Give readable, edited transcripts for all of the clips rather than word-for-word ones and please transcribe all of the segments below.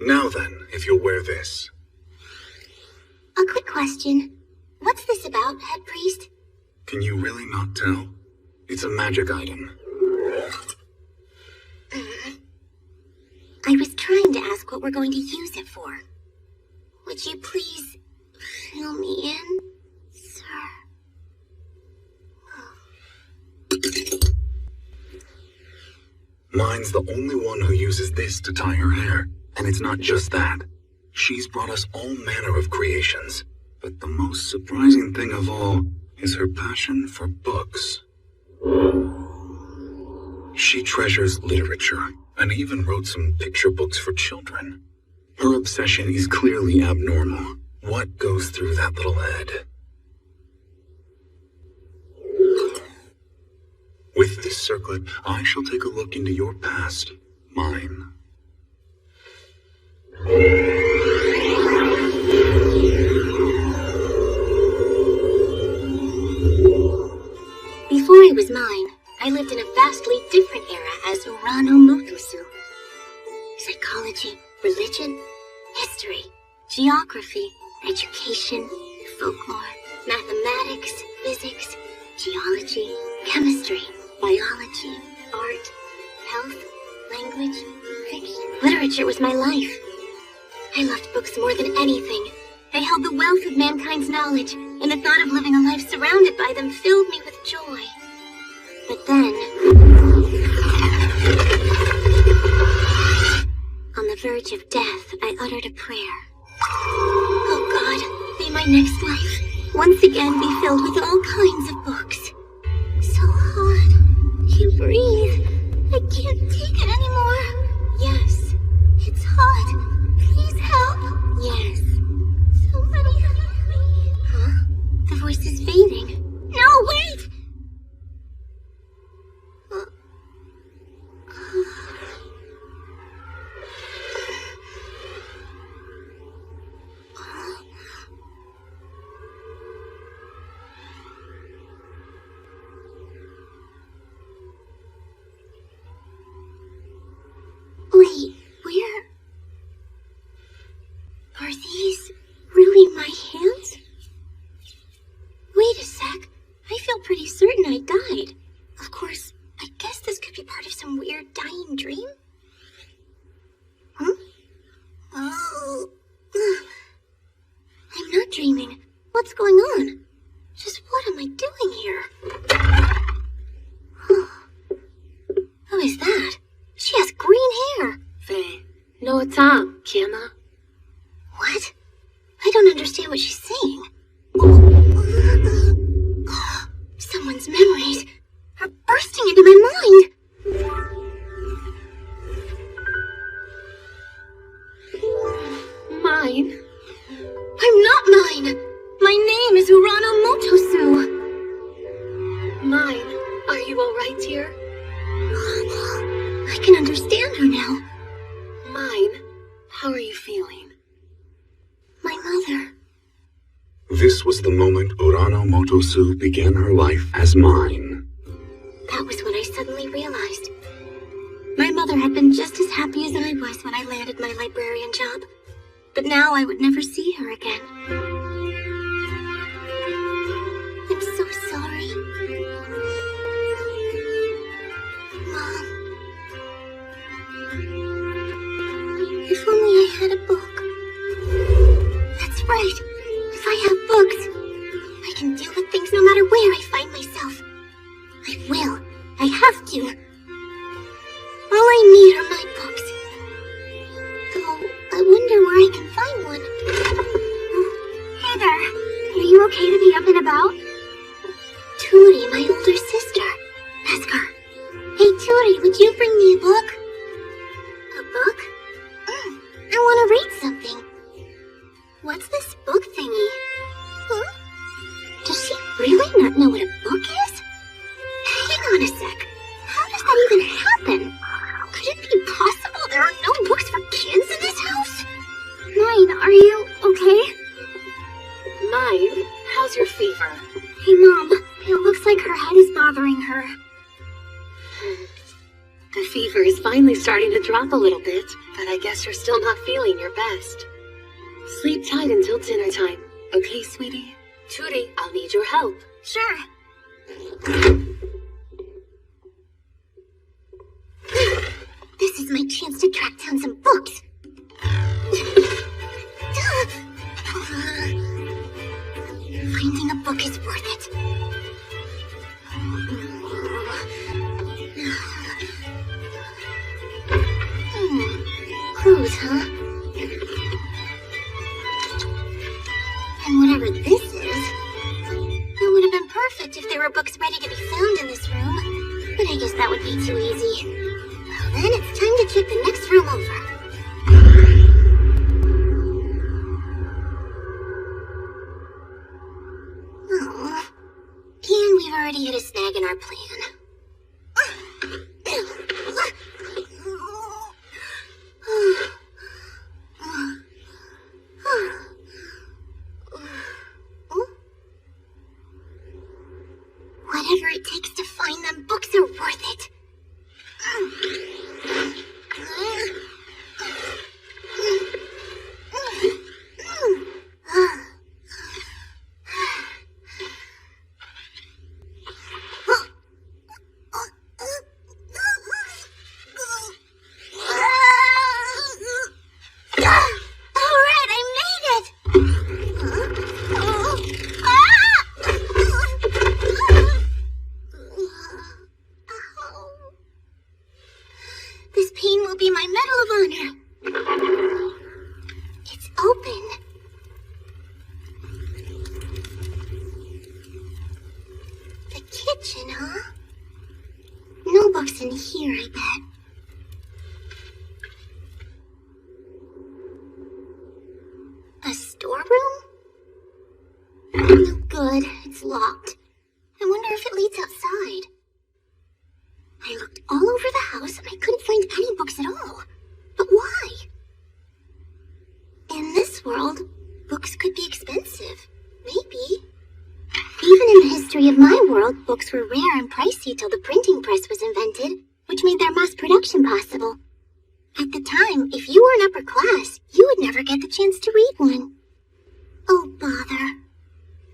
Now then, if you'll wear this. A quick question. What's this about, head priest? Can you really not tell? It's a magic item. I was trying to ask what we're going to use it for. Would you please fill me in, sir? Mine's the only one who uses this to tie her hair. And it's not just that. She's brought us all manner of creations. But the most surprising thing of all is her passion for books. She treasures literature, and even wrote some picture books for children. Her obsession is clearly abnormal. What goes through that little head? With this circlet, I shall take a look into your past, mine. Before I was mine, I lived in a vastly different era as Urano Motosu. Psychology, religion, history, geography, education, folklore, mathematics, physics, geology, chemistry, biology, art, health, language, fiction. Literature was my life. I loved books more than anything. They held the wealth of mankind's knowledge, and the thought of living a life surrounded by them filled me with joy. But then, on the verge of death, I uttered a prayer. Oh God, may my next life once again be filled with all kinds of books. So hot. You breathe. I can't take it anymore. Yes, it's hot. Please help. Yes. Somebody help me. Huh? The voice is fading. No, wait! Wait, where? Are these really my hands? Wait a sec. I feel pretty certain I died. Of course, I guess this could be part of some weird dying dream? Huh? Oh. I'm not dreaming. What's going on? Just what am I doing here? Who is that? She has green hair. Faye, no, it's up, Kiana. What? I don't understand what she's saying. Someone's memories are bursting into my mind. Mine? I'm not mine. My name is Urano Motosu. Mine? Are you alright, dear? I can understand her now. Mine? How are you feeling? My mother. This was the moment Urano Motosu began her life as mine. That was when I suddenly realized. My mother had been just as happy as I was when I landed my librarian job. But now I would never see her again. I'm so sorry. Mom. If only I had a book. That's right. If I have books, I can deal with things no matter where I find myself. I will. I have to. All I need are my books. Though, I wonder where I can find one. Hey there. Are you okay to be up and about? Turi, my older sister. Ask her. Hey, Turi, would you bring me a book? A book? I want to read something. What's this book thingy? Huh? Does she really not know what a book is? Hang on a sec. How does that even happen? Could it be possible there are no books for kids in this house? Mine, are you okay? Mine? How's your fever? Hey, Mom. It looks like her head is bothering her. The fever is finally starting to drop a little bit, but I guess you're still not feeling your best. Sleep tight until dinner time, okay, sweetie? Trudy, I'll need your help. Sure. This is my chance to track down some books. Finding a book is worth it. Clues, huh? And whatever this is, it would have been perfect if there were books ready to be found in this room. But I guess that would be too easy. Well, then it's time to check the next room over. Oh. And we've already hit a snag in our plan. Whatever it takes to find them, books are worth it. In here, I bet. A storeroom? No good. It's locked. I wonder if it leads outside. I looked all over the house and I couldn't find any books at all. But why? In this world, books could be expensive. Maybe. Even in the history of my world, books were rare and pricey till the printing press was invented, which made their mass production possible. At the time, if you were an upper class, you would never get the chance to read one. Oh, bother.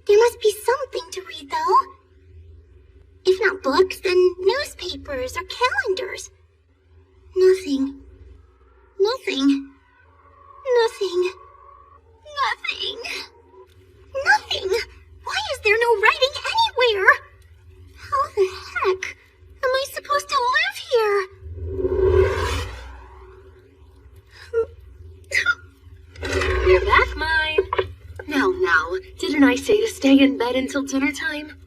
There must be something to read, though. If not books, then newspapers or calendars. Nothing. Nothing. Nothing. Nothing. Nothing! Why is there no writing anywhere? How the heck am I supposed to live here? You're back, mine. Now, didn't I say to stay in bed until dinner time?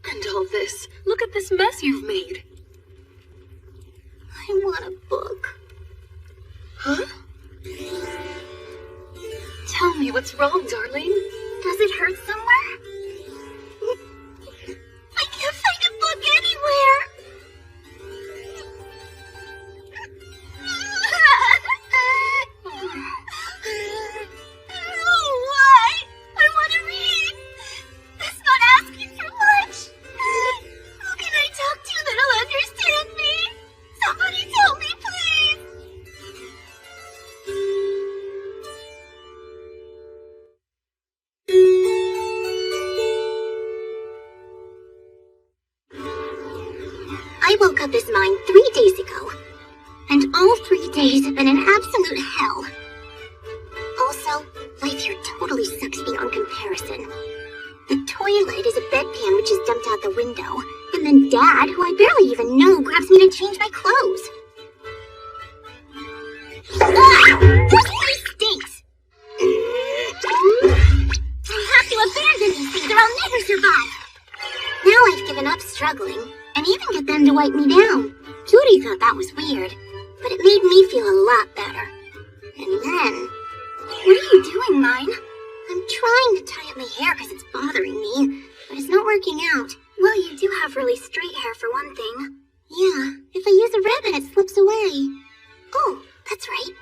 And all this, look at this mess you've made. I want a book. Huh? Tell me what's wrong, darling. Does it hurt somewhere? I can't find a book anywhere. Why? I want to read. That's not asking for much. Who can I talk to that'll understand me? Somebody tell me, please. I woke up as mine 3 days ago, and all 3 days have been an absolute hell. Also, life here totally sucks beyond comparison. The toilet is a bedpan which is dumped out the window, and then Dad, who I barely even know, grabs me to change my clothes. Ah! This place stinks! I have to abandon these things or I'll never survive. Now I've given up struggling, and even get them to wipe me down. Judy thought that was weird, but it made me feel a lot better. And then... What are you doing, Mine? I'm trying to tie up my hair because it's bothering me, but it's not working out. Well, you do have really straight hair for one thing. Yeah, if I use a ribbon, it slips away. Oh, that's right.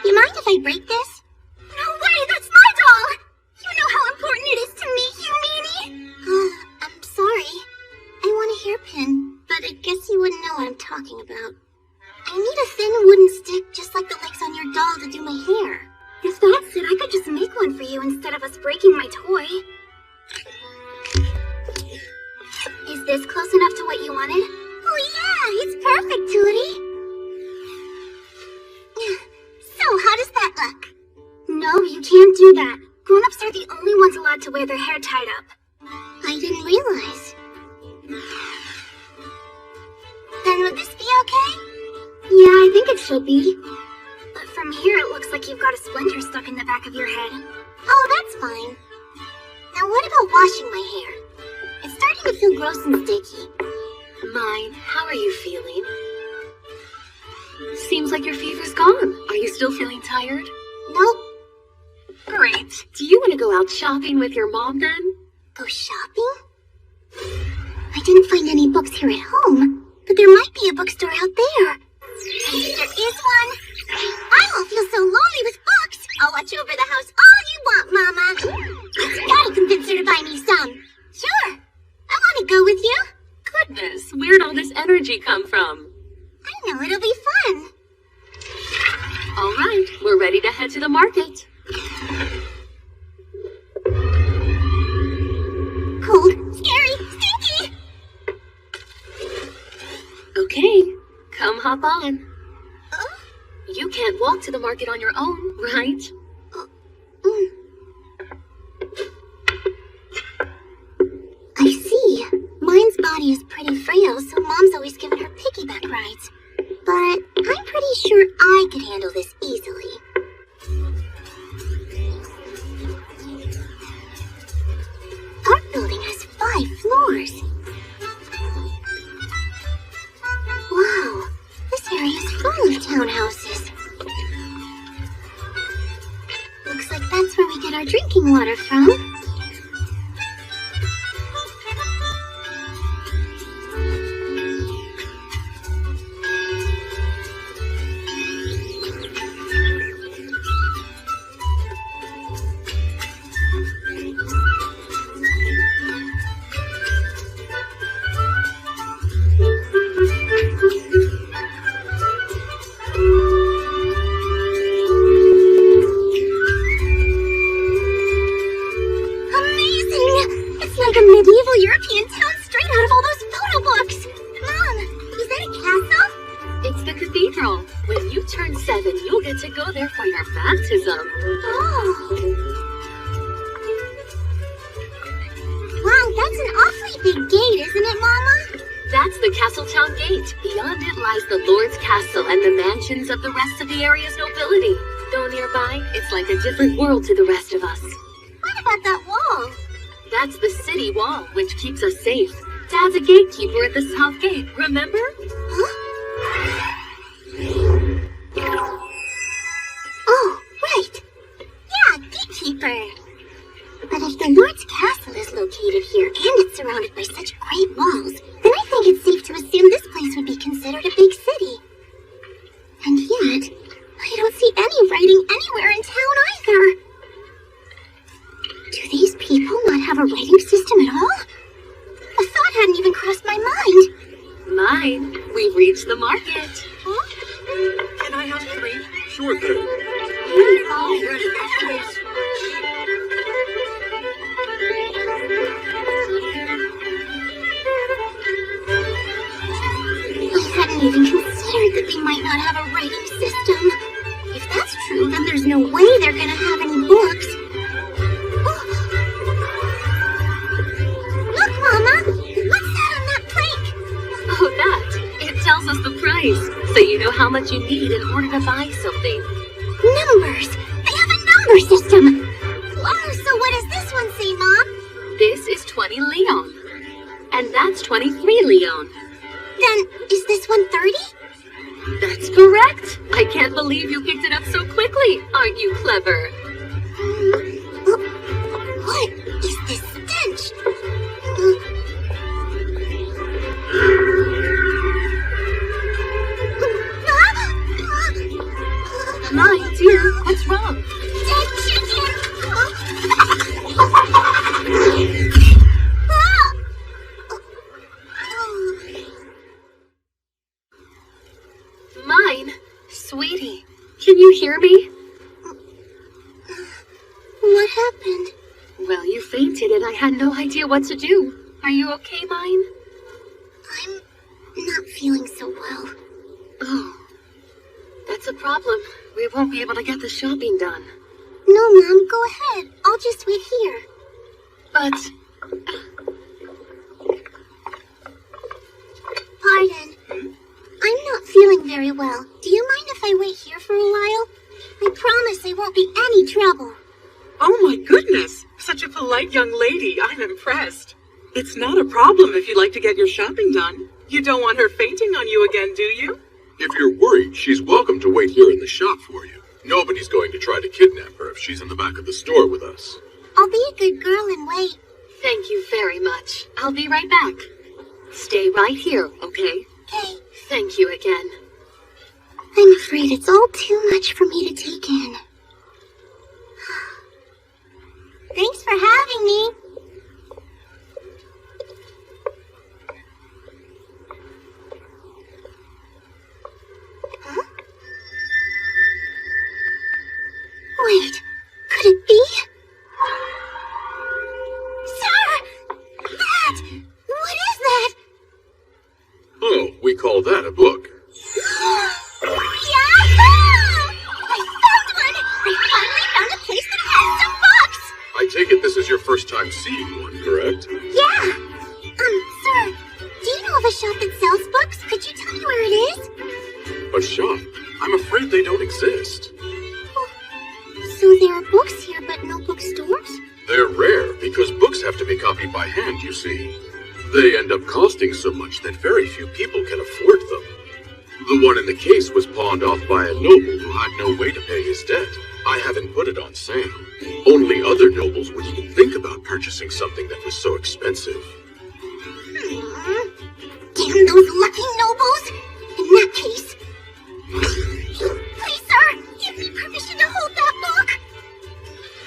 You mind if I break this? No way, that's my doll! You know how important it is to me, you meanie! I'm sorry. I want a hairpin, but I guess this close enough to what you wanted? Oh yeah, it's perfect, Tootie. So, how does that look? No, you can't do that. Grown-ups are the only ones allowed to wear their hair tied up. I didn't realize. Then would this be okay? Yeah, I think it should be. But from here it looks like you've got a splinter stuck in the back of your head. Oh, that's fine. Now what about washing my hair? It's starting to feel gross and sticky. Mine, how are you feeling? Seems like your fever's gone. Are you still feeling tired? Nope. Great. Do you want to go out shopping with your mom then? Go shopping? I didn't find any books here at home, but there might be a bookstore out there. And if there is one, I won't feel so lonely with books. I'll watch over the house all you want, Mama. You gotta convince her to buy me some. Sure. I want to go with you. Goodness, where'd all this energy come from? I know, it'll be fun. All right, we're ready to head to the market. Cold, scary, stinky. Okay, come hop on. You can't walk to the market on your own, right? I see. Mine's body is pretty frail, so Mom's always given her piggyback rides. But I'm pretty sure I could handle this easily. Our building has 5 floors. Wow, this area is full of townhouses. Looks like that's where we get our drinking water from. Of the rest of the area's nobility. Though nearby, it's like a different world to the rest of us. What about that wall? That's the city wall, which keeps us safe. Dad's a gatekeeper at the south gate, remember? Huh? Oh, right. Yeah, gatekeeper. But if the Lord's castle is located here and it's surrounded by such great walls, then I think it's safe to assume this place would be considered a big city. And yet, I don't see any writing anywhere in town either. Do these people not have a writing system at all? A thought hadn't even crossed my mind. Mine. We've reached the market. Huh? Can I have 3? Sure thing. I hadn't even considered that they might not have a writing system. If that's true, then there's no way they're gonna have any books. Oh. Look, Mama! What's that on that plank? Oh, that. It tells us the price, so you know how much you need in order to buy something. Numbers! They have a number system! Wow, so what does this one say, Mom? This is 20 Leon. And that's 23 Leon. Then, is this one 30? That's correct. I can't believe you picked it up so quickly. Aren't you clever? What is this stench? My dear, what's wrong? Dead chicken! Mine? Sweetie, can you hear me? What happened? Well, you fainted and I had no idea what to do. Are you okay, Mine? I'm not feeling so well. Oh, that's a problem. We won't be able to get the shopping done. No, Mom, go ahead. I'll just wait here. But... Pardon. I'm not feeling very well. Do you mind if I wait here for a while? I promise I won't be any trouble. Oh my goodness! Such a polite young lady. I'm impressed. It's not a problem if you'd like to get your shopping done. You don't want her fainting on you again, do you? If you're worried, she's welcome to wait here in the shop for you. Nobody's going to try to kidnap her if she's in the back of the store with us. I'll be a good girl and wait. Thank you very much. I'll be right back. Stay right here, okay? Okay. Thank you again. I'm afraid it's all too much for me to take in. Thanks for having me. Huh? Wait, could it be? Sir! That! What is that? Oh, we call that a book. Yahoo! I found one! I finally found a place that has some books! I take it this is your first time seeing one, correct? Yeah! Sir, do you know of a shop that sells books? Could you tell me where it is? A shop? I'm afraid they don't exist. So there are books here, but no bookstores? They're rare because books have to be copied by hand, you see. They end up costing so much that very few people can afford them. The one in the case was pawned off by a noble who had no way to pay his debt. I haven't put it on sale. Only other nobles would even think about purchasing something that was so expensive. Damn those lucky nobles! In that case... Please, sir, give me permission to hold that book!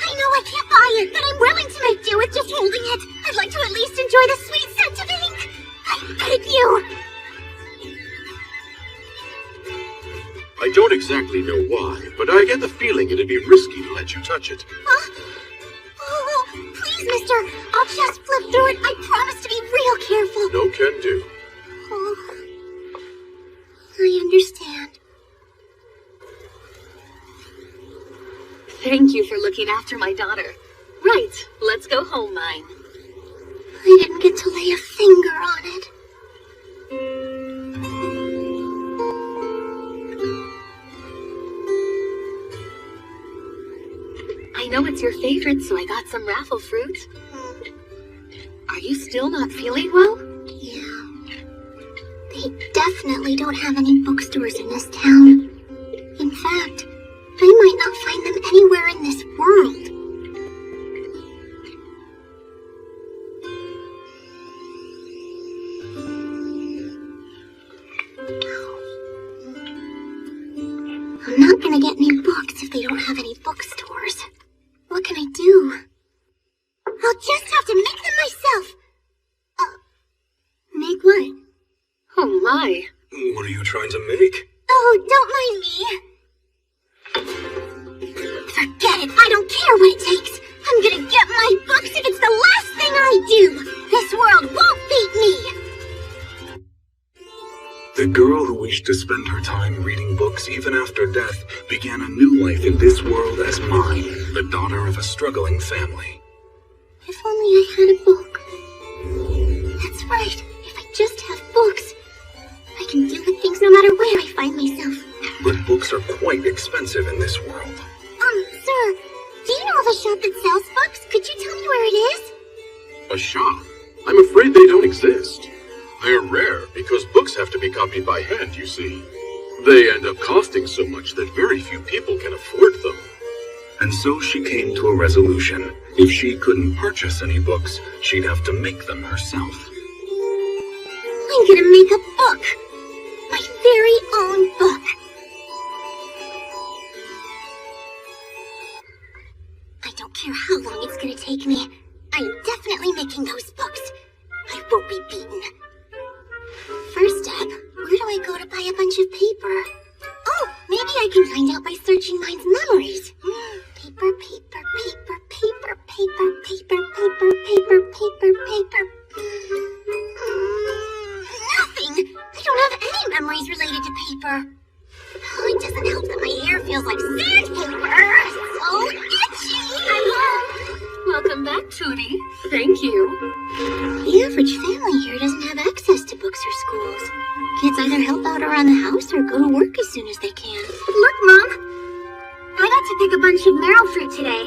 I know I can't buy it, but I'm willing to make do with just holding it. I'd like to at least enjoy the sweet scent of ink. I beg you! I don't exactly know why, but I get the feeling it'd be risky to let you touch it. Huh? Oh, please, mister. I'll just flip through it. I promise to be real careful. No can do. Oh, I understand. Thank you for looking after my daughter. Right, let's go home, mine. I didn't get to lay a finger on it. I know it's your favorite, so I got some raffle fruit. Are you still not feeling well? Yeah. They definitely don't have any bookstores in this town. In fact, I might not find them anywhere in this world. I'm not gonna get any books if they don't have any bookstores. What can I do? I'll just have to make them myself. Make what? Oh my. What are you trying to make? Oh, don't mind me. Forget it. I don't care what it takes. I'm gonna get my books if it's the last thing I do. This world won't beat me. The girl who wished to spend her time reading books even after death began a new life in this world as mine, the daughter of a struggling family. If only I had a book. That's right. If I just have books, I can deal with things no matter where I find myself. But books are quite expensive in this world. Sir, do you know of a shop that sells books? Could you tell me where it is? A shop? I'm afraid they don't exist. They're rare because books have to be copied by hand, you see. They end up costing so much that very few people can afford them. And so she came to a resolution. If she couldn't purchase any books, she'd have to make them herself. I'm gonna make a book. My very own book. I don't care how long it's gonna take me. I'm definitely making those books. I won't be beaten. First step, where do I go to buy a bunch of paper? Oh, maybe I can find out by searching mine's memories. Paper, paper, paper, paper, paper, paper, paper, paper, paper, paper. No! paper. Oh, it doesn't help that my hair feels like sandpaper. So itchy. I'm home. Welcome back, Tootie. Thank you. The average family here doesn't have access to books or schools. Kids either help out around the house or go to work as soon as they can. Look, Mom. I got to pick a bunch of marrow fruit today.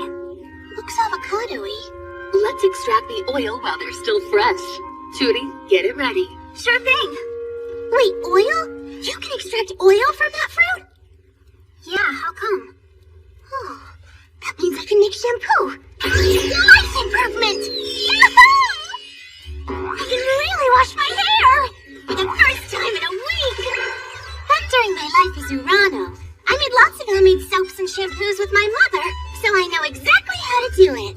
Looks avocado-y. Let's extract the oil while they're still fresh. Tootie, get it ready. Sure thing. Wait, oil? You can extract oil from that fruit? Yeah, how come? Oh, that means I can make shampoo. Life improvement! Yahoo! I can really wash my hair! For the first time in a week! Back during my life as Urano, I made lots of homemade soaps and shampoos with my mother, so I know exactly how to do it.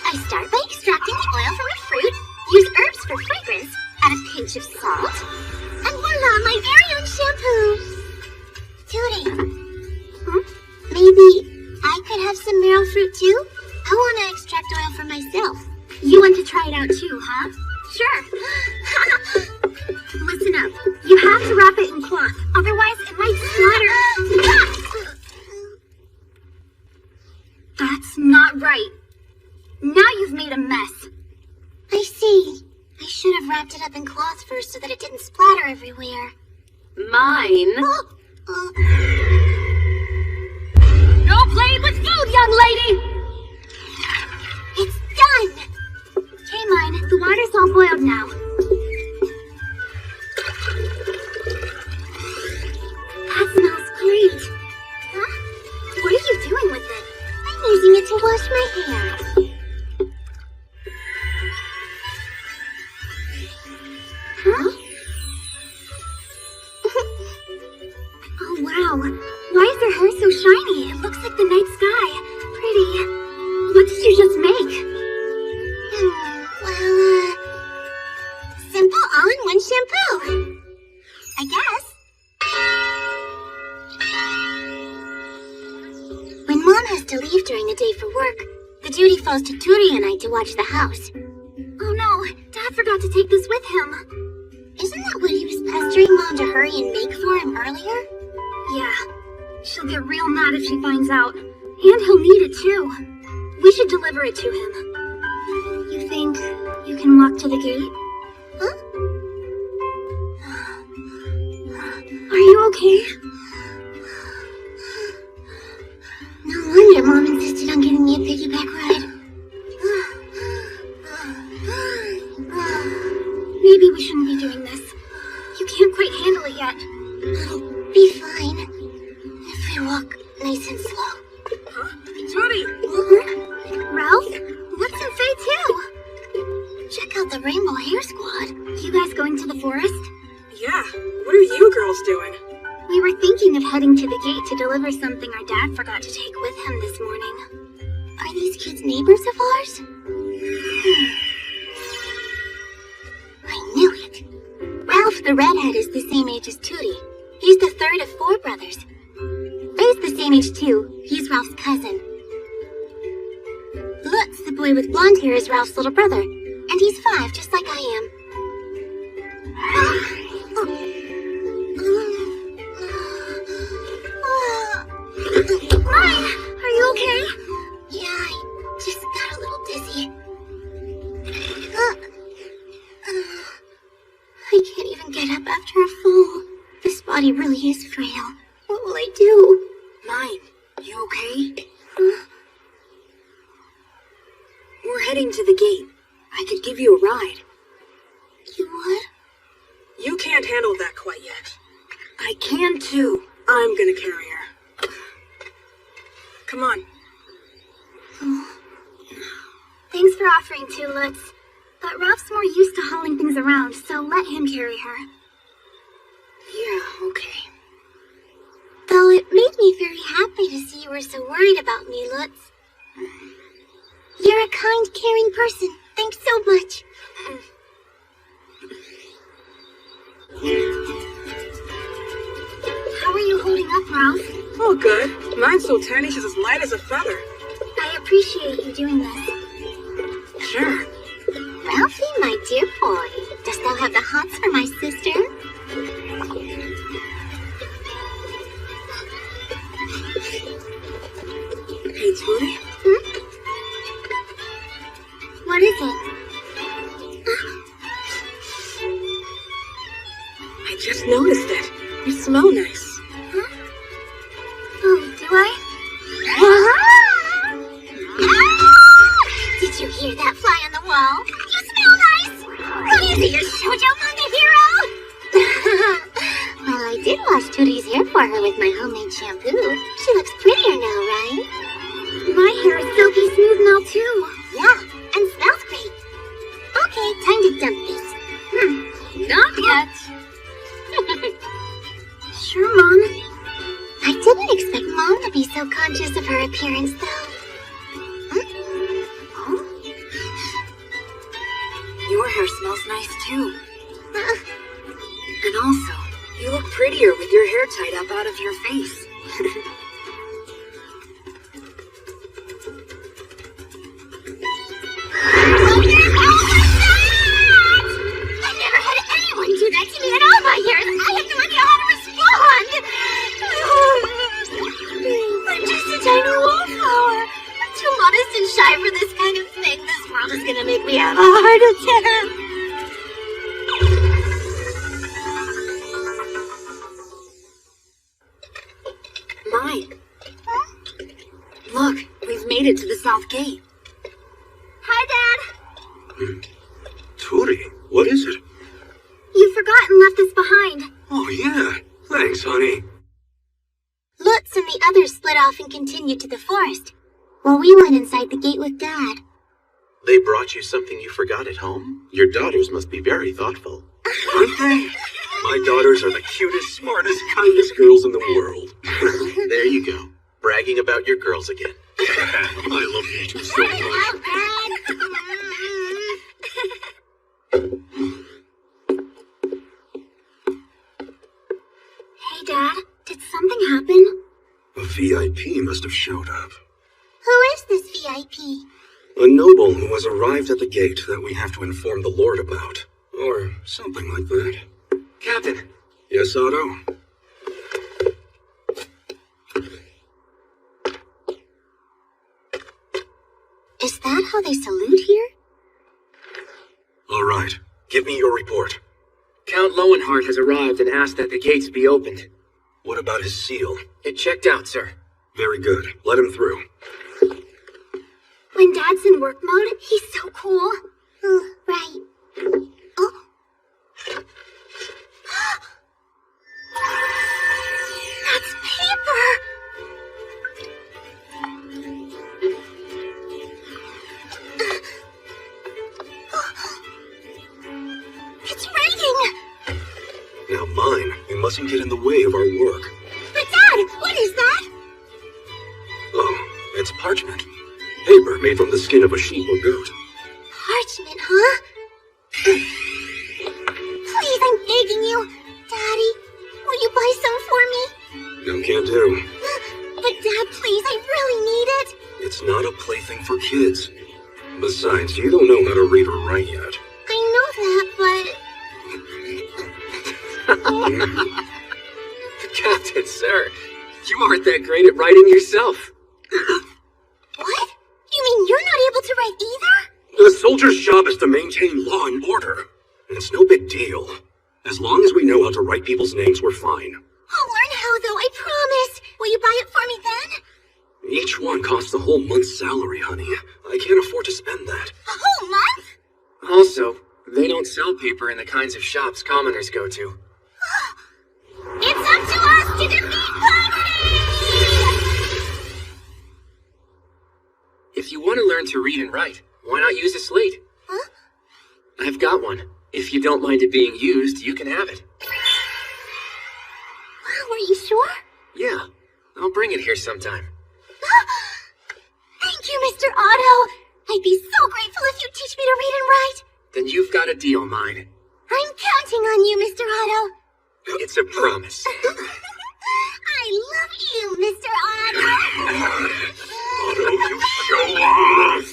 I start by extracting the oil from a fruit, use herbs for fragrance, add a pinch of salt, and voila, my very own shampoo! Tootie, maybe I could have some marrow fruit too? I want to extract oil for myself. You want to try it out too, huh? Sure. Listen up. You have to wrap it in cloth, otherwise it might splatter. That's not right. Now you've made a mess. I see. I should have wrapped it up in cloth first so that it didn't splatter everywhere. Mine. No playing with food, young lady! It's done! Okay, mine. The water's all boiled now. That smells great. Huh? What are you doing with it? I'm using it to wash my hair. Huh? Oh, wow. Why is her hair so shiny? It looks like the night sky. Pretty. What did you just make? Simple all-in-one shampoo. I guess. When Mom has to leave during the day for work, the duty falls to Tootie and I to watch the house. Oh no, Dad forgot to take this with him. Isn't that what he was pestering Mom to hurry and make for him earlier? Yeah, she'll get real mad if she finds out. And he'll need it too. We should deliver it to him. You think you can walk to the gate? Huh? Are you okay? No wonder Mom insisted on giving me a piggyback ride. Maybe we shouldn't be doing this. You can't quite handle it yet. I'll be fine if we walk nice and slow. Huh? Tootie! Ralph? What's in Faye too? Check out the Rainbow Hair Squad. You guys going to the forest? Yeah, what are you girls doing? We were thinking of heading to the gate to deliver something our dad forgot to take with him this morning. Are these kids neighbors of ours? I knew it. Ralph the redhead is the same age as Tootie. He's the third of 4 brothers. Ray's the same age too. He's Ralph's cousin. Lutz, the boy with blonde hair, is Ralph's little brother. And he's 5, just like I am. Mine, are you okay? Yeah, I just got a little dizzy. I can't even get up after a fall. This body really is frail. What will I do? Mine, you okay? Huh? We're heading to the gate. I could give you a ride. You would? You can't handle that quite yet. I can too. I'm gonna carry her. Come on. Oh. Thanks for offering to, Lutz. But Ralph's more used to hauling things around, so let him carry her. Yeah, okay. Though it made me very happy to see you were so worried about me, Lutz. You're a kind, caring person. Thanks so much. How are you holding up, Ralph? Oh, good. Mine's so tiny she's as light as a feather. I appreciate you doing this. Sure. Ralphie, my dear boy, dost thou have the hots for my sister? I just noticed it. You smell nice. Huh? Oh, do I? Did you hear that fly on the wall? You smell nice! Is it your shoujo manga hero? Well, I did wash Turi's hair for her with my homemade shampoo. She looks prettier now, right? My hair is silky smooth now, too. Yeah, and smells great. Okay, time to dump this. Not yet. Sure, Mom. I didn't expect Mom to be so conscious of her appearance, though. Your hair smells nice, too. And also, you look prettier with your hair tied up out of your face. I've never had anyone do that to me in all my years. I have no idea how to respond. I'm just a tiny wallflower. I'm too modest and shy for this kind of thing. This world is gonna make me have a heart attack. Mine. Look, we've made it to the south gate. Hi, Dad. Turi, what is it? You forgot and left us behind. Oh, yeah. Thanks, honey. Lutz and the others split off and continued to the forest, while we went inside the gate with Dad. They brought you something you forgot at home? Your daughters must be very thoughtful. Aren't they? My daughters are the cutest, smartest, kindest girls in the world. There you go. Bragging about your girls again. I love you two so much. Hey, Dad. Did something happen? A VIP must have showed up. Who is this VIP? A noble who has arrived at the gate that we have to inform the Lord about. Or something like that. Captain. Yes, Otto? Is that how they salute here? All right. Give me your report. Count Lowenhart has arrived and asked that the gates be opened. What about his seal? It checked out, sir. Very good. Let him through. When Dad's in work mode, he's so cool. Oh, right. Oh. That's paper! It's raining! Now mine. We mustn't get in the way of our work. But Dad, what is that? Oh, it's parchment. Paper made from the skin of a sheep or goat. Parchment, huh? Please, I'm begging you. Daddy, will you buy some for me? No, can't do. But Dad, please, I really need it. It's not a plaything for kids. Besides, you don't know how to read or write yet. I know that, Captain, sir. You aren't that great at writing yourself. What? You mean you're not able to write either? The soldier's job is to maintain law and order. And it's no big deal. As long as we know how to write people's names, we're fine. I'll learn how, though, I promise. Will you buy it for me then? Each one costs a whole month's salary, honey. I can't afford to spend that. A whole month? Also, they don't sell paper in the kinds of shops commoners go to. It's up to us to defeat poverty! If you want to learn to read and write, why not use a slate? Huh? I've got one. If you don't mind it being used, you can have it. Wow, are you sure? Yeah, I'll bring it here sometime. Thank you, Mr. Otto. I'd be so grateful if you'd teach me to read and write. Then you've got a deal, mine. I'm counting on you, Mr. Otto. It's a promise. I love you, Mr. Otto. Otto, you show off!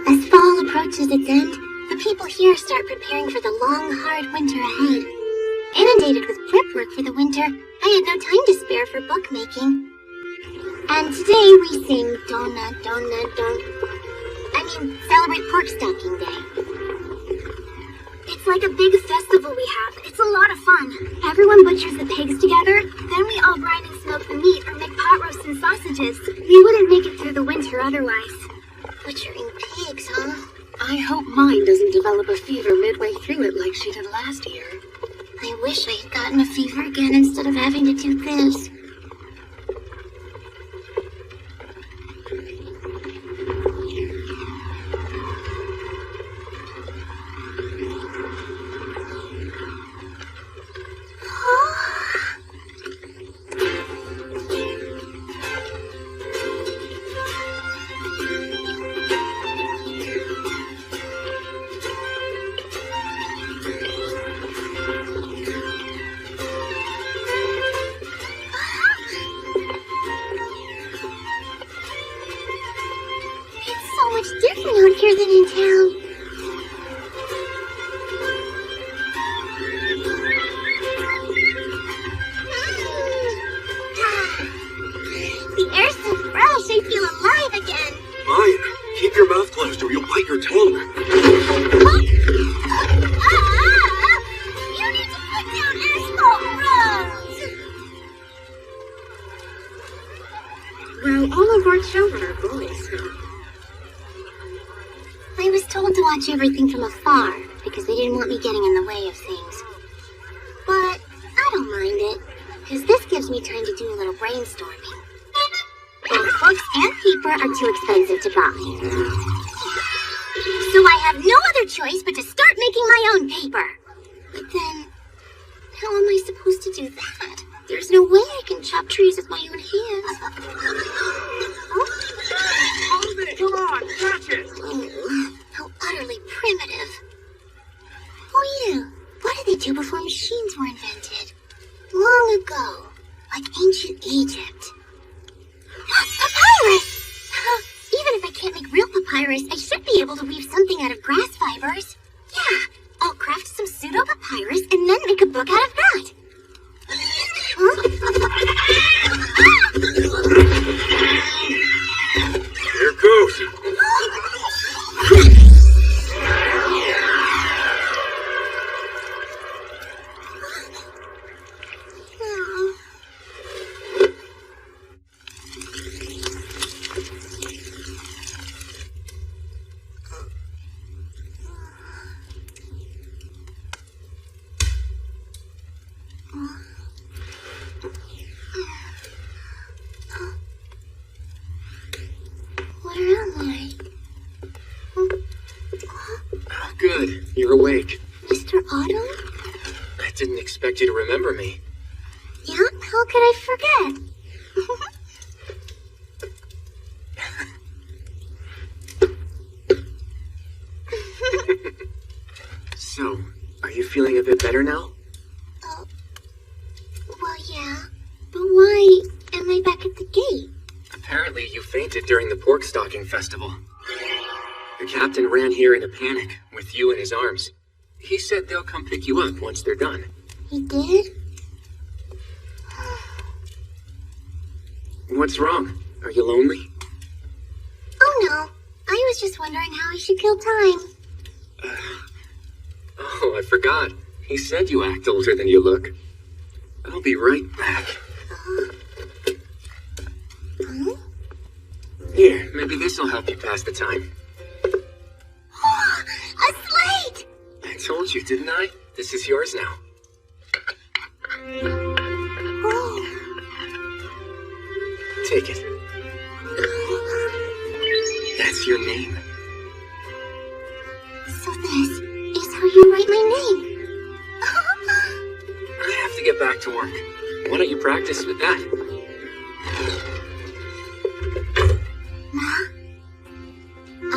As fall approaches its end, the people here start preparing for the long, hard winter ahead. Inundated with prep work for the winter, I had no time to spare for bookmaking. And today we sing Donna, Donna, Donna. Celebrate Pork Stocking Day. It's like a big festival we have. It's a lot of fun. Everyone butchers the pigs together, then we all brine and smoke the meat or make pot roasts and sausages. We wouldn't make it through the winter otherwise. Butchering pigs, huh? I hope mine doesn't develop a fever midway through it like she did last year. I wish I had gotten a fever again instead of having to do this. Different out here than in town. The air's so fresh, I feel alive again. Maya, keep your mouth closed or you'll bite your tongue. You need to put down asphalt roads. Well, all of our children are boys, so... I was told to watch everything from afar, because they didn't want me getting in the way of things. But I don't mind it, because this gives me time to do a little brainstorming. Both books and paper are too expensive to buy. So I have no other choice but to start making my own paper. But then, how am I supposed to do that? There's no way I can chop trees with my own hands. Hold it! Come on, catch it! Oh, how utterly primitive. Oh yeah, what did they do before machines were invented? Long ago, like ancient Egypt. Papyrus! Even if I can't make real papyrus, I should be able to weave something out of grass fibers. Yeah, I'll craft some pseudo-papyrus and then make a book out of that. Huh? Here it goes. Where am I? Good, you're awake. Mr. Autumn? I didn't expect you to remember me. Yeah, how could I forget? So, are you feeling a bit better now? Well, yeah. But why am I back at the gate? Apparently you fainted during the pork stocking festival. The captain ran here in a panic, with you in his arms. He said they'll come pick you up once they're done. He did? What's wrong? Are you lonely? Oh no, I was just wondering how I should kill time. Oh, I forgot. He said you act older than you look. I'll be right back. Huh? Here, maybe this'll help you pass the time. A slate! I told you, didn't I? This is yours now. Oh. Take it. That's your name. So this is how you write my name. I have to get back to work. Why don't you practice with that? Ma. I.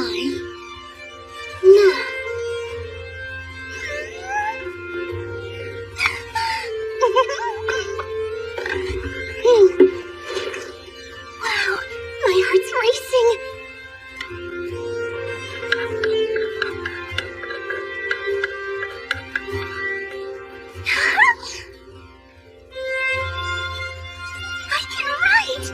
Na. Wow, my heart's racing. I can write!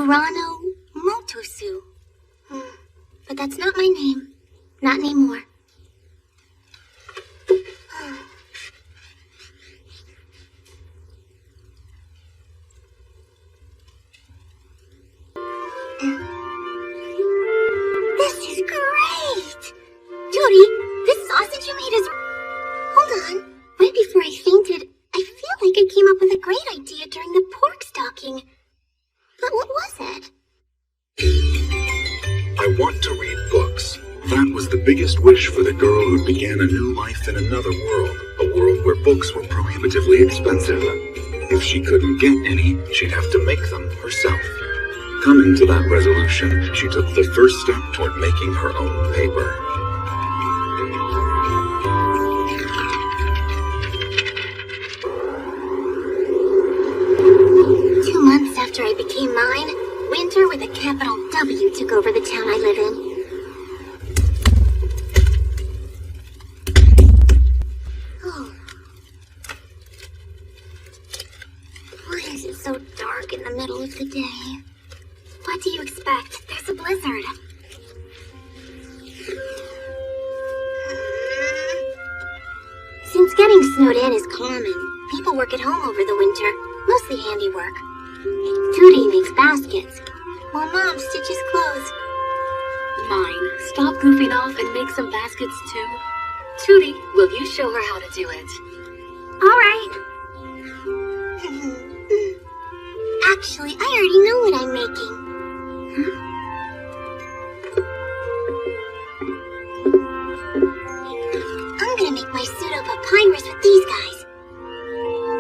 Urano Motosu. But that's not my name. Not anymore. This is great! Judy, this sausage you made is... Hold on. Right before I fainted, I feel like I came up with a great idea during the pork stalking. But what was it? I want to read books. That was the biggest wish for the girl who began a new life in another world. A world where books were prohibitively expensive. If she couldn't get any, she'd have to make them herself. Coming to that resolution, she took the first step toward making her own paper. After I became mine, winter with a capital W took over the town I live in. Oh. Why is it so dark in the middle of the day? What do you expect? There's a blizzard. Since getting snowed in is common, people work at home over the winter, mostly handiwork. Tootie makes baskets, while Mom stitches clothes. Mine, stop goofing off and make some baskets too. Tootie, will you show her how to do it? All right. Actually, I already know what I'm making. I'm gonna make my pseudo-papyrus with these guys.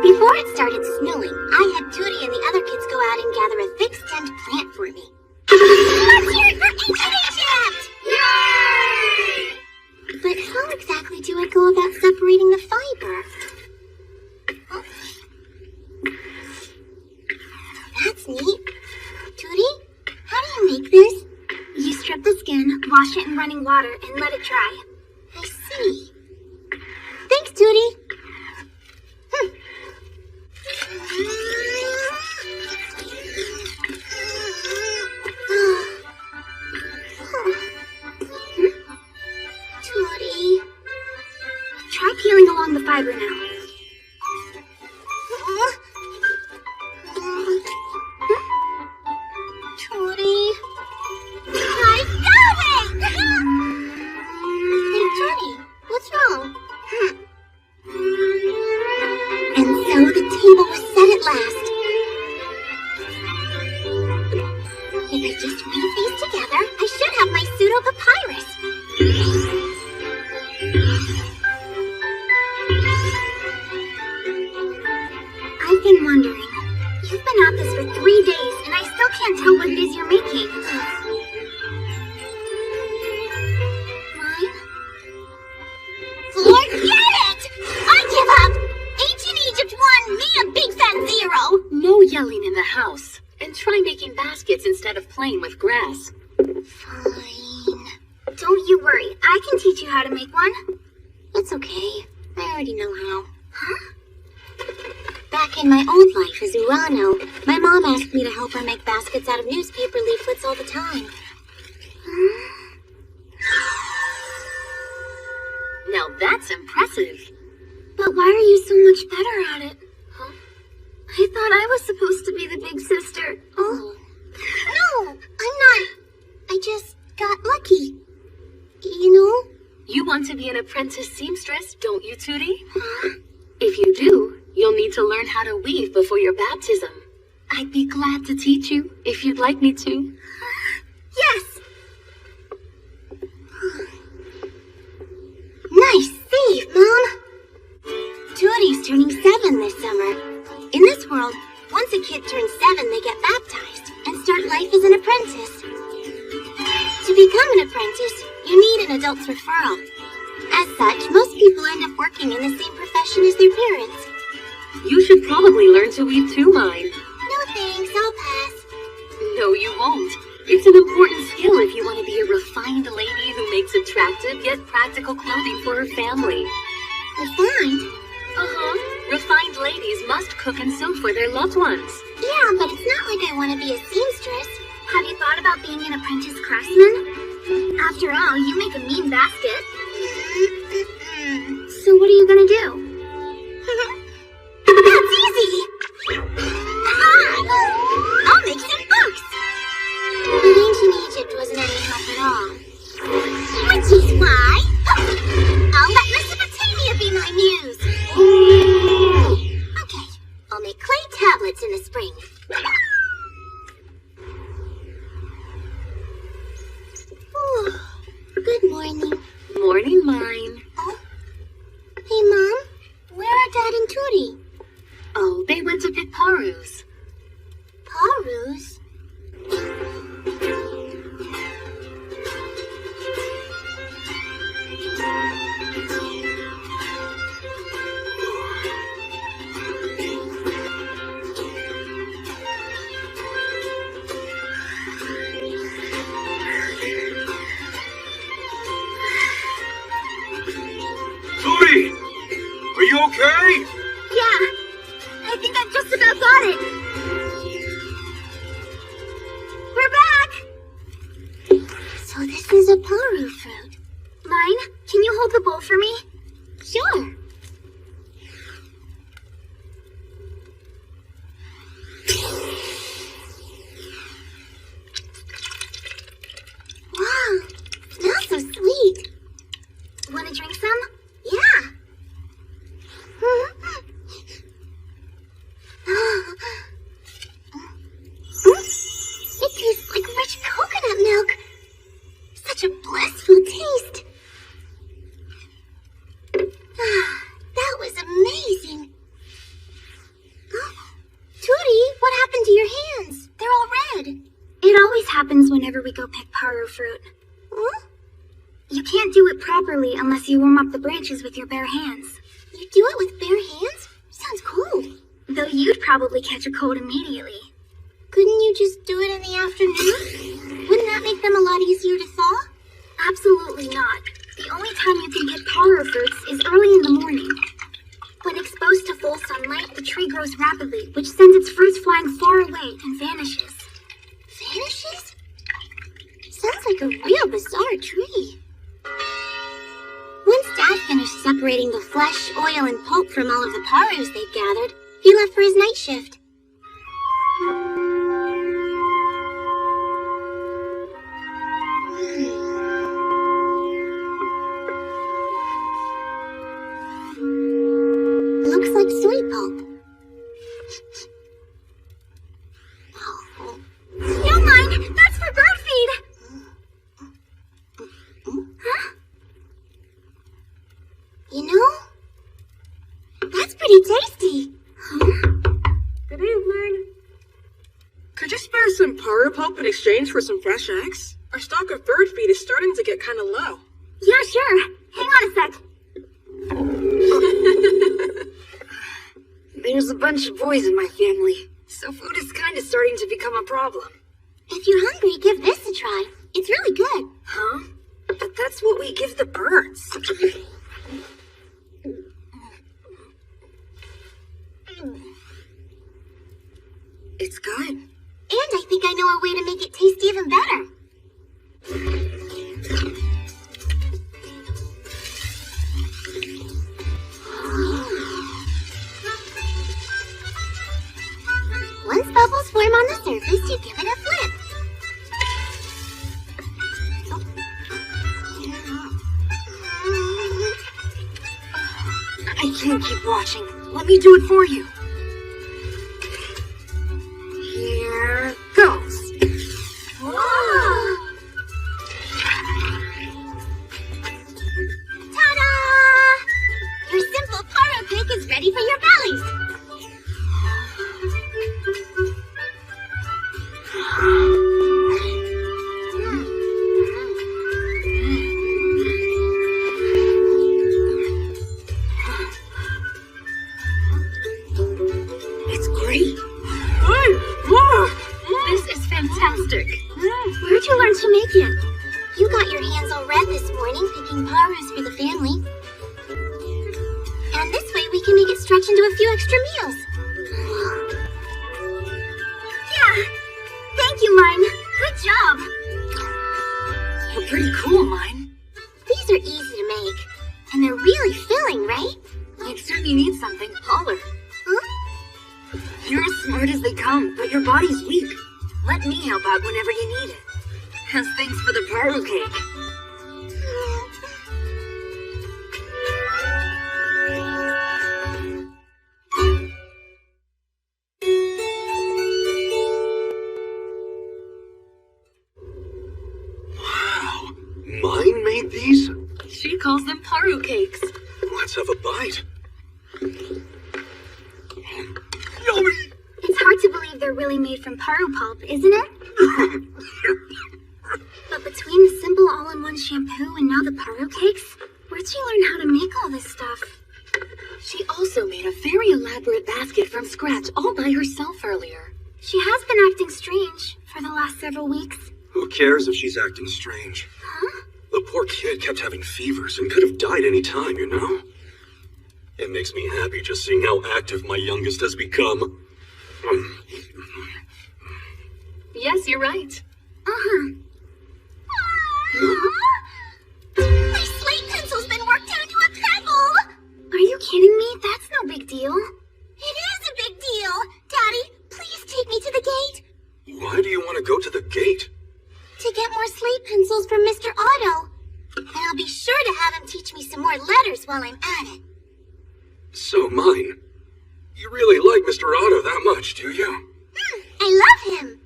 Before it started snowing, I had Tootie and the other kids go out and gather a thick-stemmed plant for me. Let's hear it for ancient Egypt! Yay! But how exactly do I go about separating the fiber? Oh. That's neat. Tootie, how do you make this? You strip the skin, wash it in running water, and let it dry. I see. Thanks, Tootie. Tootie. Try peeling along the fiber now. Tootie. I got it! Hey, Tootie, what's wrong? And so the table was set at last. If I just weave these together, I should have my pseudo-papyrus. I've been wondering. You've been at this for 3 days, and I still can't tell what it is you're making. Mine? Forget it! I give up! Ancient Egypt won, me a big fat zero! No yelling in the house. And try making baskets instead of playing with grass. Fine. Don't you worry. I can teach you how to make one. It's okay. I already know how. Huh? Back in my old life as Urano, my mom asked me to help her make baskets out of newspaper leaflets all the time. Now that's impressive. But why are you so much better at it? Huh? I thought I was supposed to be the big sister. Oh. No, I'm not. I just got lucky. You know? You want to be an apprentice seamstress, don't you, Tootie? If you do, you'll need to learn how to weave before your baptism. I'd be glad to teach you, if you'd like me to. Yes! Nice save, Mom! Tootie's turning 7 this summer. In this world, once a kid turns 7, they get baptized and start life as an apprentice. To become an apprentice, you need an adult's referral. As such, most people end up working in the same profession as their parents. You should probably learn to weave too, mine. No thanks, I'll pass. No, you won't. It's an important skill if you want to be a refined lady who makes attractive yet practical clothing for her family. Refined? Uh-huh. Refined ladies must cook and sew for their loved ones. Yeah, but it's not like I want to be a seamstress. Have you thought about being an apprentice craftsman? After all, you make a mean basket. So what are you gonna do? That's easy! I'll make some books! But ancient Egypt wasn't any help at all. Which is why I'll let Mesopotamia be my muse. Okay, I'll make clay tablets in the spring. Good morning. Morning, mine. Oh? Hey, Mom. Where are Dad and Tootie? Oh, they went to pick Paru's. Paru's? Tootie! Are you okay? Yeah, I think I've just about got it. We're back! So this is a Paru fruit. Mine, can you hold the bowl for me? Sure. Wow, smells so sweet. Wanna drink some? Yeah. It tastes like rich coconut milk. Such a blissful taste. That was amazing. Tootie, what happened to your hands? They're all red. It always happens whenever we go pick Paru fruit. Huh? You can't do it properly unless you warm up the branches with your bare hands. You do it with bare hands? Sounds cold. Though you'd probably catch a cold immediately. Couldn't you just do it in the afternoon? Wouldn't that make them a lot easier to thaw? Absolutely not. The only time you can get Paru fruits is early in the morning. When exposed to full sunlight, the tree grows rapidly, which sends its fruits flying far away and vanishes. Vanishes? Sounds like a real bizarre tree. Once Dad finished separating the flesh, oil, and pulp from all of the Parus they'd gathered, he left for his night shift. Looks like soy pulp. No, mine! That's for bird feed! Huh? You know, that's pretty tasty. Good evening. Could you spare some Paru pulp in exchange for some fresh eggs? Our stock of bird feed is starting to get kind of low. Yeah, sure. Hang on a sec. There's a bunch of boys in my family, so food is kind of starting to become a problem. If you're hungry, give this a try. It's really good. Huh? But that's what we give the birds. It's good. And I think I know a way to make it taste even better. Once bubbles form on the surface, you give it a flip. I can't keep watching. Let me do it for you. Here goes. Whoa! Ta-da! Your simple Paru cake is ready for your bellies. It's great. This is fantastic. Where'd you learn to make it? You got your hands all red this morning picking Parus for the family. And this way we can make it stretch into a few extra meals. Mine. Good job. You're pretty cool, Mine. These are easy to make. And they're really filling, right? Next time you need something, holler. Huh? You're as smart as they come, but your body's weak. Let me help out whenever you need it. As thanks for the Paru cake. Wow. Mine made these? She calls them Paru cakes. Let's have a bite. Yummy! It's hard to believe they're really made from Paru pulp, isn't it? But between the simple all-in-one shampoo and now the Paru cakes, where'd she learn how to make all this stuff? She also made a very elaborate basket from scratch all by herself earlier. She has been acting strange for the last several weeks. Who cares if she's acting strange? Huh? The poor kid kept having fevers and could have died any time, you know? It makes me happy just seeing how active my youngest has become. Yes, you're right. Uh-huh. My slate pencil's been worked down to a pebble! Are you kidding me? That's no big deal. It is a big deal! Daddy, please take me to the gate. Why do you want to go to the gate? To get more slate pencils from Mr. Otto. And I'll be sure to have him teach me some more letters while I'm at it. So, Mine, you really like Mr. Otto that much, do you? I love him.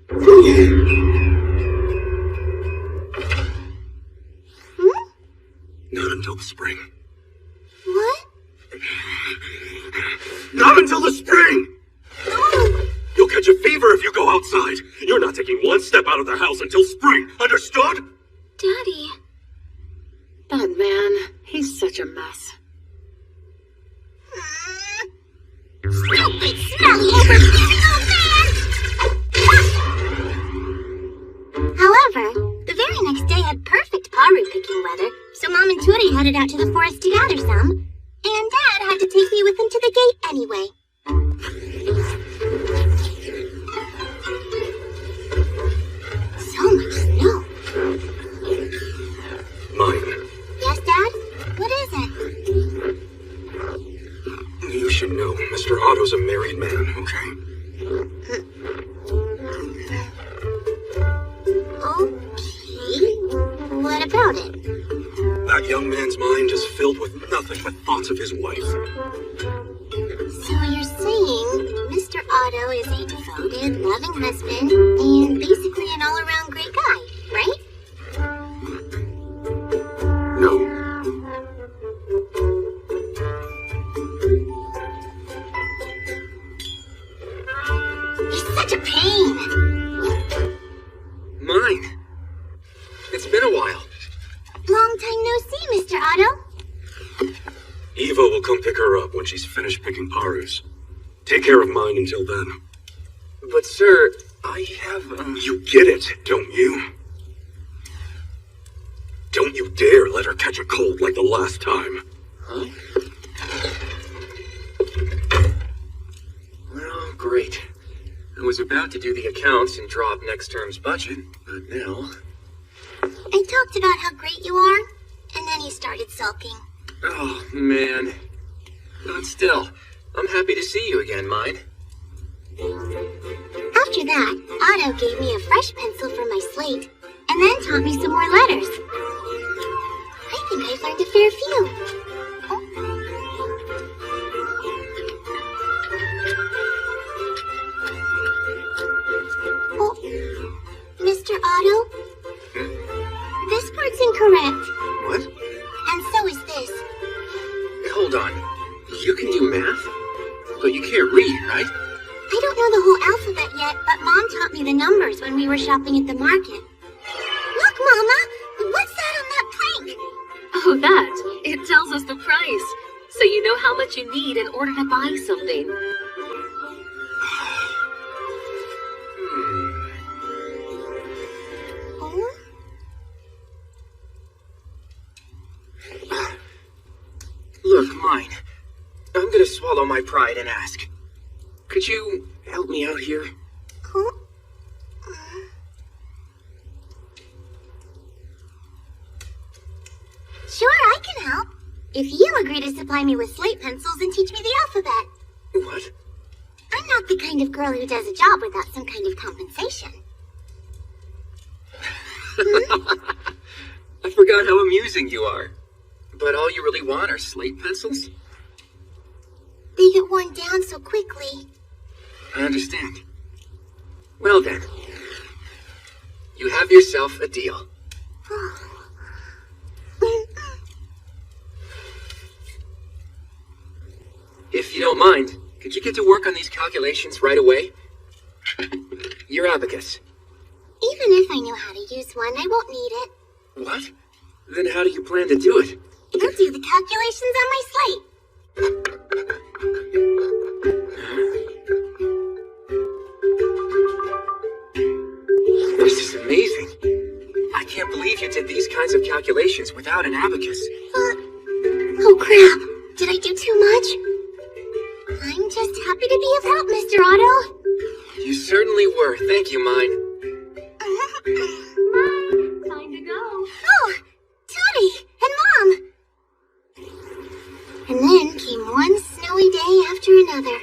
Not until the spring. What? Not until the spring! You'll catch a fever if you go outside. You're not taking one step out of the house until spring, understood? Daddy. That man, he's such a mess. Stupid, smelly, overbearing old man! However, the very next day had perfect Paru picking weather, so Mom and Turi headed out to the forest to gather some, and Dad had to take me with him to the gate anyway. So much snow. Mine, Yes, Dad? What is it? you should know Mr. Otto's a married man, okay? Okay. What about it? That young man's mind is filled with nothing but thoughts of his wife. So you're saying Mr. Otto is a devoted, loving husband and basically an all-around great guy, right? No. He's such a pain. Mine. It's been a while. Long time no see, Mr. Otto. Eva will come pick her up when she's finished picking Parus. Take care of Mine until then. But, sir, I have, You get it, don't you? Don't you dare let her catch a cold like the last time. Huh? Well, great. I was about to do the accounts and draw up next term's budget, but now... I talked about how great you are, and then you started sulking. Oh, man. But still, I'm happy to see you again, Mine. After that, Otto gave me a fresh pencil for my slate, and then taught me some more letters. I think I've learned a fair few. Oh, Mr. Otto? This part's incorrect, What? and so is this. Hold on. You can do math? But you can't read, right? I don't know the whole alphabet yet, but Mom taught me the numbers when we were shopping at the market. Look, Mama! What's that on that plank? Oh, that. It tells us the price. So you know how much you need in order to buy something. Oh? Look, Mine. I'm gonna swallow my pride and ask. Could you help me out here? Huh? if you agree to supply me with slate pencils and teach me the alphabet. What? I'm not the kind of girl who does a job without some kind of compensation. I forgot how amusing you are. But all you really want are slate pencils? They get worn down so quickly. I understand. Well then, you have yourself a deal. If you don't mind, could you get to work on these calculations right away? Your abacus. Even if I knew how to use one, I won't need it. What? Then how do you plan to do it? I'll do the calculations on my slate. This is amazing. I can't believe you did these kinds of calculations without an abacus. Oh crap! Did I do too much? I'm just happy to be of help, Mr. Otto. You certainly were. Thank you, Mine. Time to go. Oh, Tootie and Mom. And then came one snowy day after another.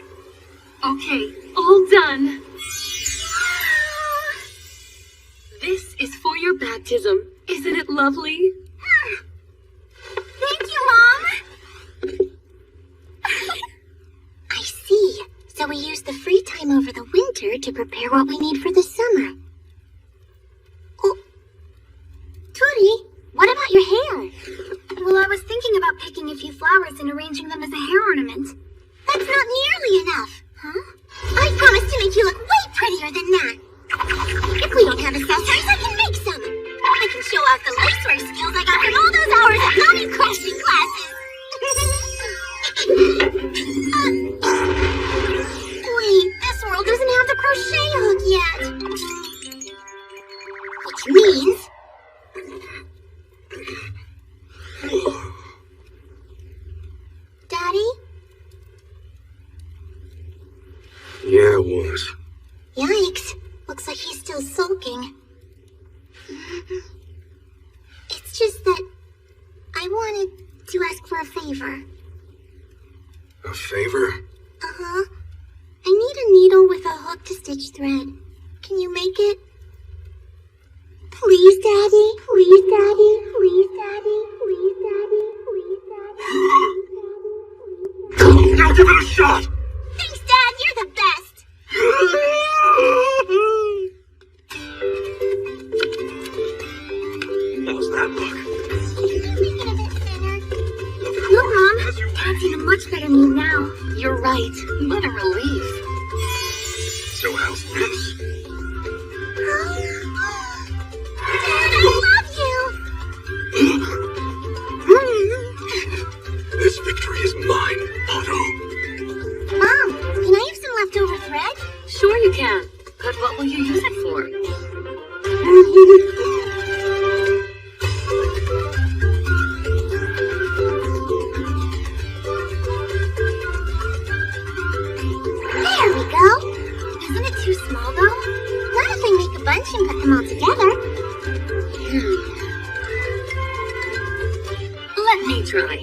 Okay, all done. This is for your baptism. Isn't it lovely? Thank you, Mom. I see. So we use the free time over the winter to prepare what we need for the summer. Oh, Tootie, what about your hair? Well, I was thinking about picking a few flowers and arranging them as a hair ornament. That's not nearly enough. Huh? I promise to make you look way prettier than that. If we don't have accessories, I can make some. I can show off the lacewear skills I got from all those hours of naughty crafting classes. Wait, this world doesn't have the crochet hook yet. Which means... Daddy? Yeah, it was. Yikes. Looks like he's still sulking. It's just that I wanted to ask for a favor. A favor? Uh-huh. I need a needle with a hook to stitch thread. Can you make it? Please, Daddy. Please, Daddy. Please, Daddy. Please, Daddy. Please, Daddy. Now give it a shot! Thanks, Dad. You're the best. How's that look? Make it a bit thinner. Look, Mom. Dad's in a much better mood now. You're right. What a relief. So how's this? Dad, I love you. This victory is mine, Otto. Mom, can I have some leftover thread? Sure you can. But what will you use it for? There we go. Isn't it too small, though? Not if I make a bunch and put them all together. Let me try.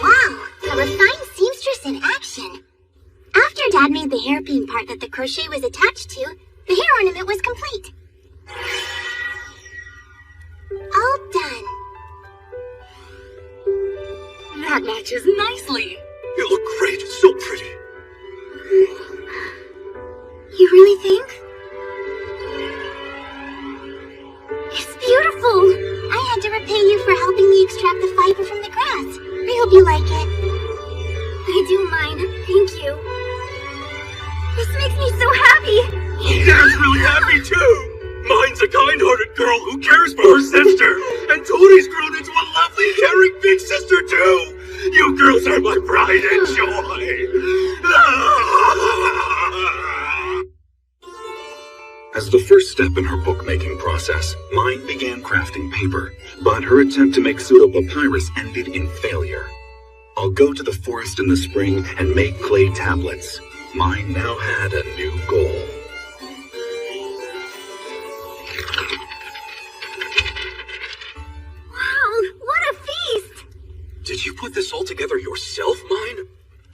Wow, a refined seamstress in action. After Dad made the hairpin part that the crochet was attached to, the hair ornament was complete. All done. That matches nicely. You look great, so pretty. You really think? It's beautiful. I had to repay you for helping me extract the fiber from the grass. I hope you like it. I do mine. Thank you. This makes me so happy. Dad's really happy too. Mine's a kind-hearted girl who cares for her sister. And Tony's grown into a lovely, caring big sister too. You girls are my pride and joy. As the first step in her bookmaking process, Mine began crafting paper, but her attempt to make pseudopapyrus ended in failure. I'll go to the forest in the spring and make clay tablets. Mine now had a new goal. Wow, what a feat! Did you put this all together yourself, Mine?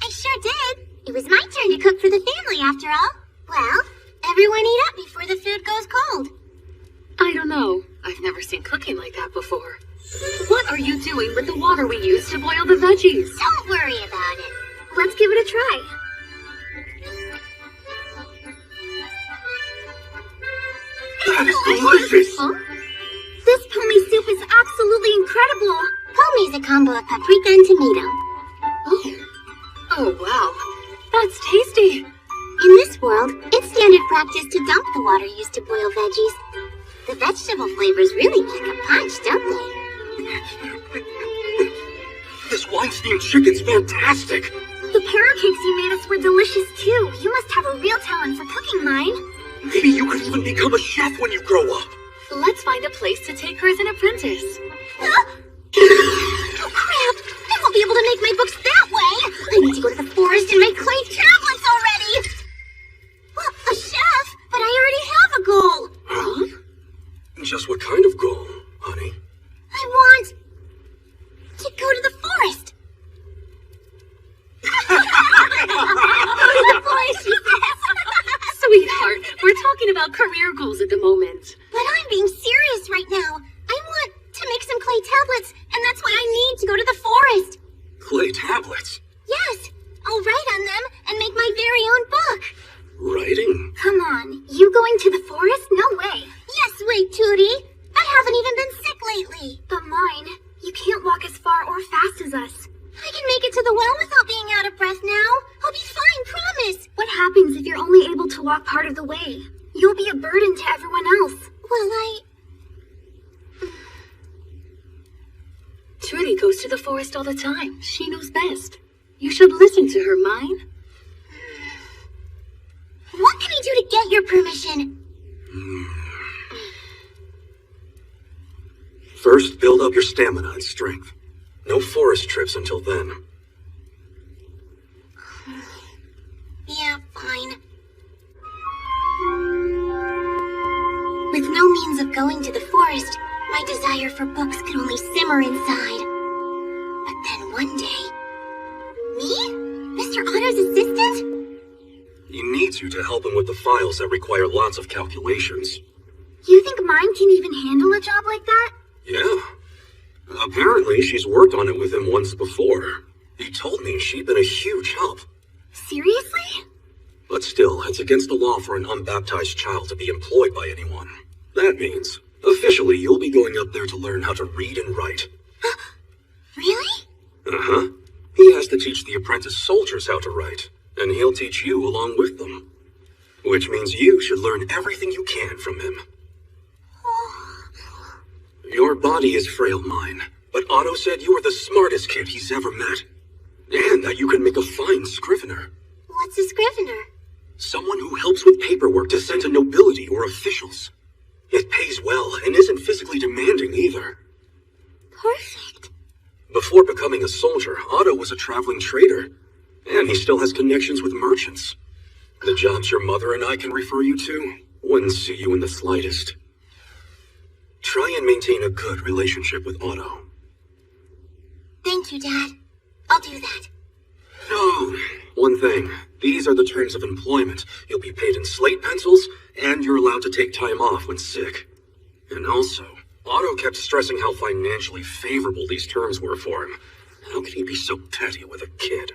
I sure did. It was my turn to cook for the family, after all. Well, everyone eat up before the food goes cold. I don't know. I've never seen cooking like that before. What are you doing with the water we used to boil the veggies? Don't worry about it. Let's give it a try. That is delicious! Huh? This pommy soup is absolutely incredible. Pommi's a combo of paprika and tomato. Oh, wow. That's tasty. In this world, it's standard practice to dump the water used to boil veggies. The vegetable flavors really pack a punch, don't they? This wine-steamed chicken's fantastic! The carrot cakes you made us were delicious too. You must have a real talent for cooking, Mine. Maybe you could even become a chef when you grow up! Let's find a place to take her as an apprentice. Oh crap! I won't be able to make my books that way! I need to go to the forest and make clay tablets already! Well, a chef, but I already have a goal! Huh? Just what kind of goal, honey? I want to go to the forest. The forest, she says. Sweetheart, we're talking about career goals at the moment. But I'm being serious right now. I want to make some clay tablets, and that's why I need to go to the forest. Clay tablets? Yes, I'll write on them and make my very own book. Writing? Come on, you going to the forest? No way. Yes, wait, Tootie. I haven't even been sick lately. But Mine, you can't walk as far or fast as us. I can make it to the well without being out of breath now. I'll be fine, promise. What happens if you're only able to walk part of the way? You'll be a burden to everyone else. Well, Trudy goes to the forest all the time. She knows best. You should listen to her, Mine. What can I do to get your permission? First, build up your stamina and strength. No forest trips until then. Yeah, fine. With no means of going to the forest, my desire for books could only simmer inside. But then one day... Me? Mr. Otto's assistant? He needs you to help him with the files that require lots of calculations. You think Mine can even handle a job like that? Yeah. Apparently, she's worked on it with him once before. He told me she'd been a huge help. Seriously? But still, it's against the law for an unbaptized child to be employed by anyone. That means, officially, you'll be going up there to learn how to read and write. Really? Uh-huh. He has to teach the apprentice soldiers how to write, and he'll teach you along with them. Which means you should learn everything you can from him. Your body is frail, Mine, but Otto said you were the smartest kid he's ever met. And that you can make a fine scrivener. What's a scrivener? Someone who helps with paperwork to send to nobility or officials. It pays well and isn't physically demanding either. Perfect. Before becoming a soldier, Otto was a traveling trader. And he still has connections with merchants. The jobs your mother and I can refer you to wouldn't see you in the slightest. Try and maintain a good relationship with Otto. Thank you, Dad. I'll do that. Oh, one thing. These are the terms of employment. You'll be paid in slate pencils, and you're allowed to take time off when sick. And also, Otto kept stressing how financially favorable these terms were for him. How can he be so petty with a kid?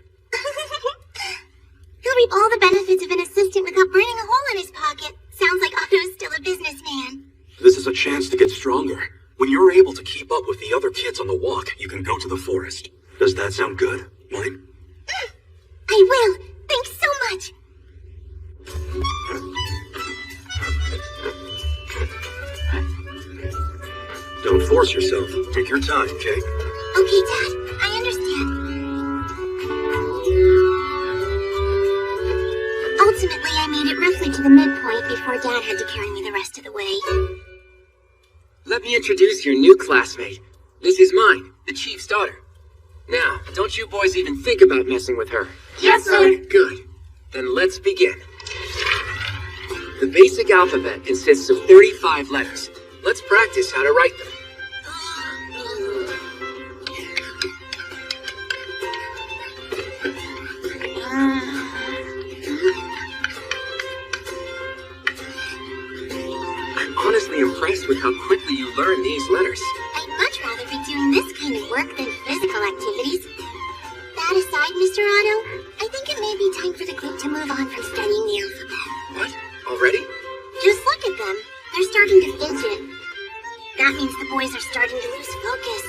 He'll reap all the benefits of an assistant without burning a hole in his pocket. Sounds like Otto's still a businessman. This is a chance to get stronger. When you're able to keep up with the other kids on the walk, you can go to the forest. Does that sound good, Mine? I will. Thanks so much. Don't force yourself. Take your time, okay? Okay, Dad. I understand. Ultimately, I made it roughly to the midpoint before Dad had to carry me the rest of the way. Let me introduce your new classmate. This is Mine, the chief's daughter. Now, don't you boys even think about messing with her. Yes, sir. Good. Then let's begin. The basic alphabet consists of 35 letters. Let's practice how to write them. learn these letters. I'd much rather be doing this kind of work than physical activities. That aside, Mr. Otto, I think it may be time for the group to move on from studying the alphabet. What? Already? Just look at them. They're starting to fidget. That means the boys are starting to lose focus.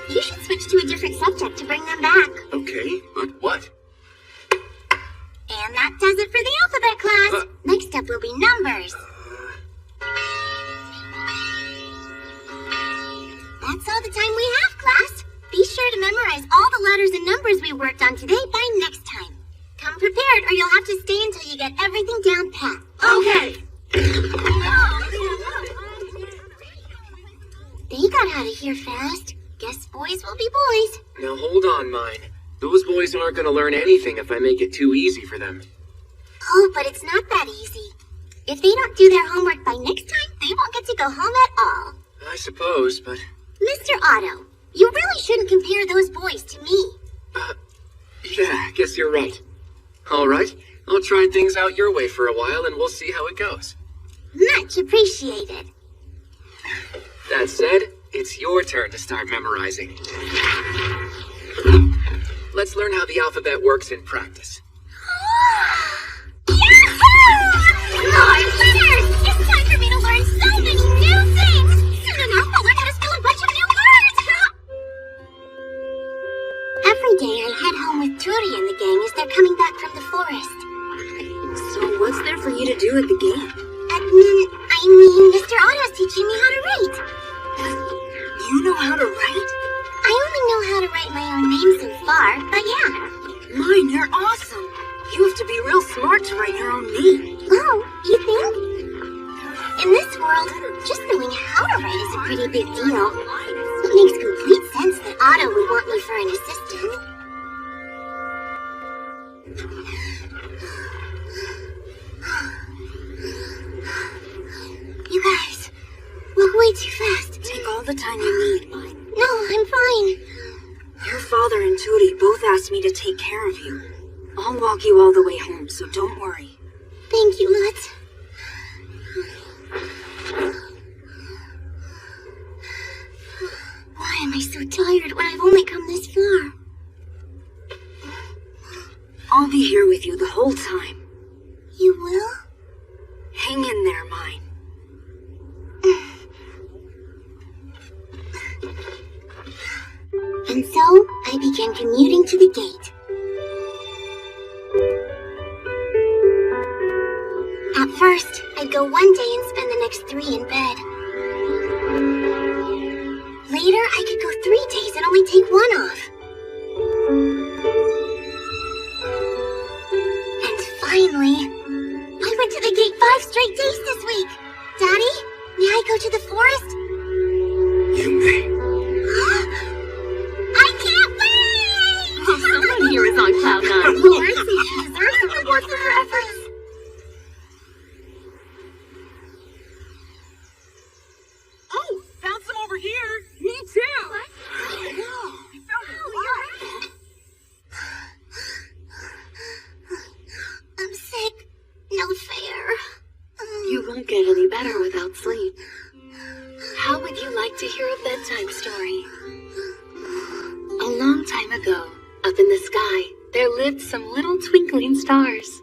You should switch to a different subject to bring them back. Okay, but what? And that does it for the alphabet class. Next up will be numbers. That's all the time we have, class. Be sure to memorize all the letters and numbers we worked on today by next time. Come prepared or you'll have to stay until you get everything down pat. Okay. They got out of here fast. Guess boys will be boys. Now hold on, mine. Those boys aren't gonna learn anything if I make it too easy for them. Oh, but it's not that easy. If they don't do their homework by next time, they won't get to go home at all. I suppose, but... Mr. Otto, you really shouldn't compare those boys to me. Yeah, I guess you're right. Alright, I'll try things out your way for a while and we'll see how it goes. Much appreciated. That said, it's your turn to start memorizing. Let's learn how the alphabet works in practice. Yahoo! More letters! It's time for me to learn so many new things! Soon enough, I'll learn how to spell a bunch of new words! Every day I head home with Turi and the gang as they're coming back from the forest. So what's there for you to do at the gate? I mean, Mr. Otto's teaching me how to write. You know how to write? I only know how to write my own name so far, but yeah. Mine, you're awesome. You have to be real smart to write your own name. Oh, you think? In this world, just knowing how to write is a pretty big deal. It makes complete sense that Otto would want me for an assistant. You guys, walk way too fast. Take all the time you need, mine. No, I'm fine. Your father and Turi both asked me to take care of you. I'll walk you all the way home, so don't worry. Thank you, Lutz. Why am I so tired when I've only come this far? I'll be here with you the whole time. You will? Hang in there, mine. And so, I began commuting to the gate. At first, I'd go one day and spend the next 3 in bed. Later, I could go 3 days and only take 1 off. And finally, I went to the gate 5 straight days this week. Daddy, may I go to the forest? You may. I can't wait! Someone here is on cloud nine. Mercy, she deserves a reward for her efforts. Oh, found some over here. Me too. What? We found a lot. I'm sick. No fair. You won't get any better without sleep. How would you like to hear a bedtime story? A long time ago, up in the sky, there lived some little twinkling stars.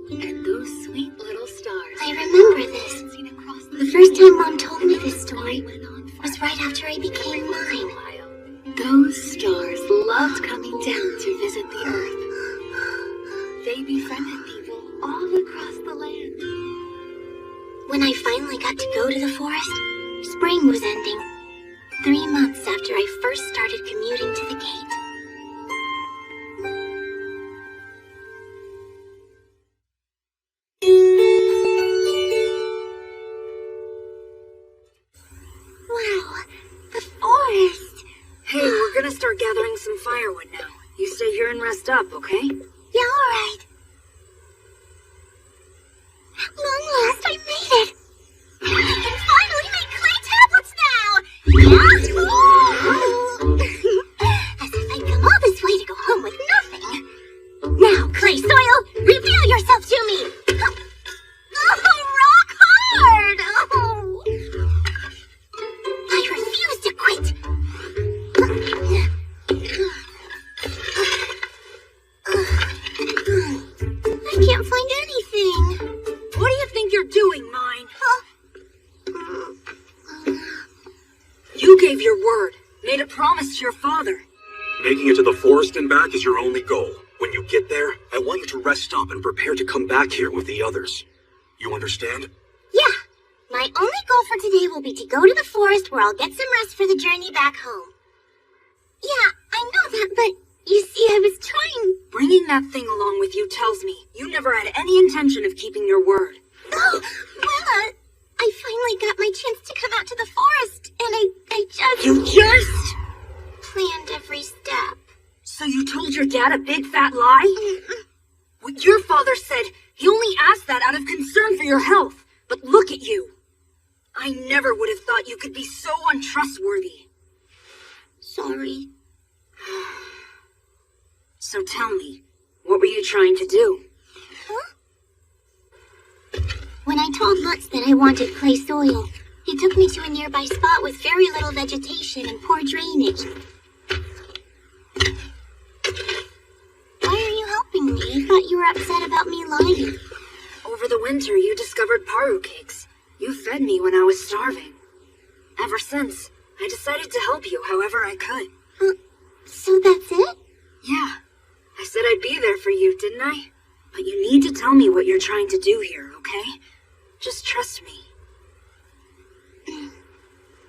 And those sweet little stars... I remember this. The first time Mom told me this story was right after I became mine. Those stars loved coming down to visit the Earth. They befriended people all across the land. When I finally got to go to the forest, spring was ending. 3 months after I first started commuting to the gate. Wow, the forest! Hey, we're gonna start gathering some firewood now. You stay here and rest up, okay? Yeah, alright. At long last, I made it! I can finally make clay tablets now! Yahoo! As if I'd come all this way to go home with nothing. Now, clay soil, reveal yourself to me! Oh, rock hard! Oh. I promised to your father. Making it to the forest and back is your only goal. When you get there, I want you to rest up and prepare to come back here with the others. You understand? Yeah. My only goal for today will be to go to the forest where I'll get some rest for the journey back home. Yeah, I know that, but you see, I was trying... Bringing that thing along with you tells me you never had any intention of keeping your word. Oh, well, I finally got my chance to come out to the forest, and I just... You just... planned every step. So you told your dad a big fat lie? What your father said, he only asked that out of concern for your health. But look at you. I never would have thought you could be so untrustworthy. Sorry. So tell me, what were you trying to do? Huh? When I told Lutz that I wanted clay soil, he took me to a nearby spot with very little vegetation and poor drainage. Why are you helping me? I thought you were upset about me lying. Over the winter, you discovered Paru cakes. You fed me when I was starving. Ever since, I decided to help you however I could. So that's it? Yeah. I said I'd be there for you, didn't I? But you need to tell me what you're trying to do here, okay? Just trust me.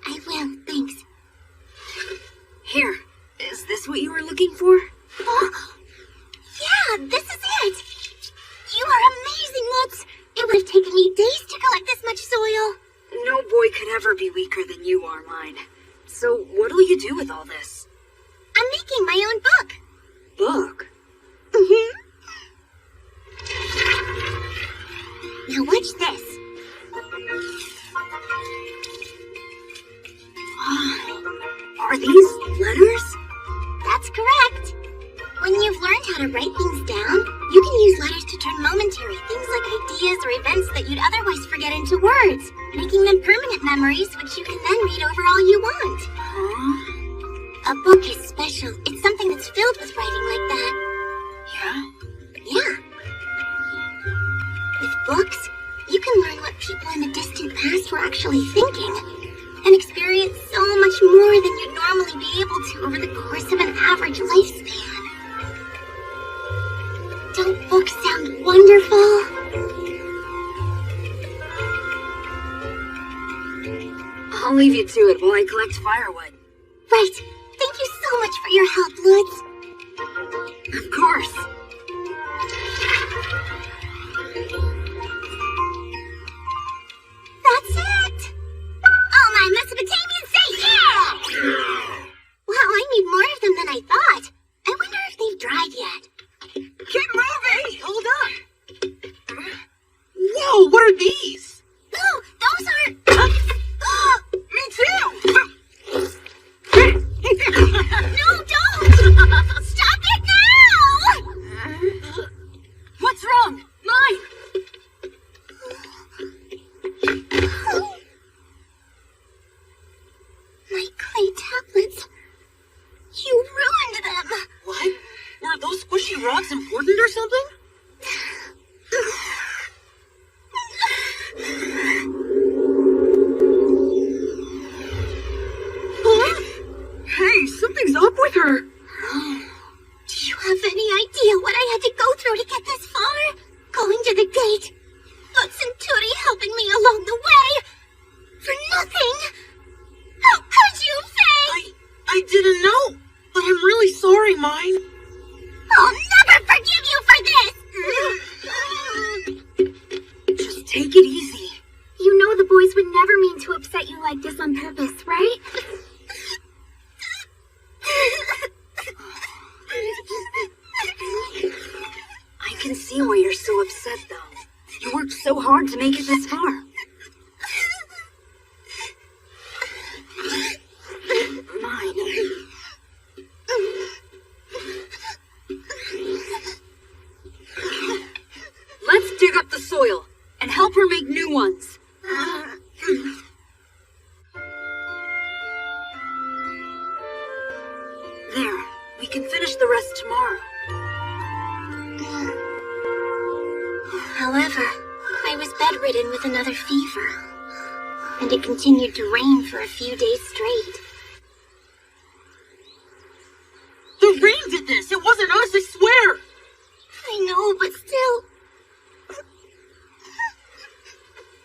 I will, thanks. Here, is this what you were looking for? Oh, yeah, this is it! You are amazing, Lutz! It would have taken me days to collect this much soil. No boy could ever be weaker than you are, mine. So, what'll you do with all this? I'm making my own book. Book? Mm-hmm. Now watch this. Are these letters? That's correct. When you've learned how to write things down, you can use letters to turn momentary things like ideas or events that you'd otherwise forget into words, making them permanent memories which you can then read over all you want. Huh? A book is special. It's something that's filled with writing like that. Yeah? Yeah. With books, you can learn what people in the distant past were actually thinking, and experience so much more than you'd normally be able to over the course of an average lifespan. Don't books sound wonderful? I'll leave you to it while I collect firewood. Right. Thank you so much for your help, Lutz. Of course. That's it! All my Mesopotamians say yeah! Wow, I need more of them than I thought. I wonder if they've dried yet. Keep moving! Hold on. Whoa, what are these? No, those aren't... Me too! No, don't! Stop it now! What's wrong? Mine! My clay tablets. You ruined them. What? Were those squishy rocks important or something? Huh? Hey, something's up with her. Do you have any idea what I had to go through to get this far? Going to the gate. Lutz and Turi helping me along the way. For nothing. How could you, Faye? I didn't know, but I'm really sorry, mine. I'll never forgive you for this! Just take it easy. You know the boys would never mean to upset you like this on purpose, right? I can see why you're so upset, though. You worked so hard to make it this far. Mine. Let's dig up the soil and help her make new ones. There, we can finish the rest tomorrow. However, I was bedridden with another fever, and it continued to rain for a few days straight. Lorraine did this! It wasn't us, I swear! I know, but still...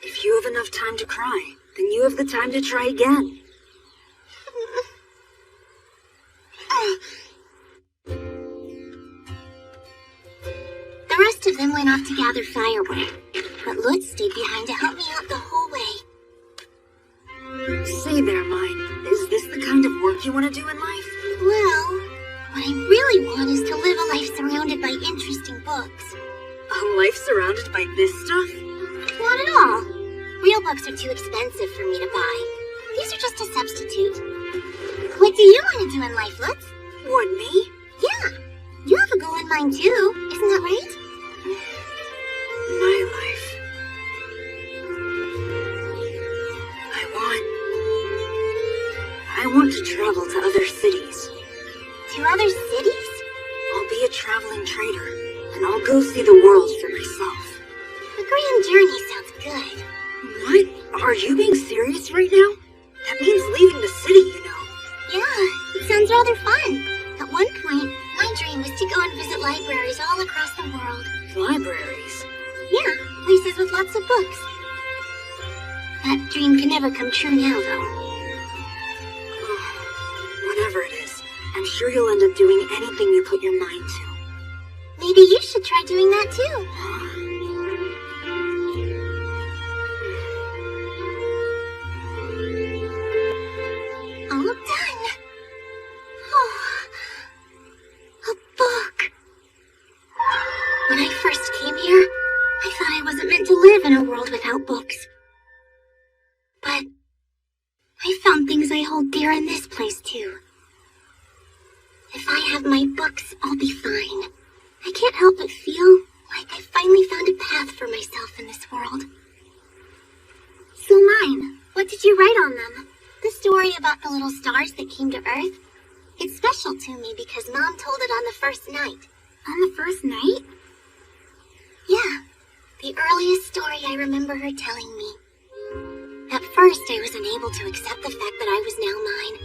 If you have enough time to cry, then you have the time to try again. The rest of them went off to gather firewood, but Lutz stayed behind to help me out the whole way. Say there, mine. Is this the kind of work you want to do in life? Well, what I really want is to live a life surrounded by interesting books. A life surrounded by this stuff? Not at all. Real books are too expensive for me to buy. These are just a substitute. What do you want to do in life, Lutz? What, me? Yeah. You have a goal in mind too, isn't that right? My life. I want to travel to other cities. To other cities? I'll be a traveling trader, and I'll go see the world for myself. A grand journey sounds good. What? Are you being serious right now? That means leaving the city, you know. Yeah, it sounds rather fun. At one point, my dream was to go and visit libraries all across the world. Libraries? Yeah, places with lots of books. That dream can never come true now, though. Whatever it is, I'm sure you'll end up doing anything you put your mind to. Maybe you should try doing that too. All done. Oh, a book. When I first came here, I thought I wasn't meant to live in a world without books. But I found things I hold dear in this place too. If I have my books, I'll be fine. I can't help but feel like I finally found a path for myself in this world. So mine, what did you write on them? The story about the little stars that came to Earth. It's special to me because Mom told it on the first night. On the first night? Yeah, the earliest story I remember her telling me. At first, I was unable to accept the fact that I was now mine.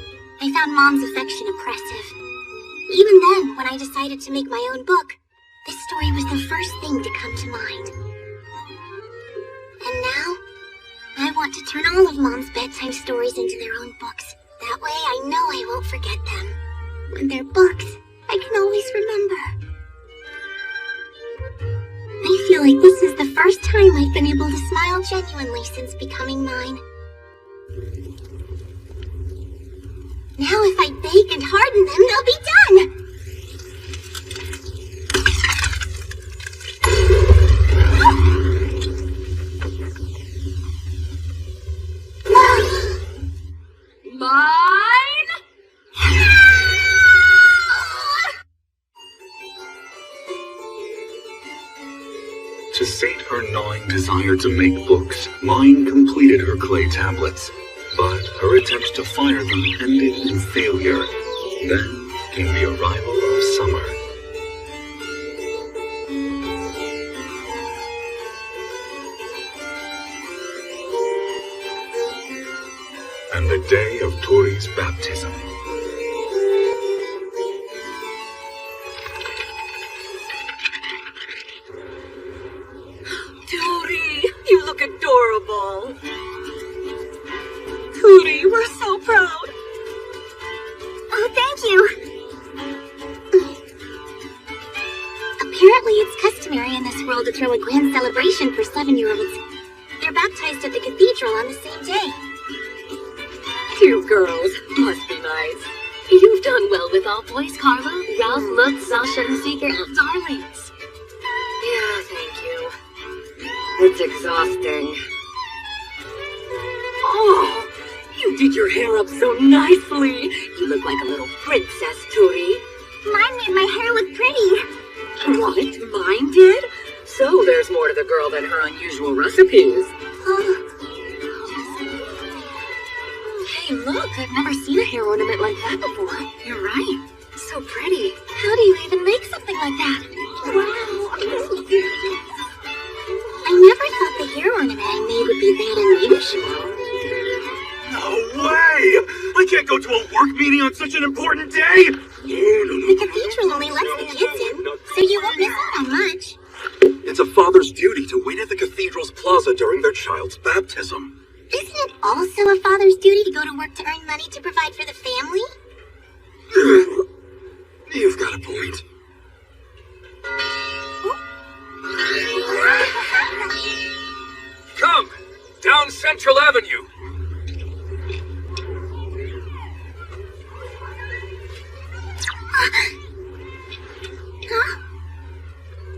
I found Mom's affection oppressive. Even then, when I decided to make my own book, this story was the first thing to come to mind. And now, I want to turn all of Mom's bedtime stories into their own books. That way, I know I won't forget them. When they're books, I can always remember. I feel like this is the first time I've been able to smile genuinely since becoming mine. Now if I bake and harden them, they'll be done! Mine? To sate her gnawing desire to make books, Mine completed her clay tablets, but her attempts to fire them ended in failure. Then came the arrival of summer. And the day of Tori's baptism. Tori, you look adorable. Tori, we're so proud. Oh, thank you. Apparently, it's customary in this world to throw a grand celebration for 7-year-olds. They're baptized at the cathedral on the same day. Two girls. Must be nice. You've done well with all boys, Carla. Ralph, Lutz, Sasha, and Seeker, and darlings. Yeah, thank you. It's exhausting. Oh, you did your hair up so nicely. You look like a little princess, Tori. Mine made my hair look pretty. What? Mine did? So there's more to the girl than her unusual recipes. Hey, look, I've never seen a hair ornament like that before. You're right. So pretty. How do you even make something like that? Wow. I never thought the hair ornament I made would be that unusual. No way! I can't go to a work meeting on such an important day! The cathedral only lets the kids in, so you won't miss out on much. It's a father's duty to wait at the cathedral's plaza during their child's baptism. Isn't it also a father's duty to go to work to earn money to provide for the family? You've got a point. Come! Down Central Avenue! Huh?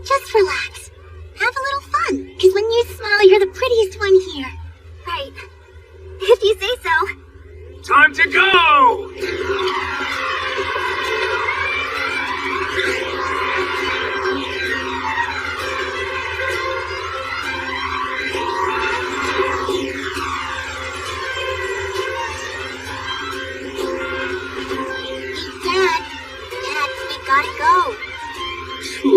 Just relax. Have a little fun, because when you smile, you're the prettiest one here. Right. If you say so. Time to go! Dad, we gotta go. We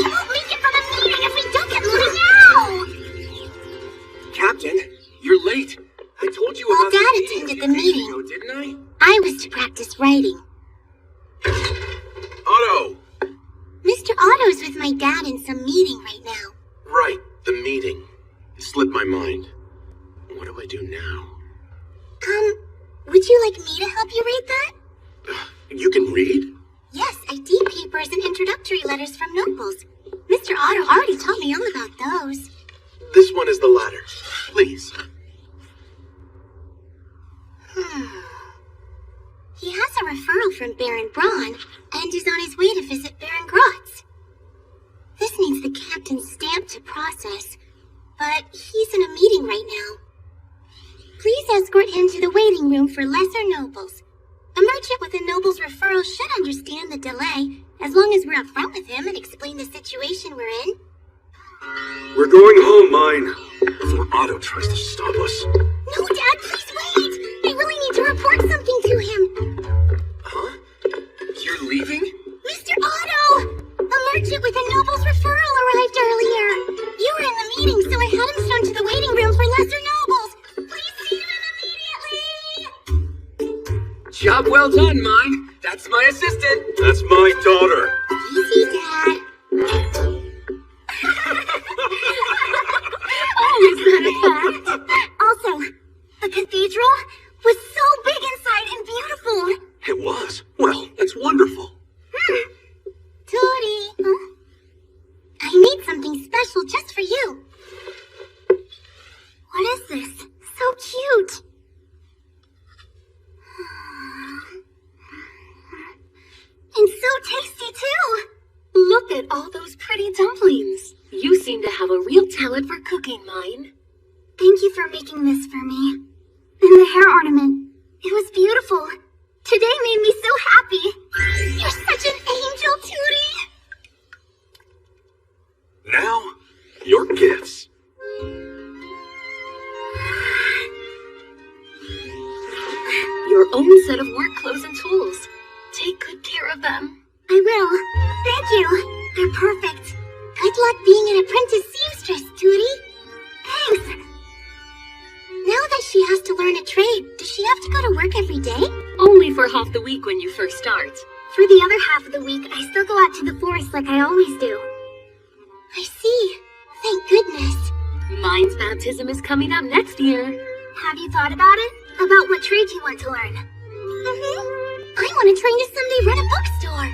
won't make it for the meeting if we don't get moving now! Captain, you're late. I told you Well, about Dad the attended the meeting. ago, didn't I was to practice writing. Otto! Mr. Otto's with my dad in some meeting right now. Right, the meeting. It slipped my mind. What do I do now? Would you like me to help you read that? You can read? Yes, ID papers and introductory letters from nobles. Mr. Otto already told me all about those. This one is the latter. Please. He has a referral from Baron Braun and is on his way to visit Baron Grotz. This needs the captain's stamp to process, but he's in a meeting right now. Please escort him to the waiting room for lesser nobles. A merchant with a noble's referral should understand the delay, as long as we're upfront with him and explain the situation we're in. We're going home, mine. Before Otto tries to stop us. No, Dad, please wait! I really need to report something to him. Huh? You're leaving? Mr. Otto! A merchant with a noble's referral arrived earlier. You were in the meeting, so I had him shown to the waiting room for lesser nobles. Please see him immediately! Job well done, mine. That's my assistant. That's my daughter. Easy, Dad. Oh, is that a fact? Also, the cathedral was so big inside and beautiful. It was. Well, that's wonderful. Tootie. Huh? I made something special just for you. What is this? So cute. And so tasty, too. Look at all those pretty dumplings. You seem to have a real talent for cooking, mine. Thank you for making this for me. And the hair ornament. It was beautiful. Today made me so happy. You're such an angel, Tootie. Now, your gifts. Your own set of work clothes and tools. Take good care of them. I will. Thank you. They're perfect. Good luck being an apprentice seamstress, Tootie. Thanks. Now that she has to learn a trade, does she have to go to work every day? Only for half the week when you first start. For the other half of the week, I still go out to the forest like I always do. I see. Thank goodness. Mine's baptism is coming up next year. Have you thought about it? About what trade you want to learn? I want to train to someday run a bookstore.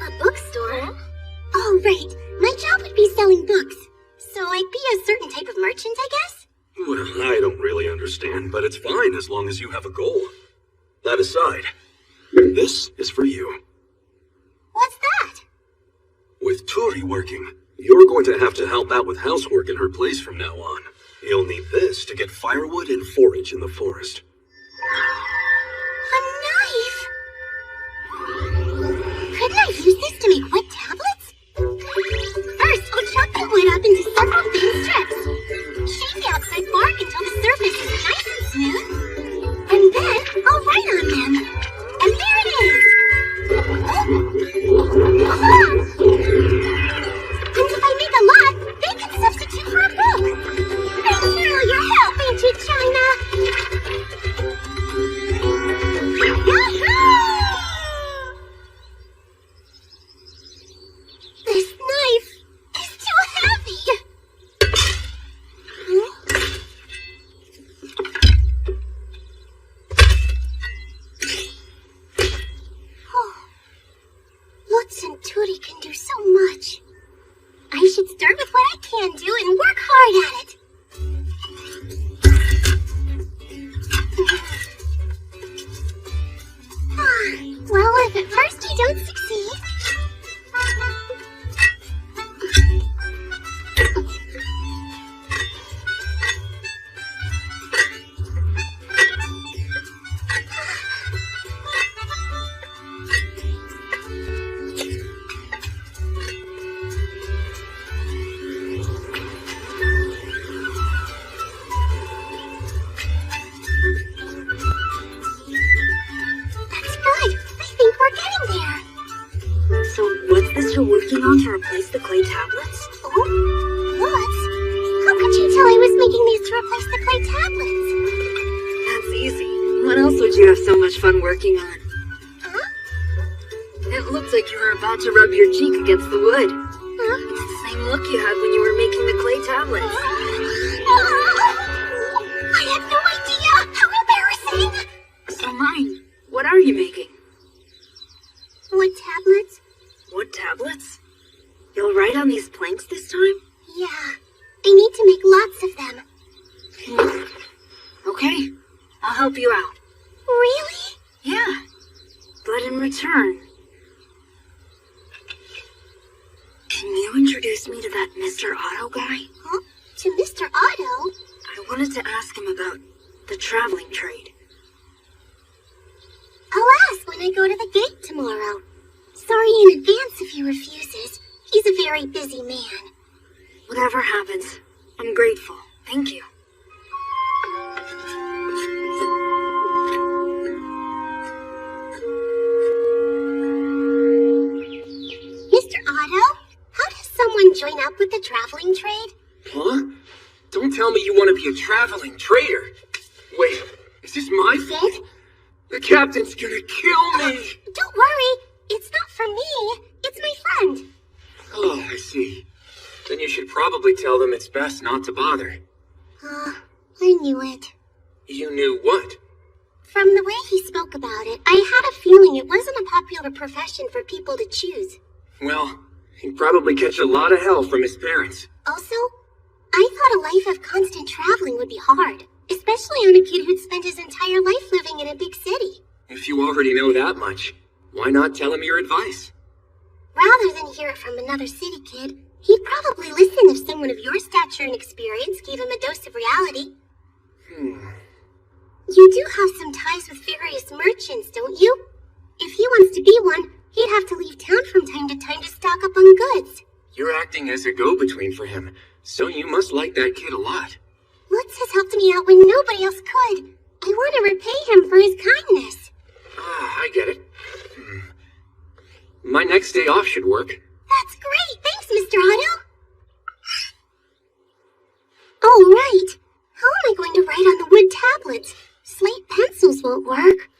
A bookstore? Oh, right. My job would be selling books. So I'd be a certain type of merchant, I guess? Well, I don't really understand, but it's fine as long as you have a goal. That aside, this is for you. What's that? With Turi working, you're going to have to help out with housework in her place from now on. You'll need this to get firewood and forage in the forest. A knife? Couldn't I use this to make wood tablets? First, I'll chop the wood up into several thin strips. Shave the outside bark until the surface is nice and smooth. And then I'll write on them. And there it is! And if I make a lot, they can substitute for a book. Thanks for all your help, Ancient China! Yahoo! and Turi can do so much. I should start with what I can do and work hard at it. Well, if at first you don't succeed... You're working on to replace the clay tablets? Oh, what? How could you tell I was making these to replace the clay tablets? That's easy. What else would you have so much fun working on? Huh? It looked like you were about to rub your cheek against the wood. Huh? It's the same look you had when you were making the clay tablets. I had no idea! How embarrassing! So mine, what are you making? What tablets? What tablets? You'll write on these planks this time? Yeah. I need to make lots of them. Okay. I'll help you out. Really? Yeah. But in return, can you introduce me to that Mr. Otto guy? Huh? To Mr. Otto? I wanted to ask him about the traveling trade. I'll ask when I go to the gate tomorrow. Sorry in advance if he refuses. He's a very busy man. Whatever happens, I'm grateful. Thank you. Mr. Otto, how does someone join up with the traveling trade? Huh? Don't tell me you want to be a traveling trader. Wait, is this my fault? The captain's gonna kill me! Don't worry, it's not for me. It's my friend. Oh, I see. Then you should probably tell them it's best not to bother. I knew it. You knew what? From the way he spoke about it, I had a feeling it wasn't a popular profession for people to choose. Well, he'd probably catch a lot of hell from his parents. Also, I thought a life of constant traveling would be hard, especially on a kid who'd spent his entire life living in a big city. If you already know that much, why not tell him your advice? Rather than hear it from another city kid, he'd probably listen if someone of your stature and experience gave him a dose of reality. You do have some ties with various merchants, don't you? If he wants to be one, he'd have to leave town from time to time to stock up on goods. You're acting as a go-between for him, so you must like that kid a lot. Lutz has helped me out when nobody else could. I want to repay him for his kindness. I get it. My next day off should work. That's great! Thanks, Mr. Otto! Oh, right. How am I going to write on the wood tablets? Slate pencils won't work.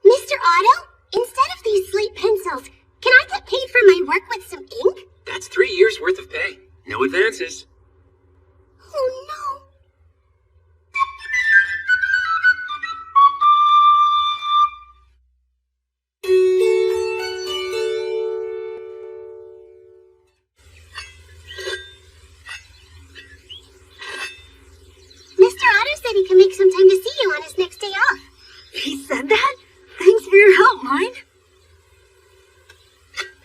Mr. Otto, instead of these slate pencils, can I get paid for my work with some ink? That's 3 years worth of pay. No advances. Oh, no. Mr. Otto said he can make some time to see you on his next day off. He said that? Thanks for your help, Mine.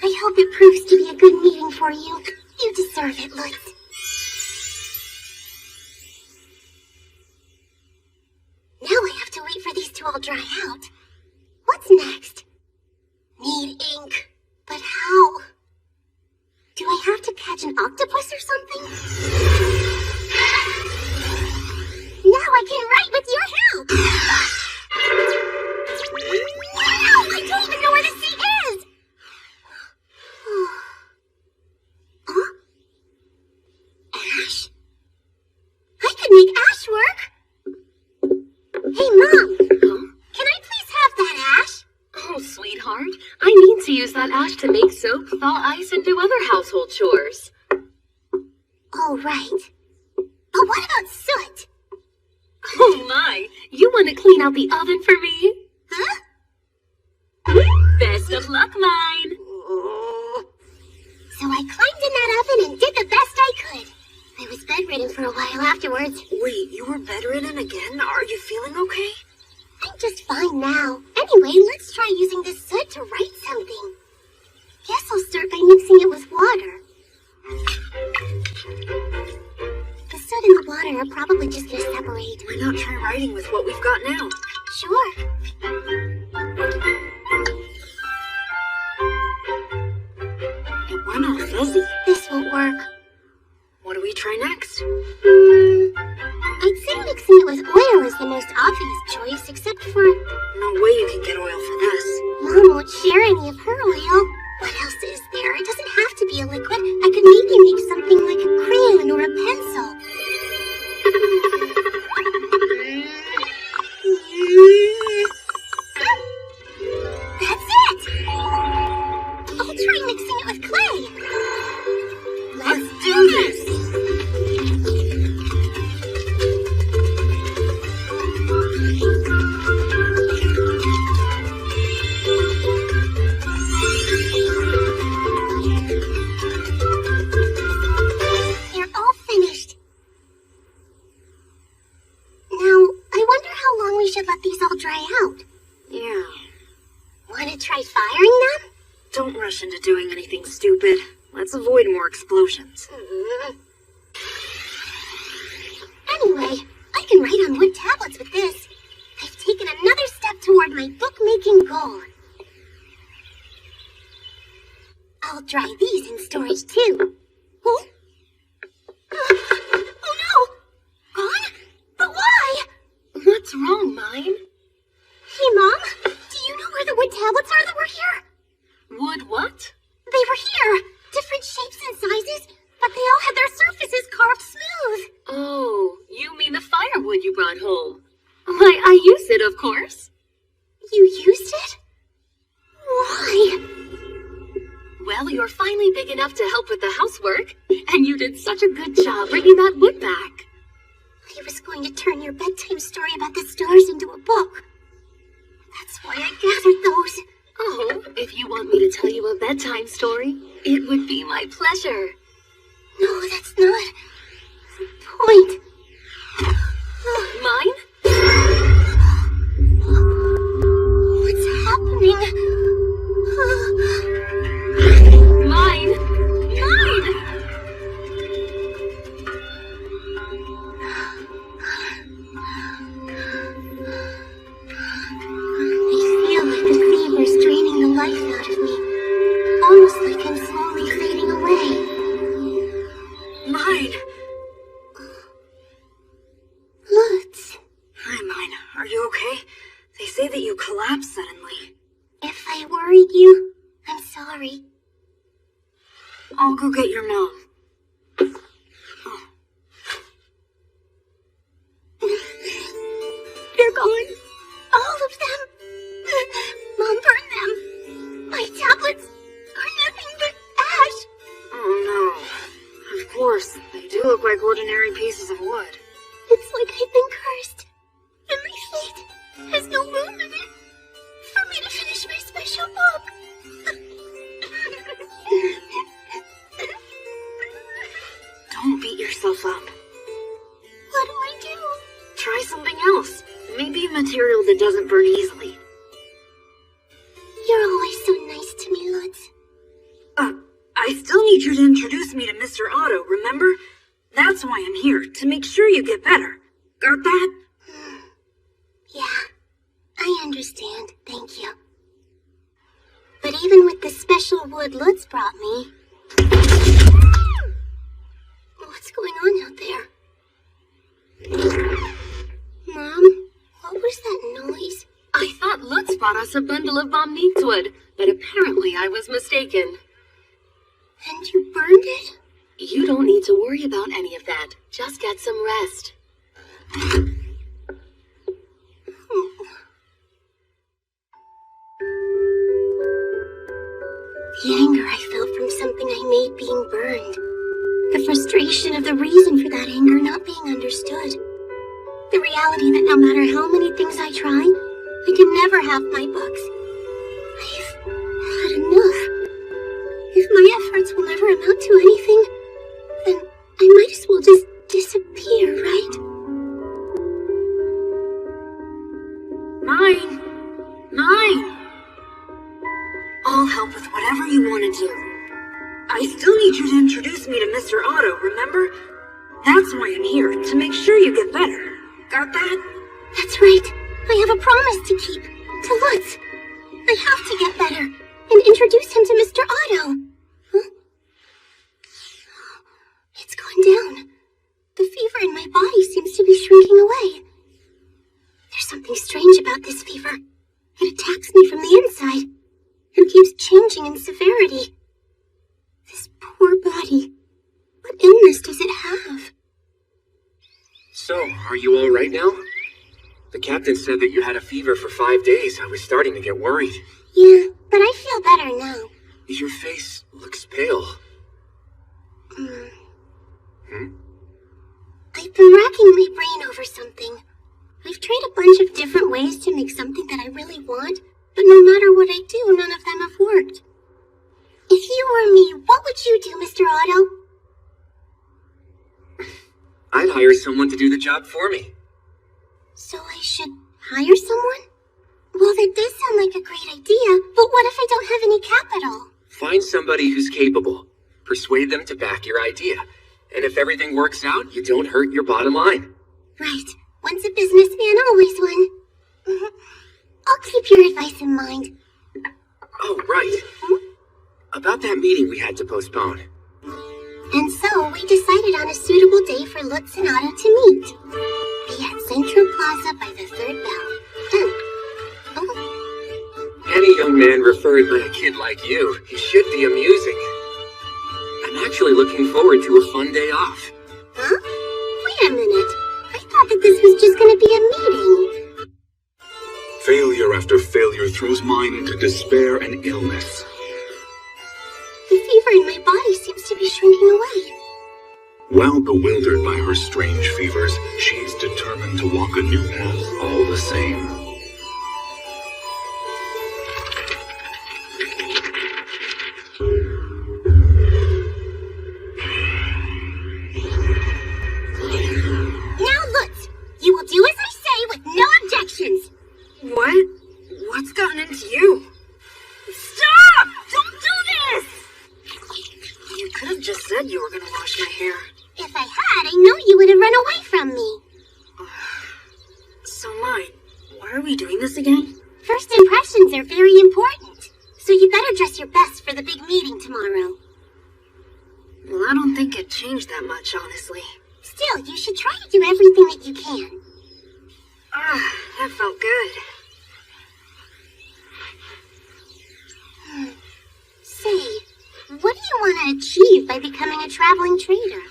I hope it proves to be a good meeting for you. You deserve it, Lutz. Now I have to wait for these to all dry out. What's next? Need ink. But how? Do I have to catch an octopus or something? Now I can write with your help! Wow! I don't even know where the sea is! Huh? Ash? I could make ash work! Hey, Mom! Can I please have that ash? Oh, sweetheart, I need to use that ash to make soap, thaw ice, and do other household chores. Oh, right. But what about soot? Oh my, you want to clean out the oven for me? Huh? Best of luck, mine. So I climbed in that oven and did the best I could. I was bedridden for a while afterwards. Wait, you were bedridden again? Are you feeling okay? I'm just fine now. Anyway, let's try using this soot to write something. Guess I'll start by mixing it with water. The soot and the water are probably just gonna separate. Why not try writing with what we've got now? Sure. It went all fuzzy. This won't work. What do we try next? I'd say mixing it with oil is the most obvious choice, except for... No way you can get oil for this. Mom won't share any of her oil. What else is there? It doesn't have to be a liquid. I could maybe make something like a crayon or a pencil. That's it! I'll try mixing it with clay. Let's do this! They're all finished. Now, I wonder how long we should let these all dry out. Yeah. Want to try firing them? Don't rush into doing anything stupid. Let's avoid more explosions. Anyway, I can write on wood tablets with this. I've taken another step toward my book-making goal. I'll dry these in storage too. Oh? Oh no! Gone? But why? What's wrong, mine? Hey, Mom, do you know where the wood tablets are that were here? Wood what? They were here. Different shapes and sizes, but they all had their surfaces carved smooth. Oh, you mean the firewood you brought home? Why, I used it, of course. You used it? Why? Well, you're finally big enough to help with the housework, and you did such a good job bringing that wood back. I was going to turn your bedtime story about the stars into a book. That's why I gathered those. Oh, if you want me to tell you a bedtime story, it would be my pleasure. No, that's not the point. Mine? What's happening? Mine! Mine! I feel like the fever's draining the life out of me. Almost like I'm slowly fading away. Mine! Lutz, Hi, Mine. Are you okay? They say that you collapsed suddenly. if I worried you, I'm sorry. I'll go get your mom. They're gone. All of them. Mom burned them. My tablets are nothing but ash. Oh, no. Of course. They do look like ordinary pieces of wood. It's like I've been cursed. And my fate has no room in it for me to finish my special book. Don't beat yourself up. What do I do? Try something else. Maybe a material that doesn't burn easily. You're always so nice to me, Lutz. I still need you to introduce me to Mr. Otto, remember? That's why I'm here, to make sure you get better. Got that? Yeah, I understand. Thank you. But even with the special wood Lutz brought me... What's going on out there? Mom, what was that noise? I thought Lutz brought us a bundle of bomb wood, but apparently I was mistaken. And you burned it? You don't need to worry about any of that. Just get some rest. The anger I felt from something I made being burned. The frustration of the reason for that anger not being understood. The reality that no matter how many things I try, I can never have my books. I've amount to anything, then I might as well just disappear, right? Mine! I'll help with whatever you want to do. I still need you to introduce me to Mr. Otto, remember? That's why I'm here, to make sure you get better. Got that? That's right. I have a promise to keep. To Lutz. I have to get better and introduce him to Mr. Otto. Huh? It's gone down. The fever in my body seems to be shrinking away. There's something strange about this fever. It attacks me from the inside and keeps changing in severity. This poor body. What illness does it have? So, are you all right now? The captain said that you had a fever for 5 days. I was starting to get worried. Yeah, but I feel better now. Your face looks pale. I've been racking my brain over something. I've tried a bunch of different ways to make something that I really want, but no matter what I do, none of them have worked. If you were me, what would you do, Mr. Otto? I'd hire someone to do the job for me. So I should hire someone? Well, that does sound like a great idea, but what if I don't have any capital? Find somebody who's capable. Persuade them to back your idea. And if everything works out, you don't hurt your bottom line. Right. Once a businessman, always one. I'll keep your advice in mind. Oh, right. About that meeting we had to postpone. And so we decided on a suitable day for Lutz and Otto to meet. Be at Central Plaza by the 3rd bell. Any young man referred by a kid like you, he should be amusing. I'm actually looking forward to a fun day off. Huh? Wait a minute. I thought that this was just going to be a meeting. Failure after failure throws mine into despair and illness. The fever in my body seems to be shrinking away. Well bewildered by her strange fevers, she's determined to walk a new path all the same. Now, Lutz, you will do as I say with no objections. What? What's gotten into you? Stop! Don't do this! You could have just said you were going to wash my hair. If I had, I know you would have run away from me. So mine, why are we doing this again? First impressions are very important, so you better dress your best for the big meeting tomorrow. Well, I don't think it changed that much, honestly. Still, you should try to do everything that you can. That felt good. Say, what do you want to achieve by becoming a traveling trader?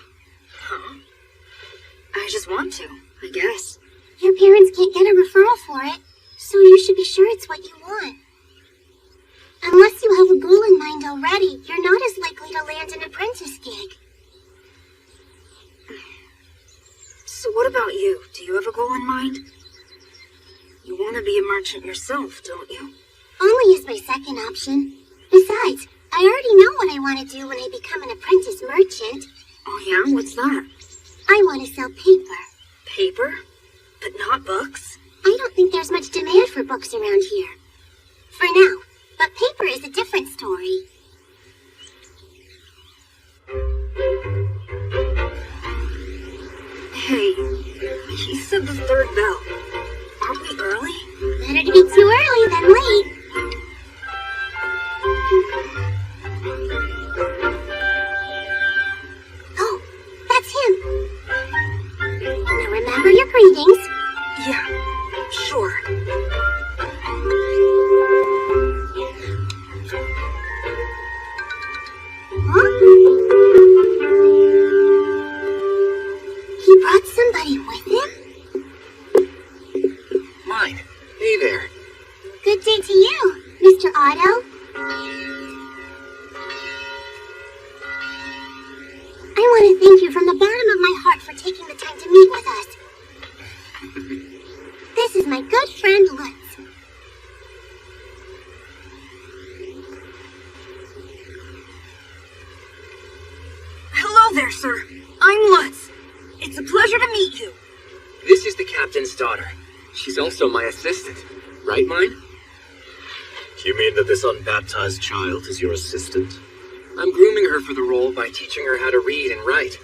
Huh? I just want to, I guess. Your parents can't get a referral for it, so you should be sure it's what you want. Unless you have a goal in mind already, you're not as likely to land an apprentice gig. So what about you? Do you have a goal in mind? You want to be a merchant yourself, don't you? Only as my second option. Besides, I already know what I want to do when I become an apprentice merchant. Oh yeah? What's that? I want to sell paper. Paper? But not books? I don't think there's much demand for books around here. For now. But paper is a different story. Hey, you said the 3rd bell. Aren't we early? Better to be too early than late. Oh, that's him. Now remember your greetings. Yeah, sure. He brought somebody with him? Mine. Hey there. there, sir. I'm Lutz. It's a pleasure to meet you. This is the captain's daughter. She's also my assistant. Right, Mine? You mean that this unbaptized child is your assistant? I'm grooming her for the role by teaching her how to read and write.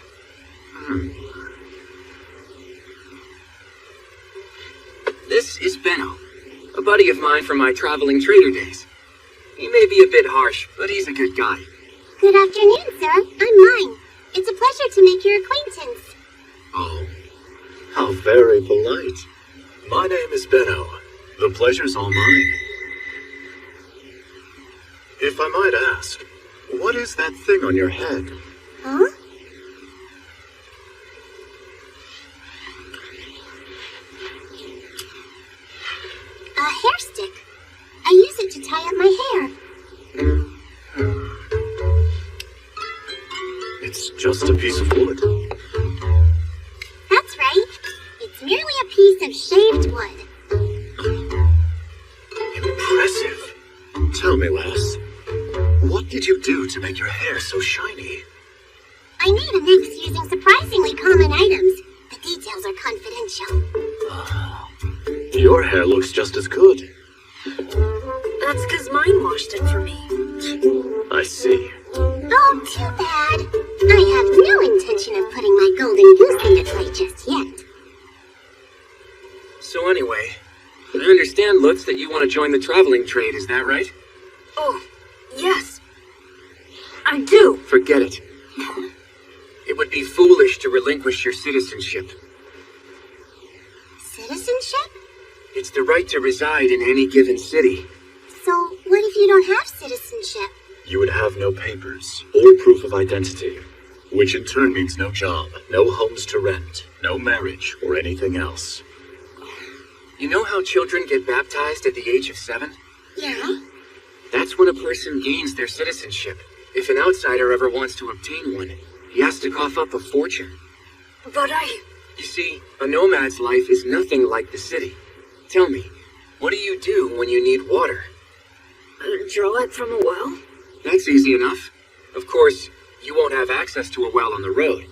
This is Benno, a buddy of mine from my traveling trader days. He may be a bit harsh, but he's a good guy. Good afternoon, sir. I'm Mine. It's a pleasure to make your acquaintance. Oh, how very polite. My name is Benno. The pleasure's all mine. If I might ask, what is that thing on your head? Huh? A hair stick. I use it to tie up my hair. It's just a piece of wood. That's right. It's merely a piece of shaved wood. Impressive. Tell me, lass, what did you do to make your hair so shiny? I made a mix using surprisingly common items. The details are confidential. Your hair looks just as good. That's because mine washed it for me. I see. Oh, too bad. I have no intention of putting my golden goose into play just yet. So anyway, I understand, Lutz, that you want to join the traveling trade, is that right? Oh, yes. I do. Forget it. It would be foolish to relinquish your citizenship. Citizenship? It's the right to reside in any given city. So, what if you don't have citizenship? You would have no papers or proof of identity, which in turn means no job, no homes to rent, no marriage, or anything else. You know how children get baptized at the age of 7? Yeah? That's when a person gains their citizenship. If an outsider ever wants to obtain one, he has to cough up a fortune. But You see, a nomad's life is nothing like the city. Tell me, what do you do when you need water? draw it from a well? That's easy enough. Of course, you won't have access to a well on the road.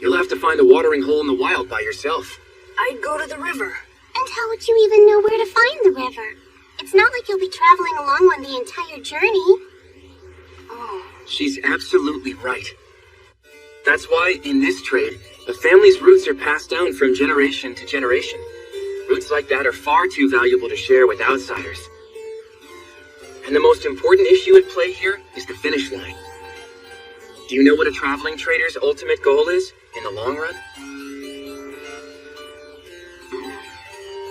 You'll have to find a watering hole in the wild by yourself. I'd go to the river. And how would you even know where to find the river? It's not like you'll be traveling along one the entire journey. Oh. She's absolutely right. That's why, in this trade, a family's roots are passed down from generation to generation. Roots like that are far too valuable to share with outsiders. And the most important issue at play here is the finish line. Do you know what a traveling trader's ultimate goal is, in the long run?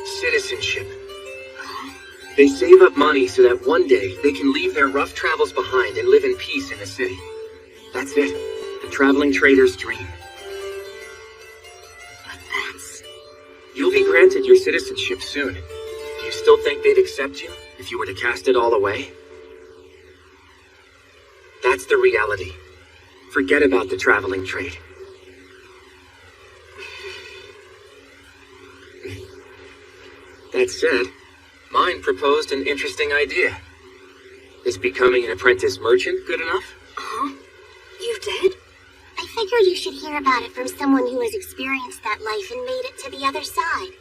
Citizenship. They save up money so that one day they can leave their rough travels behind and live in peace in the city. That's it. The traveling trader's dream. But that's... You'll be granted your citizenship soon. Do you still think they'd accept you if you were to cast it all away? That's the reality. Forget about the traveling trade. That said, mine proposed an interesting idea. Is becoming an apprentice merchant good enough? Huh? You did? I figured you should hear about it from someone who has experienced that life and made it to the other side.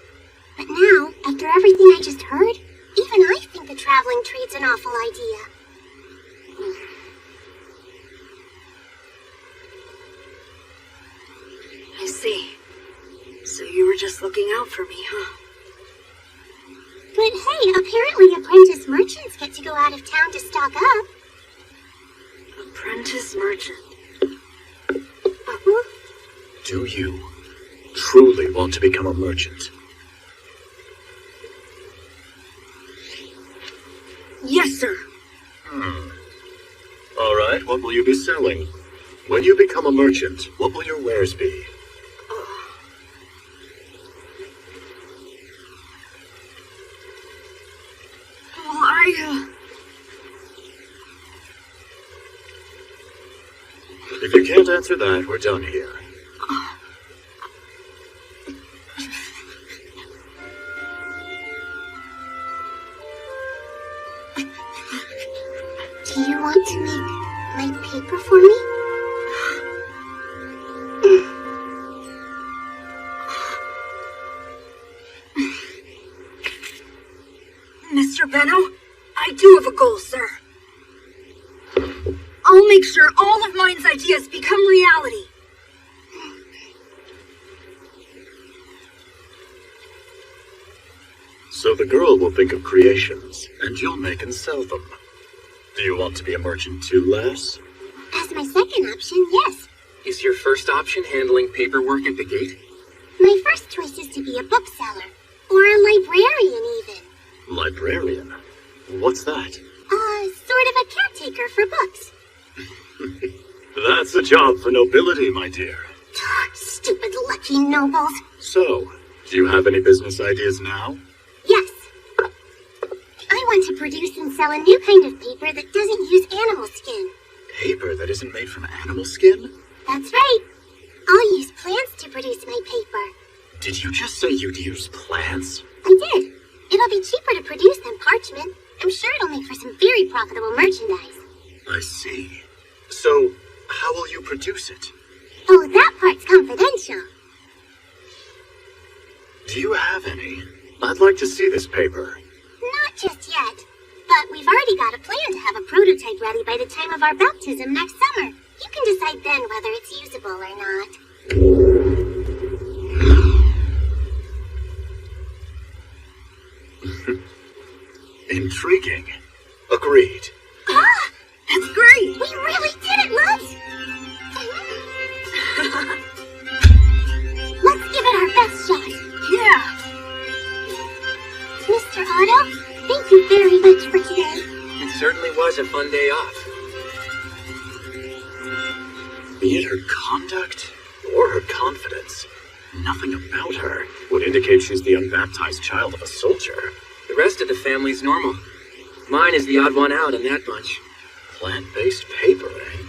But now, after everything I just heard, even I think the traveling trade's an awful idea. I see. So you were just looking out for me, huh? But hey, apparently apprentice merchants get to go out of town to stock up. Apprentice merchant. Do you truly want to become a merchant? Yes, sir. All right, what will you be selling? When you become a merchant, what will your wares be? If you can't answer that, we're done here. Do you want to make my paper for me? I'll make sure all of mine's ideas become reality. So the girl will think of creations, and you'll make and sell them. Do you want to be a merchant too, lass? As my second option, yes. Is your first option handling paperwork at the gate? My first choice is to be a bookseller. Or a librarian, even. Librarian? What's that? Sort of a caretaker for books. That's a job for nobility, my dear. Stupid lucky nobles. So, do you have any business ideas now? Yes. I want to produce and sell a new kind of paper that doesn't use animal skin. Paper that isn't made from animal skin? That's right. I'll use plants to produce my paper. Did you just say you'd use plants? I did. It'll be cheaper to produce than parchment. I'm sure it'll make for some very profitable merchandise. I see. So, how will you produce it? Oh, that part's confidential. Do you have any? I'd like to see this paper. Not just yet. But we've already got a plan to have a prototype ready by the time of our baptism next summer. You can decide then whether it's usable or not. Intriguing. Agreed. Ah, that's great. We really did it, Lutz! Let's give it our best shot. Yeah. Mr. Otto, thank you very much for today. It certainly was a fun day off. Be it her conduct or her confidence, nothing about her would indicate she's the unbaptized child of a soldier. The rest of the family's normal. Mine is the odd one out in that bunch. Plant-based paper, eh?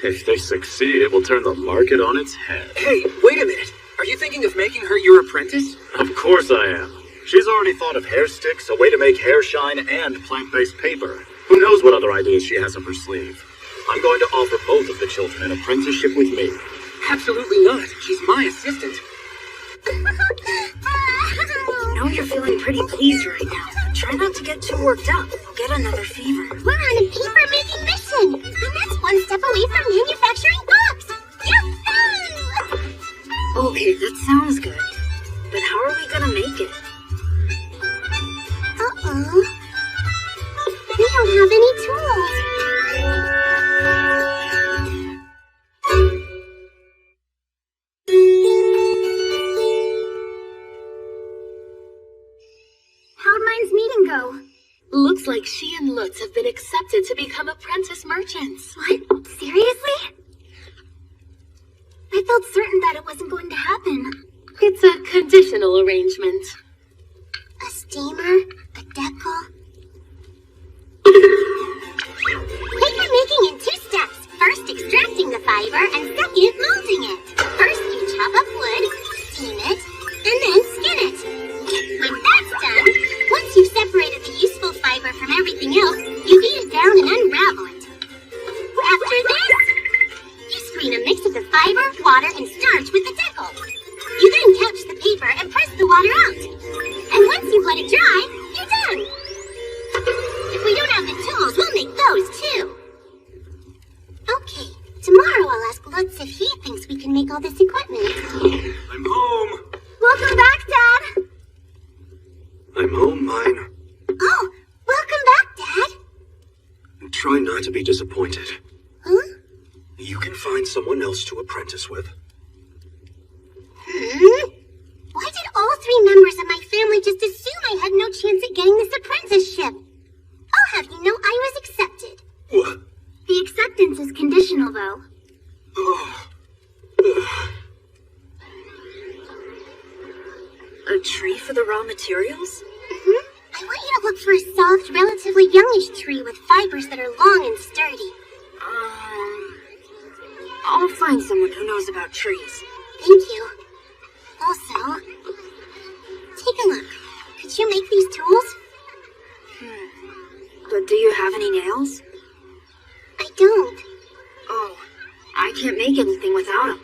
If they succeed, it will turn the market on its head. Hey, wait a minute. Are you thinking of making her your apprentice? Of course I am. She's already thought of hair sticks, a way to make hair shine, and plant-based paper. Who knows what other ideas she has up her sleeve? I'm going to offer both of the children an apprenticeship with me. Absolutely not. She's my assistant. I know you're feeling pretty pleased right now. Try not to get too worked up. You'll get another fever. We're on a paper-making mission, and that's one step away from manufacturing books. Yahoo! Okay, that sounds good. But how are we gonna make it? Uh-oh. We don't have any tools. How'd mine's meeting go? Looks like she and Lutz have been accepted to become apprentice merchants. What? Seriously? I felt certain that it wasn't going to happen. It's a conditional arrangement. A steamer, a decal. Paper making in 2 steps. First, extracting the fiber, and second, molding it. First, you chop up wood, steam it, and then skin it. When that's done, once you've separated the useful fiber from everything else, you beat it down and unravel it. After this, you screen a mix of the fiber, water, and starch with the decal. You then couch the paper and press the water out. And once you've let it dry, you're done. If we don't have the tools, we'll make those too. Okay, tomorrow I'll ask Lutz if he thinks we can make all this equipment. I'm home. Welcome back, Dad! I'm home, mine. Oh, welcome back, Dad. Try not to be disappointed. Huh? You can find someone else to apprentice with. Why did all 3 members of my family just assume I had no chance at getting this apprenticeship? I'll have you know I was accepted. What? The acceptance is conditional, though. A tree for the raw materials? I want you to look for a soft, relatively youngish tree with fibers that are long and sturdy. I'll find someone who knows about trees. Thank you. Also, take a look. Could you make these tools? But do you have any nails? I don't. Oh, I can't make anything without them.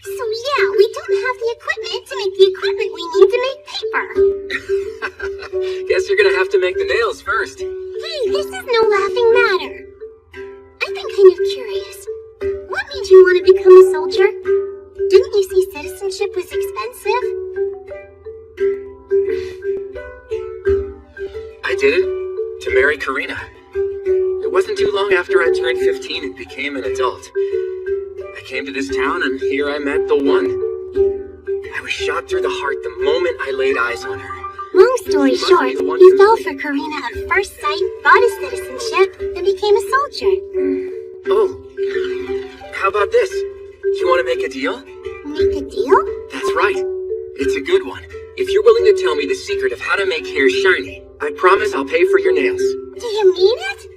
So yeah, we don't have the equipment to make the equipment we need to make paper. Guess you're gonna have to make the nails first. Hey, this is no laughing matter. citizenship was expensive? I did it to marry Karina. It wasn't too long after I turned 15 and became an adult. I came to this town and here I met the one. I was shot through the heart the moment I laid eyes on her. Long story short, he fell for Karina at first sight, got his citizenship, and became a soldier. Oh, how about this? You want to make a deal? Make a deal? That's right. It's a good one. If you're willing to tell me the secret of how to make hair shiny, I promise I'll pay for your nails. Do you mean it?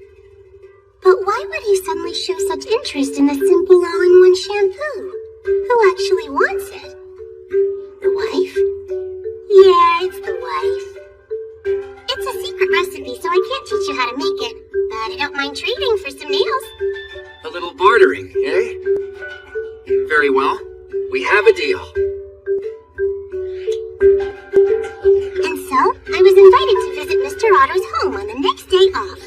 But why would he suddenly show such interest in a simple all-in-one shampoo? Who actually wants it? The wife? Yeah, it's the wife. It's a secret recipe, so I can't teach you how to make it. But I don't mind trading for some nails. A little bartering, eh? Very well. We have a deal. And so, I was invited to visit Mr. Otto's home on the next day off.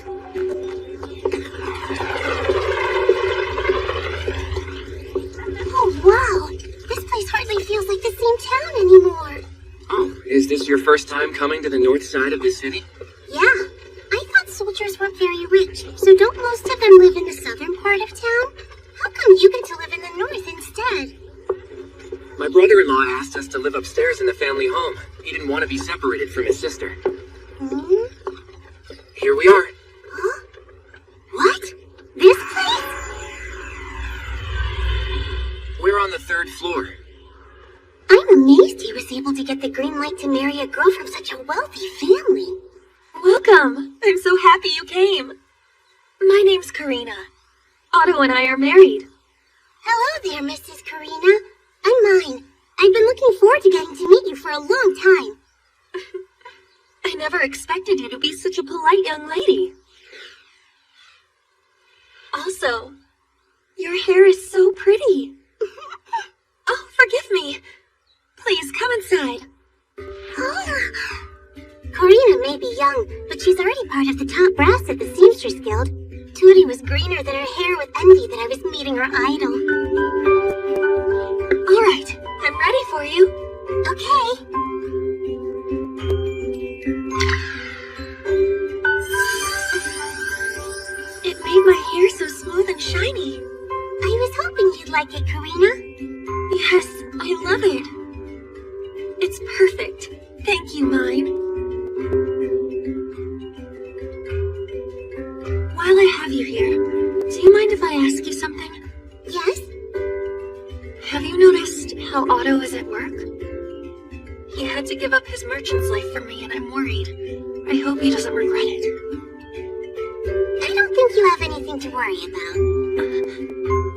Oh, wow! This place hardly feels like the same town anymore. Oh, is this your first time coming to the north side of the city? Yeah. I thought soldiers weren't very rich, so don't most of them live in the southern part of town? How come you get to live in the north instead? My brother-in-law asked us to live upstairs in the family home. He didn't want to be separated from his sister. Hmm? Here we are. Huh? What? This place? We're on the 3rd floor. I'm amazed he was able to get the green light to marry a girl from such a wealthy family. Welcome. I'm so happy you came. My name's Karina. Otto and I are married. Hello there, Mrs. Karina. I'm mine. I've been looking forward to getting to meet you for a long time. I never expected you to be such a polite young lady. Also, your hair is so pretty. Oh, forgive me. Please, come inside. Karina may be young, but she's already part of the top brass at the Seamstress Guild. Tootie was greener than her hair with envy that I was meeting her idol. All right, I'm ready for you. Okay. It made my hair so smooth and shiny. I was hoping you'd like it, Karina. Yes, I love it. It's perfect. Thank you, mine. While I have you here, do you mind if I ask you something? Yes? Have you noticed how Otto is at work? He had to give up his merchant's life for me, and I'm worried. I hope he doesn't regret it. I don't think you have anything to worry about.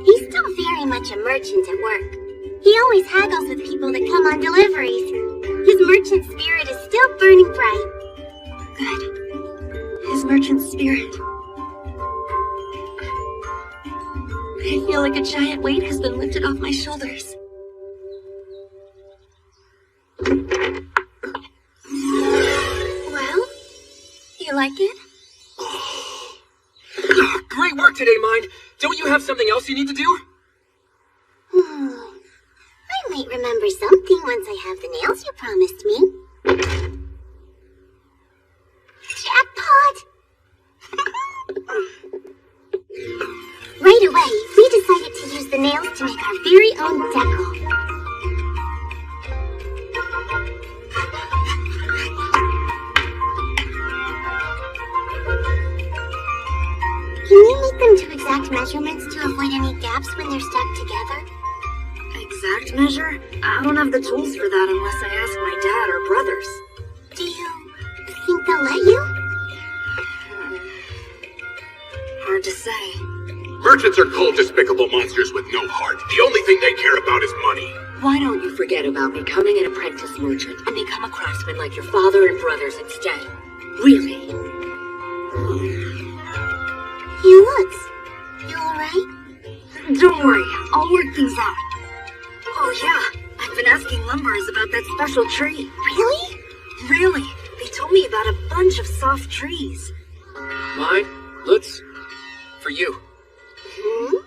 He's still very much a merchant at work. He always haggles with people that come on deliveries. His merchant spirit is still burning bright. Good. His merchant spirit. I feel like a giant weight has been lifted off my shoulders. Well, you like it? Great work today, Mine. Don't you have something else you need to do? I might remember something once I have the nails you promised me. Jackpot! Right away, we decided to use the nails to make our very own deco. Can you make them to exact measurements to avoid any gaps when they're stuck together? Exact measure? I don't have the tools for that unless I ask my dad or brothers. Do you think they'll let you? Hard to say. Merchants are called despicable monsters with no heart. The only thing they care about is money. Why don't you forget about becoming an apprentice merchant and become a craftsman like your father and brothers instead? Really? Felix, you alright? Don't worry, I'll work things out. Oh yeah, I've been asking lumberers about that special tree. Really? Really? They told me about a bunch of soft trees. Mine? Lutz? For you. Hmm?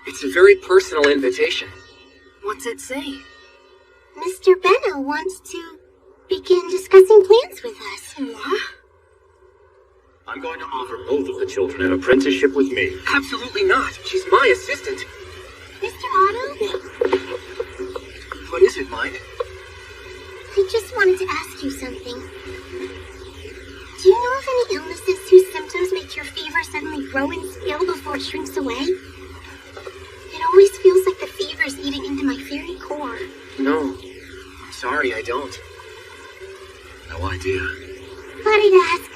It's a very personal invitation. What's it say? Mr. Benno wants to begin discussing plans with us. What? I'm going to offer both of the children an apprenticeship with me. Absolutely not. She's my assistant. Mr. Otto? What is it, mine? I just wanted to ask you something. Do you know of any illnesses whose symptoms make your fever suddenly grow in scale before it shrinks away? It always feels like the fever is eating into my very core. No. I'm sorry, I don't. No idea. Thought I'd ask.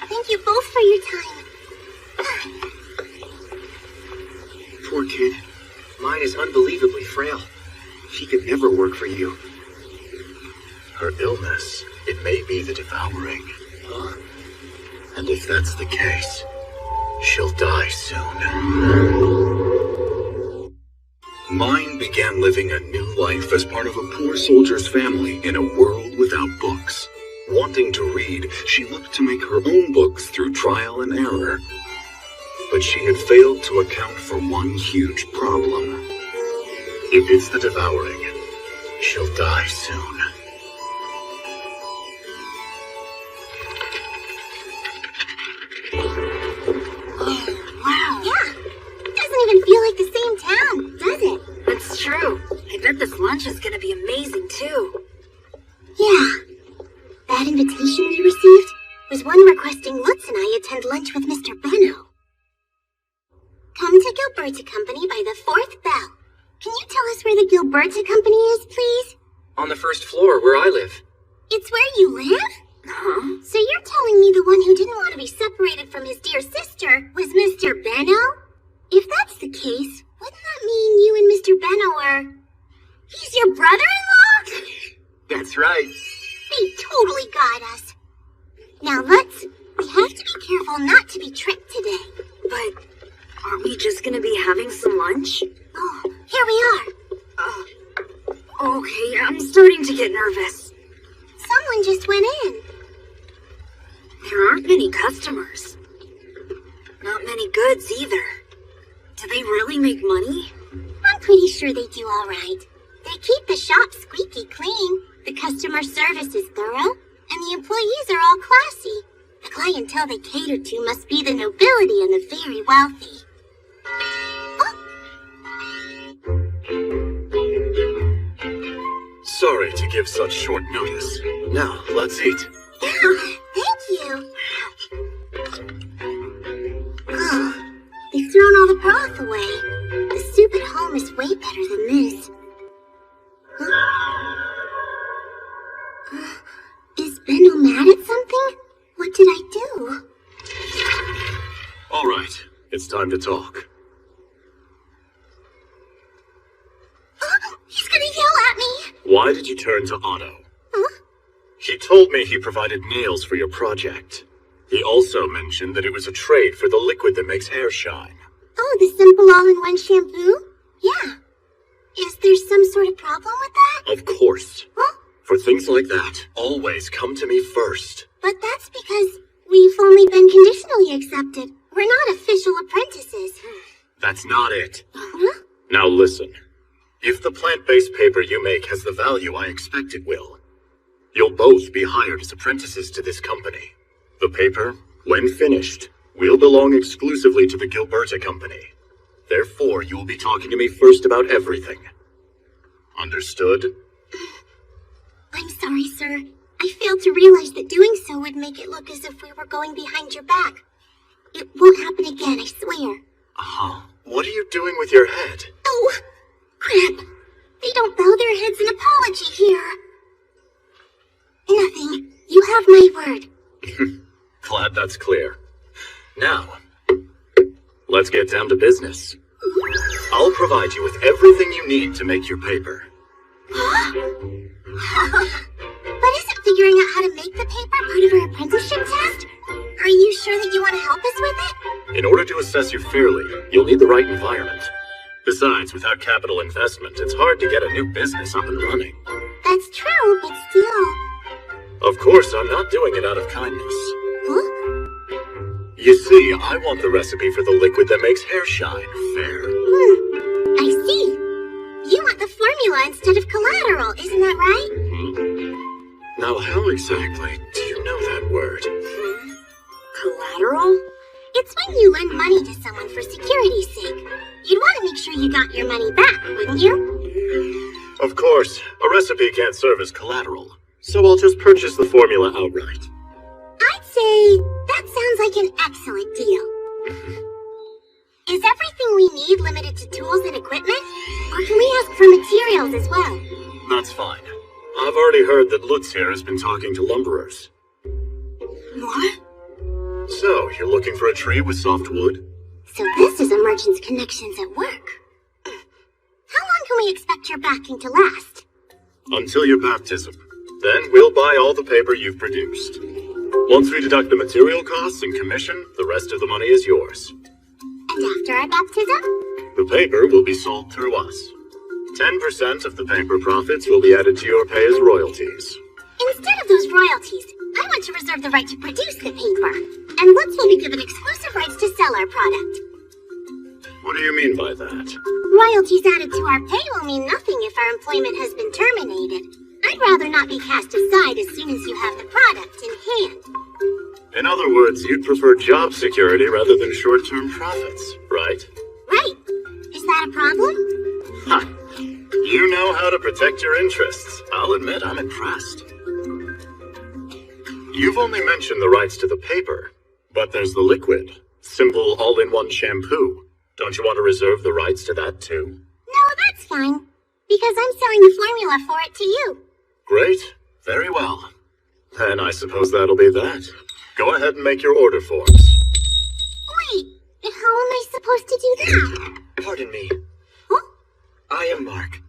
Thank you both for your time. Poor kid. Mine is unbelievably frail. She could never work for you. Her illness, it may be the devouring. And if that's the case, she'll die soon. Mine began living a new life as part of a poor soldier's family in a world without books. Wanting to read, she looked to make her own books through trial and error. But she had failed to account for one huge problem. If it's the devouring, she'll die soon. Wow. Yeah. Doesn't even feel like the same town, does it? That's true. I bet this lunch is gonna be amazing, too. Yeah. That invitation we received was one requesting Lutz and I attend lunch with Mr. Benno. Come to Gilberta Company by the 4th bell. Can you tell us where the Gilberta Company is, please? On the first floor, where I live. It's where you live? Huh? So you're telling me the one who didn't want to be separated from his dear sister was Mr. Benno? If that's the case, wouldn't that mean you and Mr. Benno are... He's your brother-in-law? That's right. They totally got us. Now we have to be careful not to be tricked today. But aren't we just gonna be having some lunch? Oh, here we are. Okay, I'm starting to get nervous. Someone just went in. There aren't many customers. Not many goods either. Do they really make money? I'm pretty sure they do all right. They keep the shop squeaky clean. The customer service is thorough, and the employees are all classy. The clientele they cater to must be the nobility and the very wealthy. Sorry to give such short notice. Now, let's eat. Thank you. They've thrown all the broth away. The soup at home is way better than this. Is Benno mad at something? What did I do? All right, it's time to talk. He's gonna yell at me! Why did you turn to Otto? Huh? He told me he provided nails for your project. He also mentioned that it was a trade for the liquid that makes hair shine. Oh, the simple all-in-one shampoo? Yeah. Is there some sort of problem with that? Of course. Huh? For things like that, always come to me first. But that's because we've only been conditionally accepted. We're not official apprentices. That's not it. Huh? Now listen. If the plant-based paper you make has the value I expect it will, you'll both be hired as apprentices to this company. The paper, when finished, will belong exclusively to the Gilberta Company. Therefore, you will be talking to me first about everything. Understood? I'm sorry, sir. I failed to realize that doing so would make it look as if we were going behind your back. It won't happen again, I swear. What are you doing with your head? Oh, crap. They don't bow their heads in apology here. Nothing. You have my word. Glad that's clear. Now, let's get down to business. I'll provide you with everything you need to make your paper. But isn't figuring out how to make the paper part of our apprenticeship test? Are you sure that you want to help us with it? In order to assess you fairly, you'll need the right environment. Besides, without capital investment, it's hard to get a new business up and running. That's true, but still. Of course, I'm not doing it out of kindness. Huh? You see, I want the recipe for the liquid that makes hair shine fair. I see. You want the formula formula instead of collateral, isn't that right? Now, how exactly do you know that word? Collateral? It's when you lend money to someone for security's sake. You'd want to make sure you got your money back, wouldn't you? Of course, a recipe can't serve as collateral, so I'll just purchase the formula outright. I'd say that sounds like an excellent deal. Is everything we need limited to tools and equipment? Or can we ask for materials as well? That's fine. I've already heard that Lutz here has been talking to lumberers. What? So, you're looking for a tree with soft wood? So this is a merchant's connections at work. How long can we expect your backing to last? Until your baptism. Then we'll buy all the paper you've produced. Once we deduct the material costs and commission, the rest of the money is yours. And after our baptism? The paper will be sold through us. 10% of the paper profits will be added to your pay as royalties. Instead of those royalties, I want to reserve the right to produce the paper. And Lutz will be given exclusive rights to sell our product. What do you mean by that? Royalties added to our pay will mean nothing if our employment has been terminated. I'd rather not be cast aside as soon as you have the product in hand. In other words, you'd prefer job security rather than short-term profits, right? Right. Is that a problem? Ha! You know how to protect your interests. I'll admit I'm impressed. You've only mentioned the rights to the paper, but there's the liquid. Simple all-in-one shampoo. Don't you want to reserve the rights to that too? No, that's fine. Because I'm selling the formula for it to you. Great. Very well. Then I suppose that'll be that. Go ahead and make your order forms. Wait, how am I supposed to do that? Pardon me. Huh? I am Mark.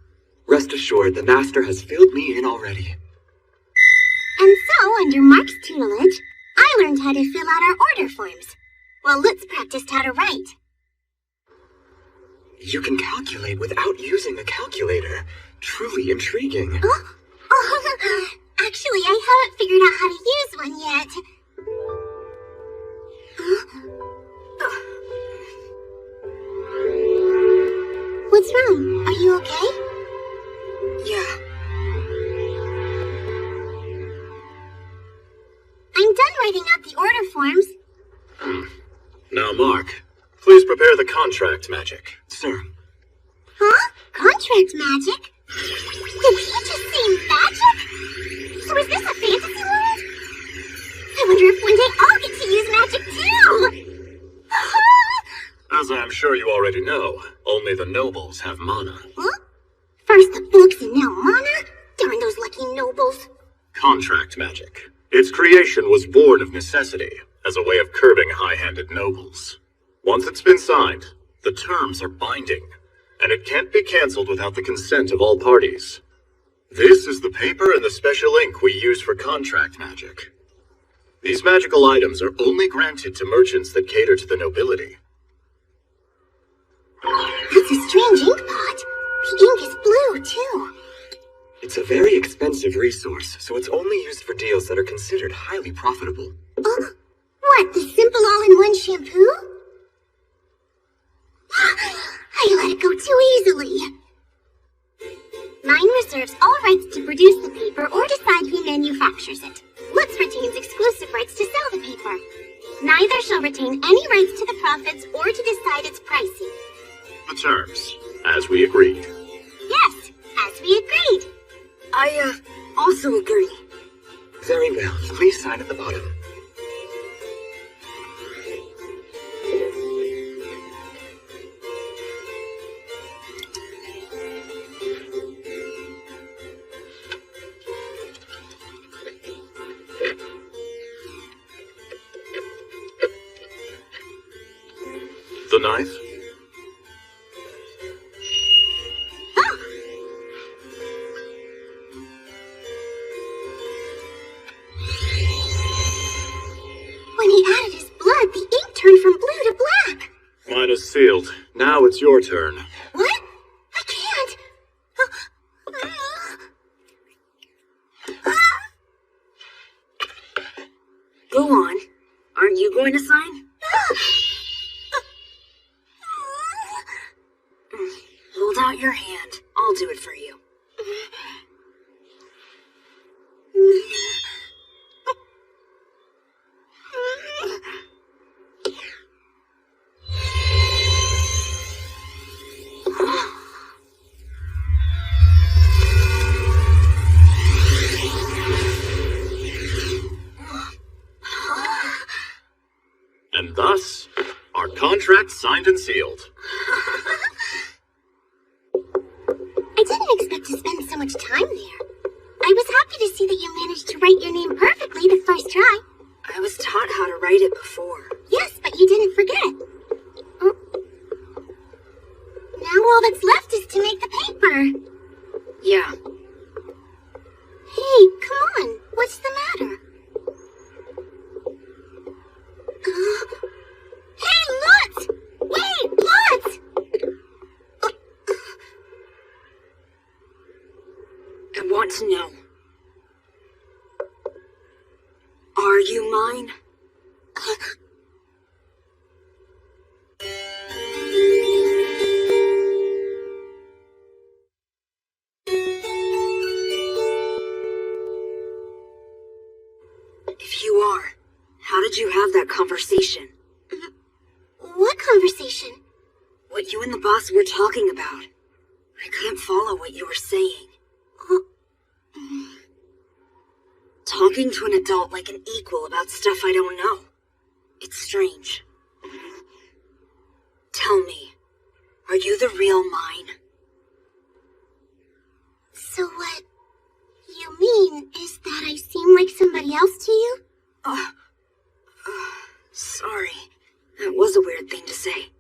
Rest assured, the master has filled me in already. And so, under Mark's tutelage, I learned how to fill out our order forms, while Lutz practiced how to write. You can calculate without using a calculator. Truly intriguing. Oh, actually, I haven't figured out how to use one yet. What's wrong? Are you okay? Yeah. I'm done writing out the order forms. Now, Mark, please prepare the contract magic. Sir. Huh? Contract magic? Did he just say magic? So is this a fantasy world? I wonder if one day I'll get to use magic too! As I'm sure you already know, only the nobles have mana. Huh? First the books and now mana? Darn those lucky nobles. Contract magic. Its creation was born of necessity, as a way of curbing high-handed nobles. Once it's been signed, the terms are binding, and it can't be cancelled without the consent of all parties. This is the paper and the special ink we use for contract magic. These magical items are only granted to merchants that cater to the nobility. That's a strange ink pot. The ink is blue, too. It's a very expensive resource, so it's only used for deals that are considered highly profitable. What, the simple all-in-one shampoo? I let it go too easily. Mine reserves all rights to produce the paper or decide who manufactures it. Lutz retains exclusive rights to sell the paper. Neither shall retain any rights to the profits or to decide its pricing. The terms, as we agreed. Yes, as we agreed. I, also agree. Very well. Please sign at the bottom. The knife? When he added his blood, the ink turned from blue to black. Mine is sealed. Now it's your turn. What? I can't. Go on. Aren't you going to sign? Hold out your hand. I'll do it for you. It's signed and sealed. I didn't expect to spend so much time there. I was happy to see that you managed to write your name perfectly the first try. I was taught how to write it before. Yes, but you didn't forget. Now all that's left is to make the paper. Yeah. Hey, come on. What's the matter? Hey, Lutz! Wait, Lutz! I want to know. Are you mine? If you are, how did you have that conversation? What conversation? What you and the boss were talking about. I couldn't follow what you were saying. Talking to an adult like an equal about stuff I don't know. It's strange. Tell me, are you the real mine? So what you mean is that I seem like somebody else to you? Sorry. That was a weird thing to say.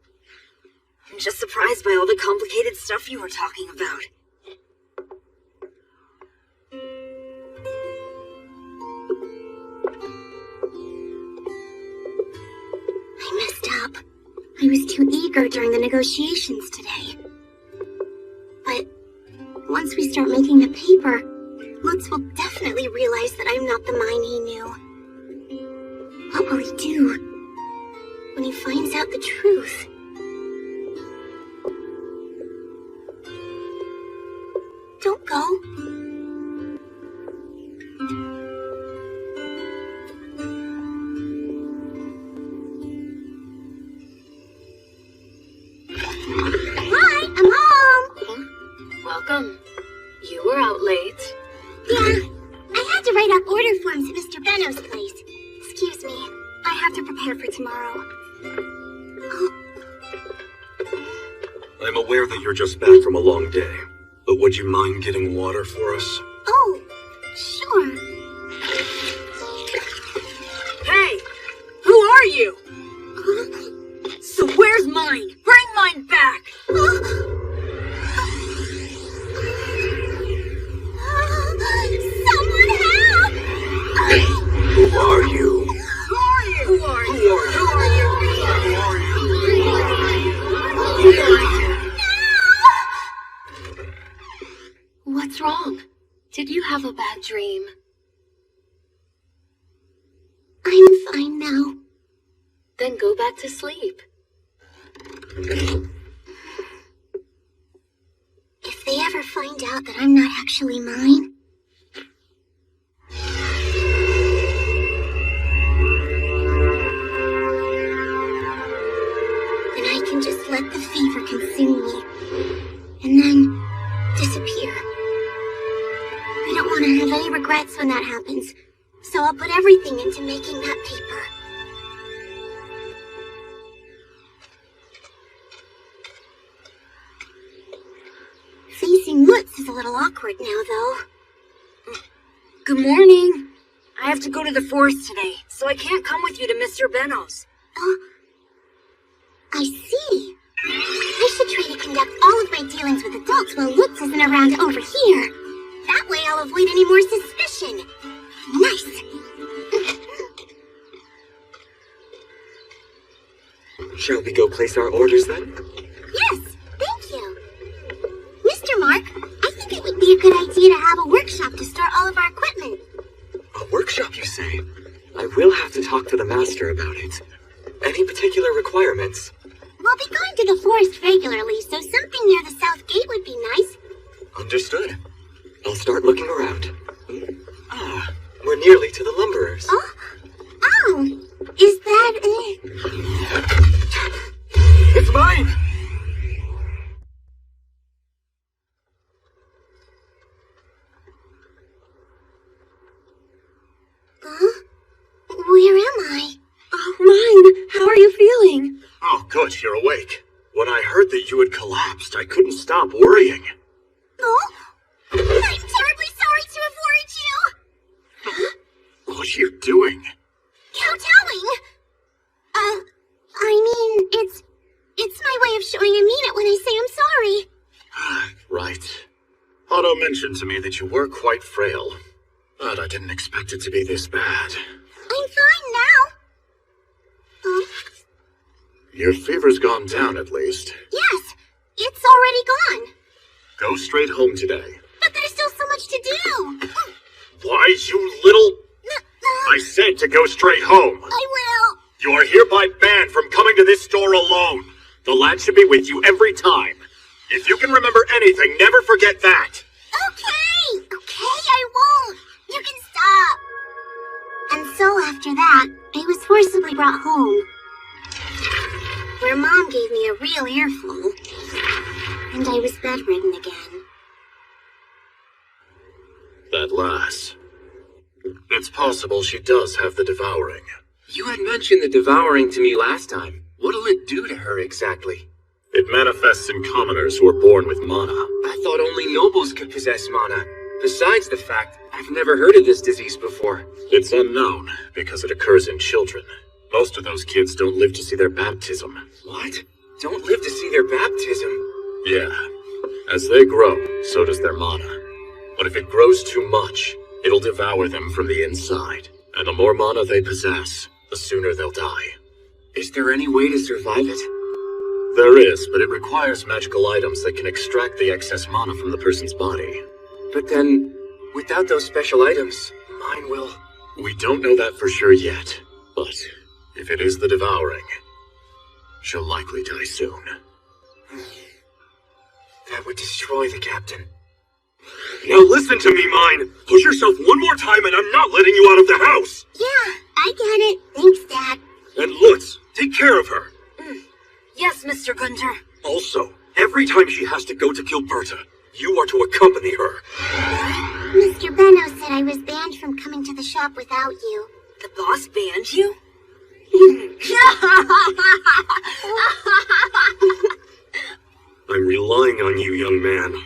I'm just surprised by all the complicated stuff you were talking about. I messed up. I was too eager during the negotiations today. But once we start making the paper, Lutz will definitely realize that I'm not the mine he knew. What will he do when he finds out the truth? Don't go. Hi, I'm home. Welcome. You were out late. Yeah, I had to write out order forms at Mr. Benno's place. Excuse me, I have to prepare for tomorrow. I'm aware that you're just back from a long day, but would you mind getting water for us? Oh, sure. Hey! Who are you? So where's mine? Bring mine back! Someone help! Who are you? Who are you? Who are you? Who are you? Who are you? Who are you? What's wrong? Did you have a bad dream? I'm fine now. Then go back to sleep. If they ever find out that I'm not actually mine, then I can just let the fever consume me, and then disappear. I don't want to have any regrets when that happens, so I'll put everything into making that paper. Facing Lutz is a little awkward now, though. Good morning. I have to go to the forest today, so I can't come with you to Mr. Benno's. I see. I should try to conduct all of my dealings with adults while Lutz isn't around over here. That way I'll avoid any more suspicion. Nice. Shall we go place our orders then? Yes, thank you. Mr. Mark, I think it would be a good idea to have a workshop to store all of our equipment. A workshop, you say? I will have to talk to the master about it. Any particular requirements? We'll be going to the forest regularly, so something near the south gate would be nice. Understood. I'll start looking around. We're nearly to the lumberers. Oh, is that it? It's mine! Huh? Where am I? Oh, mine. How are you feeling? Oh, good. Good, you're awake. When I heard that you had collapsed, I couldn't stop worrying. Oh? I'm terribly sorry to have worried you. What are you doing? Kowtowing. I mean, it's my way of showing I mean it when I say I'm sorry. Right. Otto mentioned to me that you were quite frail, but I didn't expect it to be this bad. I'm fine now. Your fever's gone down, at least. Yes, it's already gone. Go straight home today. But there's still so much to do. Why, you little... I said to go straight home. I will. You are hereby banned from coming to this store alone. The lad should be with you every time. If you can remember anything, never forget that. Okay, I won't. You can stop. And so after that, I was forcibly brought home, where Mom gave me a real earful, and I was bedridden again. That lass. It's possible she does have the devouring. You had mentioned the devouring to me last time. What'll it do to her exactly? It manifests in commoners who are born with mana. I thought only nobles could possess mana. Besides the fact, I've never heard of this disease before. It's unknown, because it occurs in children. Most of those kids don't live to see their baptism. What? Don't live to see their baptism? Yeah. As they grow, so does their mana. But if it grows too much, it'll devour them from the inside. And the more mana they possess, the sooner they'll die. Is there any way to survive it? There is, but it requires magical items that can extract the excess mana from the person's body. But then, without those special items, mine will... We don't know that for sure yet, but if it is the devouring, she'll likely die soon. That would destroy the captain. Now listen to me, Mine. Push yourself one more time and I'm not letting you out of the house. Yeah, I get it. Thanks, Dad. And Lutz, take care of her. Yes, Mr. Gunter. Also, every time she has to go to kill Berta, you are to accompany her. Mr. Benno said I was banned from coming to the shop without you. The boss banned you? I'm relying on you, young man.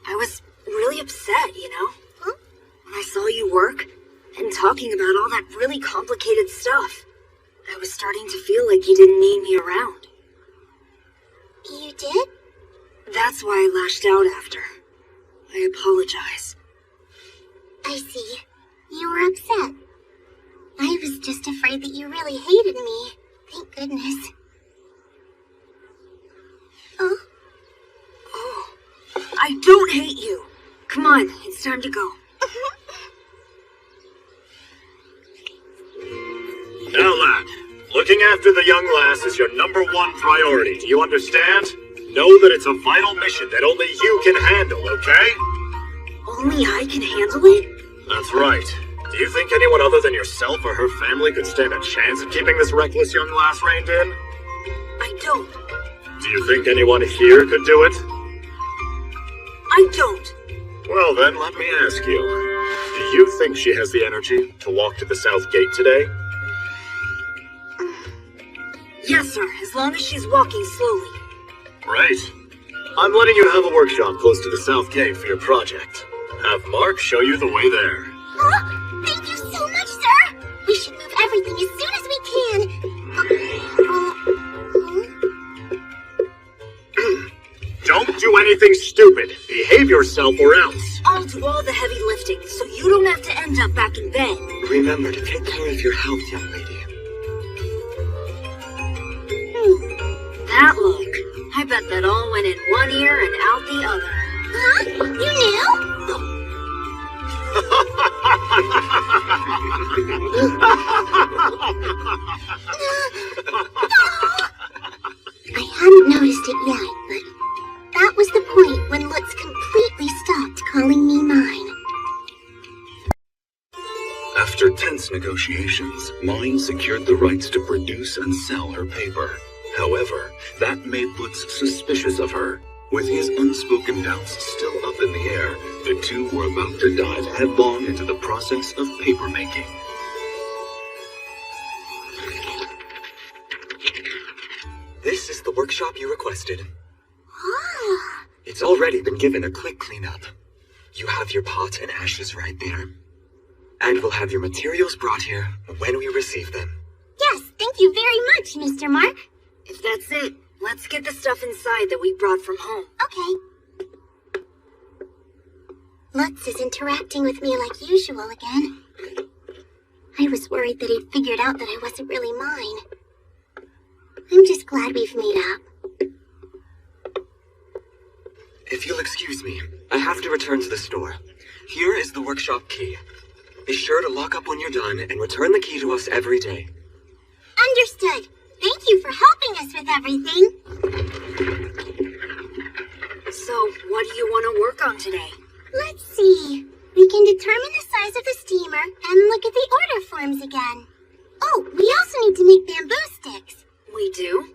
I was really upset, you know? When I saw you work and talking about all that really complicated stuff. I was starting to feel like you didn't need me around. You did? That's why I lashed out after. I apologize. I see. You were upset. I was just afraid that you really hated me. Thank goodness. Oh? Oh. I don't hate you. Come on, it's time to go. Now, lad, looking after the young lass is your #1 priority. Do you understand? Know that it's a vital mission that only you can handle, okay? Only I can handle it? That's right. Do you think anyone other than yourself or her family could stand a chance at keeping this reckless young lass reined in? I don't. Do you think anyone here could do it? I don't. Well then, let me ask you. Do you think she has the energy to walk to the south gate today? Yes, sir, as long as she's walking slowly. Right. I'm letting you have a workshop close to the south gate for your project. Have Mark show you the way there. Oh, thank you so much, sir! We should move everything as soon as we can. Don't do anything stupid. Behave yourself or else. I'll do all the heavy lifting, so you don't have to end up back in bed. Remember to take care of your health, young lady. That look. I bet that all went in one ear and out the other. Huh? You knew? I hadn't noticed it yet, but that was the point when Lutz completely stopped calling me mine. After tense negotiations, Mine secured the rights to produce and sell her paper. However, that made Lutz suspicious of her. With his unspoken doubts still up in the air, the two were about to dive headlong into the process of papermaking. is the workshop you requested. Ah. It's already been given a quick cleanup. You have your pot and ashes right there. And we'll have your materials brought here when we receive them. Yes, thank you very much, Mr. Mark. If that's it, let's get the stuff inside that we brought from home. Okay. Lutz is interacting with me like usual again. I was worried that he'd figured out that I wasn't really mine. I'm just glad we've made up. If you'll excuse me, I have to return to the store. Here is the workshop key. Be sure to lock up when you're done and return the key to us every day. Understood. Thank you for helping us with everything. So, what do you want to work on today? Let's see. We can determine the size of the steamer and look at the order forms again. Oh, we also need to make bamboo sticks. We do?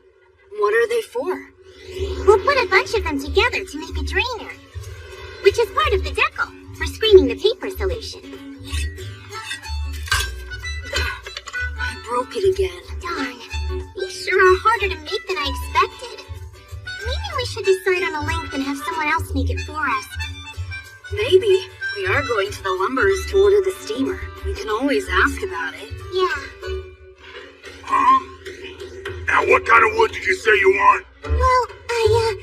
What are they for? We'll put a bunch of them together to make a drainer, which is part of the decal for screening the paper solution. I broke it again. Darn. These sure are harder to make than I expected. Maybe we should decide on a length and have someone else make it for us. Maybe. We are going to the lumberers to order the steamer. We can always ask about it. Yeah. Huh? Now what kind of wood did you say you want? Well, I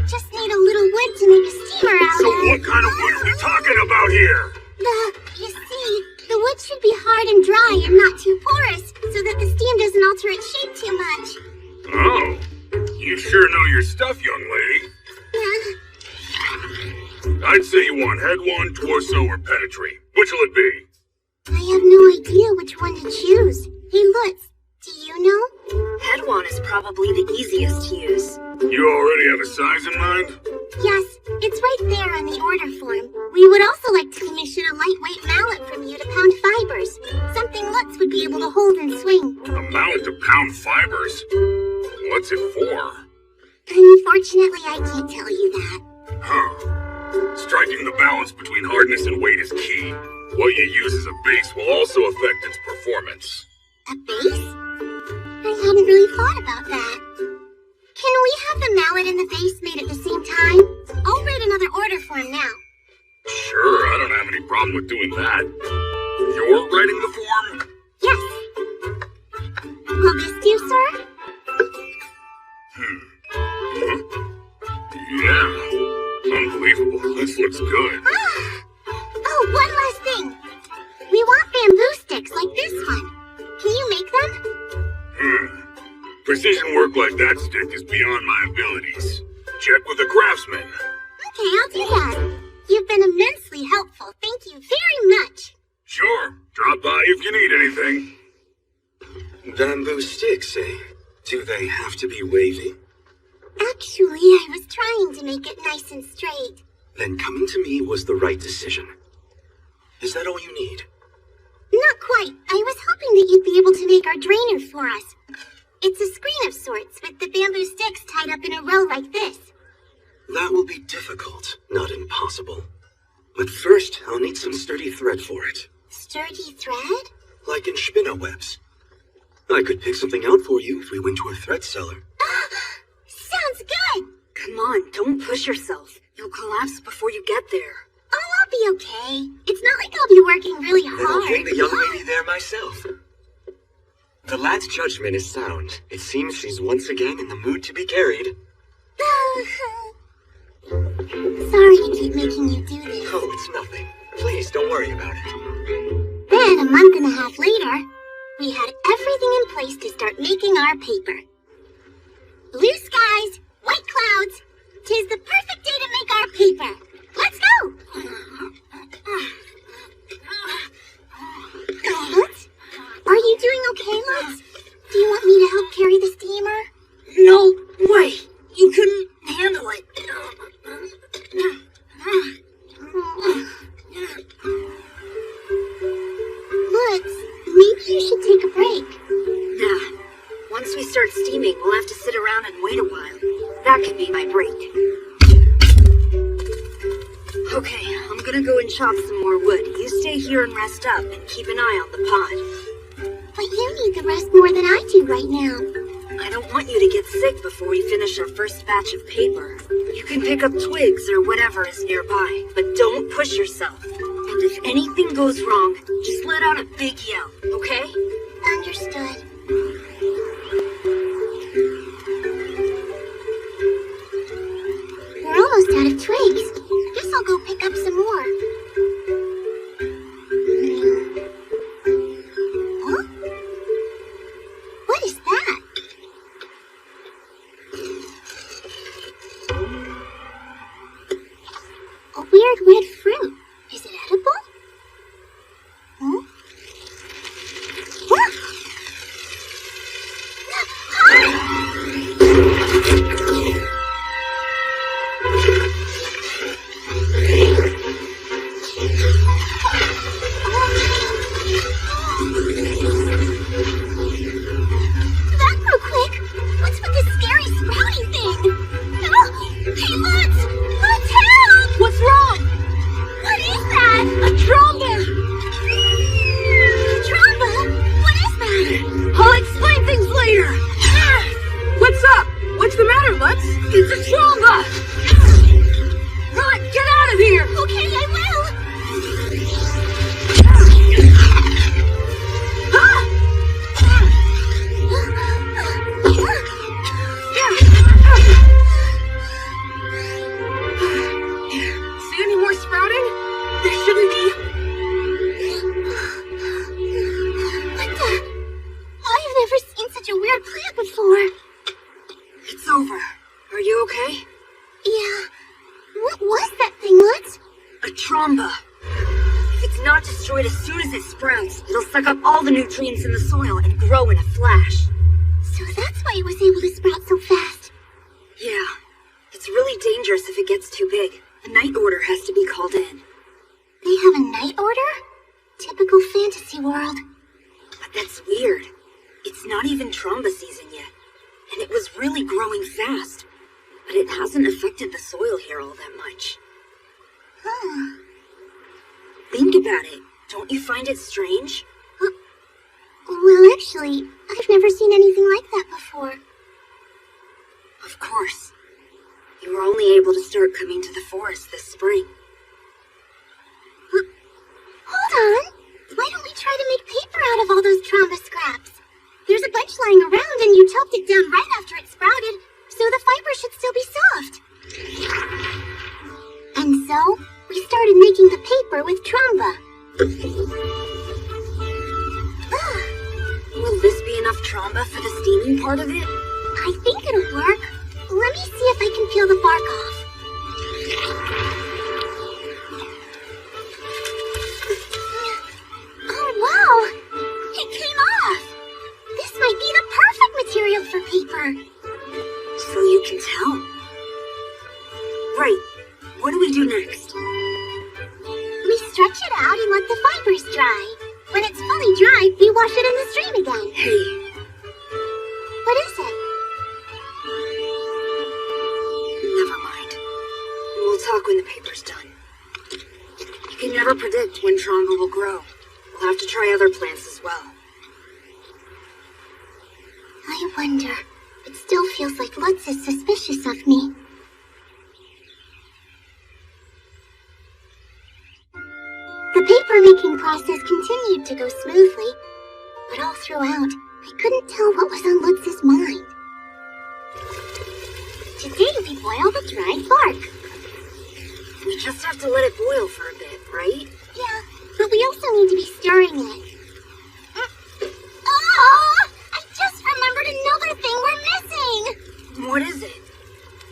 just need a little wood to make a steamer out of. So what kind of wood are we talking about here? You see, the wood should be hard and dry and not too porous, so that the steam doesn't alter its shape too much. Oh, you sure know your stuff, young lady. I'd say you want head one, torso, or pedigree. Which'll it be? I have no idea which one to choose. Hey, Lutz, do you know? Head one is probably the easiest to use. You already have a size in mind? Yes, it's right there on the order form. We would also like to commission a lightweight mallet from you to pound fibers. Something Lutz would be able to hold and swing. A mallet to pound fibers? What's it for? Unfortunately, I can't tell you that. Huh. Striking the balance between hardness and weight is key. What you use as a base will also affect its performance. A base? I hadn't really thought about that. Can we have the mallet and the base made at the same time? I'll write another order form now. Sure, I don't have any problem with doing that. You're writing the form? Yes. Will this do, sir? Yeah. Unbelievable. This looks good. Oh, one last thing. We want bamboo sticks like this one. Can you make them? Precision work like that stick is beyond my abilities. Check with a craftsman. Okay, I'll do that. You've been immensely helpful. Thank you very much. Sure. Drop by if you need anything. Bamboo sticks, eh? Do they have to be wavy? Actually, I was trying to make it nice and straight. Then coming to me was the right decision. Is that all you need? Not quite. I was hoping that you'd be able to make our drainer for us. It's a screen of sorts, with the bamboo sticks tied up in a row like this. That will be difficult, not impossible. But first, I'll need some sturdy thread for it. Sturdy thread? Like in spinner webs. I could pick something out for you if we went to a thread seller. Sounds good! Come on, don't push yourself. You'll collapse before you get there. Oh, I'll be okay. It's not like I'll be working really Then I'll hard. bring the young lady there myself. The lad's judgment is sound. It seems she's once again in the mood to be carried. Sorry to keep making you do this. Oh, it's nothing. Please, don't worry about it. Then, a month and a half later, we had everything in place to start making our paper. Blue skies, white clouds. 'Tis the perfect day to make our paper. Let's go! Lutz? Are you doing okay, Lutz? Do you want me to help carry the steamer? No way! You couldn't handle it. Lutz, maybe you should take a break. Nah. Once we start steaming, we'll have to sit around and wait a while. That could be my break. Okay, I'm gonna go and chop some more wood. You stay here and rest up, and keep an eye on the pot. But you need the rest more than I do right now. I don't want want you to get sick before we finish our first batch of paper. You can pick up twigs or whatever is nearby, but don't push yourself. And if anything goes wrong, just let out a big yell, okay? Understood. We're almost out of twigs. Guess I'll go pick up some more. Huh? What is that? A weird red fruit. Is it edible? Huh? That grew quick. What's with this scary sprouting thing? Oh, hey, let's help! What's wrong? What is that? A tromba! Tromba? What is that? I'll explain things later. What's up? What's the matter, Lutz? It's a tromba! Run, get out of here! Okay, I will. See any more sprouting? There shouldn't be. What the? I've never seen such a weird plant before. It's over. Are you okay? Yeah. What was that thing, Lutz? A tromba. If it's not destroyed as soon as it sprouts, it'll suck up all the nutrients in the soil and grow in a flash. So that's why it was able to sprout so fast. Yeah. It's really dangerous if it gets too big. A night order has to be called in. They have a night order? Typical fantasy world. But that's weird. It's not even tromba season yet. And it was really growing fast. But it hasn't affected the soil here all that much. Huh. Think about it. Don't you find it strange? Well, actually, I've never seen anything like that before. Of course. You were only able to start coming to the forest this spring. Hold on. Why don't we try to make paper out of all those tromba scraps? There's a bunch lying around and you chopped it down right after it sprouted, so the fiber should still be soft. And so, we started making the paper with tromba. Will this be enough tromba for the steaming part of it? I think it'll work. Let me see if I can peel the bark off. Oh, wow! It came off! This might be the perfect material for paper. So you can tell. Right. What do we do next? We stretch it out and let the fibers dry. When it's fully dry, we wash it in the stream again. Hey. What is it? Never mind. We'll talk when the paper's done. You can never predict when tromba will grow. We'll have to try other plants as well. I wonder. It still feels like Lutz is suspicious of me. The paper-making process continued to go smoothly, but all throughout, I couldn't tell what was on Lutz's mind. Today we boil the dried bark. We just have to let it boil for a bit, right? Yeah, but we also need to be stirring it. Oh! I just remembered another thing we're missing! What is it?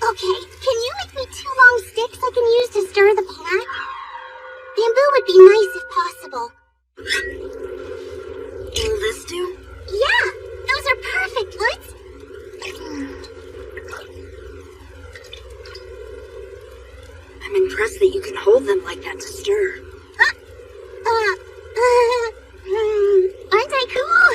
Okay, can you make me 2 long sticks I can use to stir the plant? Bamboo would be nice if possible. Will this do? Yeah, those are perfect, Lutz. I'm impressed that you can hold them like that to stir. Aren't I cool?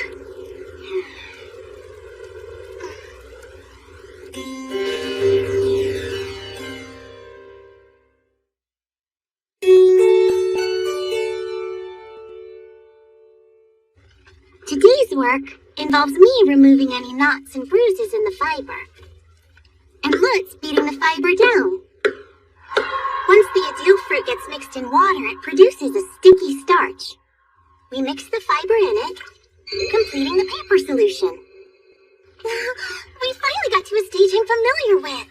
Today's work involves me removing any knots and bruises in the fiber. And Lutz beating the fiber down. Once the adil fruit gets mixed in water, it produces a sticky starch. We mix the fiber in it, completing the paper solution. We finally got to a stage I'm familiar with.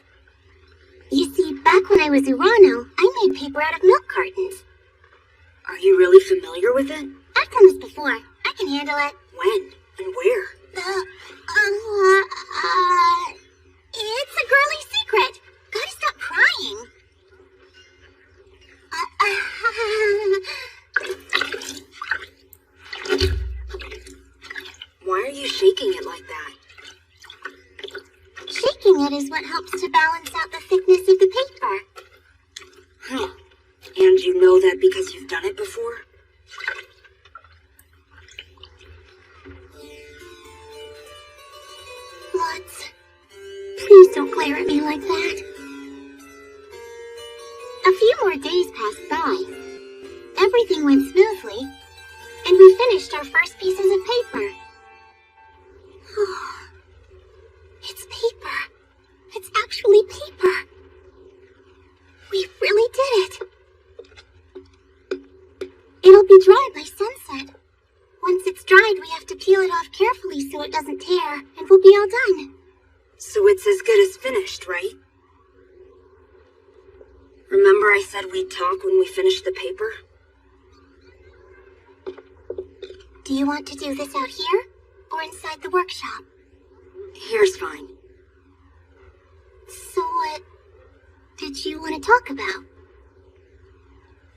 You see, back when I was Urano, I made paper out of milk cartons. Are you really familiar with it? I've done this before. I can handle it. When? And where? It's a girly secret. Gotta stop crying. Why are you shaking it like that? Shaking it is what helps to balance out the thickness of the paper. Huh. And you know that because you've done it before? Lutz, please don't glare at me like that. A few more days passed by. Everything went smoothly, and we finished our first pieces of paper. It's paper. It's actually paper. We really did it. It'll be dry by sunset. Once it's dried, we have to peel it off carefully so it doesn't tear, and we'll be all done. So it's as good as finished, right? Remember I said we'd talk when we finished the paper? Do you want to do this out here, or inside the workshop? Here's fine. So what did you want to talk about?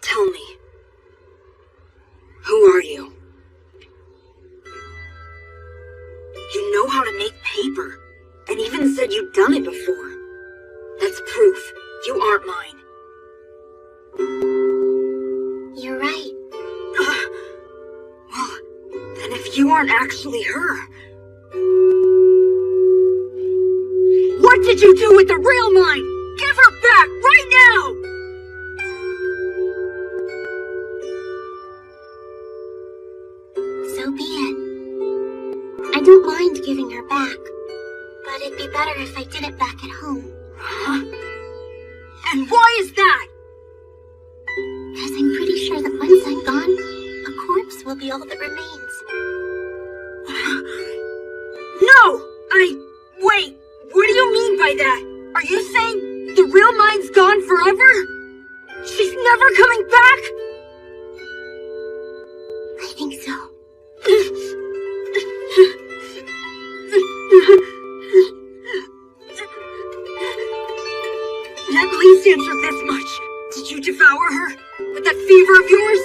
Tell me. Who are you? You know how to make paper, and even said you'd done it before. That's proof. You aren't mine. You're right. Well, then if you aren't actually her... What did you do with the real mine? Give her back, right now! So be it. I don't mind giving her back, but it'd be better if I did it back at home. Huh? And why is that? Because I'm pretty sure that once I'm gone, a corpse will be all that remains. No! Wait, what do you mean by that? Are you saying the real mine's gone forever? She's never coming back? I think so. At least answer this much. Did you devour her? With that fever of yours?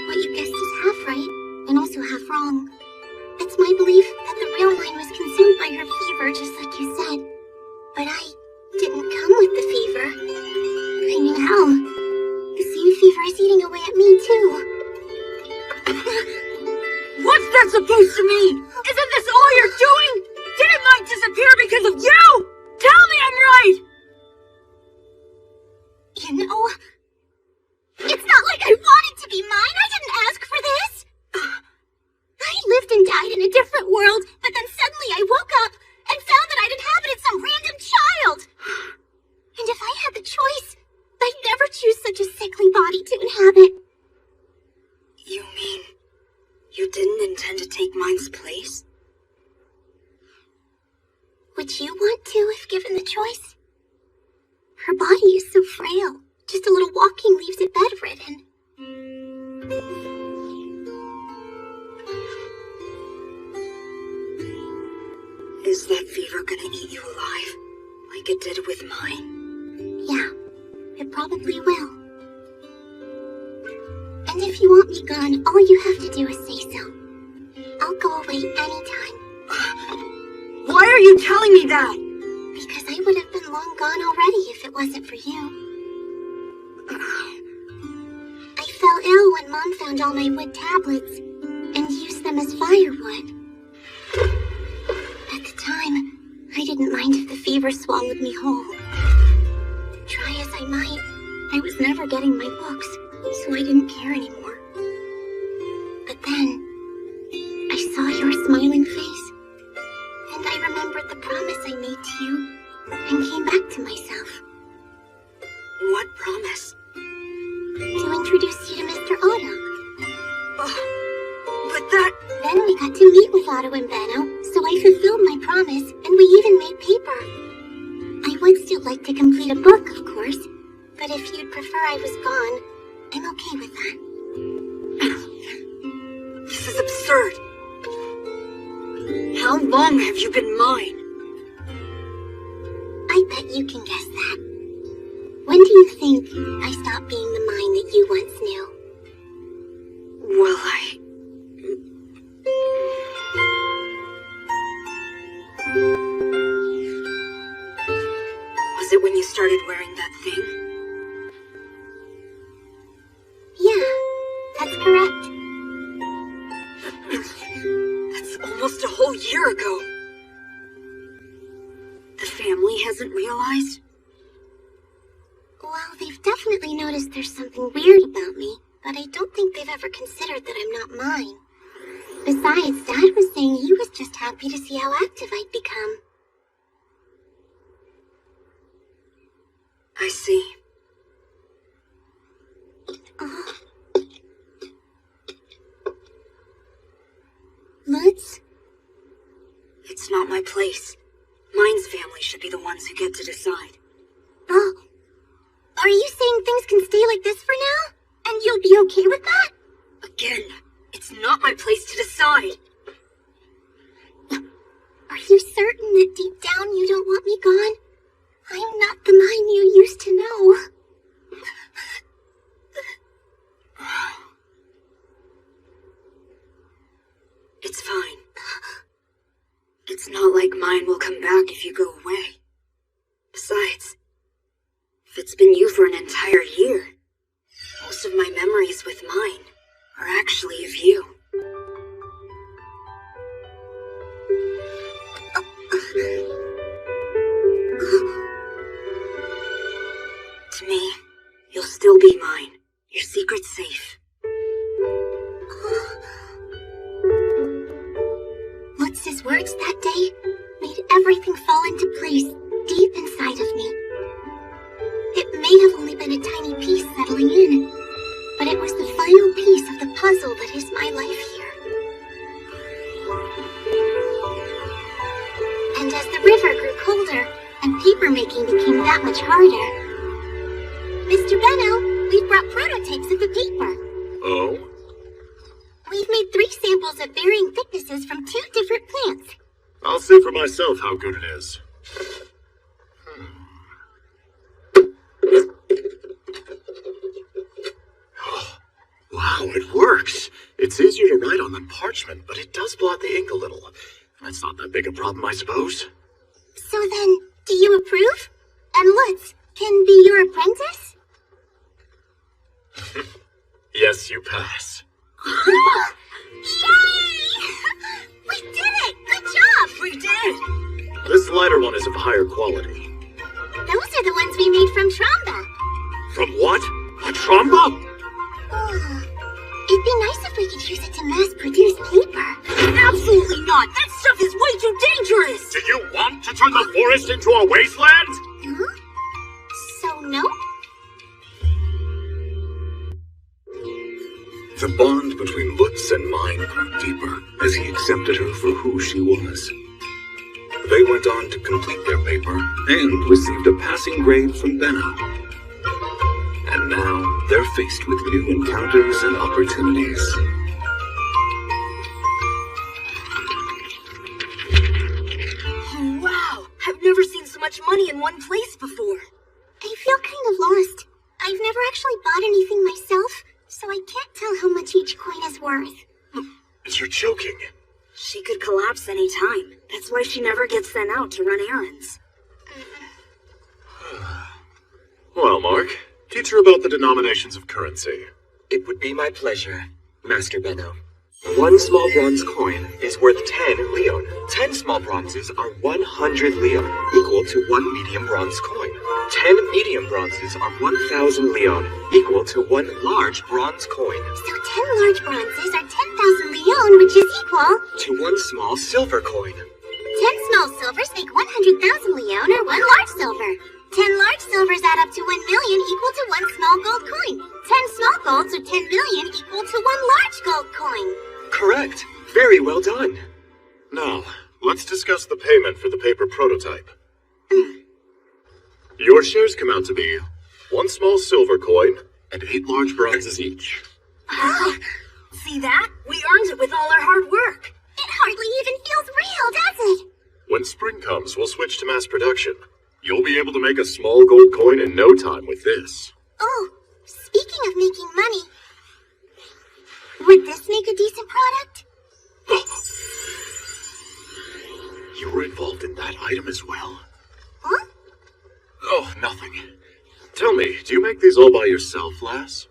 What you guessed is half right, and also half wrong. It's my belief that the real mine was consumed by her fever, just like you said. But I didn't come with the fever. I mean, hell, the same fever is eating away at me, too. What's that supposed to mean? Isn't this all you're doing? Didn't mine disappear because of you? Tell me I'm right! You know, it's not like I wanted to be mine. I didn't ask for this. I lived and died in a different world, but then suddenly I woke up and found that I'd inhabited some random child. And if I had the choice, I'd never choose such a sickly body to inhabit. You mean you didn't intend to take mine's place? Would you want to if given the choice? Her body is so frail. Just a little walking leaves it bedridden. Is that fever gonna eat you alive, like it did with mine? Yeah, it probably will. And if you want me gone, all you have to do is say so. I'll go away anytime. Why are you telling me that? Because I would have been long gone already if it wasn't for you. I fell ill when Mom found all my wood tablets and used them as firewood. At the time, I didn't mind if the fever swallowed me whole. Try as I might, I was never getting my books, so I didn't care anymore. But then, I saw your smiling meet with Otto and Benno, so I fulfilled my promise, and we even made paper. I would still like to complete a book, of course, but if you'd prefer I was gone, I'm okay with that. This is absurd. How long have you been mine? I bet you can guess that. When do you think I stopped being the mine that you once knew? Well, Was it when you started wearing that thing? Yeah, that's correct. That's almost a whole year ago. The family hasn't realized? Well, they've definitely noticed there's something weird about me, but I don't think they've ever considered that I'm not mine. Besides, Dad was saying he was just happy to see how active I'd become. I see. Lutz? It's not my place. Mine's family should be the ones who get to decide. Oh. Are you saying things can stay like this for now? And you'll be okay with that? Again, it's not my place to decide. Are you certain that deep down you don't want me gone? I'm not the mine you used to know. It's fine. It's not like mine will come back if you go away. Besides, if it's been you for an entire year, most of my memories with mine are actually of you. To me, you'll still be mine. Your secret's safe. Lutz's words that day made everything fall into place deep inside of me. It may have only been a tiny piece settling in, but it was the final piece of the puzzle that is my life here. And as the river grew colder and paper making became that much harder, Mr. Benno, we've brought prototypes of the paper. Oh? We've made 3 samples of varying thicknesses from 2 different plants. I'll see for myself how good it is. Wow, it works. It's easier to write on than parchment, but it does blot the ink a little. That's not that big a problem, I suppose. So then, do you approve? And Lutz can be your apprentice? Yes, you pass. Yay! We did it! Good job! We did! This lighter one is of higher quality. Those are the ones we made from Tromba. From what? A tromba? It'd be nice if we could use it to mass-produce paper. Absolutely not! That stuff is way too dangerous! Do you want to turn the forest into a wasteland? Huh? So, no? The bond between Lutz and mine grew deeper as he accepted her for who she was. They went on to complete their paper and received a passing grade from Benno. And now they're faced with new encounters and opportunities. Oh, wow! I've never seen so much money in one place before. I feel kind of lost. I've never actually bought anything myself, so I can't tell how much each coin is worth. You're joking. She could collapse any time. That's why she never gets sent out to run errands. Well, Mark, teach her about the denominations of currency. It would be my pleasure, Master Benno. 1 small bronze coin is worth 10 leon. 10 small bronzes are 100 leon, equal to 1 medium bronze coin. 10 medium bronzes are 1,000 leon, equal to 1 large bronze coin. So 10 large bronzes are 10,000 leon, which is equal to 1 small silver coin. 10 small silvers make 100,000 leon, or 1 large silver. 10 large silvers add up to 1 million, equal to 1 small gold coin. 10 small golds, or 10 million, equal to 1 large gold coin. Correct. Very well done. Now, let's discuss the payment for the paper prototype. Your shares come out to be 1 small silver coin and 8 large bronzes each. See that? We earned it with all our hard work. It hardly even feels real, does it? When spring comes, we'll switch to mass production. You'll be able to make a small gold coin in no time with this. Oh, speaking of making money, would this make a decent product? You were involved in that item as well? Huh? Oh, nothing. Tell me, do you make these all by yourself, lass?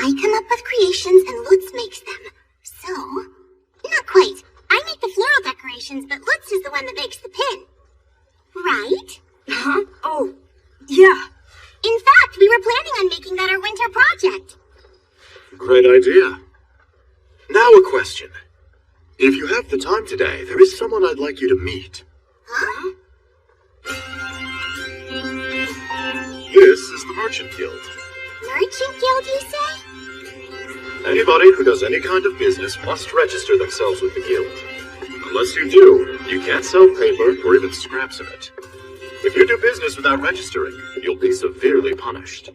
I come up with creations and Lutz makes them. So, not quite. I make the floral decorations, but Lutz is the one that makes the pin. Right? Huh? Oh, yeah. In fact, we were planning on making that our winter project. Great idea. Now a question. If you have the time today, there is someone I'd like you to meet. Huh? This is the Merchant Guild. Merchant Guild, you say? Anybody who does any kind of business must register themselves with the guild. Unless you do, you can't sell paper or even scraps of it. If you do business without registering, you'll be severely punished.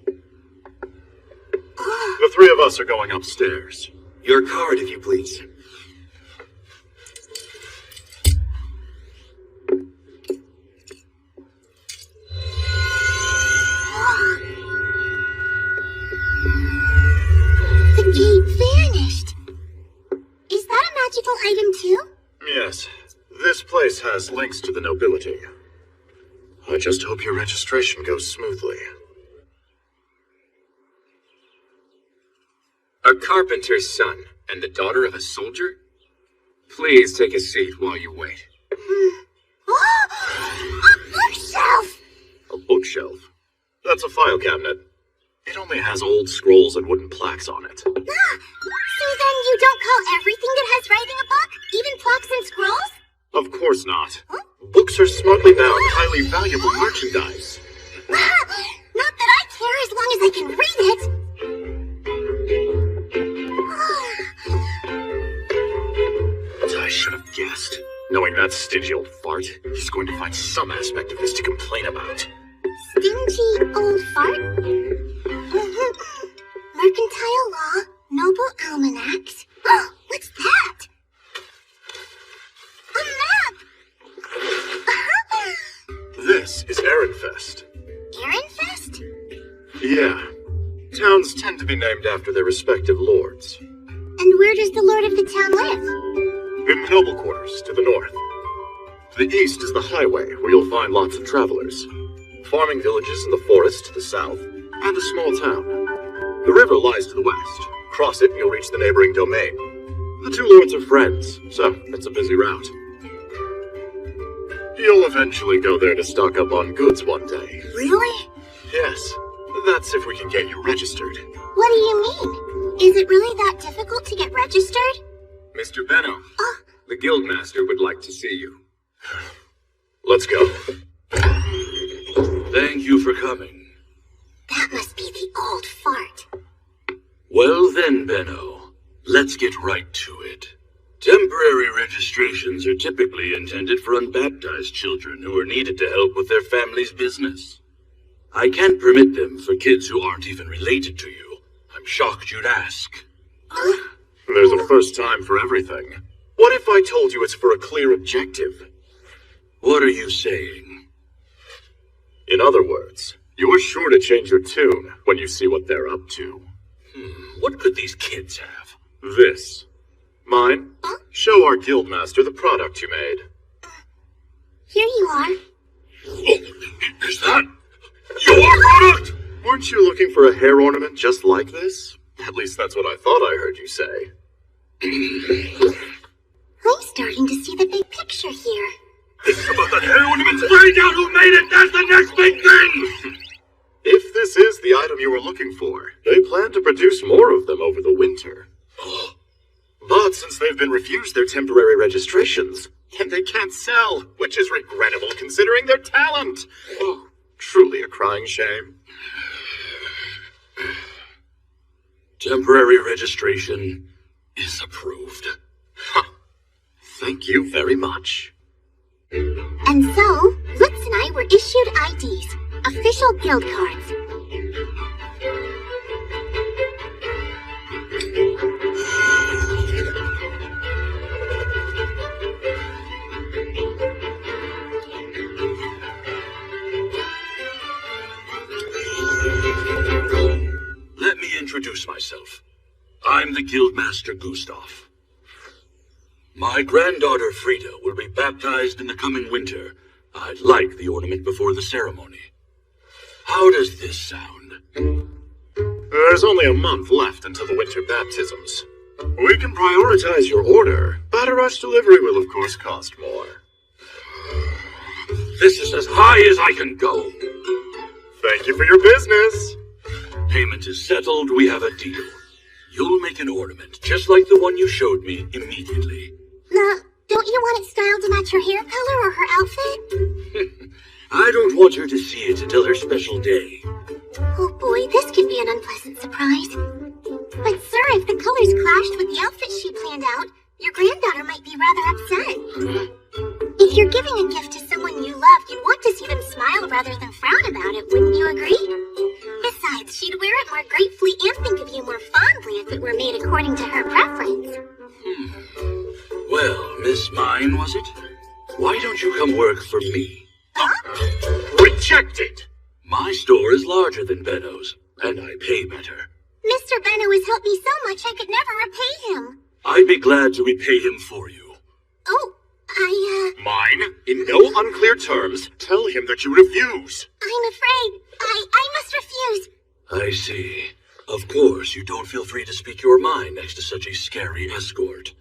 The 3 of us are going upstairs. Your card, if you please. The gate vanished. Is that a magical item too? Yes. This place has links to the nobility. I just hope your registration goes smoothly. A carpenter's son and the daughter of a soldier? Please take a seat while you wait. Oh, a bookshelf! A bookshelf? That's a file cabinet. It only has old scrolls and wooden plaques on it. So then you don't call everything that has writing a book? Even plaques and scrolls? Of course not. Huh? Books are smartly bound, highly valuable merchandise. Not that I care as long as I can read it. I should have guessed. Knowing that stingy old fart, he's going to find some aspect of this to complain about. Stingy old fart? Mercantile law, noble almanacs. What's that? A map! This is Ehrenfest. Ehrenfest? Yeah. Towns tend to be named after their respective lords. And where does the lord of the town live? In the noble quarters, to the north. To the east is the highway, where you'll find lots of travelers. Farming villages in the forest to the south, and a small town. The river lies to the west. Cross it and you'll reach the neighboring domain. The 2 lords are friends, so it's a busy route. You'll eventually go there to stock up on goods one day. Really? Yes, that's if we can get you registered. What do you mean? Is it really that difficult to get registered? Mr. Benno, the guildmaster would like to see you. Let's go. Thank you for coming. That must be the old fart. Well then, Benno, let's get right to it. Temporary registrations are typically intended for unbaptized children who are needed to help with their family's business. I can't permit them for kids who aren't even related to you. I'm shocked you'd ask. There's a first time for everything. What if I told you it's for a clear objective? What are you saying? In other words, you're sure to change your tune when you see what they're up to. What could these kids have? This. Mine? Show our guildmaster the product you made. Here you are. Oh, is that your product? Weren't you looking for a hair ornament just like this? At least that's what I thought I heard you say. I'm starting to see the big picture here. This is about that hair ornament. Find out who made it! That's the next big thing! If this is the item you were looking for, they plan to produce more of them over the winter. But since they've been refused their temporary registrations, then they can't sell, which is regrettable considering their talent. Oh, truly a crying shame. Temporary registration, is approved. Ha! Thank you very much. And so, Lutz and I were issued IDs, official guild cards. Let me introduce myself. I'm the Guildmaster Gustav. My granddaughter Frida will be baptized in the coming winter. I'd like the ornament before the ceremony. How does this sound? There's only a month left until the winter baptisms. We can prioritize your order, but a rush delivery will of course cost more. This is as high as I can go. Thank you for your business. Payment is settled, we have a deal. You'll make an ornament, just like the one you showed me, immediately. Don't you want it styled to match her hair color or her outfit? I don't want her to see it until her special day. Oh boy, this could be an unpleasant surprise. But sir, if the colors clashed with the outfit she planned out, your granddaughter might be rather upset. If you're giving a gift to someone you love, you'd want to see them smile rather than frown about it, wouldn't you agree? Besides, she'd wear it more gratefully and think of you more fondly if it were made according to her preference. Well, Miss Mine, was it? Why don't you come work for me? Rejected! My store is larger than Benno's, and I pay better. Mr. Benno has helped me so much I could never repay him. I'd be glad to repay him for you. Oh, Mine, in no unclear terms, tell him that you refuse. I'm afraid. I must refuse. I see. Of course, you don't feel free to speak your mind next to such a scary escort.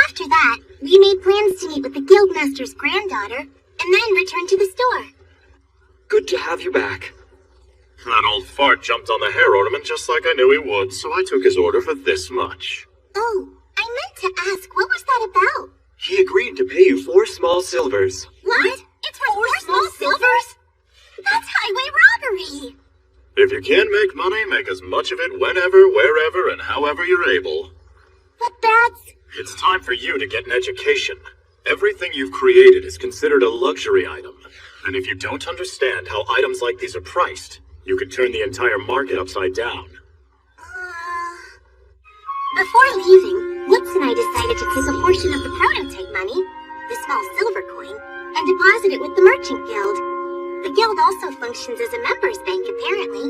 After that, we made plans to meet with the Guildmaster's granddaughter, and then return to the store. Good to have you back. That old fart jumped on the hair ornament just like I knew he would, so I took his order for this much. Oh, I meant to ask, what was that about? He agreed to pay you 4 small silvers. What? It's for 4 small silvers? That's highway robbery! If you can make money, make as much of it whenever, wherever, and however you're able. But that's... It's time for you to get an education. Everything you've created is considered a luxury item. And if you don't understand how items like these are priced, you could turn the entire market upside down. Before leaving, Lutz and I decided to take a portion of the prototype money, the small silver coin, and deposit it with the Merchant Guild. The guild also functions as a members' bank, apparently.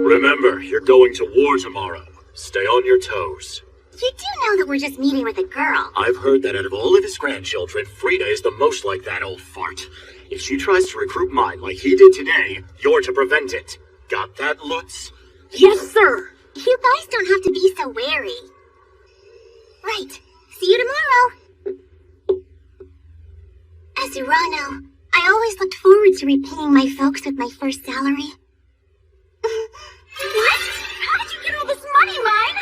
Remember, you're going to war tomorrow. Stay on your toes. You do know that we're just meeting with a girl. I've heard that out of all of his grandchildren, Frida is the most like that old fart. If she tries to recruit mine like he did today, you're to prevent it. Got that, Lutz? Yes, sir! You guys don't have to be so wary. Right. See you tomorrow. As Urano, I always looked forward to repaying my folks with my first salary. What? How did you get all this money, Mine?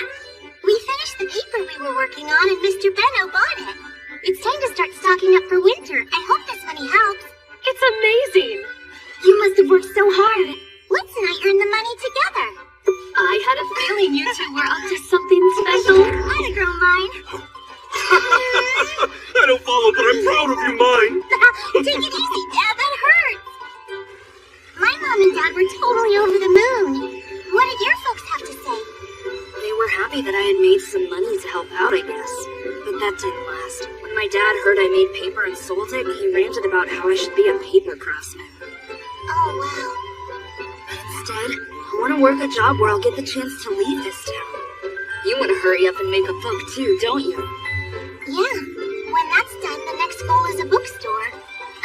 We finished the paper we were working on and Mr. Benno bought it. It's time to start stocking up for winter. I hope this money helps. It's amazing! You must have worked so hard. Lutz and I earned the money together. I had a feeling you two were up to something special. Atta girl, Mine. I don't follow, but I'm proud of you, Mine. Take it easy, Dad. That hurts. My mom and Dad were totally over the moon. What did your folks have to say? They were happy that I had made some money to help out, I guess. But that didn't last. When my dad heard I made paper and sold it, he ranted about how I should be a paper craftsman. Oh, wow. But instead, I want to work a job where I'll get the chance to leave this town. You want to hurry up and make a book too, don't you? Yeah. When that's done, the next goal is a bookstore.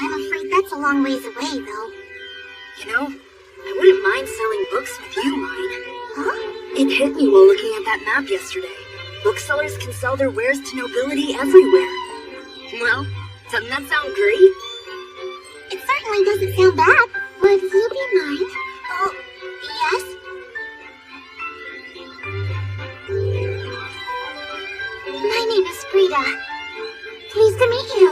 I'm afraid that's a long ways away, though. You know, I wouldn't mind selling books with you, Mine. Huh? It hit me while looking at that map yesterday. Booksellers can sell their wares to nobility everywhere. Well, doesn't that sound great? It certainly doesn't sound bad. Would you be mine? Oh, yes? My name is Frida. Pleased to meet you.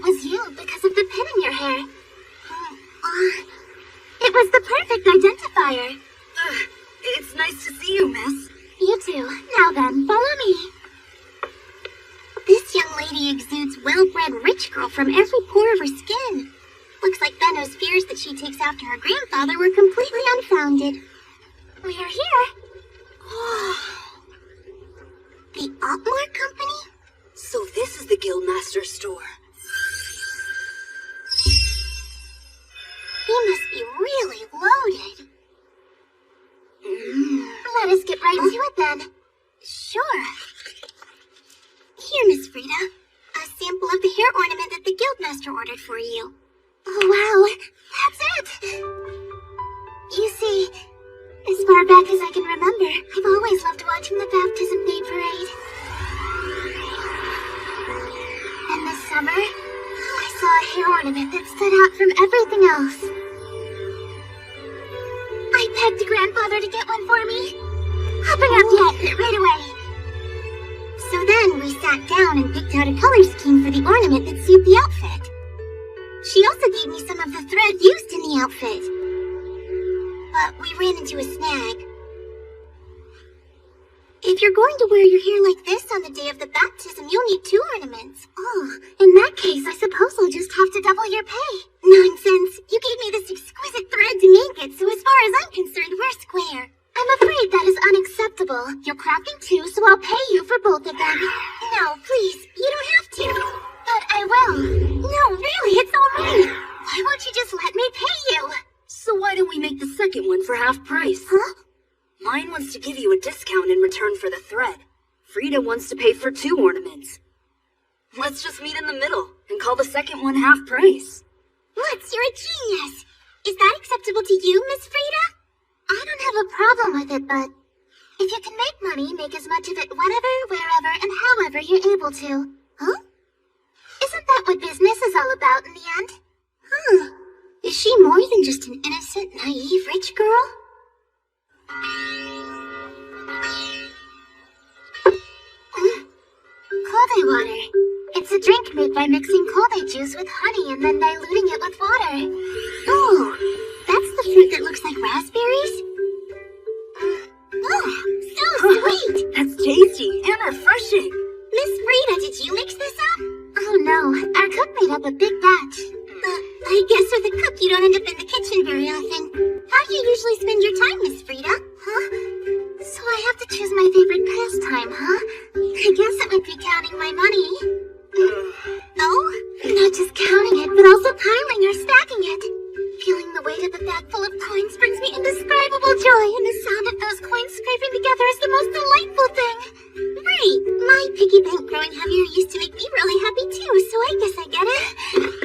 was you because of the pin in your hair. It was the perfect identifier. It's nice to see you, miss. You too. Now then, follow me. This young lady exudes well-bred rich girl from every pore of her skin. Looks like Benno's fears that she takes after her grandfather were completely unfounded. We are here. The Altmore Company? So this is the Guildmaster's store. He must be really loaded. Let us get right to it then. Sure. Here, Miss Frida. A sample of the hair ornament that the Guildmaster ordered for you. Oh, wow. That's it. You see, as far back as I can remember, I've always loved watching the Baptism Day Parade. And this summer, I saw a hair ornament that stood out from everything else. I begged Grandfather to get one for me. I'll bring up yet, right away. So then we sat down and picked out a color scheme for the ornament that suited the outfit. She also gave me some of the thread used in the outfit. But we ran into a snag. If you're going to wear your hair like this on the day of the baptism, you'll need 2 ornaments. Oh, in that case, I suppose I'll just have to double your pay. Nonsense. You gave me this exquisite thread to make it, so as far as I'm concerned, we're square. I'm afraid that is unacceptable. You're crafting 2, so I'll pay you for both of them. No, please, you don't have to. But I will. No, really, it's all right. Why won't you just let me pay you? So why don't we make the second one for half price? Huh? Mine wants to give you a discount in return for the thread. Frida wants to pay for 2 ornaments. Let's just meet in the middle and call the second one half price. Lutz, you're a genius. Is that acceptable to you, Miss Frida? I don't have a problem with it, but if you can make money, make as much of it whenever, wherever, and however you're able to. Huh? Isn't that what business is all about in the end? Is she more than just an innocent, naive rich girl? Kobe water. It's a drink made by mixing Kobe juice with honey and then diluting it with water. Oh, that's the fruit that looks like raspberries? Oh, so sweet! That's tasty and refreshing. Miss Frida, did you mix this up? Oh no, our cook made up a big batch. I guess with a cook you don't end up in the kitchen very often. How do you usually spend your time, Miss Frida? Huh? So I have to choose my favorite pastime, huh? I guess it would be counting my money. No? Not just counting it, but also piling or stacking it. Feeling the weight of the bag full of coins brings me indescribable joy, and the sound of those coins scraping together is the most delightful thing. Right, my piggy bank growing heavier used to make me really happy too, so I guess I get it.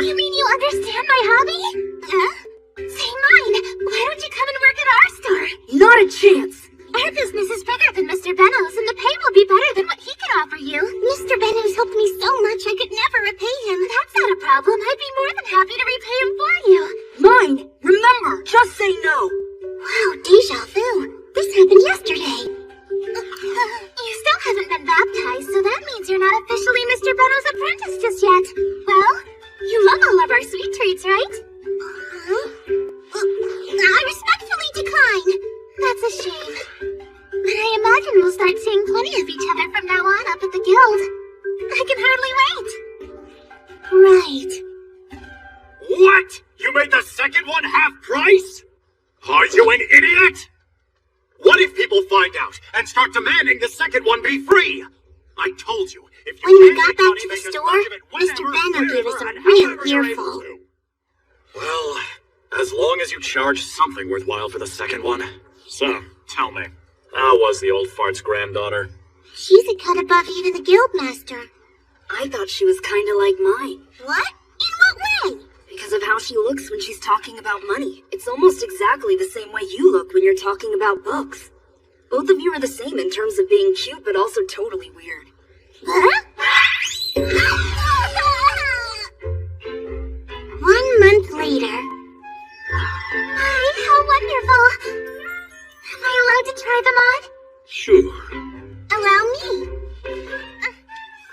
You mean you understand my hobby? Huh? Say mine, why don't you come and work at our store? Not a chance. Our business is bigger than Mr. Benno's, and the pay will be better than what he can offer you. Mr. Benno's helped me so much I could never repay him. That's not a problem. I'd be more than happy to repay him for you. Mine! Remember, just say no. Wow, deja vu. This happened yesterday. You still haven't been baptized, so that means you're not officially Mr. Benno's apprentice just yet. Well, you love all of our sweet treats, right? I respectfully decline. That's a shame. But I imagine we'll start seeing plenty of each other from now on up at the guild. I can hardly wait. Right. What? You made the second one half price? Are you an idiot? What if people find out and start demanding the second one be free? I told you, if you When we can't got make back money, to the make as store, much of it Mr. whenever, Benno gave us a wherever, and real however you're earful. able to. Well, as long as you charge something worthwhile for the second one. So, tell me, how was the old fart's granddaughter? She's a cut above even the guildmaster. I thought she was kinda like mine. What? In what way? Because of how she looks when she's talking about money. It's almost exactly the same way you look when you're talking about books. Both of you are the same in terms of being cute, but also totally weird. Huh? 1 month later. Hi, how wonderful. Am I allowed to try them on? Sure. Allow me.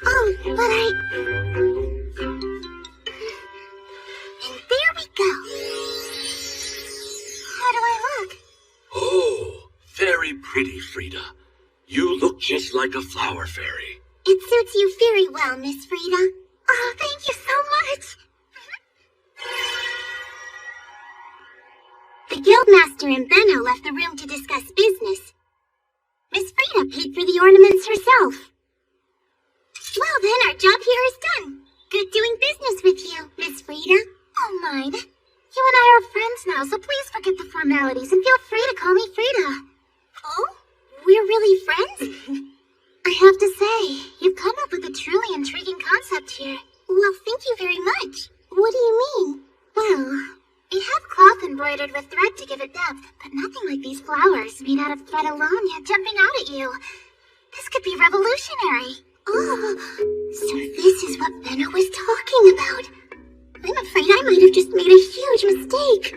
Oh, but vanish like a flower fairy. It suits you very well, Miss Frida. Oh, thank you so much. The guildmaster and Benno left the room to discuss business. Miss Frida paid for the ornaments herself. Well then, our job here is done. Good doing business with you, Miss Frida. Oh, mine. You and I are friends now, so please forget the formalities and feel free to call me Frida. Oh? We're really friends? I have to say, you've come up with a truly intriguing concept here. Well, thank you very much. What do you mean? Well, we have cloth embroidered with thread to give it depth, but nothing like these flowers made out of thread alone yet jumping out at you. This could be revolutionary. Oh, so this is what Benno was talking about. I'm afraid I might have just made a huge mistake.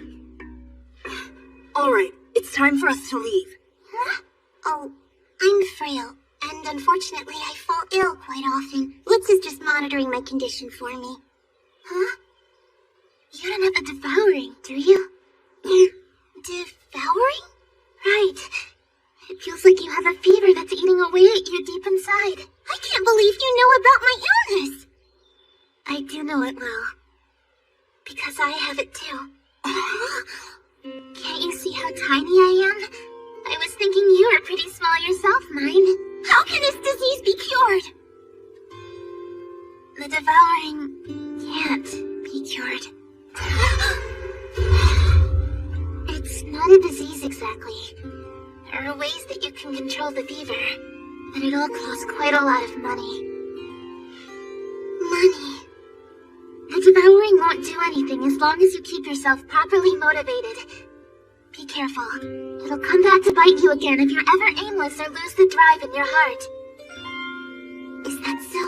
Alright, it's time for us to leave. Huh? Oh, I'm frail, and unfortunately I fall ill quite often. Lutz is just monitoring my condition for me. Huh? You don't have a devouring, do you? Devouring? Right. It feels like you have a fever that's eating away at you deep inside. I can't believe you know about my illness. I do know it well. Because I have it too. Can't you see how tiny I am? I was thinking you were pretty small yourself, mine. How can this disease be cured? The devouring can't be cured. It's not a disease exactly. There are ways that you can control the fever, but it all costs quite a lot of money. Money. The devouring won't do anything as long as you keep yourself properly motivated. Be careful. It'll come back to bite you again if you're ever aimless or lose the drive in your heart. Is that so?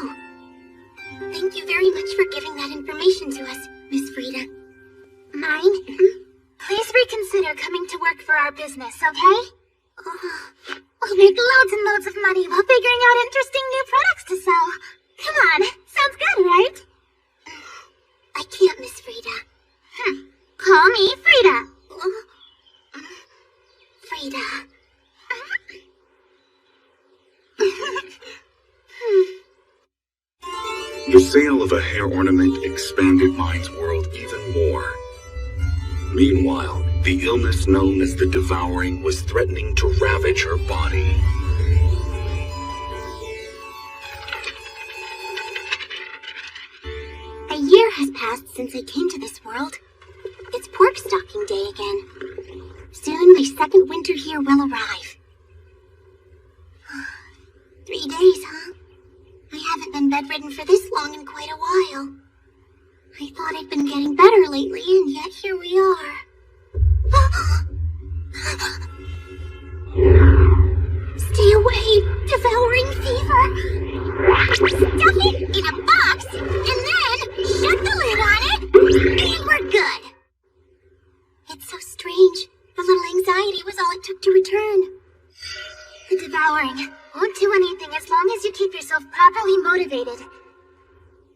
Thank you very much for giving that information to us, Miss Frida. Mine? Please reconsider coming to work for our business, okay? We'll make loads and loads of money while figuring out interesting new products to sell. Come on, sounds good, right? I can't, Miss Frida. Call me Frida. Frida. The sale of a hair ornament expanded Mine's world even more. Meanwhile, the illness known as the devouring was threatening to ravage her body. A year has passed since I came to this world. It's pork stocking day again. Soon my second winter here will arrive. 3 days, huh? I haven't been bedridden for this long in quite a while. I thought I'd been getting better lately, and yet here we are. Stay away, devouring fever! Stuff it in a box, and then shut the lid on it, and we're good! It's so strange. A little anxiety was all it took to return. The devouring won't do anything as long as you keep yourself properly motivated.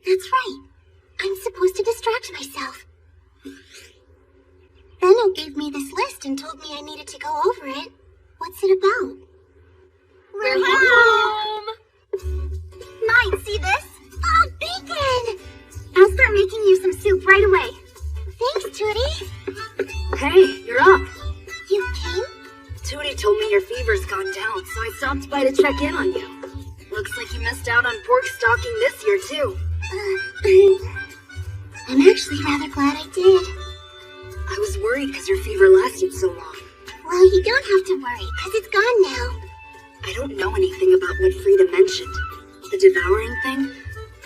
That's right. I'm supposed to distract myself. Benno gave me this list and told me I needed to go over it. What's it about? We're home! Mine, see this? Oh, bacon! I'll start making you some soup right away. Thanks, Tootie. Hey, you're up. You came? Tootie told me your fever's gone down, so I stopped by to check in on you. Looks like you missed out on pork stocking this year, too. I'm actually rather glad I did. I was worried because your fever lasted so long. Well, you don't have to worry, because it's gone now. I don't know anything about what Frida mentioned. The devouring thing?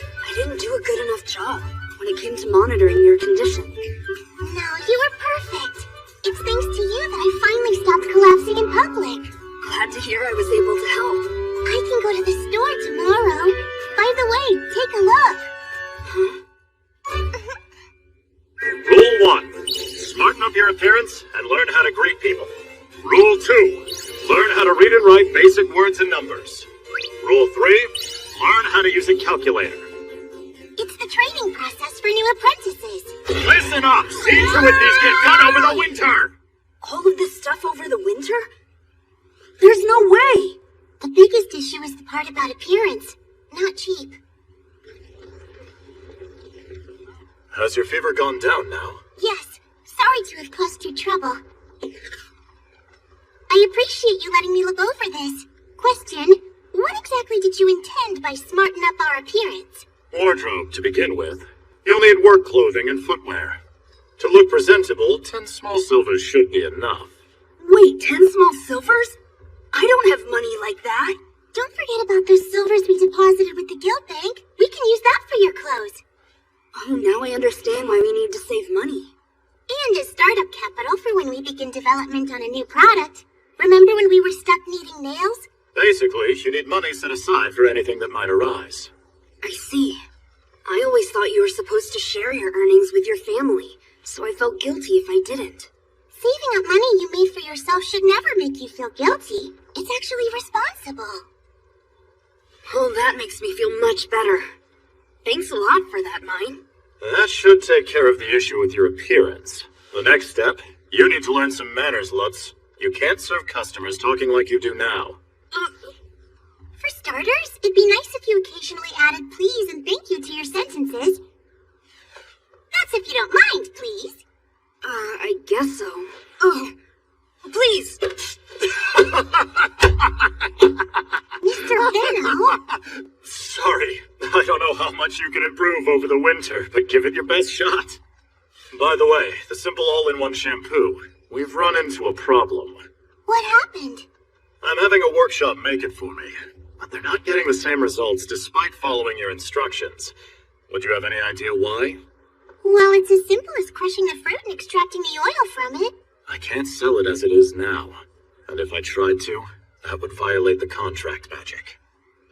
I didn't do a good enough job when it came to monitoring your condition. No, you were perfect. It's thanks to you that I finally stopped collapsing in public. Glad to hear I was able to help. I can go to the store tomorrow. By the way, take a look. Rule 1. Smarten up your appearance and learn how to greet people. Rule 2. Learn how to read and write basic words and numbers. Rule 3. Learn how to use a calculator. It's the training process for new apprentices. Listen up! See to it these get done over the winter! All of this stuff over the winter? There's no way! The biggest issue is the part about appearance. Not cheap. Has your fever gone down now? Yes. Sorry to have caused you trouble. I appreciate you letting me look over this. Question, what exactly did you intend by smarten up our appearance? Wardrobe, to begin with. You'll need work clothing and footwear. To look presentable, 10 small silvers should be enough. Wait, 10 small silvers? I don't have money like that. Don't forget about those silvers we deposited with the guild bank. We can use that for your clothes. Oh, now I understand why we need to save money. And as startup capital for when we begin development on a new product. Remember when we were stuck needing nails? Basically, you need money set aside for anything that might arise. I see. I always thought you were supposed to share your earnings with your family, so I felt guilty if I didn't. Saving up money you made for yourself should never make you feel guilty. It's actually responsible. Oh, that makes me feel much better. Thanks a lot for that, Mine. That should take care of the issue with your appearance. The next step, you need to learn some manners, Lutz. You can't serve customers talking like you do now. For starters, it'd be nice if you occasionally added please and thank you to your sentences. That's if you don't mind, please. I guess so. Oh, please. Mr. Benno? Sorry, I don't know how much you can improve over the winter, but give it your best shot. By the way, the simple all-in-one shampoo. We've run into a problem. What happened? I'm having a workshop make it for me, but they're not getting the same results despite following your instructions. Would you have any idea why? Well, it's as simple as crushing the fruit and extracting the oil from it. I can't sell it as it is now, and if I tried to, that would violate the contract magic.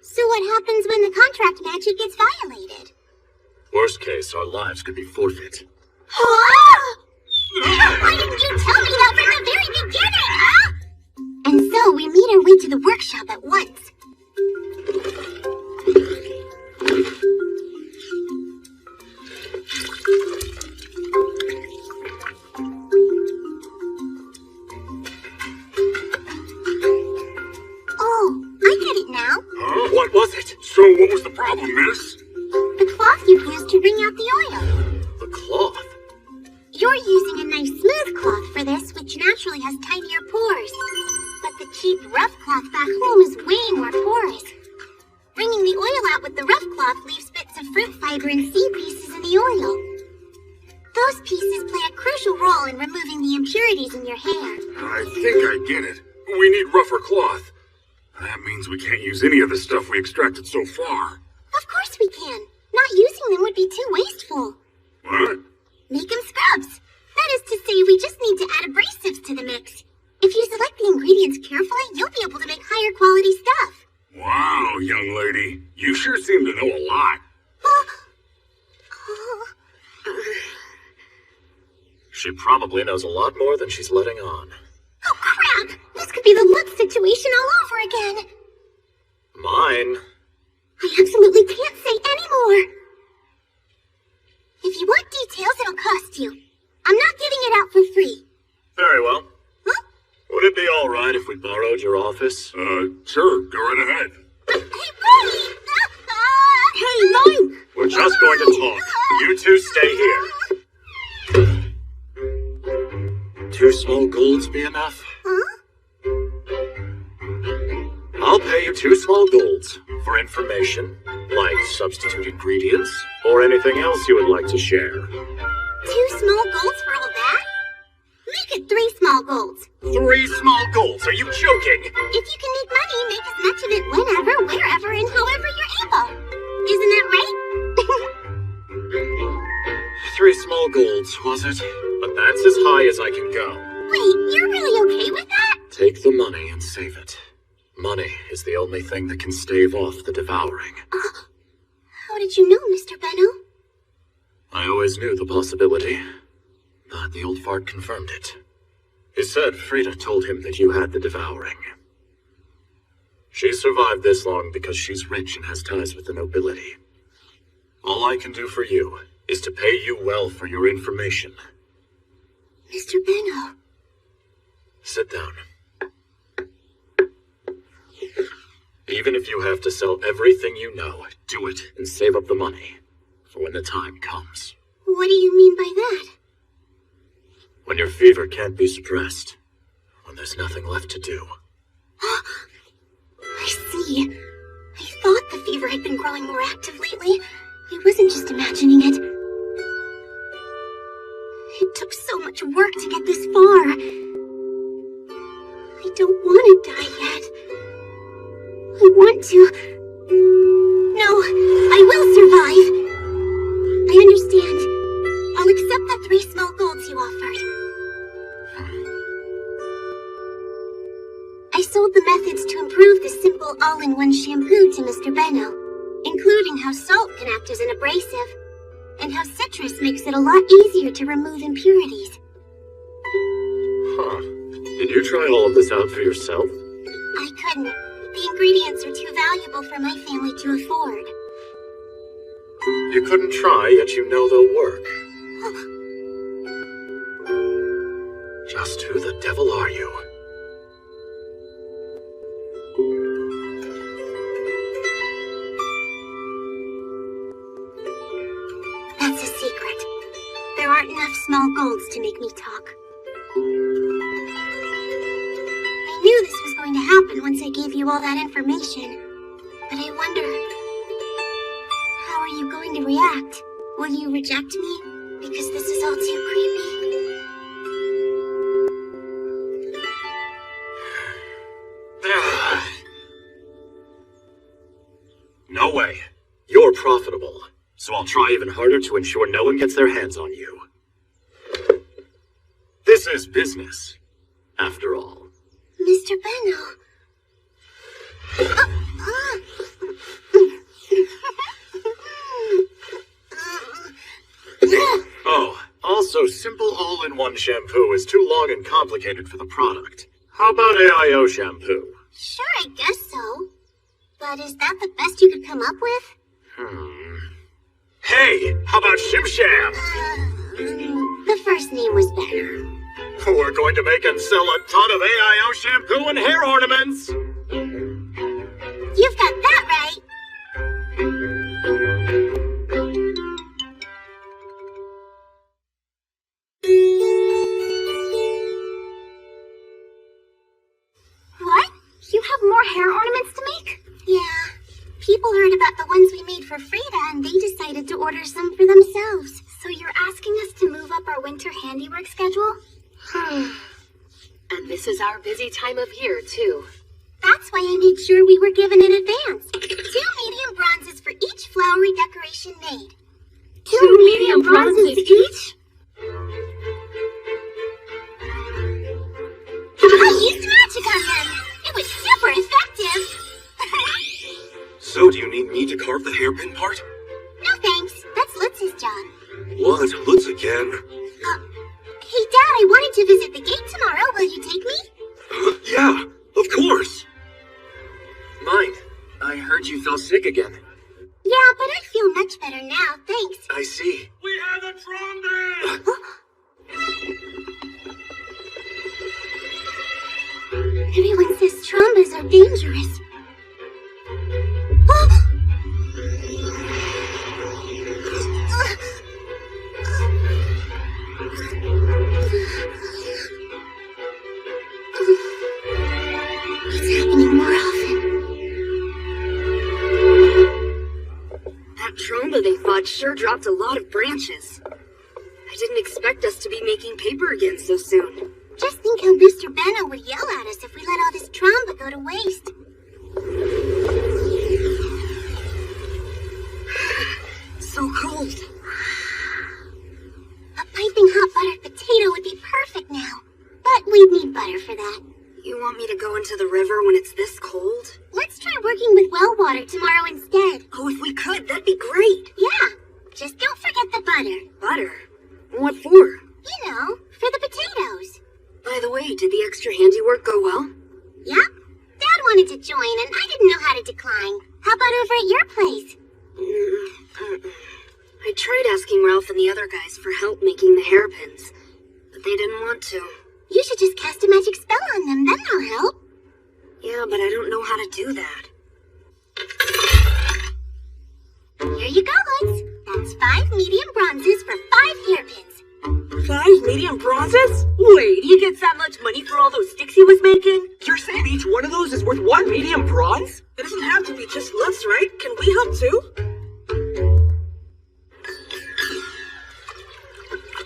So what happens when the contract magic gets violated? Worst case, our lives could be forfeit. Huh? Why didn't you tell me that from the very beginning, huh? And so we made our way to the workshop at once. Oh, I get it now. Huh? What was it? So what was the problem, miss? The cloth you used to wring out the oil. The cloth? You're using a nice smooth cloth for this, which naturally has tinier pores. But the cheap rough cloth back home is way more porous. Wringing the oil out with the rough cloth leaves bits of fruit fiber and seed pieces in the oil. Those pieces play a crucial role in removing the impurities in your hair. I think I get it. We need rougher cloth. That means we can't use any of the stuff we extracted so far. Of course we can. Not using them would be too wasteful. What? Make them scrubs. That is to say, we just need to add abrasives to the mix. If you select the ingredients carefully, you'll be able to make higher quality stuff. Wow, young lady. You sure seem to know a lot. She probably knows a lot more than she's letting on. Oh, crap! This could be the Lutz situation all over again. Mine? I absolutely can't say any more. If you want details, it'll cost you. I'm not giving it out for free. Very well. Huh? Would it be all right if we borrowed your office? Sure. Go right ahead. Hey, wait! Hey, Mine! We're just going to talk. You two stay here. 2 small golds be enough? Huh? I'll pay you 2 small golds for information, like substitute ingredients, or anything else you would like to share. 2 small golds for all that? Make it 3 small golds. 3 small golds? Are you joking? If you can make money, make as much of it whenever, wherever, and however you're able. Isn't that right? 3 small golds, was it? But that's as high as I can go. Wait, you're really okay with that? Take the money and save it. Money is the only thing that can stave off the devouring. How did you know, Mr. Benno? I always knew the possibility, but the old fart confirmed it. He said Frida told him that you had the devouring. She survived this long because she's rich and has ties with the nobility. All I can do for you is to pay you well for your information. Mr. Benno. Sit down. Even if you have to sell everything you know, do it and save up the money for when the time comes. What do you mean by that? When your fever can't be suppressed. When there's nothing left to do. I see. I thought the fever had been growing more active lately. I wasn't just imagining it. It took so much work to get this far. I don't want to die yet. I want to. No, I will survive. I understand. I'll accept the 3 small golds you offered. I sold the methods to improve the simple all-in-one shampoo to Mr. Benno, including how salt can act as an abrasive, and how citrus makes it a lot easier to remove impurities. Huh. Did you try all of this out for yourself? I couldn't. The ingredients are too valuable for my family to afford. You couldn't try, yet you know they'll work. Just who the devil are you? That's a secret. There aren't enough small golds to make me talk. I knew this was going to happen once I gave you all that information, but I wonder, how are you going to react? Will you reject me? Because this is all too creepy? No way. You're profitable, so I'll try even harder to ensure no one gets their hands on you. This is business, after all. Mr. Benno. Oh, also, simple all-in-one shampoo is too long and complicated for the product. How about AIO shampoo? Sure, I guess so. But is that the best you could come up with? Hey, how about Shim Sham? The first name was better. We're going to make and sell a ton of AIO shampoo and hair ornaments! You've got that right! What? You have more hair ornaments to make? Yeah. People heard about the ones we made for Frida, and they decided to order some for themselves. So you're asking us to move up our winter handiwork schedule? And this is our busy time of year, too. That's why I made sure we were given in advance. 2 medium bronzes for each flowery decoration made. 2 medium bronzes each? I used magic on them. It was super effective. So do you need me to carve the hairpin part? No thanks. That's Lutz's job. What? Lutz again? Hey, Dad, I wanted to visit the gate tomorrow. Will you take me? Yeah, of course. Mind, I heard you fell sick again. Yeah, but I feel much better now, thanks. I see. We have a trombone! Everyone says trombas are dangerous. It's happening more often. That tromba they fought sure dropped a lot of branches. I didn't expect us to be making paper again so soon. Just think how Mr. Benno would yell at us if we let all this tromba go to waste. So cold. A piping hot buttered potato would be perfect now. But we'd need butter for that. You want me to go into the river when it's this cold? Let's try working with well water tomorrow instead. Oh, if we could, that'd be great. Yeah, just don't forget the butter. Butter? What for? You know, for the potatoes. By the way, did the extra handiwork go well? Yep. Dad wanted to join, and I didn't know how to decline. How about over at your place? I tried asking Ralph and the other guys for help making the hairpins, but they didn't want to. You should just cast a magic spell on them, then they'll help. Yeah, but I don't know how to do that. medium bronzes? Wait, he gets that much money for all those sticks he was making? You're saying each one of those is worth 1 medium bronze? It doesn't have to be just looks, right? Can we help too?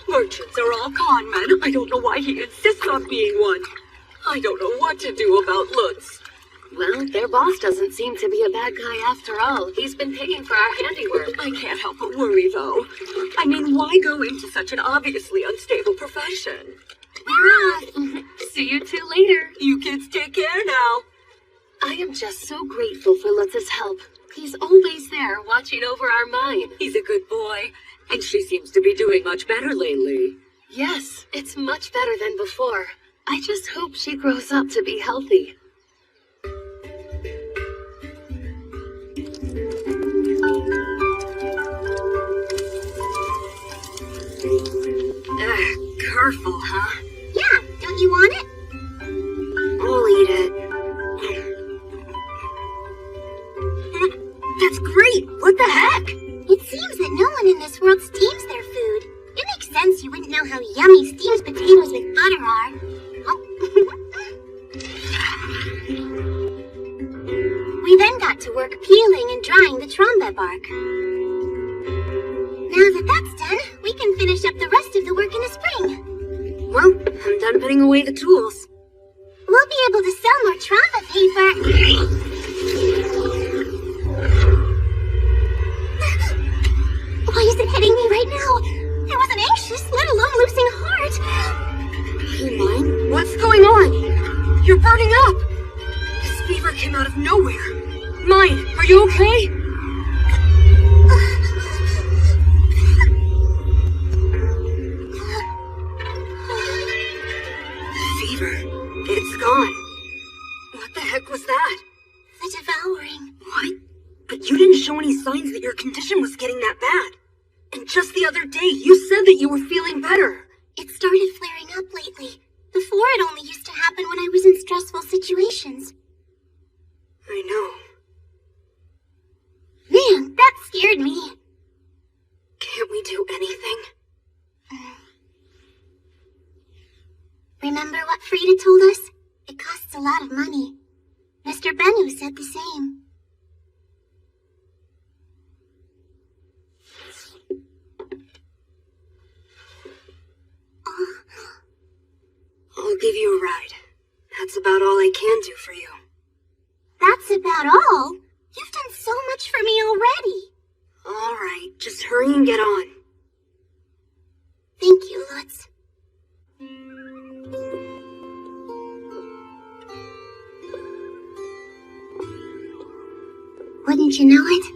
Merchants are all con men. I don't know why he insists on being one. I don't know what to do about Lutz. Well, their boss doesn't seem to be a bad guy after all. He's been paying for our handiwork. I can't help but worry, though. I mean, why go into such an obviously unstable profession? We're off. See you two later. You kids take care now. I am just so grateful for Lutz's help. He's always there, watching over our mine. He's a good boy, and she seems to be doing much better lately. Yes, it's much better than before. I just hope she grows up to be healthy. Careful, huh? Yeah, don't you want it? I'll eat it. That's great! What the heck? It seems that no one in this world steams their food. It makes sense you wouldn't know how yummy steamed potatoes with butter are. Oh. We then got to work peeling and drying the trombe bark. Now that that's done, we can finish up the rest of the work in the spring. Well, I'm done putting away the tools. We'll be able to sell more trombe paper. Why is it hitting me right now? I wasn't anxious, let alone losing heart. Hey, Mine, what's going on? You're burning up! This fever came out of nowhere. Mine, are you okay? Fever. It's gone. What the heck was that? The devouring. What? But you didn't show any signs that your condition was getting that bad. And just the other day, you said that you were feeling better. It started flaring up lately. Before, it only used to happen when I was in stressful situations. I know. Man, that scared me. Can't we do anything? Remember what Frida told us? It costs a lot of money. Mr. Bennu said the same. I'll give you a ride. That's about all I can do for you. That's about all? You've done so much for me already. All right, just hurry and get on. Thank you, Lutz. Wouldn't you know it?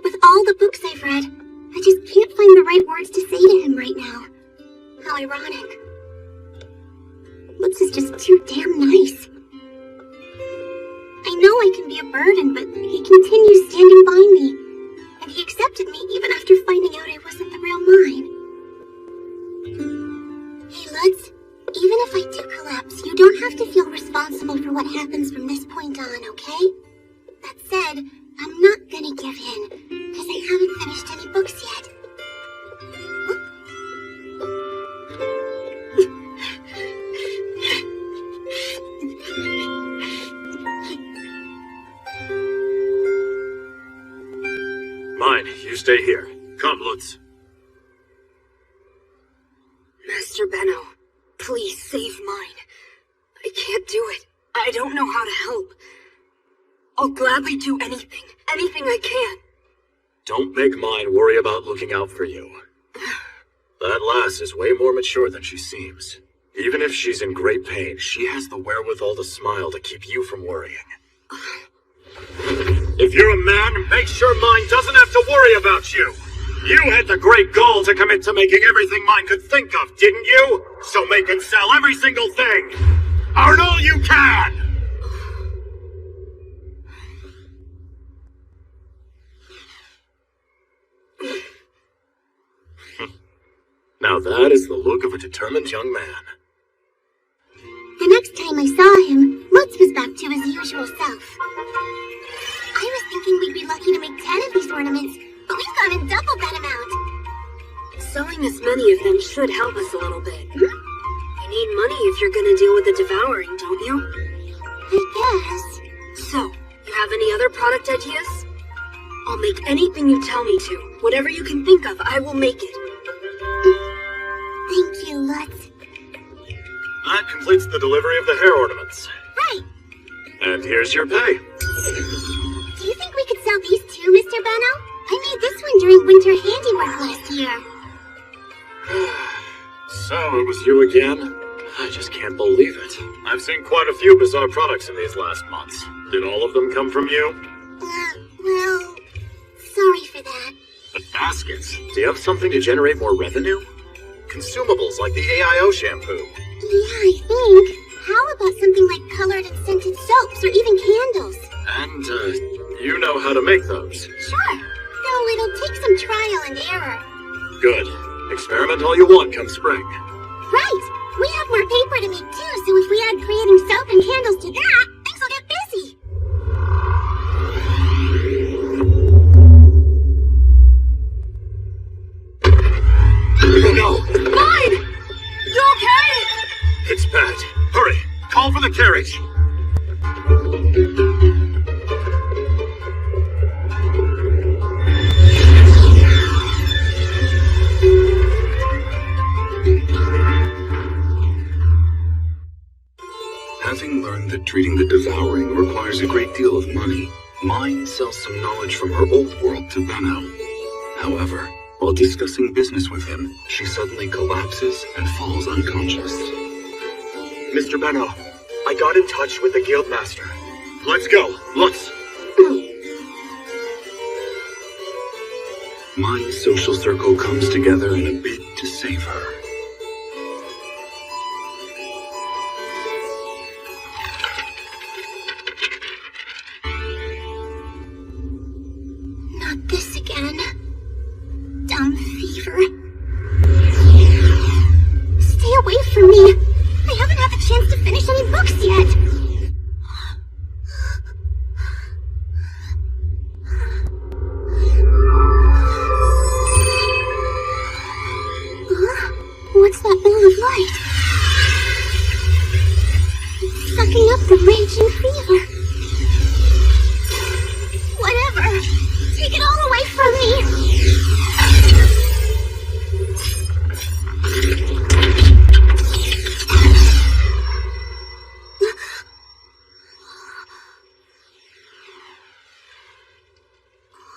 With all the books I've read, I just can't find the right words to say to him right now. How ironic. Lutz is just too damn nice. I know I can be a burden, but he continues standing by me. And he accepted me even after finding out I wasn't the real mine. Hey, Lutz, even if I do collapse, you don't have to feel responsible for what happens from this point on, okay? That said, I'm not gonna give in, because I haven't finished any books yet. Mine, you stay here. Come, Lutz. Master Benno, please save Mine. I can't do it. I don't know how to help. I'll gladly do anything I can. Don't make Mine worry about looking out for you. That lass is way more mature than she seems. Even if she's in great pain, she has the wherewithal to smile to keep you from worrying. If you're a man, make sure Mine doesn't have to worry about you. You had the great goal to commit to making everything Mine could think of, didn't you? So make and sell every single thing. Earn all you can! Now that is the look of a determined young man. The next time I saw him, Lutz was back to his usual self. I was thinking we'd be lucky to make 10 of these ornaments, but we've gone and doubled that amount. Selling as many of them should help us a little bit. You need money if you're gonna deal with the devouring, don't you? I guess. So, you have any other product ideas? I'll make anything you tell me to. Whatever you can think of, I will make it. Thank you, Lutz. That completes the delivery of the hair ornaments. Right. And here's your pay. Do you think we could sell these too, Mr. Benno? I made this one during winter handiwork last year. So, it was you again? I just can't believe it. I've seen quite a few bizarre products in these last months. Did all of them come from you? Well, sorry for that. But baskets? Do you have something to generate more revenue? Consumables like the AIO shampoo. Yeah, I think. How about something like colored and scented soaps or even candles? And, you know how to make those? Sure. Though it'll take some trial and error. Good. Experiment all you want come spring. Right. We have more paper to make too, so if we add creating soap and candles to that, things will get busy. Oh no! Mine! You okay? It's bad. Hurry! Call for the carriage! Having learned that treating the devouring requires a great deal of money, Mine sells some knowledge from her old world to Benno. However, while discussing business with him, she suddenly collapses and falls unconscious. Mr. Benno, I got in touch with the guild master. Let's go! Let's... Mine's social circle comes together in a bid to save her. Not this again. Dumb fever. Stay away from me. I haven't had the chance to finish any books yet. What's that ball of light? It's sucking up the raging fever. Whatever. Take it all away from me.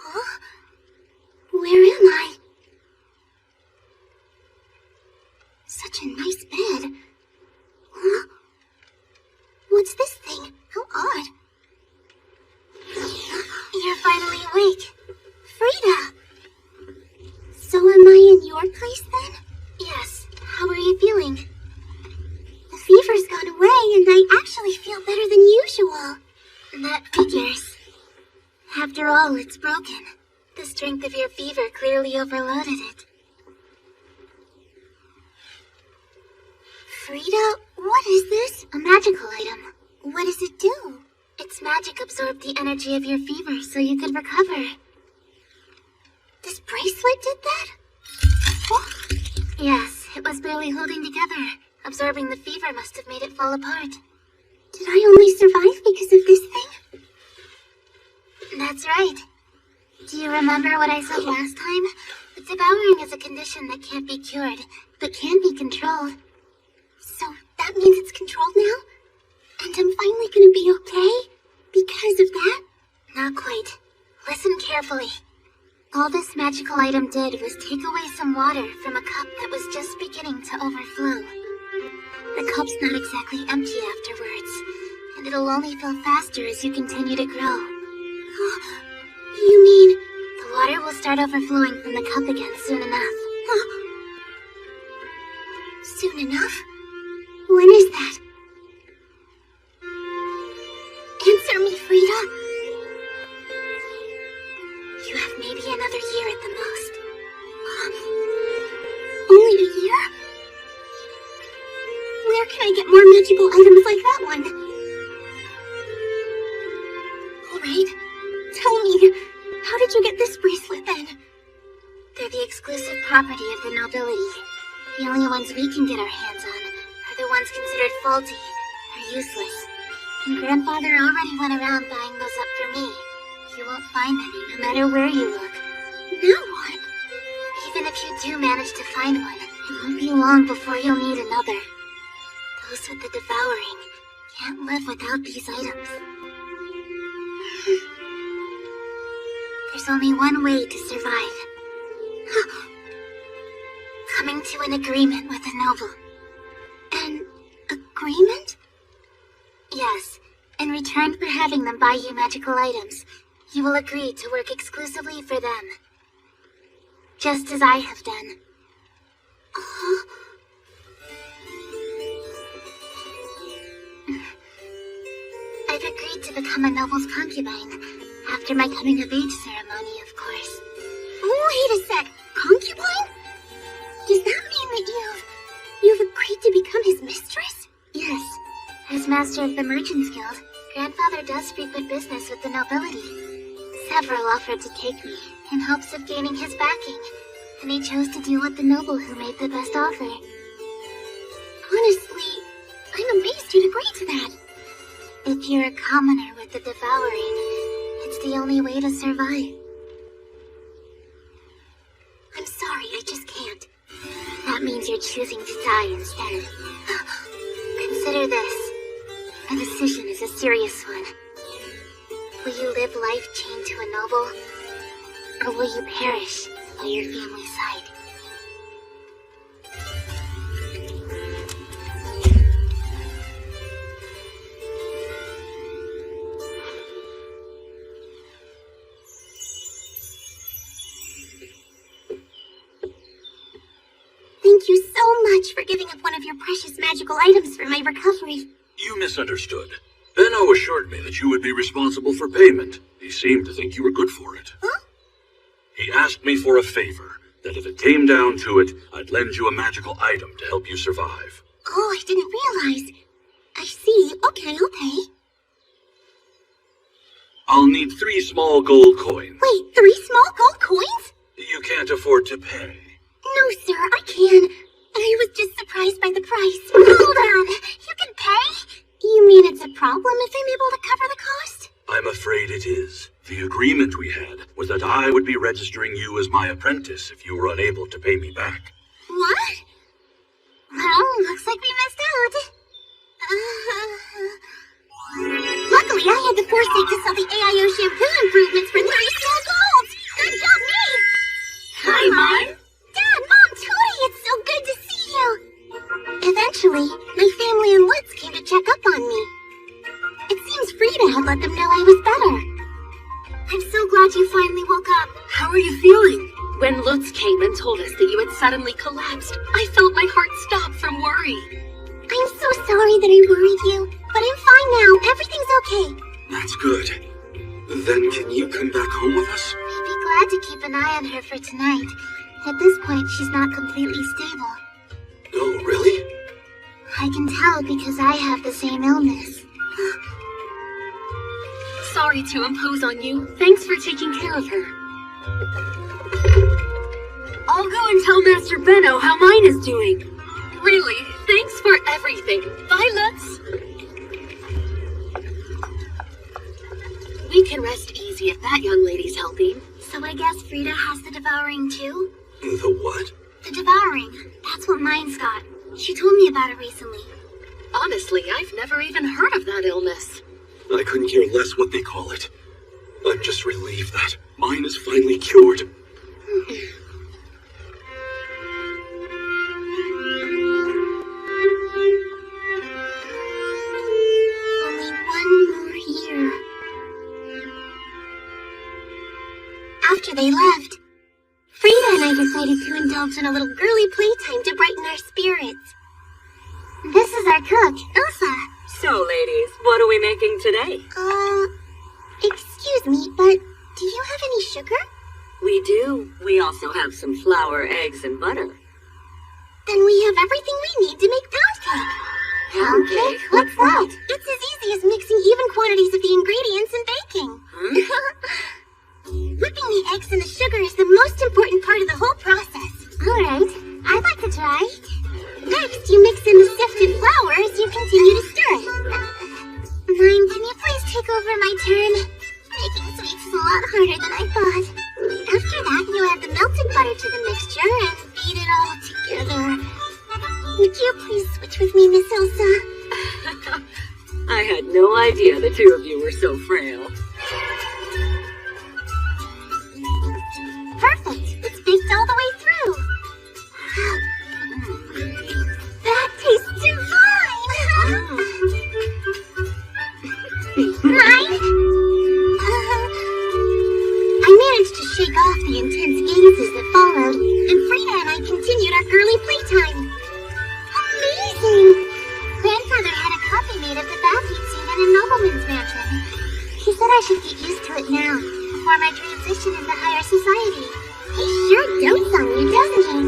Huh? Where am I? Such a nice bed. Huh? What's this thing? How odd. You're finally awake. Frida! So am I in your place then? Yes. How are you feeling? The fever's gone away and I actually feel better than usual. That figures. After all, it's broken. The strength of your fever clearly overloaded it. Frida, what is this? A magical item. What does it do? Its magic absorbed the energy of your fever so you could recover. This bracelet did that? What? Yes, it was barely holding together. Absorbing the fever must have made it fall apart. Did I only survive because of this thing? That's right. Do you remember what I said last time? The devouring is a condition that can't be cured, but can be controlled. So that means it's controlled now? And I'm finally gonna be okay? Because of that? Not quite. Listen carefully. All this magical item did was take away some water from a cup that was just beginning to overflow. The cup's not exactly empty afterwards, and it'll only fill faster as you continue to grow. You mean the water will start overflowing from the cup again soon enough? Soon enough? When is that? Answer me, Frida. You have maybe another year at the most. Only a year? Where can I get more magical items like that one? Alright, tell me, how did you get this bracelet then? They're the exclusive property of the nobility. The only ones we can get our hands on are the ones considered faulty or useless. And Grandfather already went around buying those up for me. You won't find any, no matter where you look. Now what? Even if you do manage to find one, it won't be long before you'll need another. Those with the devouring can't live without these items. There's only one way to survive. Coming to an agreement with a noble. An agreement? Yes. In return for having them buy you magical items, you will agree to work exclusively for them. Just as I have done. I've agreed to become a noble's concubine, after my coming-of-age ceremony, of course. Wait a sec, concubine? Does that mean that you've agreed to become his mistress? Yes. As master of the Merchants Guild, Grandfather does frequent business with the nobility. Several offered to take me, in hopes of gaining his backing, and he chose to deal with the noble who made the best offer. Honestly, I'm amazed you'd agree to that. If you're a commoner with the devouring, it's the only way to survive. I'm sorry, I just can't. That means you're choosing to die instead. Consider this. The decision is a serious one. Will you live life chained to a noble, or will you perish by your family's side? Thank you so much for giving up one of your precious magical items for my recovery. You misunderstood. Benno assured me that you would be responsible for payment. He seemed to think you were good for it. Huh? He asked me for a favor, that if it came down to it, I'd lend you a magical item to help you survive. Oh, I didn't realize. I see. Okay, I'll pay. I'll need 3 small gold coins. Wait, 3 small gold coins? You can't afford to pay. No, sir, I can. I was just surprised by the price. Hold on. You can pay? You mean it's a problem if I'm able to cover the cost? I'm afraid it is. The agreement we had was that I would be registering you as my apprentice if you were unable to pay me back. What? Well, looks like we missed out. Luckily, I had the foresight to sell the AIO shampoo improvements for 3 small golds. Good job, me! Hi, Mom. Dad, Mom, Tootie, it's so good to see you. Eventually, my family and Lutz came to check up on me. It seems Frida had let them know I was better. I'm so glad you finally woke up. How are you feeling? When Lutz came and told us that you had suddenly collapsed, I felt my heart stop from worry. I'm so sorry that I worried you, but I'm fine now. Everything's okay. That's good. Then can you come back home with us? I'd be glad to keep an eye on her for tonight. At this point, she's not completely stable. Oh, really? I can tell because I have the same illness. Sorry to impose on you. Thanks for taking care of her. I'll go and tell Master Benno how mine is doing. Really, thanks for everything. Bye, Lutz. We can rest easy if that young lady's helping. So I guess Frida has the devouring too? The what? The devouring. That's what mine's got. She told me about it recently. Honestly, I've never even heard of that illness. I couldn't care less what they call it. I'm just relieved that mine is finally cured. Only one more year. After they left, Frida and I decided to indulge in a little girly playtime to brighten our spirits. This is our cook, Elsa. So, ladies, what are we making today? Excuse me, but do you have any sugar? We do. We also have some flour, eggs, and butter. Then we have everything we need to make pound cake. Pound cake? What's that? It's as easy as mixing even quantities of the ingredients and baking. Whipping the eggs and the sugar is the most important part of the whole process. idea the two of you were so frail. Perfect. It's baked all the way through. That tastes divine! Mine? I managed to shake off the intense gazes that followed, and Frida and I continued our girly playtime. Amazing! Grandfather had a copy made of the bath he'd seen in a nobleman's mansion. He said I should get used to it now, before my transition into higher society. He sure dotes on me, doesn't he?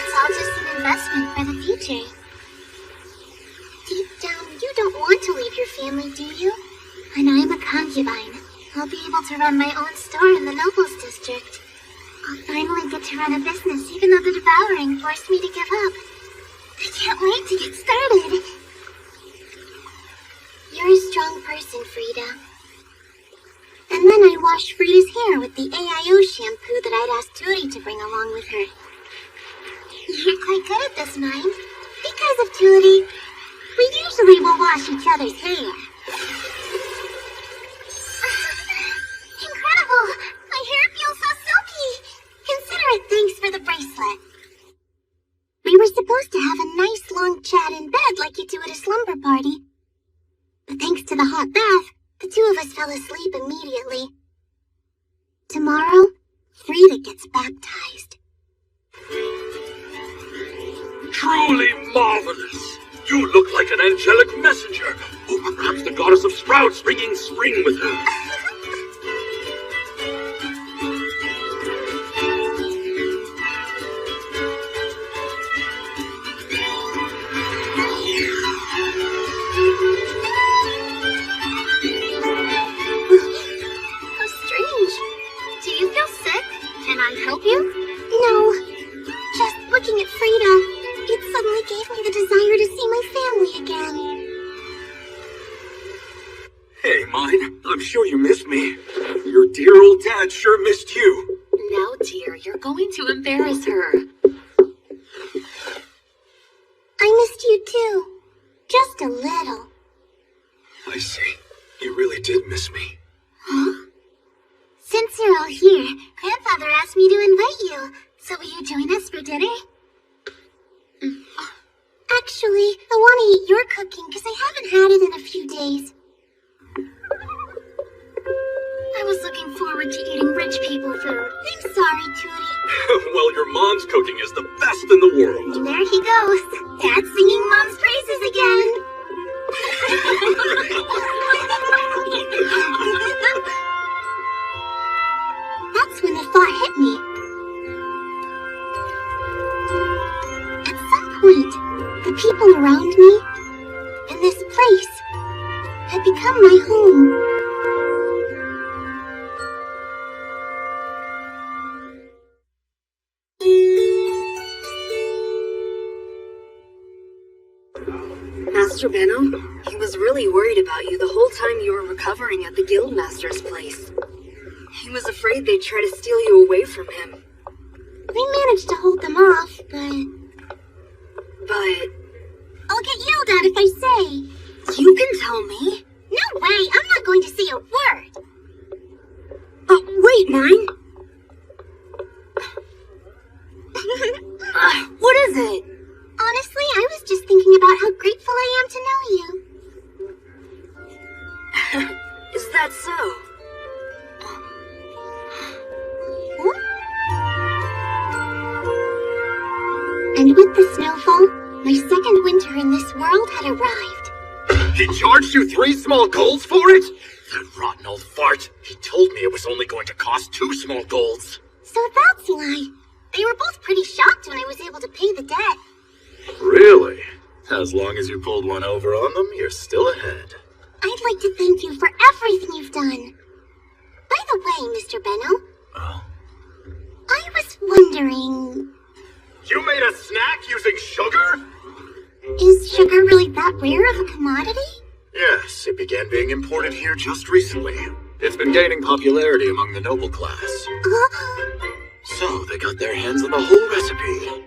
It's all just an investment for the future. Deep down, you don't want to leave your family, do you? And I'm a concubine. I'll be able to run my own store in the Nobles District. I'll finally get to run a business, even though the devouring forced me to give up. I can't wait to get started. You're a strong person, Frida. And then I washed Frida's hair with the AIO shampoo that I'd asked Turi to bring along with her. You're quite good at this, Mime. Because of Turi, we usually will wash each other's hair. Incredible! My hair feels so silky! Consider it thanks for the bracelet. We were supposed to have a nice long chat in bed like you do at a slumber party. But thanks to the hot bath, the two of us fell asleep immediately. Tomorrow, Frida gets baptized. Truly marvelous. You look like an angelic messenger, or perhaps the goddess of sprouts bringing spring with her. Help you? No. Just looking at Frida, it suddenly gave me the desire to see my family again. Hey, Mine. I'm sure you missed me. Your dear old dad sure missed you. Now, dear, you're going to embarrass her. I missed you too. Just a little. I see. You really did miss me. Huh? Since you're all here, Grandfather asked me to invite you. So will you join us for dinner? Actually, I want to eat your cooking because I haven't had it in a few days. I was looking forward to eating rich people food. I'm sorry, Tootie. Well, your mom's cooking is the best in the world. And there he goes. Dad's singing Mom's praises again. That's when the thought hit me. At some point, the people around me, and this place, had become my home. Master Benno, he was really worried about you the whole time you were recovering at the Guildmaster's place. He was afraid they'd try to steal you away from him. We managed to hold them off, but... I'll get yelled at if I say. You can tell me. No way, I'm not going to say a word. Wait, Mine. What is it? Honestly, I was just thinking about how grateful I am to know you. Is that so? And with the snowfall, my second winter in this world had arrived. He charged you 3 small golds for it? That rotten old fart. He told me it was only going to cost 2 small golds. So that's why. They were both pretty shocked when I was able to pay the debt. Really? As long as you pulled one over on them, you're still ahead. I'd like to thank you for everything you've done. By the way, Mr. Benno. Oh? I was wondering... You made a snack using sugar? Is sugar really that rare of a commodity? Yes, it began being imported here just recently. It's been gaining popularity among the noble class. So they got their hands on the whole recipe.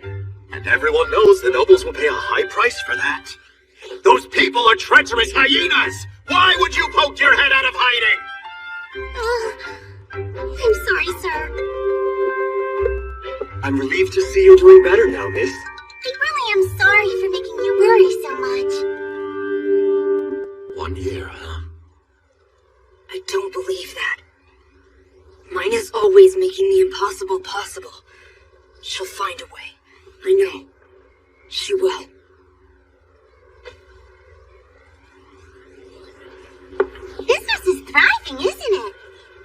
And everyone knows the nobles will pay a high price for that. Those people are treacherous hyenas! Why would you poke your head out of hiding? I'm sorry, sir. I'm relieved to see you're doing better now, miss. I really am sorry for making you worry so much. 1 year, huh? I don't believe that. Mine is always making the impossible possible. She'll find a way. I know. She will. Business is thriving, isn't it?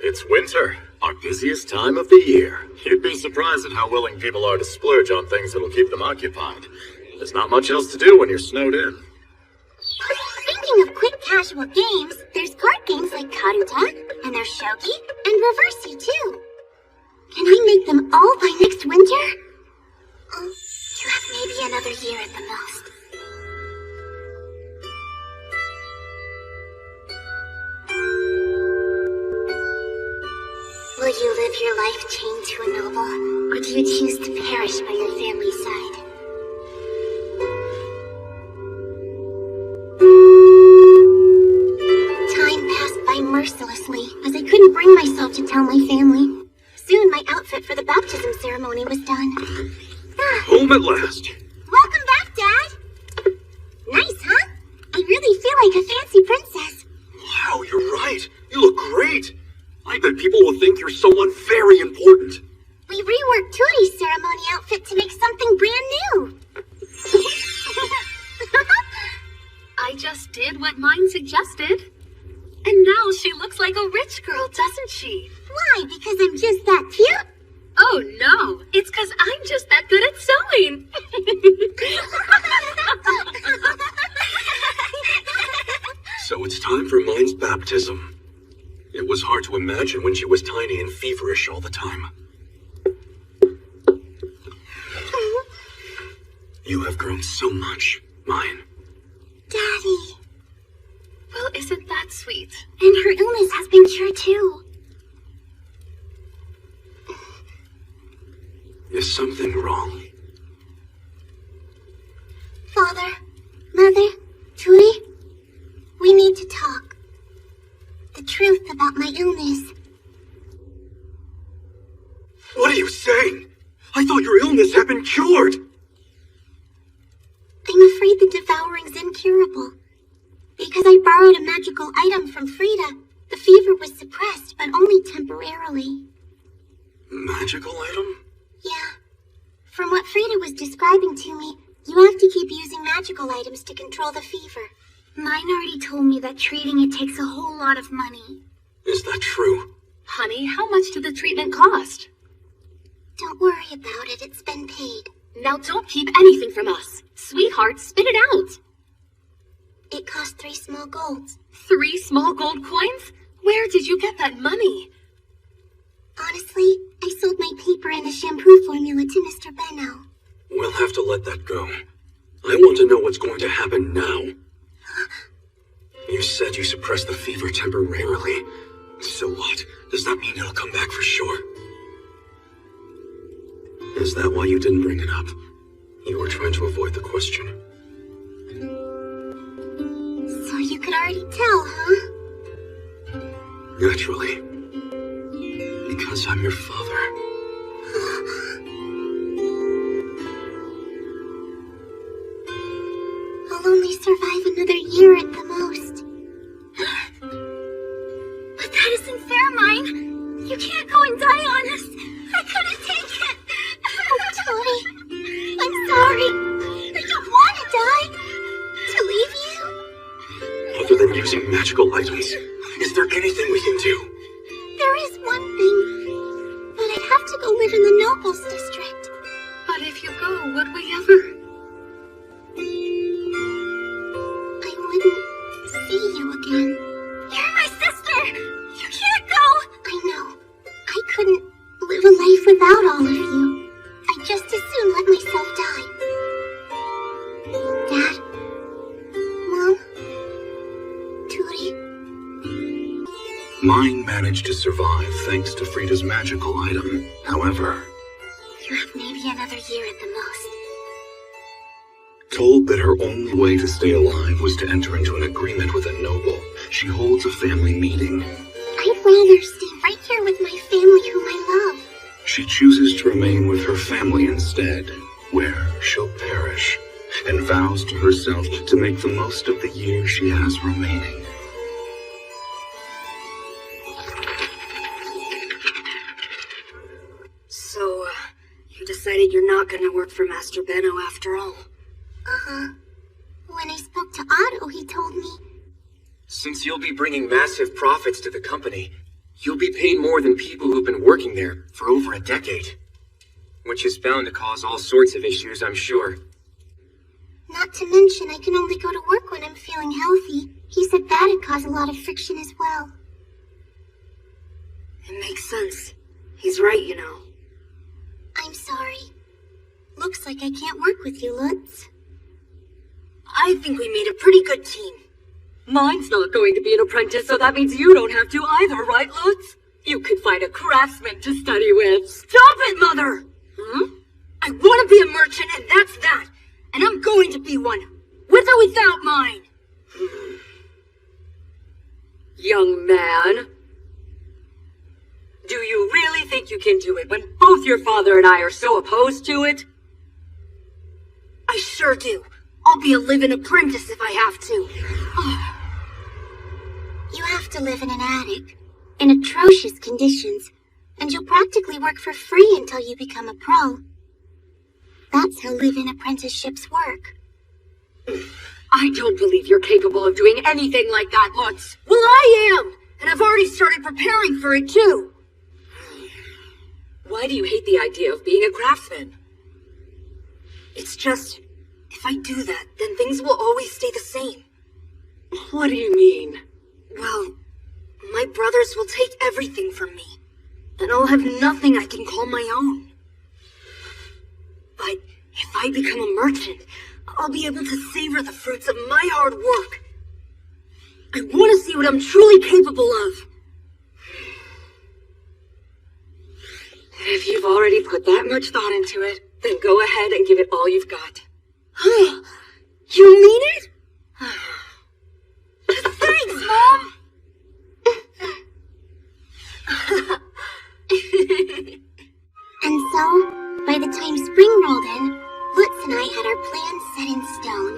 It's winter, our busiest time of the year. You'd be surprised at how willing people are to splurge on things that'll keep them occupied. There's not much else to do when you're snowed in. Thinking of quick casual games, there's card games like Karuta, and there's Shogi, and Reversi too. Can I make them all by next winter? Oh, you have maybe another year at the most. Will you live your life chained to a noble, or do you choose to perish by your family's side? Time passed by mercilessly, as I couldn't bring myself to tell my family. Soon my outfit for the baptism ceremony was done. Home at last. Welcome back, Dad! Nice, huh? I really feel like a fancy princess. Wow, you're right. You look great. I bet people will think you're someone very important. We reworked Turi's ceremony outfit to make something brand new. I just did what mine suggested. And now she looks like a rich girl, doesn't she? Why? Because I'm just that cute? Oh no, it's because I'm just that good at sewing. So it's time for mine's baptism. It was hard to imagine when she was tiny and feverish all the time. You have grown so much, mine. Daddy. Well, isn't that sweet? And her illness has been cured too. Is something wrong? Father, Mother, Turi, we need to talk. The truth about my illness. What are you saying? I thought your illness had been cured. I'm afraid the devouring's incurable. Because I borrowed a magical item from Frida, the fever was suppressed, but only temporarily. Magical item? Yeah. From what Frida was describing to me, you have to keep using magical items to control the fever. Mine already told me that treating it takes a whole lot of money. Is that true? Honey, how much did the treatment cost? Don't worry about it, it's been paid. Now don't keep anything from us. Sweetheart, spit it out. It cost 3 small golds. 3 small gold coins? Where did you get that money? Honestly, I sold my paper and a shampoo formula to Mr. Benno. We'll have to let that go. I want to know what's going to happen now. You said you suppressed the fever temporarily. So what? Does that mean it'll come back for sure? Is that why you didn't bring it up? You were trying to avoid the question. So you could already tell, huh? Naturally. Because I'm your father. I'll only survive another year at the most. But that isn't fair, Mine. You can't go and die on us. I couldn't take it. Oh, Tony. I'm sorry. I don't want to die. To leave you. Other than using magical items, is there anything we can do? There is one thing. But I'd have to go live in the Nobles District. But if you go, would we ever? I wouldn't see you again. You're my sister! You can't go! I know. I couldn't live a life without all of you. I'd just as soon let myself die. Dad? Mom? Turi? Mine managed to survive thanks to Frida's magical item. However, You have maybe another year at the most. Told that her only way to stay alive was to enter into an agreement with a noble, she holds a family meeting. I'd rather stay right here with my family whom I love. She chooses to remain with her family instead, where she'll perish, and vows to herself to make the most of the years she has remaining. So, you decided you're not gonna work for Master Benno after all? Uh-huh. When I spoke to Otto, he told me... Since you'll be bringing massive profits to the company, you'll be paid more than people who've been working there for over a decade. Which is bound to cause all sorts of issues, I'm sure. Not to mention, I can only go to work when I'm feeling healthy. He said that'd cause a lot of friction as well. It makes sense. He's right, you know. I'm sorry. Looks like I can't work with you, Lutz. I think we made a pretty good team. Mine's not going to be an apprentice, so that means you don't have to either, right, Lutz? You could find a craftsman to study with. Stop it, Mother! I want to be a merchant, and that's that. And I'm going to be one. With or without mine. Young man. Do you really think you can do it when both your father and I are so opposed to it? I sure do. I'll be a living apprentice if I have to. You have to live in an attic, in atrocious conditions, and you'll practically work for free until you become a pro. That's how live-in apprenticeships work. I don't believe you're capable of doing anything like that, Lutz. Well, I am! And I've already started preparing for it, too. Why do you hate the idea of being a craftsman? It's just, if I do that, then things will always stay the same. What do you mean? Well, my brothers will take everything from me, and I'll have nothing I can call my own. But if I become a merchant, I'll be able to savor the fruits of my hard work. I want to see what I'm truly capable of. If you've already put that much thought into it, then go ahead and give it all you've got. You mean it? Thanks, Mom! And so, by the time spring rolled in, Lutz and I had our plans set in stone.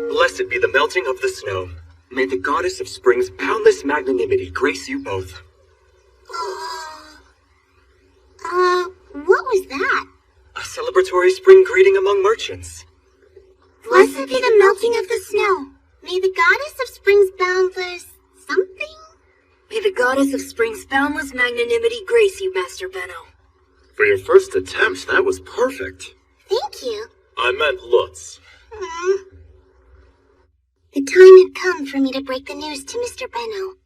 Blessed be the melting of the snow. May the goddess of spring's boundless magnanimity grace you both. What was that? A celebratory spring greeting among merchants. Blessed be the melting of the snow. May the goddess of spring's boundless... something? May the goddess of spring's boundless magnanimity grace you, Master Benno. For your first attempt, that was perfect. Thank you. I meant Lutz. The time had come for me to break the news to Mr. Benno.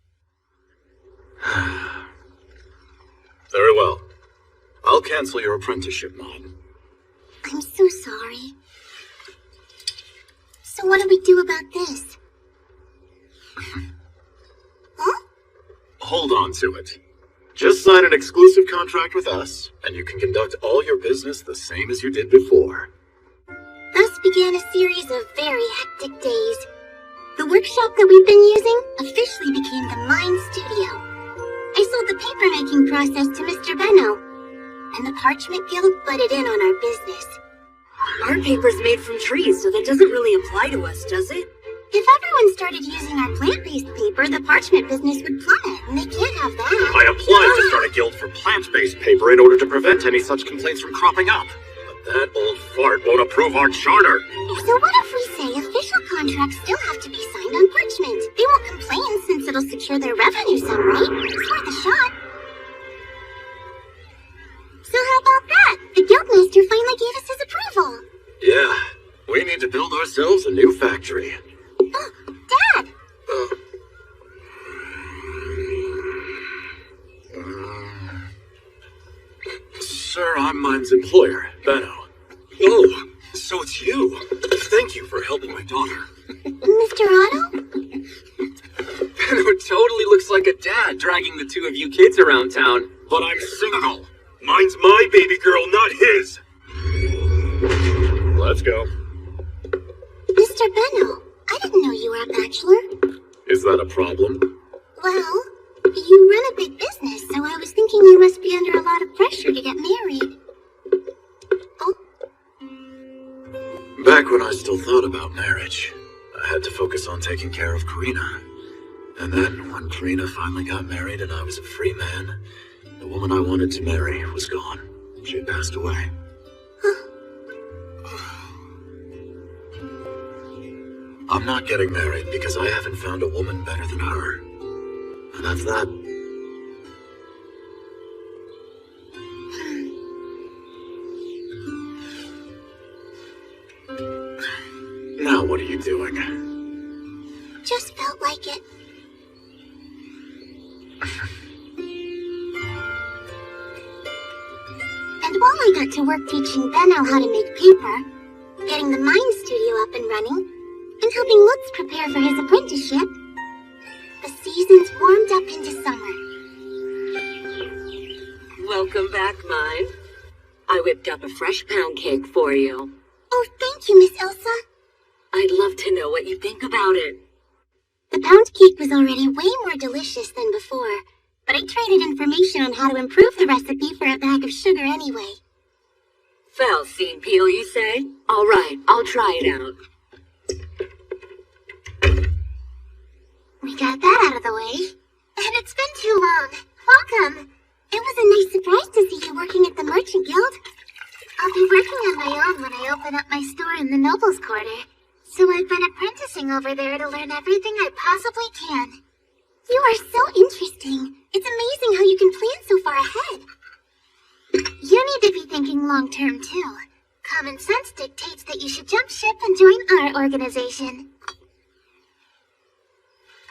Very well. I'll cancel your apprenticeship, Mom. I'm so sorry. So what do we do about this? Huh? Hold on to it. Just sign an exclusive contract with us, and you can conduct all your business the same as you did before. Thus began a series of very hectic days. The workshop that we've been using officially became the Mind Studio. I sold the paper-making process to Mr. Benno, and the Parchment Guild butted in on our business. Art paper's made from trees, so that doesn't really apply to us, does it? If everyone started using our plant-based paper, the parchment business would plummet, and they can't have that. I applied to start a guild for plant-based paper in order to prevent any such complaints from cropping up. But that old fart won't approve our charter. So what if we say official contracts still have to be signed on parchment? They won't complain since it'll secure their revenue some, right? It's worth a shot. So how about that? The guildmaster finally gave us his approval. Yeah, we need to build ourselves a new factory. Oh, Dad! Sir, I'm Mine's employer, Benno. Oh, so it's you. Thank you for helping my daughter. Mr. Otto? Benno totally looks like a dad dragging the two of you kids around town. But I'm single. Mine's my baby girl, not his. Let's go. Mr. Benno, I didn't know you were a bachelor. Is that a problem? Well, you run a big business, so I was thinking you must be under a lot of pressure to get married. Oh? Back when I still thought about marriage, I had to focus on taking care of Karina. And then, when Karina finally got married and I was a free man, the woman I wanted to marry was gone. She had passed away. I'm not getting married because I haven't found a woman better than her. And that's that. Now what are you doing? Just felt like it. And while I got to work teaching Benno how to make paper, getting the mine studio up and running, and helping Lutz prepare for his apprenticeship, the seasons warmed up into summer. Welcome back, Mine. I whipped up a fresh pound cake for you. Oh, thank you, Miss Elsa. I'd love to know what you think about it. The pound cake was already way more delicious than before, but I traded information on how to improve the recipe for a bag of sugar anyway. Falcine peel, you say? All right, I'll try it out. We got that out of the way. And it's been too long. Welcome. It was a nice surprise to see you working at the Merchant Guild. I'll be working on my own when I open up my store in the Nobles Quarter. So I've been apprenticing over there to learn everything I possibly can. You are so interesting. It's amazing how you can plan so far ahead. You need to be thinking long-term, too. Common sense dictates that you should jump ship and join our organization.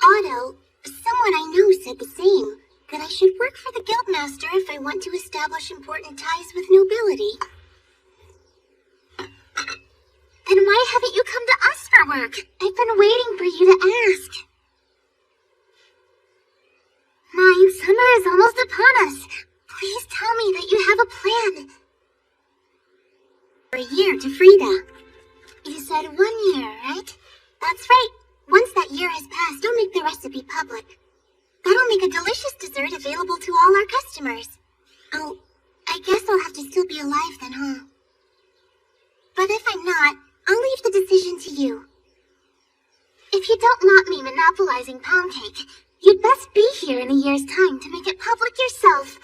Otto, someone I know said the same, that I should work for the Guildmaster if I want to establish important ties with nobility. Then why haven't you come to us for work? I've been waiting for you to ask. Mine, summer is almost upon us. Please tell me that you have a plan. For a year to Frida. You said 1 year, right? That's right. Once that year has passed, I'll make the recipe public. That'll make a delicious dessert available to all our customers. Oh, I guess I'll have to still be alive then, huh? But if I'm not, I'll leave the decision to you. If you don't want me monopolizing pound cake, you'd best be here in a year's time to make it public yourself.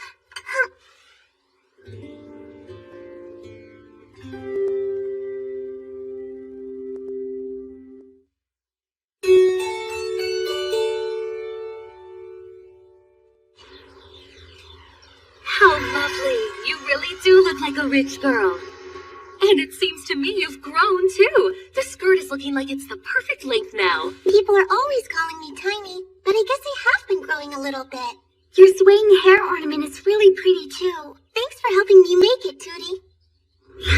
How lovely. You really do look like a rich girl. And it seems to me you've grown, too. The skirt is looking like it's the perfect length now. People are always calling me tiny, but I guess I have been growing a little bit. Your swaying hair ornament is really pretty, too. Thanks for helping me make it, Tootie.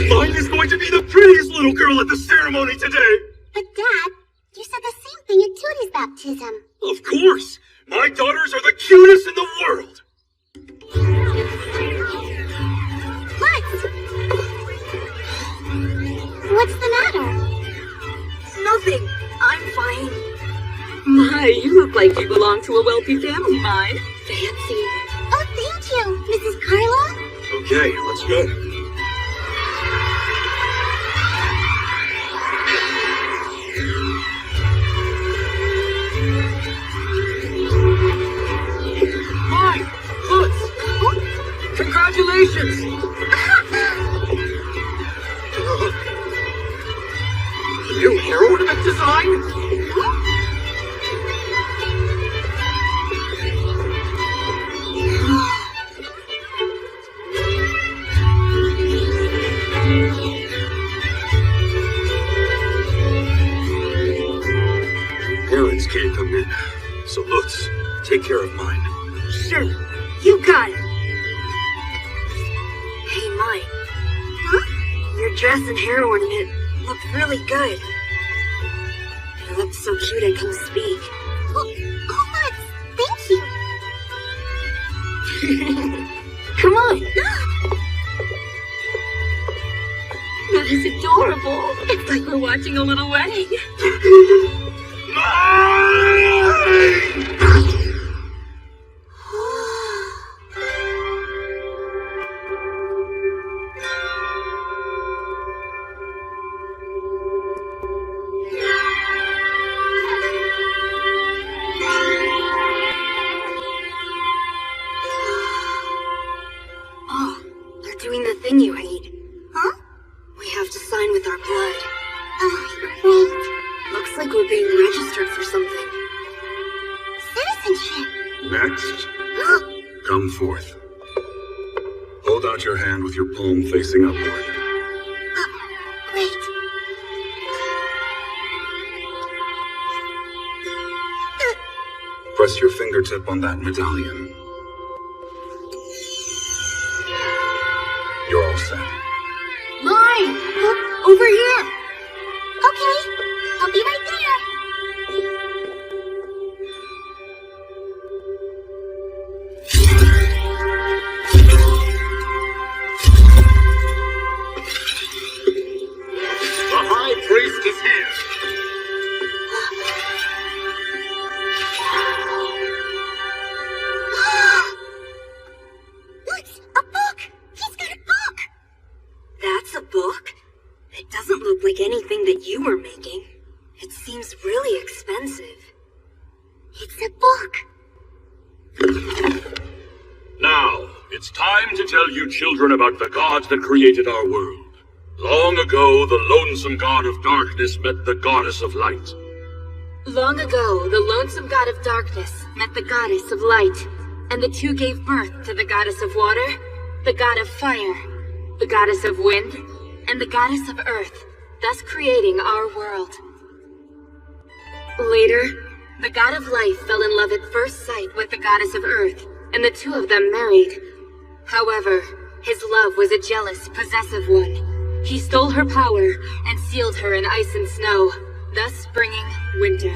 Mine is going to be the prettiest little girl at the ceremony today. But, Dad, you said the same thing at Tootie's baptism. Of course. My daughters are the cutest in the world. What's the matter? Nothing. I'm fine. My, you look like you belong to a wealthy family, Mine. Fancy. Oh, thank you, Mrs. Carla. Okay, let's go. Mine! Lutz! Congratulations! New hair ornament design? Parents can't come in, so Lutz, take care of mine. Sure. You got it. Hey, Mike. Huh? Your dress and hair ornament look really good. You look so cute I can speak. Oh, Lutz, thank you. Come on. Ah. The He's adorable. It's like we're watching a little wedding. Oh, they're doing the thing you hate. Huh? We have to sign with our blood. Great. Looks like we're being registered for something. Citizenship. Next, come forth. Hold out your hand with your palm facing upward. Great. Press your fingertip on that medallion. You're all set. Mine! Over here! Okay, I'll be right there. The High Priest is here. Look, a book! He's got a book! That's a book? It doesn't look like anything that you were making. It seems really expensive. It's a book. Now, it's time to tell you children about the gods that created our world. Long ago, the lonesome god of darkness met the goddess of light. Long ago, the lonesome god of darkness met the goddess of light, and the two gave birth to the goddess of water, the god of fire, the goddess of wind, and the goddess of earth, thus creating our world. Later, the god of life fell in love at first sight with the goddess of earth, and the two of them married. However, his love was a jealous, possessive one. He stole her power and sealed her in ice and snow, thus bringing winter.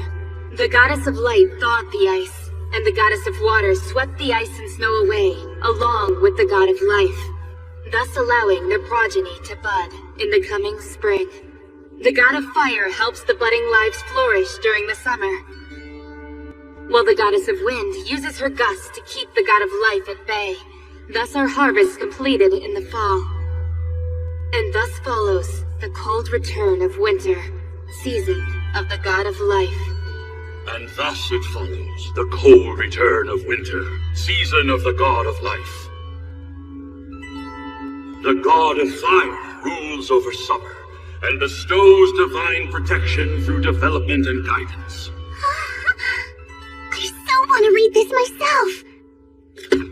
The goddess of light thawed the ice, and the goddess of water swept the ice and snow away, along with the god of life, thus allowing their progeny to bud in the coming spring. The god of fire helps the budding lives flourish during the summer, while the goddess of wind uses her gusts to keep the god of life at bay, thus our harvest completed in the fall. And thus follows the cold return of winter, season of the god of life. And thus it follows the cold return of winter, season of the god of life. The god of fire rules over summer and bestows divine protection through development and guidance. I so want to read this myself.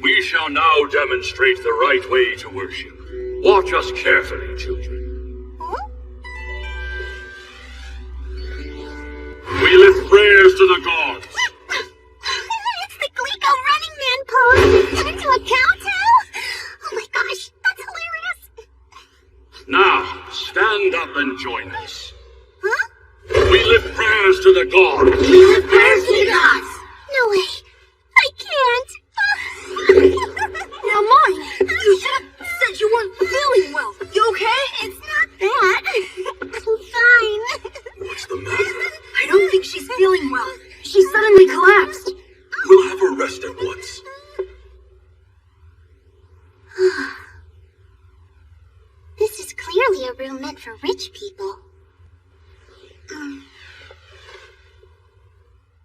We shall now demonstrate the right way to worship. Watch us carefully, children. Huh? We lift prayers to the gods. It's the Glico Running Man pose. Put into a countdown? Oh my gosh, that's hilarious. Now, stand up and join us. Huh? We lift prayers to the gods. We lift prayers to the gods. No way. I can't. Now, mine! You should have said you weren't feeling well. You okay? It's not that. I'm fine. What's the matter? I don't think she's feeling well. She suddenly collapsed. We'll have her rest at once. This is clearly a room meant for rich people.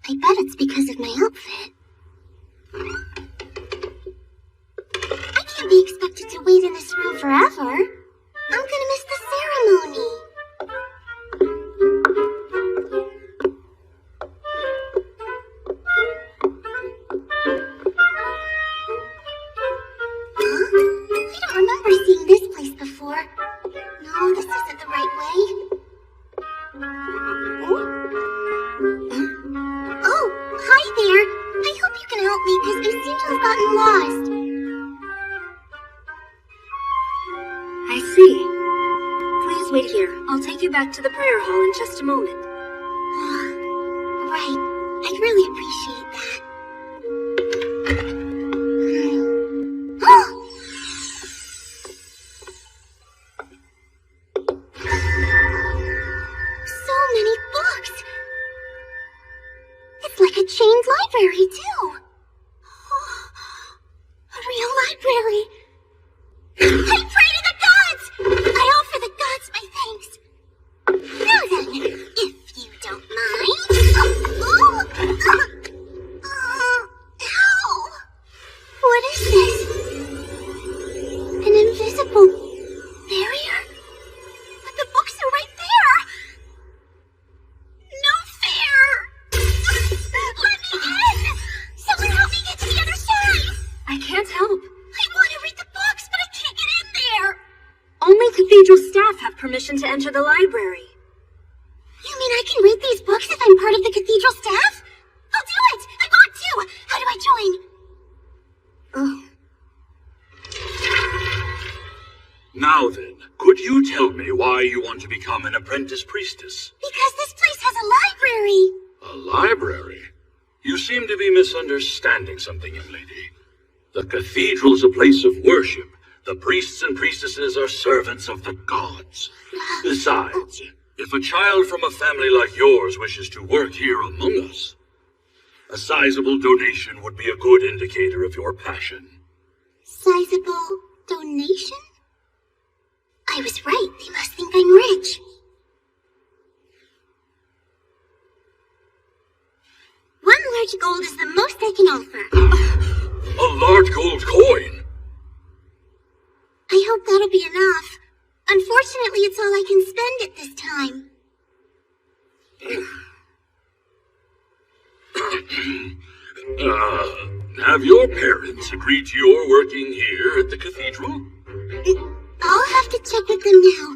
I bet it's because of my outfit. I can't be expected to wait in this room forever. I'm gonna miss the ceremony. I don't remember seeing this place before. No, this isn't the right way. Oh, hi there. I hope you can help me because I seem to have gotten lost. I see. Please wait here. I'll take you back to the prayer hall in just a moment. Right. I'd really appreciate that. library. I pray to the gods! I offer the gods my thanks. Now then, if you don't mind. Ow! What is this? An invisible barrier? But the books are right there! No fair! Let me in! Someone help me get to the other side! I can't help. I want to read the books, but I can't get in there! Only cathedral staff have permission to enter the library. You mean I can read these books if I'm part of the cathedral staff? I'll do it! I want to! How do I join? Oh. Now then, could you tell me why you want to become an apprentice priestess? Because this place has a library! A library? You seem to be misunderstanding something, young lady. The cathedral is a place of worship. The priests and priestesses are servants of the gods. Besides, if a child from a family like yours wishes to work here among us, a sizable donation would be a good indicator of your passion. Sizable donation? I was right. They must think I'm rich. One large gold is the most I can offer. A large gold coin? I hope that'll be enough. Unfortunately, it's all I can spend at this time. Have your parents agreed to your working here at the cathedral? I'll have to check with them now.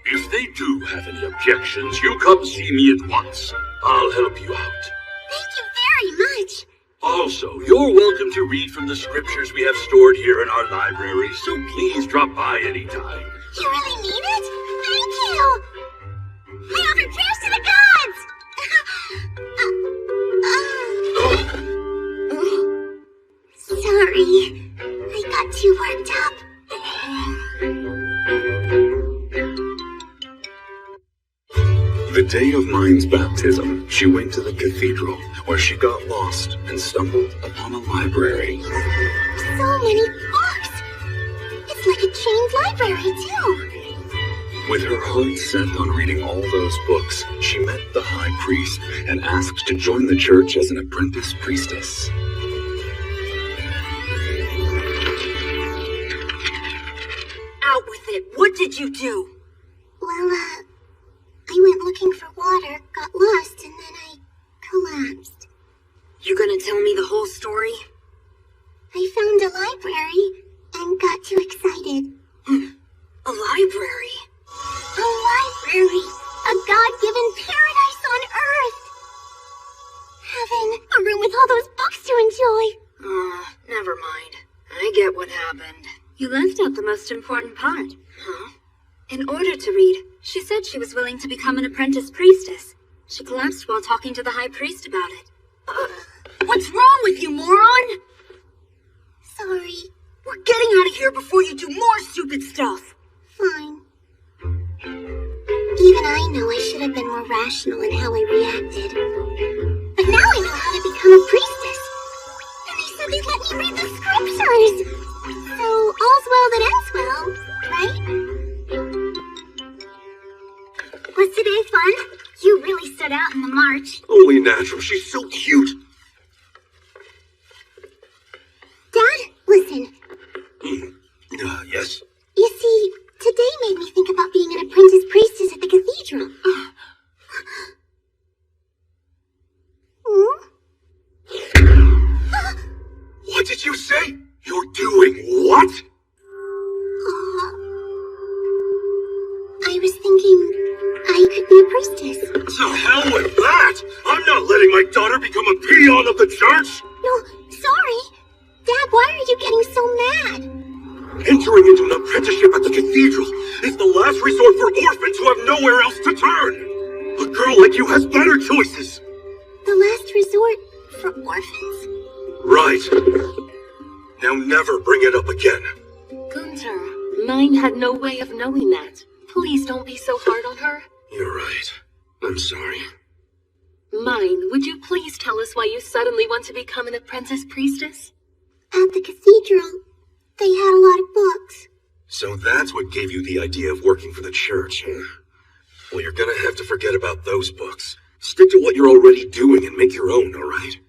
If they do have any objections, you come see me at once. I'll help you out. Thank you very much. Also, you're welcome to read from the scriptures we have stored here in our library, so please drop by anytime. You really mean it? Thank you! I offer prayers to the gods! Sorry, I got too worked up. The day of Mine's baptism, she went to the cathedral, where she got lost and stumbled upon a library. So many books! It's like a chained library, too! With her heart set on reading all those books, she met the high priest and asked to join the church as an apprentice priestess. Out with it. What did you do? Well, I went looking for water, got lost, and then I collapsed. You gonna tell me the whole story? I found a library and got too excited. A library? A library! A God-given paradise on Earth! Heaven! A room with all those books to enjoy! Never mind. I get what happened. You left out the most important part. Huh? In order to read, she said she was willing to become an apprentice priestess. She collapsed while talking to the high priest about it. What's wrong with you, moron? Sorry. We're getting out of here before you do more stupid stuff. Fine. Even I know I should have been more rational in how I reacted. But now I know how to become a priestess. And they said they'd let me read the scriptures. So, all's well that ends well, right? Was today fun? You really stood out in the march. Only natural. She's so cute. Dad, listen. Yes? You see, today made me think about being an apprentice priestess at the cathedral. What did you say? You're doing what? I was thinking I could be a priestess. To hell with that! I'm not letting my daughter become a peon of the church! No, sorry. Dad, why are you getting so mad? Entering into an apprenticeship at the cathedral is the last resort for orphans who have nowhere else to turn! A girl like you has better choices! The last resort for orphans? Right. Now never bring it up again. Gunther, Mine had no way of knowing that. Please don't be so hard on her. You're right. I'm sorry. Mine, would you please tell us why you suddenly want to become an apprentice priestess? At the cathedral, they had a lot of books. So that's what gave you the idea of working for the church, huh? Well, you're gonna have to forget about those books. Stick to what you're already doing and make your own, alright?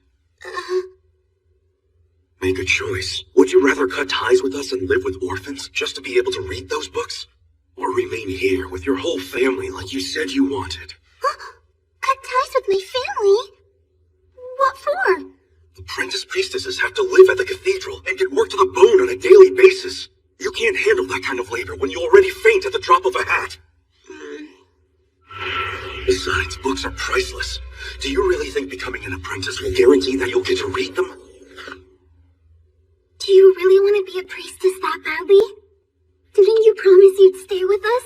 Make a choice. Would you rather cut ties with us and live with orphans just to be able to read those books? Or remain here with your whole family like you said you wanted? Cut ties with my family? What for? Apprentice priestesses have to live at the cathedral and get worked to the bone on a daily basis. You can't handle that kind of labor when you already faint at the drop of a hat. Besides, books are priceless. Do you really think becoming an apprentice will guarantee that you'll get to read them? Do you really want to be a priestess that badly? Didn't you promise you'd stay with us?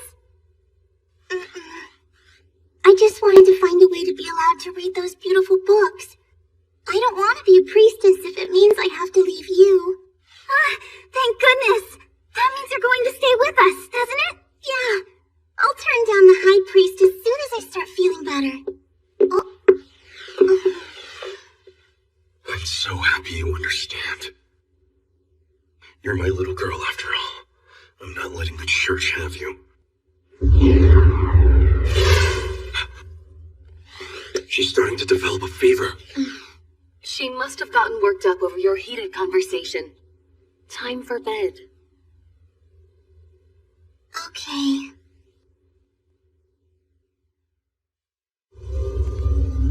I just wanted to find a way to be allowed to read those beautiful books. I don't want to be a priestess if it means I have to leave you. Thank goodness! That means you're going to stay with us, doesn't it? Yeah. I'll turn down the high priest as soon as I start feeling better. I'm so happy you understand. You're my little girl after all. I'm not letting the church have you. She's starting to develop a fever. She must have gotten worked up over your heated conversation. Time for bed. Okay.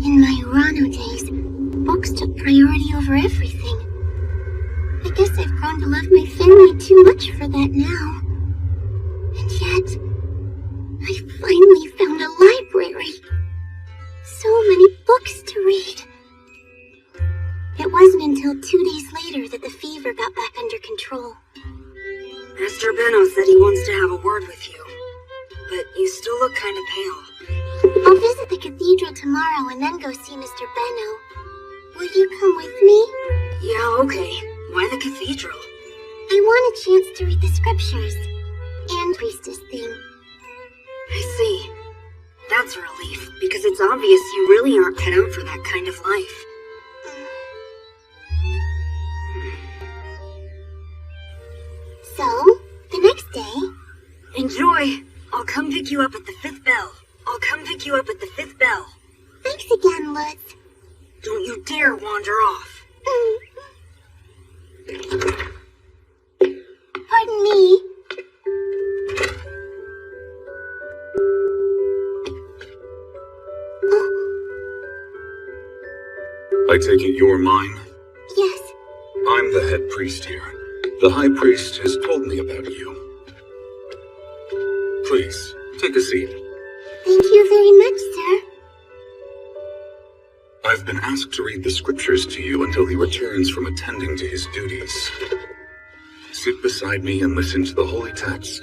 In my Urano days, books took priority over everything. I guess I've grown to love my family too much for that now. And yet, I finally found a library. So many books to read. It wasn't until 2 days later that the fever got back under control. Master Benno said he wants to have a word with you, but you still look kind of pale. I'll visit the cathedral tomorrow and then go see Mr. Benno. Will you come with me? Yeah, okay. Why the cathedral? I want a chance to read the scriptures. And priestess thing. I see. That's a relief, because it's obvious you really aren't cut out for that kind of life. So, the next day... Enjoy! I'll come pick you up at the 5th bell. Thanks again, Lutz. Don't you dare wander off. Pardon me. I take it you're mine? Yes. I'm the head priest here. The high priest has told me about you. Please, take a seat. Thank you very much, sir. I've been asked to read the scriptures to you until he returns from attending to his duties. Sit beside me and listen to the holy text.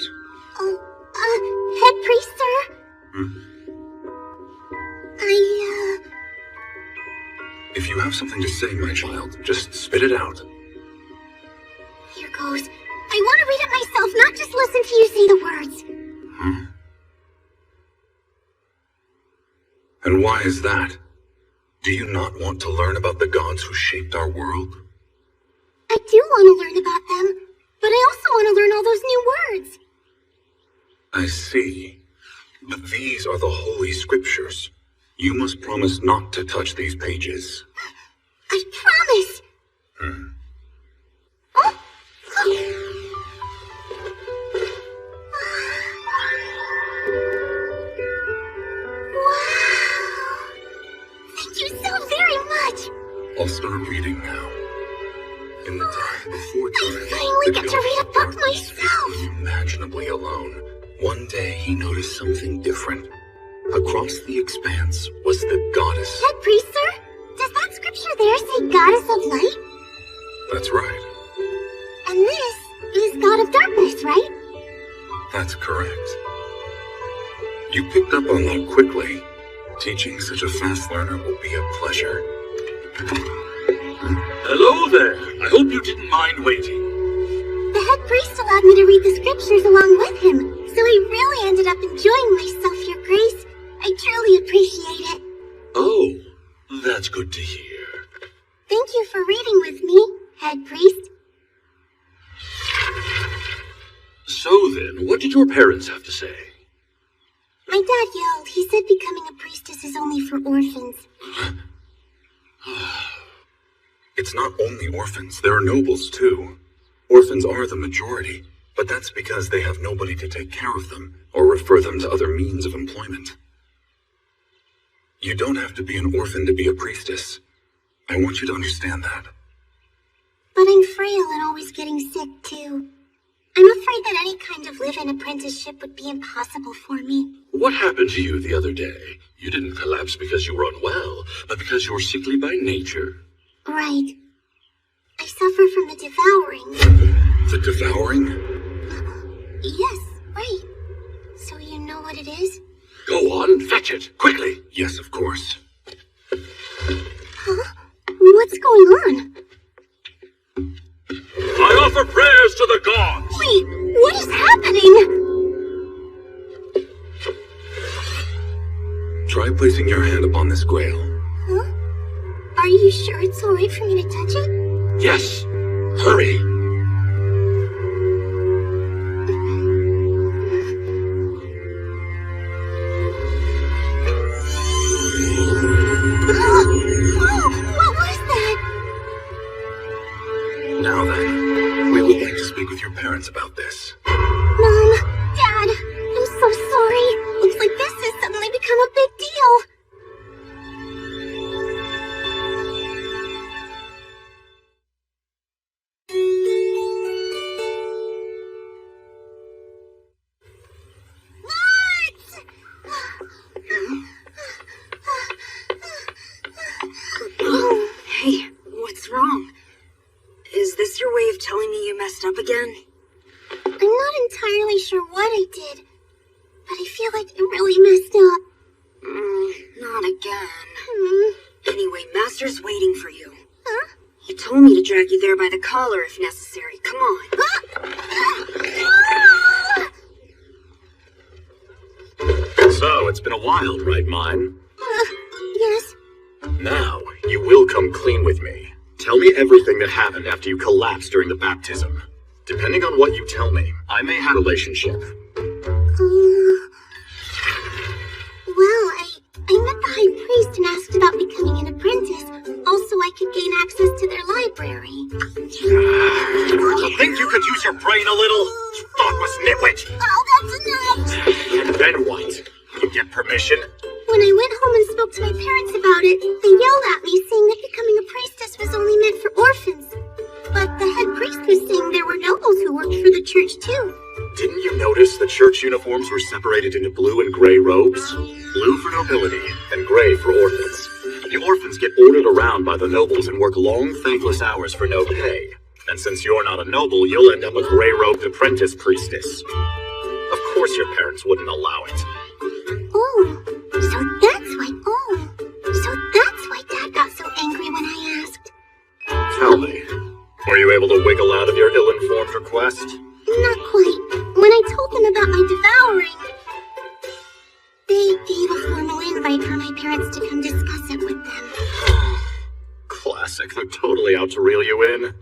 Head priest, sir? If you have something to say, my child, just spit it out. Here goes. I want to read it myself, not just listen to you say the words. And why is that? Do you not want to learn about the gods who shaped our world? I do want to learn about them, but I also want to learn all those new words. I see. But these are the holy scriptures. You must promise not to touch these pages. I promise! Thank you so very much! I'll start reading now. In the time before time, I finally get to read a book myself! Unimaginably alone. One day he noticed something different. Across the expanse was the goddess. Head priest, sir? Does that scripture there say goddess of light? That's right. And this is god of darkness, right? That's correct. You picked up on that quickly. Teaching such a fast learner will be a pleasure. Hello there. I hope you didn't mind waiting. The head priest allowed me to read the scriptures along with him, so I really ended up enjoying myself, Your Grace. I truly appreciate it. Oh, that's good to hear. Thank you for reading with me, head priest. then, what did your parents have to say? My dad yelled. He said becoming a priestess is only for orphans. It's not only orphans, there are nobles too. Orphans are the majority, but that's because they have nobody to take care of them or refer them to other means of employment. You don't have to be an orphan to be a priestess. I want you to understand that. But I'm frail and always getting sick too. I'm afraid that any kind of live-in apprenticeship would be impossible for me. What happened to you the other day? You didn't collapse because you were unwell, but because you were sickly by nature. Right. I suffer from the devouring. The devouring? Yes, right. So you know what it is? Go on, fetch it, quickly. Yes, of course. Huh? What's going on? I offer prayers to the gods! Wait, what is happening? Try placing your hand upon this grail. Huh? Are you sure it's alright for me to touch it? Yes, hurry. What was that? Now then, we would like to speak with your parents about this. Mom, Dad, I'm so sorry. Looks like this has suddenly become a big deal. Hey, what's wrong? Is this your way of telling me you messed up again? I'm not entirely sure what I did, but I feel like I really messed up. Not again. Hmm. Anyway, Master's waiting for you. Huh? He told me to drag you there by the collar if necessary. Come on. So, it's been a while, right, mine? Yes. Now, you will come clean with me. Tell me everything that happened after you collapsed during the baptism. Depending on what you tell me, I may have a relationship. Well, I met the high priest and asked about becoming an apprentice. Also, I could gain access to their library. You think you could use your brain a little? Thoughtless nitwit! Oh, that's enough! And then what? You get permission? When I went home and spoke to my parents about it, they yelled at me, saying that becoming a priestess was only meant for orphans. But the head priest was saying there were nobles who worked for the church, too. Didn't you notice the church uniforms were separated into blue and gray robes? Blue for nobility, and gray for orphans. The orphans get ordered around by the nobles and work long, thankless hours for no pay. And since you're not a noble, you'll end up a gray-robed apprentice priestess. Of course your parents wouldn't allow it. Oh, so that's why Dad got so angry when I asked. Tell me, were you able to wiggle out of your ill-informed request? Not quite. When I told them about my devouring, they gave a formal invite for my parents to come discuss it with them. Classic, they're totally out to reel you in.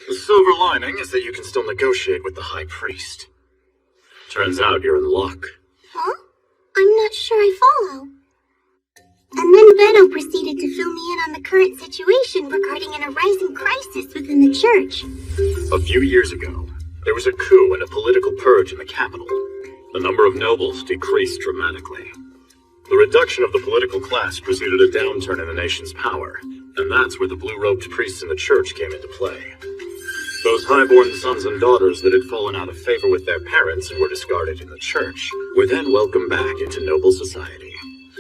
The silver lining is that you can still negotiate with the high priest. Turns out you're in luck. Huh? I'm not sure I follow. And then Benno proceeded to fill me in on the current situation regarding an arising crisis within the church. A few years ago, there was a coup and a political purge in the capital. The number of nobles decreased dramatically. The reduction of the political class preceded a downturn in the nation's power, and that's where the blue-robed priests in the church came into play. Those high-born sons and daughters that had fallen out of favor with their parents and were discarded in the church were then welcomed back into noble society.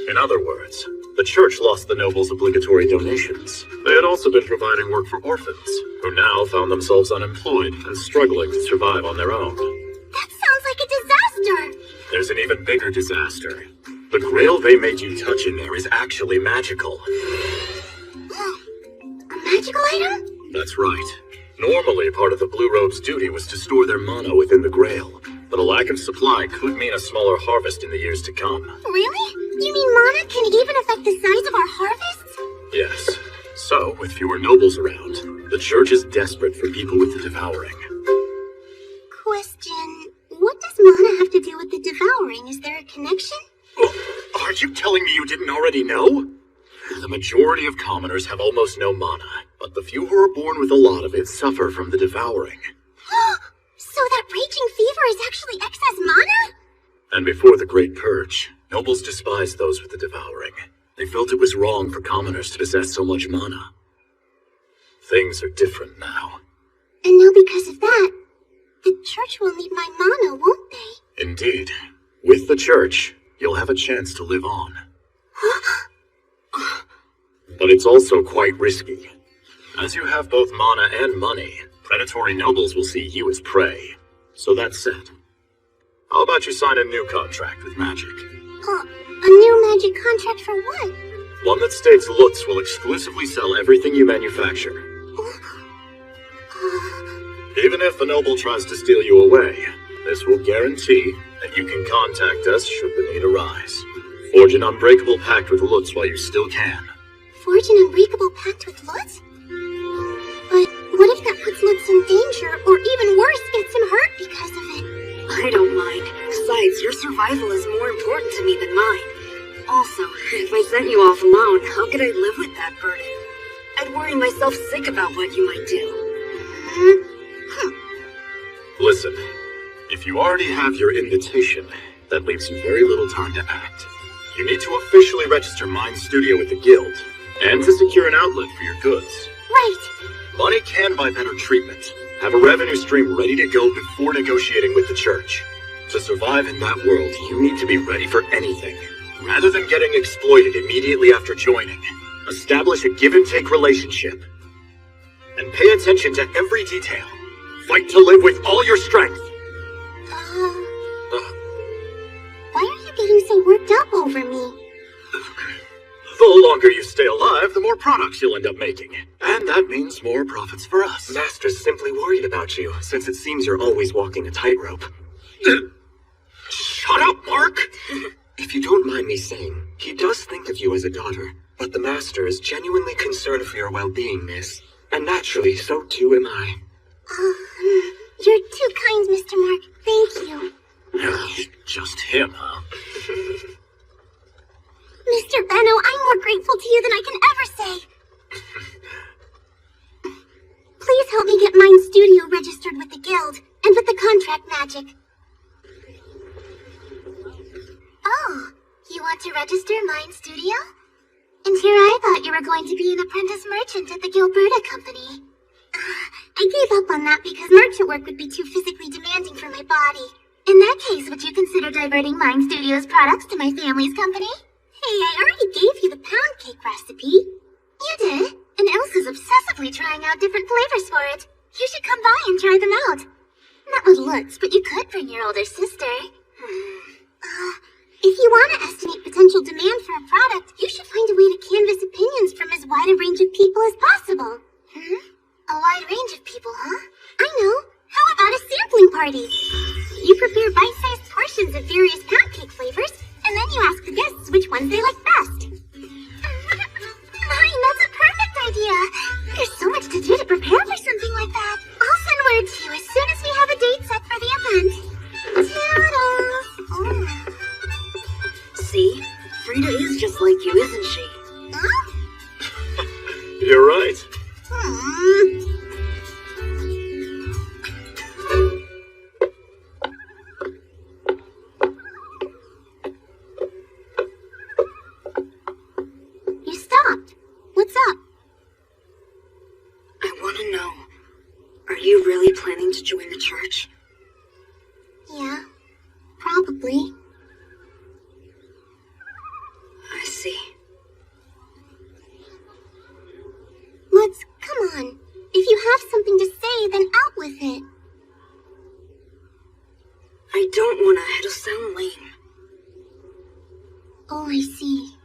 In other words, the church lost the nobles' obligatory donations. They had also been providing work for orphans, who now found themselves unemployed and struggling to survive on their own. That sounds like a disaster! There's an even bigger disaster. The grail they made you touch in there is actually magical. A magical item? That's right. Normally, part of the Blue Robe's duty was to store their mana within the grail, but a lack of supply could mean a smaller harvest in the years to come. Really? You mean mana can even affect the size of our harvests? Yes. So, with fewer nobles around, the church is desperate for people with the devouring. Question, what devouring. Is there a connection? Are you telling me you didn't already know? The majority of commoners have almost no mana, but the few who are born with a lot of it suffer from the devouring. So that raging fever is actually excess mana? And before the Great Purge, nobles despised those with the devouring. They felt it was wrong for commoners to possess so much mana. Things are different now. And now because of that, the church will need my mana, won't they? Indeed. With the church, you'll have a chance to live on. But it's also quite risky. As you have both mana and money, predatory nobles will see you as prey. So that said, how about you sign a new contract with magic? A new magic contract for what? One that states Lutz will exclusively sell everything you manufacture. Even if the noble tries to steal you away, this will guarantee that you can contact us should the need arise. Forge an unbreakable pact with Lutz while you still can. Forge an unbreakable pact with Lutz? But what if that puts Lutz in danger, or even worse, gets him hurt because of it? I don't mind. Besides, your survival is more important to me than mine. Also, if I sent you off alone, how could I live with that burden? I'd worry myself sick about what you might do. Listen, if you already have your invitation, that leaves you very little time to act. You need to officially register Mind Studio with the Guild, and to secure an outlet for your goods. Right. Money can buy better treatment. Have a revenue stream ready to go before negotiating with the church. To survive in that world, you need to be ready for anything. Rather than getting exploited immediately after joining, establish a give-and-take relationship. And pay attention to every detail. Fight to live with all your strength. Why are you getting so worked up over me? The longer you stay alive, the more products you'll end up making. And that means more profits for us. Master's simply worried about you, since it seems you're always walking a tightrope. Shut up, Mark! If you don't mind me saying, he does think of you as a daughter, but the Master is genuinely concerned for your well-being, miss. And naturally, so too am I. You're too kind, Mr. Mark. Thank you. Just him, huh? Mr. Benno, I'm more grateful to you than I can ever say. Please help me get Mind Studio registered with the Guild, and with the contract magic. Oh, you want to register Mind Studio? And here I thought you were going to be an apprentice merchant at the Gilberta Company. I gave up on that because merchant work would be too physically demanding for my body. In that case, would you consider diverting Mind Studio's products to my family's company? Hey, I already gave you the pound cake recipe. You did, and Elsa's obsessively trying out different flavors for it. You should come by and try them out. Not with Lutz, but you could bring your older sister. If you want to estimate potential demand for a product, you should find a way to canvass opinions from as wide a range of people as possible. A wide range of people, huh? I know. How about a sampling party? You prepare bite-sized portions of various pound cake flavors, and then you ask the guests which ones they like best. Mine, that's a perfect idea. There's so much to do to prepare for something like that. I'll send word to you as soon as we have a date set for the event. Ta-da! See? Frida is just like you, isn't she? Huh? You're right. You stopped. What's up? I want to know, are you really planning to join the church? Yeah, probably. I see. Lutz, come on. If you have something to say, then out with it. I don't want to. It'll sound lame. Oh, I see.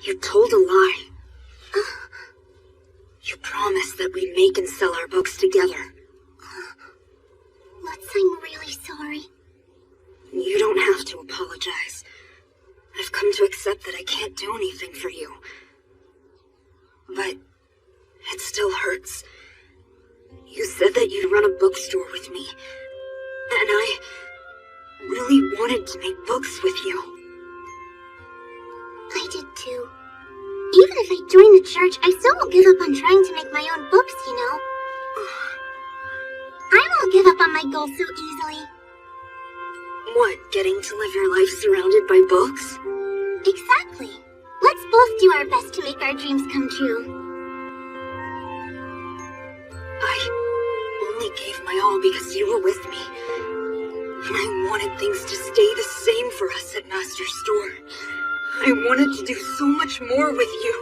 You told a lie. You promised that we'd make and sell our books together. Lutz, I'm really sorry. You don't have to apologize. I've come to accept that I can't do anything for you. But it still hurts. You said that you'd run a bookstore with me, and I really wanted to make books with you. I did too. Even if I join the church, I still won't give up on trying to make my own books, you know. I won't give up on my goals so easily. What, getting to live your life surrounded by books? Exactly. Let's both do our best to make our dreams come true. I only gave my all because you were with me. And I wanted things to stay the same for us at Master's store. I wanted to do so much more with you.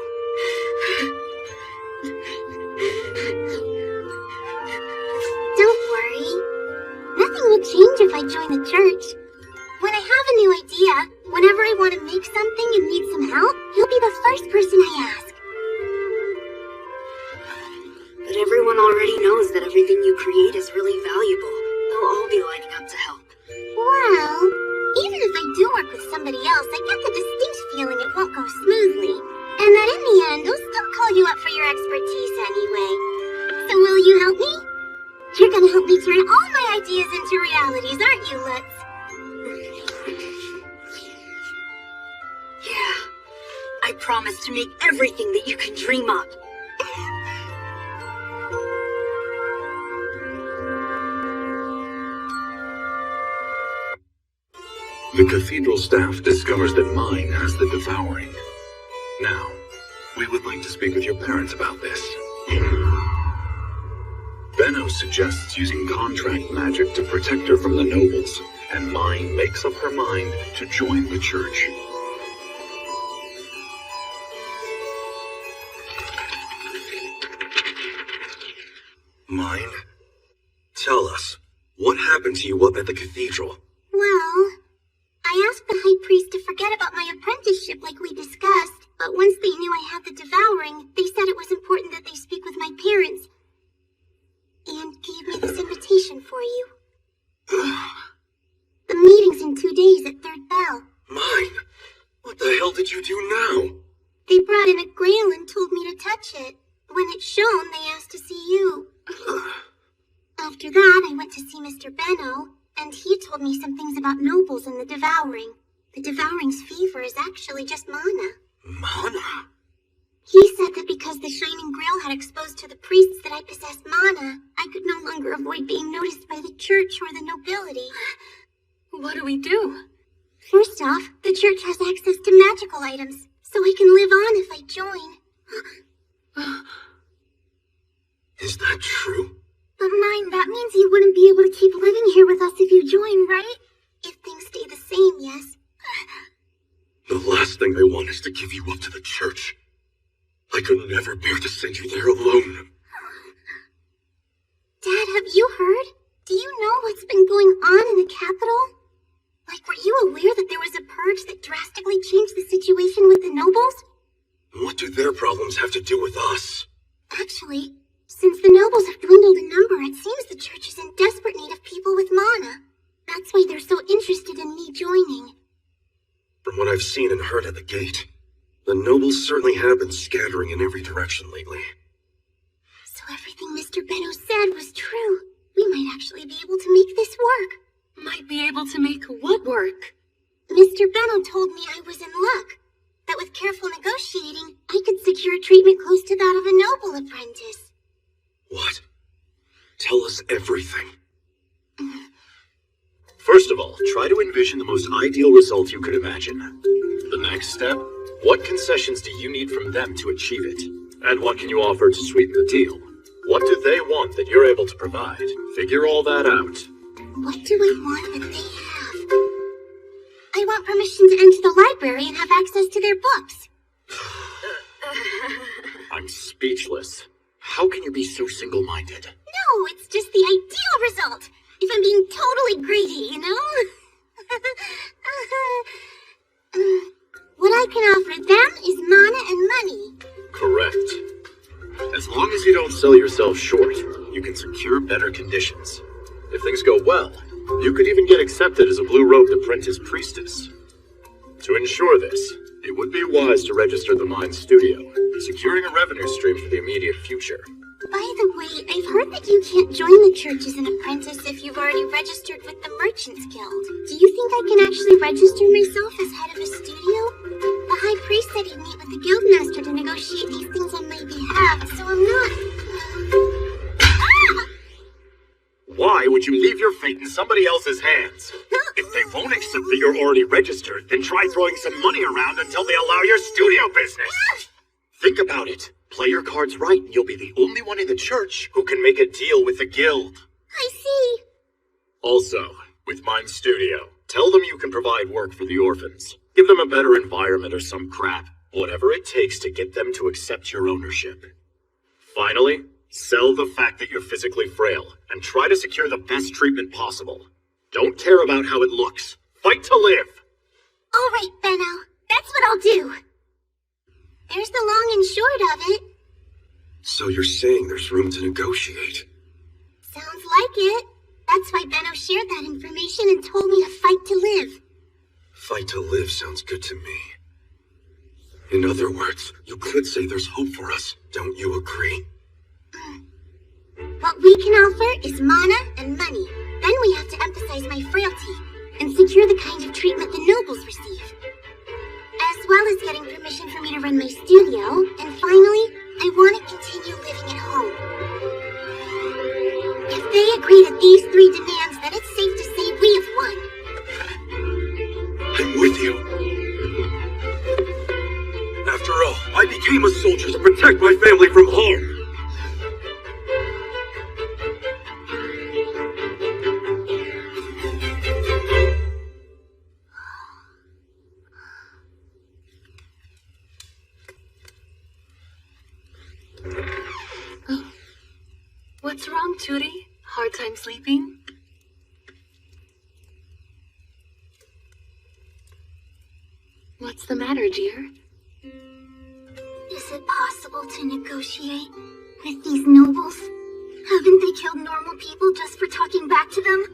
Don't worry. Nothing will change if I join the church. When I have a new idea, whenever I want to make something and need some help, you'll be the first person I ask. But everyone already knows that everything you create is really valuable. They'll all be lining up to help. Well, even if I do work with somebody else, I get the distinct feeling it won't go smoothly. And that in the end, they'll still call you up for your expertise anyway. So will you help me? You're gonna help me turn all my ideas into realities, aren't you, Lutz? Yeah. I promise to make everything that you can dream up. The cathedral staff discovers that mine has the devouring. Now, we would like to speak with your parents about this. Benno suggests using contract magic to protect her from the nobles, and mine makes up her mind to join the church. Mine? Tell us, what happened to you up at the cathedral? Well, I asked the high priest to forget about my apprenticeship like we discussed, but once they knew I had the devouring, they said it was important that they speak with my parents, and gave me this invitation for you. The meeting's in 2 days at Third Bell. Mine? What the hell did you do now? They brought in a grail and told me to touch it. When it shone, they asked to see you. After that, I went to see Mr. Benno, and he told me some things about nobles and the devouring. The devouring's fever is actually just mana. Mana? He said that because the Shining Grail had exposed to the priests that I possessed mana, I could no longer avoid being noticed by the church or the nobility. What do we do? First off, the church has access to magical items, so I can live on if I join. Is that true? But mine, that means you wouldn't be able to keep living here with us if you join, right? If things stay the same, yes. The last thing I want is to give you up to the church. I could never bear to send you there alone. Dad, have you heard? Do you know what's been going on in the capital? Like, were you aware that there was a purge that drastically changed the situation with the nobles? What do their problems have to do with us? Actually, since the nobles have dwindled in number, it seems the church is in desperate need of people with mana. That's why they're so interested in me joining. From what I've seen and heard at the gate, the nobles certainly have been scattering in every direction lately. So everything Mr. Benno said was true. We might actually be able to make this work. Might be able to make what work? Mr. Benno told me I was in luck. That with careful negotiating, I could secure treatment close to that of a noble apprentice. What? Tell us everything. First of all, try to envision the most ideal result you could imagine. The next step, what concessions do you need from them to achieve it? And what can you offer to sweeten the deal? What do they want that you're able to provide? Figure all that out. What do I want that they have? I want permission to enter the library and have access to their books. I'm speechless. How can you be so single-minded? No, it's just the ideal result. If I'm being totally greedy, you know? What I can offer them is mana and money. Correct. As long as you don't sell yourself short, you can secure better conditions. If things go well, you could even get accepted as a blue-robed apprentice priestess. To ensure this, it would be wise to register the Mine Studio, securing a revenue stream for the immediate future. By the way, I've heard that you can't join the church as an apprentice if you've already registered with the Merchants Guild. Do you think I can actually register myself as head of a studio? The High Priest said he'd meet with the Guildmaster to negotiate these things on my behalf, so I'm not... Why would you leave your fate in somebody else's hands? If they won't accept that you're already registered, then try throwing some money around until they allow your studio business. Think about it. Play your cards right, and you'll be the only one in the church who can make a deal with the guild. I see. Also, with Mine's studio, tell them you can provide work for the orphans. Give them a better environment or some crap. Whatever it takes to get them to accept your ownership. Finally, sell the fact that you're physically frail, and try to secure the best treatment possible. Don't care about how it looks. Fight to live! All right, Benno. That's what I'll do. There's the long and short of it. So you're saying there's room to negotiate? Sounds like it. That's why Benno shared that information and told me to fight to live. Fight to live sounds good to me. In other words, you could say there's hope for us. Don't you agree? What we can offer is mana and money. Then we have to emphasize my frailty and secure the kind of treatment the nobles receive. As well as getting permission for me to run my studio. And finally, I want to continue living at home. If they agree to these 3 demands, then it's safe to say we have won. I'm with you. After all, I became a soldier to protect my family from harm. What's wrong, Tootie? Hard time sleeping? What's the matter, dear? Is it possible to negotiate with these nobles? Haven't they killed normal people just for talking back to them?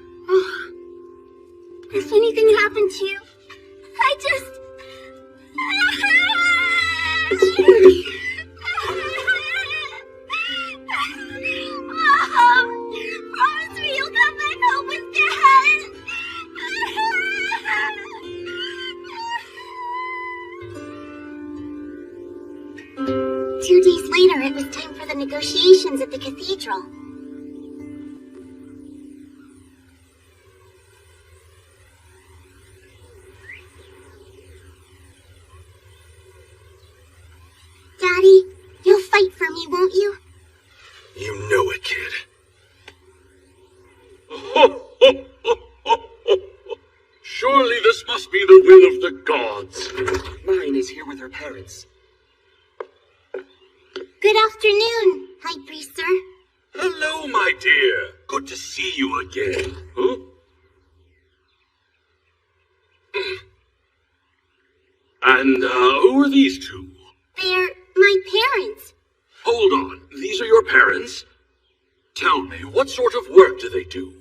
If anything happened to you, I just... Promise me you'll come back home with Dad! 2 days later, it was time for the negotiations at the cathedral. Daddy, you'll fight for me, won't you? You know it, kid. Surely this must be the will of the gods. Mine is here with her parents. Good afternoon, High Priest, sir. Hello, my dear. Good to see you again. Huh? And who are these two? They're my parents. Hold on. These are your parents? Tell me, what sort of work do they do?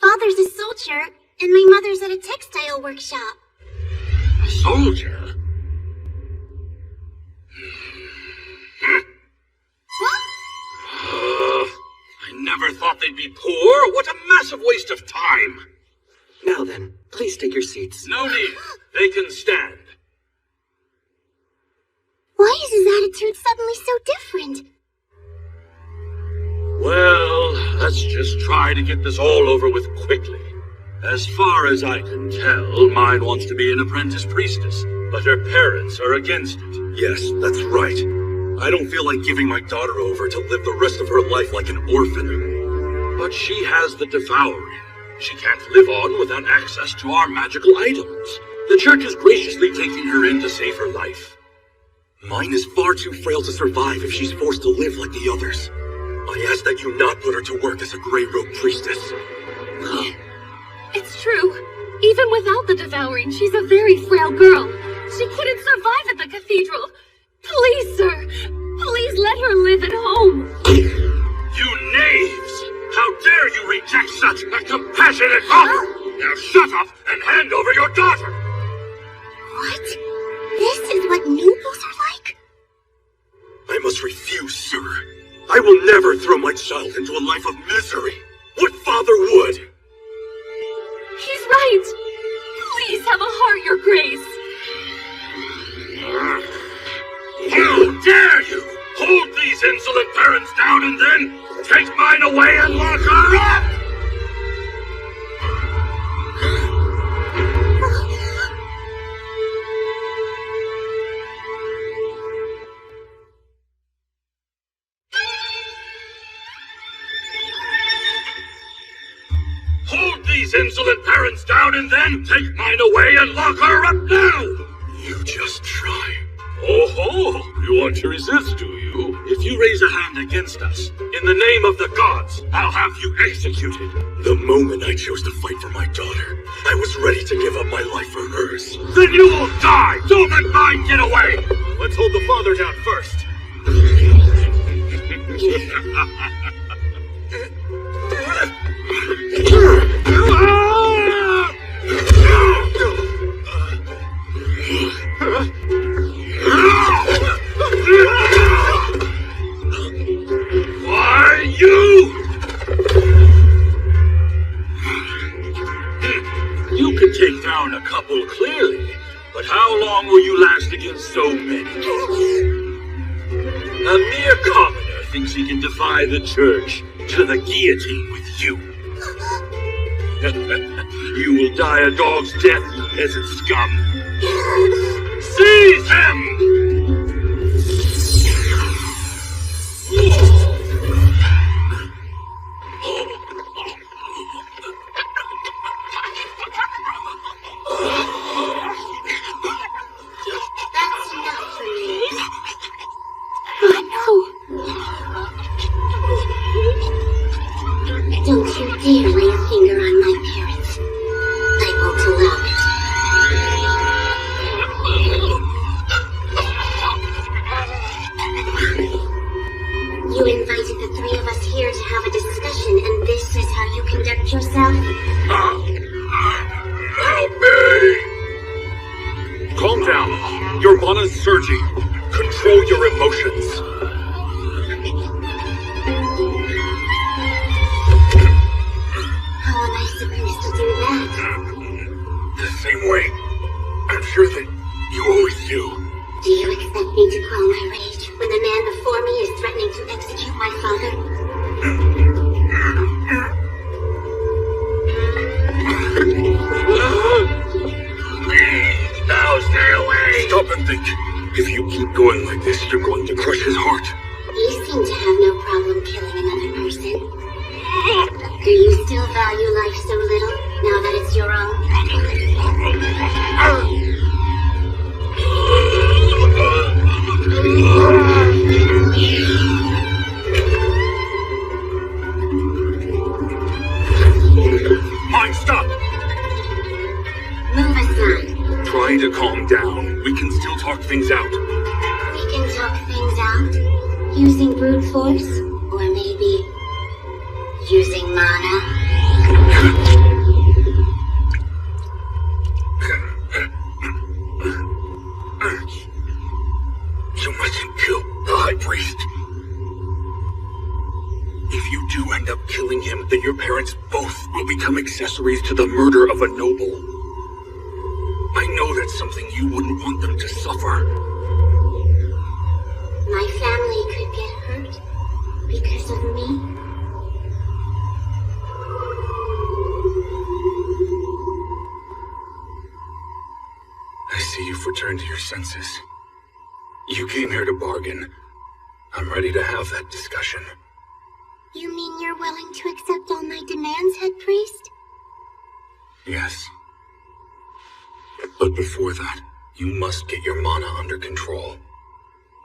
Father's a soldier, and my mother's at a textile workshop. A soldier? What? I never thought they'd be poor. What a massive waste of time. Now then, please take your seats. No need. They can stand. Why is his attitude suddenly so different? Well, let's just try to get this all over with quickly. As far as I can tell, mine wants to be an apprentice priestess, but her parents are against it. Yes, that's right. I don't feel like giving my daughter over to live the rest of her life like an orphan. But she has the devouring. She can't live on without access to our magical items. The church is graciously taking her in to save her life. Mine is far too frail to survive if she's forced to live like the others. I ask that you not put her to work as a gray robe priestess. It's true. Even without the devouring, she's a very frail girl. She couldn't survive at the cathedral. Please, sir. Please let her live at home. You knaves! How dare you reject such a compassionate offer! Now shut up and hand over your daughter! What? This is what nobles are like? I must refuse, sir. I will never throw my child into a life of misery. What father would? He's right. Please have a heart, Your Grace. How dare you! Hold these insolent parents down and then take mine away and lock her up! Hold these insolent parents down and then take mine away and lock her up now! You just try. Oh, you want to resist, do you? If you raise a hand against us, in the name of the gods, I'll have you executed. The moment I chose to fight for my daughter, I was ready to give up my life for hers. Then you will die! Don't let mine get away! Let's hold the father down first. Why, you? You could take down a couple clearly, but how long will you last against so many? A mere commoner thinks he can defy the church to the guillotine with you. You will die a dog's death, you peasant scum. Seize him! That's enough for me. Don't you dare lay a finger on my parents. I won't allow it. You invited the three of us here to have a discussion, and this is how you conduct yourself? Help me! Calm down. Your mana's surging. Control your emotions. How am I supposed to do that? The same way. I'm sure that you always do. Do you expect me to quell my rage when the man before me is threatening to execute my father? Please, now stay away! Stop and think. If you keep going like this, you're going to crush his heart. You seem to have no problem killing another person. Do you still value life so little, now that it's your own? Mine, stop! Move aside. Try to calm down. We can still talk things out. We can talk things out. Using brute force, or maybe using mana. You mustn't kill the High Priest. If you do end up killing him, then your parents both will become accessories to the murder of a noble. I know that's something you wouldn't want them to suffer. My family could get hurt because of me. I see you've returned to your senses. You came here to bargain. I'm ready to have that discussion. You mean you're willing to accept all my demands, Head Priest? Yes. But before that, you must get your mana under control.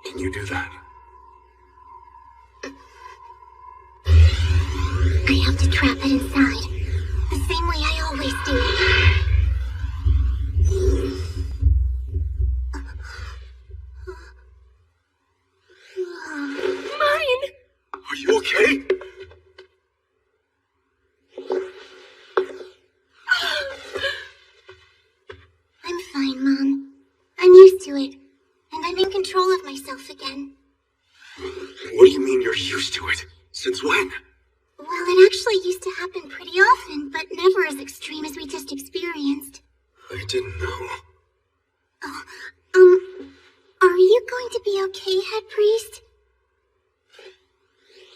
Can you do that? I have to trap it inside, the same way I always do. Mine! Are you okay? I'm fine, Mom. I'm used to it, and I'm in control of myself again. What do you mean you're you're used to it. Since when? Well, it actually used to happen pretty often, but never as extreme as we just experienced. I didn't know. Are you going to be okay, Head Priest?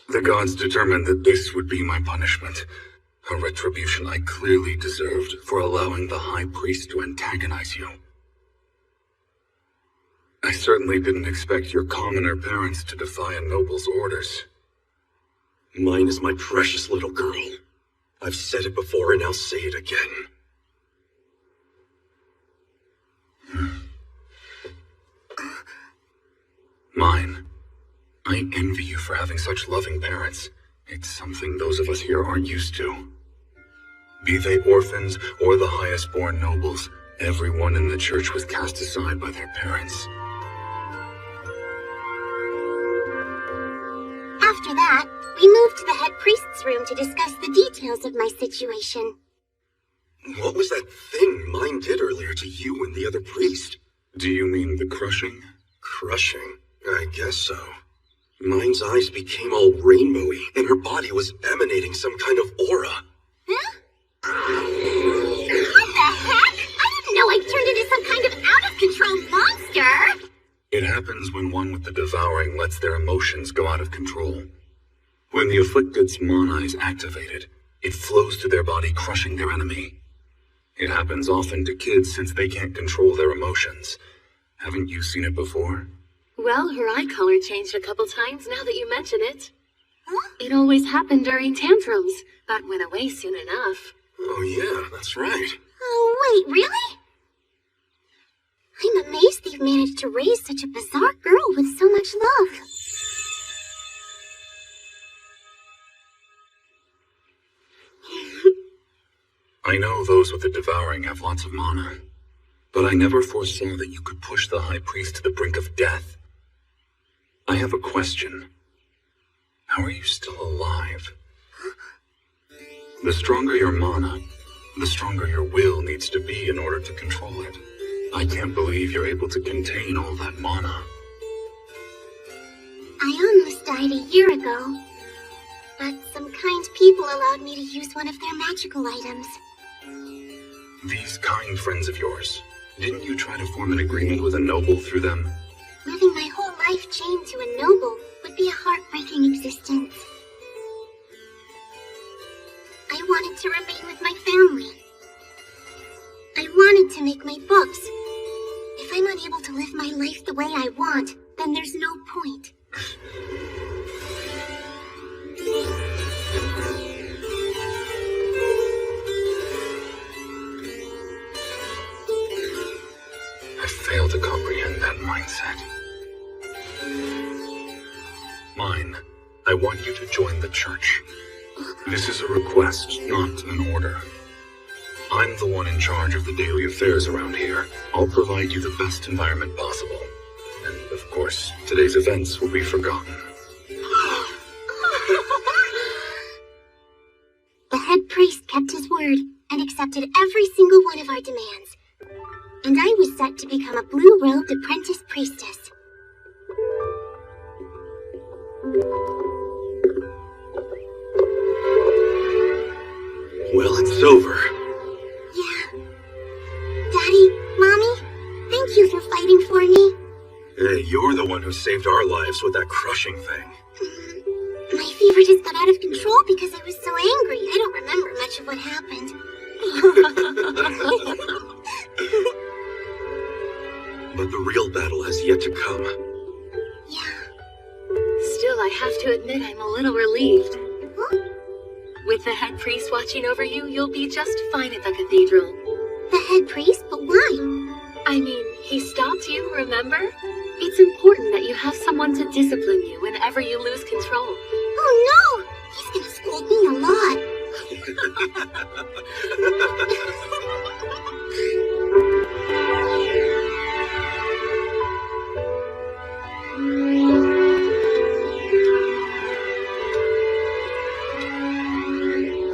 The gods determined that this would be my punishment. A retribution I clearly deserved for allowing the High Priest to antagonize you. I certainly didn't expect your commoner parents to defy a noble's orders. Mine is my precious little girl. I've said it before and I'll say it again. Mine. I envy you for having such loving parents. It's something those of us here aren't used to. Be they orphans or the highest-born nobles, everyone in the church was cast aside by their parents. After that, we moved to the head priest's room to discuss the details of my situation. What was that thing mine did earlier to you and the other priest? Do you mean the crushing? Crushing? I guess so. Mine's eyes became all rainbowy, and her body was emanating some kind of aura. Huh? What the heck? I didn't know I turned into some kind of out-of-control monster! It happens when one with the devouring lets their emotions go out of control. When the afflicted's mana is activated, it flows to their body, crushing their enemy. It happens often to kids since they can't control their emotions. Haven't you seen it before? Well, her eye color changed a couple times now that you mention it. Huh? It always happened during tantrums, but went away soon enough. Oh yeah, that's right. Oh, wait, really? I'm amazed they've managed to raise such a bizarre girl with so much love. I know those with the devouring have lots of mana, but I never foresaw that you could push the High Priest to the brink of death. I have a question. How are you still alive? The stronger your mana, the stronger your will needs to be in order to control it. I can't believe you're able to contain all that mana. I almost died a year ago, but some kind people allowed me to use one of their magical items. These kind friends of yours, didn't you try to form an agreement with a noble through them? Living my whole life chained to a noble would be a heartbreaking existence. I wanted to remain with my family. I wanted to make my books. If I'm unable to live my life the way I want, then there's no point. I fail to comprehend that mindset. Mine, I want you to join the church. This is a request, not an order. I'm the one in charge of the daily affairs around here. I'll provide you the best environment possible. And, of course, today's events will be forgotten. The head priest kept his word and accepted every single one of our demands. And I was set to become a blue-robed apprentice priestess. Well, it's over. Yeah. Daddy, Mommy, thank you for fighting for me. Hey, you're the one who saved our lives with that crushing thing. My fever just got out of control because I was so angry. I don't remember much of what happened. But the real battle has yet to come. Yeah. Still, I have to admit I'm a little relieved. Huh? With the head priest watching over you, you'll be just fine at the cathedral. The head priest? But why? I mean, he stopped you, remember? It's important that you have someone to discipline you whenever you lose control. Oh no! He's gonna scold me a lot.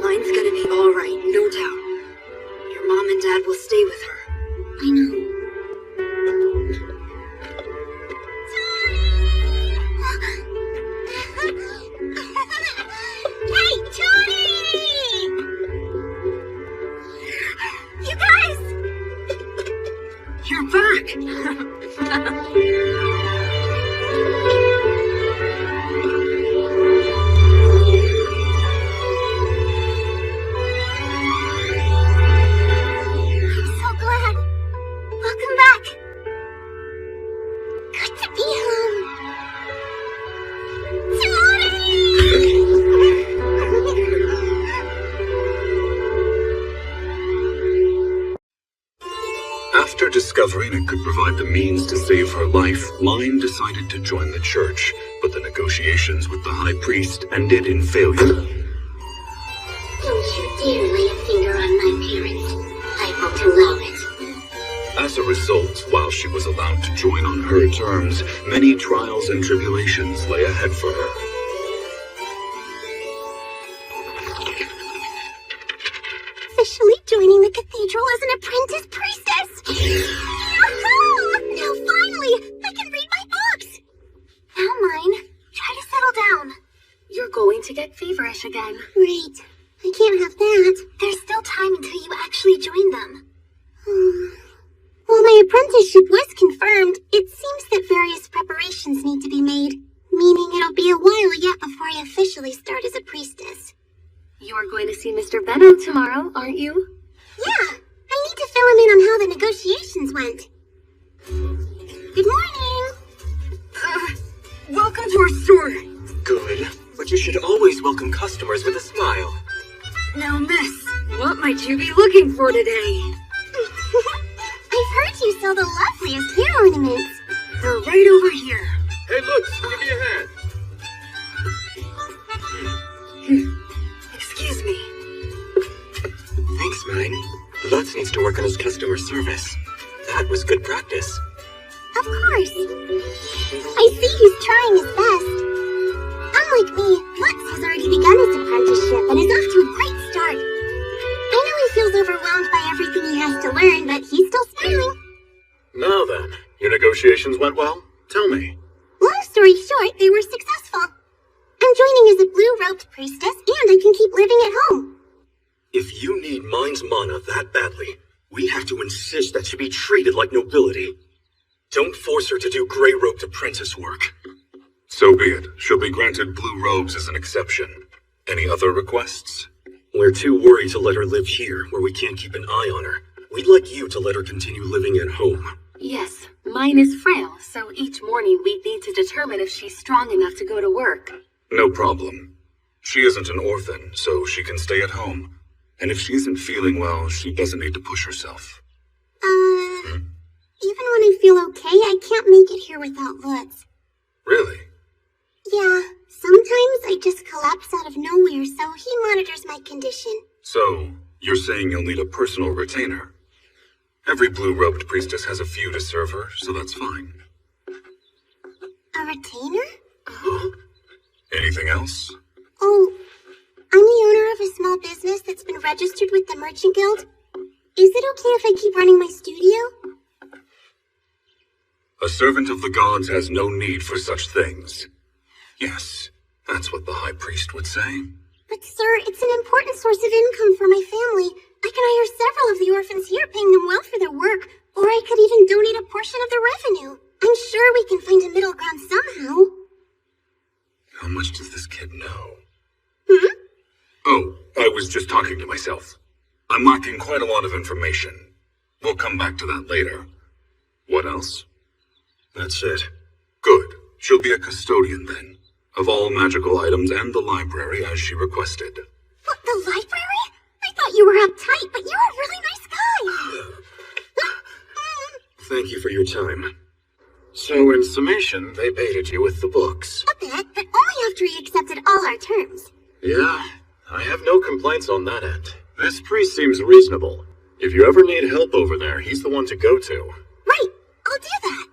Mine's gonna be alright, no doubt. Your mom and dad will stay with her. I know. Discovering it could provide the means to save her life, Mine decided to join the church, but the negotiations with the High Priest ended in failure. Don't you dare lay a finger on my parents. I won't allow it. As a result, while she was allowed to join on her terms, many trials and tribulations lay ahead for her. Officially joining the cathedral as an apprentice priestess! Now finally, I can read my books! Now Mine, try to settle down. You're going to get feverish again. Right. I can't have that. There's still time until you actually join them. While my apprenticeship was confirmed, it seems that various preparations need to be made, meaning it'll be a while yet before I officially start as a priestess. You're going to see Mr. Benno tomorrow, aren't you? Yeah, I need to fill him in on how the negotiations went. Good morning! Welcome to our store. Good, but you should always welcome customers with a smile. Now, miss, what might you be looking for today? I've heard you sell the loveliest hair ornaments. They're right over here. Hey, Lutz, give me a hand. Excuse me. Thanks, Mine. Lutz needs to work on his customer service. That was good practice. Of course. I see he's trying his best. Unlike me, Lutz has already begun his apprenticeship and is off to a great start. I know he feels overwhelmed by everything he has to learn, but he's still smiling. Now then, your negotiations went well? Tell me. Long story short, they were successful. I'm joining as a blue-robed priestess, and I can keep living at home. If you need Mine's mana that badly, we have to insist that she be treated like nobility. Don't force her to do gray-robed apprentice work. So be it. She'll be granted blue robes as an exception. Any other requests? We're too worried to let her live here, where we can't keep an eye on her. We'd like you to let her continue living at home. Yes, Mine is frail, so each morning we need to determine if she's strong enough to go to work. No problem. She isn't an orphan, so she can stay at home. And if she isn't feeling well, she doesn't need to push herself. Even when I feel okay, I can't make it here without Lutz. Really? Yeah, sometimes I just collapse out of nowhere, so he monitors my condition. So, you're saying you'll need a personal retainer? Every blue-robed priestess has a few to serve her, so that's fine. A retainer? Anything else? Oh, I'm the owner of a small business that's been registered with the Merchant Guild. Is it okay if I keep running my studio? A servant of the gods has no need for such things. Yes, that's what the High Priest would say. But sir, it's an important source of income for my family. I can hire several of the orphans here, paying them well for their work, or I could even donate a portion of the revenue. I'm sure we can find a middle ground somehow. How much does this kid know? Hmm? Oh, I was just talking to myself. I'm lacking quite a lot of information. We'll come back to that later. What else? That's it. Good. She'll be a custodian then, of all magical items and the library as she requested. What, the library? I thought you were uptight, but you're a really nice guy. Thank you for your time. So, in summation, they baited you with the books. A bit, but only after he accepted all our terms. Yeah, I have no complaints on that end. This priest seems reasonable. If you ever need help over there, he's the one to go to. Right, I'll do that.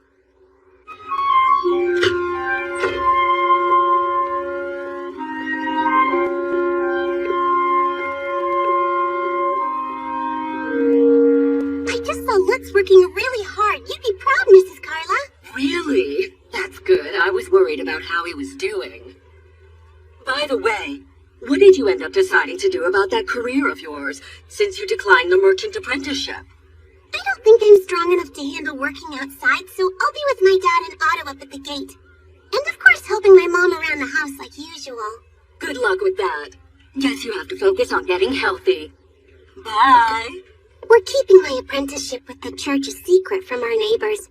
I just saw Lutz working really hard. You'd be proud, Mrs. Carla. Really? That's good. I was worried about how he was doing. By the way, what did you end up deciding to do about that career of yours, since you declined the merchant apprenticeship? I don't think I'm strong enough to handle working outside, so I'll be with my dad and Otto up at the gate. And of course helping my mom around the house like usual. Good luck with that. Guess you have to focus on getting healthy. Bye. We're keeping my apprenticeship with the church a secret from our neighbors.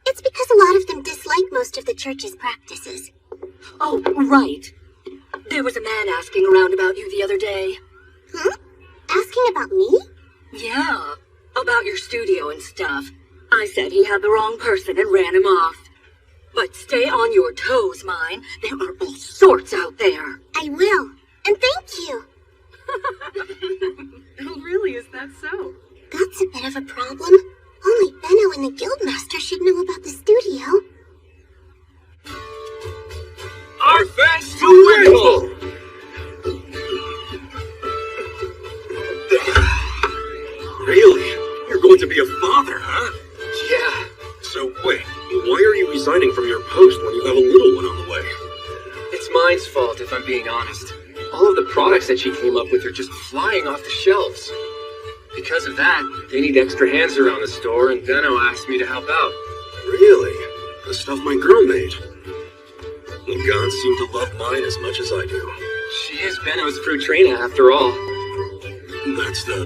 It's because a lot of them dislike most of the church's practices. Oh, right. There was a man asking around about you the other day. Huh? Asking about me? Yeah, about your studio and stuff. I said he had the wrong person and ran him off. But stay on your toes, mine. There are all sorts out there. I will. And thank you. Oh, really? Is that so? That's a bit of a problem. Only Benno and the Guildmaster should know about the studio. Our fans to Winnable! Really? You're going to be a father, huh? Yeah. So wait, why are you resigning from your post when you have a little one on the way? It's mine's fault, if I'm being honest. All of the products that she came up with are just flying off the shelves. Because of that, they need extra hands around the store, and Benno asked me to help out. Really? The stuff my girl made. The gods seem to love mine as much as I do. She is Benno's fruit trainer, after all. That's the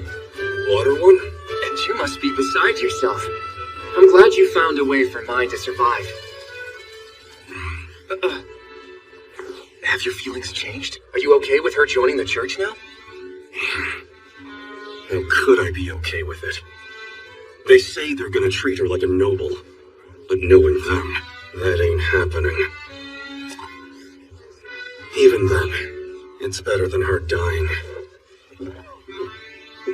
water one? And you must be beside yourself. I'm glad you found a way for mine to survive. Have your feelings changed? Are you okay with her joining the church now? How could I be okay with it? They say they're gonna treat her like a noble. But knowing them, that ain't happening. Even then, it's better than her dying.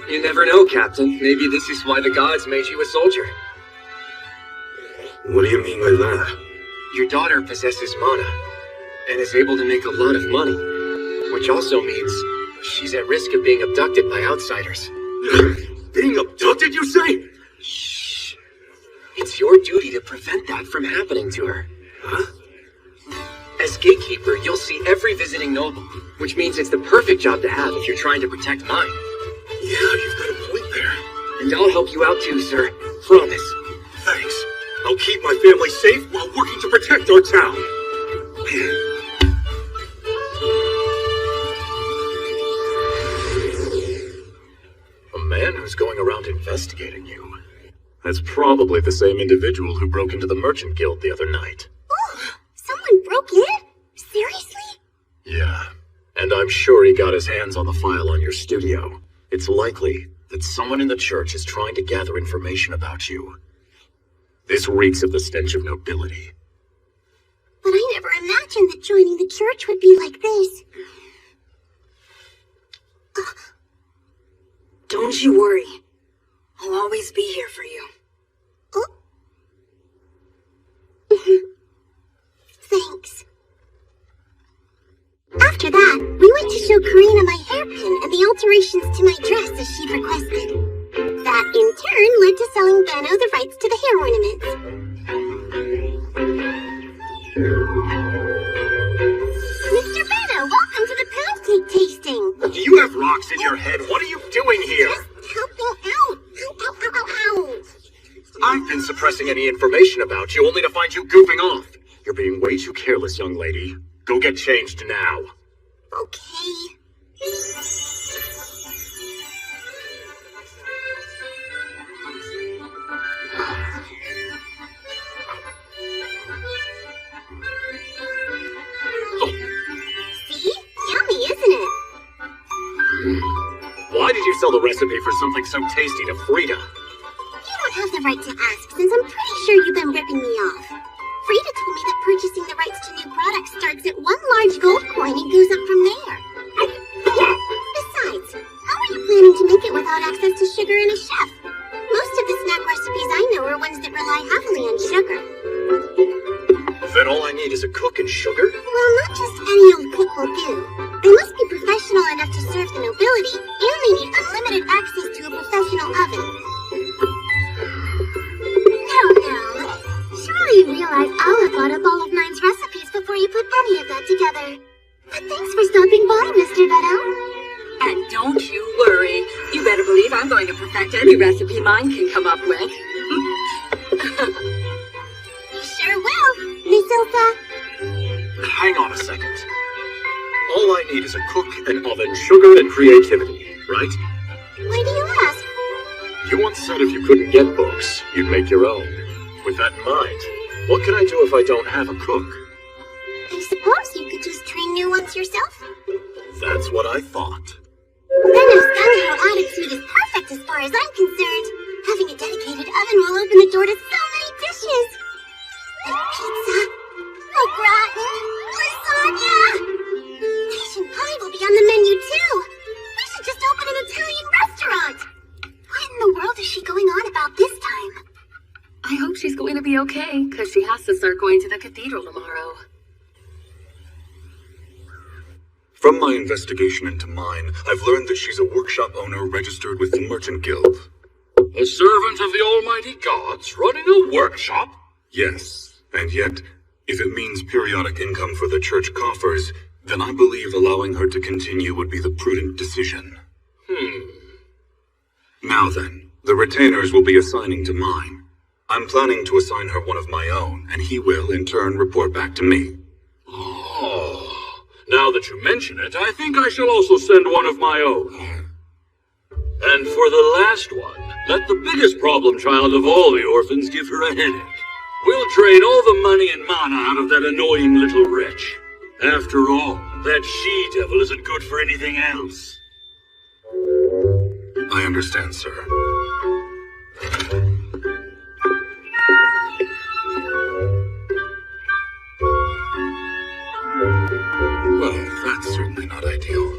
You never know, Captain. Maybe this is why the gods made you a soldier. What do you mean by that? Your daughter possesses mana, and is able to make a lot of money. Which also means she's at risk of being abducted by outsiders. Being abducted, you say? Shh. It's your duty to prevent that from happening to her. Huh? As gatekeeper, you'll see every visiting noble, which means it's the perfect job to have if you're trying to protect mine. Yeah, you've got a point there. And I'll help you out too, sir. Promise. Thanks. I'll keep my family safe while working to protect our town. A man who's going around investigating you. That's probably the same individual who broke into the Merchant Guild the other night. Oh, someone broke in? Seriously? Yeah, and I'm sure he got his hands on the file on your studio. It's likely that someone in the church is trying to gather information about you. This reeks of the stench of nobility. But I never imagined that joining the church would be like this. Don't you worry. I'll always be here for you. Thanks. After that, we went to show Karina my hairpin and the alterations to my dress as she'd requested. That, in turn, led to selling Benno the rights to the hair ornaments. Mr. Benno, welcome to the pound cake tasting. Do you have rocks in your head? What are you doing here? Just helping out. Ow, ow, ow, ow, ow. I've been suppressing any information about you only to find you goofing off. You're being way too careless, young lady. Go get changed now. Okay. See? Yummy, isn't it? Why did you sell the recipe for something so tasty to Frida? You don't have the right to ask, since I'm pretty sure you've been ripping me off. Frida told me that purchasing the rights to new products starts at one large gold coin and goes up from there. Besides, how are you planning to make it without access to sugar and a chef? Most of the snack recipes I know are ones that rely heavily on sugar. Then all I need is a cook and sugar? Well, not just any old cook will do. They must be professional enough to serve the nobility, and they need unlimited access to a professional oven. No. Surely you realize I'll have thought up all of mine's recipes before you put any of that together. But thanks for stopping by, Mr. Benno. And don't you worry. You better believe I'm going to perfect any recipe mine can come up with. You sure will, Miss Ilsa. Hang on a second. All I need is a cook, an oven, sugar, and creativity, right? Why do you ask? You once said if you couldn't get books, you'd make your own. With that in mind, what can I do if I don't have a cook? I suppose you could just train new ones yourself. That's what I thought. Benno's gung-ho attitude is perfect as far as I'm concerned. Having a dedicated oven will open the door to so many dishes. Like pizza, au gratin, lasagna. Asian pie will be on the menu too. We should just open an Italian restaurant. What in the world is she going on about this time? I hope she's going to be okay, because she has to start going to the cathedral tomorrow. From my investigation into mine, I've learned that she's a workshop owner registered with the Merchant Guild. A servant of the almighty gods running a workshop? Yes, and yet, if it means periodic income for the church coffers, then I believe allowing her to continue would be the prudent decision. Now then, the retainers will be assigning to mine. I'm planning to assign her one of my own, and he will, in turn, report back to me. Oh, now that you mention it, I think I shall also send one of my own. And for the last one, let the biggest problem child of all the orphans give her a headache. We'll drain all the money and mana out of that annoying little wretch. After all, that she-devil isn't good for anything else. I understand, sir. Well, that's certainly not ideal.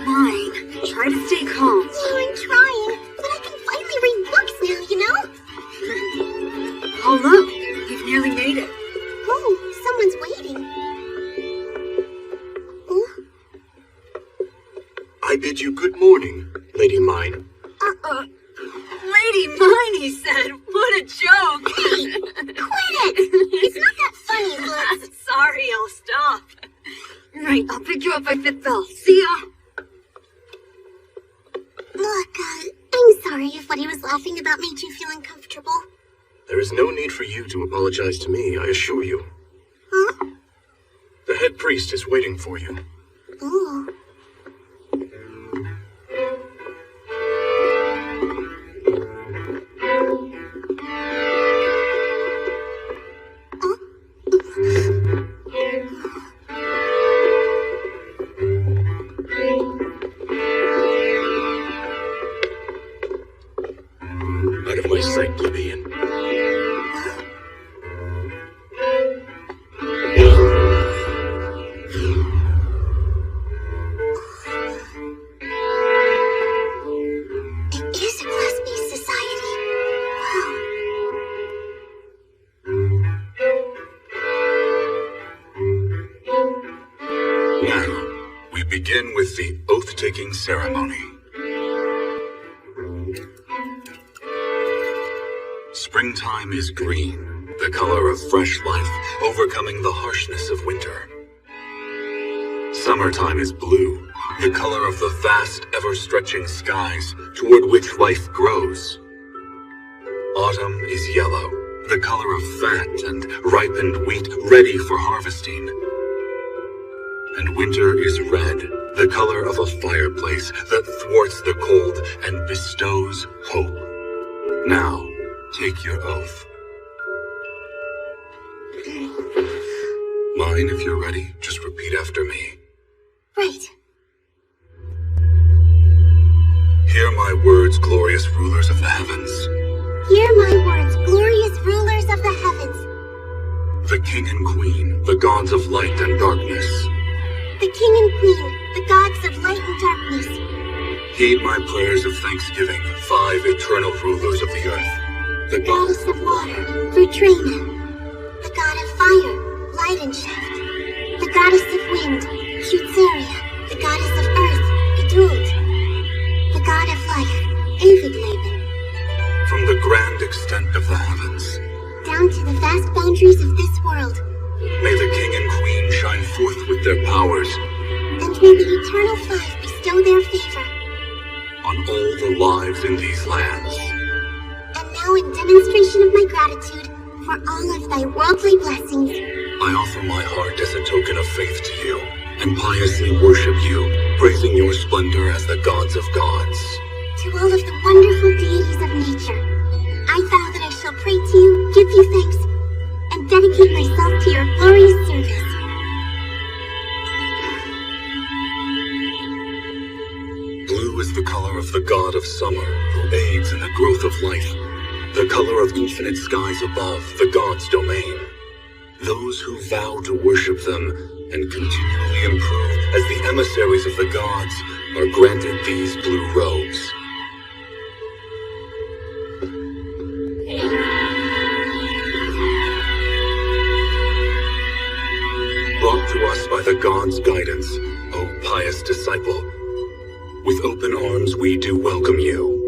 Mine, try to stay calm. Yeah, I'm trying, but I can finally read books now, you know? Oh look, you've nearly made it. Oh, someone's waiting. Oh, I bid you good morning, Lady Mine. Lady Mine, he said. What a joke. hey, quit it! It's not that funny, look. Sorry, I'll stop. Right, I'll pick you up by Fifth Bell. See ya. Look, I'm sorry if what he was laughing about made you feel uncomfortable. There is no need for you to apologize to me, I assure you. Huh? The head priest is waiting for you. Ooh. Out of my sight, plebeian. It is a class-based society. Wow. Now, we begin with the oath-taking ceremony. Springtime is green, the color of fresh life, overcoming the harshness of winter. Summertime is blue, the color of the vast, ever-stretching skies toward which life grows. Autumn is yellow, the color of fat and ripened wheat ready for harvesting. And winter is red, the color of a fireplace that thwarts the cold and bestows hope. Now, take your oath. Mine, if you're ready, just repeat after me. Right. Hear my words, glorious rulers of the heavens. Hear my words, glorious rulers of the heavens. The king and queen, the gods of light and darkness. The king and queen, the gods of light and darkness. Heed my prayers of thanksgiving, 5 eternal rulers of the earth. The goddess of water, Vertrena. The god of fire, Leidenschaft. The goddess of wind, Schutzeria. The goddess of earth, Geduld. The god of life, Evigleben. From the grand extent of the heavens, Down to the vast boundaries of this world. may the king and queen shine forth with their powers And may the eternal 5 bestow their favor. on all the lives in these lands. And now in demonstration of my gratitude for all of thy worldly blessings, I offer my heart as a token of faith to you, and piously worship you, praising your splendor as the gods of gods. to all of the wonderful deities of nature, I vow that I shall pray to you, give you thanks, and to your glorious service. Blue is the color of the god of summer, who aids in the growth of life. The color of infinite skies above, the god's domain. Those who vow to worship them and continually improve as the emissaries of the gods are granted these blue robes. Brought to us by the gods' guidance, O pious disciple. With open arms we do welcome you.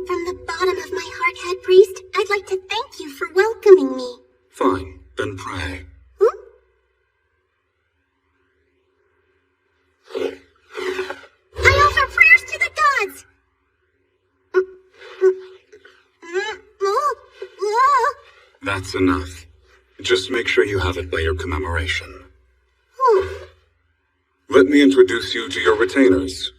From the bottom of my heart, Head Priest, I'd like to thank you for welcoming me. Fine, then pray. I offer prayers to the gods! That's enough. Just make sure you have it by your commemoration. Let me introduce you to your retainers.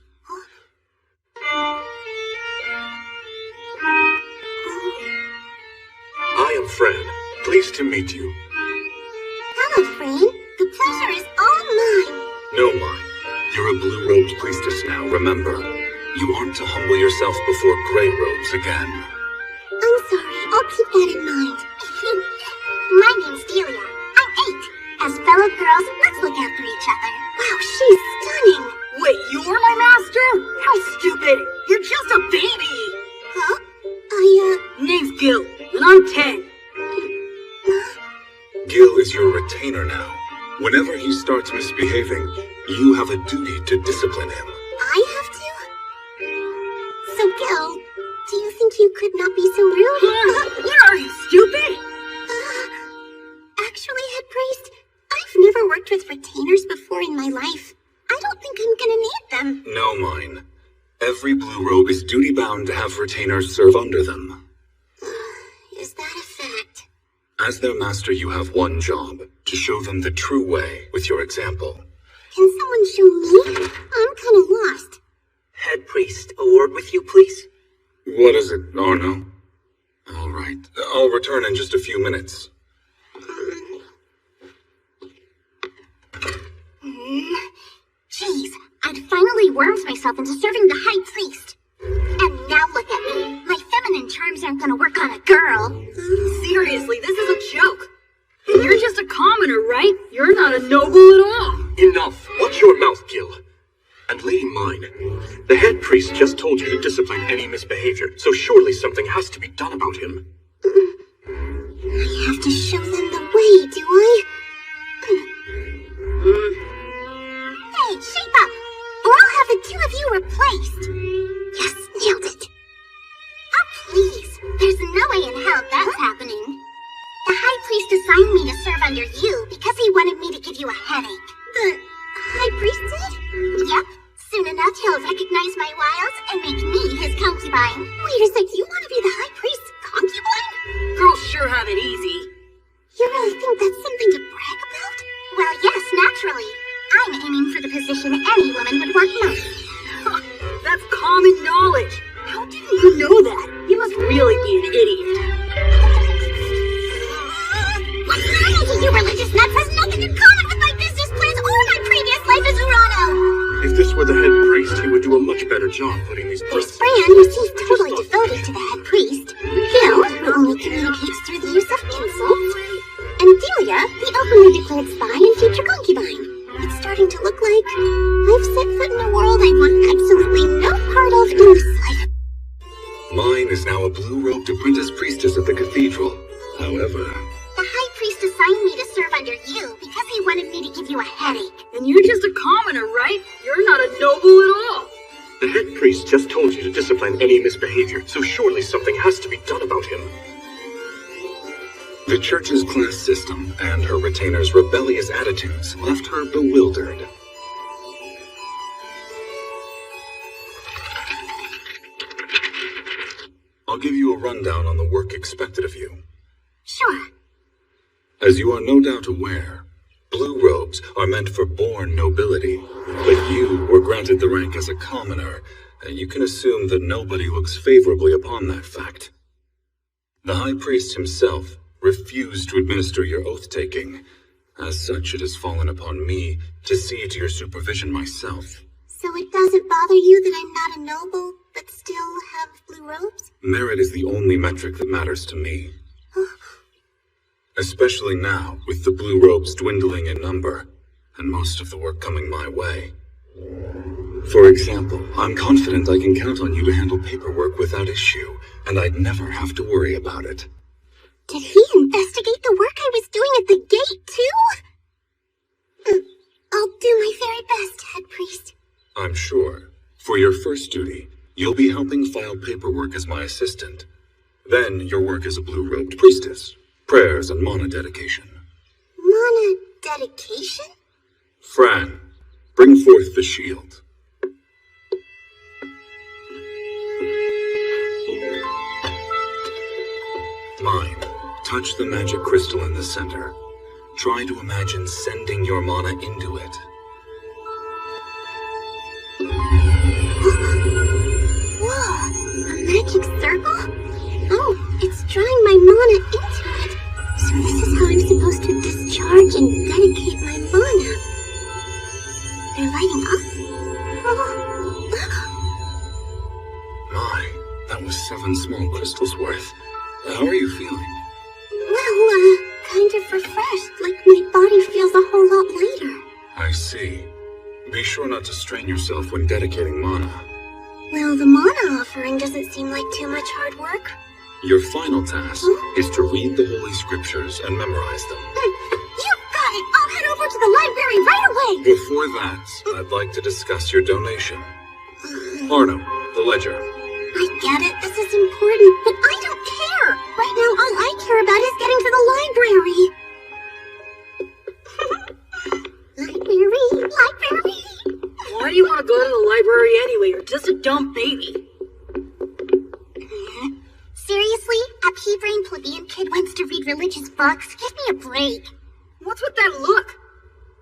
I am Fran. Pleased to meet you. Hello, Fran. The pleasure is all mine. No, mine. You're a blue-robed priestess now, remember. You aren't to humble yourself before gray robes again. I'm sorry. I'll keep that in mind. My name's Delia. I'm 8. As fellow girls, let's look after each other. Wow, she's stunning. Wait, you're my master? How stupid! You're just a baby! Huh? Name's Gil, and I'm 10. Gil is your retainer now. Whenever he starts misbehaving, you have a duty to discipline him. I have to? So, Gil, do you think you could not be so rude? What are you, stupid? Actually, Head Priest, I've never worked with retainers before in my life. I don't think I'm gonna need them. No, mine. Every blue robe is duty-bound to have retainers serve under them. Is that a fact? As their master, you have one job, to show them the true way with your example. Can someone show me? I'm kinda lost. Head Priest, a word with you, please? What is it, Arno? All right. I'll return in just a few minutes. Jeez, I'd finally wormed myself into serving the High Priest. And now look at me. My feminine charms aren't gonna work on a girl. Seriously, this is a joke. And you're just a commoner, right? You're not a noble at all. Enough. Watch your mouth, Gil. And Lady Mine, the head priest just told you to discipline any misbehavior, so surely something has to be done about him. I have to show them the way, do I? Hey, shape up, or I'll have the two of you replaced. Yes, nailed it. Oh, please. There's no way in hell that's happening. The High Priest assigned me to serve under you because he wanted me to give you a headache. The High Priest did? Yep. Soon enough, he'll recognize my wiles and make me his concubine. Wait a sec, you want to be the High Priest's concubine? Girls sure have it easy. You really think that's something to brag about? Well, yes, naturally. I'm aiming for the position any woman would want most. That's common knowledge. How didn't you know that? You must really be an idiot. What's wrong with you religious nuts has nothing in common with my business plans or my previous life as Urano. If this were the head priest, he would do a much better job putting these There's breaths... Fran, who seems totally devoted to the head priest. Gil, who only communicates through the use of insults. And Delia, the openly declared spy and future concubine. It's starting to look like I've set foot in a world I want absolutely no part of in this life. Mine is now a blue-robed apprentice priestess at the cathedral. However... The High Priest assigned me to serve under you because he wanted me to give you a headache. And you're just a commoner, right? You're not a noble at all. The head priest just told you to discipline any misbehavior, so surely something has to be done about him. The church's class system and her retainer's rebellious attitudes left her bewildered. I'll give you a rundown on the work expected of you. Sure. As you are no doubt aware, blue robes are meant for born nobility, but you were granted the rank as a commoner, and you can assume that nobody looks favorably upon that fact. The High Priest himself refused to administer your oath-taking, As such, it has fallen upon me to see to your supervision myself. So it doesn't bother you that I'm not a noble, but still have blue robes? Merit is the only metric that matters to me. Especially now, with the blue robes dwindling in number, and most of the work coming my way. For example, I'm confident I can count on you to handle paperwork without issue, and I'd never have to worry about it. Did he investigate the work I was doing at the gate, too? I'll do my very best, head priest. I'm sure. For your first duty, you'll be helping file paperwork as my assistant. Then your work as a blue-robed priestess. Prayers and mana dedication. Mana dedication? Fran, bring forth the shield. Mine. Touch the magic crystal in the center. Try to imagine sending your mana into it. Whoa, a magic circle? Oh, it's drawing my mana into it. So this is how I'm supposed to discharge and dedicate my mana. They're lighting up? My, that was 7 small crystals worth. How are you feeling? Well, kind of refreshed, like my body feels a whole lot lighter. I see. Be sure not to strain yourself when dedicating mana. Well, the mana offering doesn't seem like too much hard work. Your final task is to read the Holy Scriptures and memorize them. You've got it! I'll head over to the library right away! Before that, I'd like to discuss your donation. Arno, the ledger. I get it, this is important, but I don't care! Right now, all I care about is getting to the library! Library! Why do you want to go to the library anyway? You're just a dumb baby. Seriously? A pea-brain plebeian kid wants to read religious books? Give me a break. What's with that look?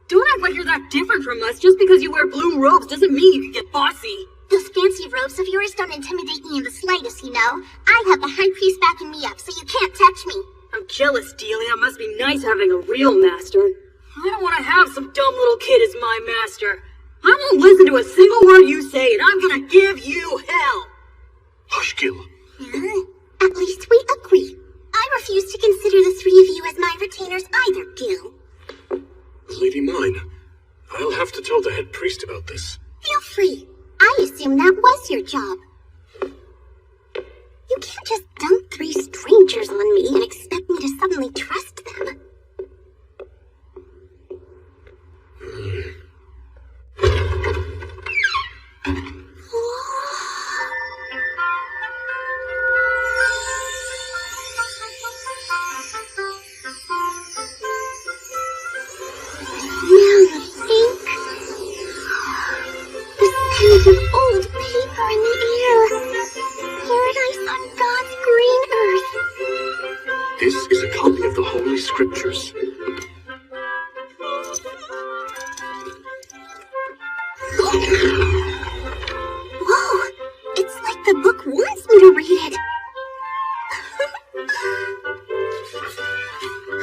Don't act like you're that different from us. Just because you wear blue robes doesn't mean you can get bossy. Those fancy robes of yours don't intimidate me in the slightest, you know. I have the high priest backing me up, so you can't touch me. I'm jealous, Delia. It must be nice having a real master. I don't want to have some dumb little kid as my master. I won't listen to a single word you say, and I'm gonna give you hell. Hush, Gil. At least we agree. I refuse to consider the 3 of you as my retainers either, Gil. Lady mine, I'll have to tell the head priest about this. Feel free. I assume that was your job. You can't just dump 3 strangers on me and expect me to suddenly trust them. Of old paper in the air. Paradise on God's green earth. This is a copy of the Holy Scriptures. Whoa! It's like the book wants me to read it.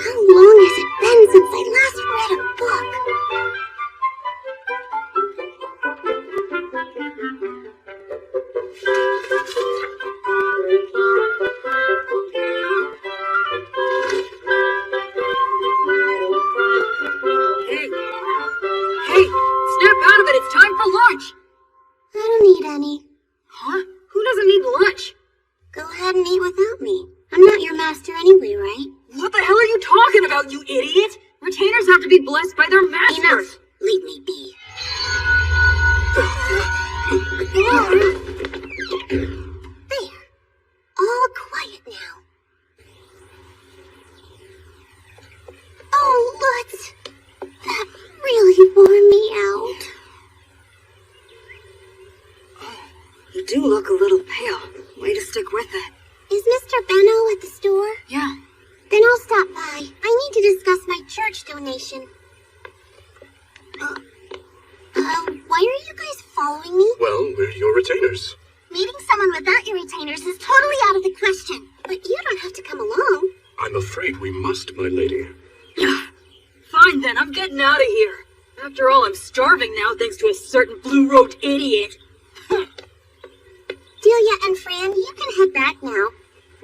How long has it been since I last read a book? Hey, snap out of it. It's time for lunch. I don't need any. Huh? Who doesn't need lunch? Go ahead and eat without me. I'm not your master anyway, right? What the hell are you talking about, you idiot? Retainers have to be blessed by their masters. Enough. Leave me be. There. All quiet now. Oh, Lutz. That really wore me out. You do look a little pale. Way to stick with it. Is Mr. Benno at the store? Yeah. Then I'll stop by. I need to discuss my church donation. Why are you guys following me? Well, we're your retainers. Meeting someone without your retainers is totally out of the question. But you don't have to come along. I'm afraid we must, my lady. Fine Fine then, I'm getting out of here. After all, I'm starving now thanks to a certain blue-robed idiot. Delia and Fran, you can head back now.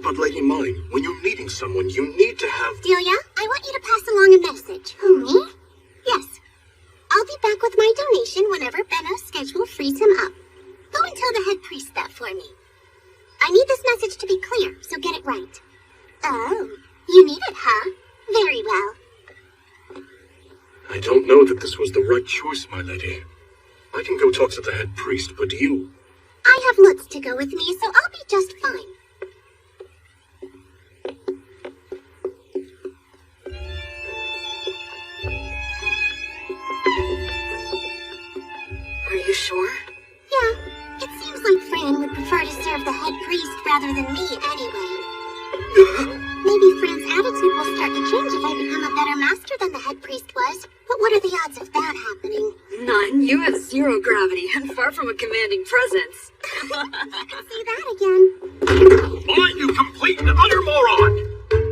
But Lady Mine, when you're meeting someone, you need to have... Delia, I want you to pass along a message. Who, me? Yes. I'll be back with my donation whenever Benno's schedule frees him up. Go and tell the head priest that for me. I need this message to be clear, so get it right. Oh, you need it, huh? Very well. I don't know that this was the right choice, my lady. I can go talk to the head priest, but you... I have Lutz to go with me, so I'll be just fine. Are you sure? Yeah, it seems like Fran would prefer to serve the head priest rather than me anyway. Maybe Fran's attitude will start to change if I become a better master than the head priest was. But what are the odds of that happening? None. You have zero gravity and far from a commanding presence. Say that again. Why, you complete and utter moron!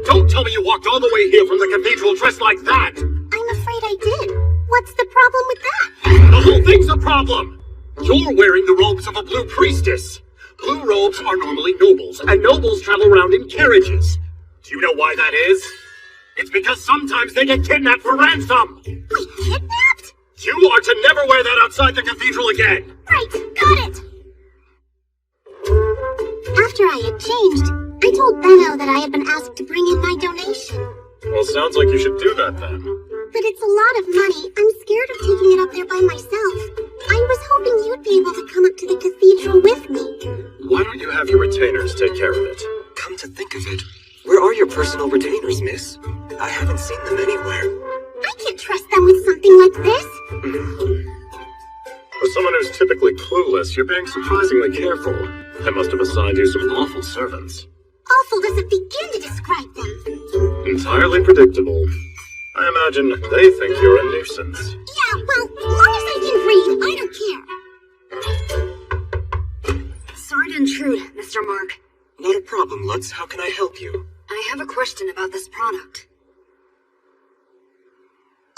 Don't tell me you walked all the way here from the cathedral dressed like that! I'm afraid I did. What's the problem with that? The whole thing's a problem! You're wearing the robes of a blue priestess. Blue robes are normally nobles, and nobles travel around in carriages. Do you know why that is? It's because sometimes they get kidnapped for ransom! Wait, kidnapped? You are to never wear that outside the cathedral again! Right, got it! After I had changed, I told Benno that I had been asked to bring in my donation. Well, sounds like you should do that then. But it's a lot of money. I'm scared of taking it up there by myself. I was hoping you'd be able to come up to the cathedral with me. Why don't you have your retainers take care of it? Come to think of it, where are your personal retainers, miss? I haven't seen them anywhere. I can't trust them with something like this. For someone who's typically clueless, you're being surprisingly careful. I must have assigned you some awful servants. Awful doesn't begin to describe them. Entirely predictable. I imagine they think you're a nuisance. Yeah, well, as long as I can read, I don't care. Sorry to intrude, Mr. Mark. Not a problem, Lutz. How can I help you? I have a question about this product.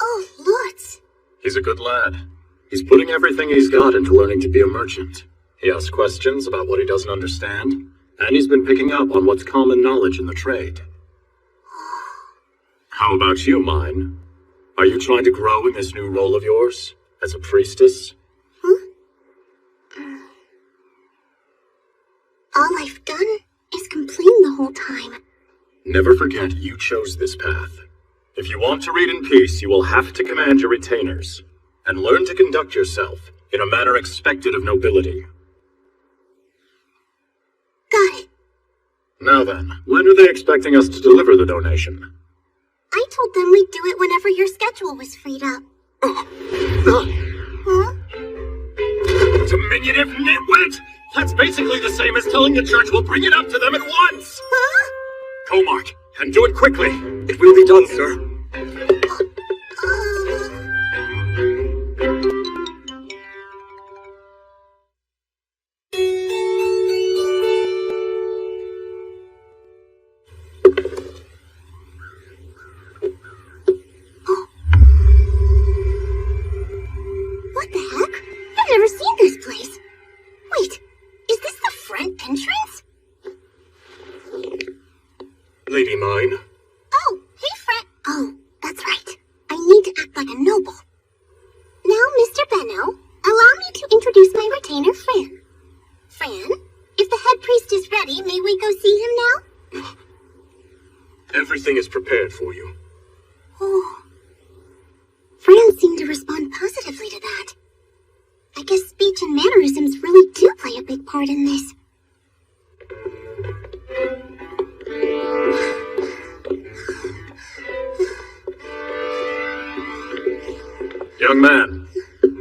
Oh, Lutz. He's a good lad. He's putting everything he's got into learning to be a merchant. He asks questions about what he doesn't understand, and he's been picking up on what's common knowledge in the trade. How about you, Mine? Are you trying to grow in this new role of yours, as a priestess? All I've done is complain the whole time. Never forget you chose this path. If you want to read in peace, you will have to command your retainers, and learn to conduct yourself in a manner expected of nobility. Got it. Now then, when are they expecting us to deliver the donation? I told them we'd do it whenever your schedule was freed up. Huh? Diminutive nitwit! That's basically the same as telling the church we'll bring it up to them at once! Huh? Go, Mark, and do it quickly! It will be done, sir. What the heck? I've never seen this place. Wait, is this the front entrance? Lady Mine? Oh, hey, Fran. Oh, that's right. I need to act like a noble. Now, Mr. Benno, allow me to introduce my retainer, Fran. Fran, if the head priest is ready, may we go see him now? Everything is prepared for you. Oh. Fran seemed to respond positively to that. I guess speech and mannerisms really do play a big part in this. Young man,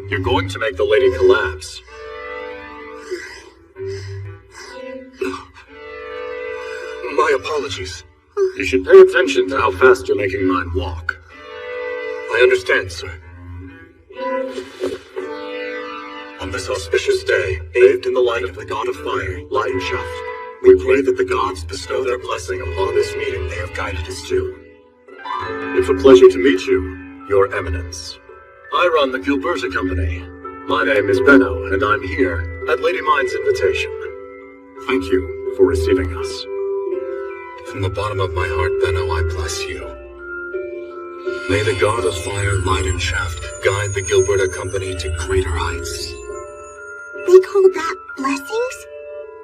you're going to make the lady collapse. My apologies. You should pay attention to how fast you're making mine walk. I understand, sir. On this auspicious day, bathed in the light of the god of fire, Lion Shaft, we pray that the gods bestow their blessing upon this meeting they have guided us to. It's a pleasure to meet you. Your Eminence. I run the Gilberta Company. My name is Benno, and I'm here at Lady Mine's invitation. Thank you for receiving us. From the bottom of my heart, Benno, I bless you. May the god of fire, light, and shaft guide the Gilberta Company to greater heights. They call that blessings?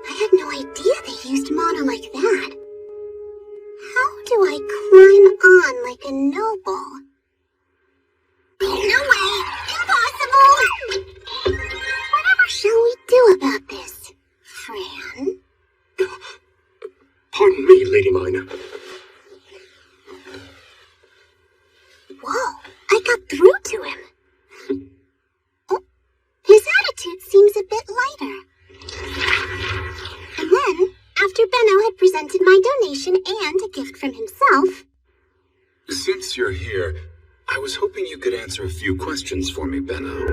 I had no idea they used mana like that. How do I climb on like a noble? No way! Impossible! Whatever shall we do about this, Fran? Pardon me, Lady Mine. Whoa, I got through to him. Oh, his attitude seems a bit lighter. And then, after Benno had presented my donation and a gift from himself... Since you're here, I was hoping you could answer a few questions for me, Benno. I'm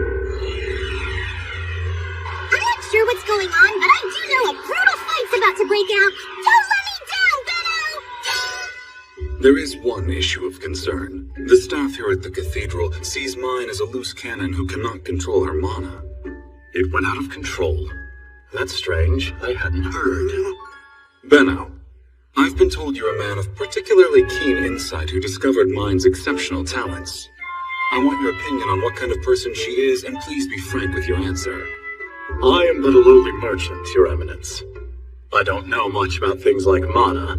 not sure what's going on, but I do know a brutal fight's about to break out. Don't let me down, Benno! There is one issue of concern. The staff here at the cathedral sees mine as a loose cannon who cannot control her mana. It went out of control. That's strange. I hadn't heard. Benno, I've been told you're a man of particularly keen insight who discovered mine's exceptional talents. I want your opinion on what kind of person she is, and please be frank with your answer. I am but a lowly merchant, Your Eminence. I don't know much about things like mana,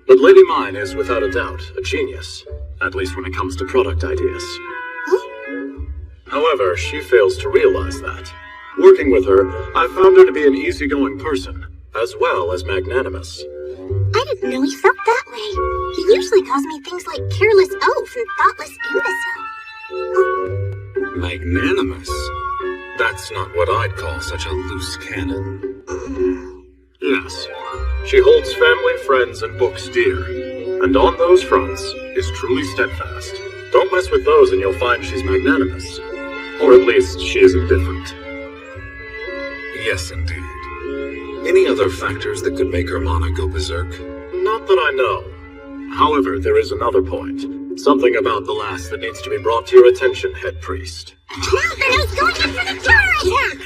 but Lady Mine is without a doubt a genius, at least when it comes to product ideas. However, she fails to realize that. Working with her, I found her to be an easygoing person, as well as magnanimous. I didn't know he felt that way. He usually calls me things like careless oaf and thoughtless imbecile. Magnanimous? That's not what I'd call such a loose cannon. Yes. She holds family, friends, and books dear. And on those fronts is truly steadfast. Don't mess with those and you'll find she's magnanimous. Or at least she is indifferent. Yes, indeed. Any other factors that could make her mana go berserk? Not that I know. However, there is another point. Something about the lass that needs to be brought to your attention, Head Priest. Now Benno's going in for the terror attack!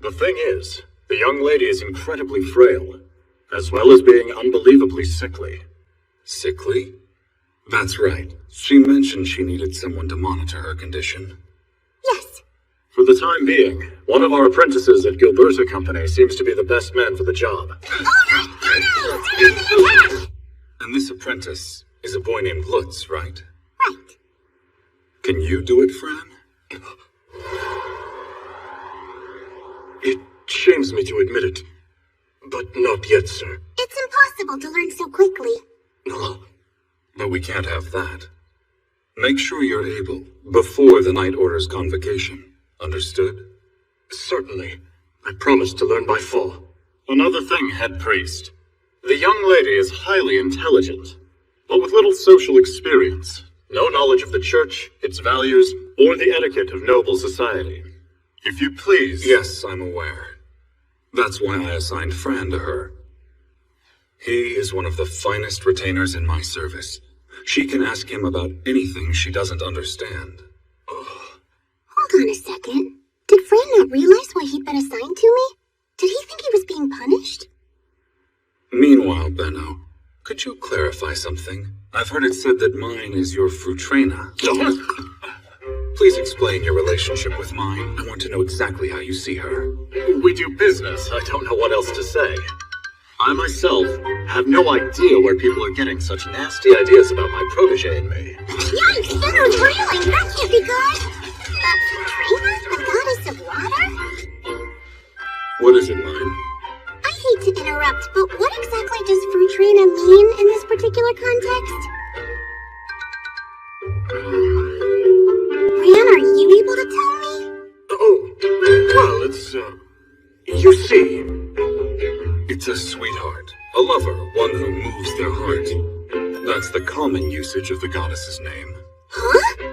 The thing is, the young lady is incredibly frail, as well as being unbelievably sickly. Sickly? That's right. She mentioned she needed someone to monitor her condition. Yes. For the time being, one of our apprentices at Gilberta Company seems to be the best man for the job. And this apprentice is a boy named Lutz, right? Right. Can you do it, Fran? It shames me to admit it, but not yet, sir. It's impossible to learn so quickly. But we can't have that. Make sure you're able before the Knight orders convocation. Understood? Certainly. I promise to learn by fall. Another thing, Head Priest. The young lady is highly intelligent, but with little social experience. No knowledge of the church, its values, or the etiquette of noble society. If you please... Yes, I'm aware. That's why I assigned Fran to her. He is one of the finest retainers in my service. She can ask him about anything she doesn't understand. Hold on a second. Did Fran not realize why he'd been assigned to me? Did he think he was being punished? Meanwhile, Benno, could you clarify something? I've heard it said that mine is your Frutrena. Please explain your relationship with mine. I want to know exactly how you see her. We do business. I don't know what else to say. I myself have no idea where people are getting such nasty ideas about my protege and me. Yikes! Benno's reeling! That can't be good! Frutrena? The goddess of water? What is it, mine? I hate to interrupt, but what exactly does Frutrena mean in this particular context? Fran, are you able to tell me? Oh, well, it's, you see... It's a sweetheart, a lover, one who moves their heart. That's the common usage of the goddess's name. Huh? No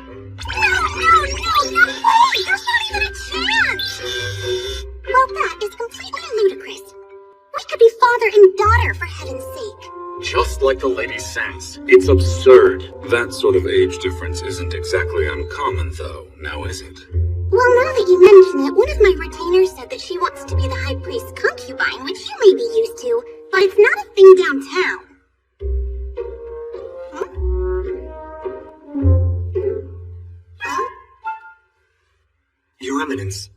way! There's not even a chance! Well, that is completely ludicrous. We could be father and daughter, for heaven's sake. just like the lady says. It's absurd. That sort of age difference isn't exactly uncommon, though, now is it? Well, now that you mention it, one of my retainers said that she wants to be the High Priest's concubine, which you may be used to, but it's not a thing downtown. Huh? Your Eminence,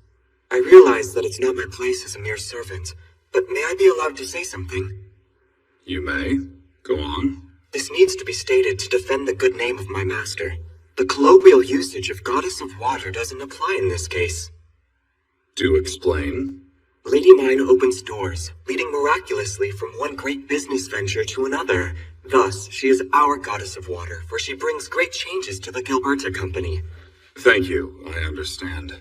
I realize that it's not my place as a mere servant, but may I be allowed to say something? You may. Go on. This needs to be stated to defend the good name of my master. The colloquial usage of Goddess of Water doesn't apply in this case. Do explain. Lady Mine opens doors, leading miraculously from one great business venture to another. Thus, she is our Goddess of Water, for she brings great changes to the Gilberta Company. Thank you, I understand.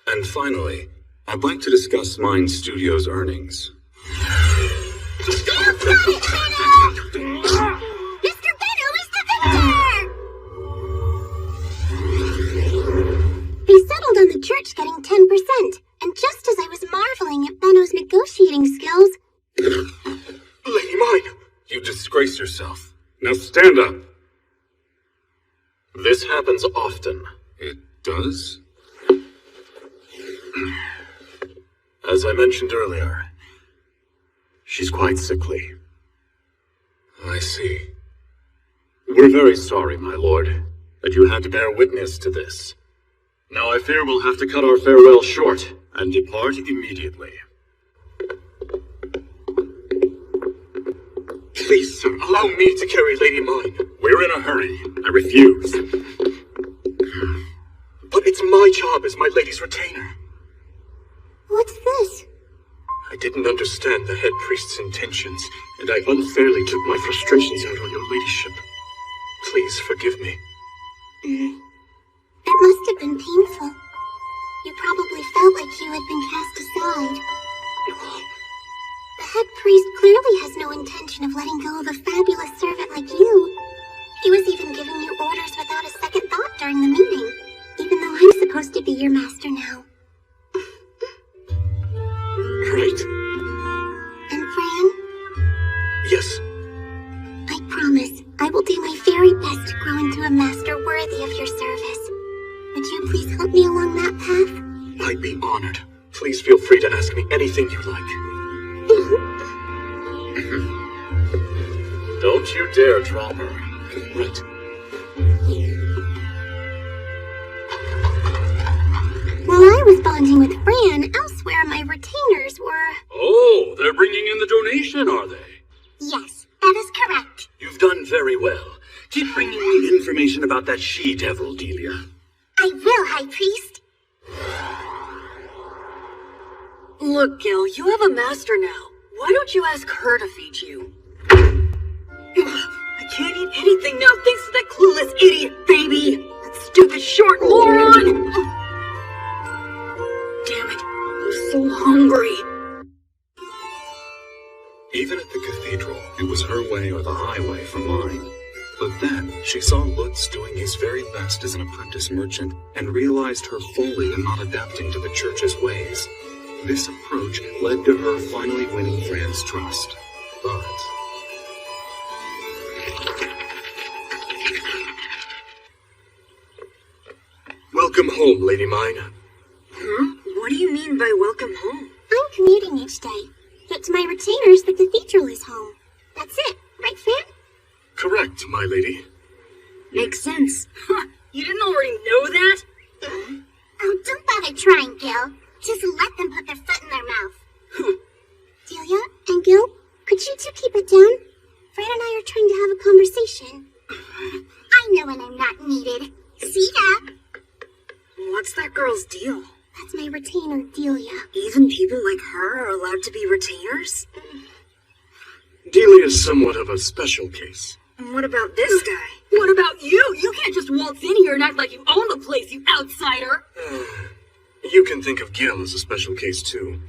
And finally, I'd like to discuss Mine Studios' earnings. Mr. Benno is the victor! They settled on the church getting 10%, and just as I was marveling at Benno's negotiating skills... Lady Mine! You disgrace yourself. Now stand up. This happens often. It does? As I mentioned earlier, she's quite sickly. I see. We're very sorry, my lord, that you had to bear witness to this. Now I fear we'll have to cut our farewell short and depart immediately. Please, sir, allow me to carry Lady Mine. We're in a hurry. I refuse. But it's my job as my lady's retainer. What's this? I didn't understand the head priest's intentions, and I unfairly took my frustrations out on your ladyship. Please forgive me. It must have been painful. You probably felt like you had been cast aside. The head priest clearly has no intention of letting go of a fabulous servant like you. He was even giving you orders without a second thought during the meeting, even though I'm supposed to be your master now. Right. And Fran? Yes. I promise I will do my very best to grow into a master worthy of your service. Would you please help me along that path? I'd be honored. Please feel free to ask me anything you like. Don't you dare drop her. Right. While I was bonding with Fran, elsewhere my retainers were... Oh, they're bringing in the donation, are they? Yes, that is correct. You've done very well. Keep bringing me information about that she-devil, Delia. I will, High Priest. Look, Gil, you have a master now. Why don't you ask her to feed you? I can't eat anything now thanks to that clueless idiot baby! That stupid short moron! Damn it, I'm so hungry. Even at the cathedral, it was her way or the highway for Mine. But then, she saw Lutz doing his very best as an apprentice merchant and realized her folly in not adapting to the church's ways. This approach led to her finally winning Fran's trust. But... Welcome home, Lady Mine. Huh? What do you mean by welcome home? I'm commuting each day. But to my retainers, the cathedral is home. That's it, right, Fran? Correct, my lady. Makes sense. You didn't already know that? Oh, don't bother trying, Gil. Just let them put their foot in their mouth. Delia and Gil, could you two keep it down? Fran and I are trying to have a conversation. I know when I'm not needed. See ya? What's that girl's deal? That's my retainer, Delia. Even people like her are allowed to be retainers? Delia is somewhat of a special case. And what about this guy? What about you? You can't just waltz in here and act like you own the place, you outsider! You can think of Gil as a special case, too.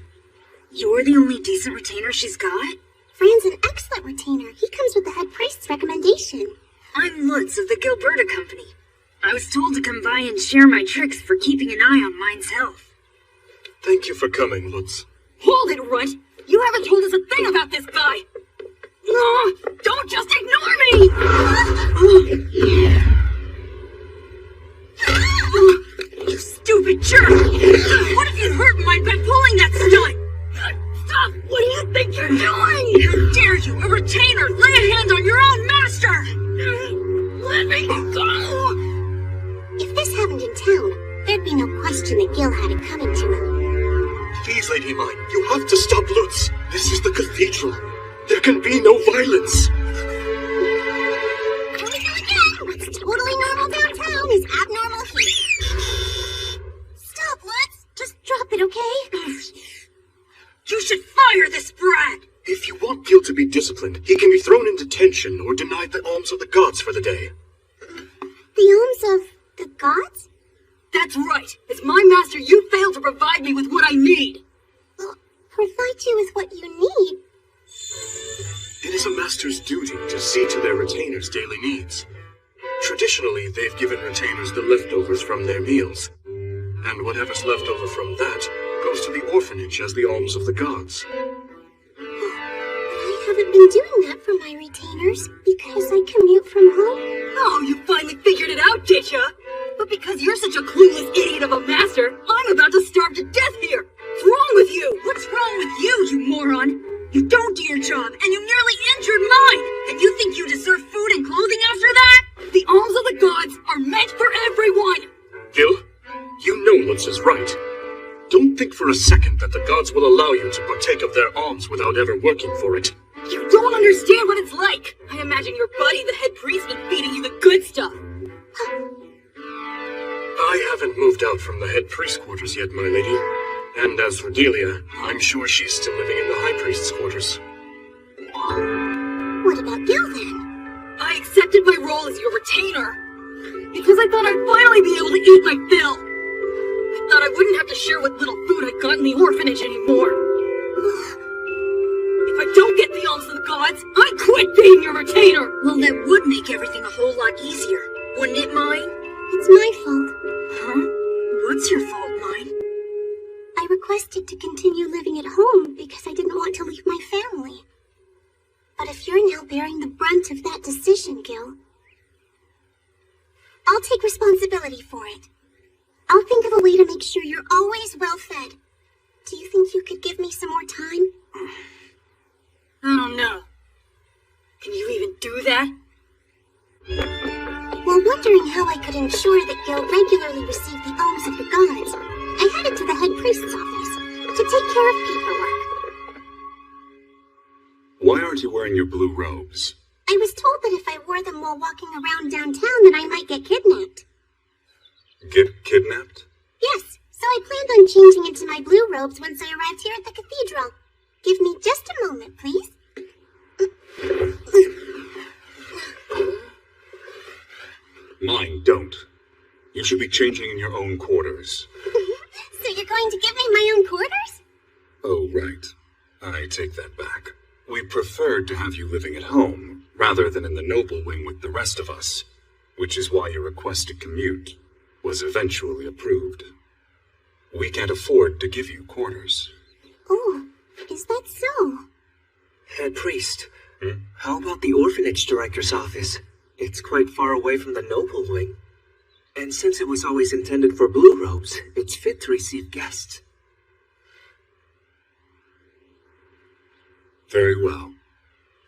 You're the only decent retainer she's got? Fran's an excellent retainer. He comes with the head priest's recommendation. I'm Lutz of the Gilberta Company. I was told to come by and share my tricks for keeping an eye on Mine's health. Thank you for coming, Lutz. Hold it, Runt! You haven't told us a thing about this guy! Don't just ignore me! You stupid jerk! What if you hurt mine by pulling that stunt? Stop! What do you think you're doing? How dare you, a retainer, lay a hand on your own master! Let me go! If this happened in town, there'd be no question that Gil had it coming to him. Please, Lady Mine, you have to stop Lutz. This is the cathedral. There can be no violence. Here we go again! What's totally normal downtown is abnormal here. Stop, Lutz! Just drop it, okay? You should fire this brat! If you want Gil to be disciplined, he can be thrown in detention or denied the alms of the gods for the day. The alms of the gods? That's right! As my master, you failed to provide me with what I need! Provide you with what you need? It is a master's duty to see to their retainers' daily needs. Traditionally, they've given retainers the leftovers from their meals. And whatever's left over from that goes to the orphanage as the alms of the gods. I haven't been doing that for my retainers because I commute from home. Oh, you finally figured it out, did ya? But because you're such a clueless idiot of a master, I'm about to starve to death here! What's wrong with you? What's wrong with you, you moron? You don't do your job, and you nearly injured mine! And you think you deserve food and clothing after that? The alms of the gods are meant for everyone! Gil, you know Lutz is right. Don't think for a second that the gods will allow you to partake of their alms without ever working for it. You don't understand what it's like! I imagine your buddy, the head priest, is feeding you the good stuff. I haven't moved out from the head priest's quarters yet, my lady. And as for Delia, I'm sure she's still living in the high priest's quarters. What about Gil, then? I accepted my role as your retainer because I thought I'd finally be able to eat my fill. I thought I wouldn't have to share what little food I got in the orphanage anymore. If I don't get the alms of the gods, I quit being your retainer! Well, that would make everything a whole lot easier, wouldn't it, Mine? It's my fault. Huh? What's your fault, Mine? I requested to continue living at home because I didn't want to leave my family. But if you're now bearing the brunt of that decision, Gil, I'll take responsibility for it. I'll think of a way to make sure you're always well fed. Do you think you could give me some more time? I don't know. Can you even do that? While wondering how I could ensure that Gil regularly received the alms of the gods, I headed to the head priest's office to take care of paperwork. Why aren't you wearing your blue robes? I was told that if I wore them while walking around downtown, then I might get kidnapped. Get kidnapped? Yes, so I planned on changing into my blue robes once I arrived here at the cathedral. Give me just a moment, please. Mine don't. You should be changing in your own quarters. So you're going to give me my own quarters? Oh, right. I take that back. We preferred to have you living at home, rather than in the noble wing with the rest of us, which is why your request to commute was eventually approved. We can't afford to give you quarters. Oh, is that so? Head priest, how about the orphanage director's office? It's quite far away from the noble wing. And since it was always intended for blue robes, it's fit to receive guests. Very well.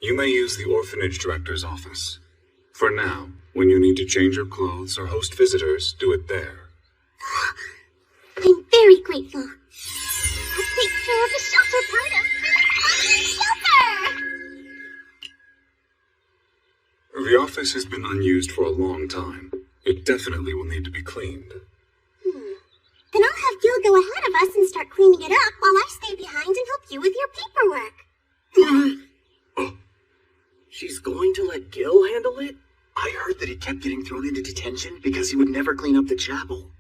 You may use the orphanage director's office. For now, when you need to change your clothes or host visitors, do it there. I'm very grateful. I'll take care of the shelter part of shelter! The office has been unused for a long time. It definitely will need to be cleaned. Then I'll have Gil go ahead of us and start cleaning it up while I stay behind and help you with your paperwork. She's going to let Gil handle it? I heard that he kept getting thrown into detention because he would never clean up the chapel.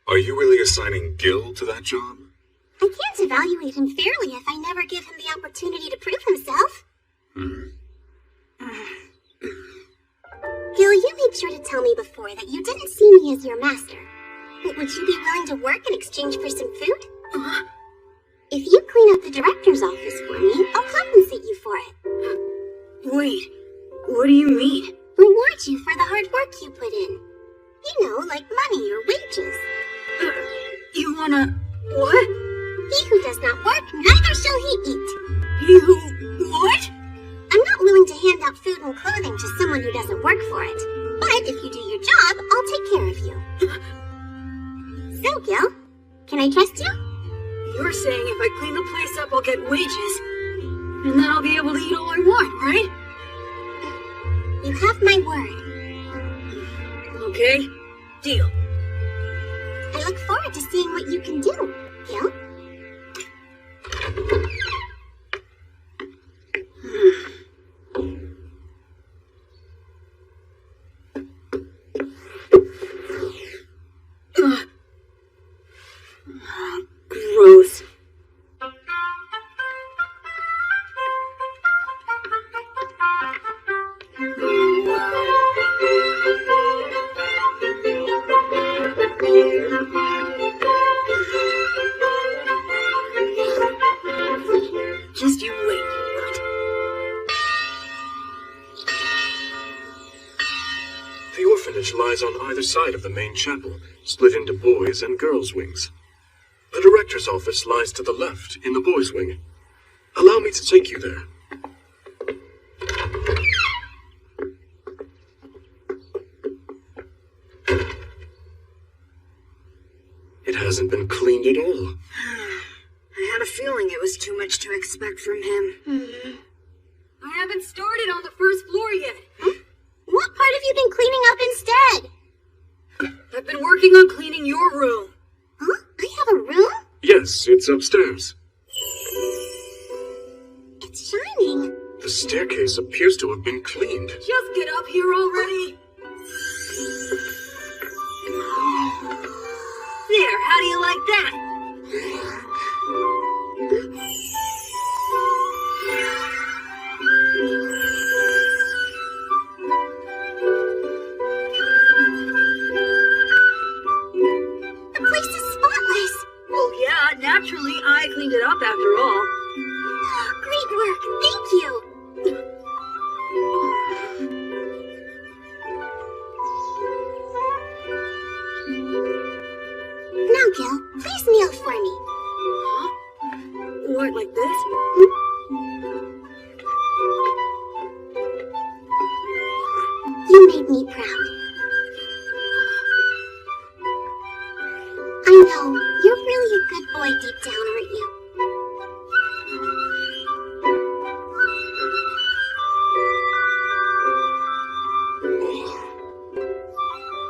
Are you really assigning Gil to that job? I can't evaluate him fairly if I never give him the opportunity to prove himself. Gil, you made sure to tell me before that you didn't see me as your master. But would you be willing to work in exchange for some food? If you clean up the director's office for me, I'll compensate you for it. Wait, what do you mean? Reward you for the hard work you put in. You know, like money or wages. You wanna... what? He who does not work, neither shall he eat. He who... what? I'm not willing to hand out food and clothing to someone who doesn't work for it. But if you do your job, I'll take care of you. So, Gil, can I trust you? You're saying if I clean the place up, I'll get wages. And then I'll be able to eat all I want, right? You have my word. Okay, deal. I look forward to seeing what you can do, Gil. Gross. Just you wait, Rut. The orphanage lies on either side of the main chapel, split into boys' and girls' wings. The director's office lies to the left, in the boys' wing. Allow me to take you there. It hasn't been cleaned at all. I had a feeling it was too much to expect from him. I haven't started on the first floor yet. What part have you been cleaning up instead? I've been working on cleaning your room. Huh? I have a room? Yes, it's upstairs. It's shining. The staircase appears to have been cleaned. Just get up here already. There, how do you like that? The place is spotless. Well, yeah, naturally, I cleaned it up after all. Great work. Thank you. Now, Gil, please kneel for me. Huh? What, like this? You made me proud. I know, you're really a good boy deep down, aren't you?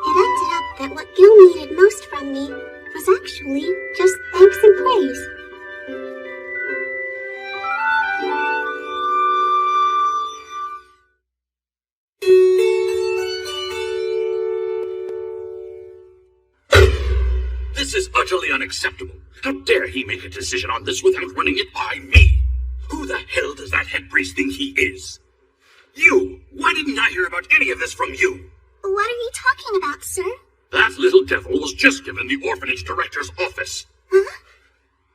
It ended up that what Gil needed most from me was actually just thanks and praise. This is utterly unacceptable. How dare he make a decision on this without running it by me? Who the hell does that head priest think he is? You! Why didn't I hear about any of this from you? What are you talking about, sir? That little devil was just given the orphanage director's office. Huh?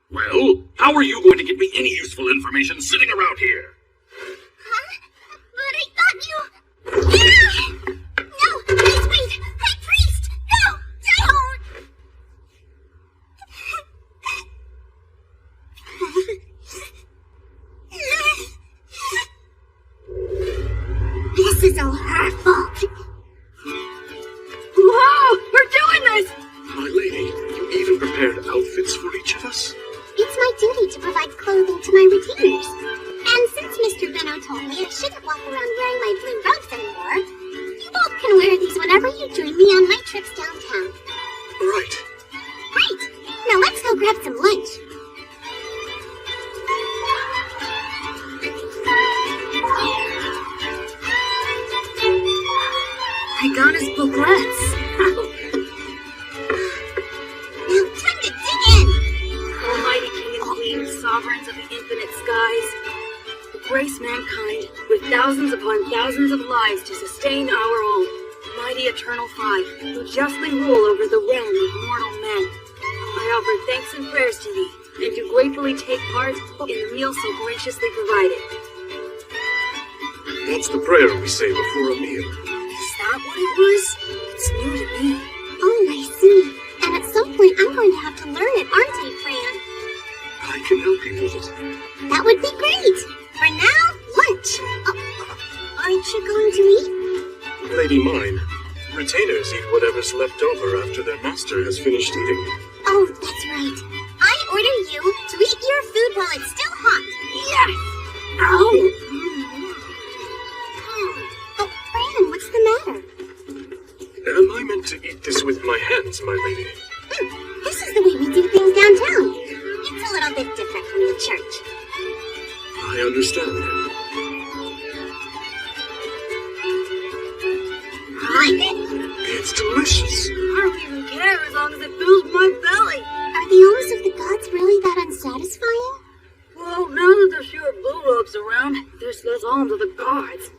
Well, how are you going to get me any useful information sitting around here? Huh? But I thought you... No! Please wait! High priest! No! Don't! This is all her fault. Whoa! We're doing this! My lady, you even prepared outfits for each of us? It's my duty to provide clothing to my retainers. And since Mr. Benno told me I shouldn't walk around wearing my blue robes anymore, you both can wear these whenever you join me on my trips downtown. Right. Great! Now let's go grab some lunch. I got his booklets. Now time to dig in! Almighty King and Queen, sovereigns of the infinite skies, who grace mankind with thousands upon thousands of lives to sustain our own, mighty eternal five, who justly rule over the realm of mortal men. I offer thanks and prayers to thee, and do gratefully take part in the meal so graciously provided. That's the prayer we say before a meal. Is that what it was? It's new to me. Oh, I see. And at some point, I'm going to have to learn it, aren't I, Fran? I can help you with it. That would be great. For now, lunch. Aren't you going to eat? Lady mine, retainers eat whatever's left over after their master has finished eating. Oh, that's right. I order you to eat your food while it's still hot. Yes! Oh! Oh, Fran, what's the matter? Am I meant to eat this with my hands, my lady? This is the way we do things downtown. It's a little bit different from the church. I understand. Like it? It's delicious. I don't even care as long as it fills my belly. Are the alms of the gods really that unsatisfying? Well, now that there's fewer blue robes around, there's less alms of the gods.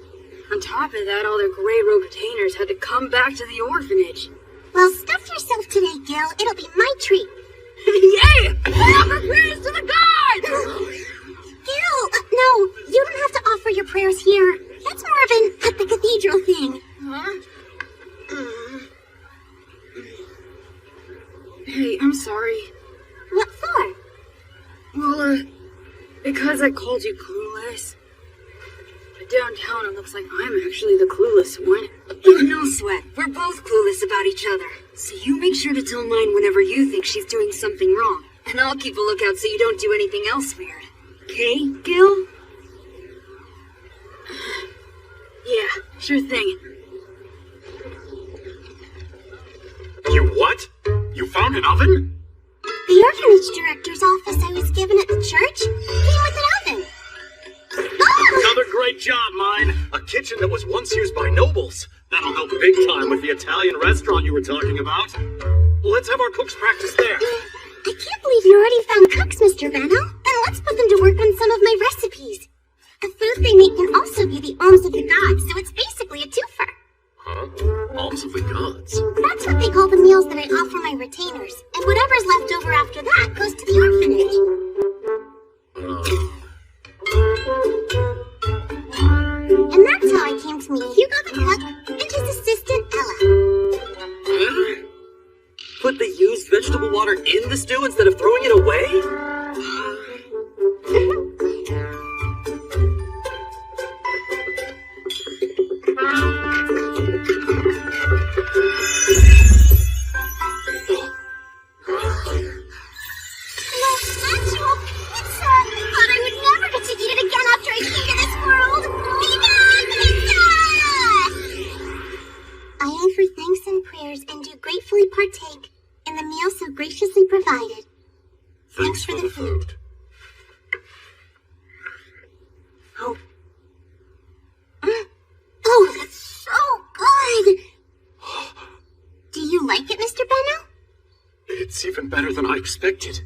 On top of that, all their gray-robed retainers had to come back to the orphanage. Well, stuff yourself today, Gil. It'll be my treat. Yay! Offer prayers to the gods! Gil! No, you don't have to offer your prayers here. That's more of an at the cathedral thing. Huh? Hey, I'm sorry. What for? Well, because I called you clueless. But downtown, it looks like I'm actually the clueless one. No sweat. We're both clueless about each other. So you make sure to tell mine whenever you think she's doing something wrong. And I'll keep a lookout so you don't do anything else weird. Okay, Gil? Yeah, sure thing. You what? You found an oven? The orphanage director's office I was given at the church came with an oven. Another great job, mine. A kitchen that was once used by nobles. That'll help big time with the Italian restaurant you were talking about. Let's have our cooks practice there. I can't believe you already found cooks, Mr. Benno. Then let's put them to work on some of my recipes. The food they make can also be the alms of the gods, so it's basically a twofer. Huh? Alms of the gods? That's what they call the meals that I offer my retainers. And whatever's left over after that goes to the orphanage. And that's how I came to meet Hugo the cook and his assistant, Ella. Put the used vegetable water in the stew instead of throwing it away? Partake in the meal so graciously provided. Thanks for the food. Oh. Oh, that's so good! Do you like it, Mr. Benno? It's even better than I expected.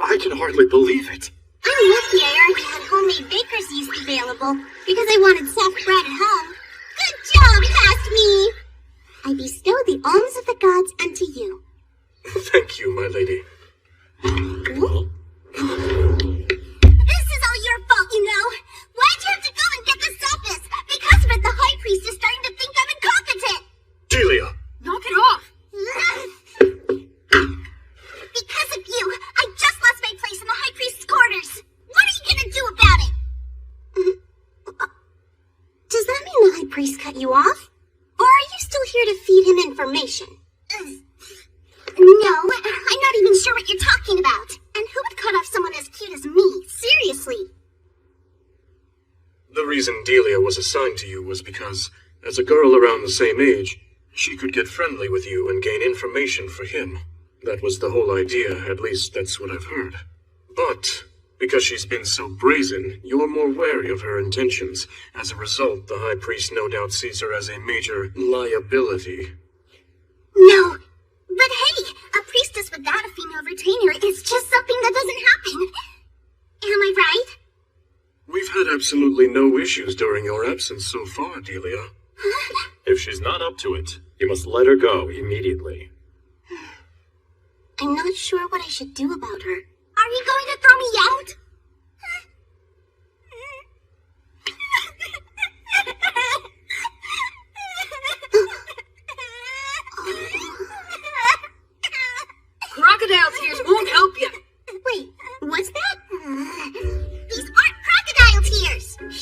I can hardly believe it. I'm lucky I already had homemade baker's yeast available because I wanted soft bread at home. Good job, past me! I bestow the alms of the gods unto you. Thank you, my lady. This is all your fault, you know. Why'd you have to go and get this office? Because of it, the high priest is starting to think I'm incompetent. Delia! Knock it off! Because of you, I just lost my place in the high priest's quarters. What are you gonna do about it? Does that mean the high priest cut you off? Or are you still here to feed him information? No, I'm not even sure what you're talking about. And who would cut off someone as cute as me? Seriously. The reason Delia was assigned to you was because, as a girl around the same age, she could get friendly with you and gain information for him. That was the whole idea, at least that's what I've heard. But because she's been so brazen, you're more wary of her intentions. As a result, the High Priest no doubt sees her as a major liability. No, but hey, a priestess without a female retainer is just something that doesn't happen. Am I right? We've had absolutely no issues during your absence so far, Delia. Huh? If she's not up to it, you must let her go immediately. I'm not sure what I should do about her. Are you going to throw me out?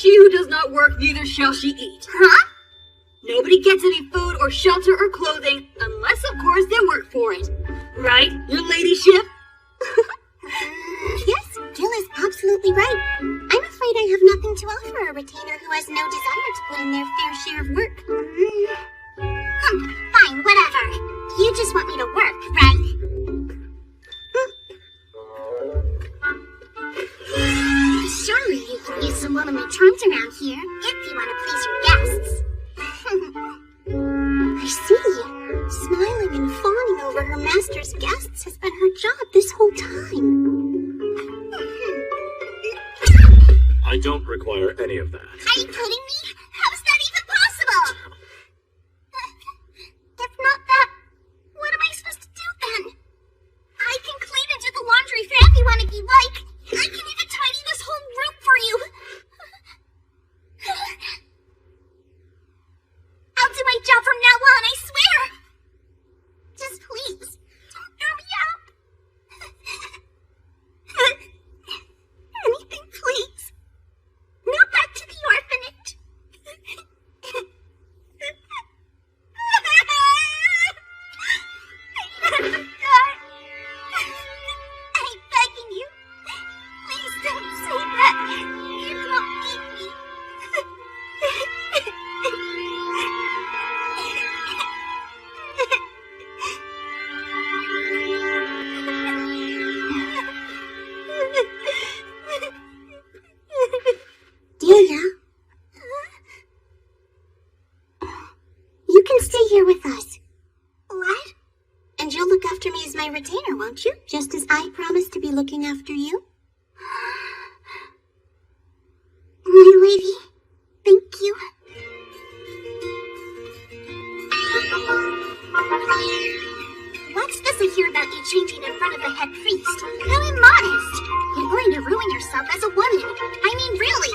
She who does not work, neither shall she eat. Huh? Nobody gets any food or shelter or clothing, unless, of course, they work for it. Right, your ladyship? Yes, Gil is absolutely right. I'm afraid I have nothing to offer a retainer who has no desire to put in their fair share of work. Fine, whatever. You just want me to work, right? Surely you can use some womanly charms around here, if you want to please your guests. I see. Smiling and fawning over her master's guests has been her job this whole time. I don't require any of that. Are you kidding me? How is that even possible? If not that, what am I supposed to do then? I can clean and do the laundry for everyone if you like. I can even tidy this whole room for you. I'll do my job from now on, I swear. Just please, don't throw me out. Anything, please. Not back to the orphanage. I'm begging you. Please don't say that. You don't need me. Delia? You can stay here with us. What? And you'll look after me as my retainer, won't you? Just as I promised to be looking after you? My lady, thank you. What's this I hear about you changing in front of the head priest? How immodest! You're going to ruin yourself as a woman. I mean, really.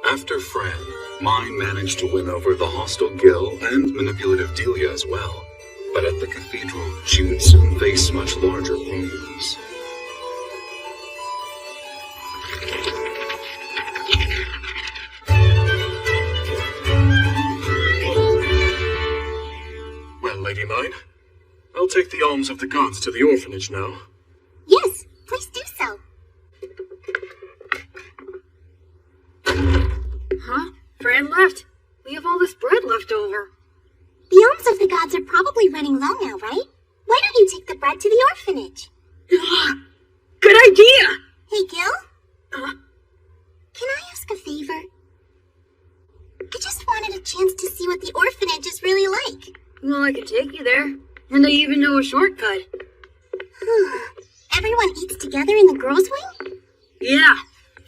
After Fran, Mine managed to win over the hostile Gil and manipulative Delia as well. But at the cathedral, she would soon face much larger problems. Well, Lady Mine, I'll take the alms of the gods to the orphanage now. Yes, please do so. Huh? Fran left. We have all this bread left over. The alms of the gods are probably running low now, right? Why don't you take the bread to the orphanage? Good idea! Hey, Gil? Can I ask a favor? I just wanted a chance to see what the orphanage is really like. Well, I can take you there. And I even know a shortcut. Everyone eats together in the girls' wing? Yeah.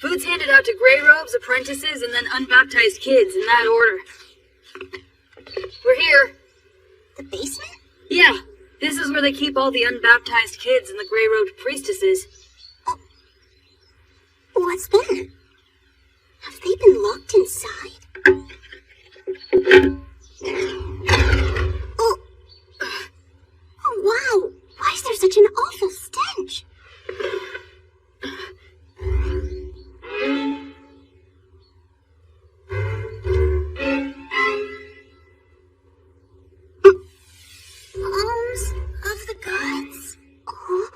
Food's handed out to gray robes, apprentices, and then unbaptized kids in that order. We're here. The basement? Yeah. This is where they keep all the unbaptized kids and the gray-robed priestesses. Oh. What's that? Have they been locked inside? Oh. Oh, wow. Why is there such an awful stench? Alms of the gods. Oh.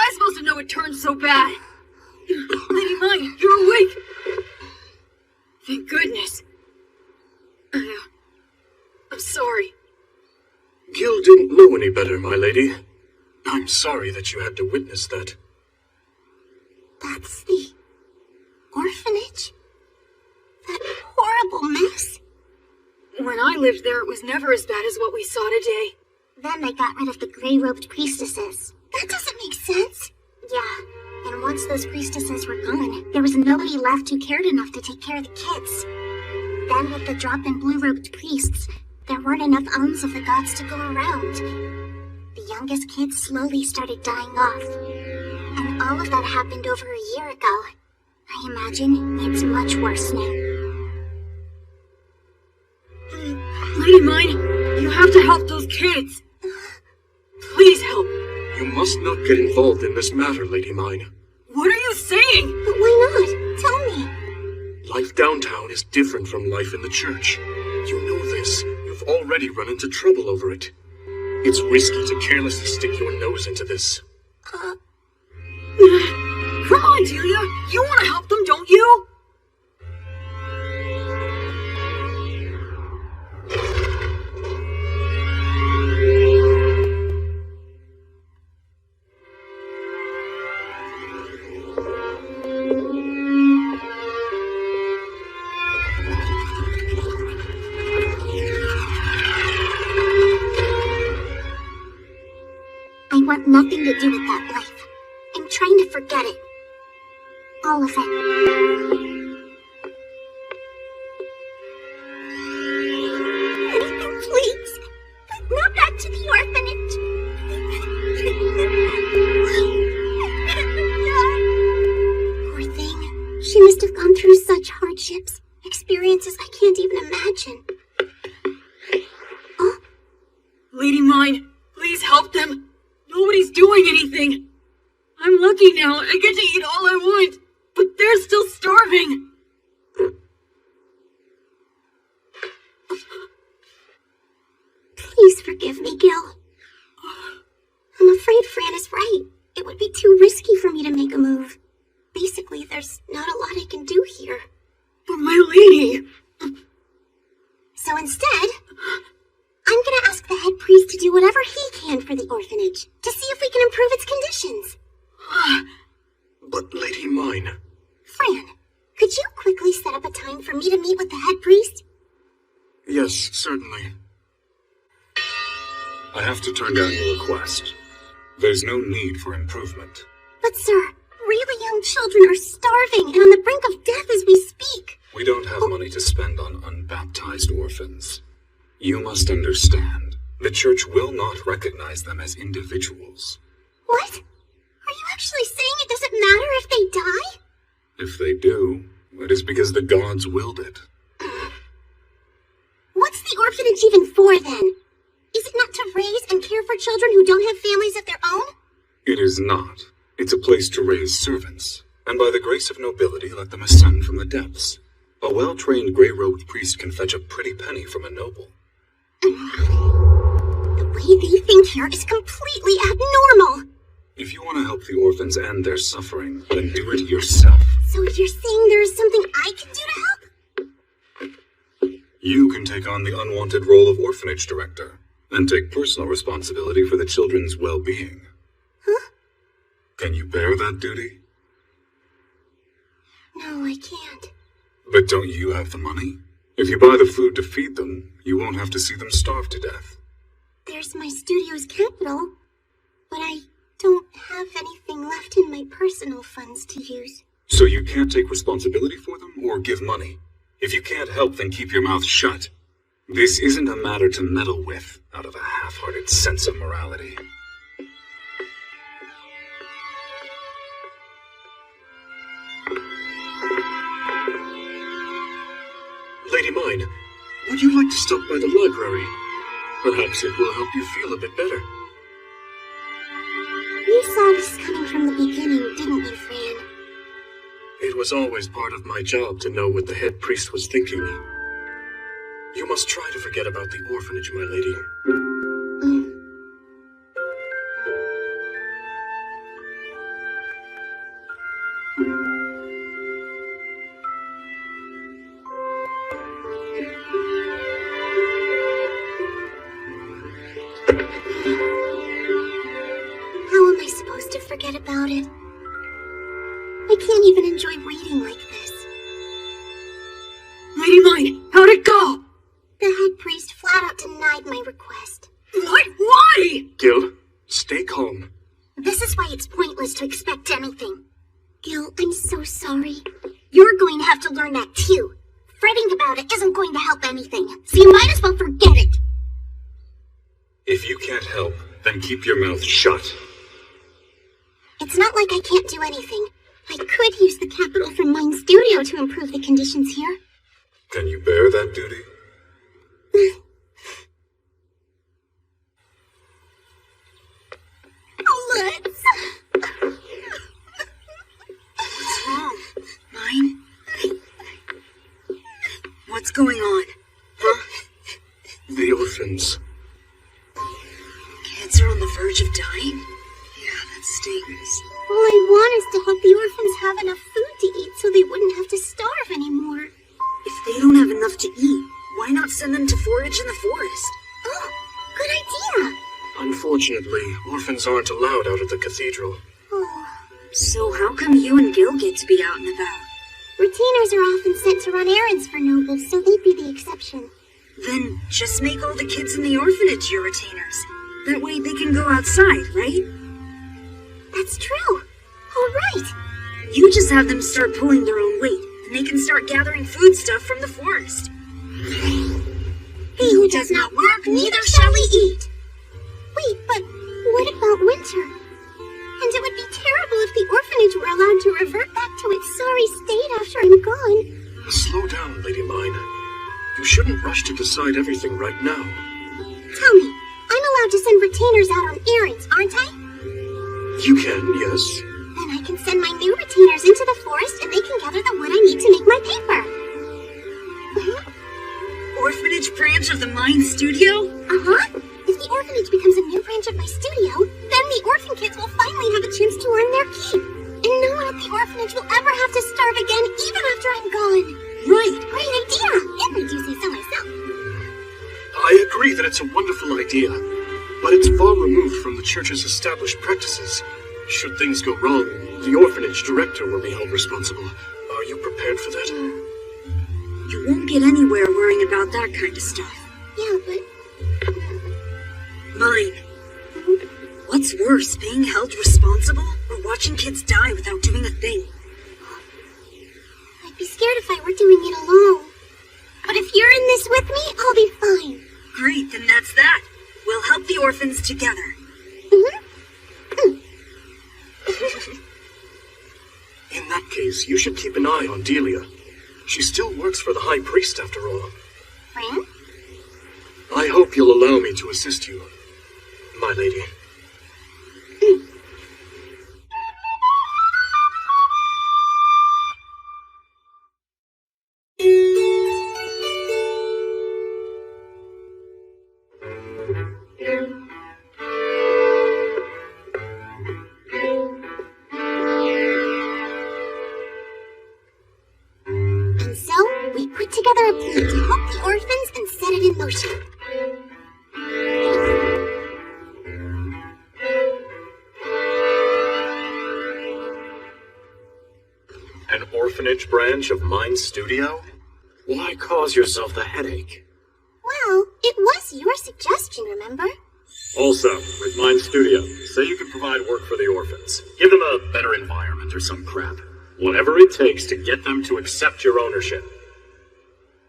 I supposed to know it turned so bad? Lady Mine, you're awake! Thank goodness. I'm sorry. Gil didn't know any better, my lady. I'm sorry that you had to witness that. That's the orphanage? That horrible mess? When I lived there, it was never as bad as what we saw today. Then they got rid of the gray-robed priestesses. That doesn't make sense. Yeah, and once those priestesses were gone, there was nobody left who cared enough to take care of the kids. Then with the drop in blue-robed priests, there weren't enough alms of the gods to go around. The youngest kids slowly started dying off. And all of that happened over a year ago. I imagine it's much worse now. Lady Mine, you have to help those kids. Please help. You must not get involved in this matter, Lady Mine. What are you saying? But why not? Tell me. Life downtown is different from life in the church. You know this. You've already run into trouble over it. It's risky to carelessly stick your nose into this. Come on, Delia. You want to help them, don't you? I want nothing to do with that life. I'm trying to forget it. All of it. Please, not back to the orphanage. Poor thing. She must have gone through such hardships, experiences I can't even imagine. Oh? Lady Mine, please help them. Nobody's doing anything. I'm lucky now. I get to eat all I want. But they're still starving. Please forgive me, Gil. I'm afraid Fran is right. It would be too risky for me to make a move. Basically, there's not a lot I can do here. But my lady... So instead, I'm gonna ask the head priest to do whatever he can for the orphanage, to see if we can improve its conditions. But Lady Mine... Fran, could you quickly set up a time for me to meet with the head priest? Yes, certainly. I have to turn down your request. There's no need for improvement. But sir, really young children are starving and on the brink of death as we speak. We don't have money to spend on unbaptized orphans. You must understand, the church will not recognize them as individuals. What? Are you actually saying it doesn't matter if they die? If they do, it is because the gods willed it. What's the orphanage even for, then? Is it not to raise and care for children who don't have families of their own? It is not. It's a place to raise servants, and by the grace of nobility let them ascend from the depths. A well-trained gray-robed priest can fetch a pretty penny from a noble. The way they think here is completely abnormal. If you want to help the orphans end their suffering, then do it yourself. So you're saying there is something I can do to help? You can take on the unwanted role of orphanage director, and take personal responsibility for the children's well-being. Huh? Can you bear that duty? No, I can't. But don't you have the money? If you buy the food to feed them, you won't have to see them starve to death. There's my studio's capital, but I don't have anything left in my personal funds to use. So you can't take responsibility for them or give money. If you can't help, then keep your mouth shut. This isn't a matter to meddle with out of a half-hearted sense of morality. Lady Mine, would you like to stop by the library? Perhaps it will help you feel a bit better. You saw this coming from the beginning, didn't you, Fran? It was always part of my job to know what the head priest was thinking. You must try to forget about the orphanage, my lady. How am I supposed to forget about it? I can't even enjoy reading like this. Lady Mine, how'd it go? The head priest flat out denied my request. What? Why? Gil, stay calm. This is why it's pointless to expect anything. Gil, I'm so sorry. You're going to have to learn that too. Fretting about it isn't going to help anything, so you might as well forget it. If you can't help, then keep your mouth shut. It's not like I can't do anything. I could use the capital from Mine Studio to improve the conditions here. Can you bear that duty? Let's. What's wrong? Mine? What's going on? Huh? The orphans. Kids are on the verge of dying? Yeah, that stings. All I want is to help the orphans have enough food to eat so they wouldn't have to starve anymore. If they don't have enough to eat, why not send them to forage in the forest? Oh, good idea. Unfortunately, orphans aren't allowed out of the cathedral. Oh. So how come you and Gil get to be out and about? Retainers are often sent to run errands for nobles, so they'd be the exception. Then just make all the kids in the orphanage your retainers. That way they can go outside, right? That's true. All right. You just have them start pulling their own weight, and they can start gathering foodstuff from the forest. He who does not work, neither shall he eat. Wait, but what about winter? And it would be terrible if the orphanage were allowed to revert back to its sorry state after I'm gone. Slow down, Lady Mine. You shouldn't rush to decide everything right now. Tell me, I'm allowed to send retainers out on errands, aren't I? You can, yes. Then I can send my new retainers into the forest and they can gather the wood I need to make my paper. Orphanage branch of the Mine Studio? Uh-huh. If the orphanage becomes a new branch of my studio, then the orphan kids will finally have a chance to earn their keep. And no one at the orphanage will ever have to starve again, even after I'm gone. Right. Great idea. And I do say so myself. I agree that it's a wonderful idea, but it's far removed from the church's established practices. Should things go wrong, the orphanage director will be held responsible. Are you prepared for that? You won't get anywhere worrying about that kind of stuff. Yeah, but... Mine. What's worse, being held responsible or watching kids die without doing a thing? I'd be scared if I were doing it alone. But if you're in this with me, I'll be fine. Great, then that's that. We'll help the orphans together. In that case, you should keep an eye on Delia. She still works for the High Priest, after all. Friend? I hope you'll allow me to assist you, my lady. And so, we put together a plan to help the orphans and set it in motion. An orphanage branch of Mine Studio? Why cause yourself the headache? Well, it was your suggestion, remember? Also, with Mine Studio, say you can provide work for the orphans. Give them a better environment or some crap. Whatever it takes to get them to accept your ownership.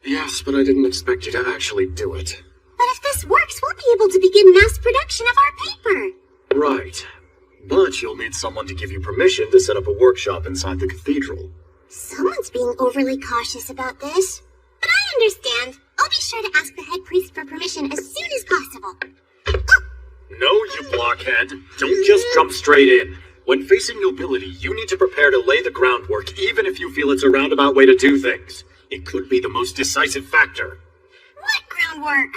Yes, but I didn't expect you to actually do it. But if this works, we'll be able to begin mass production of our paper. Right. But you'll need someone to give you permission to set up a workshop inside the cathedral. Someone's being overly cautious about this. But I understand. I'll be sure to ask the head priest for permission as soon as possible. No, you blockhead. Don't just jump straight in. When facing nobility, you need to prepare to lay the groundwork, even if you feel it's a roundabout way to do things. It could be the most decisive factor. What groundwork?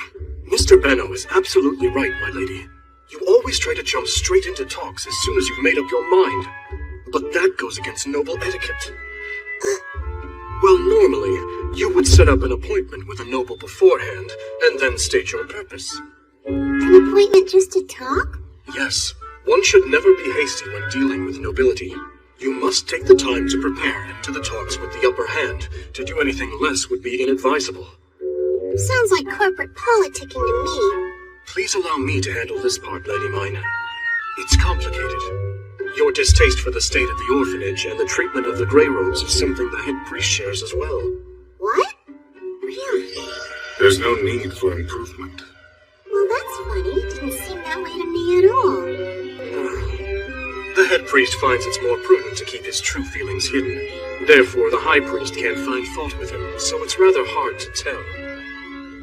Mr. Benno is absolutely right, my lady. You always try to jump straight into talks as soon as you've made up your mind. But that goes against noble etiquette. Well, normally, you would set up an appointment with a noble beforehand, and then state your purpose. An appointment just to talk? Yes, one should never be hasty when dealing with nobility. You must take the time to prepare into the talks with the upper hand. To do anything less would be inadvisable. Sounds like corporate politicking to me. Please allow me to handle this part, Lady Mine. It's complicated. Your distaste for the state of the orphanage and the treatment of the Grey Robes is something the head priest shares as well. What? Really? There's no need for improvement. Well, that's funny. Didn't seem that way to me at all. The head priest finds it's more prudent to keep his true feelings hidden. Therefore, the high priest can't find fault with him, so it's rather hard to tell.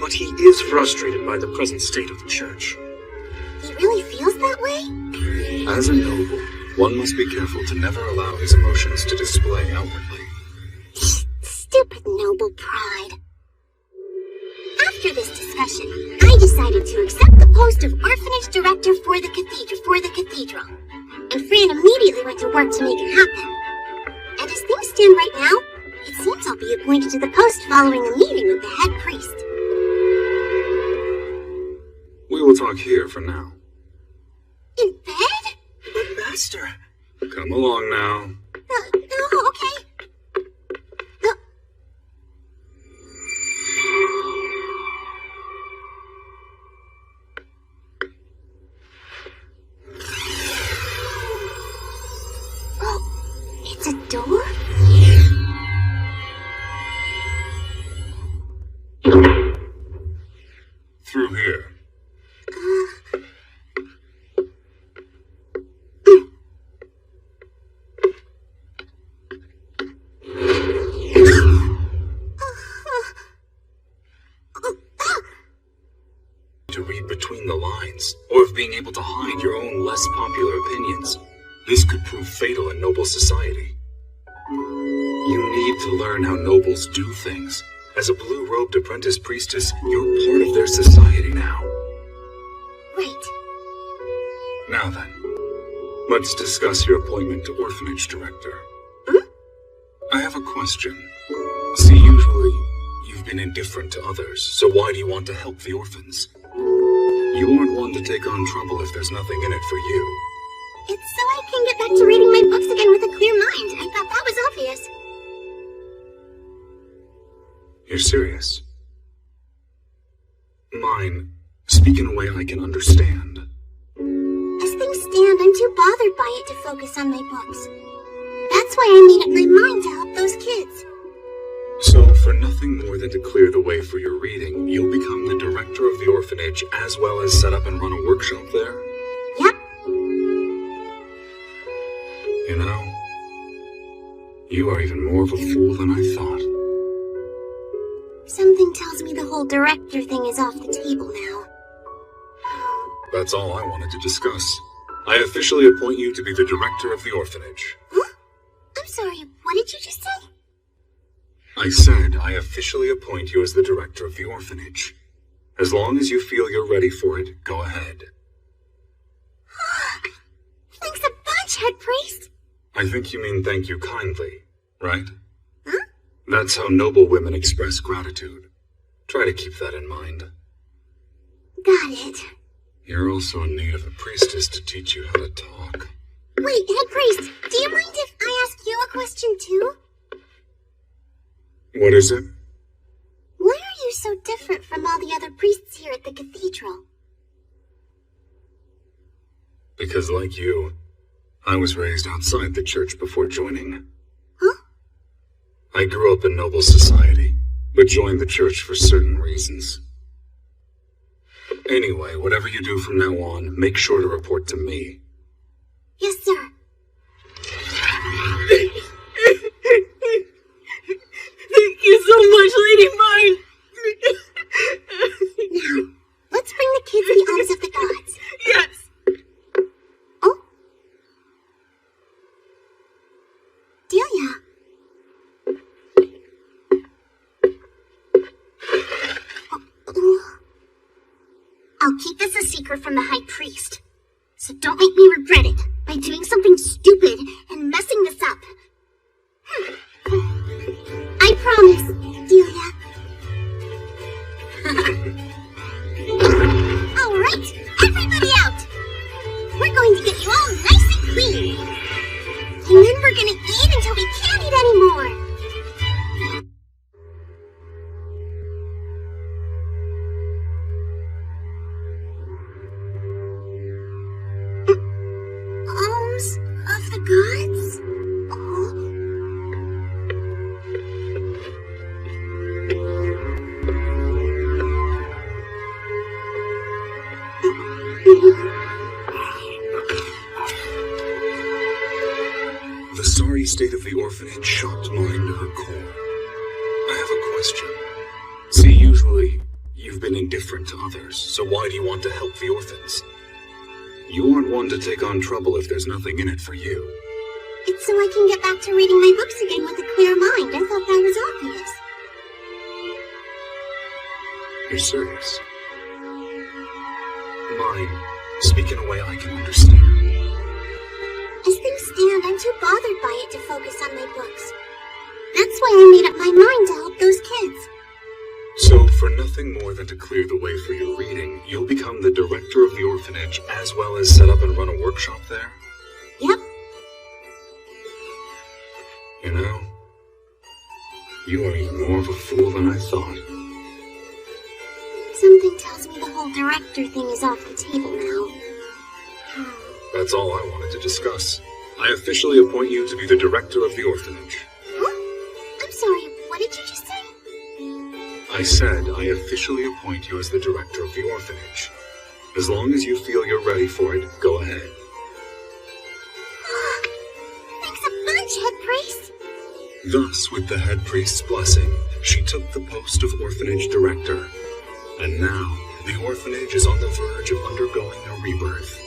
But he is frustrated by the present state of the church. He really feels that way? As a noble, one must be careful to never allow his emotions to display outwardly. Stupid noble pride. After this discussion, I decided to accept the post of Orphanage Director for the cathedral. And Fran immediately went to work to make it happen. And as things stand right now, it seems I'll be appointed to the post following a meeting with the head priest. We will talk here for now. In bed? But Master... Come along now. No, okay. It's a door? Through here. To read between the lines, or of being able to hide your own less popular opinions. This could prove fatal in noble society. You need to learn how nobles do things. As a blue-robed apprentice priestess, you're part of their society now. Right. Now then, let's discuss your appointment to Orphanage Director. I have a question. See, usually, you've been indifferent to others, so why do you want to help the orphans? You aren't one to take on trouble if there's nothing in it for you. It's so I can get back to reading my books again with a clear mind. I thought that was obvious. You're serious? Mine, speak in a way I can understand. As things stand, I'm too bothered by it to focus on my books. That's why I made up my mind to help those kids. So, for nothing more than to clear the way for your reading, you'll become the director of the orphanage as well as set up and run a workshop there? Yep. You know, you are even more of a fool than I thought. Something tells me the whole director thing is off the table now. That's all I wanted to discuss. I officially appoint you to be the director of the orphanage. Huh? I'm sorry, what did you just say? I said I officially appoint you as the director of the orphanage. As long as you feel you're ready for it, go ahead. Thanks a bunch, head priest. I think you mean thank you kindly, right? Huh? That's how noble women express gratitude. Try to keep that in mind. Got it. You're also in need of a priestess to teach you how to talk. Wait, head priest, do you mind if I ask you a question too? What is it? Why are you so different from all the other priests here at the cathedral? Because like you, I was raised outside the church before joining. Huh? I grew up in noble society, but joined the church for certain reasons. Anyway, whatever you do from now on, make sure to report to me. Yes, sir. Thank you so much, Lady Mine! Now, let's bring the kids the alms of the gods. Yes! Oh? Delia. I'll keep this a secret from the high priest. So don't make me regret it by doing something stupid and messing this sorry state of the orphanage shocked mine to her core. I have a question. See, usually, you've been indifferent to others, so why do you want to help the orphans? You aren't one to take on trouble if there's nothing in it for you. It's so I can get back to reading my books again with a clear mind. I thought that was obvious. You're serious? Mine, speak in a way I can understand. As things stand, I'm too bothered by it to focus on my books. That's why I made up my mind to help those kids. So, for nothing more than to clear the way for your reading, you'll become the director of the orphanage, as well as set up and run a workshop there? Yep. You know, you are even more of a fool than I thought. Something tells me the whole director thing is off the table now. That's all I wanted to discuss. I officially appoint you to be the director of the orphanage. Huh? I'm sorry, what did you just say? I said I officially appoint you as the director of the orphanage. As long as you feel you're ready for it, go ahead. Thanks a bunch, head priest. Thus, with the head priest's blessing, she took the post of orphanage director. And now, the orphanage is on the verge of undergoing a rebirth.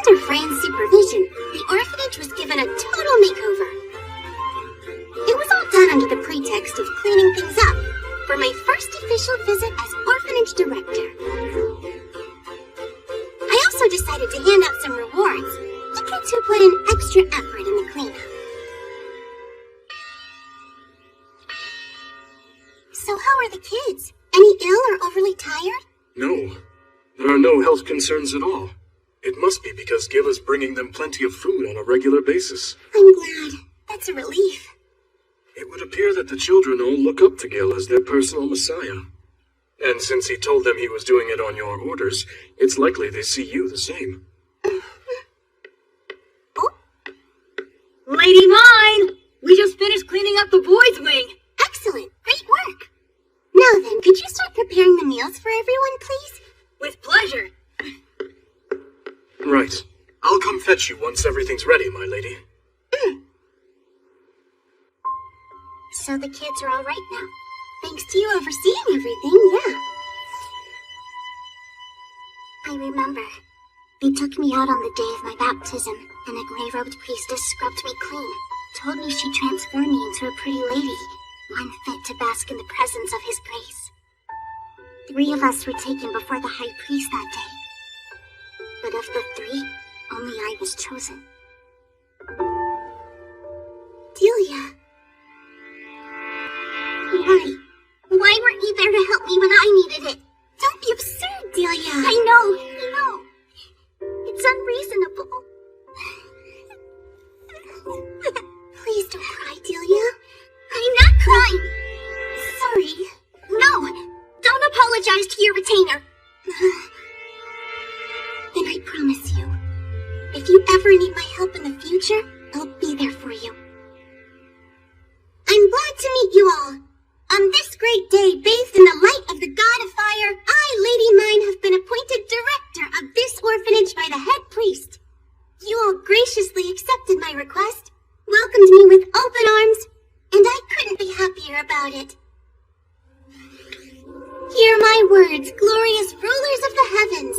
Under Fran's supervision, the orphanage was given a total makeover. It was all done under the pretext of cleaning things up for my first official visit as orphanage director. I also decided to hand out some rewards to kids who put in extra effort in the cleanup. So how are the kids? Any ill or overly tired? No, there are no health concerns at all. It must be because Gil is bringing them plenty of food on a regular basis. I'm glad. That's a relief. It would appear that the children all look up to Gil as their personal messiah. And since he told them he was doing it on your orders, it's likely they see you the same. Oh? Lady Mine! We just finished cleaning up the boys' wing. Excellent. Great work. Now then, could you start preparing the meals for everyone, please? With pleasure. Right. I'll come fetch you once everything's ready, my lady. So the kids are all right now. Thanks to you overseeing everything, yeah. I remember. They took me out on the day of my baptism, and a gray-robed priestess scrubbed me clean. Told me she'd transform me into a pretty lady, one fit to bask in the presence of his grace. 3 of us were taken before the high priest that day. But of the 3, only I was chosen. Delia. Why weren't you there to help me when I needed it? Don't be absurd, Delia. I know. It's unreasonable. Please don't cry, Delia. I'm not crying. Sorry. No, don't apologize to your retainer. Then I promise you, if you ever need my help in the future, I'll be there for you. I'm glad to meet you all. On this great day, bathed in the light of the god of fire, I, Lady Mine, have been appointed director of this orphanage by the head priest. You all graciously accepted my request, welcomed me with open arms, and I couldn't be happier about it. Hear my words, glorious rulers of the heavens.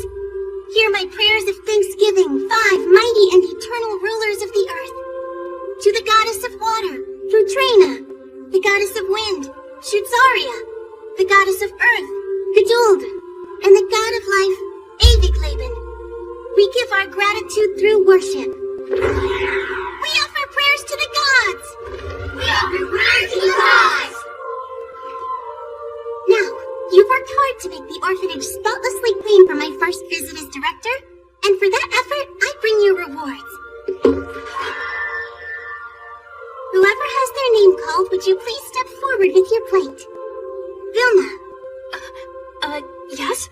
Hear my prayers of thanksgiving, 5 mighty and eternal rulers of the earth. To the goddess of water, Futrena, the goddess of wind, Shutzaria, the goddess of earth, Geduld, and the god of life, Avigleben. We give our gratitude through worship. We offer prayers to the gods. We offer prayers to the gods. Now, you've worked hard to make the orphanage spotlessly clean for my first visit as director, and for that effort, I bring you rewards. Whoever has their name called, would you please step forward with your plate? Vilna. Yes?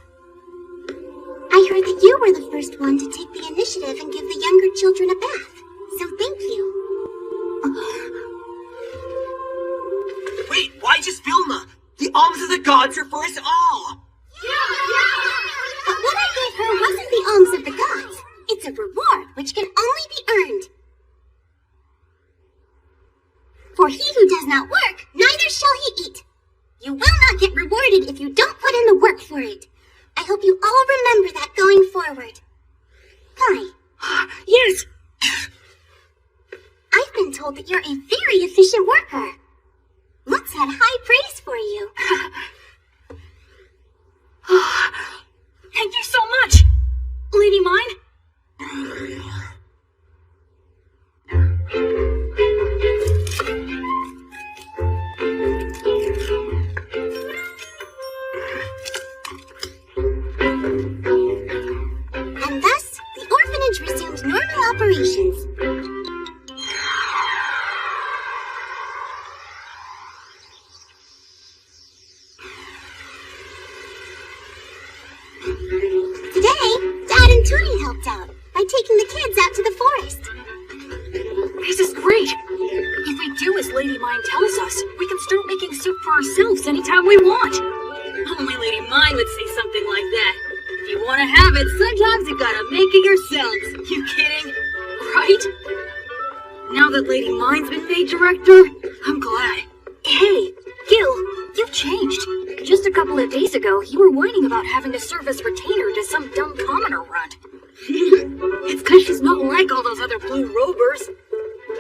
I heard that you were the first one to take the initiative and give the younger children a bath, so thank you. Wait, why just Vilna? The alms of the gods are for us all! But what I gave her wasn't the alms of the for it. I hope you all remember that going forward. Kai. Yes! I've been told that you're a very efficient worker. Lutz had high praise for you. Thank you so much, Lady Mine. And thus, the orphanage resumed normal operations. Today, Dad and Tootie helped out by taking the kids out to the forest. This is great. If we do as Lady Mine tells us, we can start making soup for ourselves anytime we want. Only Lady Mine would say something like that. If you want to have it, sometimes you gotta make it yourselves. You kidding? Right? Now that Lady Mine's been made director, I'm glad. Hey, Gil, you've changed. Just a couple of days ago, you were whining about having to serve as retainer to some dumb commoner runt. It's because she's not like all those other blue robers.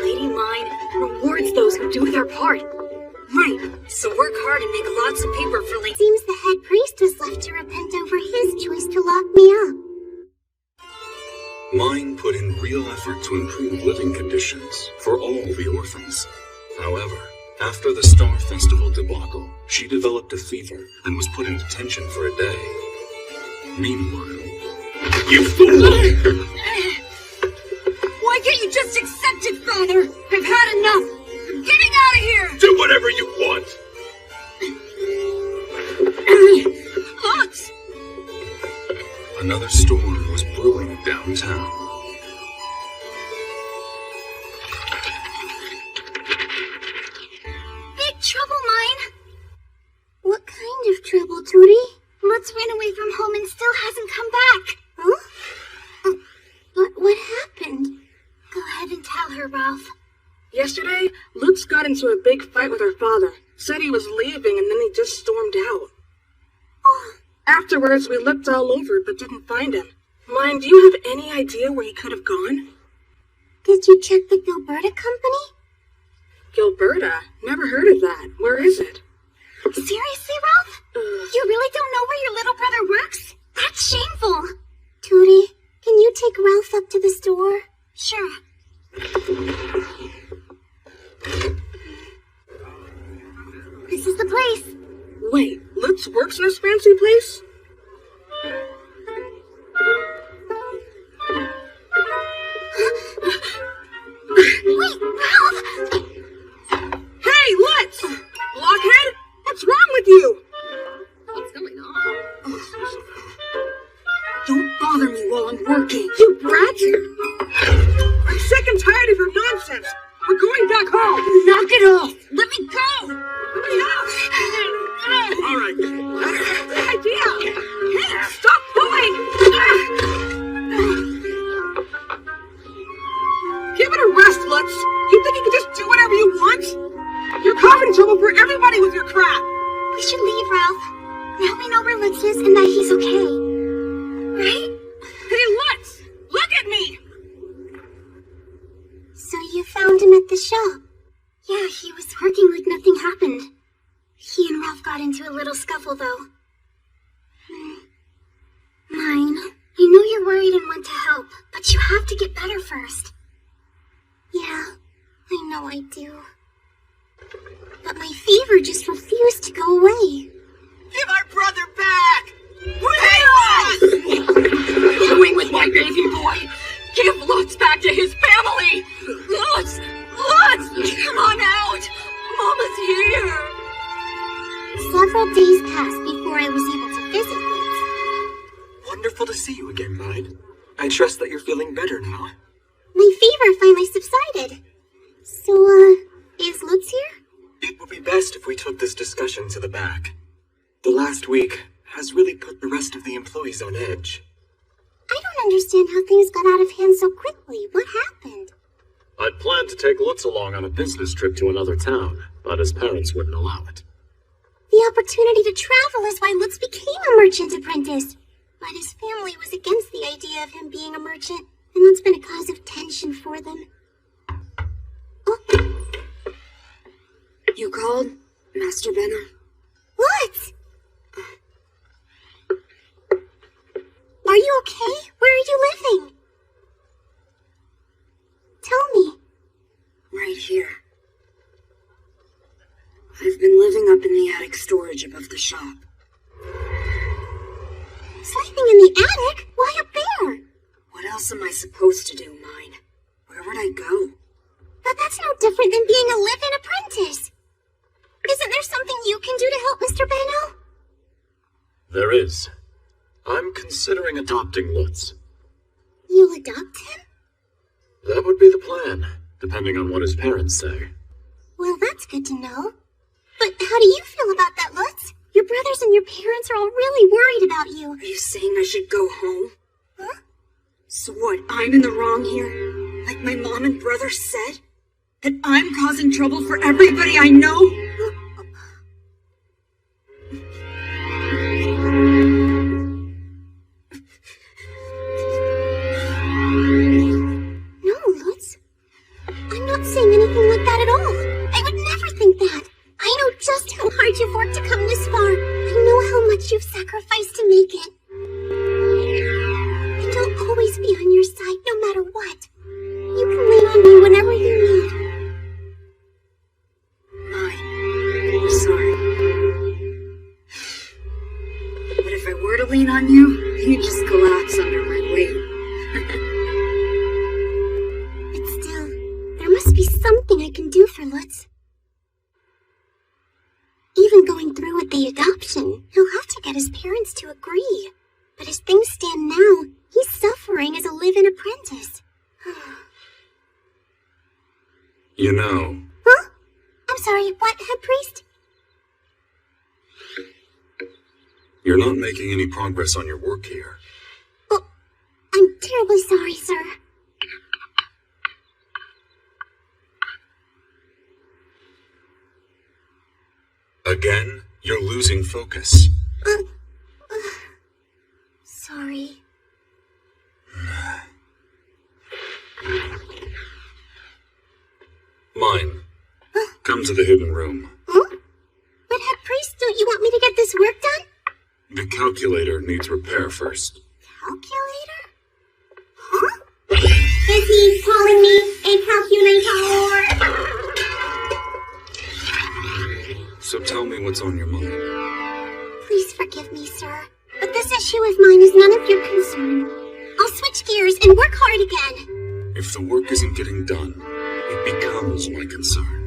Lady Mine rewards those who do their part. Right, so work hard and make lots of paper for Lady... Seems the head priest was left to repent over his choice to lock me up. Mine put in real effort to improve living conditions for all the orphans. However, after the Star Festival debacle, she developed a fever and was put in detention for a day. Meanwhile... You fool! Why can't you just accept it, Father? I've had enough. I'm getting out of here. Do whatever you want! Lutz! Another storm was brewing downtown. Big trouble, Mine. What kind of trouble, Tootie? Lutz ran away from home and still hasn't come back. Huh? But what happened? Go ahead and tell her, Ralph. Yesterday, Lutz got into a big fight with her father. Said he was leaving and then he just stormed out. Oh, Afterwards, we looked all over but didn't find him. Mine, do you have any idea where he could have gone? did you check the Gilberta company? Gilberta? Never heard of that. Where is it? Seriously, Ralph? You really don't know where your little brother works? That's shameful. Tootie, can you take Ralph up to the store? Sure. This is the place. Wait, Lutz works in this fancy place? Wait, Ralph! Hey, Lutz! Blockhead? What's wrong with you? What's going on? Don't bother me while I'm working. You brat! I'm sick and tired of your nonsense. We're going back home. Knock it off. Let me go. Hurry up! All right. That's the idea. Hey, stop pulling! Give it a rest, Lutz. You think you can just do whatever you want? You're causing trouble for everybody with your crap. We should leave, Ralph. Now we know where Lutz is and that he's okay. Right? Hey, Lutz! Look at me! So you found him at the shop? Yeah, he was working like nothing happened. He and Ralph got into a little scuffle, though. Mine, I know you're worried and want to help, but you have to get better first. Yeah, I know I do. But my fever just refused to go away. Give our brother back! Doing with my baby boy? Give Lutz back to his family! Lutz! Lutz! Come on out! Mama's here! Several days passed before I was able to visit Lutz. Wonderful to see you again, Mine. I trust that you're feeling better now. My fever finally subsided. So, is Lutz here? It would be best if we took this discussion to the back. The last week has really put the rest of the employees on edge. I don't understand how things got out of hand so quickly. What happened? I'd planned to take Lutz along on a business trip to another town, but his parents wouldn't allow it. The opportunity to travel is why Lutz became a merchant apprentice. But his family was against the idea of him being a merchant, and that's been a cause of tension for them. Oh. You called, Master Benno? Lutz! Are you okay? Where are you living? Tell me. Right here. I've been living up in the attic storage above the shop. Sleeping in the attic? Why up there? What else am I supposed to do, mine? Where would I go? But that's no different than being a live-in apprentice. Isn't there something you can do to help Mr. Benno? There is. I'm considering adopting Lutz. You'll adopt him? That would be the plan, depending on what his parents say. Well, that's good to know. But how do you feel about that, Lutz? Your brothers and your parents are all really worried about you. Are you saying I should go home? Huh? So what, I'm in the wrong here? Like my mom and brother said? That I'm causing trouble for everybody I know? No, Lutz. I'm not saying anything like that at all. I would never think that. I know just how hard you've worked to come this far. I know how much you've sacrificed to make it. And I'll always be on your side, no matter what. You can lean on me whenever you need. I'm sorry. But if I were to lean on you, you'd just collapse under my weight. But still, there must be something I can do for Lutz. Even going through with the adoption, he'll have to get his parents to agree. But as things stand now, he's suffering as a live-in apprentice. You know... Huh? I'm sorry, what, head priest? You're not making any progress on your work here. Oh, I'm terribly sorry, sir. Again, you're losing focus. Sorry. Mine. Come to the hidden room. Huh? But head priest, don't you want me to get this work done? The calculator needs repair first. Calculator? Huh? Is he calling me a calculator? So tell me what's on your mind. Please forgive me, sir. But this issue of mine is none of your concern. I'll switch gears and work hard again. If the work isn't getting done, it becomes my concern.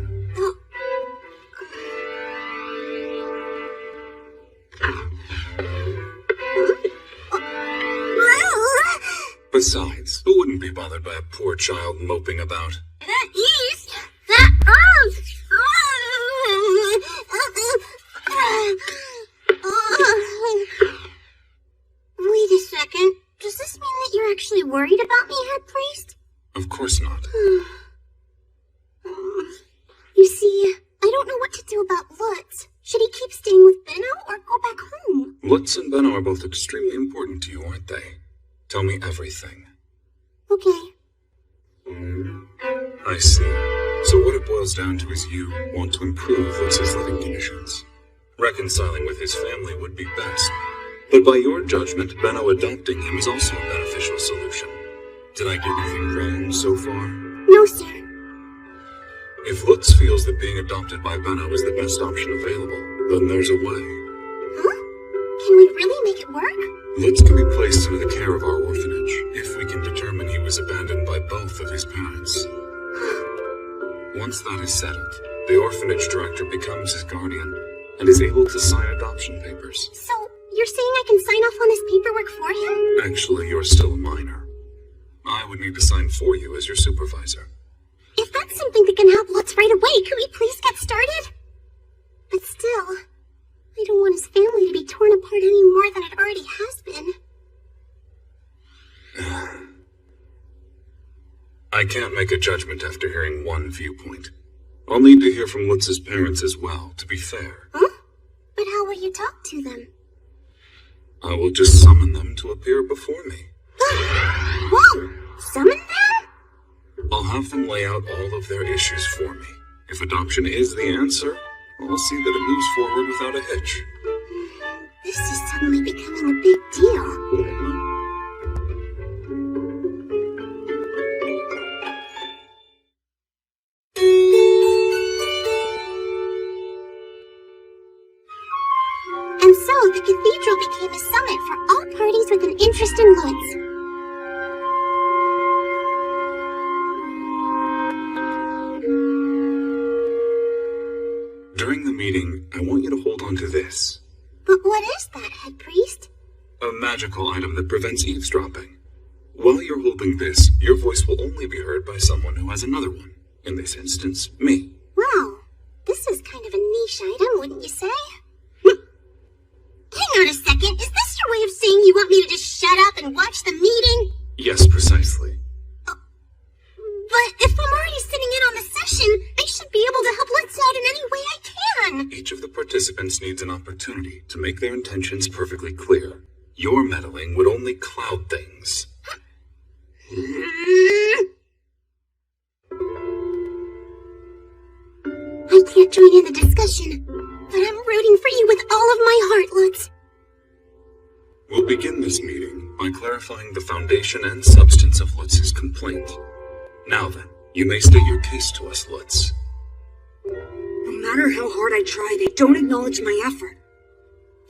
Besides, who wouldn't be bothered by a poor child moping about? East? That Wait a second. Does this mean that you're actually worried about me, head priest? Of course not. You see, I don't know what to do about Lutz. Should he keep staying with Benno or go back home? Lutz and Benno are both extremely important to you, aren't they? Tell me everything. Okay. I see. So what it boils down to is you want to improve Lutz's living conditions. Reconciling with his family would be best. But by your judgment, Benno adopting him is also a beneficial solution. Did I get anything wrong so far? No, sir. If Lutz feels that being adopted by Benno is the best option available, then there's a way. Huh? Can we really make it work? Lutz can be placed into the care of our orphanage, if we can determine he was abandoned by both of his parents. Once that is settled, the orphanage director becomes his guardian, and is able to sign adoption papers. So, you're saying I can sign off on his paperwork for him? Actually, you're still a minor. I would need to sign for you as your supervisor. If that's something that can help Lutz right away, could we please get started? But still, I don't want his family to be torn apart any more than it already has been. I can't make a judgment after hearing one viewpoint. I'll need to hear from Lutz's parents as well, to be fair. Huh? But to them? I will just summon them to appear before me. Whoa! Summon them? I'll have them lay out all of their issues for me. If adoption is the answer, I'll see that it moves forward without a hitch. This is suddenly becoming a big deal. And so, the cathedral became a summit for all parties with an interest in Lutz. During the meeting, I want you to hold on to this. But what is that, head priest? A magical item that prevents eavesdropping. While you're holding this, your voice will only be heard by someone who has another one. In this instance, me. Wow, this is kind of a niche item, wouldn't you say? Hang on a second, is this your way of saying you want me to just shut up and watch the meeting? Yes, precisely. But if I'm already sitting in on the session, I should be able to help Lutz out in any way I can. Each of the participants needs an opportunity to make their intentions perfectly clear. Your meddling would only cloud things. I can't join in the discussion, but I'm rooting for you with all of my heart, Lutz. We'll begin this meeting by clarifying the foundation and substance of Lutz's complaint. Now then, you may state your case to us, Lutz. No matter how hard I try, they don't acknowledge my effort.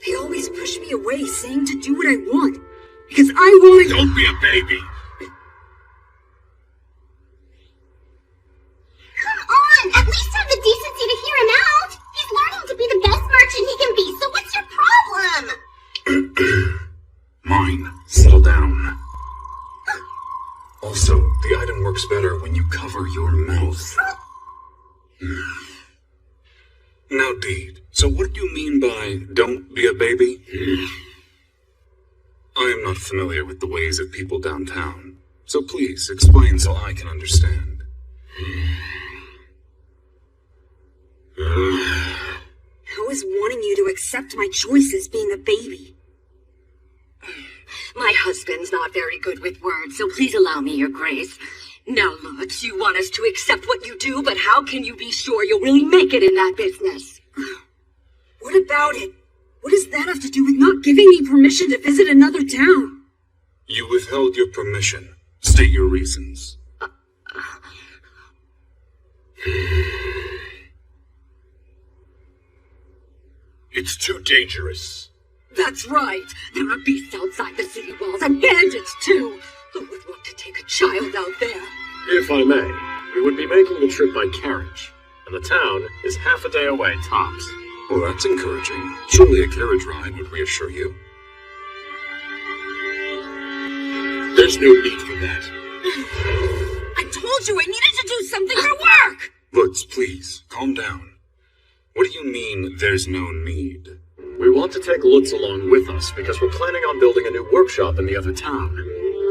They always push me away, saying to do what I want. Because I want... Don't be a baby! Come on! At least have the decency to hear him out! He's learning to be the best merchant he can be, so what's your problem? Mine. Settle down. Also, the item works better when you cover your mouth. Now, Deed, so what do you mean by don't be a baby? I am not familiar with the ways of people downtown, so please explain so I can understand. How is wanting you to accept my choices being a baby? My husband's not very good with words, so please allow me your grace. Now, Lutz, you want us to accept what you do, but how can you be sure you'll really make it in that business? What about it? What does that have to do with not giving me permission to visit another town? You withheld your permission. State your reasons. It's too dangerous. That's right. There are beasts outside the city walls, and bandits, too. Who would want to take a child out there? If I may, we would be making the trip by carriage, and the town is half a day away, tops. Well, that's encouraging. Surely a carriage ride would reassure you. There's no need for that. I told you I needed to do something for work! Lutz, please, calm down. What do you mean, there's no need? We want to take Lutz along with us because we're planning on building a new workshop in the other town.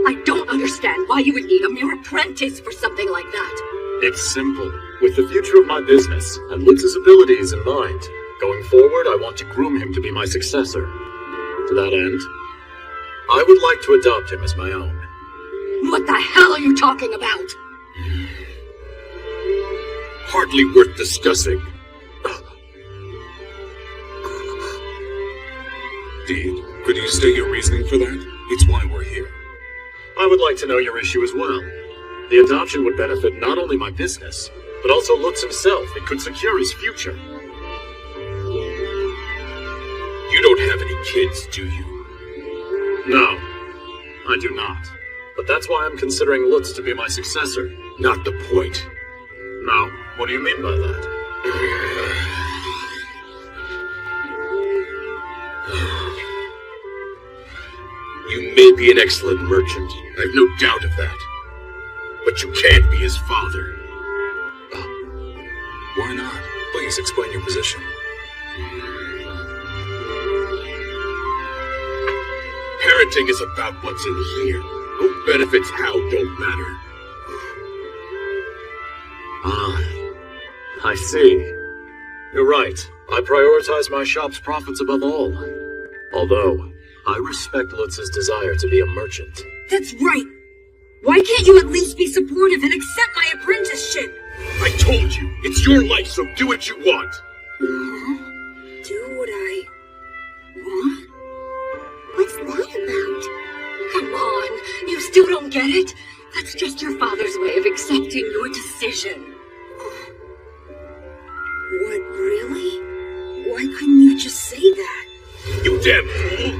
I don't understand why you would need a mere apprentice for something like that. It's simple. With the future of my business and Lutz's abilities in mind, going forward, I want to groom him to be my successor. To that end, I would like to adopt him as my own. What the hell are you talking about? Hardly worth discussing. Deed, could you state your reasoning for that? It's why we're here. I would like to know your issue as well. The adoption would benefit not only my business, but also Lutz himself. It could secure his future. You don't have any kids, do you? No, I do not. But that's why I'm considering Lutz to be my successor. Not the point. No, what do you mean by that? You may be an excellent merchant, I've no doubt of that. But you can't be his father. Why not? Please explain your position. Parenting is about what's in here. Who benefits how don't matter. I see. You're right. I prioritize my shop's profits above all. Although, I respect Lutz's desire to be a merchant. That's right. Why can't you at least be supportive and accept my apprenticeship? I told you, it's your life, so do what you want. Do what I want? What's that about? Come on, you still don't get it? That's just your father's way of accepting your decision. What, really? Why couldn't you just say that? You damn fool!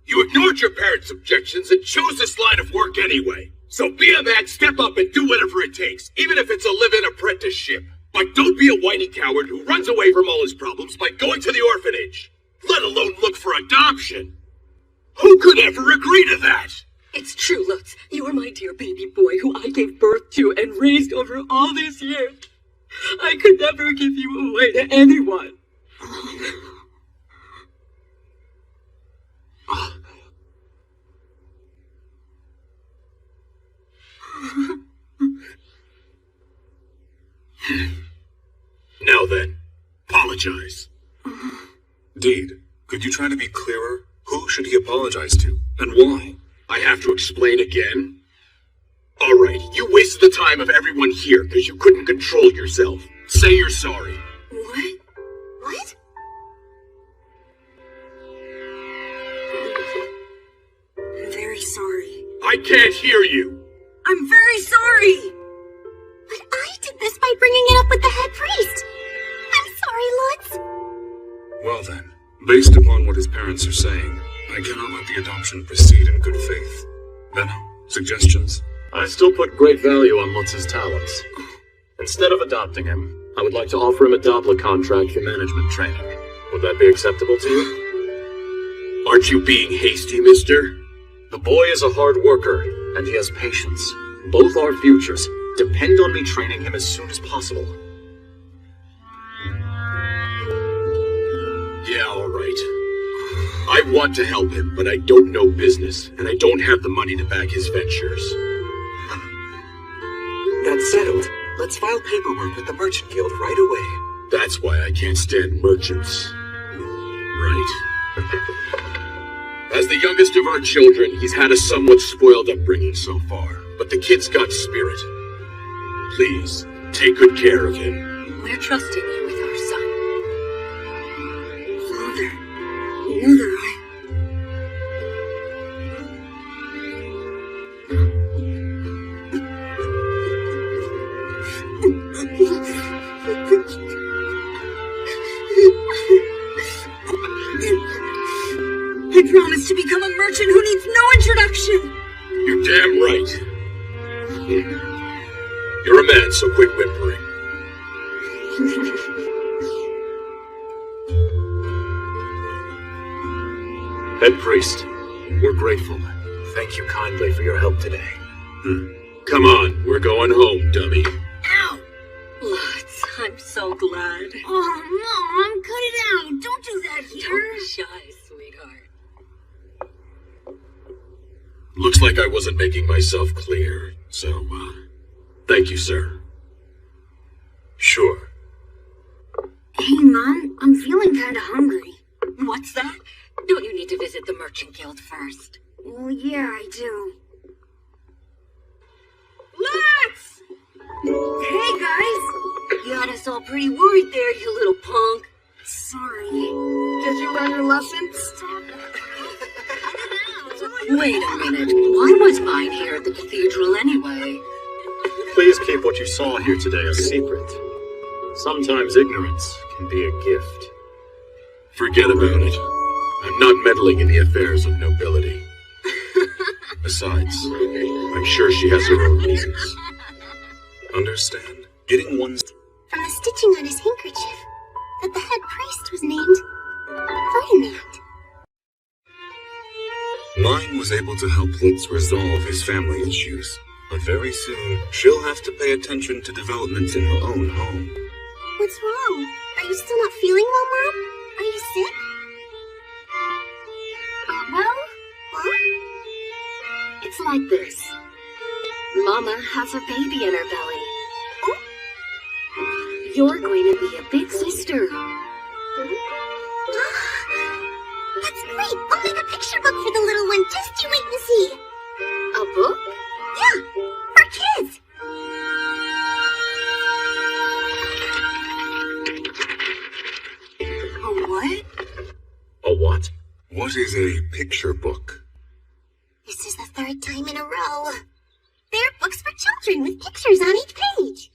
You ignored your parents' objections and chose this line of work anyway. So be a man, step up and do whatever it takes, even if it's a live-in apprenticeship. But don't be a whiny coward who runs away from all his problems by going to the orphanage, let alone look for adoption. Who could ever agree to that? It's true, Lutz. You were my dear baby boy who I gave birth to and raised over all these years. I could never give you away to anyone. Now then, apologize. Deed, could you try to be clearer? Who should he apologize to, and why? I have to explain again? Alright, you wasted the time of everyone here because you couldn't control yourself. Say you're sorry. What? What? I'm very sorry. I can't hear you. I'm very sorry! But I did this by bringing it up with the head priest. I'm sorry, Lutz. Well then, based upon what his parents are saying, I cannot let the adoption proceed in good faith. Benno, suggestions? I still put great value on Lutz's talents. Instead of adopting him, I would like to offer him a Doppler contract for management training. Would that be acceptable to you? Aren't you being hasty, mister? The boy is a hard worker, and he has patience. Both our futures depend on me training him as soon as possible. Yeah, alright. I want to help him, but I don't know business, and I don't have the money to back his ventures. That's settled. Let's file paperwork with the Merchant Guild right away. That's why I can't stand merchants. Right. As the youngest of our children, he's had a somewhat spoiled upbringing so far, but the kid's got spirit. Please, take good care of him. We're trusting you with our son. Mother, I promised to become a merchant who needs no introduction! You're damn right. You're a man, so quit whimpering. Head priest, we're grateful. Thank you kindly for your help today. Come on, we're going home, dummy. Ow! Lutz, I'm so glad. Oh, Mom, cut it out! Don't do that here! Don't be shy, sweetheart. Looks like I wasn't making myself clear, so, thank you, sir. Sure. Hey, Mom, I'm feeling kinda hungry. What's that? Don't you need to visit the Merchant Guild first? Well, yeah, I do. Lutz! Hey, guys! You had us all pretty worried there, you little punk. Sorry. Did you learn your lesson? Stop it. Wait a minute. Why was mine here at the cathedral anyway? Please keep what you saw here today a secret. Sometimes ignorance can be a gift. Forget about it. I'm not meddling in the affairs of nobility. Besides, I'm sure she has her own reasons. Understand? Getting one's... From the stitching on his handkerchief, that the head priest was named Ferdinand. Mine was able to help Lutz resolve his family issues, but very soon she'll have to pay attention to developments in her own home. What's wrong? Are you still not feeling well, Mom? Are you sick? Well, Huh? it's like this. Mama has a baby in her belly. Oh? You're going to be a big sister. That's great! I'll make a picture book for the little one. Just you wait and see. A book? Yeah, for kids. A what? A what? What is a picture book? This is the third time in a row. They're books for children with pictures on each page.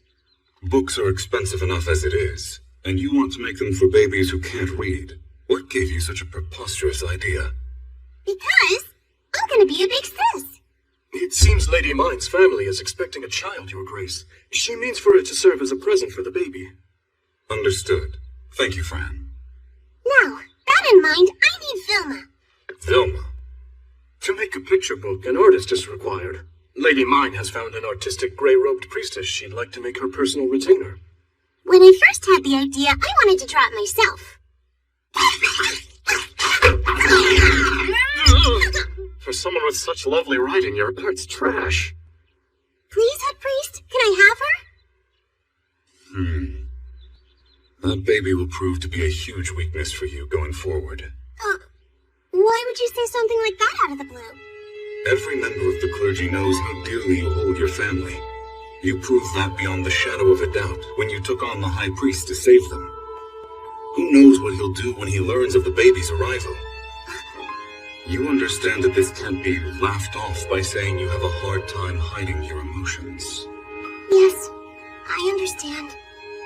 Books are expensive enough as it is, and you want to make them for babies who can't read. What gave you such a preposterous idea? Because I'm gonna be a big sis. It seems Lady Mine's family is expecting a child, Your Grace. She means for it to serve as a present for the baby. Understood. Thank you, Fran. Now, that in mind, I need Vilma. Vilma. To make a picture book, an artist is required. Lady Mine has found an artistic gray-robed priestess she'd like to make her personal retainer. When I first had the idea, I wanted to draw it myself. For someone with such lovely writing, your art's trash. Please, head priest, can I have her? That baby will prove to be a huge weakness for you going forward. Why would you say something like that out of the blue? Every member of the clergy knows how dearly you hold your family. You proved that beyond the shadow of a doubt when you took on the high priest to save them. Who knows what he'll do when he learns of the baby's arrival? You understand that this can't be laughed off by saying you have a hard time hiding your emotions. Yes, I understand.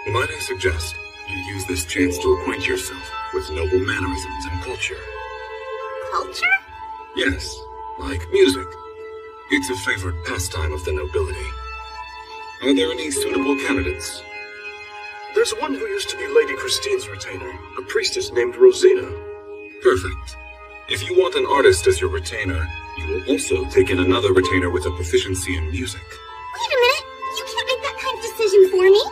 Might I suggest you use this chance to acquaint yourself with noble mannerisms and culture? Culture? Yes, like music. It's a favorite pastime of the nobility. Are there any suitable candidates? There's one who used to be Lady Christine's retainer, a priestess named Rosina. Perfect. If you want an artist as your retainer, you will also take in another retainer with a proficiency in music. Wait a minute! You can't make that kind of decision for me!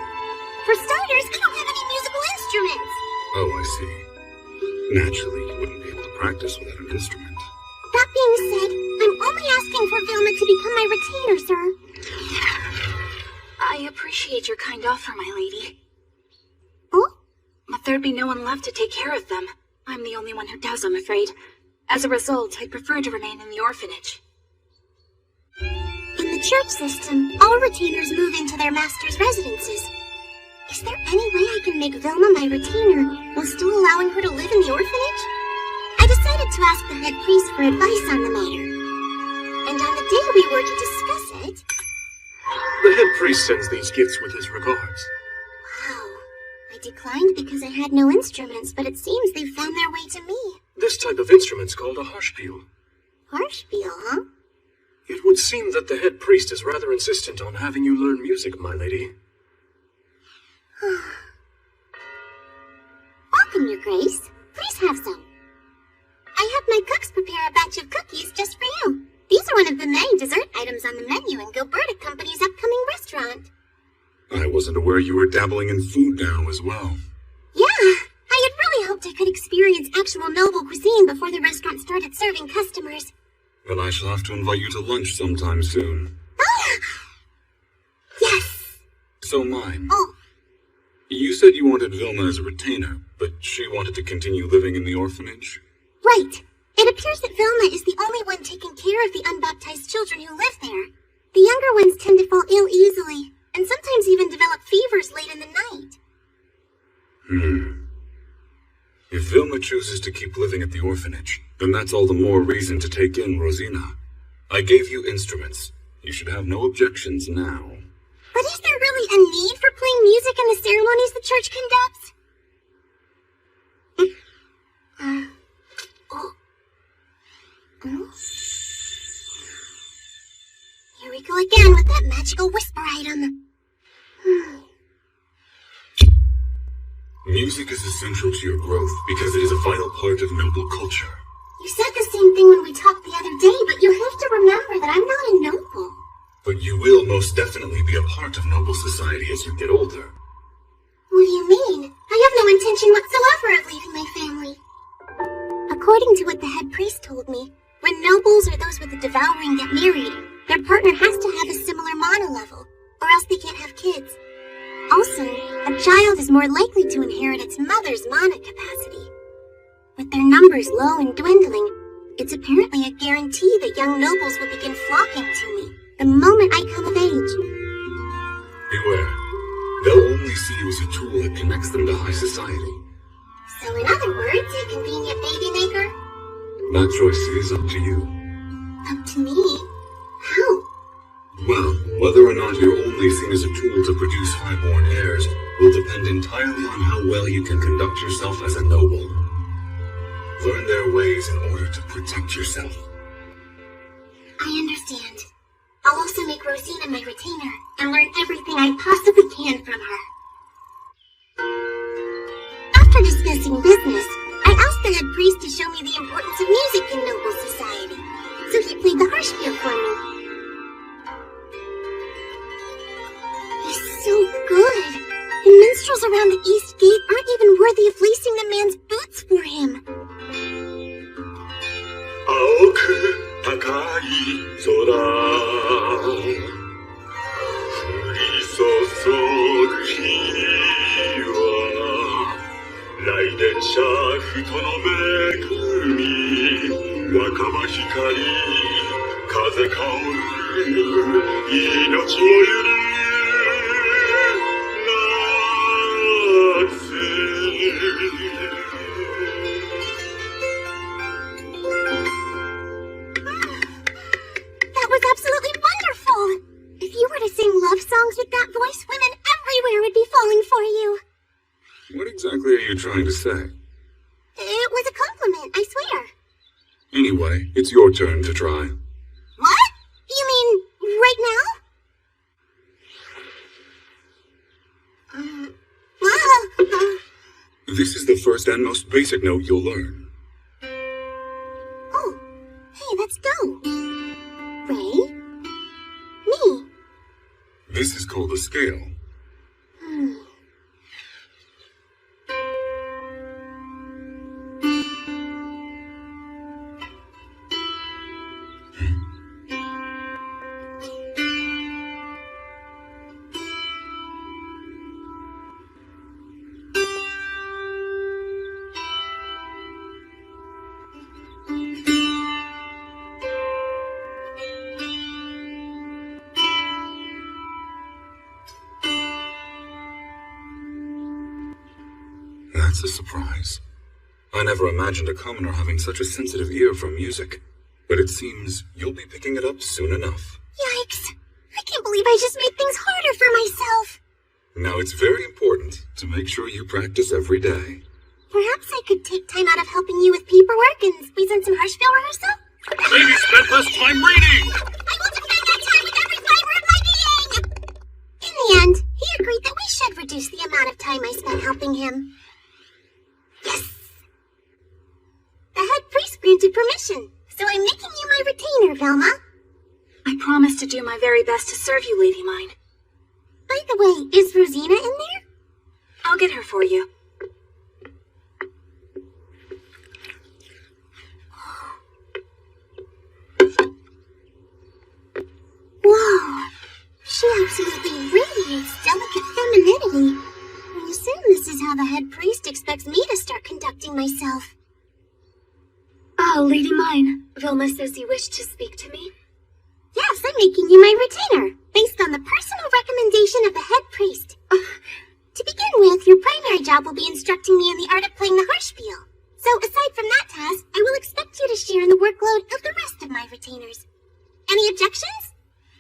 For starters, I don't have any musical instruments! Oh, I see. Naturally, you wouldn't be able to practice without an instrument. That being said, I'm only asking for Vilma to become my retainer, sir. I appreciate your kind offer, my lady. Oh? But there'd be no one left to take care of them. I'm the only one who does, I'm afraid. As a result, I prefer to remain in the orphanage. In the church system, all retainers move into their master's residences. Is there any way I can make Vilma my retainer while still allowing her to live in the orphanage? I decided to ask the head priest for advice on the matter. And on the day we were to discuss it... The head priest sends these gifts with his regards. Wow. I declined because I had no instruments, but it seems they've found their way to me. This type of instrument's called a harpspiel. Harpspiel, huh? It would seem that the head priest is rather insistent on having you learn music, my lady. Welcome, Your Grace. Please have some. I had my cooks prepare a batch of cookies just for you. These are one of the many dessert items on the menu in Gilberta Company's upcoming restaurant. I wasn't aware you were dabbling in food now as well. Yeah, I had really hoped I could experience actual noble cuisine before the restaurant started serving customers. But I shall have to invite you to lunch sometime soon. Yes! So mine. Oh. You said you wanted Vilma as a retainer, but she wanted to continue living in the orphanage? Right. It appears that Vilma is the only one taking care of the unbaptized children who live there. The younger ones tend to fall ill easily, and sometimes even develop fevers late in the night. If Vilma chooses to keep living at the orphanage, then that's all the more reason to take in Rosina. I gave you instruments. You should have no objections now. But is there really a need for playing music in the ceremonies the church conducts? Here we go again with that magical whisper item. Music is essential to your growth because it is a vital part of noble culture. You said the same thing when we talked the other day, but you have to remember that I'm not a noble. But you will most definitely be a part of noble society as you get older. What do you mean? I have no intention whatsoever of leaving my family. According to what the head priest told me, when nobles or those with the devouring get married, their partner has to have a similar mana level, or else they can't have kids. Also, a child is more likely to inherit its mother's mana capacity. with their numbers low and dwindling, it's apparently a guarantee that young nobles will begin flocking to me the moment I come of age. Beware. They'll only see you as a tool that connects them to high society. So in other words, a convenient baby maker? That choice is up to you. Up to me? How? Well, whether or not you're only seen as a tool to produce highborn heirs will depend entirely on how well you can conduct yourself as a noble. Learn their ways in order to protect yourself. I understand. I'll also make Rosina my retainer and learn everything I possibly can from her. After discussing business, I asked the head priest to show me the importance of music in noble society, so he played the harpsichord for me. He's so good. The minstrels around the East Gate aren't even worthy of lacing the man's boots for him. 青く高い空降り注ぐ日は来電車ふとの恵み若葉光風香る命をゆるThat was absolutely wonderful! If you were to sing love songs with that voice, women everywhere would be falling for you. What exactly are you trying to say? It was a compliment, I swear. Anyway, it's your turn to try. What? You mean right now? This is the first and most basic note you'll learn. Oh, hey, let's go. Ray? Me? This is called a scale. That's a surprise. I never imagined a commoner having such a sensitive ear for music, but it seems you'll be picking it up soon enough. Yikes! I can't believe I just made things harder for myself. Now it's very important to make sure you practice every day. Perhaps I could take time out of helping you with paperwork and squeeze in some harpsichord rehearsal? Maybe spend less time reading! I will defend that time with every fiber of my being! In the end, he agreed that we should reduce the amount of time I spent helping him. Yes! The head priest granted permission, so I'm making you my retainer, Velma. I promise to do my very best to serve you, Lady Mine. By the way, is Rosina in there? I'll get her for you. Whoa! She absolutely radiates delicate femininity. I assume this is how the head priest expects me to start conducting myself. Oh, Lady Mine, Vilma says you wish to speak to me? Yes, I'm making you my retainer, based on the personal recommendation of the head priest. To begin with, your primary job will be instructing me in the art of playing the harpsichord. So aside from that task, I will expect you to share in the workload of the rest of my retainers. Any objections?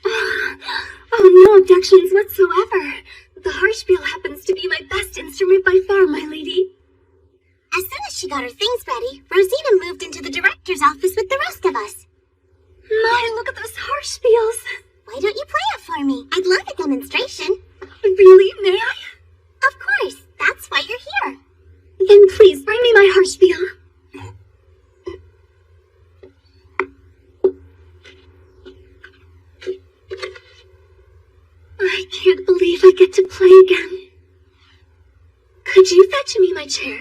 Oh, no objections whatsoever. The harpsichord happens to be my best instrument by far, my lady. As soon as she got her things ready, Rosina moved into the director's office with the rest of us. My, look at those harpsichords. Why don't you play it for me? I'd love a demonstration. Really, may I? Of course, that's why you're here. Then please bring me my harpsichord. I can't believe I get to play again. Could you fetch me my chair?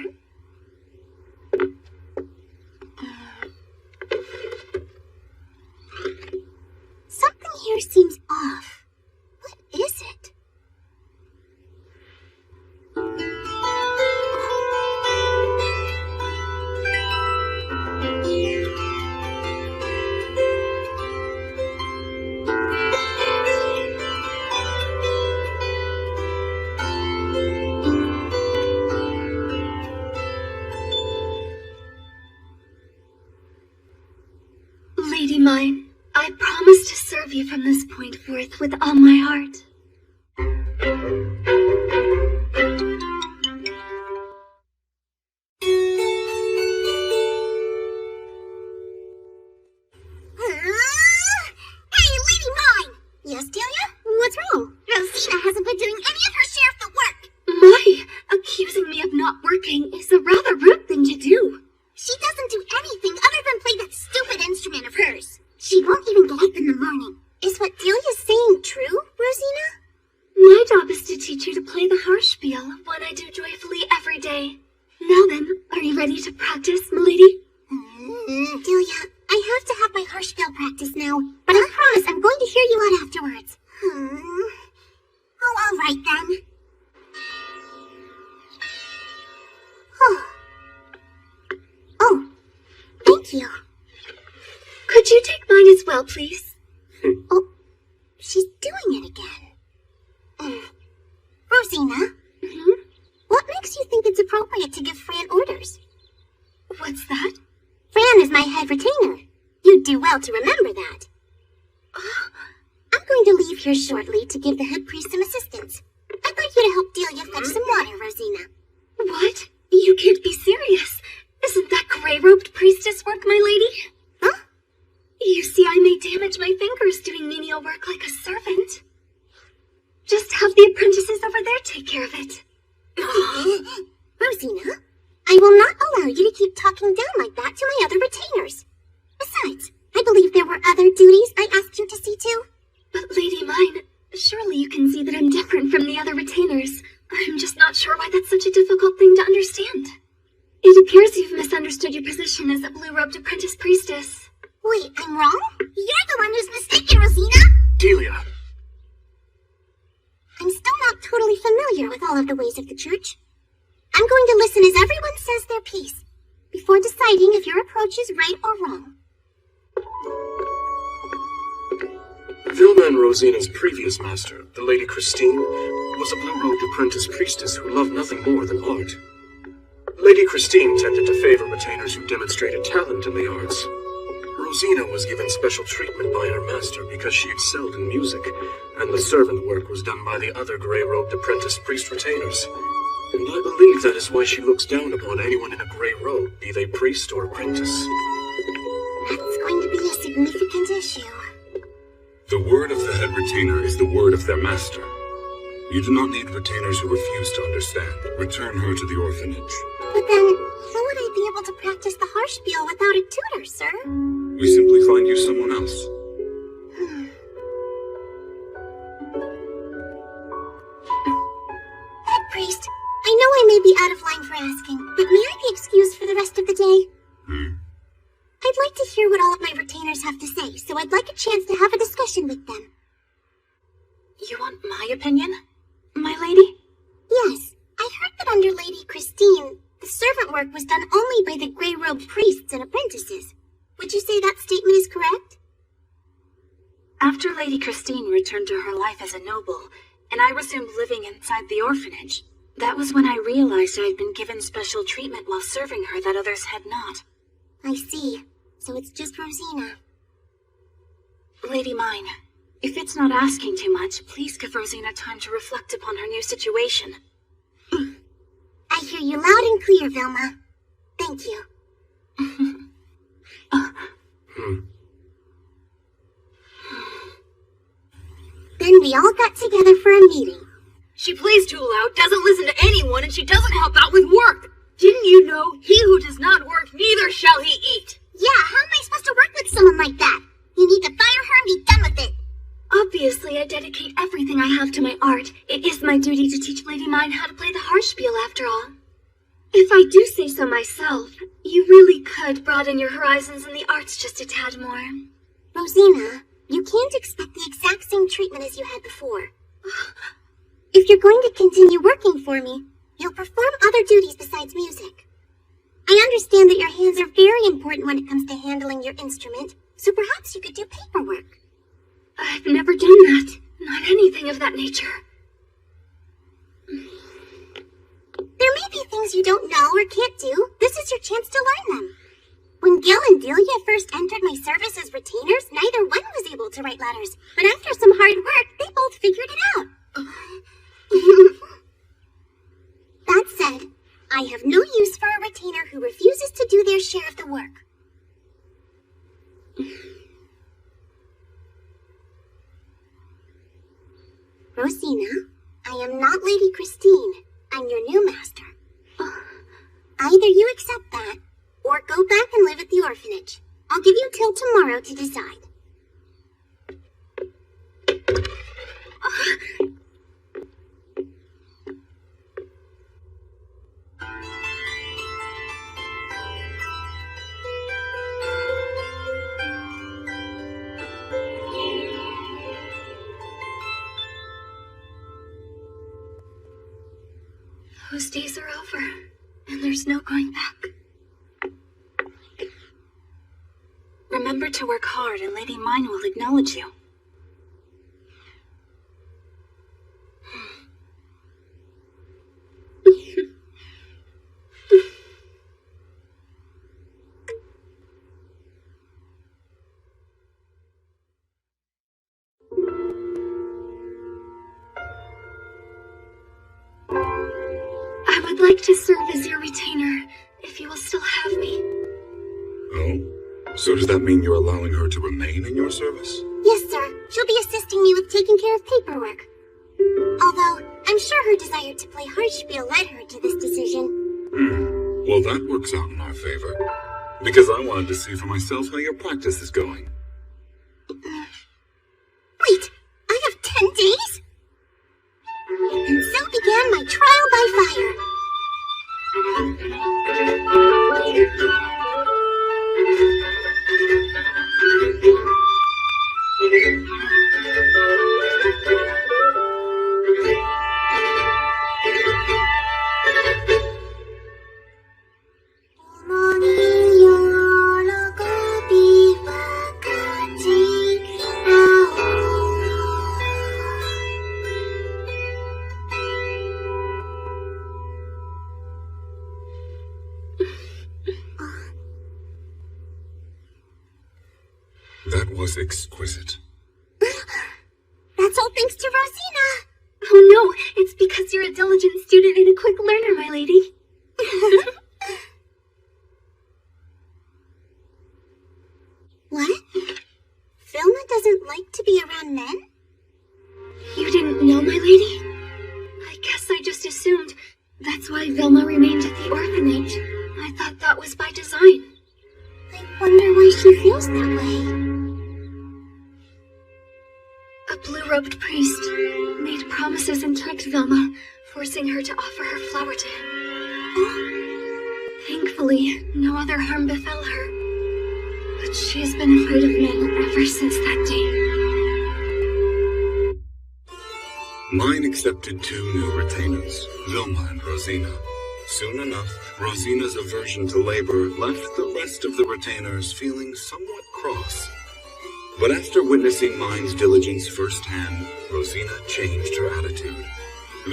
Something here seems off. What is it? mine, I promise to serve you from this point forth with all my heart. Hey, Lady Mine! Yes, Delia? What's wrong? Rosina hasn't been doing any of her share of the work. My, accusing me of not working is a rather rude thing to do. She doesn't do anything other than play that stupid instrument of hers. She won't even get up in the morning. Is what Delia's saying true, Rosina? My job is to teach you to play the harpspiel, one I do joyfully every day. Now then, are you ready to practice, milady? Delia, I have to have my harpspiel practice now, but I promise I'm going to hear you out afterwards. Oh, all right then. Oh, thank you. Could you take mine as well, please? Oh, she's doing it again. Rosina? What makes you think it's appropriate to give Fran orders? What's that? Fran is my head retainer. You'd do well to remember that. I'm going to leave here shortly to give the head priest some assistance. I'd like you to help Delia fetch some water, Rosina. What? You can't be serious. Isn't that gray-robed priestess work, my lady? Huh? You see, I may damage my fingers doing menial work like a servant. Just have the apprentices over there take care of it. Rosina, I will not allow you to keep talking down like that to my other retainers. Besides, I believe there were other duties I asked you to see to. But Lady Mine, surely you can see that I'm different from the other retainers. I'm just not sure why that's such a difficult thing to understand. It appears you've misunderstood your position as a blue-robed apprentice priestess. Wait, I'm wrong? You're the one who's mistaken, Rosina! Delia! I'm still not totally familiar with all of the ways of the church. I'm going to listen as everyone says their piece, before deciding if your approach is right or wrong. Vilma and Rosina's previous master, the Lady Christine, was a blue-robed apprentice priestess who loved nothing more than art. Lady Christine tended to favor retainers who demonstrated talent in the arts. Rosina was given special treatment by her master because she excelled in music, and the servant work was done by the other gray-robed apprentice priest retainers. And I believe that is why she looks down upon anyone in a gray robe, be they priest or apprentice. That's going to be a significant issue. The word of the head retainer is the word of their master. You do not need retainers who refuse to understand. Return her to the orphanage. But then, how would I be able to practice the harpspiel without a tutor, sir? We simply find you someone else. Head priest, I know I may be out of line for asking, but may I be excused for the rest of the day? I'd like to hear what all of my retainers have to say, so I'd like a chance to have a discussion with them. You want my opinion, my lady? Yes, I heard that under Lady Christine, the servant work was done only by the gray-robed priests and apprentices. Would you say that statement is correct? After Lady Christine returned to her life as a noble, and I resumed living inside the orphanage, that was when I realized I had been given special treatment while serving her that others had not. I see. So it's just Rosina. Lady Mine, if it's not asking too much, please give Rosina time to reflect upon her new situation. I hear you loud and clear, Vilma. Thank you. Then we all got together for a meeting. She plays too loud, doesn't listen to anyone, and she doesn't help out with work. Didn't you know, he who does not work, neither shall he eat? Yeah, how am I supposed to work with someone like that? You need to fire her and be done with it. Obviously, I dedicate everything I have to my art. It is my duty to teach Lady Mine how to play the harpspiel, after all. If I do say so myself, you really could broaden your horizons in the arts just a tad more. Rosina, you can't expect the exact same treatment as you had before. If you're going to continue working for me, you'll perform other duties besides music. I understand that your hands are very important when it comes to handling your instrument, so perhaps you could do paperwork. I've never done that. Not anything of that nature. There may be things you don't know or can't do. This is your chance to learn them. When Gil and Delia first entered my service as retainers, neither one was able to write letters. But after some hard work, they both figured it out. That said, I have no use for a retainer who refuses to do their share of the work. Rosina, I am not Lady Christine. I'm your new master. Either you accept that, or go back and live at the orphanage. I'll give you till tomorrow to decide. Those days are over, and there's no going back. Remember to work hard, and Lady Mine will acknowledge you. I would like to serve as your retainer, if you will still have me. Oh? So does that mean you're allowing her to remain in your service? Yes, sir. She'll be assisting me with taking care of paperwork. Although, I'm sure her desire to play Hartspiel led her to this decision. Well, that works out in our favor. Because I wanted to see for myself how your practice is going. Wait, I have 10 days? And so began my trial by fire. That was exquisite. That's all thanks to Rosina. Oh no, it's because you're a diligent student and a quick learner, my lady. What? Vilma doesn't like to be around men? You didn't know, my lady? I guess I just assumed. That's why Vilma remained at the orphanage. I thought that was by design. I wonder why she feels that way. A blue-robed priest made promises and tricked Vilma, forcing her to offer her flower to him. Thankfully, no other harm befell her. But she has been afraid of men ever since that day. Mine accepted 2 new retainers, Vilma and Rosina. Soon enough, Rosina's aversion to labor left the rest of the retainers feeling somewhat cross. But after witnessing Mine's diligence firsthand, Rosina changed her attitude.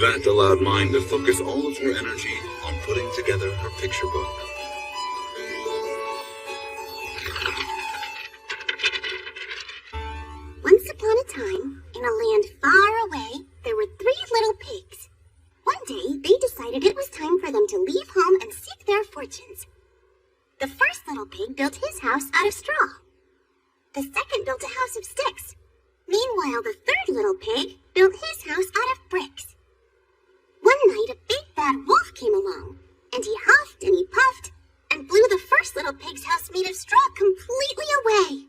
That allowed Mine to focus all of her energy on putting together her picture book. Once upon a time, in a land far away, there were 3 little pigs. One day, they decided it was time for them to leave home and seek their fortunes. The first little pig built his house out of straw. The second built a house of sticks. Meanwhile, the third little pig built his house out of bricks. One night, a big bad wolf came along, and he huffed and he puffed, and blew the first little pig's house made of straw completely away.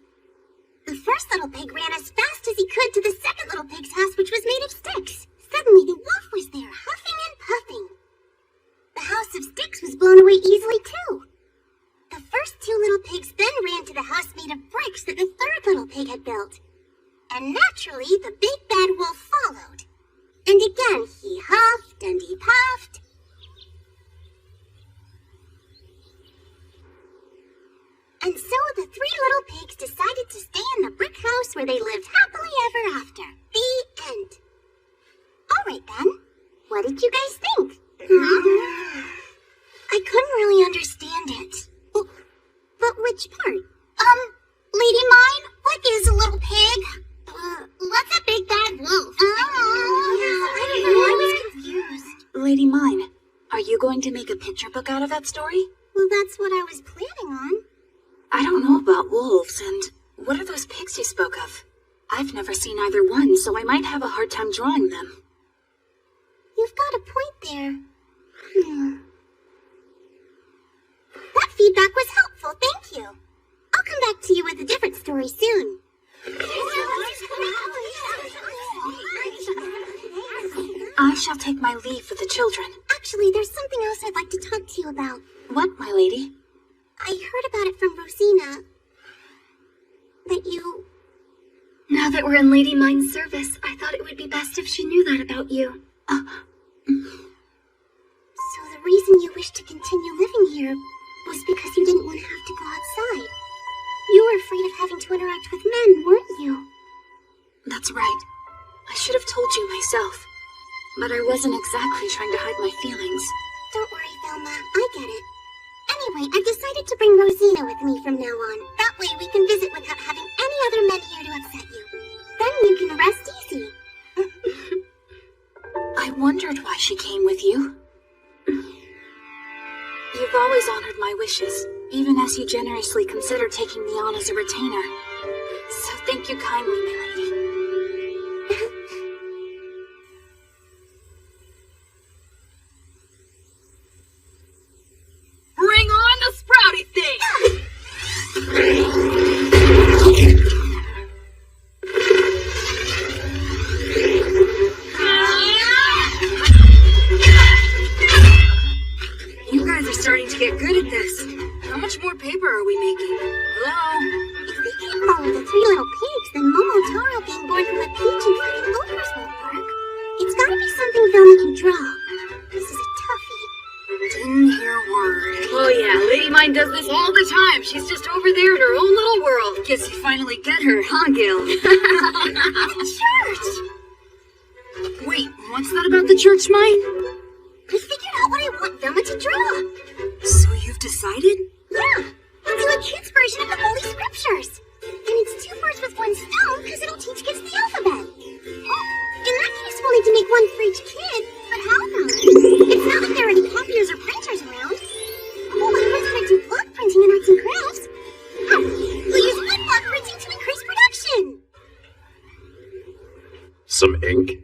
The first little pig ran as fast as he could to the second little pig's house, which was made of sticks. Suddenly, the wolf was there, huffing and puffing. The house of sticks was blown away easily, too. The first 2 little pigs then ran to the house made of bricks that the third little pig had built. And naturally, the big bad wolf followed. And again, he huffed and he puffed. And so the 3 little pigs decided to stay in the brick house where they lived happily ever after. The end. All right, then. What did you guys think? I couldn't really understand it. But with going to make a picture book out of that story? Well, that's what I was planning on. I don't know about wolves, and what are those pigs you spoke of? I've never seen either one, so I might have a hard time drawing them. You've got a point there. That feedback was helpful, thank you. I'll come back to you with a different story soon. I shall take my leave for the children. Actually, there's something else I'd like to talk to you about. What, my lady? I heard about it from Rosina. That you... Now that we're in Lady Mine's service, I thought it would be best if she knew that about you. So the reason you wished to continue living here was because you didn't want to have to go outside. You were afraid of having to interact with men, weren't you? That's right. I should have told you myself. But I wasn't exactly trying to hide my feelings. Don't worry, Velma. I get it. Anyway, I've decided to bring Rosina with me from now on. That way we can visit without having any other men here to upset you. Then you can rest easy. I wondered why she came with you. You've always honored my wishes, even as you generously considered taking me on as a retainer. So thank you kindly, my lady. Bring on the sprouty thing! You guys are starting to get good at this. How much more paper are we making? Hello? If we can't follow the three little pigs, then Momotaro being born from a peach and fighting ogres won't work. It's gotta be something Velma can draw. This is a toughie. Didn't hear a word. Oh yeah, Lady Mine does this all the time. She's just over there in her own little world. Guess you finally get her, huh, Gil? The church! Wait, what's that about the church, Mine? I figured out what I want Velma to draw. So you've decided? Yeah, we'll do a kid's version of the Holy Scriptures. And it's 2 birds with 1 stone because it'll teach kids the alphabet. In that case, we'll need to make one for each kid. But how now? It's not like there are any copiers or printers around. Oh, I learned how to do block printing in arts and crafts. We'll use wood block printing to increase production. Some ink?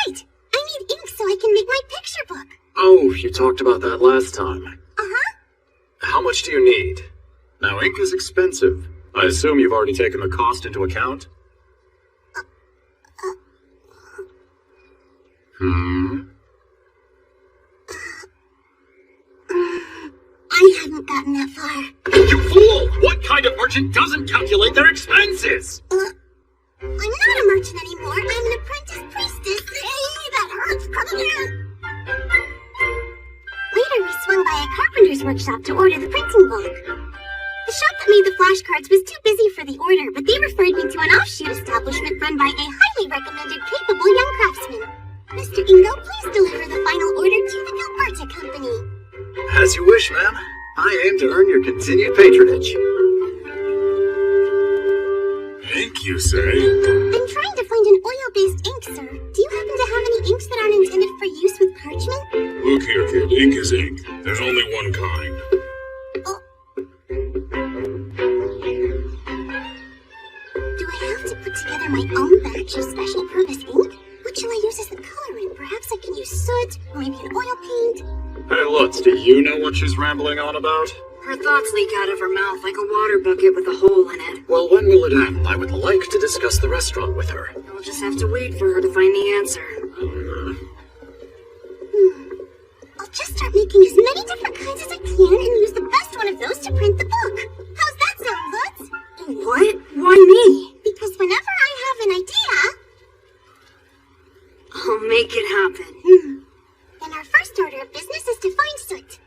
Right. I need ink so I can make my picture book. Oh, you talked about that last time. Uh-huh. How much do you need? Now, ink is expensive. I assume you've already taken the cost into account? I haven't gotten that far. You fool! What kind of merchant doesn't calculate their expenses? I'm not a merchant anymore. I'm an apprentice priestess. That hurts. Later, we swung by a carpenter's workshop to order the printing book. The shop that made the flashcards was too busy for the order, but they referred me to an offshoot establishment run by a highly recommended, capable young craftsman. Mr. Ingo, please deliver the final order to the Gilberta Company. As you wish, ma'am. I aim to earn your continued patronage. Ink, you say? I'm trying to find an oil-based ink, sir. Do you happen to have any inks that aren't intended for use with parchment? Look here, kid. Ink is ink. There's only one kind. Do I have to put together my own batch of special purpose ink? What shall I use as the colorant? Perhaps I can use soot, or maybe an oil paint. Hey, Lutz, do you know what she's rambling on about? Her thoughts leak out of her mouth like a water bucket with a hole in it. Well, when will it end? I would like to discuss the restaurant with her. I'll just have to wait for her to find the answer. I'll just start making as many different kinds as I can and use the best one of those to print the book. How's that sound, Lutz? What? Why me? Because whenever I have an idea... I'll make it happen. Then our first order of business is to find soot.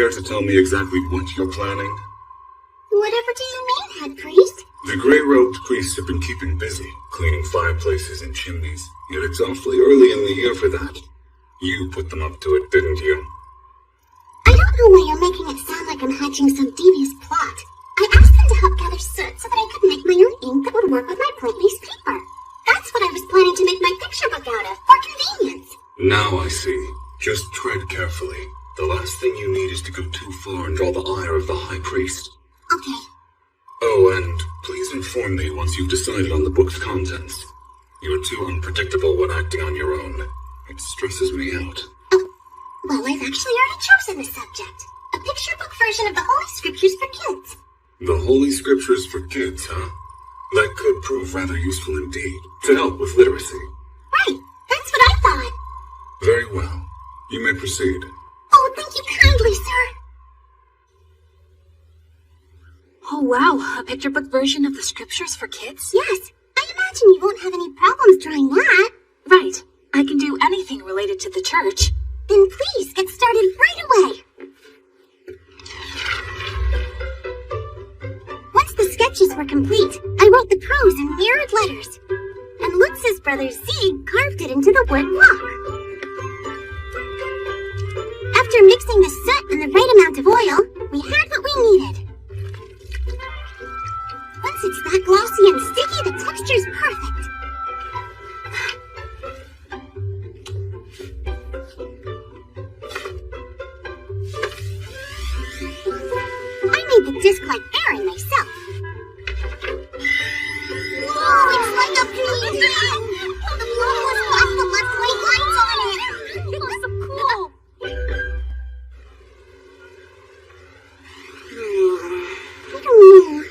care to tell me exactly what you're planning? Whatever do you mean, head priest? The gray-robed priests have been keeping busy, cleaning fireplaces and chimneys, yet it's awfully early in the year for that. You put them up to it, didn't you? I don't know why you're making it sound like I'm hatching some devious plot. I asked them to help gather soot so that I could make my own ink that would work with my point-based paper. That's what I was planning to make my picture book out of, for convenience. Now I see. Just tread carefully. The last thing you need is to go too far and draw the ire of the High Priest. Okay. Oh, and please inform me once you've decided on the book's contents. You're too unpredictable when acting on your own. It stresses me out. Oh, well, I've actually already chosen the subject. A picture book version of the Holy Scriptures for kids. The Holy Scriptures for kids, huh? That could prove rather useful indeed, to help with literacy. Right, that's what I thought. Very well. You may proceed. Oh, thank you kindly, sir. Oh wow, a picture book version of the scriptures for kids? Yes, I imagine you won't have any problems drawing that. Right, I can do anything related to the church. Then please get started right away. Once the sketches were complete, I wrote the prose in mirrored letters. And Lutz's brother Zieg carved it into the wood block. After mixing the soot and the right amount of oil, we had what we needed. Once it's that glossy and sticky, the texture's perfect. I made the disc like Aaron myself. Whoa, it's like a painting! The blue was black, the left white lines on it! It looks so cool! I don't know.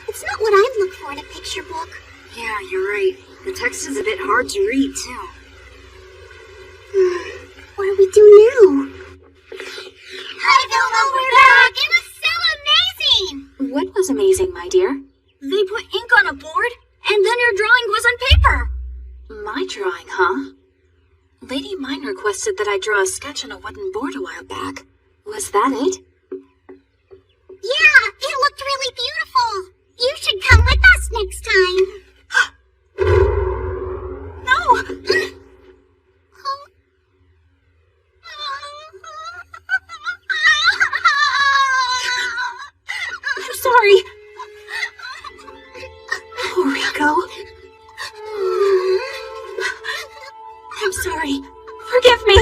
It's not what I'd look for in a picture book. Yeah, you're right. The text is a bit hard to read, too. What do we do now? Hi, Vilma, we're back! It was so amazing! What was amazing, my dear? They put ink on a board, and then your drawing was on paper. My drawing, huh? Lady Mine requested that I draw a sketch on a wooden board a while back. Was that it? Yeah, it looked really beautiful. You should come with us next time. No! I'm sorry. Oh, Rico. I'm sorry. Forgive me.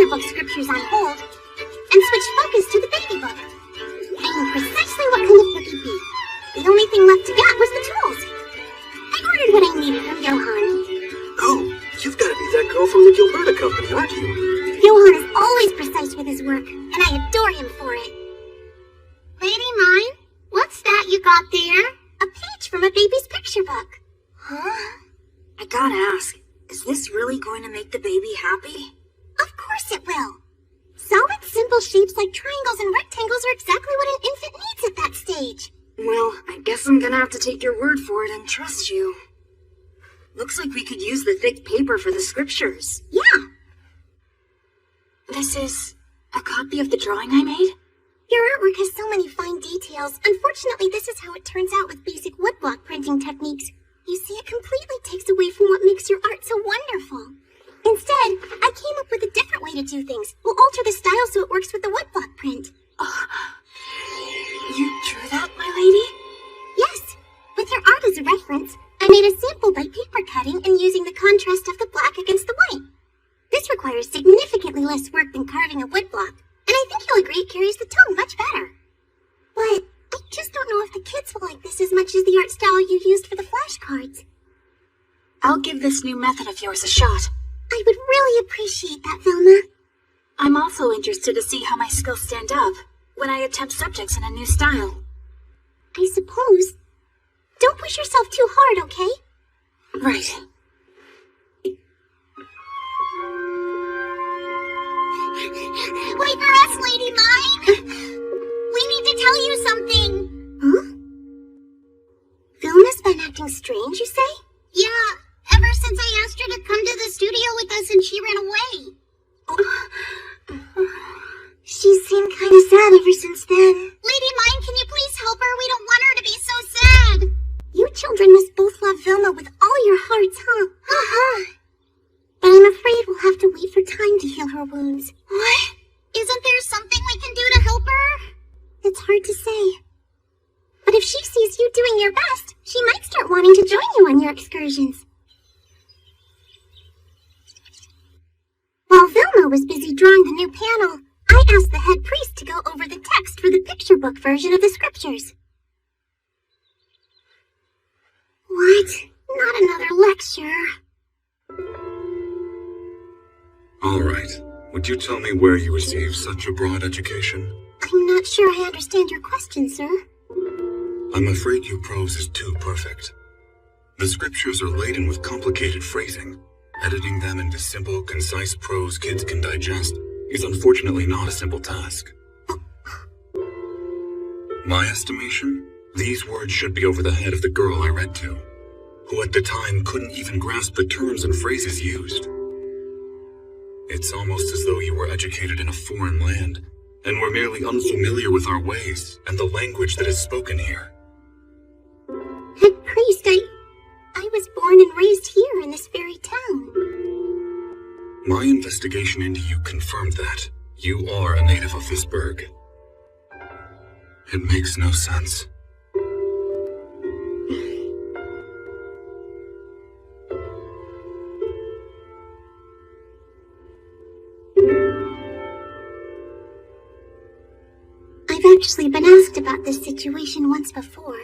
book scriptures on hold and switched focus to the baby book. I knew precisely what kind of book it'd be. The only thing left to get was the tools. I ordered what I needed from Johann. Oh, you've got to be that girl from the Gilberta Company, aren't you? Johann is always precise with his work, and I adore him for it. Lady Mine, what's that you got there? A page from a baby's picture book. Huh? I gotta ask, is this really going to make the baby happy? Of course it will. Solid, simple shapes like triangles and rectangles are exactly what an infant needs at that stage. Well, I guess I'm gonna have to take your word for it and trust you. Looks like we could use the thick paper for the scriptures. Yeah. This is a copy of the drawing I made? Your artwork has so many fine details. Unfortunately, this is how it turns out with basic woodblock printing techniques. You see, it completely takes away from what makes your art so wonderful. Instead, I came up with a different way to do things. We'll alter the style so it works with the woodblock print. Oh, you drew that, my lady? Yes. With your art as a reference, I made a sample by paper cutting and using the contrast of the black against the white. This requires significantly less work than carving a woodblock, and I think you'll agree it carries the tone much better. But I just don't know if the kids will like this as much as the art style you used for the flashcards. I'll give this new method of yours a shot. I would really appreciate that, Velma. I'm also interested to see how my skills stand up when I attempt subjects in a new style. I suppose. Don't push yourself too hard, okay? Right. Wait for us, Lady Mine! We need to tell you something! Huh? Vilna's been acting strange, you say? Yeah, ever since I asked her to come to the studio with us and she ran away. She's seemed kind of sad ever since then. Lady Mine, can you please help her? We don't want her to be so sad. You children must both love Vilma with all your hearts, huh? Uh-huh. But I'm afraid we'll have to wait for time to heal her wounds. What? Isn't there something we can do to help her? It's hard to say. But if she sees you doing your best, she might start wanting to join you on your excursions. While Vilma was busy drawing the new panel, I asked the head priest to go over the text for the picture book version of the scriptures. What? Not another lecture. All right. Would you tell me where you received such a broad education? I'm not sure I understand your question, sir. I'm afraid your prose is too perfect. The scriptures are laden with complicated phrasing. Editing them into simple, concise prose kids can digest is unfortunately not a simple task. My estimation? These words should be over the head of the girl I read to, who at the time couldn't even grasp the terms and phrases used. It's almost as though you were educated in a foreign land, and were merely unfamiliar with our ways and the language that is spoken here. Head priest, I was born and raised here in this very town. My investigation into you confirmed that. You are a native of this burg. It makes no sense. I've actually been asked about this situation once before.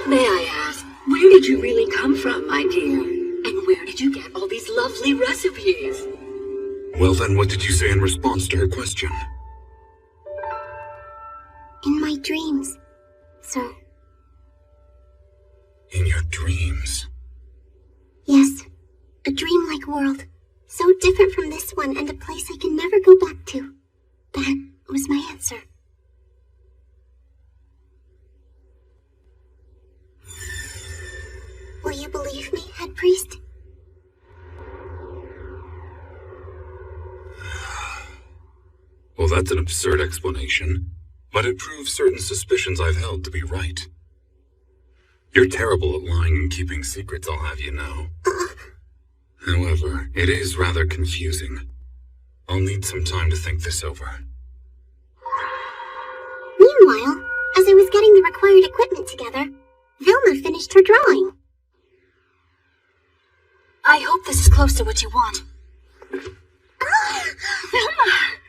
May I ask, where did you really come from, my dear? And where did you get all these lovely recipes? Well then, what did you say in response to her question? In my dreams, sir. In your dreams? Yes, a dreamlike world. So different from this one and a place I can never go back to. That was my answer. Will you believe me, head priest? Well, that's an absurd explanation, but it proves certain suspicions I've held to be right. You're terrible at lying and keeping secrets, I'll have you know. However, it is rather confusing. I'll need some time to think this over. Meanwhile, as I was getting the required equipment together, Vilma finished her drawing. I hope this is close to what you want. Vilma!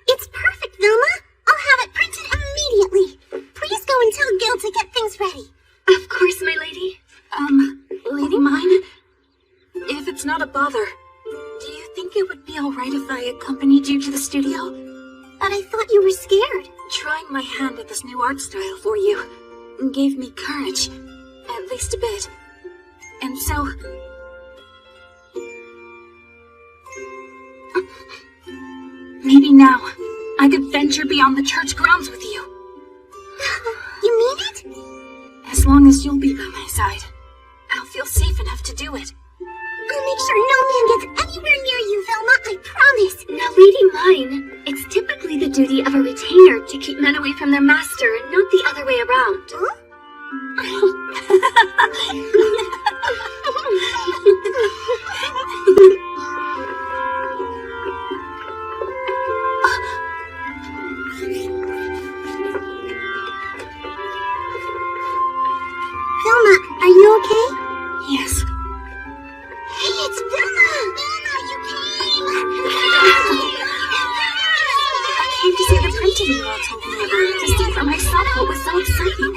It's perfect, Vilma! I'll have it printed immediately. Please go and tell Gil to get things ready. Of course, my lady. Lady Mine? If it's not a bother, do you think it would be alright if I accompanied you to the studio? But I thought you were scared. Trying my hand at this new art style for you gave me courage, at least a bit. And so... maybe now, I could venture beyond the church grounds with you. You mean it? As long as you'll be by my side, I'll feel safe enough to do it. I'll make sure no man gets anywhere near you, Velma, I promise. Now, Lady Mine, it's typically the duty of a retainer to keep men away from their master, not the other way around. Huh? Velma, are you okay? Yes. Hey, it's Velma! Velma, you came! I came to see the printing you all told me about, to see for myself what was so exciting.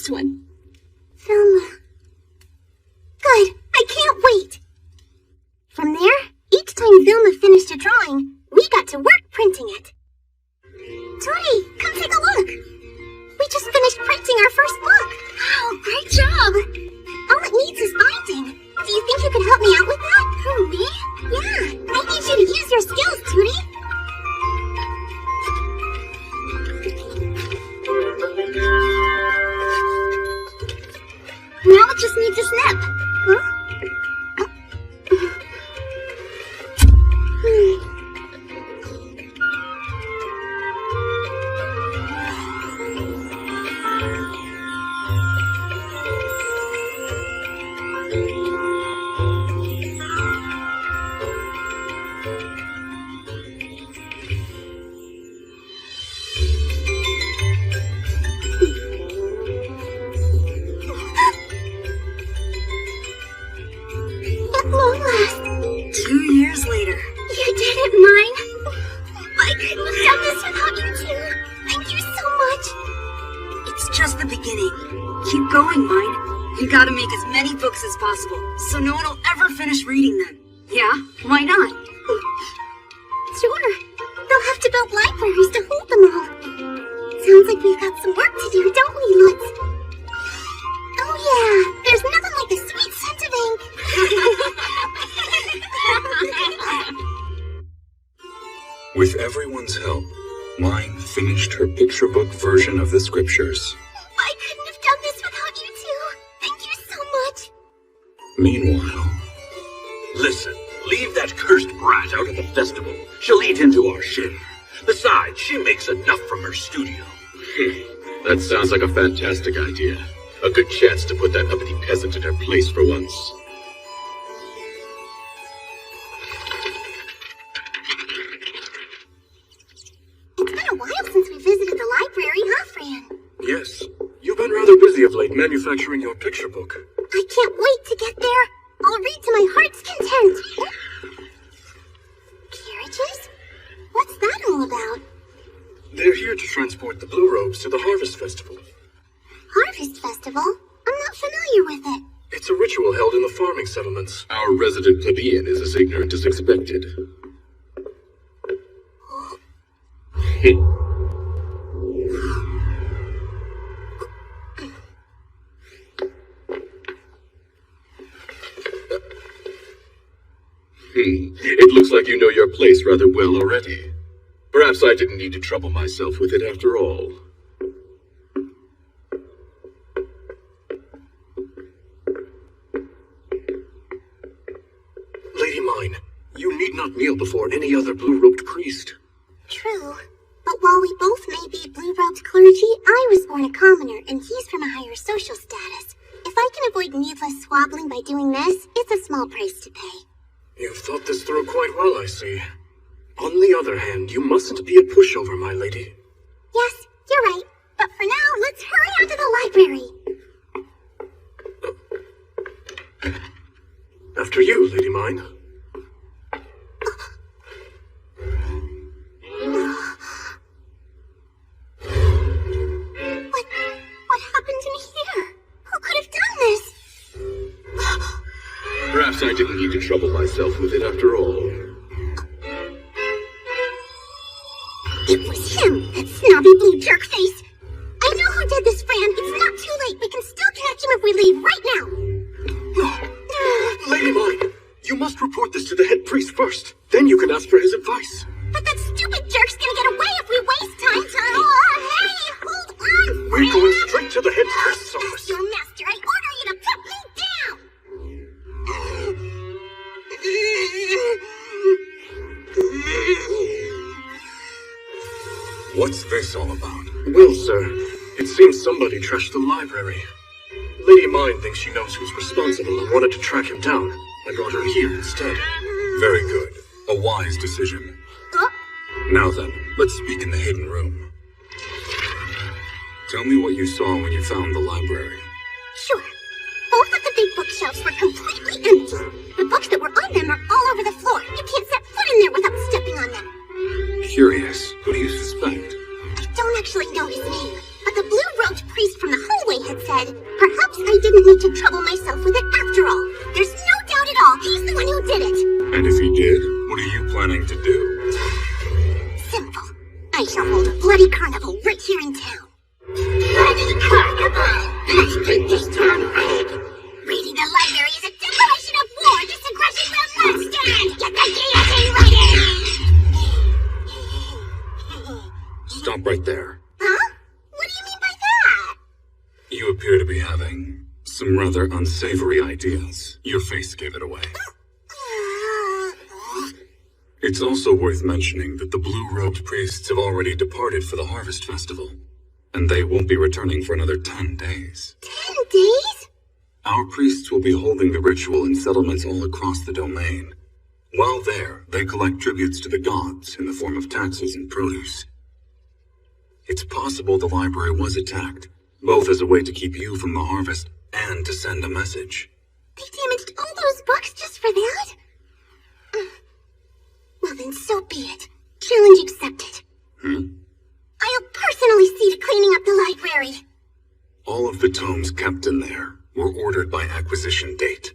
next one. Velma. Good. I can't wait. From there, each time Vilma finished a drawing, we got to work printing it. Tori, come take a look. We just finished printing our first book. Wow, great job. All it needs is binding. Do you think you could help me out with that? Who, me? Yeah, I need you to use your skills, Tootie. Now it just needs a snip. Huh? At long last. 2 years later. You did it, Mine. I couldn't have done this without you two. Thank you so much. It's just the beginning. Keep going, Mine. You gotta make as many books as possible, so no one will ever finish reading them. Yeah? Why not? Sure. They'll have to build libraries to hold them all. Sounds like we've got some work to do, don't we, Lutz? Oh yeah, there's nothing like the sweet scent of ink. With everyone's help, Mine finished her picture book version of the scriptures. I couldn't have done this without you two. Thank you so much. Meanwhile, Listen, leave that cursed brat out of the festival. She'll eat into our share. Besides, she makes enough from her studio. That sounds like a fantastic idea. A good chance to put that uppity peasant in her place for once. It's been a while since we visited the library, huh, Fran? Yes. You've been rather busy of late manufacturing your picture book. I can't wait to get there. I'll read to my heart's content. Carriages? What's that all about? They're here to transport the blue robes to the Harvest Festival. Harvest Festival? I'm not familiar with it. It's a ritual held in the farming settlements. Our resident plebeian is as ignorant as expected. It looks like you know your place rather well already. Perhaps I didn't need to trouble myself with it after all. Lady Mine, you need not kneel before any other blue-robed priest. True. But while we both may be blue-robed clergy, I was born a commoner, and he's from a higher social status. If I can avoid needless squabbling by doing this, it's a small price to pay. You've thought this through quite well, I see. On the other hand, you mustn't be a pushover, my lady. Yes, you're right. But for now, let's hurry on to the library. After you, Lady Mine. What happened in here? Who could have done this? Perhaps I didn't need to trouble myself with it after all. It was him, that snobby blue jerkface. I know who did this, Fran. It's not too late. We can still catch him if we leave right now. Lady Mine, you must report this to the head priest first. Then you can ask for his advice. But that stupid jerk's gonna get away if we waste time, hey, hold on, We're going straight to the head priest's office. Your master, I order you to put me down. what's this all about? Well, sir, it seems somebody trashed the library. Lady Mine thinks she knows who's responsible and wanted to track him down. I brought her here instead. Very good. A wise decision. Now then, let's speak in the hidden room. Tell me what you saw when you found the library. Sure. Both of the big bookshelves were completely empty. The books that were on them are all over the floor. You can't set foot in there without stepping on them. Curious. Who do you suspect? I don't actually know his name, but the blue-robed priest from the hallway had said said, perhaps I didn't need to trouble myself with it after all. There's no doubt at all he's the one who did it. And if he did, what are you planning to do? Simple. I shall hold a bloody carnival right here in town. Bloody carnival! Let's take this town red. Raiding the library is a declaration of war. This aggression will not stand. Get the guillotine ready! Stop right there. Huh? What do you mean by that? You appear to be having some rather unsavory ideas. Your face gave it away. It's also worth mentioning that the blue-robed priests have already departed for the Harvest Festival, and they won't be returning for another 10 days. 10 days? Our priests will be holding the ritual in settlements all across the domain. While there, they collect tributes to the gods in the form of taxes and produce. It's possible the library was attacked, both as a way to keep you from the harvest and to send a message. They damaged all those books just for that? Well then, so be it. Challenge accepted. I'll personally see to cleaning up the library. All of the tomes kept in there were ordered by acquisition date.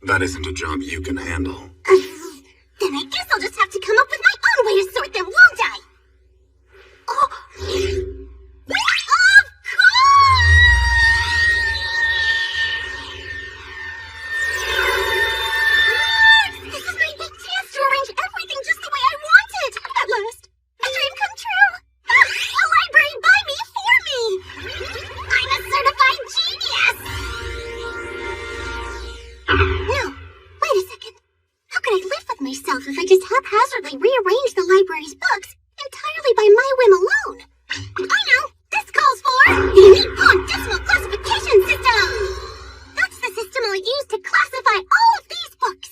That isn't a job you can handle. Then I guess I'll just have to come up with my own way to sort them, won't I? Oh! Of course! This is my big chance to arrange everything just the way I want it! At last, a dream come true! A library by me for me! I'm a certified genius! No, wait a second. How could I live with myself if I just haphazardly rearranged the library's books entirely by my whim alone? I know! This calls for the Nippon Decimal Classification System! That's the system I'll use to classify all of these books.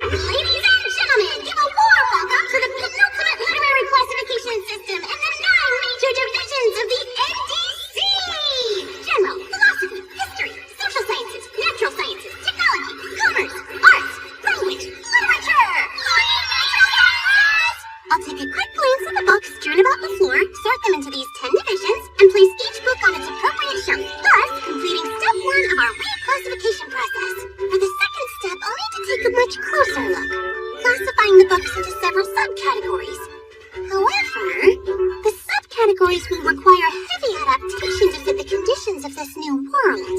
Ladies and gentlemen, give a warm welcome to the penultimate literary classification system and the 9 major divisions of the NDC! General, philosophy, history, social sciences, natural sciences, technology, commerce, arts, language, literature! I'll take a quick glance at the books strewn about the floor, sort them into these 10 divisions, and place each book on its appropriate shelf, thus completing step 1 of our reclassification process. For the second step, I'll need to take a much closer look, classifying the books into several subcategories. However, the subcategories will require heavy adaptation to fit the conditions of this new world.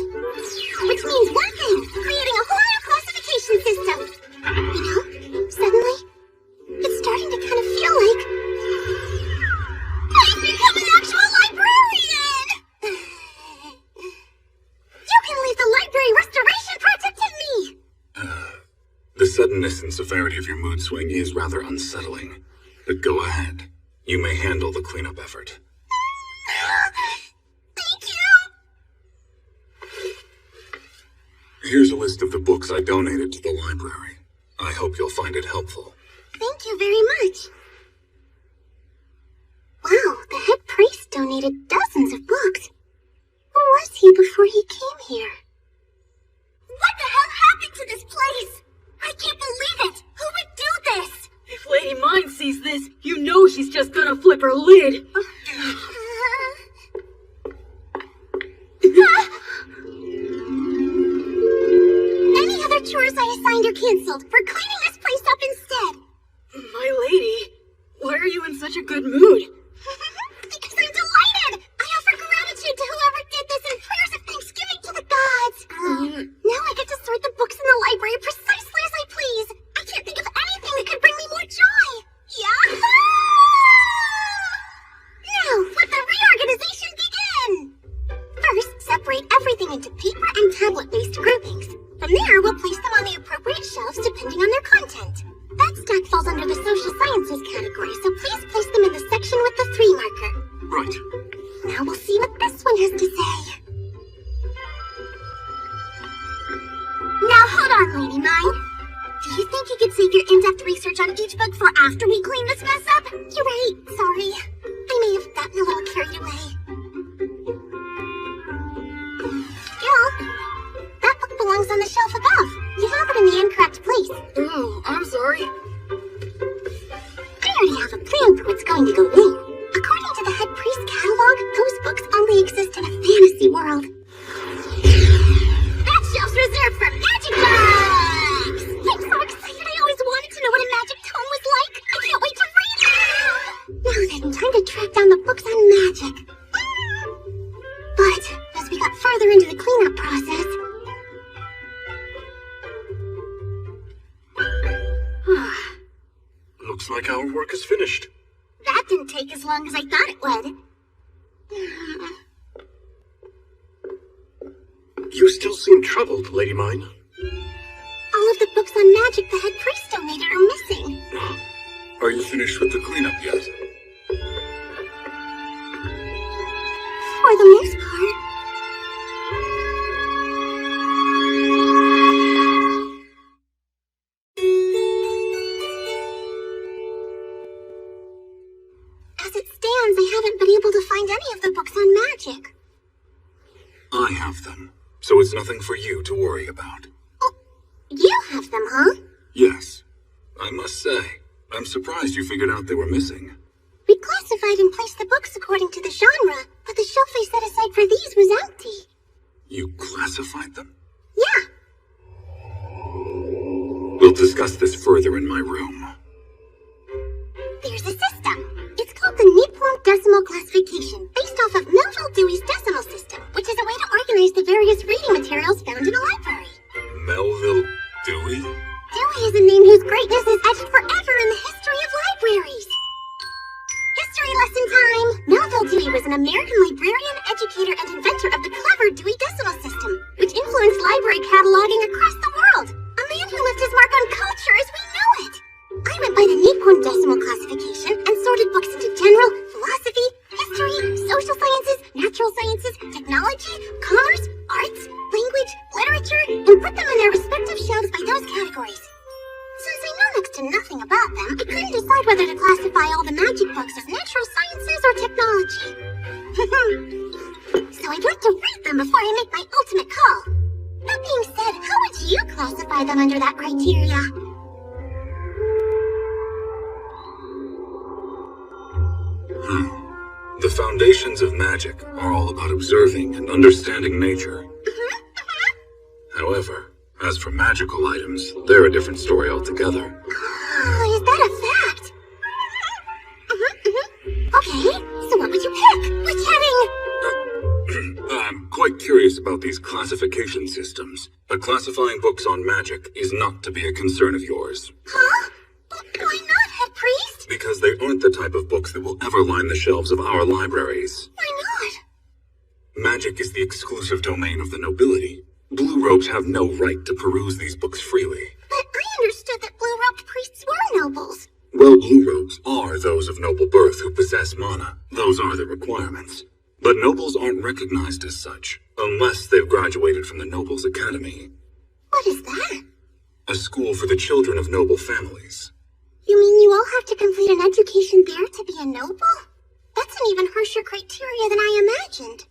Which means one thing, creating a whole new classification system. You know, suddenly, it's starting to kind of feel like I've become an actual librarian! You can leave the library restoration part to me! The suddenness and severity of your mood swing is rather unsettling. But go ahead. You may handle the cleanup effort. Thank you! Here's a list of the books I donated to the library. I hope you'll find it helpful. Thank you very much. Wow, the head priest donated dozens of books. Who was he before he came here? What the hell happened to this place? I can't believe it! Who would do this? If Lady Mine sees this, you know she's just gonna flip her lid. Any other chores I assigned are canceled. We're cleaning this place up instead. My lady, why are you in such a good mood? Because I'm delighted! I offer gratitude to whoever did this and prayers of thanksgiving to the gods. Now I get to sort the books in the library precisely as I please. I can't think of anything that could bring me more joy. Yahoo! Now, let the reorganization begin! First, separate everything into paper and tablet-based groupings. From there, we'll place them on the appropriate shelves depending on their content. That stack falls under the social sciences category, so please place them in the section with the 3 marker. Right. Now we'll see what this one has to say. Now hold on, Lady Mine. Do you think you could save your in-depth research on each book for after we clean this mess up? You're right, sorry. I may have gotten a little carried away. Gil, that book belongs on the shelf above. You have it in the incorrect place. Oh, I'm sorry. I already have a plan for what's going to go there. According to the head priest catalog, those books only exist in a fantasy world. in time to track down the books on magic. But as we got further into the cleanup process... Looks like our work is finished. That didn't take as long as I thought it would. You still seem troubled, Lady Mine. All of the books on magic the head priest donated are missing. Are you finished with the cleanup yet? For the most part. As it stands, I haven't been able to find any of the books on magic. I have them, so it's nothing for you to worry about. Oh, you have them, huh? Yes. I must say, I'm surprised you figured out they were missing. We classified and placed the books according to the genre, but the shelf I set aside for these was empty. You classified them? Yeah. We'll discuss this further in my room. There's a system. It's called the Nippon Decimal Classification, based off of Melville Dewey's decimal system, which is a way to organize the various reading materials found in a library. Melville Dewey? Dewey is a name whose greatness is etched forever in the history of libraries. History lesson time! Melville Dewey was an American librarian, educator, and inventor of the clever Dewey Decimal System, which influenced library cataloging across the world. A man who left his mark on culture as we know it. I went by the Nippon Decimal Classification and sorted books into general, philosophy, history, social sciences, natural sciences, technology, commerce, arts, language, literature, and put them in their respective shelves by those categories. Since I know next to nothing about them, I couldn't decide whether to classify all the magic books as natural sciences or technology. So I'd like to read them before I make my ultimate call. That being said, how would you classify them under that criteria? The foundations of magic are all about observing and understanding nature. However, as for magical items, they're a different story altogether. Oh, is that a fact? Okay, so what would you pick? Which heading? I'm quite curious about these classification systems, but classifying books on magic is not to be a concern of yours. Huh? Why not, head priest? Because they aren't the type of books that will ever line the shelves of our libraries. Why not? Magic is the exclusive domain of the nobility. Blue robes have no right to peruse these books freely. But I understood that blue-robed priests were nobles. Well, blue robes are those of noble birth who possess mana. Those are the requirements. But nobles aren't recognized as such, unless they've graduated from the Nobles Academy. What is that? A school for the children of noble families. You mean you all have to complete an education there to be a noble? That's an even harsher criteria than I imagined.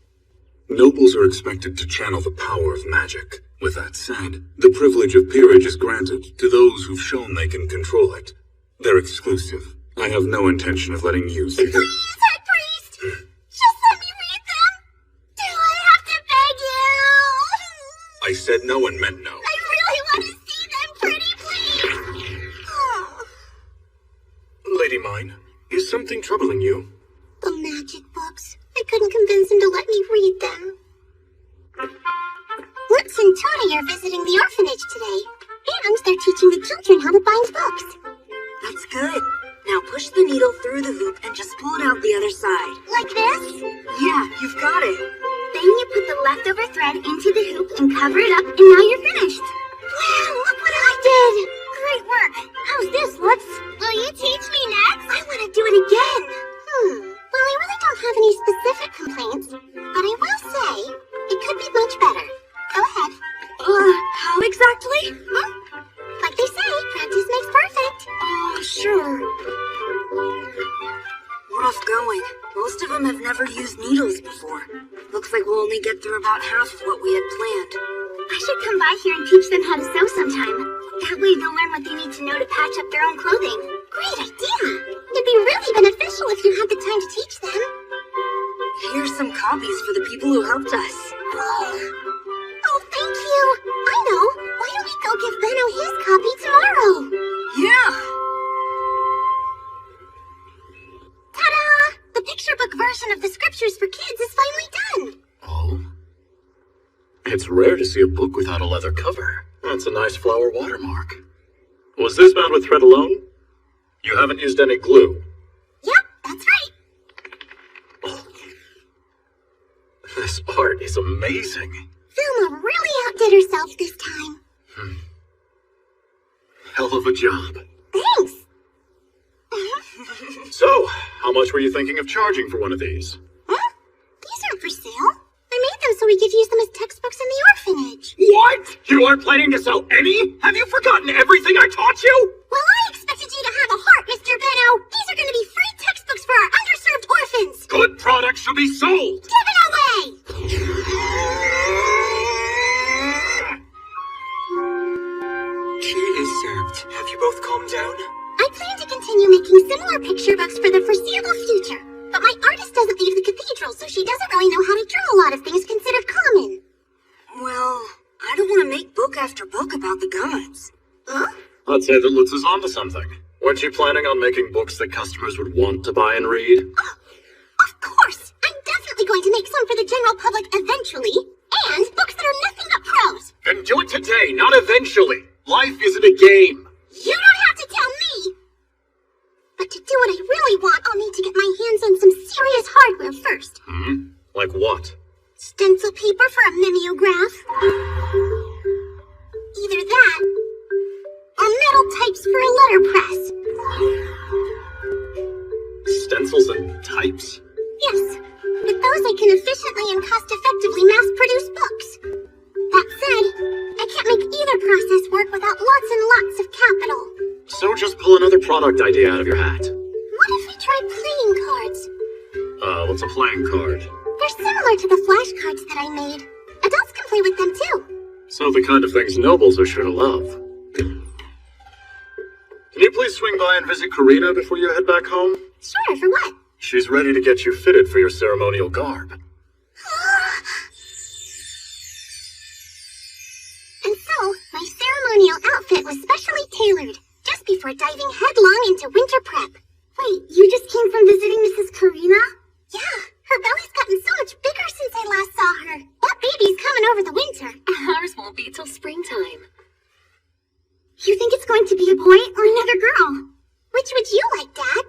Nobles are expected to channel the power of magic. With that said, the privilege of peerage is granted to those who've shown they can control it. They're exclusive. I have no intention of letting you see them. Please, head priest! Just let me read them! Do I have to beg you? I said no and meant no. I really want to see them, pretty please! Oh. Lady Mine, is something troubling you? The magic books. I couldn't convince him to let me read them. Lutz and Tony are visiting the orphanage today, and they're teaching the children how to bind books. That's good. Now push the needle through the hoop and just pull it out the other side. Like this? Yeah, you've got it. Then you put the leftover thread into the hoop and cover it up, and now you're finished. Wow, look what I did! Great work. How's this, Lutz? Will you teach me next? I want to do it again. Well, I really don't have any specific complaints, but I will say, it could be much better. Go ahead. How exactly? Like they say, practice makes perfect. Sure. Rough going. Most of them have never used needles before. Looks like we'll only get through about half of what we had planned. I should come by here and teach them how to sew sometime. That way they'll learn what they need to know to patch up their own clothing. Great idea! It'd be really beneficial if you had the time to teach them. Here's some copies for the people who helped us. Oh, thank you! I know! Why don't we go give Benno his copy tomorrow? Yeah! Ta-da! picture book version of the scriptures for kids is finally done. Oh? It's rare to see a book without a leather cover. That's a nice flower watermark. Was this bound with thread alone? You haven't used any glue? Yep, that's right. Oh. This art is amazing. Velma really outdid herself this time. Hell of a job. Thanks. So, how much were you thinking of charging for one of these? Huh? These aren't for sale. I made them so we could use them as textbooks in the orphanage. What? You aren't planning to sell any? Have you forgotten everything I taught you? Well, I expected you to have a heart, Mr. Benno. These are going to be free textbooks for our underserved orphans. Good products should be sold. Give it away! Tea is served. Have you both calmed down? I plan to continue making similar picture books for the foreseeable future. But my artist doesn't leave the cathedral, so she doesn't really know how to draw a lot of things considered common. Well, I don't want to make book after book about the gods. Huh? I'd say that Lutz is onto something. Weren't you planning on making books that customers would want to buy and read? Oh, of course! I'm definitely going to make some for the general public eventually. And books that are nothing but prose. Then do it today, not eventually. Life isn't a game. You don't have to tell me! But to do what I really want, I'll need to get my hands on some serious hardware first. Like what? Stencil paper for a mimeograph. Either that, or metal types for a letterpress. Stencils and types? Yes, with those I can efficiently and cost-effectively mass-produce books. That said, I can't make either process work without lots and lots of capital. So just pull another product idea out of your hat. What if we tried playing cards? What's a playing card? They're similar to the flashcards that I made. Adults can play with them too. So the kind of things nobles are sure to love. Can you please swing by and visit Karina before you head back home? Sure, for what? She's ready to get you fitted for your ceremonial garb. And so, my ceremonial outfit was specially tailored, just before diving headlong into winter prep. Wait, you just came from visiting Mrs. Karina? Yeah, her belly's gotten so much bigger since I last saw her. That baby's coming over the winter. Ours won't be till springtime. You think it's going to be a boy or another girl? Which would you like, Dad?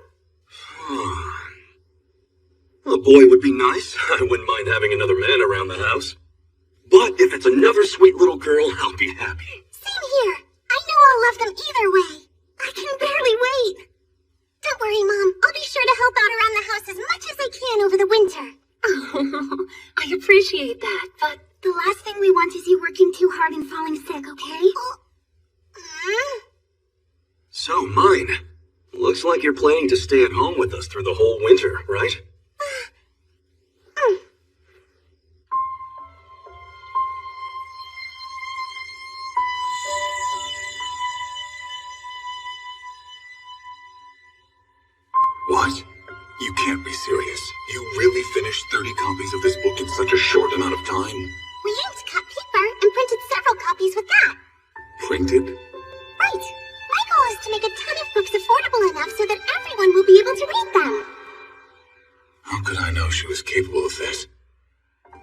A boy would be nice. I wouldn't mind having another man around the house. But if it's another sweet little girl, I'll be happy. Same here. I know I'll love them either way. I can barely wait. Don't worry, Mom. I'll be sure to help out around the house as much as I can over the winter. Oh, I appreciate that, but The last thing we want is you working too hard and falling sick, okay? So, mine. Looks like you're planning to stay at home with us through the whole winter, right? What? You can't be serious. You really finished 30 copies of this book in such a short amount of time? We used cut paper and printed several copies with that. Printed? Right. My goal is to make a ton of books affordable enough so that everyone will be able to read them. How could I know she was capable of this?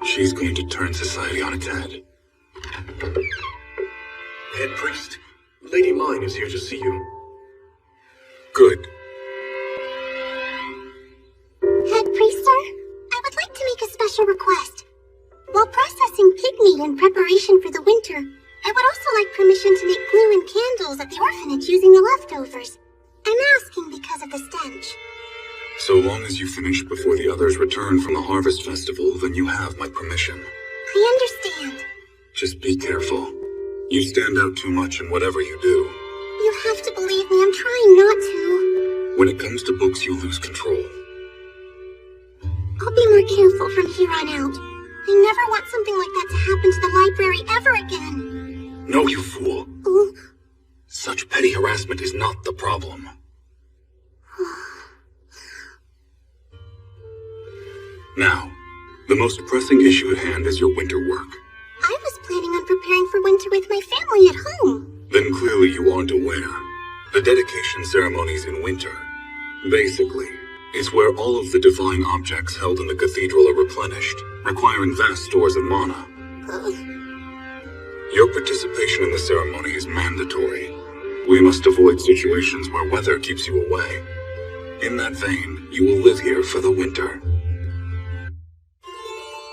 She's going to turn society on its head. Head priest, Lady Mine is here to see you. Good. Head priester, I would like to make a special request. While processing pig meat in preparation for the winter, I would also like permission to make glue and candles at the orphanage using the leftovers. I'm asking because of the stench. So long as you finish before the others return from the harvest festival, then you have my permission. I understand. Just be careful. You stand out too much in whatever you do. You have to believe me, I'm trying not to. When it comes to books, you lose control. I'll be more careful from here on out. I never want something like that to happen to the library ever again. No, you fool. Oh. Such petty harassment is not the problem. Now, the most pressing issue at hand is your winter work. I was planning on preparing for winter with my family at home. Then clearly you aren't aware. The dedication ceremony's in winter. Basically, It's where all of the divine objects held in the cathedral are replenished, requiring vast stores of mana. Your participation in the ceremony is mandatory. We must avoid situations where weather keeps you away. In that vein, you will live here for the winter.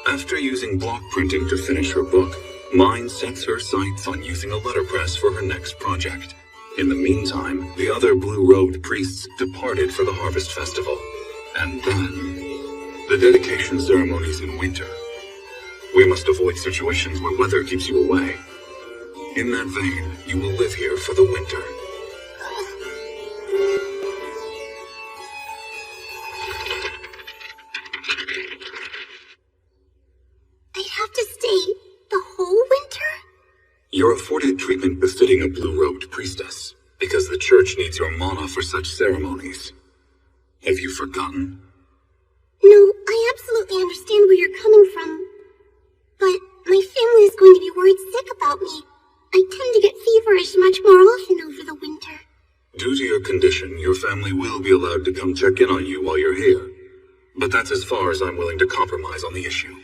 After using block printing to finish her book, Mine sets her sights on using a letterpress for her next project. In the meantime, the other blue-robed priests departed for the Harvest Festival. And then, the dedication ceremonies in winter. We must avoid situations where weather keeps you away. In that vein, you will live here for the winter. I'd have to stay the whole winter? You're afforded treatment befitting a blue-robed priestess, because the church needs your mana for such ceremonies. Have you forgotten? No, I absolutely understand where you're coming from. But my family is going to be worried sick about me. I tend to get feverish much more often over the winter. Due to your condition, your family will be allowed to come check in on you while you're here. But that's as far as I'm willing to compromise on the issue.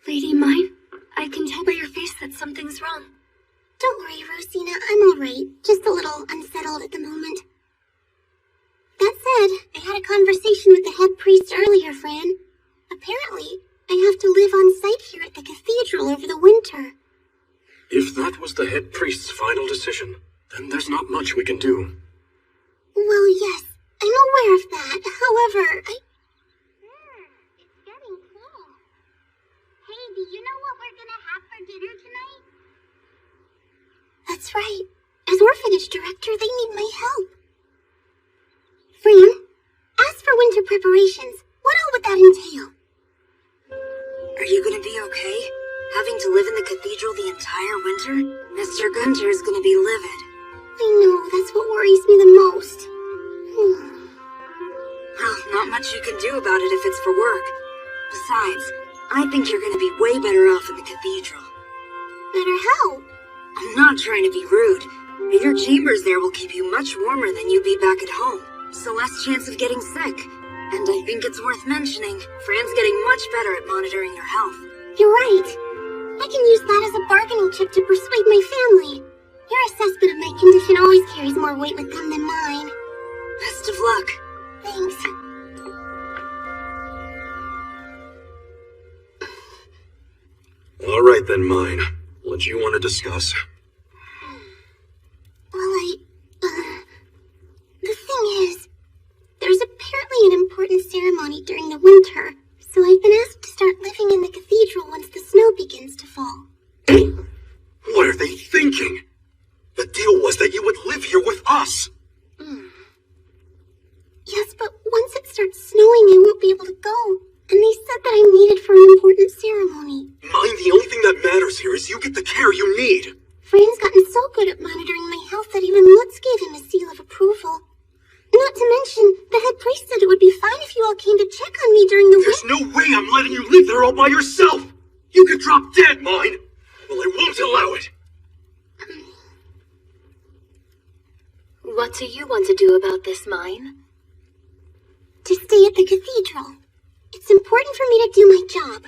Lady Mine, I can tell by your face that something's wrong. Don't worry, Rosina, I'm alright. Just a little unsettled at the moment. That said, I had a conversation with the head priest earlier, Fran. Apparently, I have to live on site here at the cathedral over the winter. If that was the head priest's final decision, then there's not much we can do. Well, yes, I'm aware of that. However, It's getting cool. Hey, do you know what we're gonna have for dinner tonight? That's right. As Orphanage director, they need my help. Fran, as for winter preparations, what all would that entail? Are you gonna be okay? Having to live in the cathedral the entire winter? Mr. Gunter is gonna be livid. I know, that's what worries me the most. Well, not much you can do about it if it's for work. Besides, I think you're gonna be way better off in the cathedral. Better how? I'm not trying to be rude, but your chambers there will keep you much warmer than you'd be back at home, so less chance of getting sick. And I think it's worth mentioning, Fran's getting much better at monitoring your health. You're right. I can use that as a bargaining chip to persuade my family. Your assessment of my condition always carries more weight with them than mine. Best of luck. Thanks. All right then, Mine. What do you want to discuss? Well, the thing is, there's apparently an important ceremony during the winter, so I've been asked to start living in the cathedral once the snow begins to fall. What are they thinking? The deal was that you would live here with us. Yes, but once it starts snowing, I won't be able to go. And they said that I'm needed for an important ceremony. Mine, the only thing that matters here is you get the care you need. Fran's gotten so good at monitoring my health that even Lutz gave him a seal of approval. Not to mention, the head priest said it would be fine if you all came to check on me during the There's no way I'm letting you live there all by yourself. You could drop dead, Mine. Well, I won't allow it. What do you want to do about this, Mine? To stay at the cathedral. It's important for me to do my job.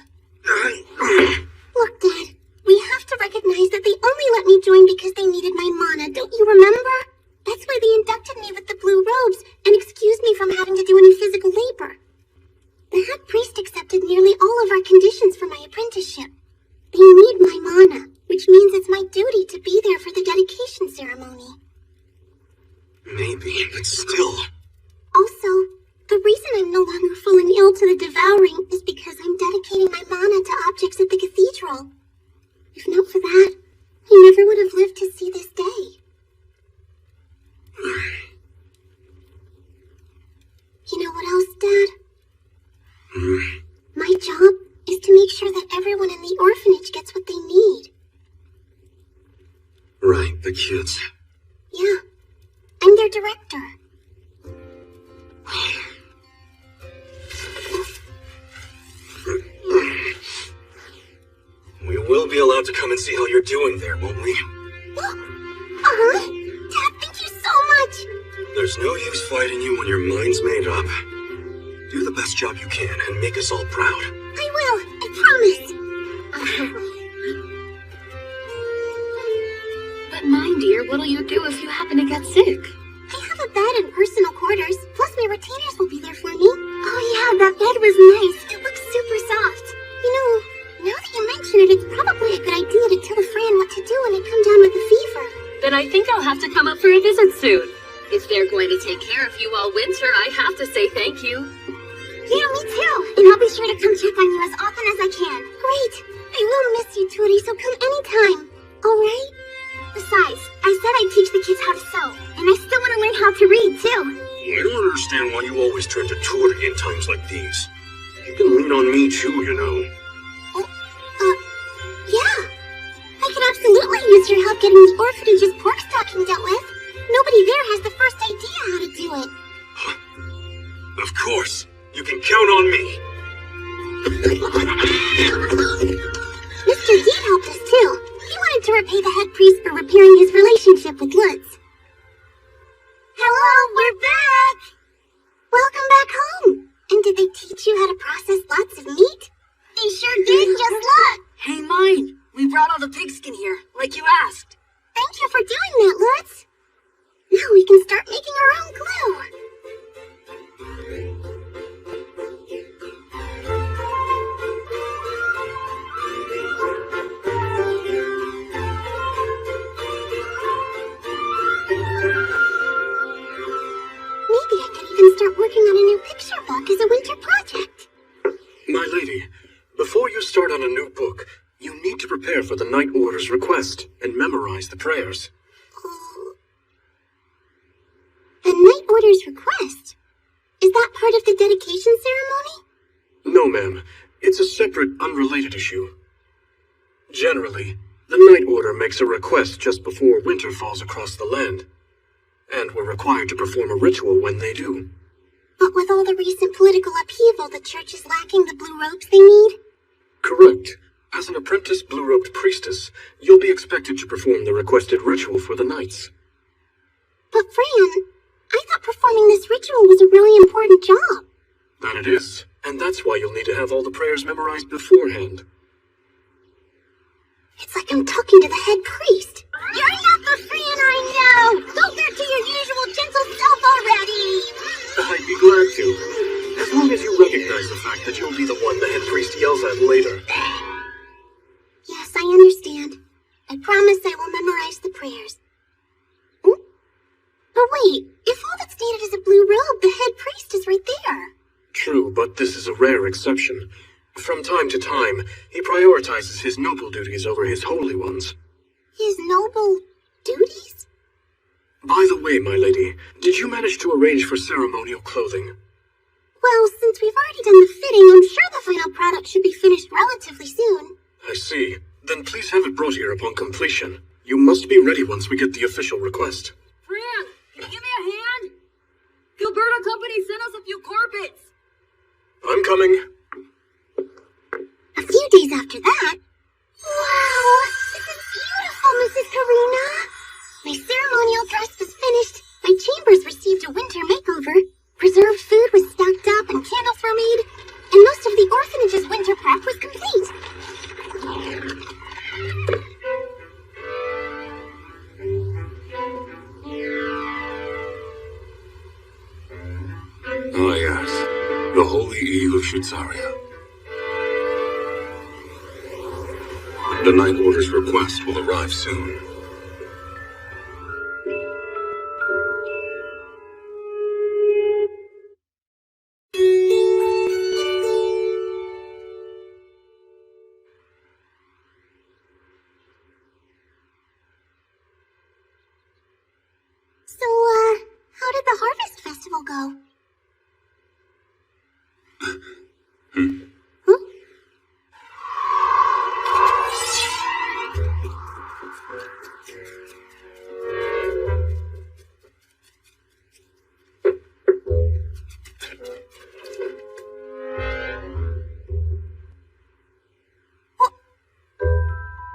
Look, Dad, we have to recognize that they only let me join because they needed my mana, don't you remember? That's why they inducted me with the blue robes and excused me from having to do any physical labor. The head priest accepted nearly all of our conditions for my apprenticeship. They need my mana, which means it's my duty to be there for the dedication ceremony. Maybe, but still. Also, the reason I'm no longer falling ill to the devouring is because I'm dedicating my mana to objects at the cathedral. If not for that, I never would have lived to see this day. You know what else, Dad? My job is to make sure that everyone in the orphanage gets what they need. Right, the kids. Yeah, I'm their director. We will be allowed to come and see how you're doing there, won't we? Uh-huh. There's no use fighting you when your mind's made up. Do the best job you can and make us all proud. I will, I promise. But mine, dear, what'll you do if you happen to get sick? I have a bed and personal quarters, plus my retainers will be there for me. Oh yeah, that bed was nice. It looks super soft. You know, now that you mention it, it's probably a good idea to tell Fran what to do when I come down with a fever. Then I think I'll have to come up for a visit soon. If they're going to take care of you all winter, I have to say thank you. Yeah, me too. And I'll be sure to come check on you as often as I can. Great. I will miss you, Tootie, so come anytime. Alright? Besides, I said I'd teach the kids how to sew, and I still want to learn how to read, too. I don't understand why you always turn to Tootie in times like these. You can lean on me too, you know. Yeah. I could absolutely use your help getting the orphanage's pork stocking dealt with. Nobody there has the first idea how to do it. Of course. You can count on me. Mr. Dean helped us too. He wanted to repay the head priest for repairing his relationship with Lutz. Hello, we're back! Welcome back home. And did they teach you how to process lots of meat? They sure did, just look. Hey, mine. We brought all the pigskin here, like you asked. Thank you for doing that, Lutz. Now we can start making our own glue. Maybe I could even start working on a new picture book as a winter project. My lady, before you start on a new book, you need to prepare for the Night Order's request and memorize the prayers. The Night Order's request? Is that part of the dedication ceremony? No, ma'am. It's a separate, unrelated issue. Generally, the Night Order makes a request just before winter falls across the land, and we're required to perform a ritual when they do. But with all the recent political upheaval, the church is lacking the blue robes they need? Correct. As an apprentice blue-robed priestess, you'll be expected to perform the requested ritual for the knights. But Fran, I thought performing this ritual was a really important job. That it is, and that's why you'll need to have all the prayers memorized beforehand. It's like I'm talking to the head priest. You're not the Fran I know! Go back to your usual gentle self already! I'd be glad to, as long as you recognize the fact that you'll be the one the head priest yells at later. Yes, I understand. I promise I will memorize the prayers. But wait, if all that's needed is a blue robe, the head priest is right there. True, but this is a rare exception. From time to time, he prioritizes his noble duties over his holy ones. His noble duties? By the way, my lady, did you manage to arrange for ceremonial clothing? Well, since we've already done the fitting, I'm sure the final product should be finished relatively soon. I see. Then please have it brought here upon completion. You must be ready once we get the official request. Fran, can you give me a hand? Gilberto Company sent us a few carpets. I'm coming. A few days after that... Wow! This is beautiful, Mrs. Karina! My ceremonial dress was finished, my chambers received a winter makeover, preserved food was stocked up and candles were made, and most of the orphanage's winter prep was complete. Ah, yes. The Holy Eve of Shitzaria. The Night Order's request will arrive soon. So, how did the Harvest Festival go?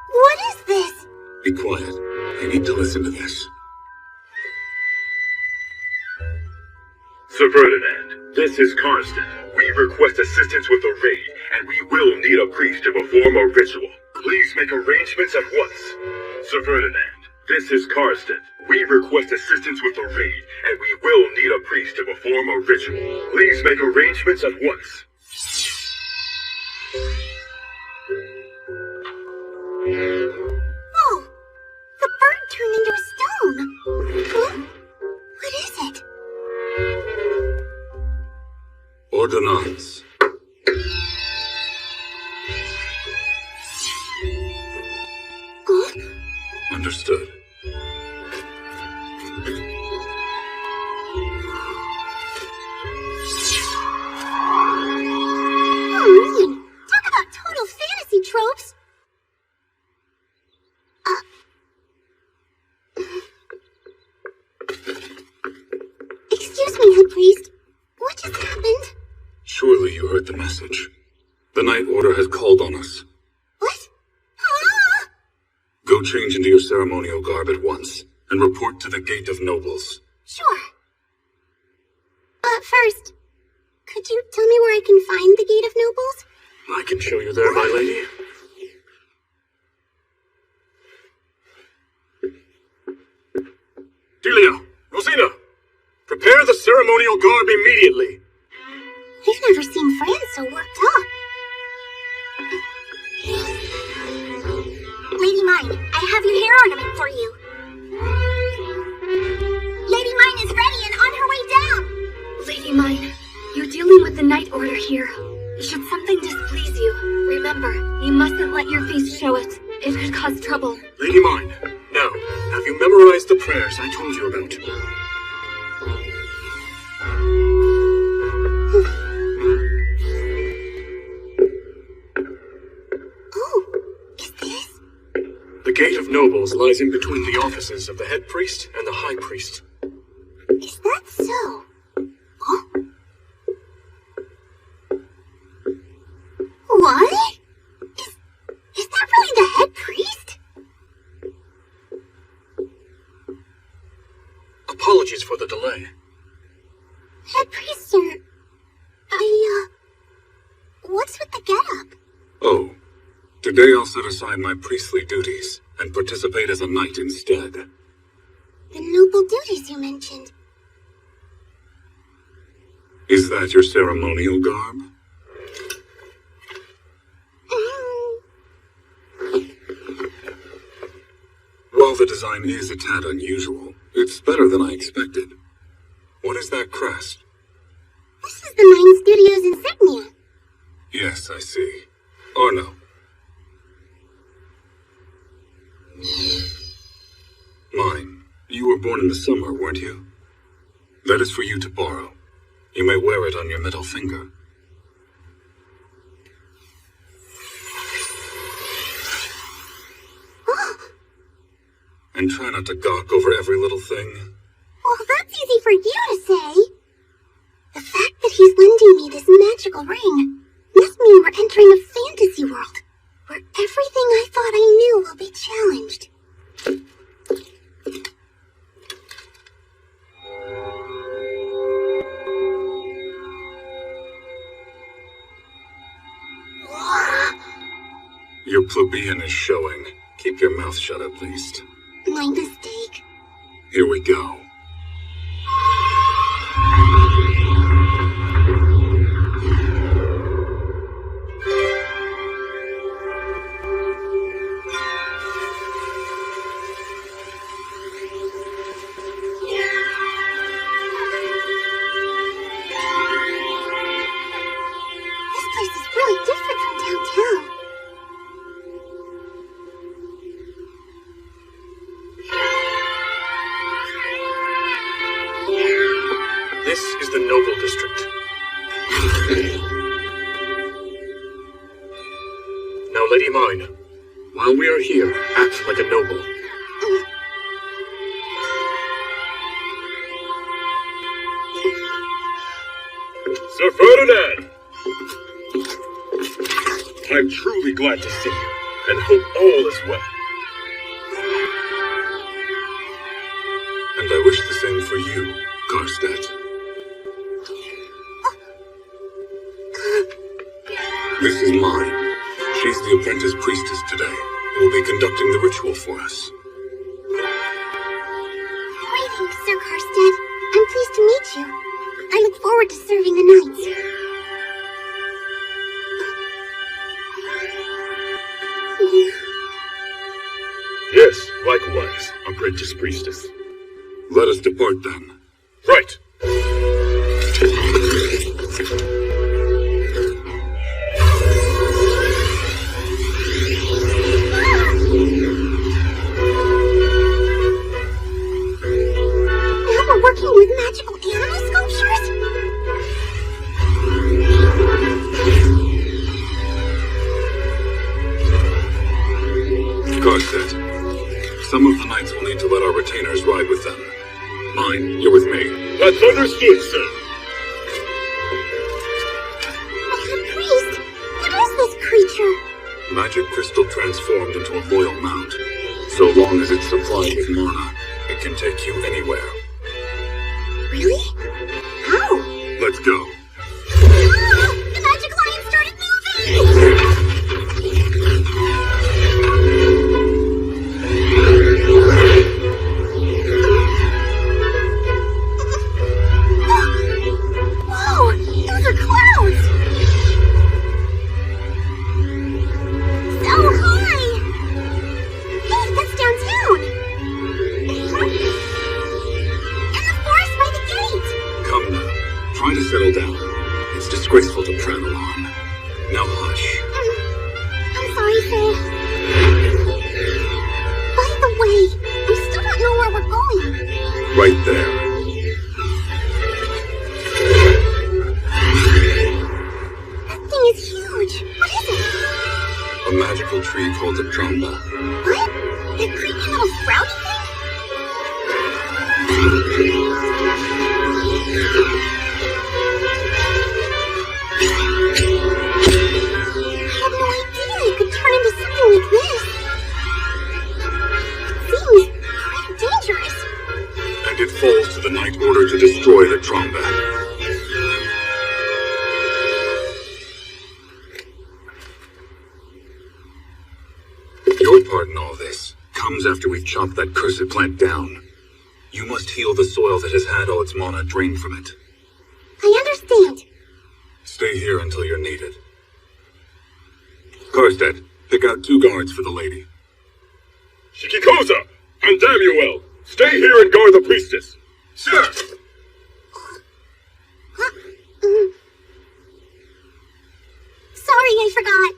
What is this? Be quiet. You need to listen to this. Sir Ferdinand, this is Karsten. We request assistance with a raid, and we will need a priest to perform a ritual. Please make arrangements at once. Sir Ferdinand, this is Karsten. We request assistance with a raid, and we will need a priest to perform a ritual. Please make arrangements at once. Whoa! The bird turned into a stone! Huh? What is it? Ordonnance. Huh? Understood. Oh, man! Talk about total fantasy tropes! Excuse me, Head Priest. What just happened? Surely you heard the message. The Night Order has called on us. What? Ah! Go change into your ceremonial garb at once, and report to the Gate of Nobles. Sure. But first, could you tell me where I can find the Gate of Nobles? I can show you there, my lady. Delia! Rosina! Prepare the ceremonial garb immediately! I've never seen Fran so worked up. Lady Mine, I have your hair ornament for you. Lady Mine is ready and on her way down. Lady Mine, you're dealing with the Night Order here. Should something displease you, remember, you mustn't let your face show it. It could cause trouble. Lady Mine, now, have you memorized the prayers I told you about? The Gate of Nobles lies in between the offices of the head priest and the high priest. Is that so? Huh? What? Is that really the head priest? Apologies for the delay. Head priest, sir. What's with the getup? Oh, today I'll set aside my priestly duties and participate as a knight instead. The noble duties you mentioned. Is that your ceremonial garb? While the design is a tad unusual, it's better than I expected. What is that crest? This is the Mine Studios insignia. Yes, I see. Arno. Mine, you were born in the summer, weren't you? That is for you to borrow. You may wear it on your middle finger. And try not to gawk over every little thing. Well, that's easy for you to say. The fact that he's lending me this magical ring must mean we're entering a fantasy world, where everything I thought I knew will be challenged. Your plebeian is showing. Keep your mouth shut at least. My mistake. Here we go. This place is really different from downtown. This is the Noble District. Now, Lady Mine, while we are here, act like a noble. Sir Ferdinand! I'm truly glad to see you, and hope all is well. And I wish the same for you, Karstedt. apprentice priestess today, who will be conducting the ritual for us. Greetings, Sir Karstead. I'm pleased to meet you. I look forward to serving the knights. Yes, likewise, apprentice priestess. Let us depart then. Right. Now we're working with magical animal sculptures? Karstead, some of the knights will need to let our retainers ride with them. Mine, you're with me. That's understood, sir. Priest, what is this creature? Magic crystal transformed into a loyal mount. So long as it's supplied with mana, it can take you anywhere. Really? How? Let's go. Ah! The magic lion started moving! Whoa! Those are clouds! So high! Hey, that's downtown! And the forest by the gate! Come now. Try to settle down. It's disgraceful to prattle on. Now hush. I'm sorry, sir. By the way, I still don't know where we're going. Right there. That thing is huge. What is it? A magical tree called the Tromba. What? The creepy little frowny thing? I had no idea it could turn into something like this. It seems pretty dangerous. And it falls to the Knight Order to destroy the Tromba. Your part in all this comes after we've chopped that cursed plant down. You must heal the soil that has had all its mana drained from it. I understand. Stay here until you're needed. Karstead, pick out 2 guards for the lady. Shikikoza and Damuel, stay here and guard the priestess. Sir! Sorry, I forgot.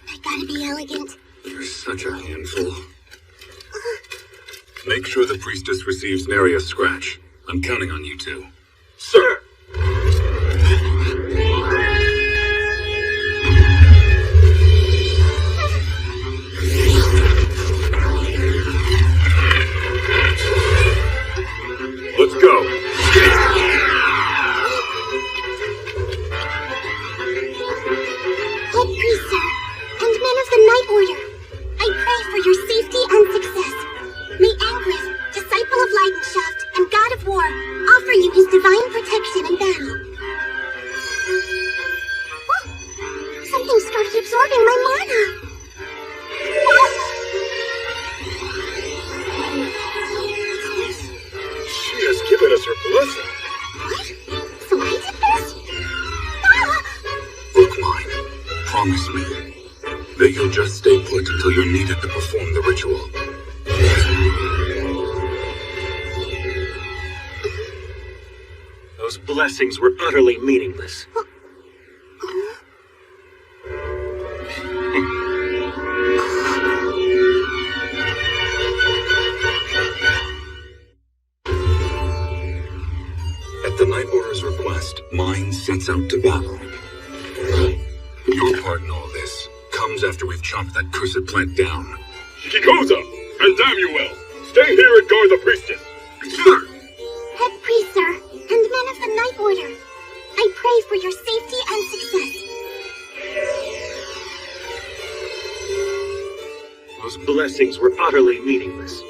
I gotta be elegant. You're such a handful. Make sure the priestess receives nary a scratch. I'm counting on you two. Sir! Let's go. Head priest, sir, and men of the Night Order, I pray for your safety and success. May Angrith, disciple of Leidenschaft and god of war, offer you his divine protection in battle. Oh, something started absorbing my mana. She has given us her blessing. What? So I did this? Ah! Look, mine. Promise me that you'll just stay put until you're needed to perform the ritual. Those blessings were utterly meaningless. At the Night Order's request, mine sets out to battle. Your part in all this comes after we've chopped that cursed plant down. Shikikoza and Damuel, stay here and guard the priestess. Sir! Head priest, sir, and men of the Night Order, I pray for your safety and success. Those blessings were utterly meaningless.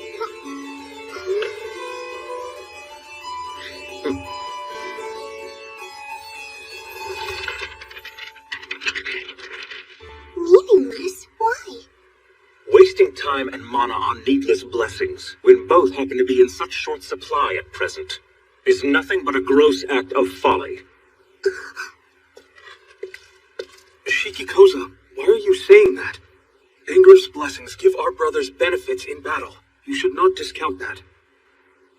Meaningless? Why? time and mana on needless blessings, when both happen to be in such short supply at present, is nothing but a gross act of folly. Shikikoza, why are you saying that? Anger's blessings give our brothers benefits in battle. You should not discount that.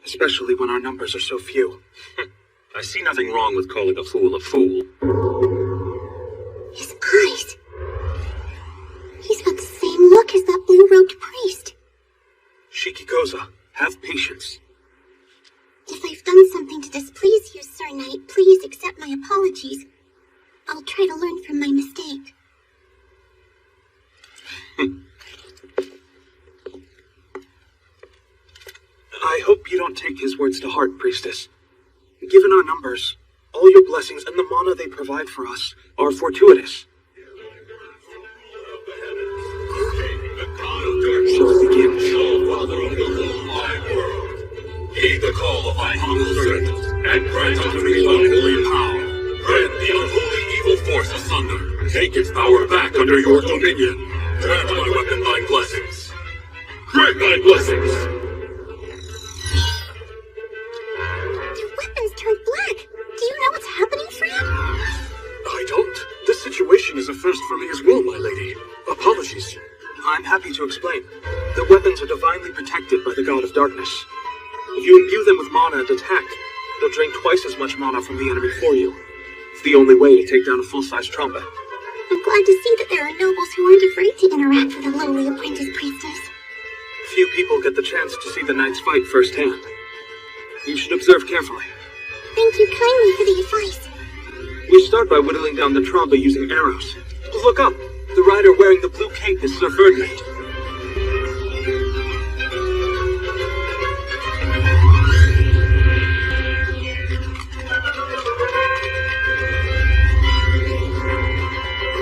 Especially when our numbers are so few. I see nothing wrong with calling a fool a fool. His eyes. He's got the same look as that blue-robed priest. Shikikoza, have patience. If I've done something to displease you, Sir Knight, please accept my apologies. I'll try to learn from my mistake. I hope you don't take his words to heart, Priestess. Given our numbers, all your blessings and the mana they provide for us are fortuitous. Shall we begin? Father of the whole wide world, heed the call of thy humble servant, and grant unto me unholy power. Rend the unholy evil force asunder. Take its power back under your dominion. Grant my weapon thy blessings. Grant thy blessings. Their weapons turned black. Do you know what's happening, Fran? I don't. This situation is a first for me as well, my lady. Apologies. I'm happy to explain. The weapons are divinely protected by the God of Darkness. If you imbue them with mana and attack, they'll drain twice as much mana from the enemy for you. It's the only way to take down a full-size trumpet. I'm glad to see that there are nobles who aren't afraid to interact with a lowly apprentice priestess. Few people get the chance to see the knights fight firsthand. You should observe carefully. Thank you kindly for the advice. We start by whittling down the tromba using arrows. Look up! The rider wearing the blue cape is Sir Ferdinand.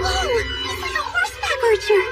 Whoa! He's like a horseback archer!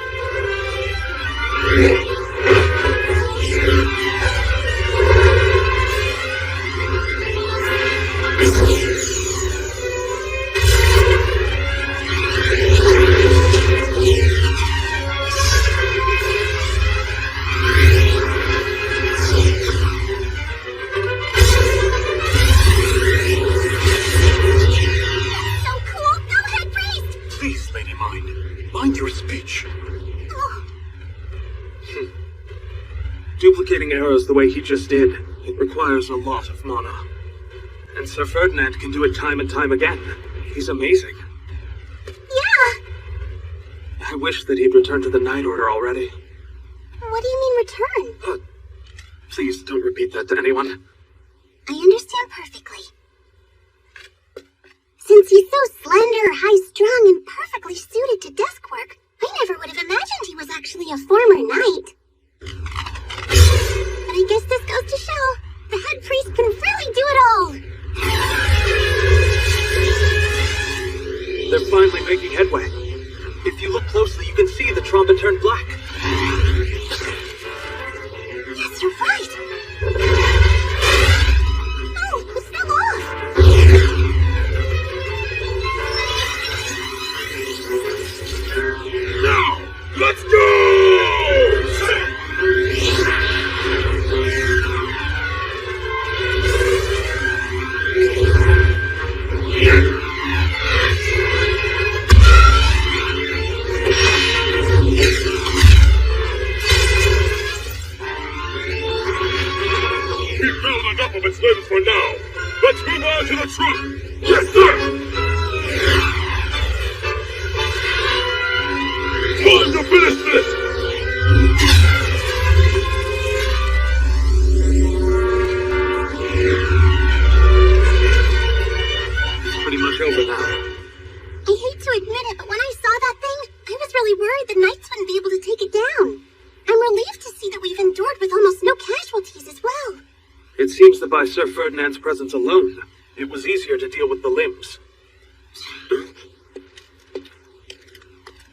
Mind your speech. Duplicating arrows the way he just did, it requires a lot of mana. And Sir Ferdinand can do it time and time again. He's amazing. Yeah! I wish that he'd return to the Knight Order already. What do you mean return? Please don't repeat that to anyone. I understand perfectly. Since he's so slender, high-strung, and perfectly suited to desk work, I never would have imagined he was actually a former knight. But I guess this goes to show, the head priest can really do it all. They're finally making headway. If you look closely, you can see the trumpet turned black. Yes, you're right. Oh, it fell off. Now, let's go! We've filled enough of its limbs for now. Let's move on to the truth. Yes, sir! Time to finish this! It's pretty much over now. I hate to admit it, but when I saw that thing, I was really worried the knights wouldn't be able to take it down. I'm relieved to see that we've endured with almost no casualties as well. It seems that by Sir Ferdinand's presence alone, it was easier to deal with the limbs.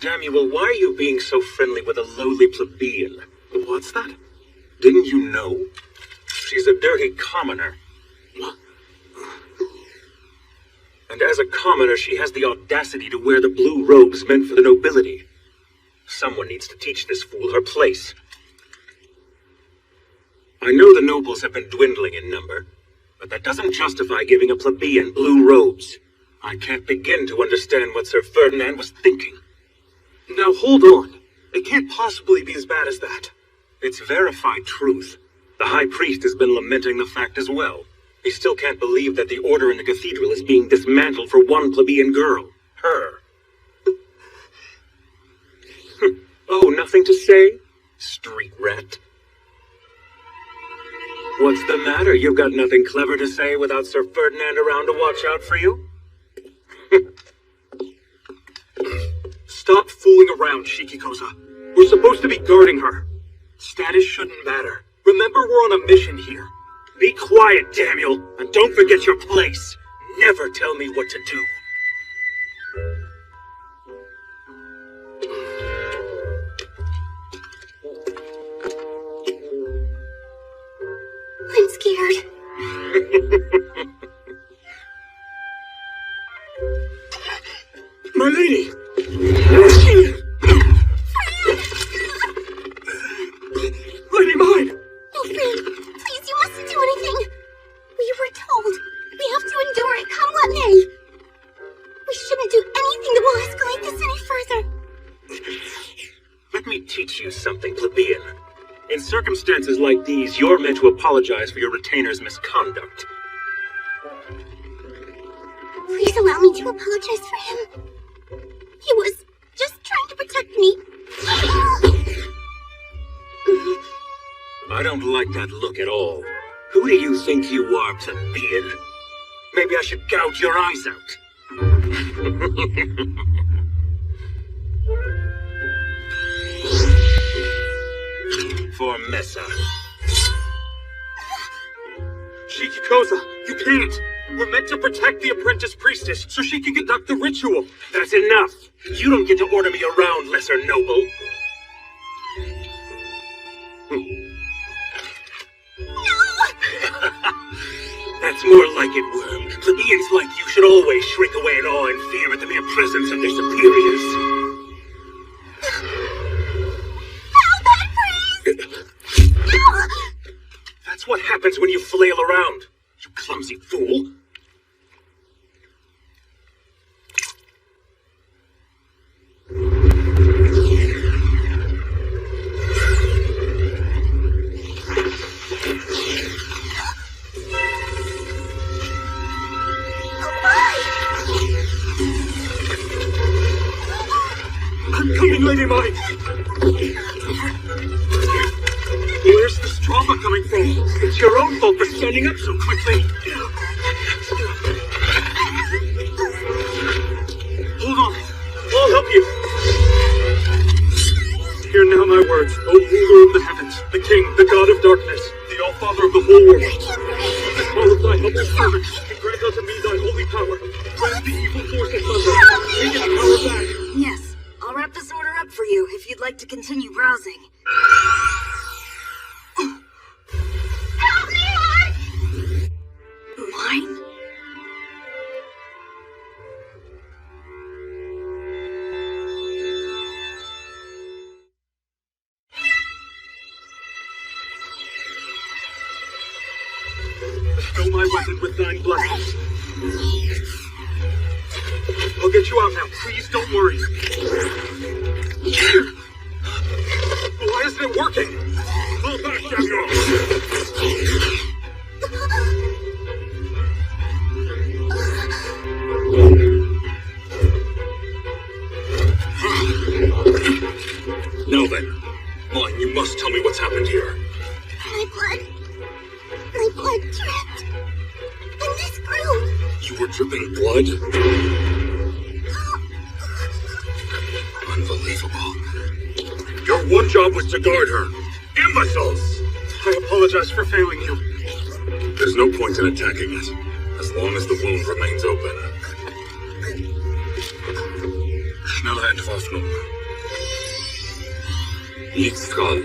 Damuel, why are you being so friendly with a lowly plebeian? What's that? Didn't you know? She's a dirty commoner. And as a commoner, she has the audacity to wear the blue robes meant for the nobility. Someone needs to teach this fool her place. I know the nobles have been dwindling in number, but that doesn't justify giving a plebeian blue robes. I can't begin to understand what Sir Ferdinand was thinking. Now hold on. It can't possibly be as bad as that. It's verified truth. The High Priest has been lamenting the fact as well. He still can't believe that the order in the cathedral is being dismantled for one plebeian girl. Her. Oh, nothing to say? Street rat. What's the matter? You've got nothing clever to say without Sir Ferdinand around to watch out for you? Stop fooling around, Shikikoza. We're supposed to be guarding her. Status shouldn't matter. Remember, we're on a mission here. Be quiet, Daniel, and don't forget your place. Never tell me what to do. I'm scared. My lady! Lady mine! No, Fred, please, you mustn't do anything. We were told. We have to endure it, come what may. We shouldn't do anything that will escalate this any further. Let me teach you something, plebeian. In circumstances like these, you're meant to apologize for your retainer's misconduct. Please allow me to apologize for him. He was just trying to protect me. I don't like that look at all. Who do you think you are, plebeian? Maybe I should gouge your eyes out. For Mesa. Shikikoza, you can't! We're meant to protect the apprentice priestess so she can conduct the ritual. That's enough! You don't get to order me around, lesser noble. That's more like it, Worm. Plebeians like you should always shrink away in awe and fear at the mere presence of their superiors. That's what happens when you flail around, you clumsy fool. I'm coming, Lady Mine! Where's this trauma coming from? It's your own fault for standing up so quickly. Hold on. I'll help you. Hear now my words, O ruler of the heavens, the king, the god of darkness, the all-father of the whole world. I call of thy humble servant, and grant unto me thy holy power. Grant the evil force of thunder. Take its power back. Yes, I'll wrap this order up for you if you'd like to continue browsing. Mine? Bestow my weapon with thine blessings. I'll get you out now. Please don't worry. Why isn't it working? Pull back, Daniel. Now then, Mine, you must tell me what's happened here. My blood dripped. And this grew. You were dripping blood? Unbelievable. Your one job was to guard her. Imbeciles! I apologize for failing you. There's no point in attacking it, as long as the wound remains open. Schnelle Entwaffnung. Lichtstrahl.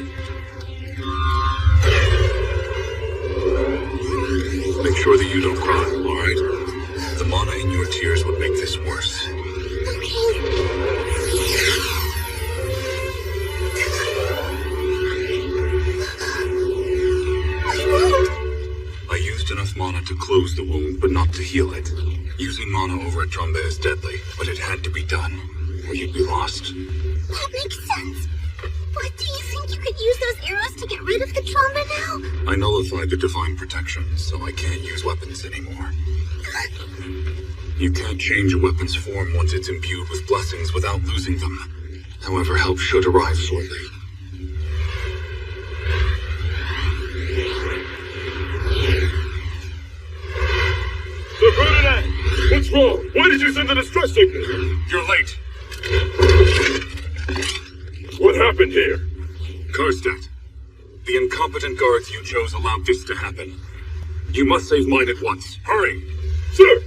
Make sure that you don't cry, all right? The mana in your tears would make this worse. to close the wound, but not to heal it. Using mana over a Tromba is deadly, but it had to be done, or you'd be lost. That makes sense. But do you think you could use those arrows to get rid of the Tromba now? I nullified the divine protection, so I can't use weapons anymore. You can't change a weapon's form once it's imbued with blessings without losing them. However, help should arrive shortly. Sir Ferdinand! What's wrong? Why did you send the distress signal? You're late. What happened here? Karstedt, the incompetent guards you chose allowed this to happen. You must save mine at once. Hurry! Sir!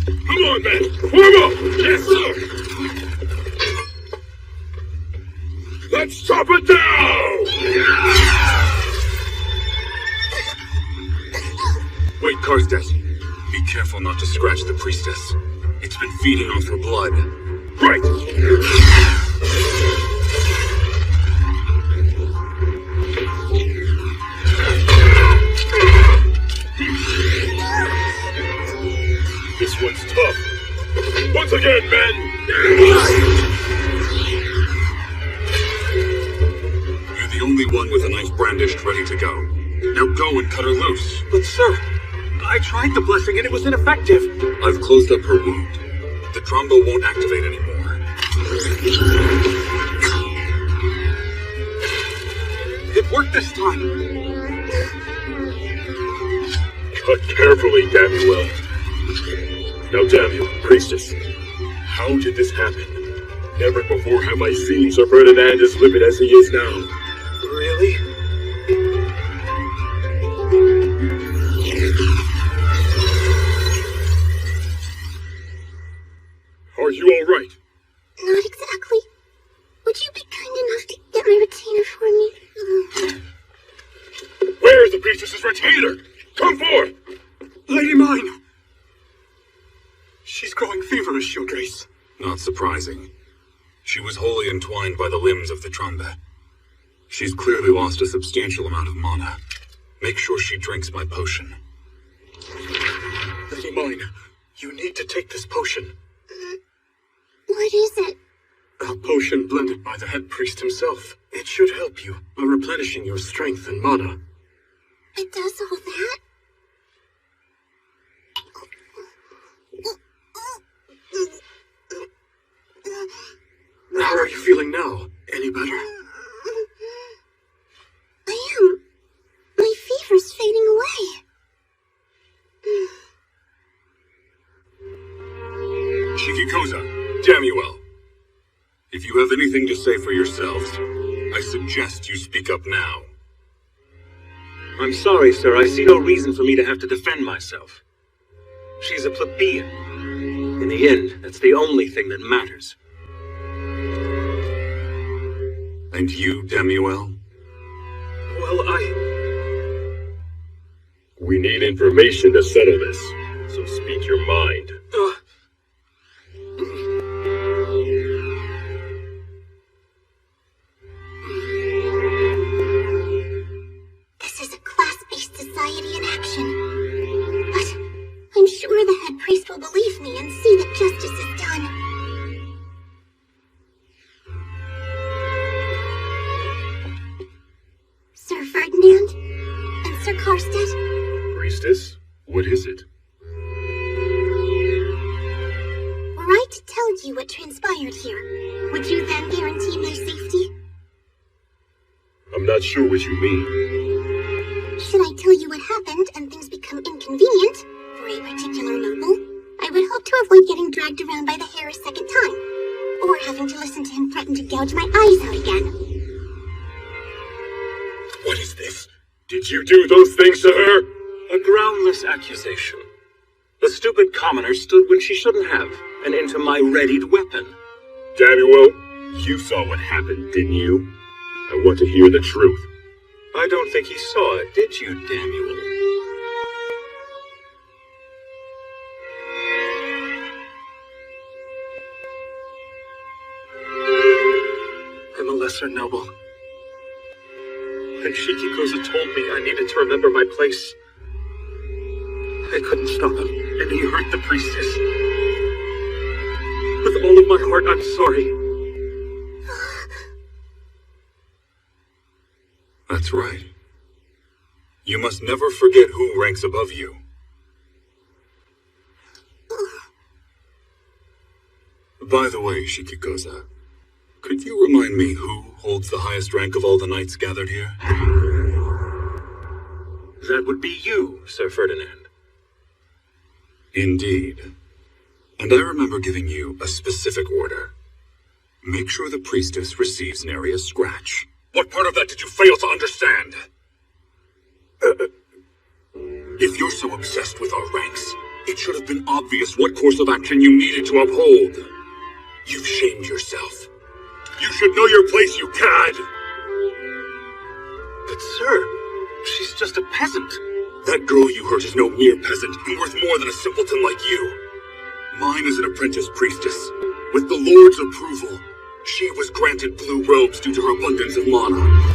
Come on, men! Form up! Yes, sir! Let's chop it down! Wait, Karstedt. Be careful not to scratch the priestess. It's been feeding off her blood. Right! This one's tough. Once again, men! You're the only one with a knife brandished ready to go. Now go and cut her loose. But sir, I tried the blessing and it was ineffective. I've closed up her wound. The Trombo won't activate anymore. It worked this time. Cut carefully, Damuel. Now, Damuel, priestess, how did this happen? Never before have I seen Sir Ferdinand as livid as he is now. Really? Are you all right? Not exactly. Would you be kind enough to get my retainer for me? Where is the priestess's retainer? Come forth! Lady mine! She's growing feverish, Your Grace. Not surprising. She was wholly entwined by the limbs of the Tromba. She's clearly lost a substantial amount of mana. Make sure she drinks my potion. Lady mine, you need to take this potion. What is it? A potion blended by the head priest himself. It should help you by replenishing your strength and mana. It does all that? How are you feeling now? Any better? I am. My fever's fading away. Shikikoza, Damuel. If you have anything to say for yourselves, I suggest you speak up now. I'm sorry, sir. I see no reason for me to have to defend myself. She's a plebeian. In the end, that's the only thing that matters. And you, Damuel? Well, We need information to settle this, so speak your mind. This is a class-based society in action. But I'm sure the head priest will believe me and see that justice is done. Sir Ferdinand and Sir Karstedt. Priestess, what is it? Were I to tell you what transpired here, would you then guarantee my safety? I'm not sure what you mean. Should I tell you what happened and things become inconvenient for a particular noble, I would hope to avoid getting dragged around by the hair a second time, or having to listen to him threaten to gouge my eyes out again. What is this? Did you do those things to her? A groundless accusation. The stupid commoner stood when she shouldn't have, and into my readied weapon. Damuel, you saw what happened, didn't you? I want to hear the truth. I don't think he saw it, did you, Damuel? I'm a lesser noble. And Shikikoza told me I needed to remember my place. I couldn't stop him, and he hurt the priestess. With all of my heart, I'm sorry. That's right. You must never forget who ranks above you. By the way, Shikikoza, could you remind me who holds the highest rank of all the knights gathered here? That would be you, Sir Ferdinand. Indeed. And I remember giving you a specific order. Make sure the priestess receives nary a scratch. What part of that did you fail to understand? If you're so obsessed with our ranks, it should have been obvious what course of action you needed to uphold. You've shamed yourself. You should know your place, you cad! But sir, she's just a peasant. That girl you hurt is no mere peasant, and worth more than a simpleton like you. Mine is an apprentice priestess. With the Lord's approval, she was granted blue robes due to her abundance of mana.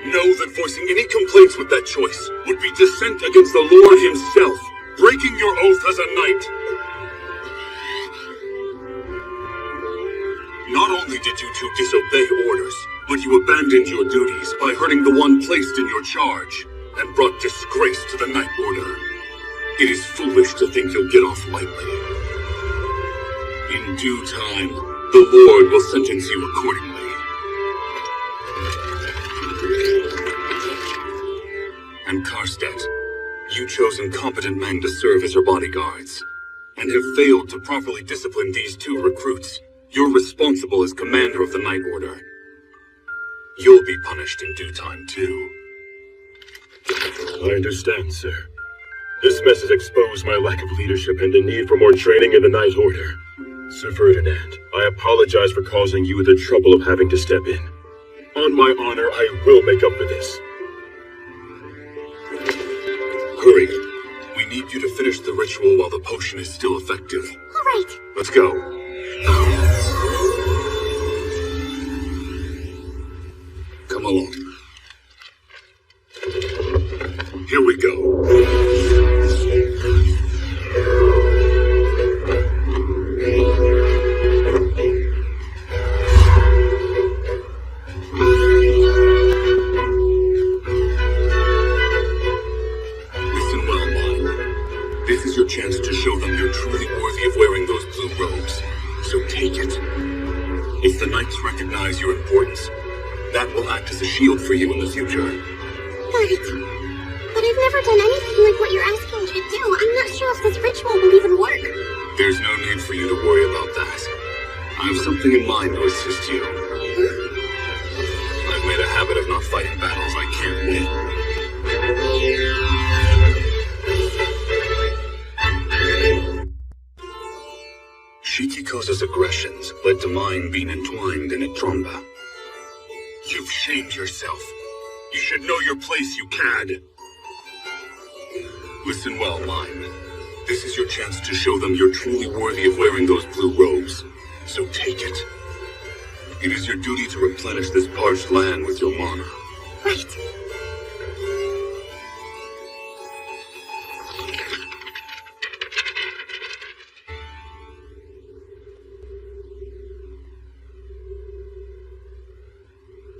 Know that voicing any complaints with that choice would be dissent against the Lord himself, breaking your oath as a knight. Not only did you two disobey orders, but you abandoned your duties by hurting the one placed in your charge, and brought disgrace to the Knight Order. It is foolish to think you'll get off lightly. In due time, the Lord will sentence you accordingly. And Karstedt, you chose incompetent men to serve as her bodyguards, and have failed to properly discipline these two recruits. You're responsible as commander of the Knight Order. You'll be punished in due time, too. I understand, sir. This mess has exposed my lack of leadership and the need for more training in the Knight Order. Sir Ferdinand, I apologize for causing you the trouble of having to step in. On my honor, I will make up for this. Hurry. We need you to finish the ritual while the potion is still effective. All right. Let's go. Come along. Here we go. Listen well, Mon. This is your chance to show them you're truly worthy of wearing those blue robes. So take it. If the knights recognize your importance, that will act as a shield for you in the future. But I've never done anything like what you're asking me to do. I'm not sure if this ritual will even work. There's no need for you to worry about that. I have something in mind to assist you. I've made a habit of not fighting battles I can't win. Shikikoza's aggressions led to mine being entwined in a tromba. You've shamed yourself. You should know your place, you cad. Listen well, mine. This is your chance to show them you're truly worthy of wearing those blue robes. So take it. It is your duty to replenish this parched land with your mana. Right.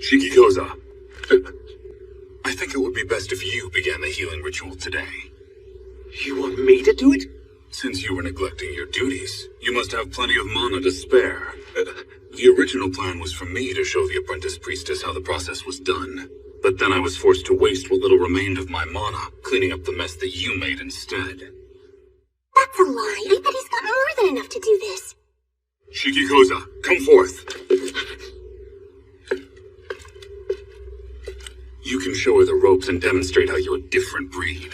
Shikikoza, I think it would be best if you began the healing ritual today. You want me to do it? Since you were neglecting your duties, you must have plenty of mana to spare. The original plan was for me to show the apprentice priestess how the process was done. But then I was forced to waste what little remained of my mana, cleaning up the mess that you made instead. That's a lie. I bet he's got more than enough to do this. Shikikoza, come forth. You can show her the ropes and demonstrate how you're a different breed.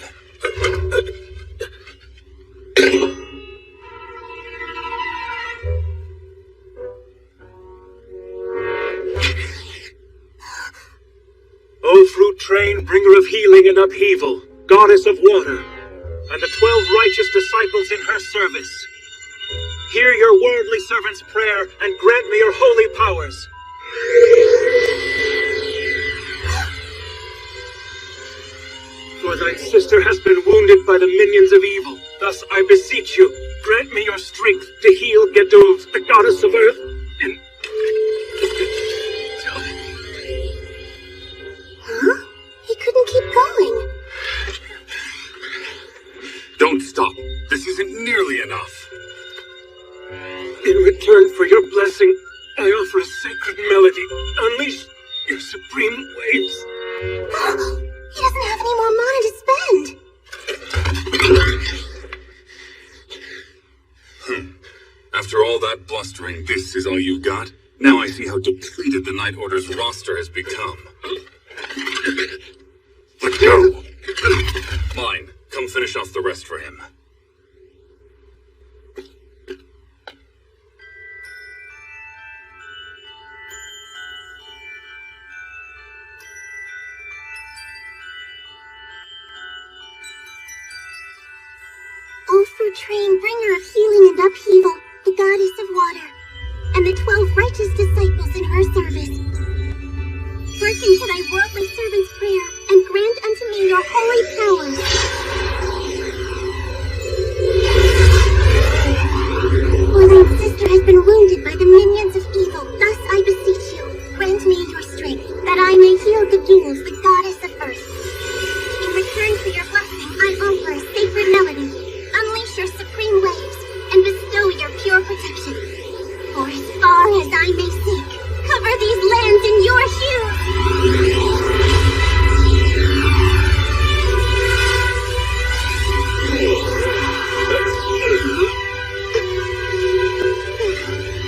O fruit train, bringer of healing and upheaval, goddess of water, and the 12 righteous disciples in her service. hear your worldly servant's prayer and grant me your holy powers. For thy sister has been wounded by the minions of evil. Thus I beseech you, grant me your strength to heal Gedove, the goddess of earth, and... Huh? He couldn't keep going. Don't stop. This isn't nearly enough. In return for your blessing, I offer a sacred melody. Unleash your supreme waves. He doesn't have any more mana to spend. After all that blustering, this is all you've got? Now I see how depleted the Night Order's roster has become. Let go! Mine, come finish off the rest for him. O fruit train, bringer of healing and upheaval, the goddess of water, and the 12 righteous disciples in her service. Hearken to thy worldly servant's prayer, and grant unto me your holy powers. For thine sister has been wounded by the minions of evil. Thus I beseech you, grant me your strength, that I may heal Gedove, the goddess of earth. In return for your blessing, I offer a sacred melody. Unleash your supreme waves, and bestow your pure protection. For as far as I may seek, cover these lands in your hues.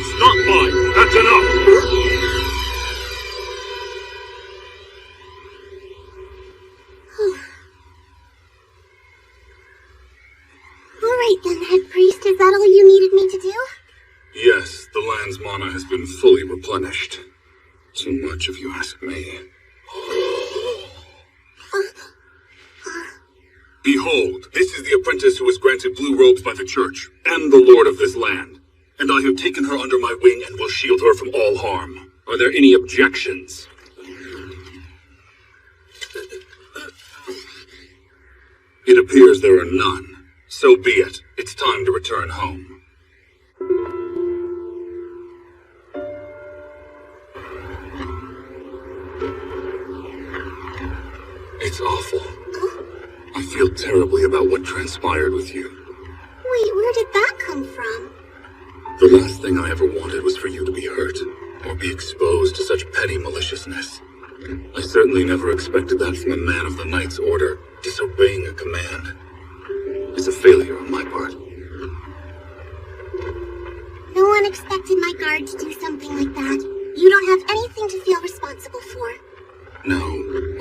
Stop, mine! That's enough! Alright then, Head Priest, is that all you needed me to do? Yes, the land's mana has been fully replenished. Too much if you ask me. Behold, this is the apprentice who was granted blue robes by the church, and the lord of this land. And I have taken her under my wing and will shield her from all harm. Are there any objections? It appears there are none. So be it. It's time to return home. It's awful. I feel terribly about what transpired with you. Wait, where did that come from? The last thing I ever wanted was for you to be hurt, or be exposed to such petty maliciousness. I certainly never expected that from a man of the Knight's Order, disobeying a command. It's a failure on my part. No one expected my guard to do something like that. You don't have anything to feel responsible for. No,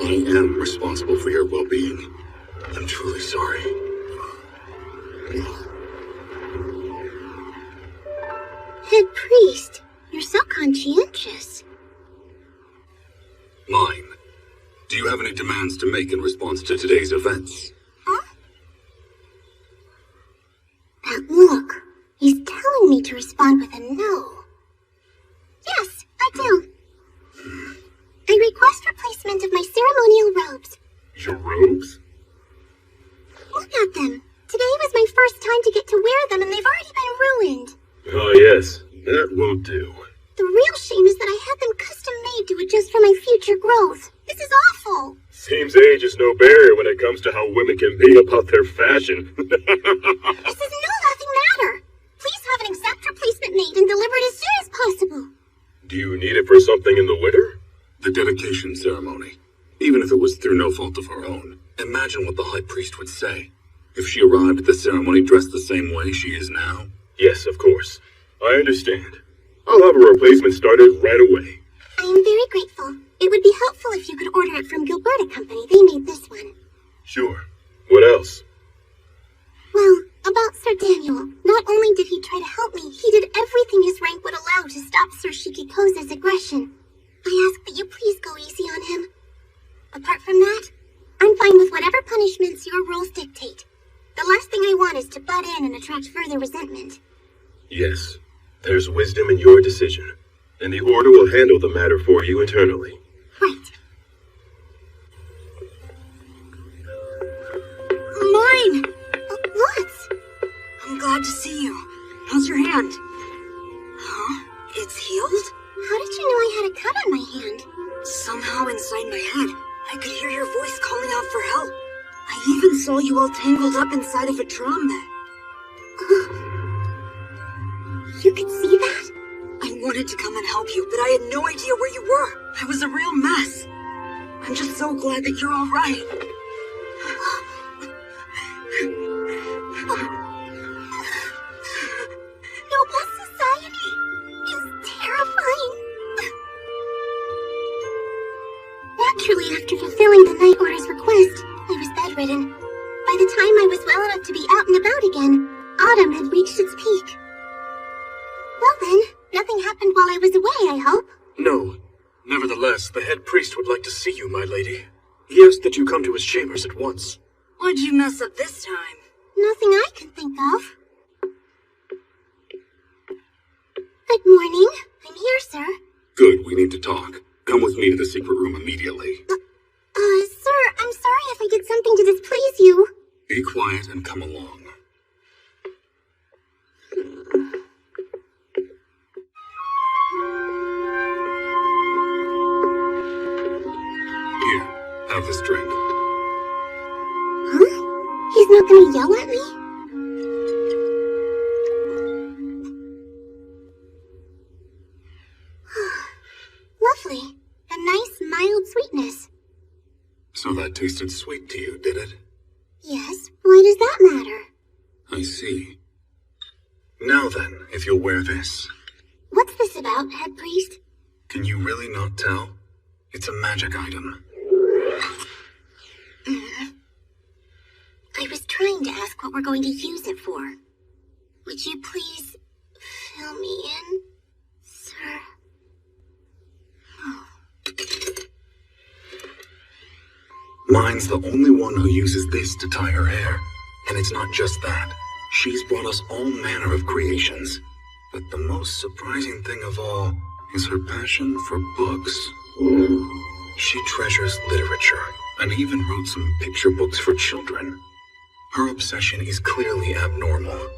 I am responsible for your well-being. I'm truly sorry. Head Priest, you're so conscientious. Mine. Do you have any demands to make in response to today's events? Huh? That look. He's telling me to respond with a no. Yes, I do. I request replacement of my ceremonial robes. Your robes? Look at them. Today was my first time to get to wear them, and they've already been ruined. Oh yes, that won't do. The real shame is that I had them custom-made to adjust for my future growth. This is awful. Seems age is no barrier when it comes to how women can be about their fashion. This is no laughing matter. Please have an exact replacement made and delivered as soon as possible. Do you need it for something in the winter? The dedication ceremony. Even if it was through no fault of her own. Imagine what the High Priest would say. If she arrived at the ceremony dressed the same way she is now. Yes, of course. I understand. I'll have a replacement started right away. I am very grateful. It would be helpful if you could order it from Gilberta Company. They made this one. Sure. What else? Well, about Sir Daniel. Not only did he try to help me, he did everything his rank would allow to stop Sir Shikikoza's aggression. I ask that you please go easy on him. Apart from that, I'm fine with whatever punishments your rules dictate. The last thing I want is to butt in and attract further resentment. Yes, There's wisdom in your decision, and the Order will handle the matter for you internally. Right. Mine! What? I'm glad to see you. How's your hand? Huh? It's healed? How did you know I had a cut on my hand? Somehow inside my head, I could hear your voice calling out for help. I even saw you all tangled up inside of a drum bed. You could see that? I wanted to come and help you, but I had no idea where you were. I was a real mess. I'm just so glad that you're all right. Noble society is terrifying. Naturally, after fulfilling the Night Order's request, I was bedridden. By the time I was well enough to be out and about again, autumn had reached its peak. Well then, nothing happened while I was away, I hope. No. Nevertheless, the head priest would like to see you, my lady. He asked that you come to his chambers at once. What'd you mess up this time? Nothing I can think of. Good morning. I'm here, sir. Good, we need to talk. Come with me to the secret room immediately. Sir, I'm sorry if I did something to displease you. Be quiet and come along. Here, have this drink. Huh? He's not gonna yell at me? Lovely. A nice, mild sweetness. So that tasted sweet to you, did it? Yes, why does that matter? I see. Now then, if you'll wear this. What's this about, head priest? Can you really not tell? It's a magic item. I was trying to ask what we're going to use it for. Would you please fill me in, sir? Mine's the only one who uses this to tie her hair. And it's not just that. She's brought us all manner of creations. But the most surprising thing of all is her passion for books. She treasures literature and even wrote some picture books for children. Her obsession is clearly abnormal.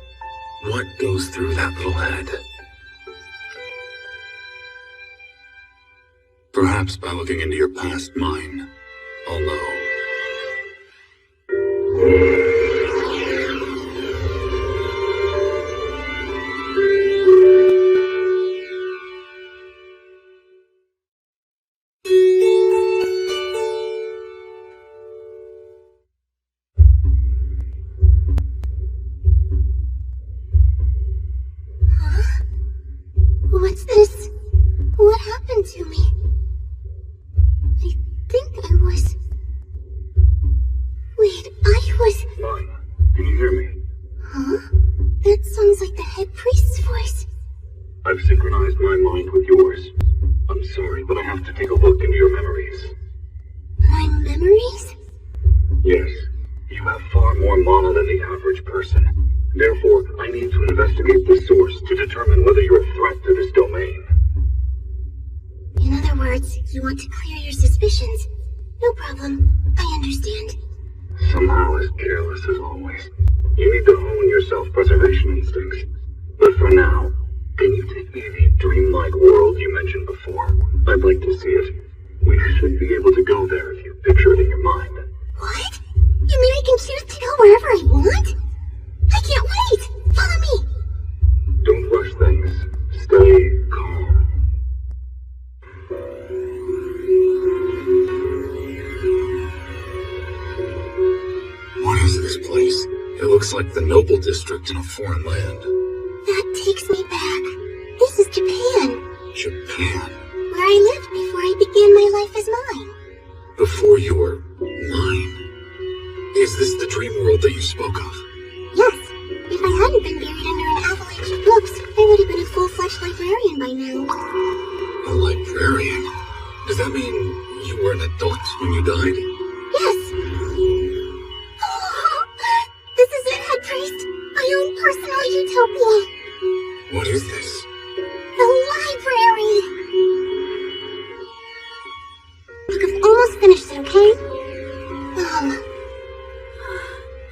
What goes through that little head? Perhaps by looking into your past mind, I'll know. What's this? What happened to me? I think I was... Wait, I was... Mine, can you hear me? Huh? That sounds like the head priest's voice. I've synchronized my mind with yours. I'm sorry, but I have to take a look into your memories. My memories? Yes, you have far more mana than the average person. Therefore, I need to investigate the source to determine whether you're a threat to this domain. In other words, you want to clear your suspicions. No problem. I understand. Somehow as careless as always. You need to hone your self-preservation instincts. But for now, can you take me to the dreamlike world you mentioned before? I'd like to see it. We should be able to go there if you picture it in your mind. What? You mean I can choose to go wherever I want? I can't wait! Follow me! Don't rush things. Stay calm. What is this place? It looks like the Noble District in a foreign land. That takes me back. This is Japan. Japan? Where I lived before I began my life as mine. Before you were mine? Is this the dream world that you spoke of? Yes. If I hadn't been buried under an avalanche of books, I would have been a full-fledged librarian by now. A librarian? Does that mean you were an adult when you died? Yes. This is it, head priest. My own personal utopia. What is this? The library! Look, I've almost finished it, okay?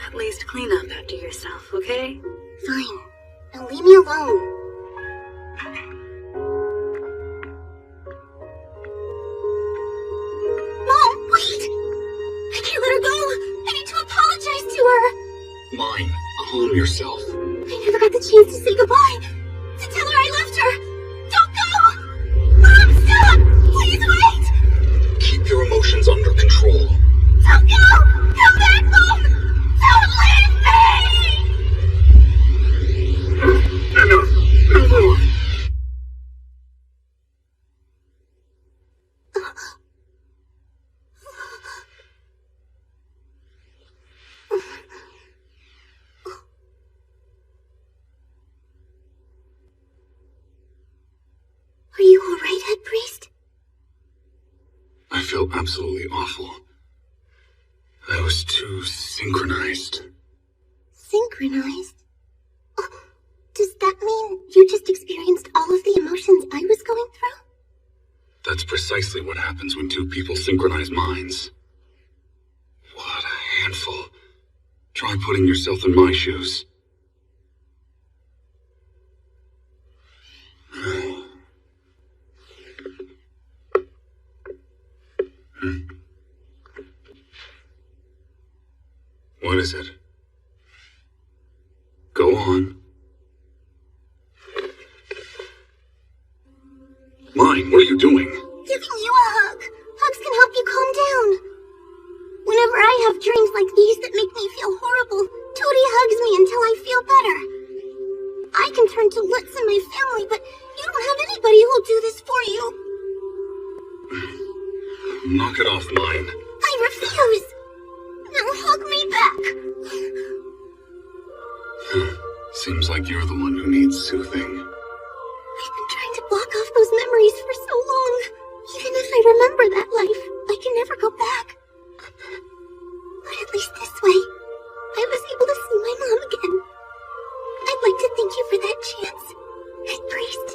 At least clean up after yourself, okay? Fine. Now leave me alone. Mom, wait! I can't let her go! I need to apologize to her! Mine, calm yourself. I never got the chance to say goodbye. To tell her I left her. Don't go! Mom, stop! Please wait! Keep your emotions under control. Don't go! Come back, Mom! Don't leave me! Enough! No more! Are you alright, Head Priest? I feel absolutely awful. I was too synchronized. Synchronized? Oh, does that mean you just experienced all of the emotions I was going through? That's precisely what happens when two people synchronize minds. What a handful. Try putting yourself in my shoes. What is it? Go on. Mine, what are you doing? Giving you a hug. Hugs can help you calm down. Whenever I have dreams like these that make me feel horrible, Tody hugs me until I feel better. I can turn to Lutz and my family, but you don't have anybody who'll do this for you. Knock it off, Mine. I refuse. Now hug me back. Seems like you're the one who needs soothing. I've been trying to block off those memories for so long. Even if I remember that life, I can never go back. But at least this way, I was able to see my mom again. I'd like to thank you for that chance, Head Priest.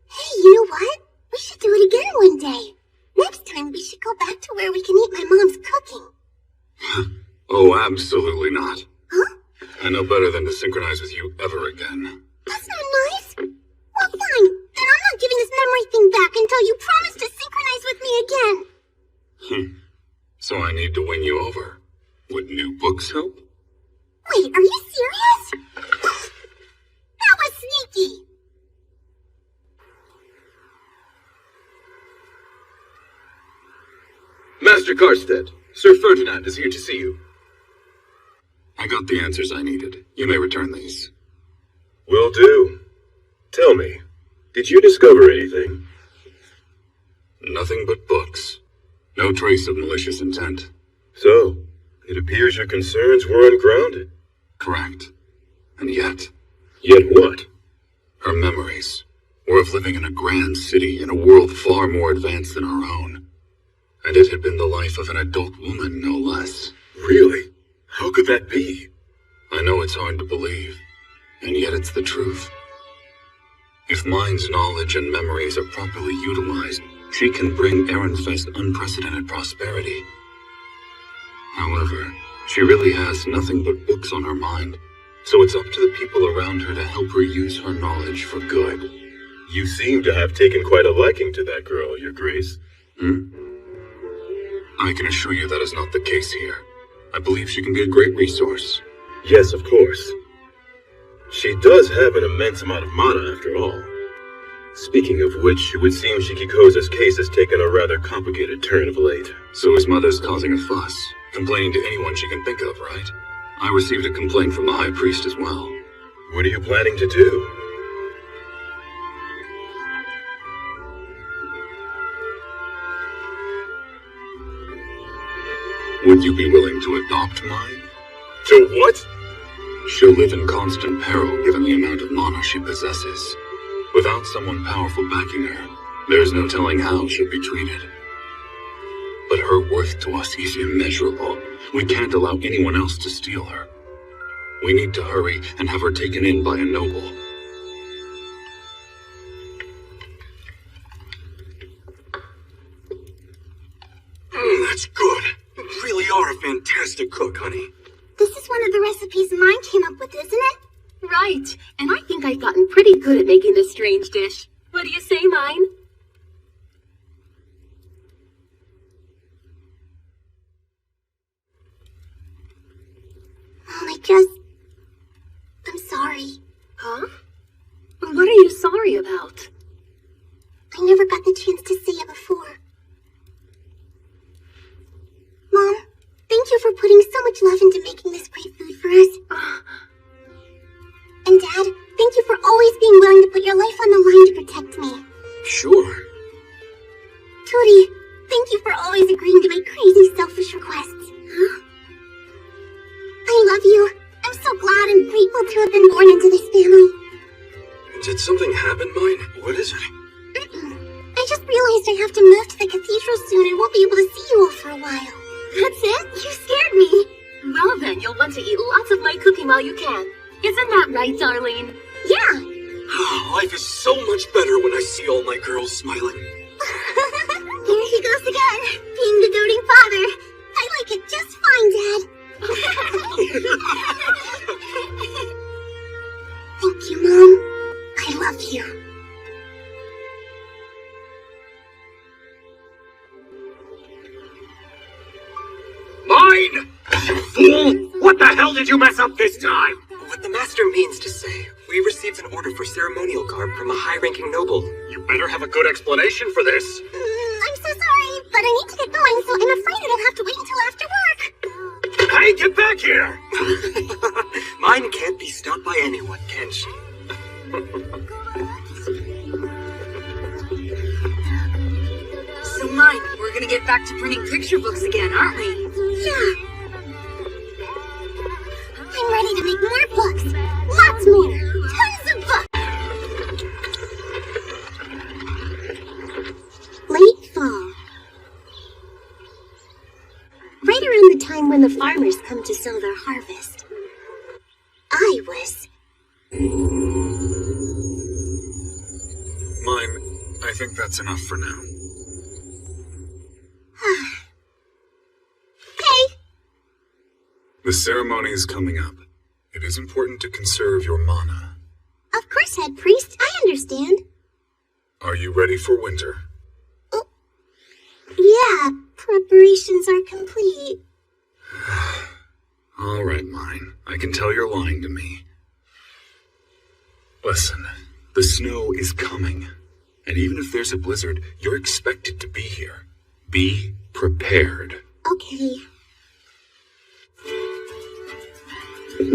Hey, you know what? We should do it again one day. Next time we should go back to where we can eat my mom's cooking. Oh, absolutely not. Huh? I know better than to synchronize with you ever again. That's not nice. Well, fine. Then I'm not giving this memory thing back until you promise to synchronize with me again. So I need to win you over. Would new books help? Wait, are you serious? That was sneaky. Master Karstead, Sir Ferdinand is here to see you. I got the answers I needed. You may return these. Will do. Tell me, did you discover anything? Nothing but books. No trace of malicious intent. So, it appears your concerns were ungrounded. Correct. And yet... Yet what? Her memories were of living in a grand city in a world far more advanced than our own. And it had been the life of an adult woman, no less. Really? How could that be? I know it's hard to believe, and yet it's the truth. If Mind's knowledge and memories are properly utilized, she can bring Ehrenfest unprecedented prosperity. However, she really has nothing but books on her mind, so it's up to the people around her to help her use her knowledge for good. You seem to have taken quite a liking to that girl, Your Grace. I can assure you that is not the case here. I believe she can be a great resource. Yes, of course. She does have an immense amount of mana, after all. Speaking of which, it would seem Shikikoza's case has taken a rather complicated turn of late. So his mother's causing a fuss, complaining to anyone she can think of, right? I received a complaint from the High Priest as well. What are you planning to do? Would you be willing to adopt mine? To what? She'll live in constant peril given the amount of mana she possesses. Without someone powerful backing her, There's no telling how she'll be treated. But her worth to us is immeasurable. We can't allow anyone else to steal her. We need to hurry and have her taken in by a noble. That's good. You really are a fantastic cook, honey. This is one of the recipes Mine came up with, isn't it? Right, and I think I've gotten pretty good at making this strange dish. What do you say, Mine? Mom, I'm sorry. Huh? What are you sorry about? I never got the chance to say it before. Mom, thank you for putting so much love into making this great food for us. And Dad, thank you for always being willing to put your life on the line to protect me. Sure. Tootie, thank you for always agreeing to my crazy, selfish requests. I love you. I'm so glad and grateful to have been born into this family. Did something happen, Mine? What is it? I just realized I have to move to the cathedral soon and won't be able to see you all for a while. That's it? You scared me. Well then, you'll want to eat lots of my cooking while you can. Isn't that right, Darlene? Yeah. Life is so much better when I see all my girls smiling. Here he goes again, being the doting father. I like it just fine, Dad. Thank you, Mom. I love you. Mine! You fool! What the hell did you mess up this time? What the master means to say, we received an order for ceremonial garb from a high-ranking noble. You better have a good explanation for this. I'm so sorry, but I need to get going, so I'm afraid it'll have to wait until after work. Hey, get back here! Mine can't be stopped by anyone, can she? So, Mine, we're gonna get back to printing picture books again, aren't we? Yeah. I'm ready to make more books. Lots more. Tons of books. Late fall. Right around the time when the farmers come to sell their harvest. I was. Mine, I think that's enough for now. Okay. The ceremony is coming up. It is important to conserve your mana. Of course, Head Priest. I understand. Are you ready for winter? Yeah, preparations are complete. All right, Mine. I can tell you're lying to me. Listen, the snow is coming. And even if there's a blizzard, you're expected to be here. Be prepared. Okay. 80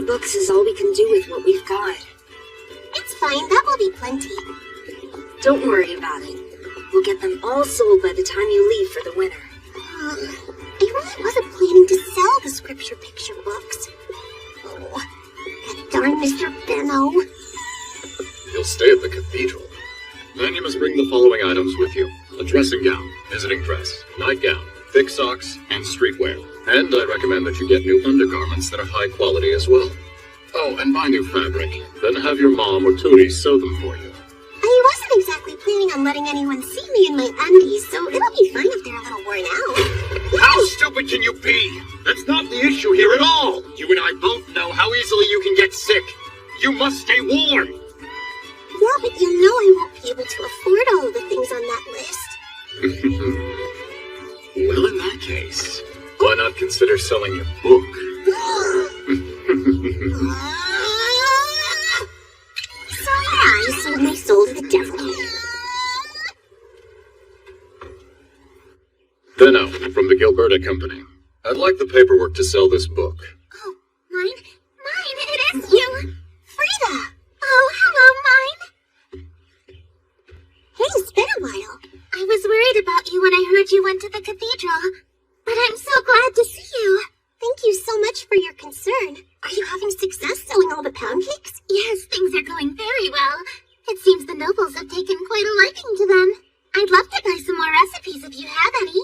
books is all we can do with what we've got. It's fine, that will be plenty. Don't worry about it. We'll get them all sold by the time you leave for the winter. I really wasn't planning to sell the scripture picture books. Oh, that darn Mr. Benno. You'll stay at the cathedral. Then you must bring the following items with you. A dressing gown, visiting dress, nightgown, thick socks, and streetwear. And I recommend that you get new undergarments that are high quality as well. Oh, and buy new fabric. Then have your mom or Tootie sew them for you. I wasn't exactly planning on letting anyone see me in my undies, so it'll be fine if they're a little worn out. How stupid can you be? That's not the issue here at all. You and I both know how easily you can get sick. You must stay warm. Yeah, but you know I won't be able to afford all of the things on that list. Well, in that case, why not consider selling your book? So I sold my soul to the devil. Benno, from the Gilberta Company. I'd like the paperwork to sell this book. Oh, Mine? Mine, it is you! Frida! Oh, hello, Mine! Hey, it's been a while. I was worried about you when I heard you went to the cathedral. But I'm so glad to see you. Thank you so much for your concern. Are you having success selling all the powder Seems the nobles have taken quite a liking to them. I'd love to buy some more recipes if you have any.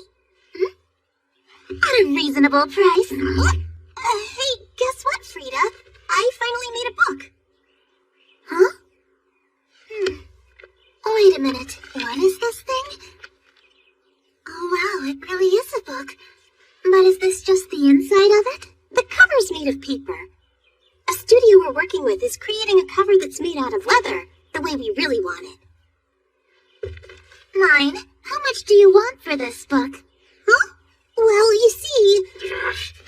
At a reasonable price. Hey, guess what, Frida? I finally made a book. Huh? Wait a minute. What is this thing? Oh wow, it really is a book. But is this just the inside of it? The cover's made of paper. A studio we're working with is creating a cover that's made out of leather, the way we really want it. Mine, how much do you want for this book? Huh? Well, you see...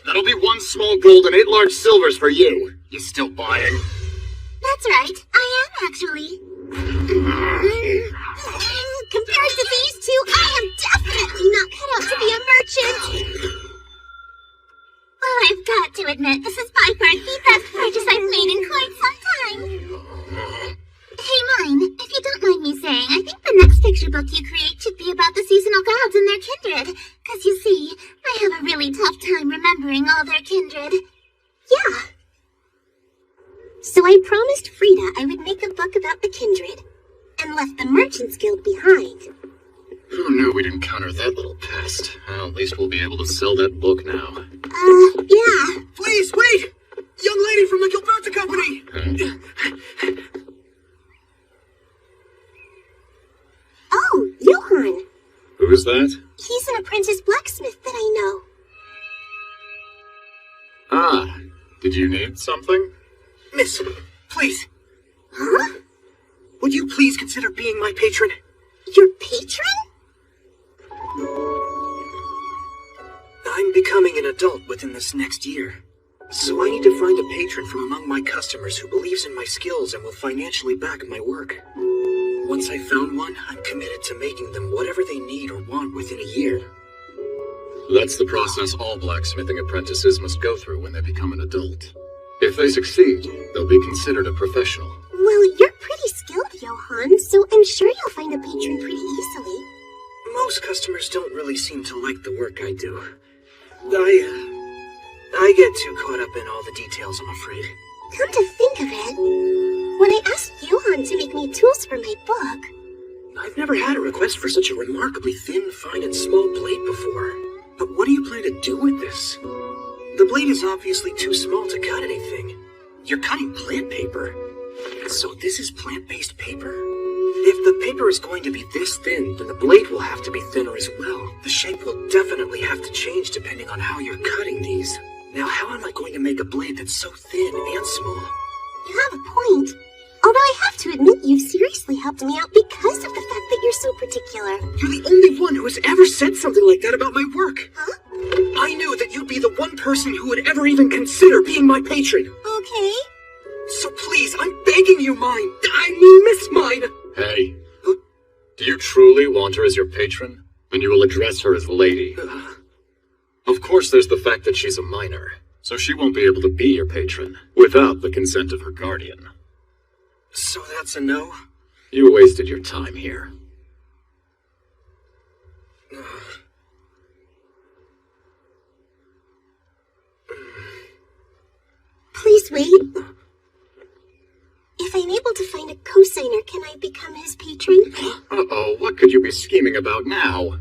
That'll be 1 small gold and 8 large silvers for you. You still buying? That's right, I am actually. Compared to these two, I am definitely not cut out to be a merchant. Well, I've got to admit, this is by far the best purchase I've made in quite some time. Hey, Mine, if you don't mind me saying, I think the next picture book you create should be about the seasonal gods and their kindred. Because you see, I have a really tough time remembering all their kindred. Yeah. So I promised Frida I would make a book about the kindred, and left the Merchants Guild behind. Who knew we'd encounter that little pest? Well, at least we'll be able to sell that book now. Yeah. Please, wait! Young lady from the Gilberta Company! Oh, Johann. Who is that? He's an apprentice blacksmith that I know. Ah, did you need something? Miss, please. Huh? Would you please consider being my patron? Your patron? I'm becoming an adult within this next year. So I need to find a patron from among my customers who believes in my skills and will financially back my work. Once I've found one, I'm committed to making them whatever they need or want within a year. That's the process all blacksmithing apprentices must go through when they become an adult. If they succeed, they'll be considered a professional. Well, you're pretty skilled, Johann, so I'm sure you'll find a patron pretty easily. Most customers don't really seem to like the work I do. I get too caught up in all the details, I'm afraid. Come to think of it, when I asked Johann to make me tools for my book... I've never had a request for such a remarkably thin, fine, and small blade before. But what do you plan to do with this? The blade is obviously too small to cut anything. You're cutting plant paper. So this is plant-based paper? If the paper is going to be this thin, then the blade will have to be thinner as well. The shape will definitely have to change depending on how you're cutting these. Now, how am I going to make a blade that's so thin and small? You have a point. Although I have to admit you've seriously helped me out because of the fact that you're so particular. You're the only one who has ever said something like that about my work. Huh? I knew that you'd be the one person who would ever even consider being my patron. Okay. So please, I'm begging you, Mine. I mean, Miss Mine. Hey, do you truly want her as your patron? Then you will address her as lady. Of course, there's the fact that she's a minor, so she won't be able to be your patron without the consent of her guardian. So that's a no? You wasted your time here. Please wait. If I'm able to find a cosigner, can I become his patron? Uh-oh, what could you be scheming about now?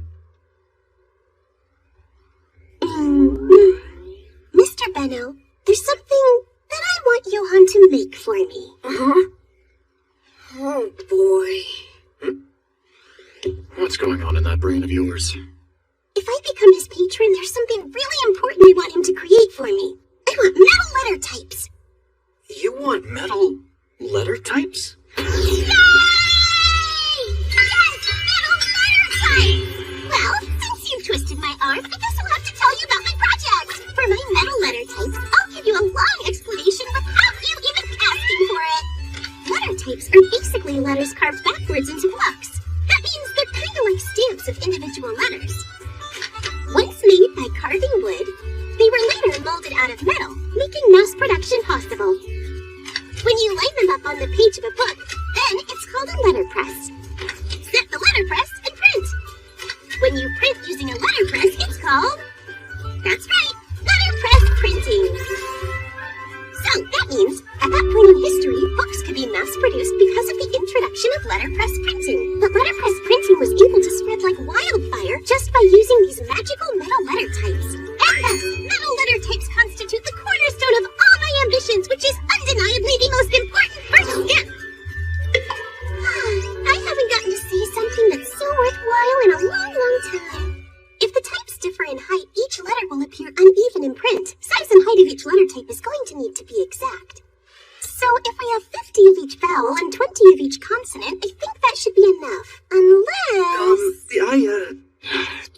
Mr. Benno, there's something that I want Johann to make for me. Uh-huh. Oh, boy. What's going on in that brain of yours? If I become his patron, there's something really important I want him to create for me. I want metal letter types. You want metal letter types? Yay! Yes, metal letter types! Well, since you've twisted my arm, I guess I'll have to tell you about my project. For my metal letter types, I'll give you a long explanation without you even asking for it. Letter types are basically letters carved backwards into blocks. That means they're kind of like stamps of individual letters. Once made by carving wood, they were later molded out of metal, making mass production possible. When you line them up on the page of a book, then it's called a letterpress. Set the letterpress and print. When you print using a letterpress, it's called... That's right, letterpress printing. So that means, at that point in history, books could be mass-produced because of the introduction of letterpress printing. But letterpress printing was able to spread like wildfire just by using these magical metal letter types. And thus, metal letter types constitute the cornerstone of all my ambitions, which is undeniably the most important first step. I haven't gotten to say something that's so worthwhile in a long, long time. If the types differ in height, each letter will appear uneven in print. Size and height of each letter type is going to need to be exact. So if we have 50 of each vowel and 20 of each consonant, I think that should be enough. Unless...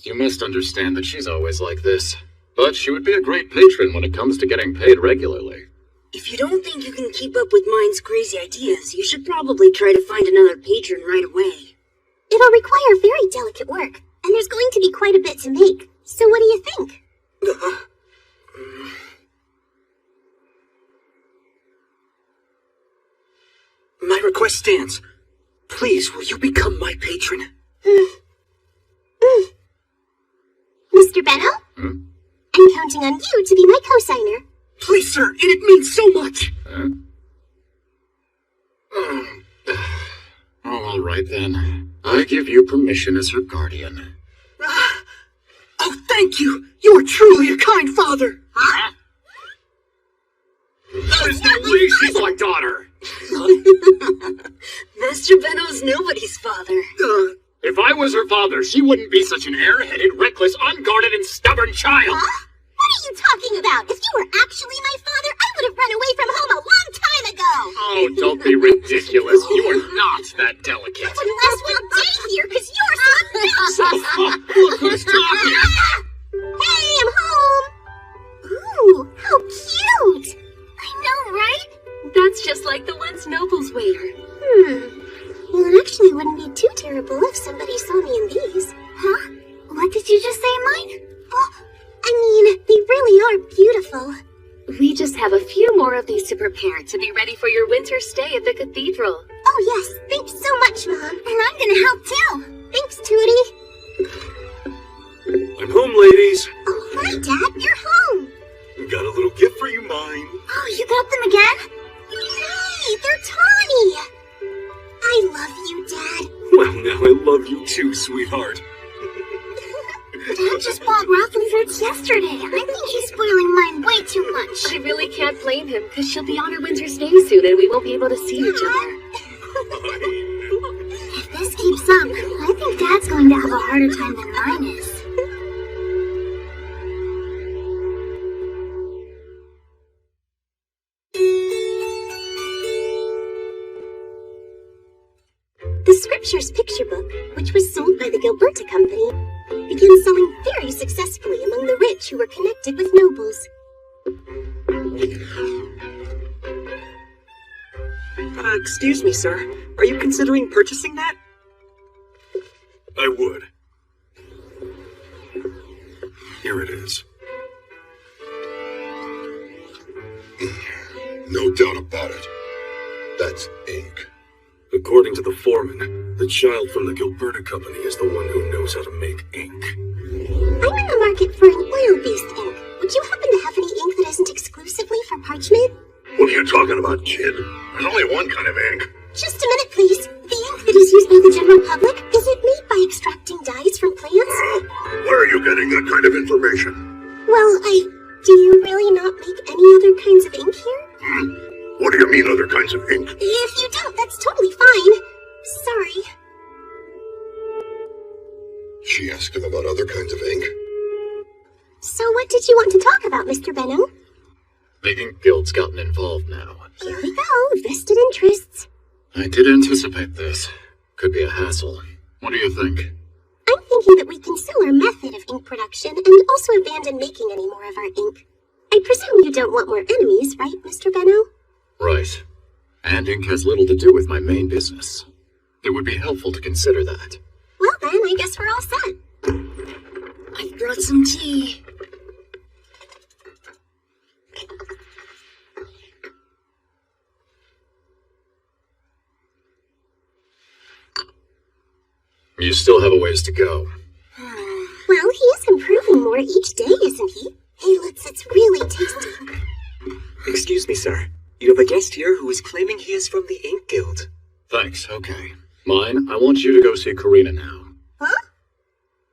You must understand that she's always like this. But she would be a great patron when it comes to getting paid regularly. If you don't think you can keep up with mine's crazy ideas, you should probably try to find another patron right away. It'll require very delicate work, and there's going to be quite a bit to make. So what do you think? My request stands. Please, will you become my patron? Mr. Benno? I'm counting on you to be my co-signer. Please, sir, it means so much. Oh, all right then. I give you permission as her guardian. Oh, thank you. You are truly a kind father. Huh? That is no way she's my daughter. Mr. Benno's nobody's father. If I was her father, she wouldn't be such an air-headed, reckless, unguarded, and stubborn child. Huh? What are you talking about? If you were actually my father, I would have run away from home a long time ago. Oh, don't be ridiculous. You are not that delicate. Unless we'll date here, because you're so Look who's talking. Hey, I'm home. Ooh, how cute. I know, right? That's just like the ones nobles wear. Well, it actually wouldn't be too terrible if somebody saw me in these. Huh? What did you just say, Mine? Well, I mean, they really are beautiful. We just have a few more of these to prepare to be ready for your winter stay at the cathedral. Oh, yes. Thanks so much, Mom. And I'm gonna help, too. Thanks, Tootie. I'm home, ladies. Oh, hi, Dad. You're home. Got a little gift for you, mine. Oh, you got them again? Hey, they're Tawny. I love you, Dad. Well, now I love you too, sweetheart. Dad just bought raffle fruits yesterday. I think he's spoiling mine way too much. I really can't blame him, because she'll be on her winter stay soon and we won't be able to see each other. If this keeps up, I think Dad's going to have a harder time than mine is. The Scriptures picture book, which was sold by the Gilberta Company, began selling very successfully among the rich who were connected with nobles. Excuse me, sir. Are you considering purchasing that? I would. Here it is. No doubt about it. That's ink. According to the foreman, the child from the Gilberta Company is the one who knows how to make ink. I'm in the market for an oil-based ink. Would you happen to have any ink that isn't exclusively for parchment? What are you talking about, kid? There's only one kind of ink. Just a minute, please. The ink that is used by the general public, is it made by extracting dyes from plants? Where are you getting that kind of information? Well, do you really not make any other kinds of ink here? What do you mean, other kinds of ink? If you don't, that's totally fine. Sorry. She asked him about other kinds of ink. So what did you want to talk about, Mr. Benno? The Ink Guild's gotten involved now. Here we go, vested interests. I did anticipate this. Could be a hassle. What do you think? I'm thinking that we can sell our method of ink production and also abandon making any more of our ink. I presume you don't want more enemies, right, Mr. Benno? Right. And ink has little to do with my main business. It would be helpful to consider that. Well then, I guess we're all set. I brought some tea. You still have a ways to go. Well, he is improving more each day, isn't he? Hey, it's really tasty. Excuse me, sir. You have a guest here who is claiming he is from the Ink Guild. Thanks, okay. Mine, I want you to go see Karina now. Huh?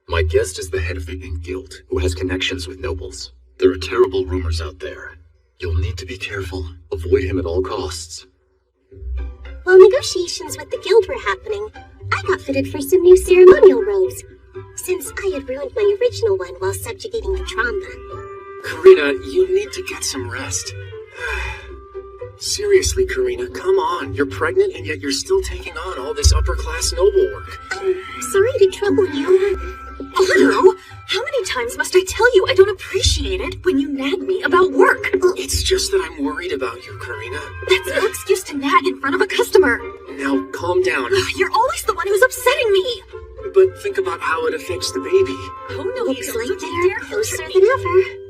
My guest is the head of the Ink Guild, who has connections with nobles. There are terrible rumors out there. You'll need to be careful. Avoid him at all costs. While negotiations with the guild were happening, I got fitted for some new ceremonial robes, since I had ruined my original one while subjugating the trauma. Karina, you need to get some rest. Seriously, Karina, come on. You're pregnant and yet you're still taking on all this upper-class noble work. I'm sorry to trouble you. Arlo, how many times must I tell you I don't appreciate it when you nag me about work? It's just that I'm worried about you, Karina. That's no excuse to nag in front of a customer. Now, calm down. You're always the one who's upsetting me. But think about how it affects the baby. Oh, no, Looks like they're closer than ever.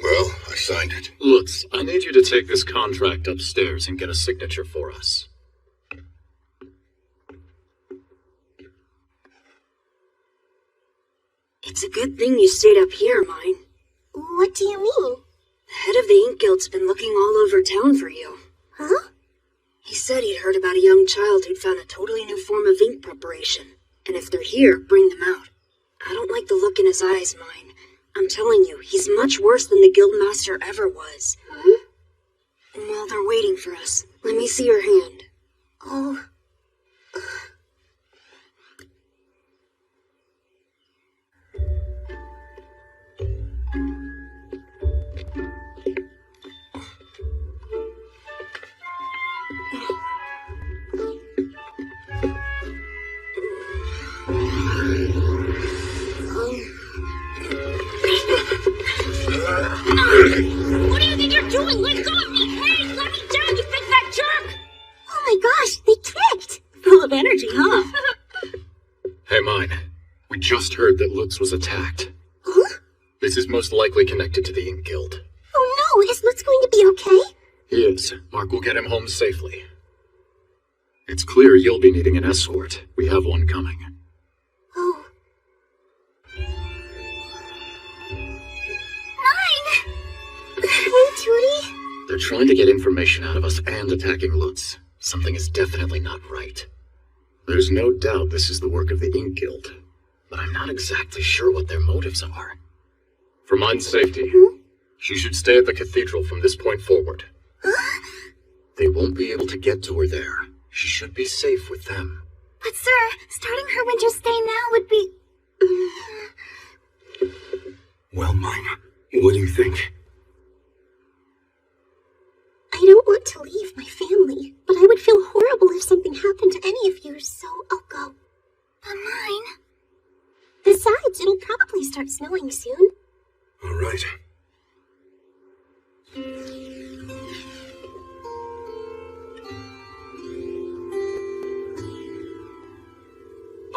Well, I signed it. Lutz, I need you to take this contract upstairs and get a signature for us. It's a good thing you stayed up here, Mine. What do you mean? The head of the Ink Guild's been looking all over town for you. Huh? He said he'd heard about a young child who'd found a totally new form of ink preparation. And if they're here, bring them out. I don't like the look in his eyes, Mine. I'm telling you, he's much worse than the guildmaster ever was. Hmm? And while they're waiting for us, let me see your hand. Oh. What do you think you're doing? Let go of me! Hey, let me down, you big fat jerk! Oh my gosh, they tricked! Full of energy, huh? Hey, Mine. We just heard that Lutz was attacked. Huh? This is most likely connected to the Ink Guild. Oh no, is Lutz going to be okay? He is. Mark will get him home safely. It's clear you'll be needing an escort. We have one coming. Oh. Hey, Tootie. They're trying to get information out of us and attacking Lutz. Something is definitely not right. There's no doubt this is the work of the Ink Guild, but I'm not exactly sure what their motives are. For Mine's safety, she should stay at the cathedral from this point forward. They won't be able to get to her there. She should be safe with them. But sir, starting her winter stay now would be... Well, Mine, what do you think? I don't want to leave my family, but I would feel horrible if something happened to any of you, so I'll go. But Mine... Besides, it'll probably start snowing soon. All right.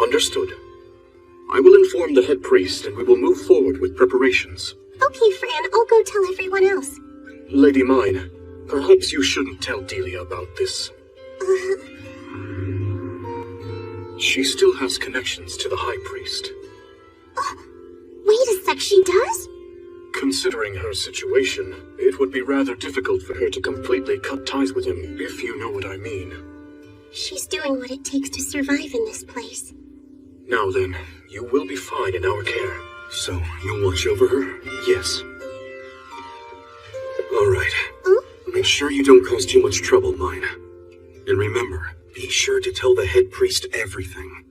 Understood. I will inform the head priest and we will move forward with preparations. Okay, Fran, I'll go tell everyone else. Lady Mine, perhaps you shouldn't tell Delia about this. She still has connections to the High Priest. Wait a sec, she does? Considering her situation, it would be rather difficult for her to completely cut ties with him, if you know what I mean. She's doing what it takes to survive in this place. Now then, you will be fine in our care. So, you'll watch over her? Yes. All right. Make sure you don't cause too much trouble, Mine. And remember, be sure to tell the head priest everything.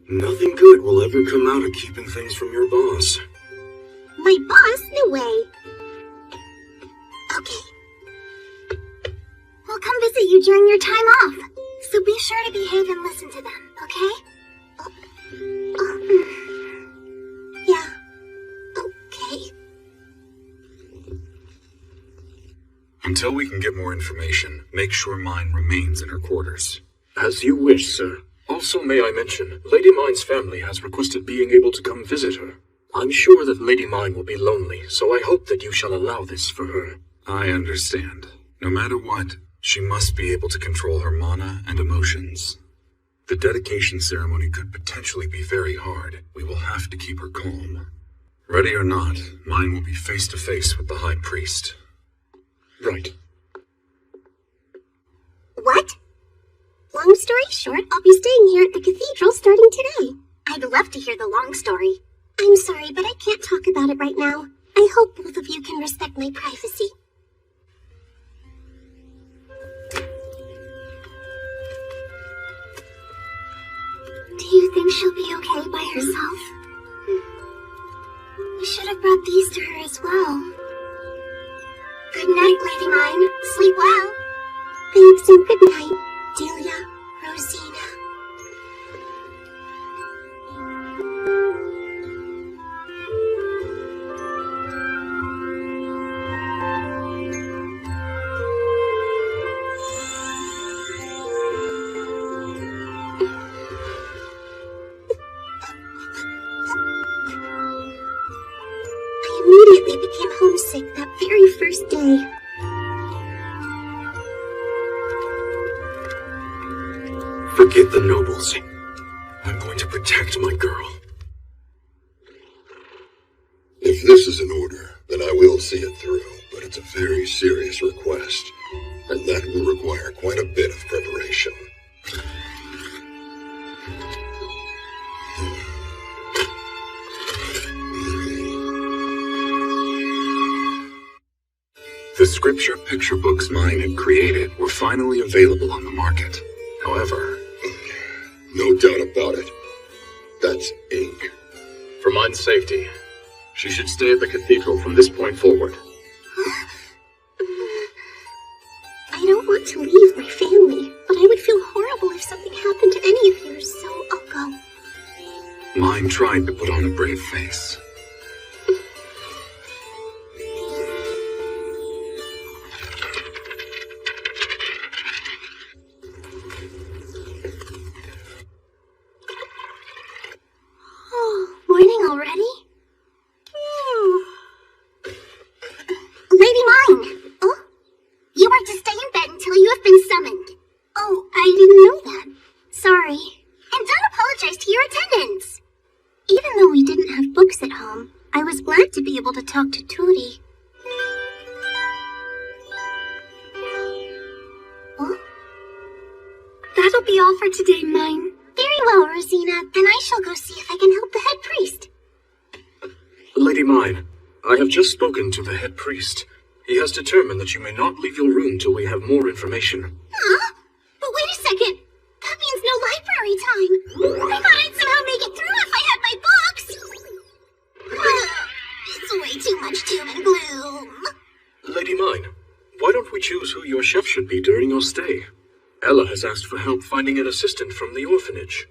Nothing good will ever come out of keeping things from your boss. My boss? No way. Okay. We'll come visit you during your time off. So be sure to behave and listen to them, okay? Yeah. Okay. Until we can get more information, make sure Mine remains in her quarters. As you wish, sir. Also, may I mention, Lady Mine's family has requested being able to come visit her. I'm sure that Lady Mine will be lonely, so I hope that you shall allow this for her. I understand. No matter what, she must be able to control her mana and emotions. The dedication ceremony could potentially be very hard. We will have to keep her calm. Ready or not, Mine will be face to face with the High Priest. Right. What? Long story short, I'll be staying here at the cathedral starting today. I'd love to hear the long story. I'm sorry, but I can't talk about it right now. I hope both of you can respect my privacy. Do you think she'll be okay by herself? We should have brought these to her as well. Good night, Lady Mine. Sleep well. Thanks and good night, Delia, Rosina. I immediately became homesick that very first day. Forget the nobles. I'm going to protect my girl. If this is an order, then I will see it through, but it's a very serious request, and that will require quite a bit of preparation. The scripture picture books mine had created were finally available on the market. However, no doubt about it. That's ink. For Mine's safety, she should stay at the cathedral from this point forward. I don't want to leave my family, but I would feel horrible if something happened to any of you, so I'll go. Mine tried to put on a brave face. Morning already? Lady Mine! Oh? You are to stay in bed until you have been summoned. Oh, I didn't know that. Sorry. And don't apologize to your attendants. Even though we didn't have books at home, I was glad to be able to talk to Tootie. Oh? That'll be all for today, Mine. Very well, Rosina. Then I shall go see if I can help the head priest. Lady Mine, I have just spoken to the head priest. He has determined that you may not leave your room till we have more information. Huh? But wait a second. That means no library time. I thought I'd somehow make it through if I had my books. It's way too much doom and gloom. Lady Mine, why don't we choose who your chef should be during your stay? Ella has asked for help finding an assistant from the orphanage.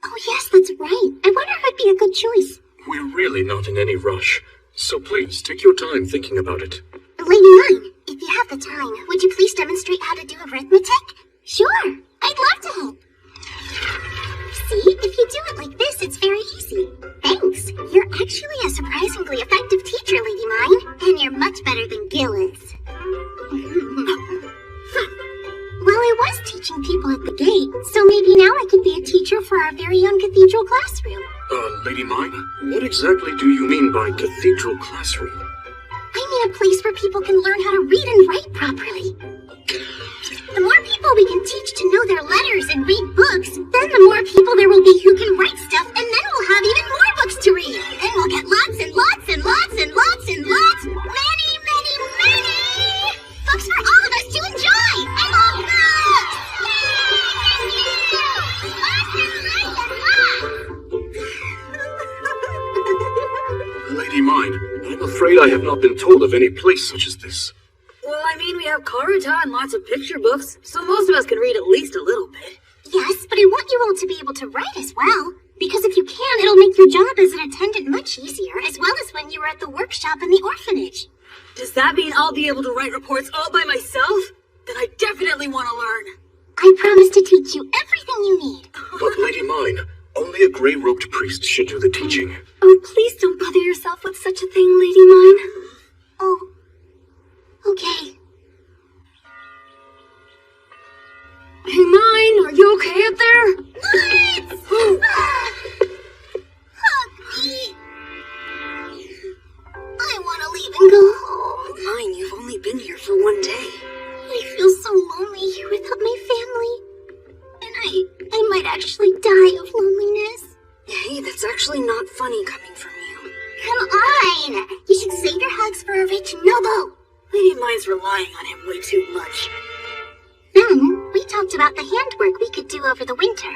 Oh yes, that's right. I wonder who'd be a good choice. We're really not in any rush, so please take your time thinking about it. Lady Mine, if you have the time, would you please demonstrate how to do arithmetic? Sure, I'd love to help. See, if you do it like this, it's very easy. Thanks. You're actually a surprisingly effective teacher, Lady Mine, and you're much better than Gil is. Well, I was teaching people at the gate, so maybe now I could be a teacher for our very own cathedral classroom. Lady Mine, what exactly do you mean by cathedral classroom? I mean a place where people can learn how to read and write properly. The more people we can teach to know their letters and read books, then the more people there will be who can write stuff, and then we'll have even more books to read. Then we'll get lots and lots and lots and lots and lots, many, many, many books for all of us to enjoy. I love books! Lady Mine, I'm afraid I have not been told of any place such as this. Well, I mean, we have Karuta and lots of picture books, so most of us can read at least a little bit. Yes, but I want you all to be able to write as well. Because if you can, it'll make your job as an attendant much easier, as well as when you were at the workshop in the orphanage. Does that mean I'll be able to write reports all by myself? Then I definitely want to learn. I promise to teach you everything you need. But Lady Mine, only a gray-robed priest should do the teaching. Oh, please don't bother yourself with such a thing, Lady Mine. Oh, okay. Hey, Mine, are you okay up there? What? Hug me. I want to leave and go home. Mine, you've only been here for one day. I feel so lonely here without my family. Mine's relying on him way too much. Then, we talked about the handwork we could do over the winter.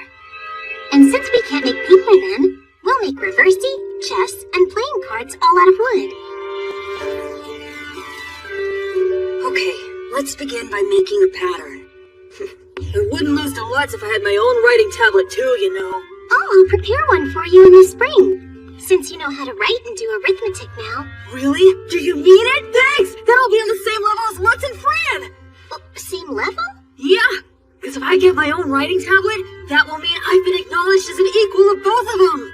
And since we can't make paper then, we'll make reversey, chess, and playing cards all out of wood. Okay, let's begin by making a pattern. I wouldn't lose to Lutz if I had my own writing tablet too, you know. Oh, I'll prepare one for you in the spring, since you know how to write and do arithmetic now. Really? Do you mean it? Thanks! Then I'll be on the same level as Lutz and Fran! Same level? Yeah, because if I get my own writing tablet, that will mean I've been acknowledged as an equal of both of them.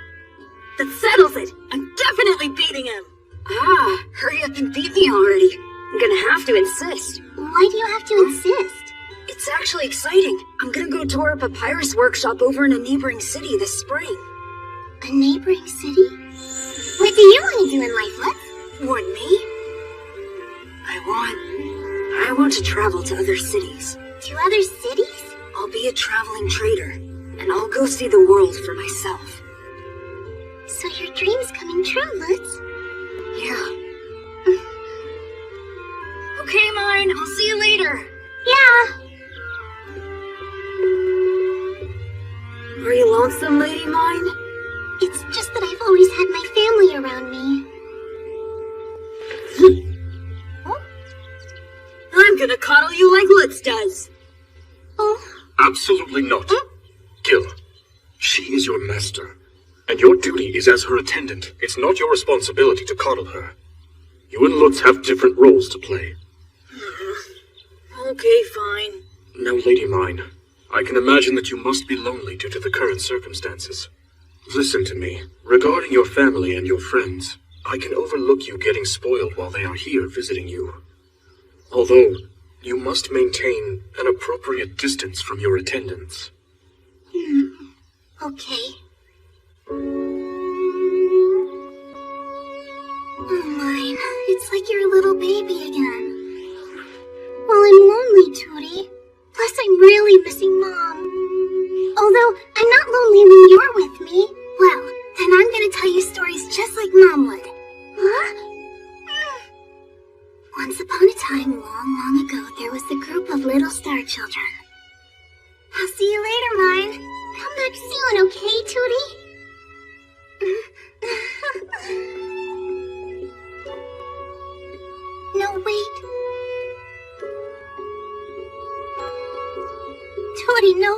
That settles it. I'm definitely beating him. Ah, hurry up and beat me already. I'm gonna have to insist. Why do you have to insist? It's actually exciting. I'm gonna go tour a papyrus workshop over in a neighboring city this spring. A neighboring city? What do you want to do in life, Lutz? What, me? I want to travel to other cities. To other cities? I'll be a traveling trader, and I'll go see the world for myself. So your dream's coming true, Lutz? Yeah. Okay, mine. I'll see you later. Yeah. Are you lonesome, Lady Mine? It's just that I've always had my family around me. I'm gonna coddle you like Lutz does. Oh. Absolutely not. Gil, she is your master, and your duty is as her attendant. It's not your responsibility to coddle her. You and Lutz have different roles to play. Okay, fine. Now, Lady Mine, I can imagine that you must be lonely due to the current circumstances. Listen to me. Regarding your family and your friends, I can overlook you getting spoiled while they are here visiting you. Although, you must maintain an appropriate distance from your attendants. Okay. Oh, Mine, it's like you're a little baby again. Well, I'm lonely, Tootie. Plus, I'm really missing Mom. Although, I'm not lonely when you're with me. Well, then I'm gonna tell you stories just like Mom would. Huh? Once upon a time, long, long ago, there was a group of little star children. I'll see you later, Mine. Come back soon, okay, Tootie? No, wait. Tootie, no.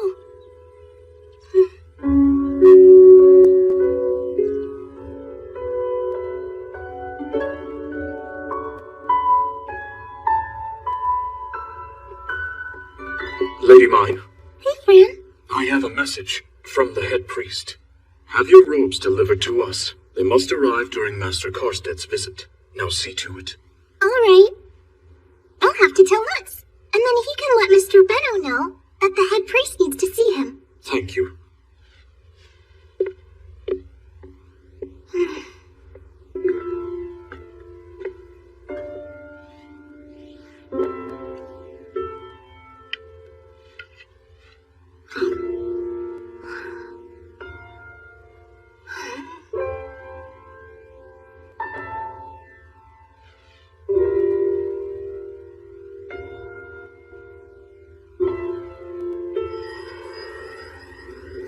Lady Mine. Hey, Fran. I have a message from the head priest. Have your robes delivered to us. They must arrive during Master Karsted's visit. Now see to it. All right. I'll have to tell Lutz, and then he can let Mr. Benno know that the head priest needs to see him. Thank you.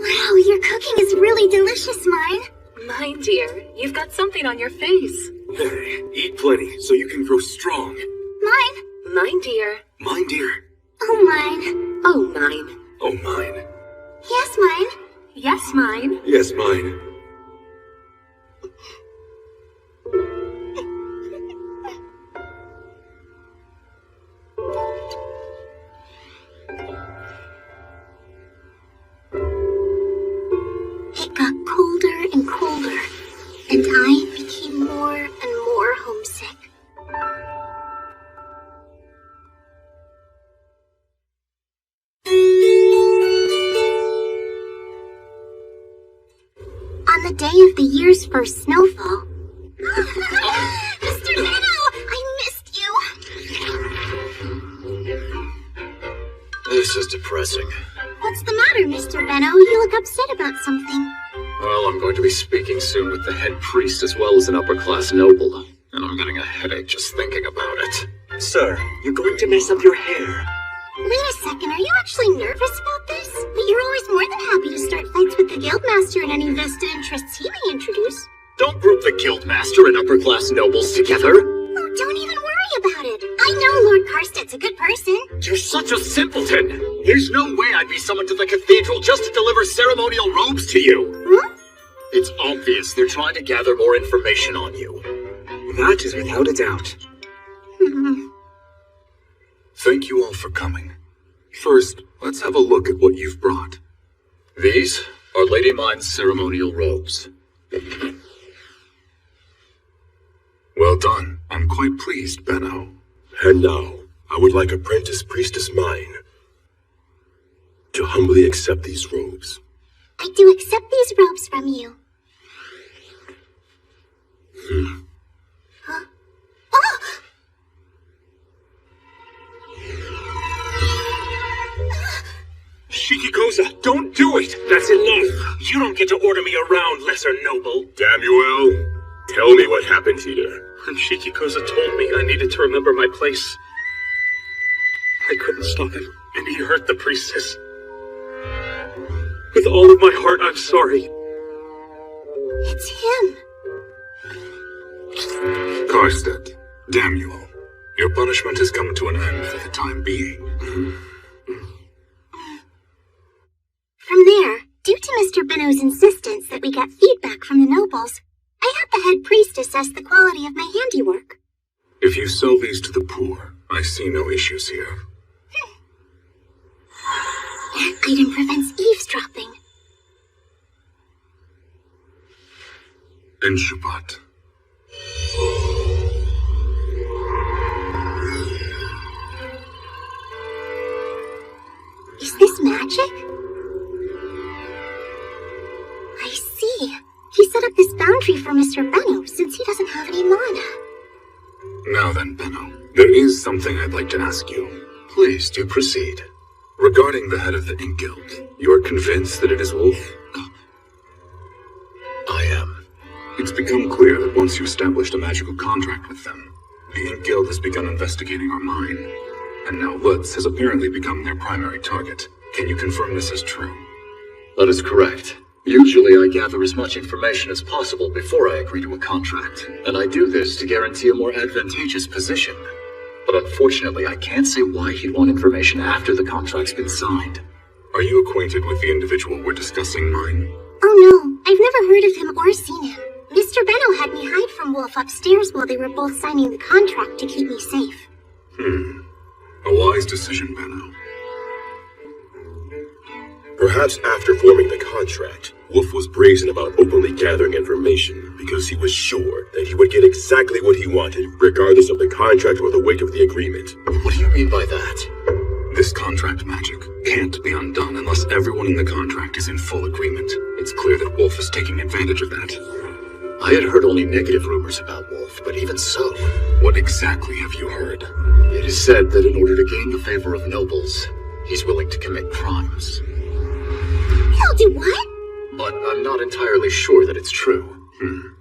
Wow, your cooking is really delicious, Mine. Mine, dear, you've got something on your face. Hey, eat plenty so you can grow strong. Mine. Mine, dear. Mine, dear. Oh, Mine. Oh, mine. Oh, mine. Yes, Mine. Yes, mine. Yes, mine. It got colder and colder, and I became more and more homesick. On the day of the year's first snowfall. Mr. Benno, I missed you. This is depressing. What's the matter, Mr. Benno? You look upset about something. Well, I'm going to be speaking soon with the head priest as well as an upper-class noble, and I'm getting a headache just thinking about it. Sir, you're going to mess up your hair. Wait a second, are you actually nervous about this? But you're always more than happy to start fights with the Guildmaster and any vested interests he may introduce. Don't group the Guildmaster and upper-class nobles together. Oh, don't even worry about it. I know Lord Karsted's a good person. You're such a simpleton. There's no way I'd be summoned to the cathedral just to deliver ceremonial robes to you. Huh? It's obvious they're trying to gather more information on you. That is without a doubt. Thank you all for coming. First, let's have a look at what you've brought. These are Lady Mine's ceremonial robes. Well done. I'm quite pleased, Benno. And now, I would like Apprentice Priestess Mine to humbly accept these robes. I do accept these robes from you. Huh? Oh! Shikikoza, don't do it! That's enough! You don't get to order me around, lesser noble. Samuel, tell me what happened here. And Shikikoza told me I needed to remember my place. I couldn't stop him, and he hurt the priestess. With all of my heart, I'm sorry. It's him. Karsted, Samuel, your punishment has come to an end for the time being. From there, due to Mr. Benno's insistence that we get feedback from the nobles, I had the head priest assess the quality of my handiwork. If you sell these to the poor, I see no issues here. That item prevents eavesdropping. And Shubat. Is this magic? I see. He set up this boundary for Mr. Benno since he doesn't have any mana. Now then, Benno, there is something I'd like to ask you. Please do proceed. Regarding the head of the Ink Guild, you are convinced that it is Wolf? I am. It's become clear that once you established a magical contract with them, the Ink Guild has begun investigating our mine. And now Lutz has apparently become their primary target. Can you confirm this is true? That is correct. Usually I gather as much information as possible before I agree to a contract, and I do this to guarantee a more advantageous position. But unfortunately, I can't say why he'd want information after the contract's been signed. Are you acquainted with the individual we're discussing, Mine? Oh no, I've never heard of him or seen him. Mr. Benno had me hide from Wolf upstairs while they were both signing the contract to keep me safe. A wise decision, Benno. Perhaps after forming the contract, Wolf was brazen about openly gathering information because he was sure that he would get exactly what he wanted, regardless of the contract or the weight of the agreement. What do you mean by that? This contract magic can't be undone unless everyone in the contract is in full agreement. It's clear that Wolf is taking advantage of that. I had heard only negative rumors about Wolf, but even so... What exactly have you heard? It is said that in order to gain the favor of nobles, he's willing to commit crimes. He'll do what? But I'm not entirely sure that it's true.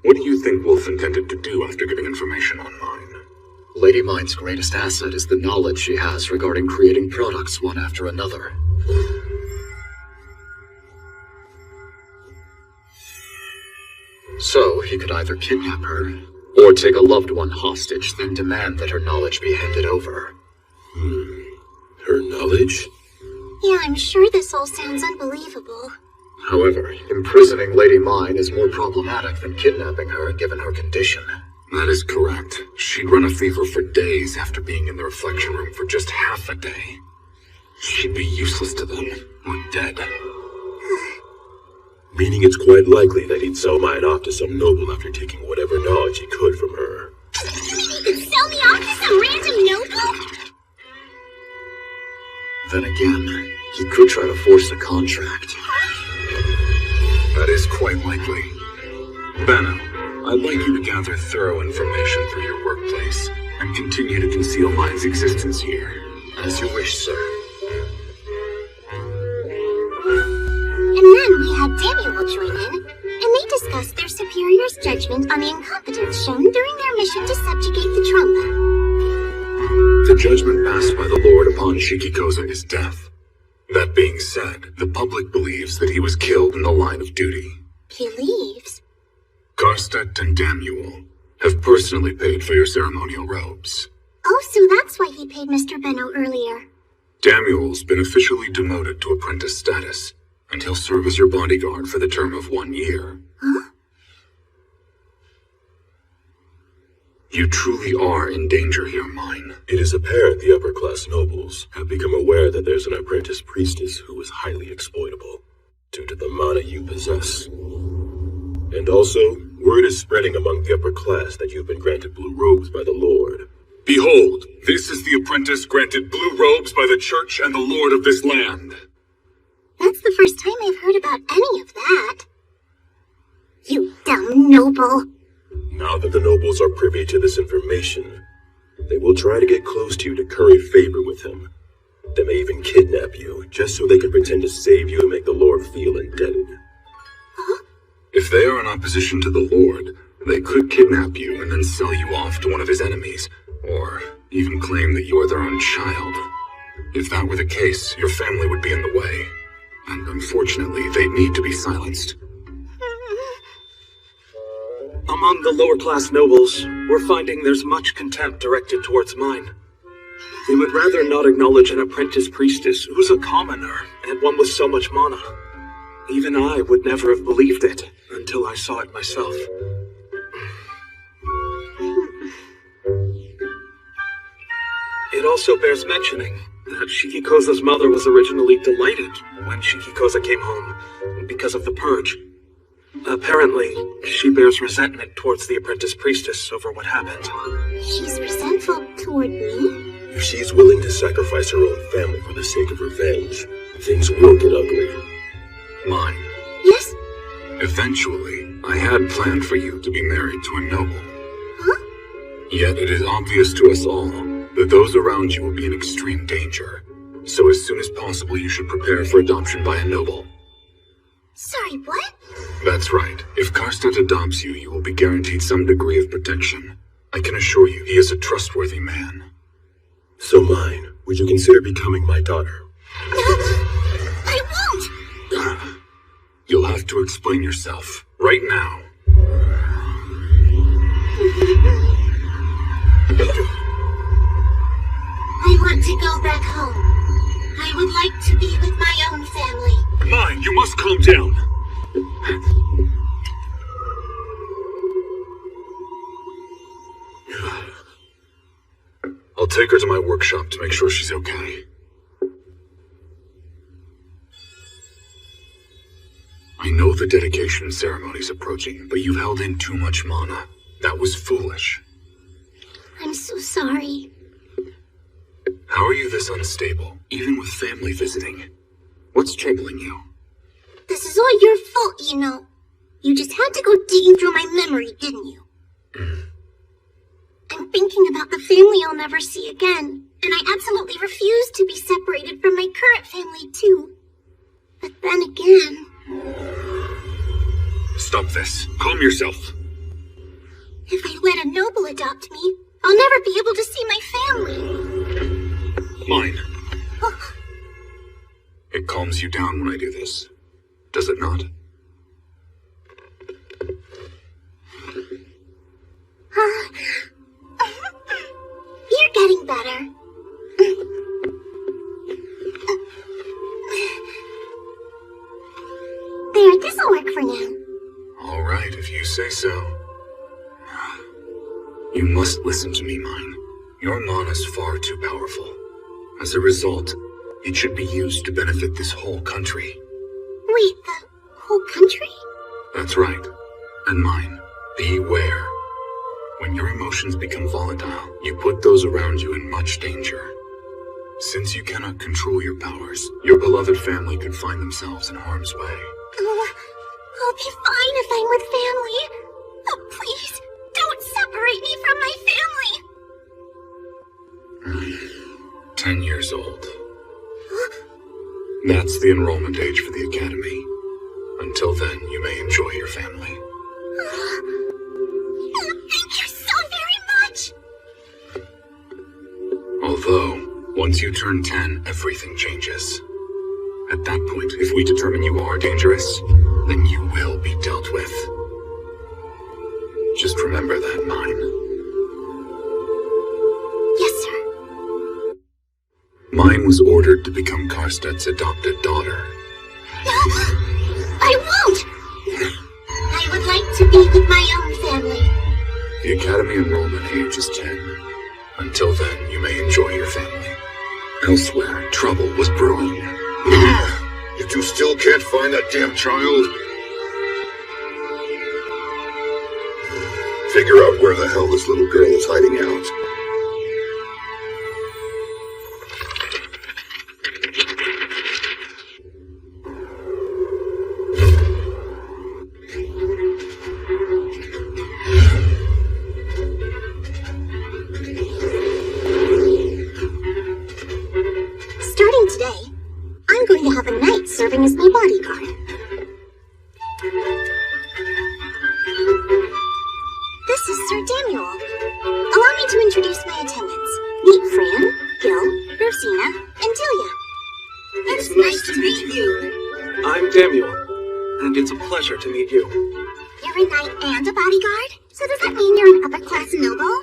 What do you think Wolf intended to do after getting information on Mine? Lady Mine's greatest asset is the knowledge she has regarding creating products one after another. So, he could either kidnap her, or take a loved one hostage, then demand that her knowledge be handed over. Her knowledge? Yeah, I'm sure this all sounds unbelievable. However, imprisoning Lady Mine is more problematic than kidnapping her, given her condition. That is correct. She'd run a fever for days after being in the reflection room for just half a day. She'd be useless to them, or dead. Meaning it's quite likely that he'd sell mine off to some noble after taking whatever knowledge he could from her. You mean he could sell me off to some random noble? Then again, he could try to force the contract. That is quite likely. Benno, I'd like you to gather thorough information for your workplace, and continue to conceal Mine's existence here. As you wish, sir. And then we had Samuel join in, and they discussed their superior's judgment on the incompetence shown during their mission to subjugate the Trumpa. the judgment passed by the Lord upon Shikikoza is death. That being said, the public believes that he was killed in the line of duty. Believes? Karstedt and Damuel have personally paid for your ceremonial robes. Oh, so that's why he paid Mr. Benno earlier. Damuel's been officially demoted to apprentice status, and he'll serve as your bodyguard for the term of 1 year. Huh? You truly are in danger here, Mine. It is apparent the upper-class nobles have become aware that there's an apprentice priestess who is highly exploitable, due to the mana you possess. And also, word is spreading among the upper class that you've been granted blue robes by the Lord. Behold, this is the apprentice granted blue robes by the church and the Lord of this land. That's the first time I've heard about any of that. You dumb noble. Now that the nobles are privy to this information, they will try to get close to you to curry favor with him. They may even kidnap you, just so they can pretend to save you and make the Lord feel indebted. Huh? If they are in opposition to the Lord, they could kidnap you and then sell you off to one of his enemies, or even claim that you are their own child. If that were the case, your family would be in the way, and unfortunately, they'd need to be silenced. Among the lower-class nobles, we're finding there's much contempt directed towards mine. They would rather not acknowledge an apprentice priestess who's a commoner and one with so much mana. Even I would never have believed it until I saw it myself. It also bears mentioning that Shikikoza's mother was originally delighted when Shikikoza came home because of the purge. Apparently, she bears resentment towards the apprentice priestess over what happened. She's resentful toward me? If she's willing to sacrifice her own family for the sake of revenge, things will get ugly. Mine. Yes? Eventually, I had planned for you to be married to a noble. Huh? Yet it is obvious to us all that those around you will be in extreme danger. So as soon as possible, you should prepare for adoption by a noble. Sorry, what? That's right. If Karstedt adopts you, you will be guaranteed some degree of protection. I can assure you, he is a trustworthy man. So mine, would you consider becoming my daughter? I won't! You'll have to explain yourself, right now. I want to go back home. I would like to be with my own family. Mine, you must calm down. I'll take her to my workshop to make sure she's okay. I know the dedication ceremony's approaching, but you've held in too much mana. That was foolish. I'm so sorry. How are you this unstable, even with family visiting? What's troubling you? This is all your fault, you know. You just had to go digging through my memory, didn't you? I'm thinking about the family I'll never see again, and I absolutely refuse to be separated from my current family, too. But then again... Stop this. Calm yourself. If I let a noble adopt me, I'll never be able to see my family. Mine. It calms you down when I do this, does it not? You're getting better. There, this'll work for now. All right, if you say so. You must listen to me, Mine. Your mana's far too powerful. As a result, it should be used to benefit this whole country. Wait, the whole country? That's right. And mine. Beware. When your emotions become volatile, you put those around you in much danger. Since you cannot control your powers, your beloved family could find themselves in harm's way. I'll be fine if I'm with family. Oh, please, don't separate me from my family. 10 years old. That's the enrollment age for the academy. Until then, you may enjoy your family. Thank you so very much. All Although, once you turn 10, everything changes. At that point, if we determine you are dangerous, then you will be dealt with. Just remember that, Mine. Yes, sir. Mine was ordered to become Karstad's adopted daughter. I won't! I would like to be with my own family. The academy enrollment age is 10. Until then, you may enjoy your family. Elsewhere, trouble was brewing. You two still can't find that damn child? Figure out where the hell this little girl is hiding out. Starting today, I'm going to have a knight serving as my bodyguard. This is Sir Daniel. Allow me to introduce my attendants. Meet Fran, Gil, Rosina, and Delia. It's nice to meet you. I'm Daniel, and it's a pleasure to meet you. You're a knight and a bodyguard? So does that mean you're an upper-class noble?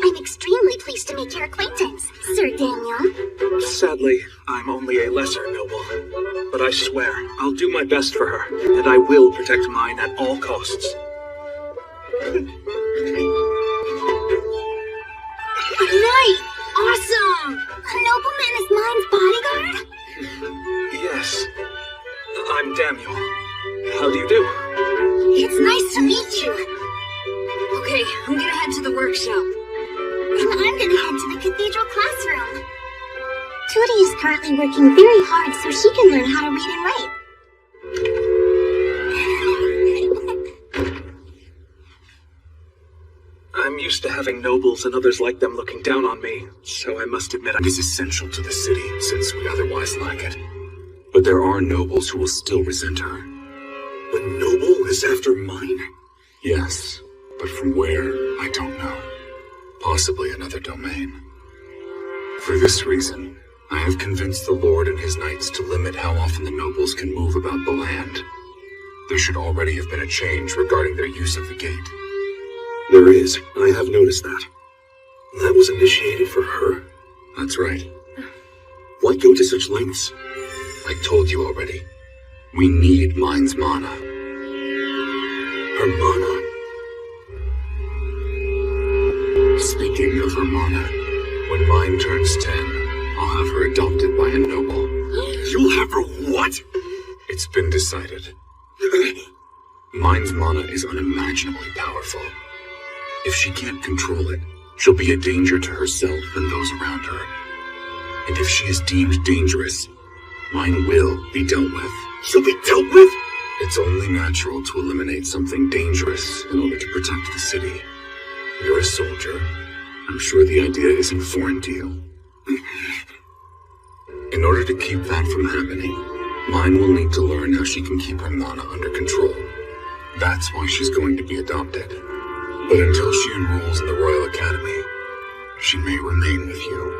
I'm extremely pleased to make your acquaintance, Sir Daniel. Sadly, I'm only a lesser noble. But I swear, I'll do my best for her, and I will protect Mine at all costs. A knight! Awesome! A nobleman is Mine's bodyguard? Yes, I'm Daniel. How do you do? It's nice to meet you. Okay, I'm gonna head to the workshop. And I'm gonna head to the cathedral classroom. Tootie is currently working very hard so she can learn how to read and write. I'm used to having nobles and others like them looking down on me, so I must admit It is essential to the city, since we otherwise lack it. But there are nobles who will still resent her. A noble is after Mine? Yes, but from where, I don't know. Possibly another domain. For this reason, I have convinced the Lord and his knights to limit how often the nobles can move about the land. There should already have been a change regarding their use of the gate. There is. I have noticed that. That was initiated for her? That's right. Why go to such lengths? I told you already. We need Mine's mana. Her mana? Speaking of her mana, when Mine turns 10, I'll have her adopted by a noble. You'll have her what? It's been decided. Mine's mana is unimaginably powerful. If she can't control it, she'll be a danger to herself and those around her. And if she is deemed dangerous, Mine will be dealt with. She'll be dealt with? It's only natural to eliminate something dangerous in order to protect the city. You're a soldier. I'm sure the idea isn't foreign to you. In order to keep that from happening, Mine will need to learn how she can keep her mana under control. That's why she's going to be adopted. But until she enrolls in the Royal Academy, she may remain with you.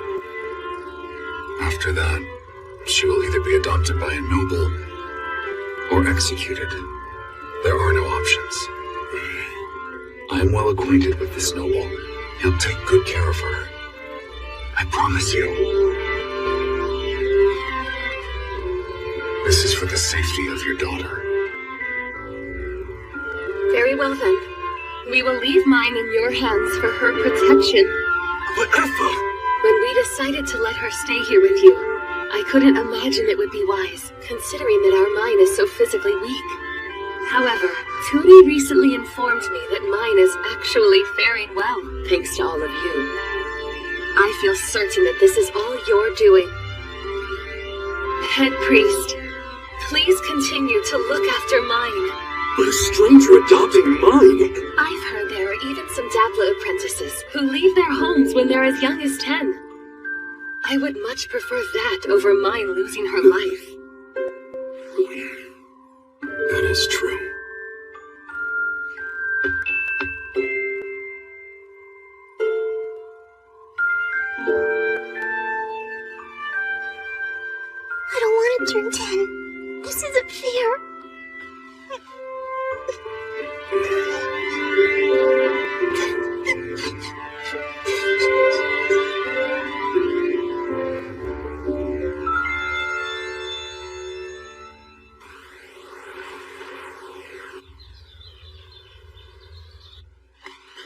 After that, she will either be adopted by a noble or executed. There are no options. I am well acquainted with this noble. He'll take good care of her. I promise you. This is for the safety of your daughter. Very well then. We will leave Mine in your hands for her protection. But Effa! When we decided to let her stay here with you, I couldn't imagine it would be wise, considering that our Mine is so physically weak. However, Tootie recently informed me that Mine is actually faring well, thanks to all of you. I feel certain that this is all your doing. Head priest, please continue to look after Mine. But a stranger adopting Mine? I've heard there are even some Dapla apprentices who leave their homes when they're as young as 10. I would much prefer that over Mine losing her life. That is true. turn 10. This isn't fair.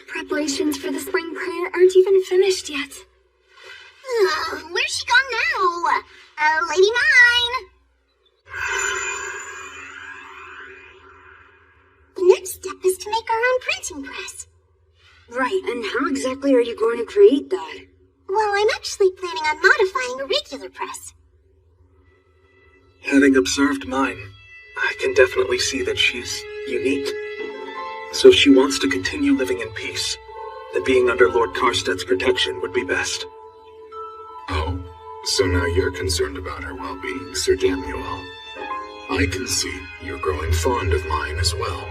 Preparations for the spring prayer aren't even finished yet. Where's she gone now? Lady Mine! The next step is to make our own printing press. Right, and how exactly are you going to create that? Well, I'm actually planning on modifying a regular press. Having observed mine, I can definitely see that she's unique. So if she wants to continue living in peace, then being under Lord Karsted's protection would be best. Oh, so now you're concerned about her well-being, Sir Damuel. I can see you're growing fond of mine as well.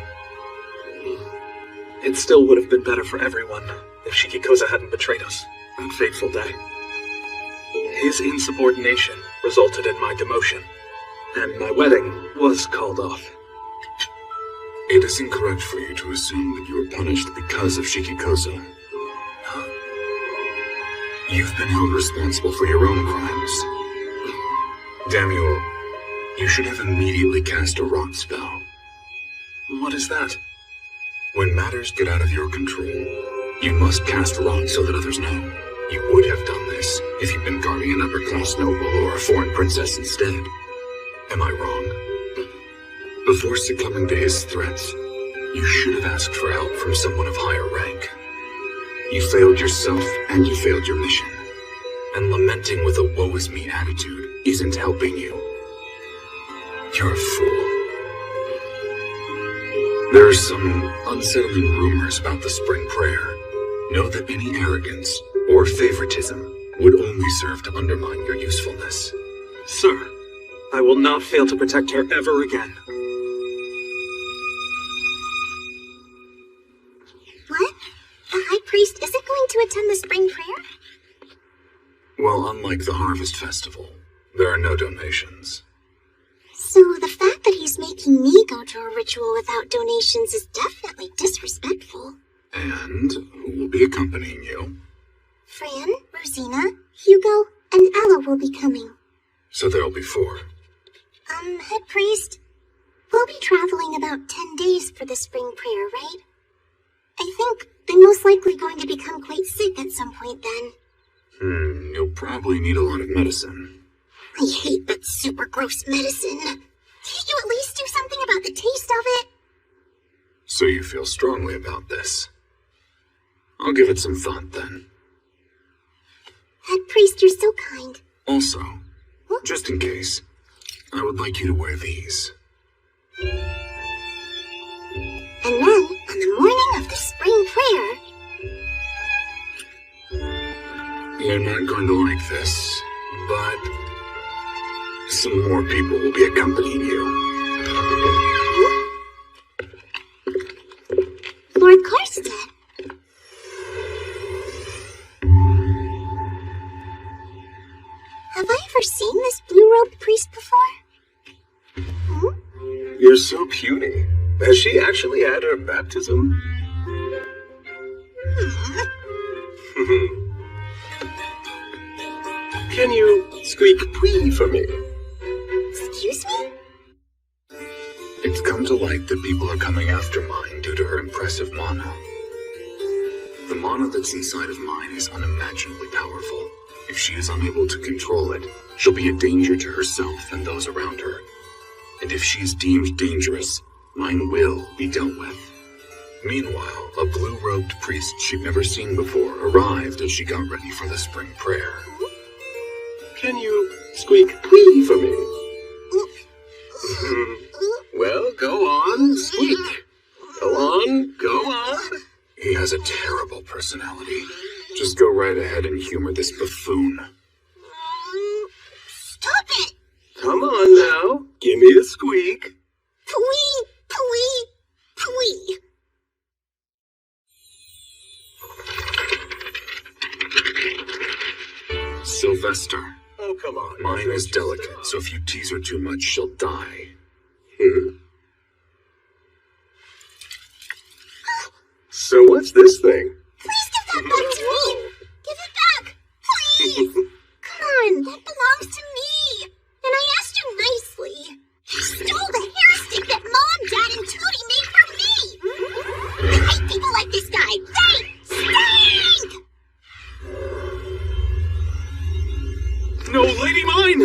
It still would have been better for everyone if Shikikoza hadn't betrayed us that fateful day. His insubordination resulted in my demotion, and my wedding was called off. It is incorrect for you to assume that you were punished because of Shikikoza. You've been held responsible for your own crimes. Damuel, you should have immediately cast a rot spell. What is that? When matters get out of your control, you must cast rot so that others know. You would have done this if you'd been guarding an upper-class noble or a foreign princess instead. Am I wrong? Before succumbing to his threats, you should have asked for help from someone of higher rank. You failed yourself and you failed your mission. And lamenting with a woe-is-me attitude isn't helping you. You're a fool. There are some unsettling rumors about the spring prayer. Know that any arrogance or favoritism would only serve to undermine your usefulness. Sir, I will not fail to protect her ever again. What? The High Priest isn't going to attend the spring prayer? Well, unlike the Harvest Festival, there are no donations. So the fact that he's making me go to a ritual without donations is definitely disrespectful. And who will be accompanying you? Fran, Rosina, Hugo, and Ella will be coming. So there'll be 4. Head Priest, we'll be traveling about 10 days for the spring prayer, right? I think I'm most likely going to become quite sick at some point then. You'll probably need a lot of medicine. I hate that super gross medicine. Can't you at least do something about the taste of it? So you feel strongly about this. I'll give it some thought then. Head Priest, you're so kind. Also, just in case, I would like you to wear these. And then, on the morning of the spring prayer... You're not going to like this, but some more people will be accompanying you. Lord Karsted. Have I ever seen this blue-robed priest before? You're so puny. Has she actually had her baptism? Can you squeak pwee for me? Excuse me? It's come to light that people are coming after mine due to her impressive mana. The mana that's inside of mine is unimaginably powerful. If she is unable to control it, she'll be a danger to herself and those around her. And if she is deemed dangerous, mine will be dealt with. Meanwhile, a blue-robed priest she'd never seen before arrived as she got ready for the spring prayer. Can you squeak pwee for me? Well, go on, squeak. Go on, go on. He has a terrible personality. Just go right ahead and humor this buffoon. Stop it! Come on now, give me a squeak. Pwee, pwee, pwee. Sylvester. Oh, come on. Mine is delicate, so if you tease her too much, she'll die. So what's this thing? Please give that back to me! Give it back! Please! Come on, that belongs to me! And I asked you nicely. You stole the hair stick that Mom, Dad, and Tootie made for me! I hate people like this guy! They stink! No, Lady Mine!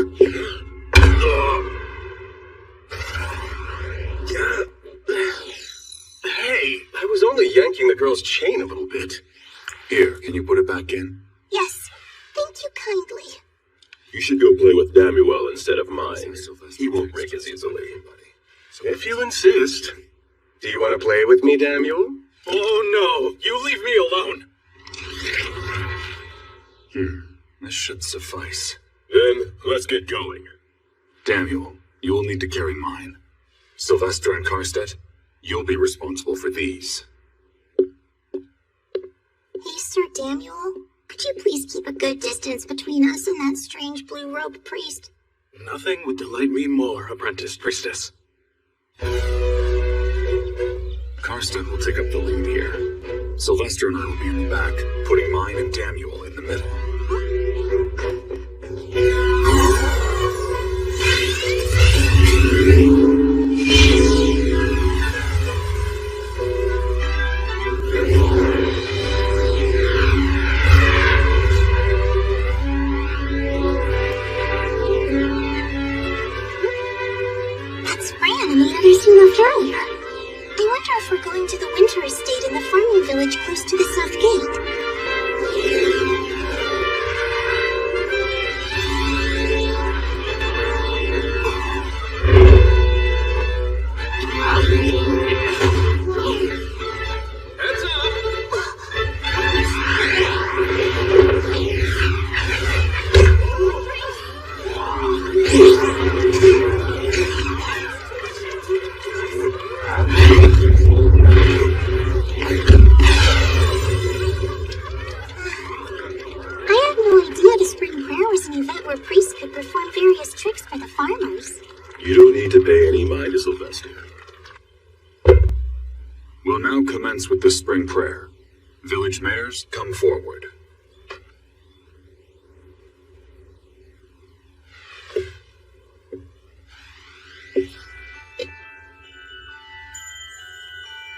Hey, I was only yanking the girl's chain a little bit. Here, can you put it back in? Yes, thank you kindly. You should go play with Damuel instead of mine. He won't break as easily. If you insist. Do you want to play with me, Damuel? Oh, no. You leave me alone. This should suffice. Then, let's get going. Damuel, you will need to carry mine. Sylvester and Karstedt, you'll be responsible for these. Hey, Sir Damuel, could you please keep a good distance between us and that strange blue-robed priest? Nothing would delight me more, apprentice priestess. Karstedt will take up the lead here. Sylvester and I will be in the back, putting mine and Damuel in the middle. That's Fran and the others you left earlier. I wonder if we're going to the winter estate in the farming village close to the south gate. Heads up! I had no idea the spring prayer was an event where priests could perform various tricks for the farmers. You don't need to pay any mind to Sylvester. We'll now commence with the spring prayer. Village mayors, come forward.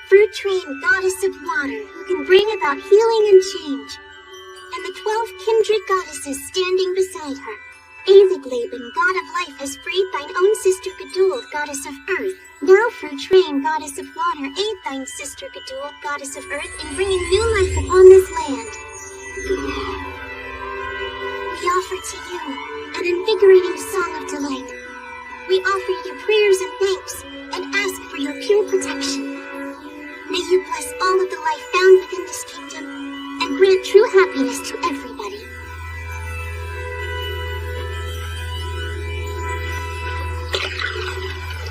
Fruit train, goddess of water, who can bring about healing and change. And the 12 kindred goddesses standing beside her. Evigleben, god of life, has freed thine own sister Geduld, goddess of earth. Now, Fruit train, goddess of water, aid thine sister Geduld, goddess of earth, in bringing new life upon this land. We offer to you an invigorating song of delight. We offer you prayers and thanks, and ask for your pure protection. May you bless all of the life found within this kingdom, and grant true happiness to everybody.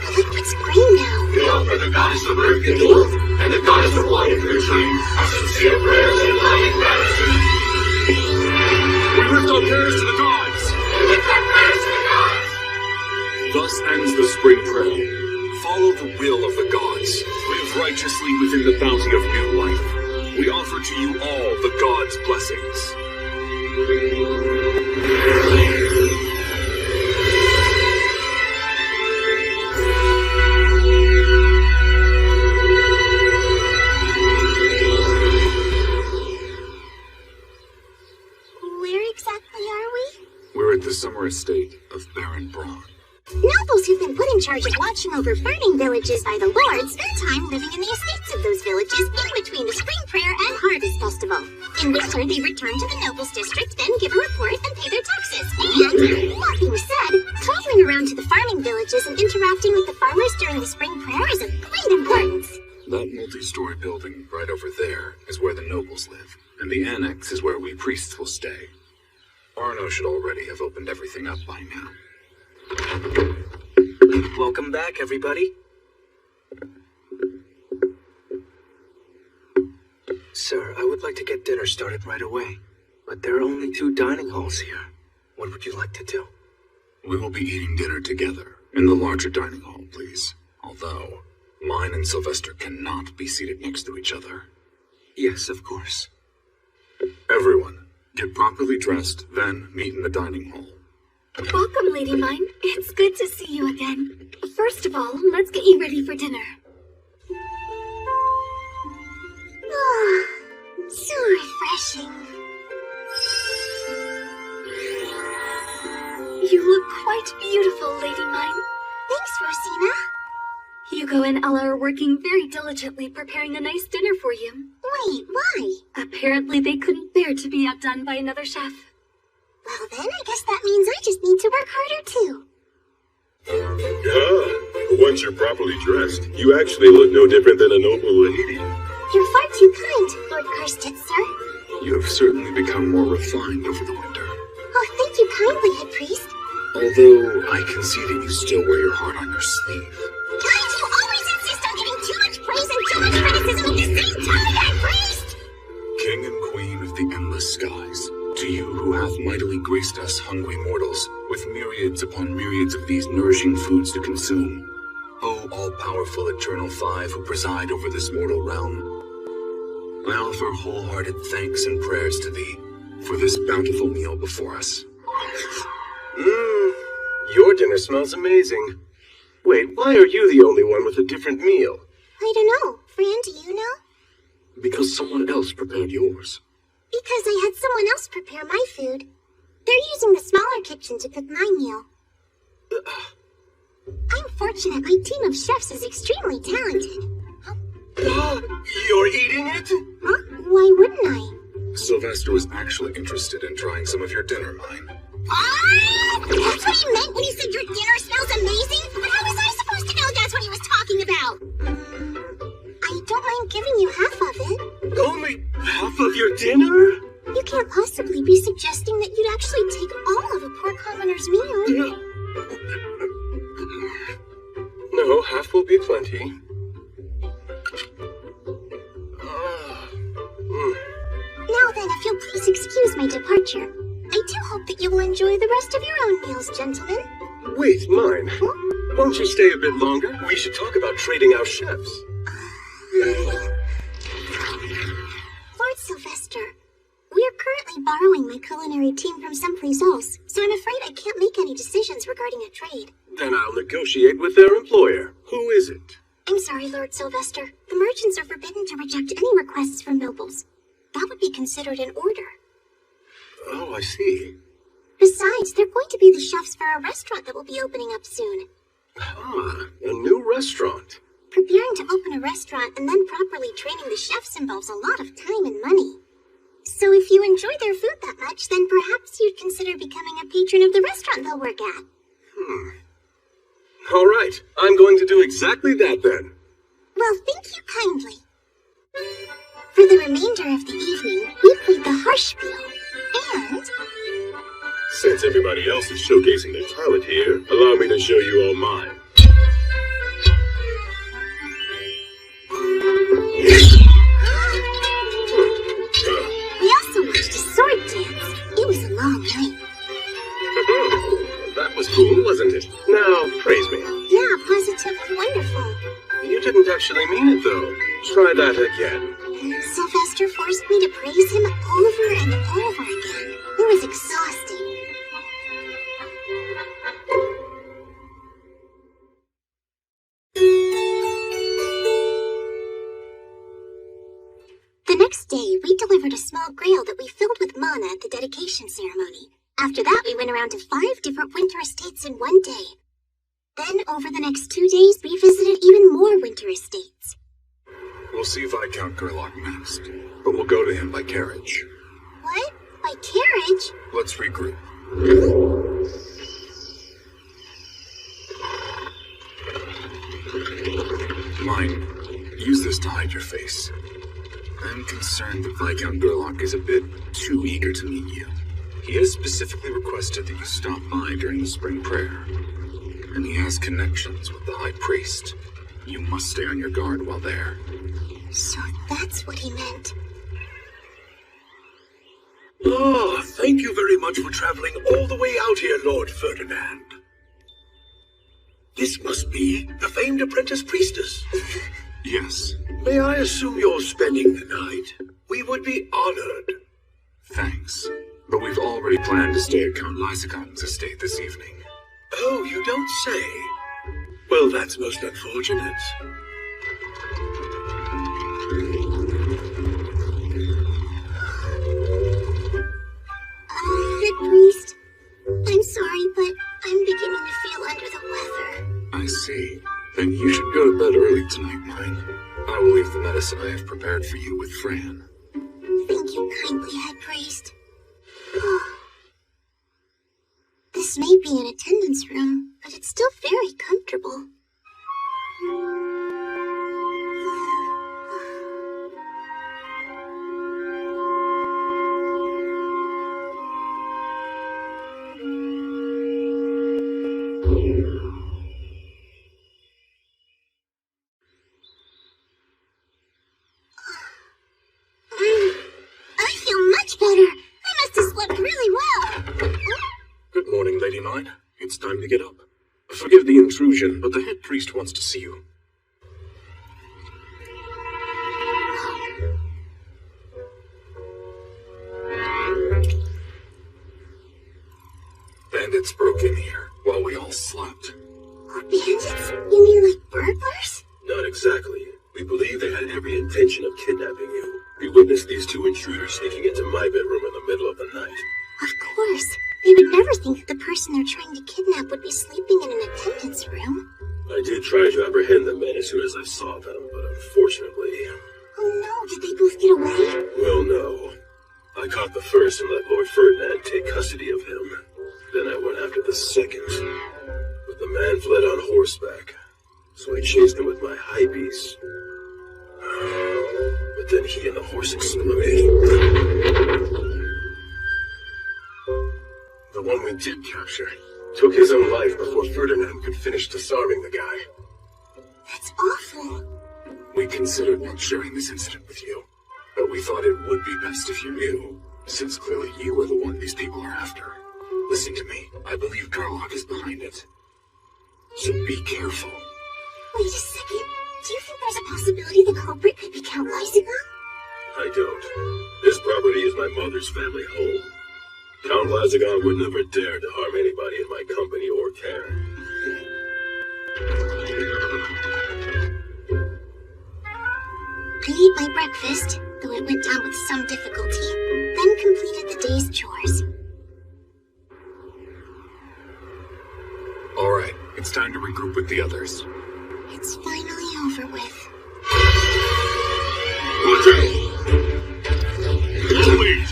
The liquid's green now. We offer the goddess of earth Geduld and the goddess of water Fruit train our sincere prayers and loving gratitude. We lift our prayers to the gods! We lift our prayers to the gods! Thus ends the spring prayer. Follow the will of the gods. Live righteously within the bounty of new life. We offer to you all the gods' blessings. Where exactly are we? We're at the summer estate of Baron Braun. Nobles who've been put in charge of watching over farming villages by the lords spend time living in the estates of those villages in between the spring prayer and harvest festival. In return, they return to the nobles district, then give a report and pay their taxes. And, that being said, traveling around to the farming villages and interacting with the farmers during the spring prayer is of great importance. That multi-story building right over there is where the nobles live, and the annex is where we priests will stay. Urano should already have opened everything up by now. Welcome back, everybody. Sir, I would like to get dinner started right away, but there are only 2 dining halls here. What would you like to do? We will be eating dinner together in the larger dining hall, please. Although, mine and Sylvester cannot be seated next to each other. Yes, of course. Everyone, get properly dressed, then meet in the dining hall. Welcome, Lady Mine. It's good to see you again. First of all, let's get you ready for dinner. Oh, so refreshing. You look quite beautiful, Lady Mine. Thanks, Rosina. Hugo and Ella are working very diligently preparing a nice dinner for you. Wait, why? Apparently they couldn't bear to be outdone by another chef. Well then, I guess that means I just need to work harder too. Once you're properly dressed, you actually look no different than a noble lady. You're far too kind, Lord Karstedt, sir. You have certainly become more refined over the winter. Oh, thank you kindly, Head Priest. Although, I can see that you still wear your heart on your sleeve. Guys, you always insist on giving too much praise and too much criticism at the same time, Head Priest! King and Queen of the endless skies, to you who hath mightily graced us hungry mortals, with myriads upon myriads of these nourishing foods to consume, O all-powerful Eternal Five who preside over this mortal realm, I offer wholehearted thanks and prayers to thee for this bountiful meal before us. Your dinner smells amazing. Wait, why are you the only one with a different meal? I don't know. Fran, do you know? Because someone else prepared yours. Because I had someone else prepare my food. They're using the smaller kitchen to cook my meal. I'm fortunate my team of chefs is extremely talented. You're eating it? Huh? Why wouldn't I? Sylvester was actually interested in trying some of your dinner, Mine. Ah! That's what he meant when he said your dinner smells amazing? But how was I supposed to know that's what he was talking about? I don't mind giving you half of it. Only half of your dinner? You can't possibly be suggesting that you'd actually take all of a poor commoner's meal. No, half will be plenty. Now then, if you'll please excuse my departure. I do hope that you will enjoy the rest of your own meals, gentlemen. Wait, Mine. Won't you stay a bit longer? We should talk about trading our chefs. Lord Sylvester, we are currently borrowing my culinary team from someplace else, so I'm afraid I can't make any decisions regarding a trade. Then I'll negotiate with their employer. Who is it? I'm sorry, Lord Sylvester. The merchants are forbidden to reject any requests from nobles. That would be considered an order. Oh, I see. Besides, they're going to be the chefs for a restaurant that will be opening up soon. Ah, a new restaurant. Preparing to open a restaurant and then properly training the chefs involves a lot of time and money. So if you enjoy their food that much, then perhaps you'd consider becoming a patron of the restaurant they'll work at. All right, I'm going to do exactly that then. Well, thank you kindly. For the remainder of the evening, we played the Harshspiel, and... Since everybody else is showcasing their talent here, allow me to show you all mine. We also watched a sword dance. It was a long night. That was cool, wasn't it? Now, praise me. Yeah, positively wonderful. You didn't actually mean it, though. Try that again. Sylvester forced me to praise him over and over again. It was exhausting. The next day, we delivered a small grail that we filled with mana at the dedication ceremony. After that, we went around to 5 different winter estates in one day. Then, over the next 2 days, we visited even more winter estates. We'll see Viscount Gerlach next, but we'll go to him by carriage. What? By carriage? Let's regroup. Mine, use this to hide your face. I'm concerned that Viscount Gerlach is a bit too eager to meet you. He has specifically requested that you stop by during the spring prayer. And he has connections with the High Priest. You must stay on your guard while there. So that's what he meant. Ah, thank you very much for traveling all the way out here, Lord Ferdinand. This must be the famed apprentice priestess. Yes. May I assume you're spending the night? We would be honored. Thanks. But we've already planned to stay at Count Lysagon's estate this evening. Oh, you don't say. Well, that's most unfortunate. Head priest, I'm sorry, but I'm beginning to feel under the weather. I see. Then you should go to bed early tonight, mine. I will leave the medicine I have prepared for you with Fran. Thank you kindly, head priest. This may be an attendance room, but it's still very comfortable. I feel much better. I must have slept really well. Good morning, Lady Mine. It's time to get up. Forgive the intrusion, but the head priest wants to see you. Bandits broke in here while we all slept. Bandits? You mean like burglars? Not exactly. We believe they had every intention of kidnapping you. We witnessed these two intruders sneaking into my bedroom in the middle of the night. Of course. They would never think that the person they're trying to kidnap would be sleeping in an attendance room. I did try to apprehend the men as soon as I saw them, but unfortunately... Oh no, did they both get away? Well, no. I caught the first and let Lord Ferdinand take custody of him. Then I went after the second. But the man fled on horseback, so I chased him with my high piece. But then he and the horse exploded. The one we did capture took his own life before Ferdinand could finish disarming the guy. That's awful. We considered not sharing this incident with you, but we thought it would be best if you knew, since clearly you were the one these people are after. Listen to me. I believe Garlock is behind it. So be careful. Wait a second. Do you think there's a possibility the culprit could be Count Lysagon? I don't. This property is my mother's family home. Count Lysagon would never dare to harm anybody in my company or care. I ate my breakfast, though it went down with some difficulty, then completed the day's chores. All right, it's time to regroup with the others. It's finally over with. Watch out! Please!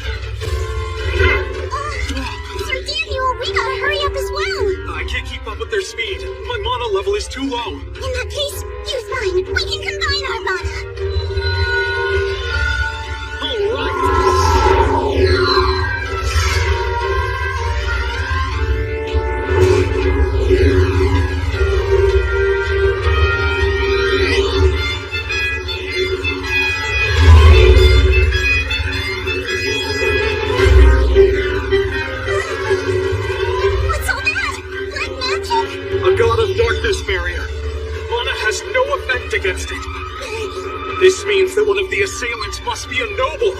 Sir Daniel, we gotta hurry up as well! I can't keep up with their speed. My mana level is too low. In that case, use mine. We can combine our mana. What's all that? Black magic? A god of darkness barrier. Mana has no effect against it. This means that one of the assailants must be a noble.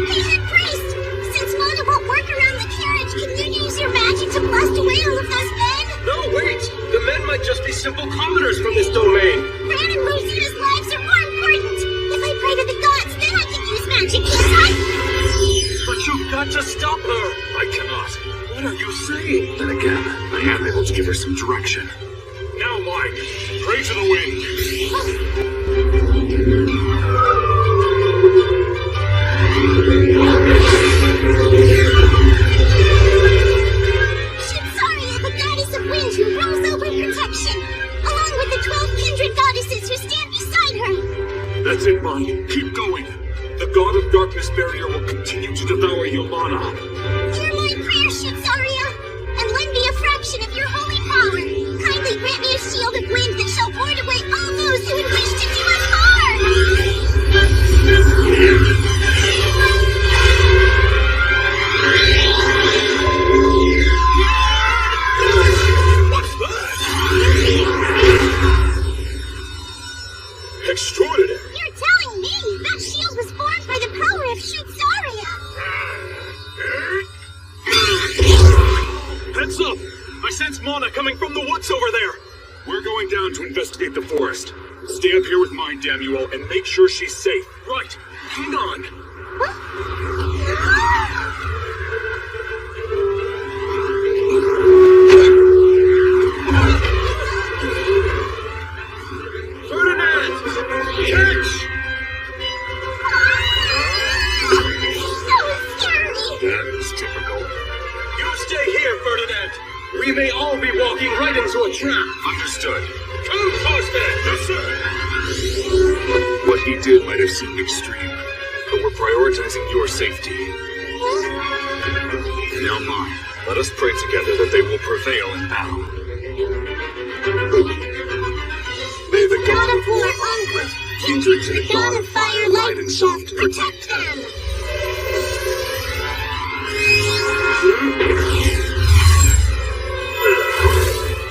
Hey, head priest! Since mana won't work around the carriage, can you use your magic to blast away all of those men? No, wait! The men might just be simple commoners from this domain. Fran and Rosina's lives are more important. If I pray to the gods, then I can use magic, can't I? But you've got to stop her. I cannot. What are you saying? Then again, I am able to give her some direction. Now mine. Pray to the wind. Shitsaria, the goddess of wind who rules over protection, along with the 12 kindred goddesses who stand beside her. That's it, mine. Keep going. The god of darkness barrier will continue to devour your mana. Hear my prayer, Shitsaria, and lend me a fraction of your holy power. Kindly grant me a shield of wind that shall ward away all those who would wish to do us harm. Heads up! I sense mana coming from the woods over there! We're going down to investigate the forest. Stay up here with mine, damn you all, and make sure she's safe. Right! Hang on! Ferdinand! Catch! That is typical. You stay here, Ferdinand! We may all be walking right into a trap. Understood. Compost it! Yes, sir! What he did might have seemed extreme, but we're prioritizing your safety. Now mine. Let us pray together that they will prevail in battle. May the God of war, Onquist, kindred to the God of fire, light, and soft, protect them!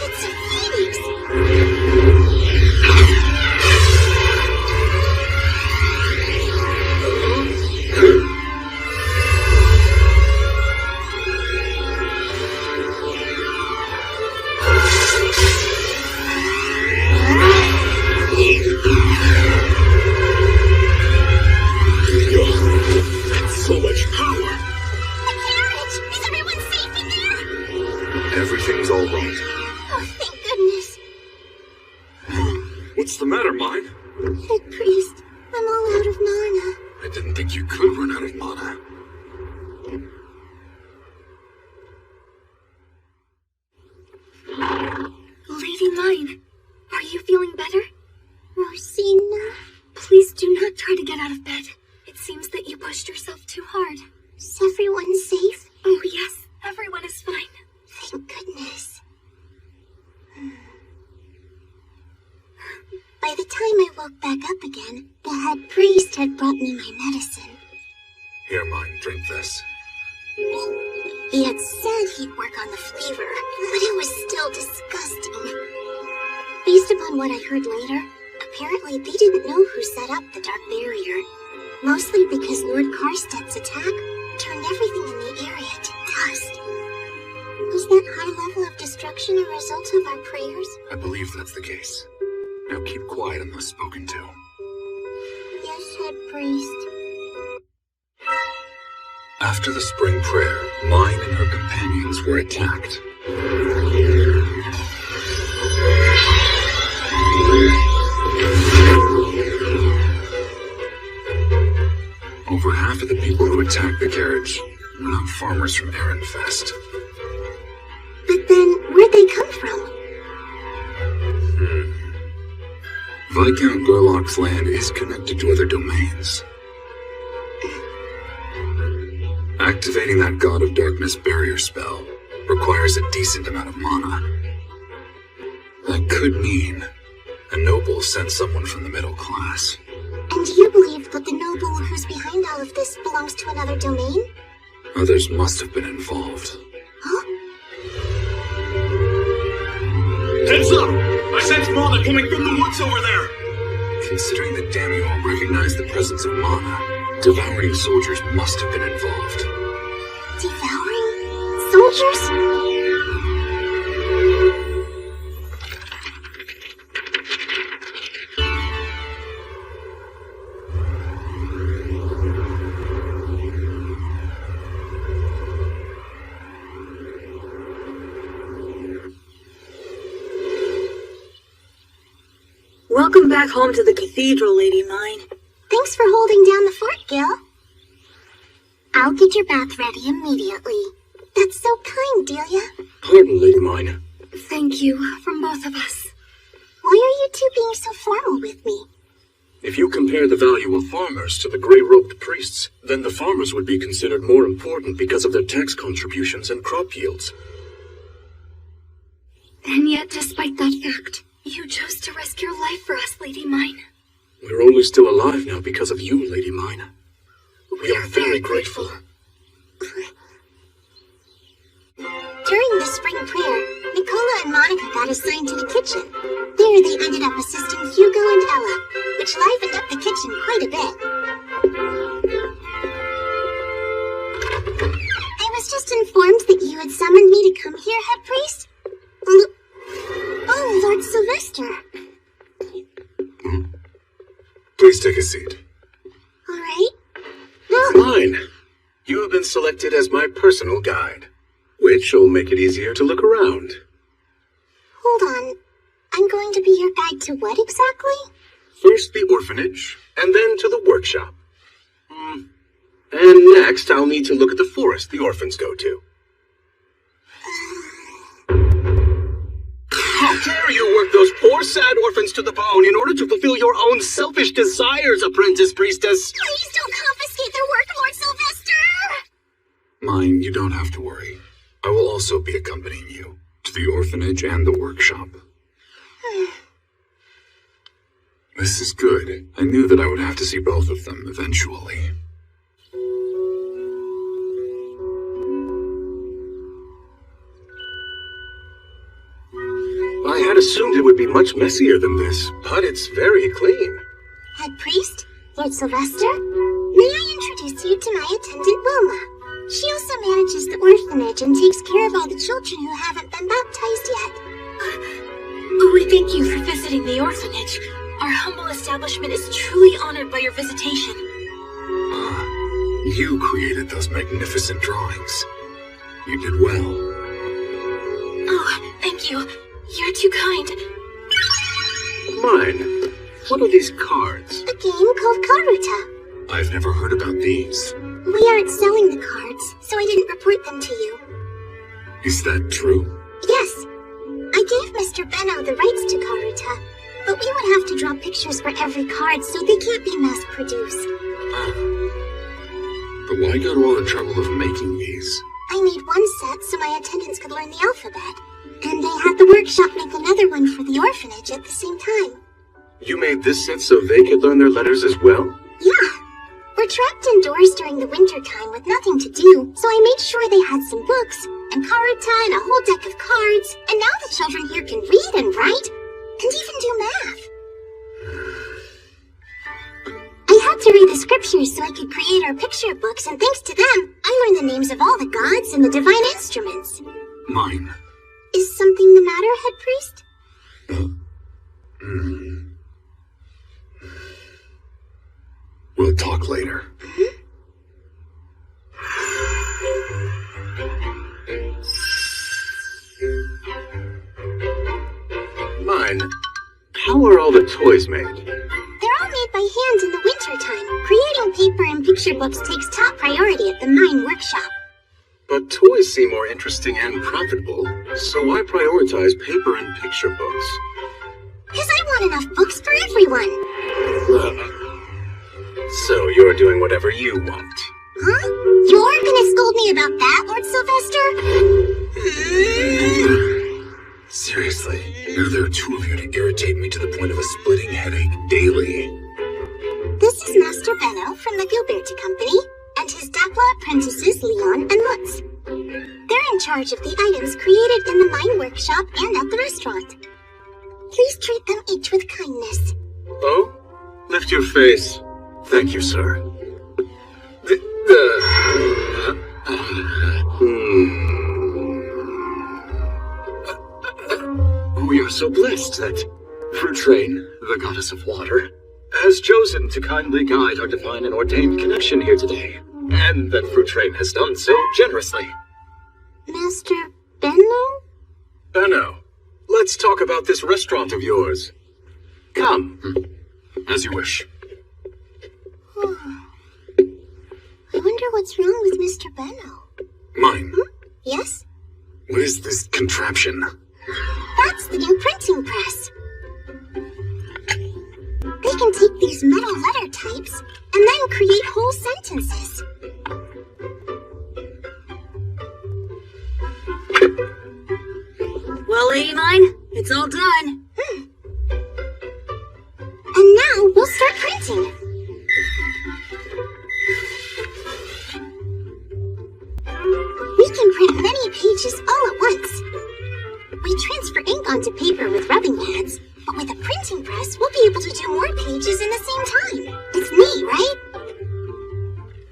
It's a phoenix! So much power! The carriage! Is everyone safe in there? Everything's all right. Oh, thank goodness. What's the matter, mine? Head priest, I'm all out of mana. I didn't think you could run out of mana. Lady Mine, are you feeling better? Rosina? Please do not try to get out of bed. It seems that you pushed yourself too hard. Is everyone safe? Oh yes, everyone is fine. Thank goodness. By the time I woke back up again, the head priest had brought me my medicine. Here, mine, drink this. He had said he'd work on the flavor, but it was still disgusting. Based upon what I heard later, apparently they didn't know who set up the Dark Barrier. Mostly because Lord Karsted's attack turned everything in the area to dust. Was that high level of destruction a result of our prayers? I believe that's the case. Now keep quiet unless spoken to. Yes, head priest. After the spring prayer, Mine and her companions were attacked. Over half of the people who attacked the carriage were not farmers from Ehrenfest. But then, where'd they come from? Viscount Gerlach's land is connected to other domains. Activating that God of Darkness barrier spell requires a decent amount of mana. That could mean a noble sent someone from the middle class. And you believe that the noble who's behind all of this belongs to another domain? Others must have been involved. Huh? Heads up! I sense mana coming from the woods over there! Considering that Daniel recognized the presence of mana, devouring soldiers must have been involved. Devouring soldiers? Welcome back home to the cathedral, Lady Mine. Thanks for holding down the fort, Gil. I'll get your bath ready immediately. That's so kind, Delia. Pardon, Lady Mine. Thank you, from both of us. Why are you two being so formal with me? If you compare the value of farmers to the gray-robed priests, then the farmers would be considered more important because of their tax contributions and crop yields. And yet, despite that fact, you chose to risk your life for us, Lady Mine. We're only still alive now because of you, Lady Mine. We are very grateful. During the spring prayer, Nicola and Monica got assigned to the kitchen. There they ended up assisting Hugo and Ella, which livened up the kitchen quite a bit. I was was just informed that you had summoned me to come here, Head Priest. Oh, Lord Sylvester. Please take a seat. All right. Mine. You have been selected as my personal guide, which will make it easier to look around. Hold on. I'm going to be your guide to what exactly? First the orphanage, and then to the workshop. And next, I'll need to look at the forest the orphans go to. How dare you work those poor, sad orphans to the bone in order to fulfill your own selfish desires, apprentice priestess? Please don't confiscate their work, Lord Sylvester! Mine, you don't have to worry. I will also be accompanying you to the orphanage and the workshop. This is good. I knew that I would have to see both of them eventually. I had assumed it would be much messier than this, but it's very clean. Head Priest, Lord Sylvester, may I introduce you to my attendant Wilma? She also manages the orphanage and takes care of all the children who haven't been baptized yet. We thank you for visiting the orphanage. Our humble establishment is truly honored by your visitation. You created those magnificent drawings. You did well. Oh, thank you. You're too kind. Mine. What are these cards? A game called Karuta. I've never heard about these. We aren't selling the cards, so I didn't report them to you. Is that true? Yes. I gave Mr. Benno the rights to Karuta, but we would have to draw pictures for every card, so they can't be mass-produced. But why go to all the trouble of making these? I made one set so my attendants could learn the alphabet, and they had the workshop make another one for the orphanage at the same time. You made this set so they could learn their letters as well? Yeah. We're trapped indoors during the winter time with nothing to do, so I made sure they had some books, and Karuta, and a whole deck of cards, and now the children here can read and write, and even do math. I had to read the scriptures so I could create our picture books, and thanks to them, I learned the names of all the gods and the divine instruments. Mine. Is something the matter, Head Priest? We'll talk later. Mine. How are all the toys made? They're all made by hand in the wintertime. Creating paper and picture books takes top priority at the mine workshop. But toys seem more interesting and profitable, so why prioritize paper and picture books? Because I want enough books for everyone. So you're doing whatever you want. Huh? You're gonna scold me about that, Lord Sylvester? Seriously, are there two of you to irritate me to the point of a splitting headache daily? This is Master Benno from the Gilberti Company, and his Dapla apprentices Leon and Lutz. They're in charge of the items created in the mine workshop and at the restaurant. Please treat them each with kindness. Oh? Lift your face. Thank you, sir. We are so blessed that Fruit Train, the goddess of water, has chosen to kindly guide our divine and ordained connection here today, and that Fruit Train has done so generously. Master Benno? Benno, let's talk about this restaurant of yours. Come. As you wish. I wonder what's wrong with Mr. Benno. Mine. Yes? What is this contraption? That's the new printing press. They can take these metal letter types and then create whole sentences. Well, Lady Mine, it's all done. And now we'll start printing. We can print many pages all at once. We transfer ink onto paper with rubbing pads, but with a printing press, we'll be able to do more pages in the same time. It's neat, right?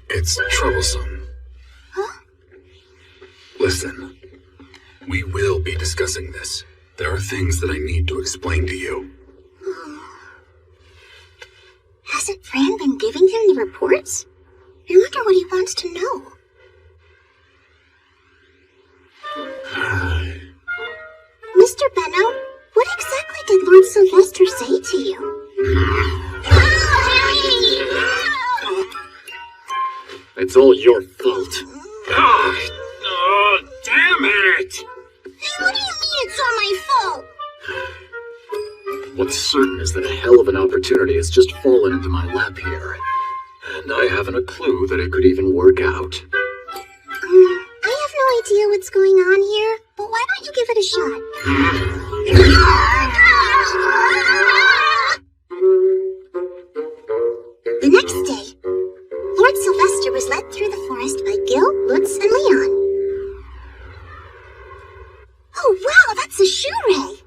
It's troublesome. Huh? Listen, we will be discussing this. There are things that I need to explain to you. Hasn't Fran been giving him the reports? I wonder what he wants to know. Mr. Benno, what exactly did Lord Sylvester say to you? It's all your fault. Oh, damn it! Hey, what do you mean it's all my fault? What's certain is that a hell of an opportunity has just fallen into my lap here. And I haven't a clue that it could even work out. I have no idea what's going on here, but why don't you give it a shot? The next day, Lord Sylvester was led through the forest by Gil, Lutz, and Leon. Oh wow, that's a shoe ray!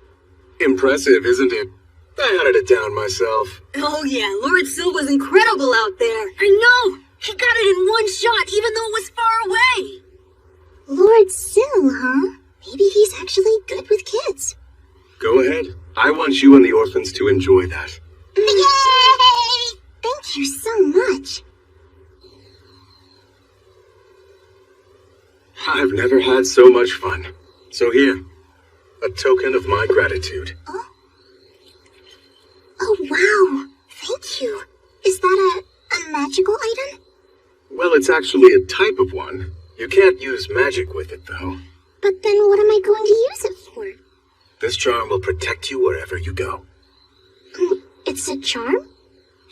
Impressive, isn't it? I hunted it down myself. Oh yeah, Lord Sil was incredible out there. I know! He got it in one shot, even though it was far away. Lord Sil, huh? Maybe he's actually good with kids. Go ahead. I want you and the orphans to enjoy that. Yay! Thank you so much. I've never had so much fun. So here, a token of my gratitude. Oh wow, thank you. Is that a magical item? Well, it's actually a type of one. You can't use magic with it, though. But then what am I going to use it for? This charm will protect you wherever you go. It's a charm?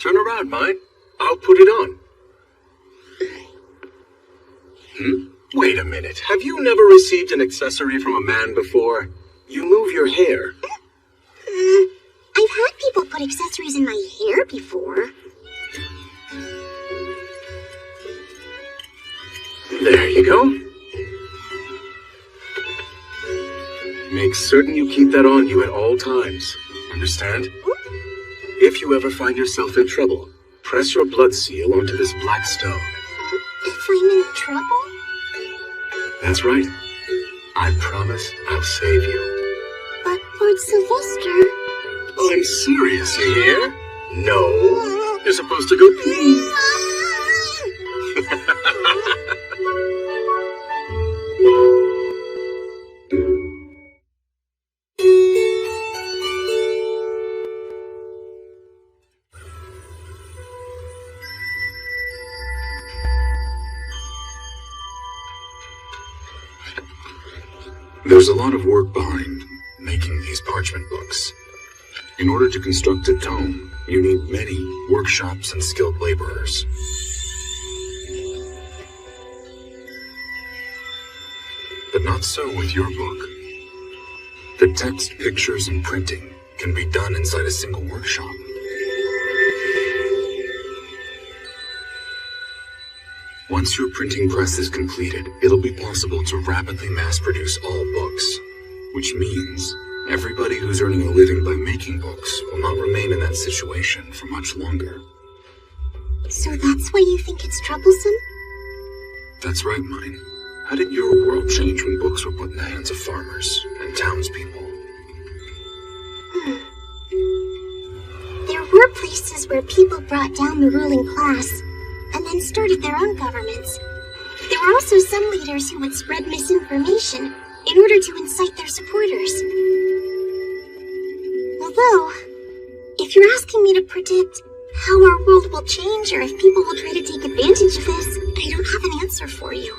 Turn around, mine. I'll put it on. Wait a minute. Have you never received an accessory from a man before? You move your hair. I've had people put accessories in my hair before. There you go. Make certain you keep that on you at all times. Understand? If you ever find yourself in trouble, press your blood seal onto this black stone. If I'm in trouble? That's right. I promise I'll save you. But Lord Sylvester... I'm serious, you hear? No. You're supposed to go pee. There's a lot of work behind making these parchment books. In order to construct a tome, you need many workshops and skilled laborers. But not so with your book. The text, pictures, and printing can be done inside a single workshop. Once your printing press is completed, it'll be possible to rapidly mass-produce all books, which means everybody who's earning a living by making books will not remain in that situation for much longer. So that's why you think it's troublesome? That's right, mine. How did your world change when books were put in the hands of farmers and townspeople? There were places where people brought down the ruling class and then started their own governments. There were also some leaders who would spread misinformation in order to incite their supporters. Although, if you're asking me to predict how our world will change or if people will try to take advantage of this, I don't have an answer for you.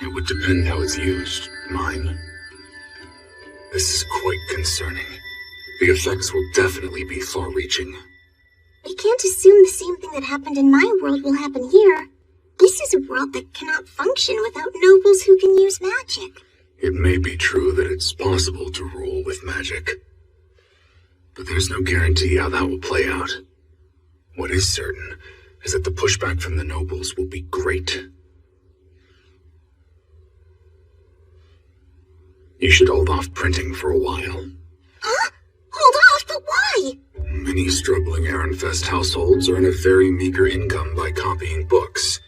It would depend how it's used, mine. This is quite concerning. The effects will definitely be far-reaching. We can't assume the same thing that happened in my world will happen here. This is a world that cannot function without nobles who can use magic. It may be true that it's possible to rule with magic, but there's no guarantee how that will play out. What is certain is that the pushback from the nobles will be great. You should hold off printing for a while. Huh? Hold off, but why? Many struggling Aaronfest households earn a very meager income by copying books.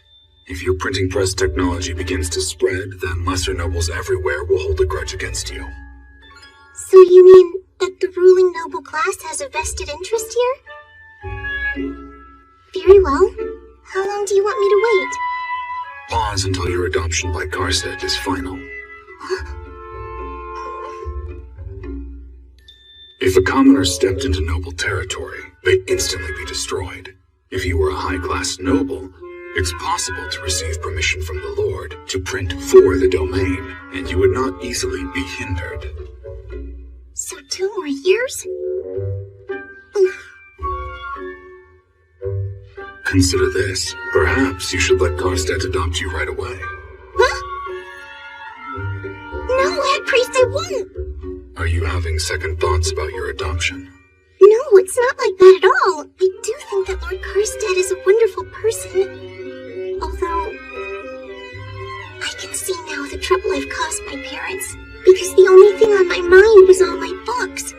If your printing press technology begins to spread, then lesser nobles everywhere will hold a grudge against you. So you mean that the ruling noble class has a vested interest here? Very well. How long do you want me to wait? Pause until your adoption by Karstedt is final. If a commoner stepped into noble territory, they'd instantly be destroyed. If you were a high-class noble, it's possible to receive permission from the Lord to print for the domain, and you would not easily be hindered. So 2 more years? Consider this. Perhaps you should let Karstedt adopt you right away. Huh? No, head priest, I won't! Are you having second thoughts about your adoption? No, it's not like that at all. I do think that Lord Karstedt is a wonderful person. Although, I can see now the trouble I've caused my parents, because the only thing on my mind was all my books.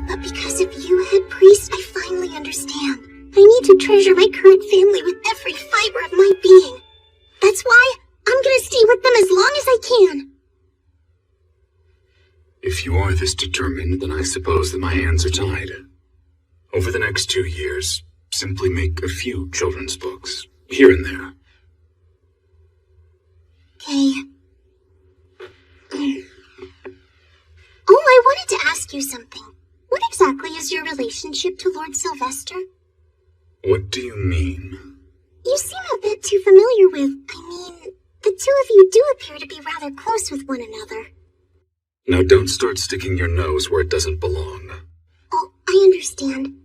But because of you, head priest, I finally understand. I need to treasure my current family with every fiber of my being. That's why I'm gonna stay with them as long as I can. If you are this determined, then I suppose that my hands are tied. Over the next 2 years, simply make a few children's books, here and there. Okay. Oh, I wanted to ask you something. What exactly is your relationship to Lord Sylvester? What do you mean? You seem a bit too familiar with, the two of you do appear to be rather close with one another. Now don't start sticking your nose where it doesn't belong. Oh, I understand.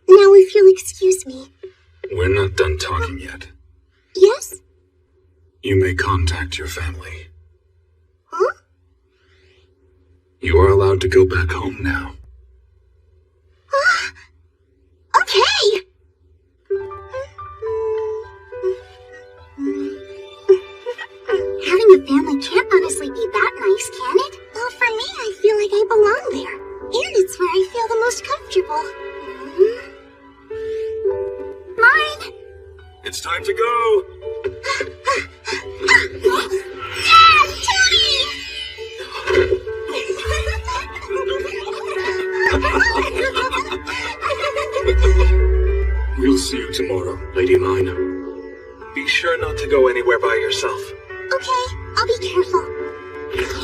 Now if you'll excuse me. We're not done talking yet. Yes? You may contact your family. Huh? You are allowed to go back home now. Okay! Having a family can't honestly be that nice, can it? Well, for me, I feel like I belong there. And it's where I feel the most comfortable. Mine! It's time to go! Dad! Tony! We'll see you tomorrow, Lady Mine. Be sure not to go anywhere by yourself. Okay, I'll be careful.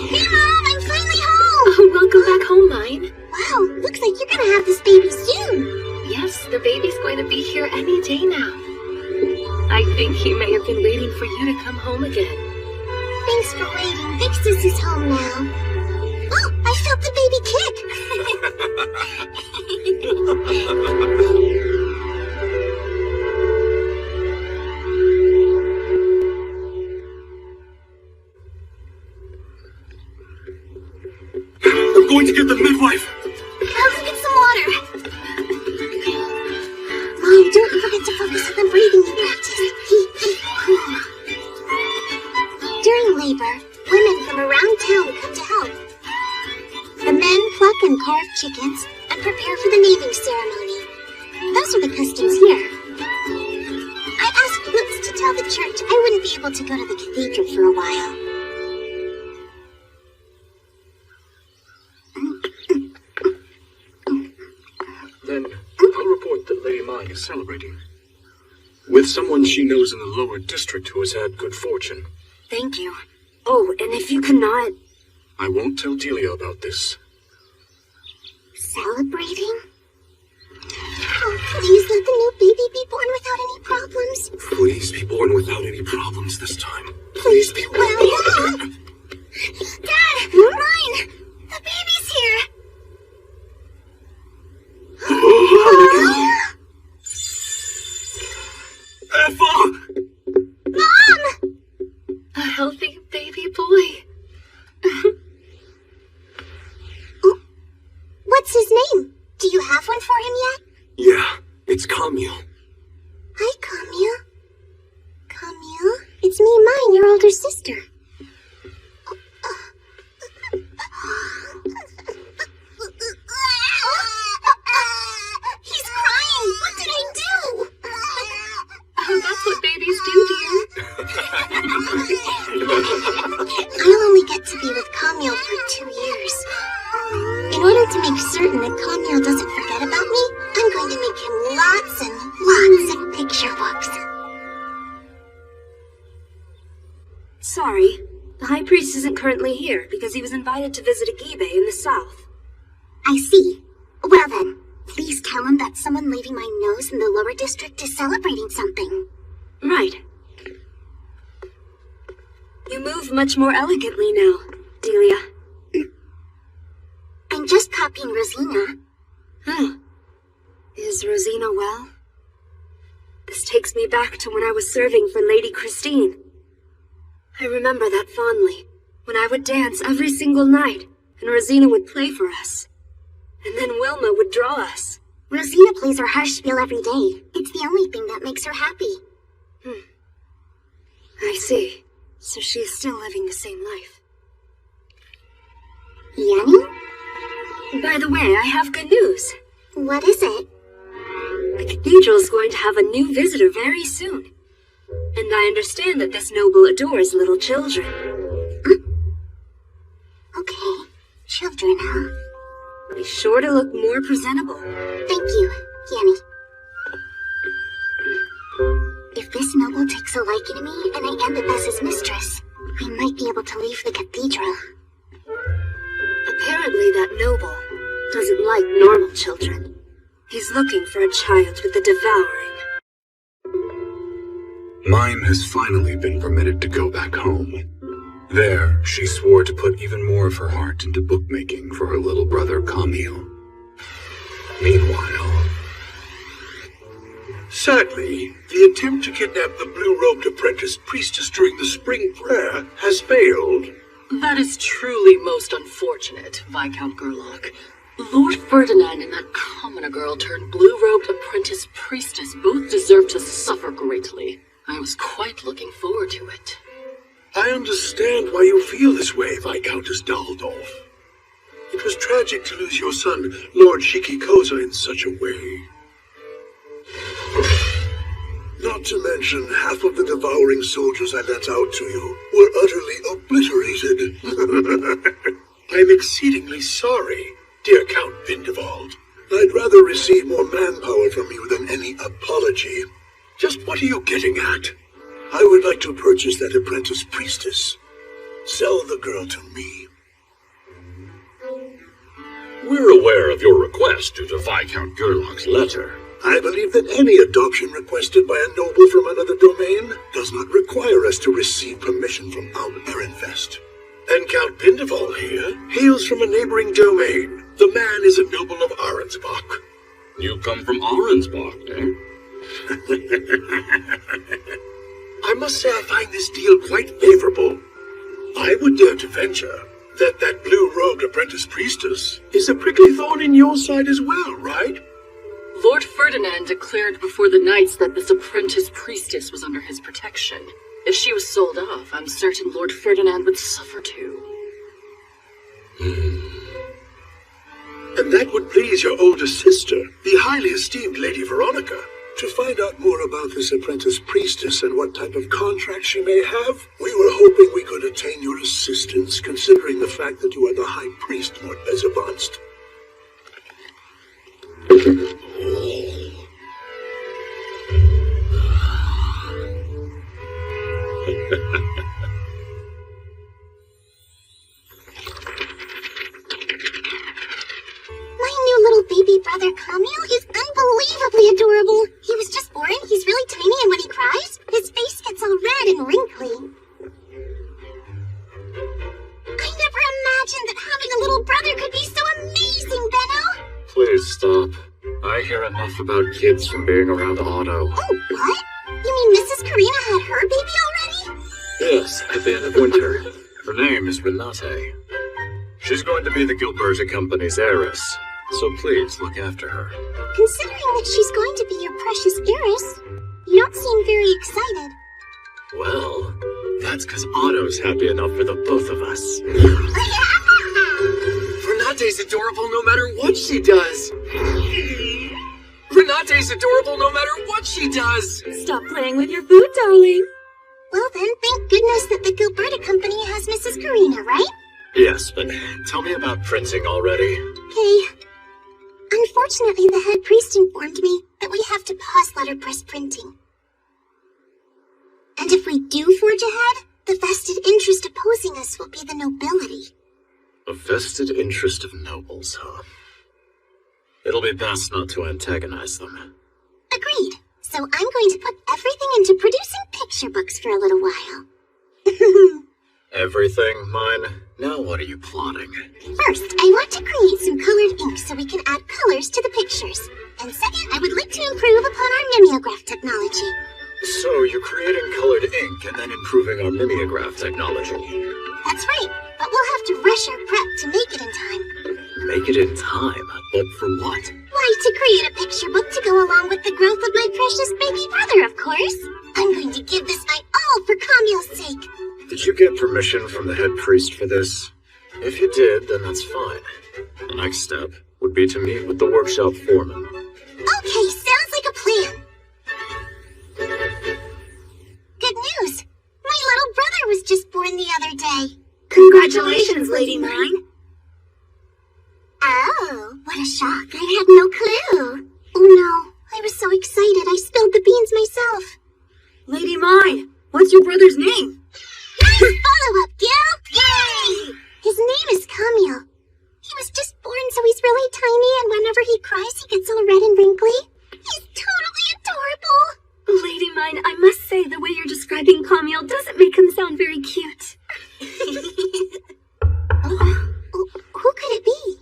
Hey, Mom! I'm finally home! Oh, welcome back home, Mine. Wow, looks like you're gonna have this baby soon. Yes, the baby's going to be here any day now. I think he may have been waiting for you to come home again. Thanks for waiting. Big Sis is home now. Oh, I felt the baby kick! I'm going to get the midwife! I'll go get some water. Mom, don't forget to focus on the breathing you practice. During labor, women from around town come to help. The men pluck and carve chickens and prepare for the naming ceremony. Those are the customs here. I asked Lutz to tell the church I wouldn't be able to go to the cathedral for a while. Then I'll report that Lady Mine is celebrating. With someone she knows in the lower district who has had good fortune. Thank you. Oh, and if you cannot... I won't tell Delia about this. Celebrating? Oh, please let the new baby be born without any problems. Please be born without any problems this time. Please be well. Dad! Mine! The baby's here! Effa! Mom! A healthy baby boy. What's his name? Do you have one for him yet? Yeah, it's Camille. Hi, Camille. Camille? It's me, Mine, your older sister. He's crying! What did I wanted to make certain that Camille doesn't forget about me, I'm going to make him lots and lots of picture books. Sorry, the High Priest isn't currently here because he was invited to visit Agibe in the south. I see. Well then, please tell him that someone Lady Mine knows in the lower district is celebrating something. Right. You move much more elegantly now, Delia. I'm just copying Rosina. Huh. Is Rosina well? This takes me back to when I was serving for Lady Christine. I remember that fondly, when I would dance every single night, and Rosina would play for us. And then Wilma would draw us. Rosina plays her harsh spiel every day. It's the only thing that makes her happy. I see. So she is still living the same life. Yanni? By the way, I have good news. What is it? The cathedral is going to have a new visitor very soon. And I understand that this noble adores little children. Okay, children, huh? Be sure to look more presentable. Thank you, Yanni. If this noble takes a liking to me and I end up as his mistress, I might be able to leave the cathedral. Apparently that noble doesn't like normal children. He's looking for a child with the devouring. Mine has finally been permitted to go back home. There, she swore to put even more of her heart into bookmaking for her little brother Camille. Meanwhile... Sadly, the attempt to kidnap the blue-robed apprentice priestess during the spring prayer has failed. That is truly most unfortunate, Viscount Gerlach. Lord Ferdinand and that commoner girl turned blue-robed apprentice priestess both deserve to suffer greatly. I was quite looking forward to it. I understand why you feel this way, Viscountess Daldorf. It was tragic to lose your son, Lord Shikikoza, in such a way. Not to mention, half of the devouring soldiers I let out to you were utterly obliterated. I'm exceedingly sorry, dear Count Vindevald. I'd rather receive more manpower from you than any apology. Just what are you getting at? I would like to purchase that apprentice priestess. Sell the girl to me. We're aware of your request due to Viscount Gerlach's letter. I believe that any adoption requested by a noble from another domain does not require us to receive permission from Alp Ehrenfest. And Count Pindeval here hails from a neighboring domain. The man is a noble of Arensbach. You come from Arensbach, eh? I must say I find this deal quite favorable. I would dare to venture that blue-robed apprentice priestess is a prickly thorn in your side as well, right? Lord Ferdinand declared before the knights that this apprentice priestess was under his protection. If she was sold off, I'm certain Lord Ferdinand would suffer too. And that would please your older sister, the highly esteemed Lady Veronica. To find out more about this apprentice priestess and what type of contract she may have, we were hoping we could attain your assistance, considering the fact that you are the High Priest, Lord Bezavonst. My new little baby brother Camille is unbelievably adorable. He was just born, he's really tiny, and when he cries, his face gets all red and wrinkly. I never imagined that having a little brother could be so amazing, Benno! Please stop. I hear enough about kids from being around Otto. Oh, what? You mean Mrs. Karina had her baby already? Yes, at the end of winter. Her name is Renate. She's going to be the Gilberta Company's heiress, so please look after her. Considering that she's going to be your precious heiress, you don't seem very excited. Well, that's because Otto's happy enough for the both of us. Renate's adorable no matter what she does. Renate's adorable no matter what she does. Stop playing with your food, darling. Well then, thank goodness that the Gilberta Company has Mrs. Karina, right? Yes, but tell me about printing already. Okay. Unfortunately, the head priest informed me that we have to pause letterpress printing. And if we do forge ahead, the vested interest opposing us will be the nobility. A vested interest of nobles, huh? It'll be best not to antagonize them. Agreed. So I'm going to put everything into producing picture books for a little while. Everything, mine? Now what are you plotting? First, I want to create some colored ink so we can add colors to the pictures. And second, I would like to improve upon our mimeograph technology. So you're creating colored ink and then improving our mimeograph technology. That's right, but we'll have to rush our prep to make it in time. Make it in time? But for what? Why, to create a picture book to go along with the growth of my precious baby brother, of course. I'm going to give this my all for Camille's sake. Did you get permission from the head priest for this? If you did, then that's fine. The next step would be to meet with the workshop foreman. Okay, sounds like a plan. Good news! My little brother was just born the other day. Congratulations, Lady Mine. Oh, what a shock. I had no clue. Oh no, I was so excited I spilled the beans myself. Lady Mine, what's your brother's name? Nice follow-up, Gil! Yay! His name is Camille. He was just born, so he's really tiny, and whenever he cries, he gets all red and wrinkly. He's totally adorable. Lady Mine, I must say the way you're describing Camille doesn't make him sound very cute. Who could it be?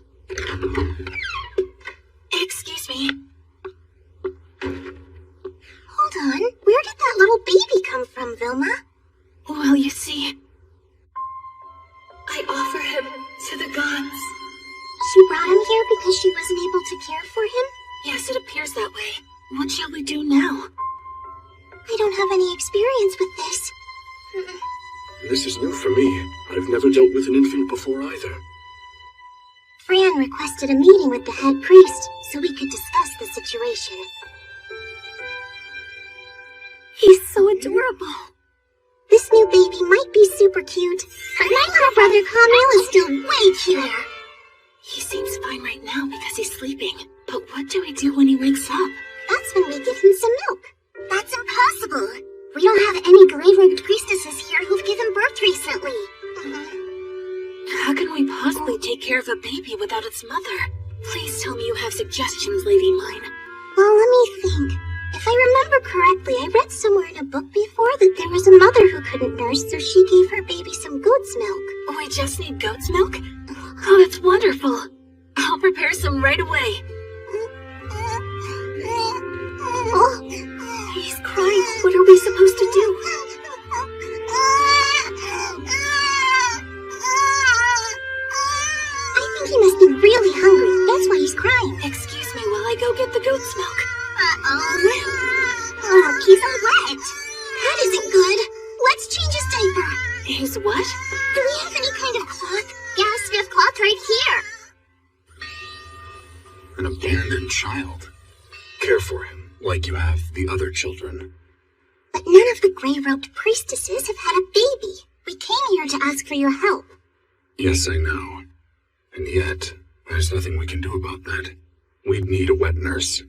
Excuse me. Hold on, where did that little baby come from, Vilma? Well, you see, I offer him to the gods. She brought him here because she wasn't able to care for him? Yes, it appears that way. What shall we do now? I don't have any experience with this. This is new for me. I've never dealt with an infant before either. Fran requested a meeting with the head priest so we could discuss the situation. He's so adorable. This new baby might be super cute, but my little brother Camille is still way cuter. He seems fine right now because he's sleeping. But what do we do when he wakes up? That's when we give him some milk. That's impossible. We don't have any gray-robed priestesses here who've given birth recently. How can we possibly take care of a baby without its mother? Please tell me you have suggestions, Lady Mine. Well, let me think. If I remember correctly, I read somewhere in a book before that there was a mother who couldn't nurse, so she gave her baby some goat's milk. We just need goat's milk? Oh, that's wonderful. I'll prepare some right away. Oh, he's crying. What are we supposed to do? I think he must be really hungry. That's why he's crying. Excuse me while I go get the goat's milk. Oh, he's all wet. That isn't good. Let's change his diaper. His what? Do we have any kind of cloth? Yes, we have cloth right here. An abandoned child. Care for him, like you have the other children. But none of the gray-robed priestesses have had a baby. We came here to ask for your help. Yes, I know. And yet, there's nothing we can do about that. We'd need a wet nurse.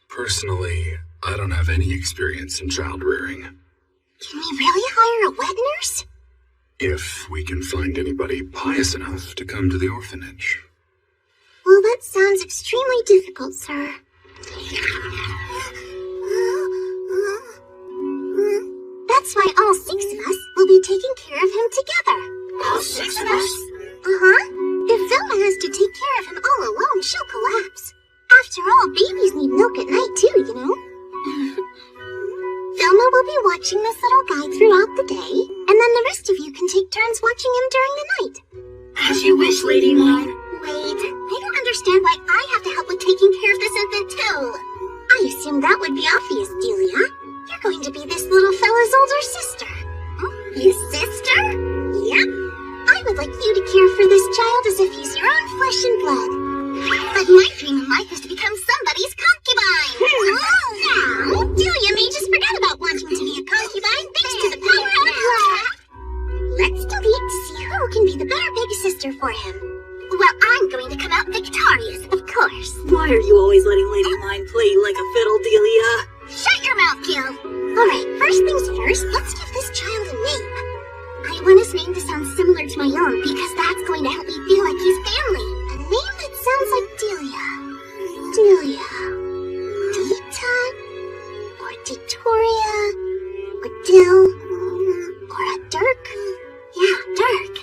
Personally, I don't have any experience in child rearing. Can we really hire a wet nurse? If we can find anybody pious enough to come to the orphanage. Well, that sounds extremely difficult, sir. That's why all 6 of us will be taking care of him together. All 6 of us? Uh-huh. If Vilma has to take care of him all alone, she'll collapse. After all, babies need milk at night too, you know? Vilma will be watching this little guy throughout the day, and then the rest of you can take turns watching him during the night. As you wish, Lady Mine. Wait, I don't understand why I have to help with taking care of this infant too. I assumed that would be obvious, Delia. You're going to be this little fella's older sister. His sister? Yep. I would like you to care for this child as if he's your own flesh and blood. But my dream in life is to become somebody's concubine. Now, Delia may just forget about wanting to be a concubine thanks to the power of love. Let's delete to see who can be the better for him. Well, I'm going to come out victorious, of course. Why are you always letting Lady Mine play you like a fiddle, Delia? Shut your mouth, Gil. Alright, first things first, let's give this child a name. I want his name to sound similar to my own because that's going to help me feel like he's family. A name that sounds like Delia. Delia. Dita? Or Ditoria? Or Dill? Or a Dirk? Yeah, Dirk.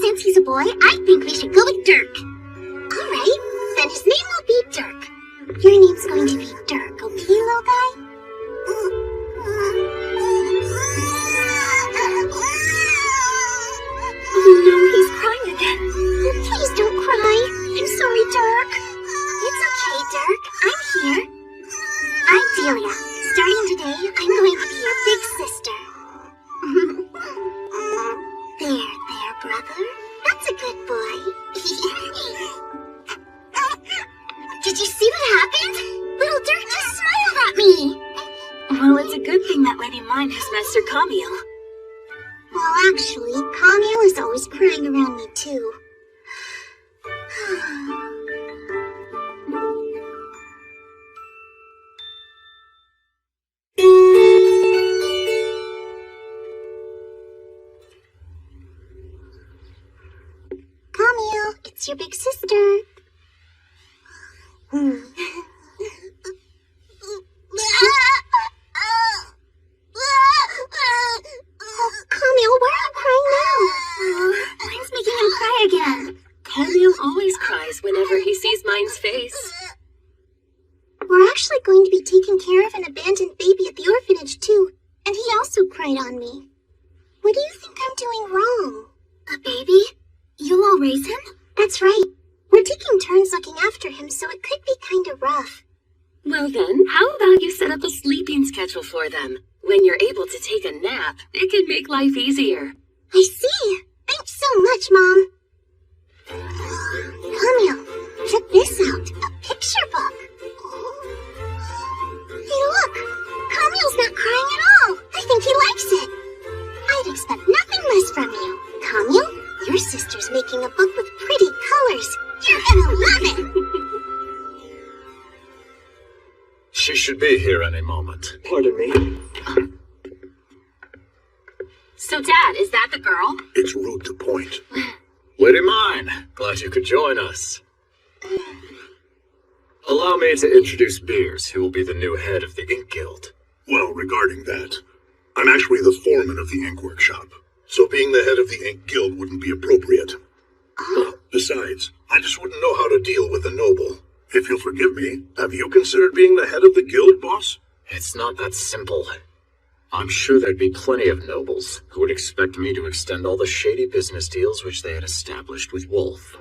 Since he's a boy, I think we should go with Dirk. Alright, then his name will be Dirk. Your name's going to be Dirk, okay, little guy? Oh no, he's crying again. Oh, please don't cry. I'm sorry, Dirk. It's okay, Dirk. I'm here. I'm Delia. Starting today, I'm going to be your big sister. There, brother. That's a good boy. Did you see what happened? Little Dirk just smiled at me. Well, it's a good thing that Lady Mine has Master Camille. Well, actually, Camille is always crying around me, too. Camille, it's your big sister. Oh, Camille, why are you crying now? Mine's making him cry again. Camille always cries whenever he sees Mine's face. We're actually going to be taking care of an abandoned baby at the orphanage, too. And he also cried on me. What do you think I'm doing wrong? A baby? You'll all raise him? That's right. We're taking turns looking after him, so it could be kind of rough. Well then, how about you set up a sleeping schedule for them? When you're able to take a nap, it can make life easier. I see. Thanks so much, Mom. Camille, check this out. A picture book. Hey, look. Camille's not crying at all. I think he likes it. I'd expect nothing less from you. Camille, your sister's making a book with pretty colors. You're gonna love it. She should be here any moment. Pardon me? So, Dad, is that the girl? It's rude to point. Lady Mine, glad you could join us. Allow me to introduce Beers, who will be the new head of the Ink Guild. Well, regarding that, I'm actually the foreman of the ink workshop, so being the head of the Ink Guild wouldn't be appropriate. Besides, I just wouldn't know how to deal with a noble. If you'll forgive me, have you considered being the head of the guild, boss? It's not that simple. I'm sure there'd be plenty of nobles who would expect me to extend all the shady business deals which they had established with Wolf.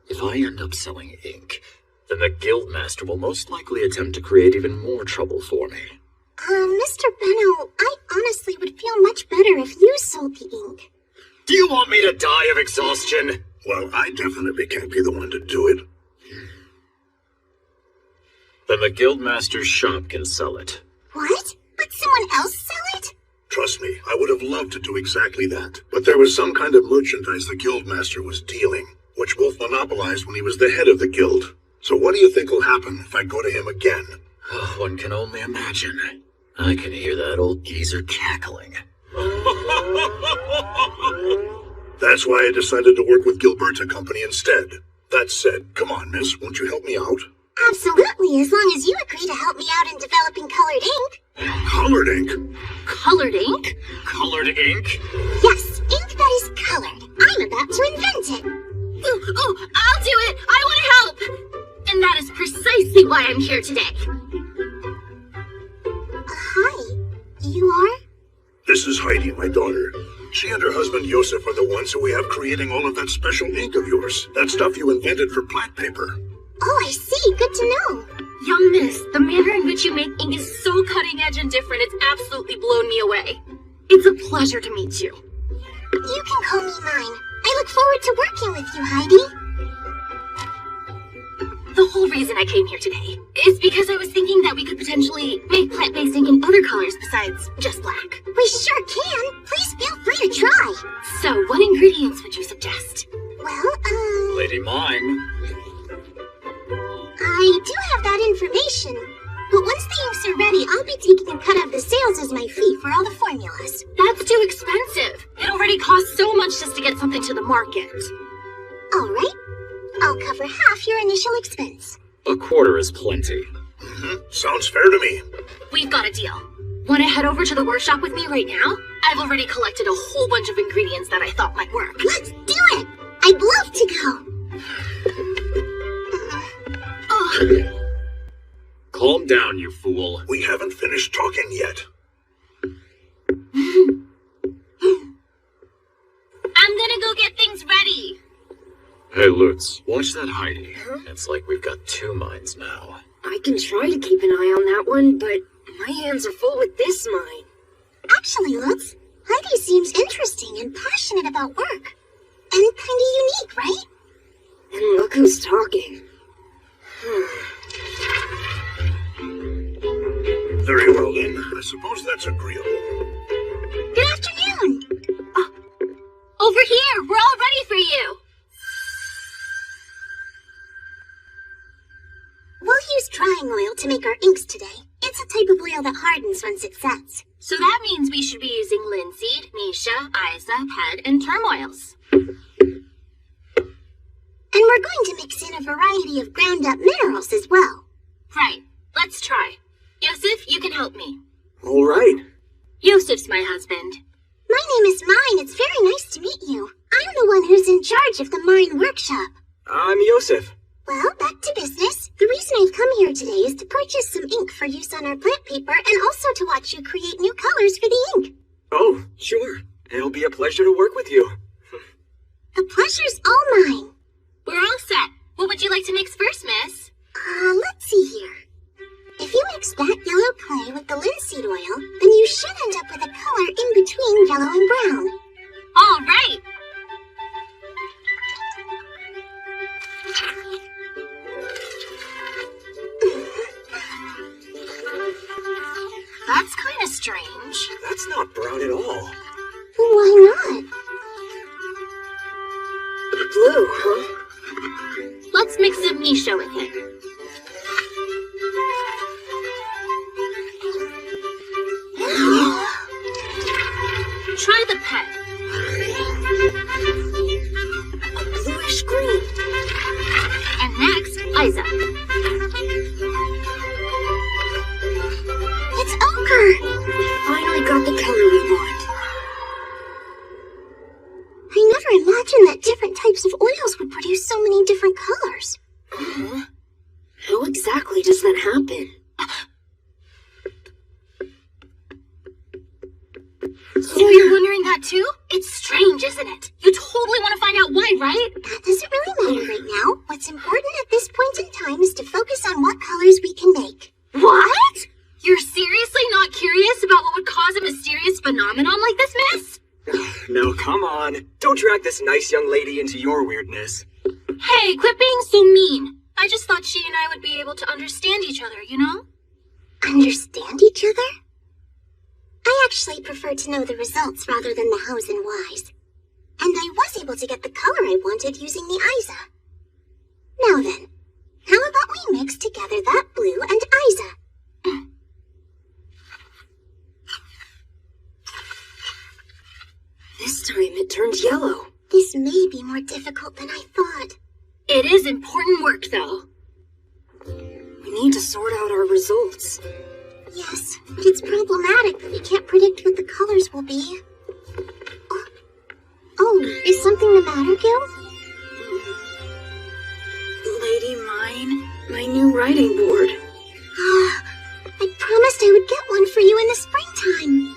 If I end up selling ink, then the guildmaster will most likely attempt to create even more trouble for me. Mr. Benno, I honestly would feel much better if you sold the ink. Do you want me to die of exhaustion? Well, I definitely can't be the one to do it. Then the guildmaster's shop can sell it. What? Let someone else sell it? Trust me, I would have loved to do exactly that. But there was some kind of merchandise the guildmaster was dealing, which Wolf monopolized when he was the head of the guild. So what do you think will happen if I go to him again? Oh, one can only imagine. I can hear that old geezer cackling. That's why I decided to work with Gilberta Company instead. That said, come on, miss, won't you help me out? Absolutely, as long as you agree to help me out in developing colored ink. Colored ink? Colored ink? Colored ink? Yes, ink that is colored. I'm about to invent it. Oh, I'll do it! I want to help! And that is precisely why I'm here today. Hi. You are? This is Heidi, my daughter. She and her husband Joseph are the ones who we have creating all of that special ink of yours. That stuff you invented for plat paper. Oh, I see. Good to know. Young miss, the manner in which you make ink is so cutting edge and different, it's absolutely blown me away. It's a pleasure to meet you. You can call me Mine. I look forward to working with you, Heidi. The whole reason I came here today is because I was thinking that we could potentially make plant-based ink in other colors besides just black. We sure can. Please feel free to try. So, what ingredients would you suggest? Well, Lady Mine. I do have that information, but once the inks are ready, I'll be taking a cut of the sales as my fee for all the formulas. That's too expensive. It already costs so much just to get something to the market. All right. I'll cover half your initial expense. A quarter is plenty. Sounds fair to me. We've got a deal. Want to head over to the workshop with me right now? I've already collected a whole bunch of ingredients that I thought might work. Let's do it! I'd love to go. Calm down, you fool. We haven't finished talking yet. I'm gonna go get things ready. Hey, Lutz, watch that Heidi. It's like we've got two minds now. I can try to keep an eye on that one, but my hands are full with this mine. Actually, Lutz, Heidi seems interesting and passionate about work. And kinda unique, right? And look who's talking. Very well then. I suppose that's agreeable. Good afternoon. Over here, we're all ready for you. We'll use drying oil to make our inks today. It's a type of oil that hardens once it sets. So that means we should be using linseed, Misha, Isa, Head, and turmoils. And we're going to mix in a variety of ground-up minerals as well. Right, let's try. Yusuf, you can help me. All right. Yusuf's my husband. My name is Mine. It's very nice to meet you. I'm the one who's in charge of the Mine workshop. I'm Yosef. Well, back to business. The reason I've come here today is to purchase some ink for use on our plant paper and also to watch you create new colors for the ink. Oh, sure. It'll be a pleasure to work with you. The pleasure's all mine. We're all set. What would you like to mix first, miss? Let's see here. If you mix that yellow clay with the linseed oil, then you should end up with a color in between yellow and brown. All right. That's kind of strange. That's not brown at all. Why not? Blue, huh? Let's mix some Misha with it. Try the pet. Bluish green. And next, Isa. It's ochre! We finally got the color we want. I never imagined that different types of oils would produce so many different colors. How exactly does that happen? So you're wondering that too? It's strange, isn't it? You totally want to find out why, right? That doesn't really matter right now. What's important at this point in time is to focus on what colors we can make. What? You're seriously not curious about what would cause a mysterious phenomenon like this, miss? No, come on. Don't drag this nice young lady into your weirdness. Hey, quit being so mean. I just thought she and I would be able to understand each other, you know? Understand each other? I actually prefer to know the results rather than the hows and whys. And I was able to get the color I wanted using the Isa. Now then, how about we mix together that blue and Isa? This time it turned yellow. This may be more difficult than I thought. It is important work, though. We need to sort out our results. Yes, but it's problematic that we can't predict what the colors will be. Oh, is something the matter, Gil? Lady Mine, my new writing board. I promised I would get one for you in the springtime.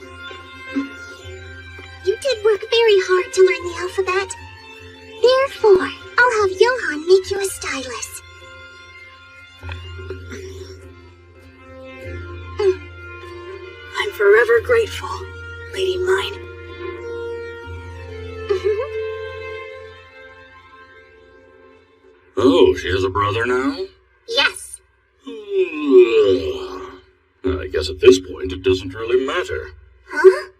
You did work very hard to learn the alphabet. Therefore, I'll have Johann make you a stylus. I'm forever grateful, Lady Mine. Oh, she has a brother now? Yes. I guess at this point it doesn't really matter. Huh?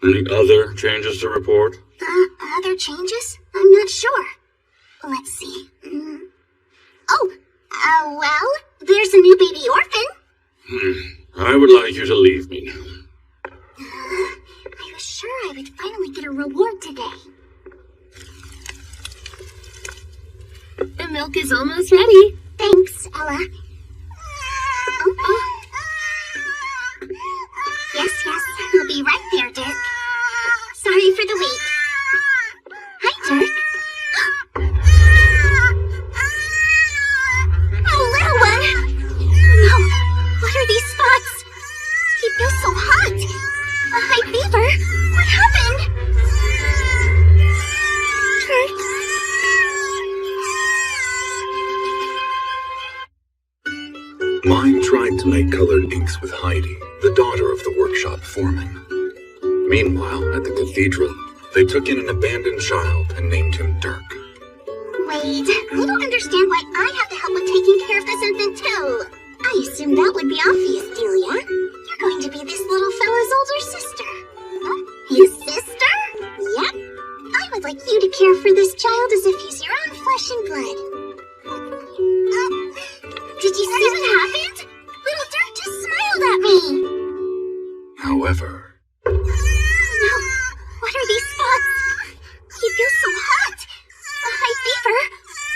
Any other changes to report? Other changes? I'm not sure. Let's see. Well, there's a new baby orphan. I would like you to leave me now. I was sure I would finally get a reward today. The milk is almost ready. Thanks, Ella. Yes, I'll be right there, Dirk. Sorry for the wait. Hi, Dirk. Oh, little one! No, what are these spots? He feels so hot. A high fever? What happened? Dirk? Mine tried to make colored inks with Heidi, the daughter of the workshop foreman. Meanwhile, at the cathedral, they took in an abandoned child and named him Dirk. Wait, I don't understand why I have to help with taking care of this infant too. I assumed that would be obvious, Delia. You're going to be this little fella's older sister. Huh? His sister? Yep. I would like you to care for this child as if he's your own flesh and blood. Did you see what happened? Little Dirk just smiled at me. However... No, what are these spots? He feels so hot. A high fever?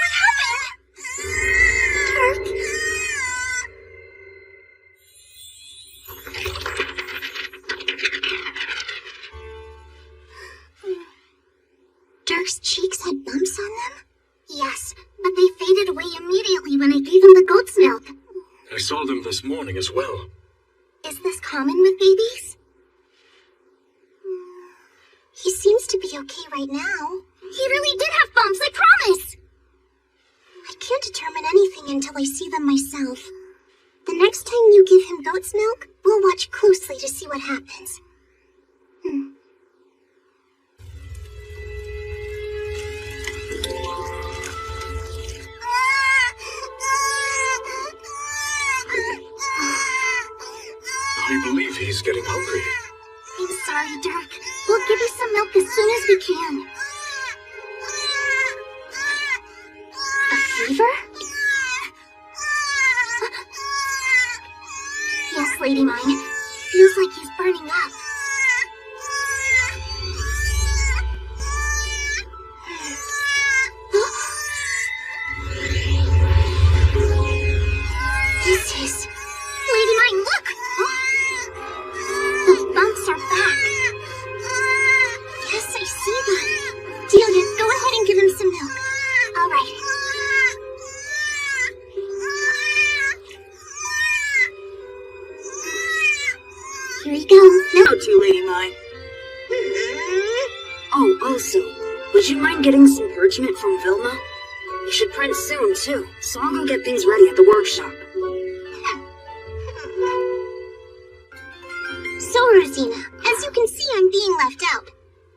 What happened? Dirk? Dirk's cheeks had bumps on them? Yes, but they faded away immediately when I gave him the goat's milk. I saw them this morning as well. Is this common with babies? He seems to be okay right now. He really did have bumps, I promise! I can't determine anything until I see them myself. The next time you give him goat's milk, we'll watch closely to see what happens. I believe he's getting hungry. I'm sorry, Dirk. We'll give you some milk as soon as we can. A fever? Yes, Lady Mine. Feels like he's burning up. This is... Lady Mine, look! The bumps are back. Yes, I see them. Delia, go ahead and give him some milk. All right. Here you go. Now to Lady Mine. Oh, also, would you mind getting some parchment from Vilma? You should print soon, too, so I'll go get things ready at the workshop. So, Rosina, as you can see, I'm being left out.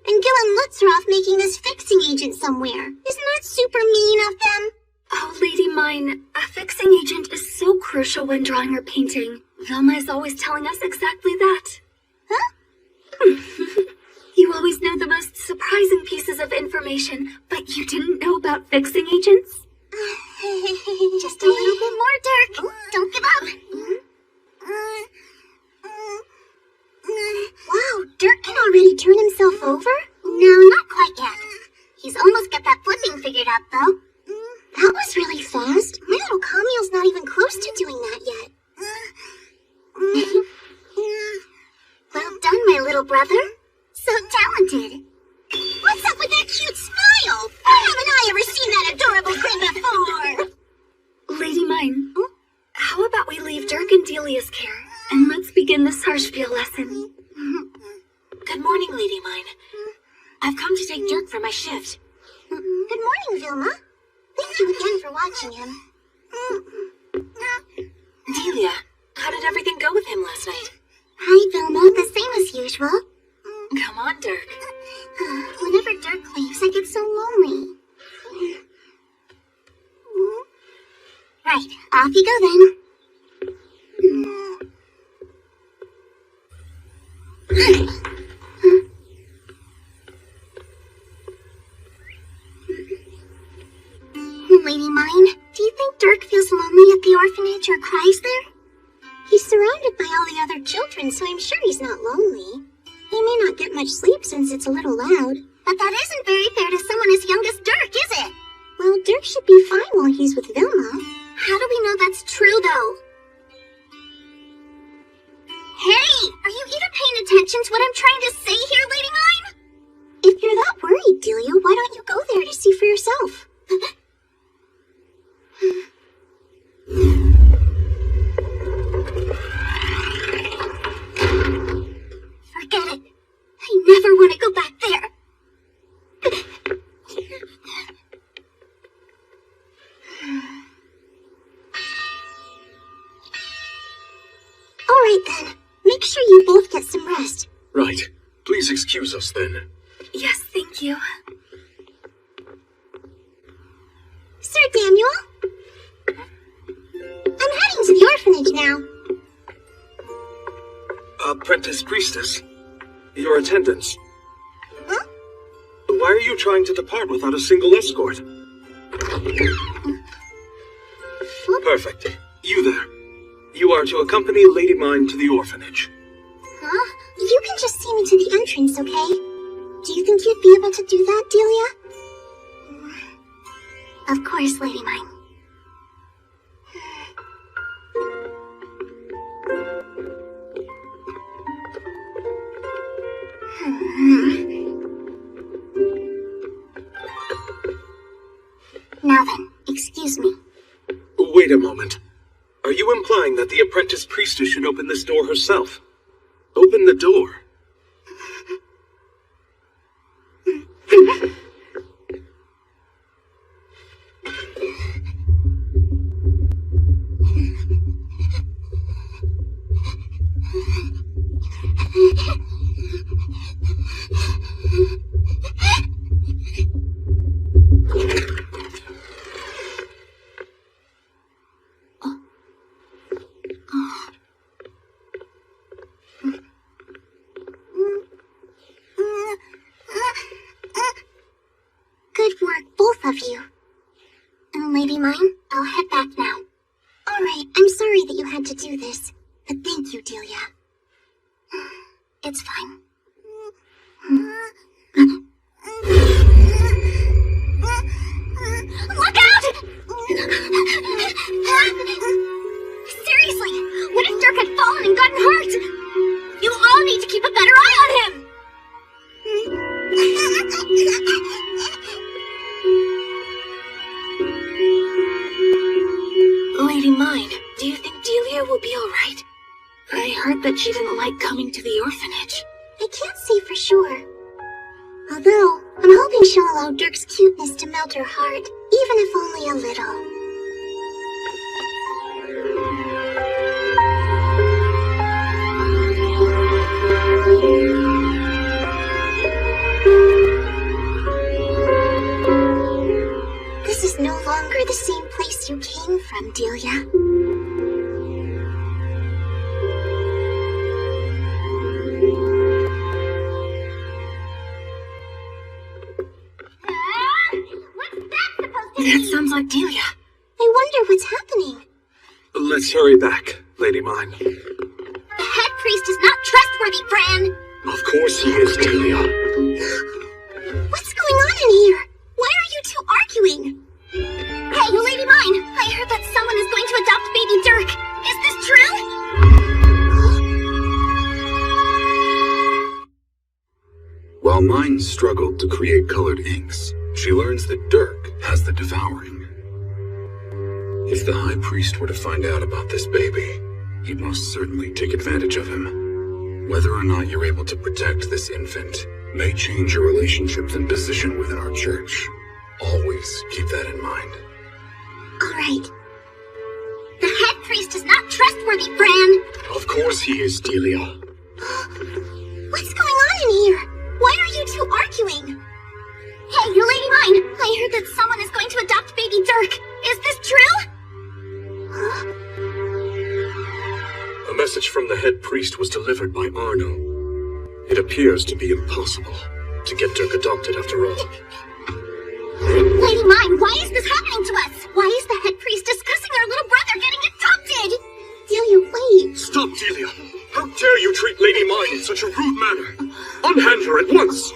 And Gil and Lutz are off making this fixing agent somewhere. Isn't that super mean of them? Oh, Lady Mine, a fixing agent is so crucial when drawing or painting. Velma is always telling us exactly that. Huh? You always know the most surprising pieces of information, but you didn't know about fixing agents? Just a little bit more, Dirk. Don't give up. Wow, Dirk can already turn himself over? No, not quite yet. He's almost got that flipping figured out, though. That was really fast. My little Camille's not even close to doing that yet. Well done, my little brother. So talented. What's up with that cute smile? Why haven't I ever seen that adorable grin before? Lady Mine, how about we leave Dirk in Delia's care, and let's begin the Sarspiel lesson. Good morning, Lady Mine. I've come to take Dirk for my shift. Good morning, Vilma. Thank you again for watching him. Delia, how did everything go with him last night? Hi, Vilma. The same as usual. Come on, Dirk. Whenever Dirk leaves, I get so lonely. Right, off you go then. orphanage or cries there? He's surrounded by all the other children, so I'm sure he's not lonely. He may not get much sleep since it's a little loud. But that isn't very fair to someone as young as Dirk, is it? Well, Dirk should be fine while he's with Vilma. How do we know that's true, though? Hey! Are you even paying attention to what I'm trying to say here, Lady Mine? If you're that worried, Delia, why don't you go there to see for yourself? Forget it. I never want to go back there. Alright then. Make sure you both get some rest. Right. Please excuse us then. Yes, thank you. Sir Daniel? I'm heading to the orphanage now. Apprentice Priestess, your attendants. Huh? Why are you trying to depart without a single escort? Perfect. You there. You are to accompany Lady Mine to the orphanage. Huh? You can just see me to the entrance, okay? Do you think you'd be able to do that, Delia? Of course, Lady Mine. Now then, excuse me. Wait a moment. Are you implying that the apprentice priestess should open this door herself? Open the door. Good work, both of you. Lady Mine, I'll head back now. Alright, I'm sorry that you had to do this, but thank you, Delia. It's fine. Look out! Seriously, what if Dirk had fallen and gotten hurt? You all need to keep a better eye on him! Lady Mine, do you think Delia will be alright? I heard that she didn't like coming to the orphanage. I can't say for sure. Although, I'm hoping she'll allow Dirk's cuteness to melt her heart, even if only a little. This is no longer the same place you came from, Delia. That sounds like Delia. I wonder what's happening. Let's hurry back, Lady Mine. The head priest is not trustworthy, Fran! Of course he is, Delia. What's going on in here? Why are you two arguing? Hey, Lady Mine! I heard that someone is going to adopt baby Dirk. Is this true? While Mine struggled to create colored inks, she learns that Dirk has the devouring. If the High Priest were to find out about this baby, he'd most certainly take advantage of him. Whether or not you're able to protect this infant may change your relationships and position within our church. Always keep that in mind. Alright. The head priest is not trustworthy, Fran! Of course he is, Delia. What's going on in here? Why are you two arguing? Hey, Lady Mine! I heard that someone is going to adopt baby Dirk. Is this true? A message from the head priest was delivered by Urano. It appears to be impossible to get Dirk adopted after all. Lady Mine, why is this happening to us? Why is the head priest discussing our little brother getting adopted? Delia, wait. Stop, Delia! How dare you treat Lady Mine in such a rude manner? Unhand her at once!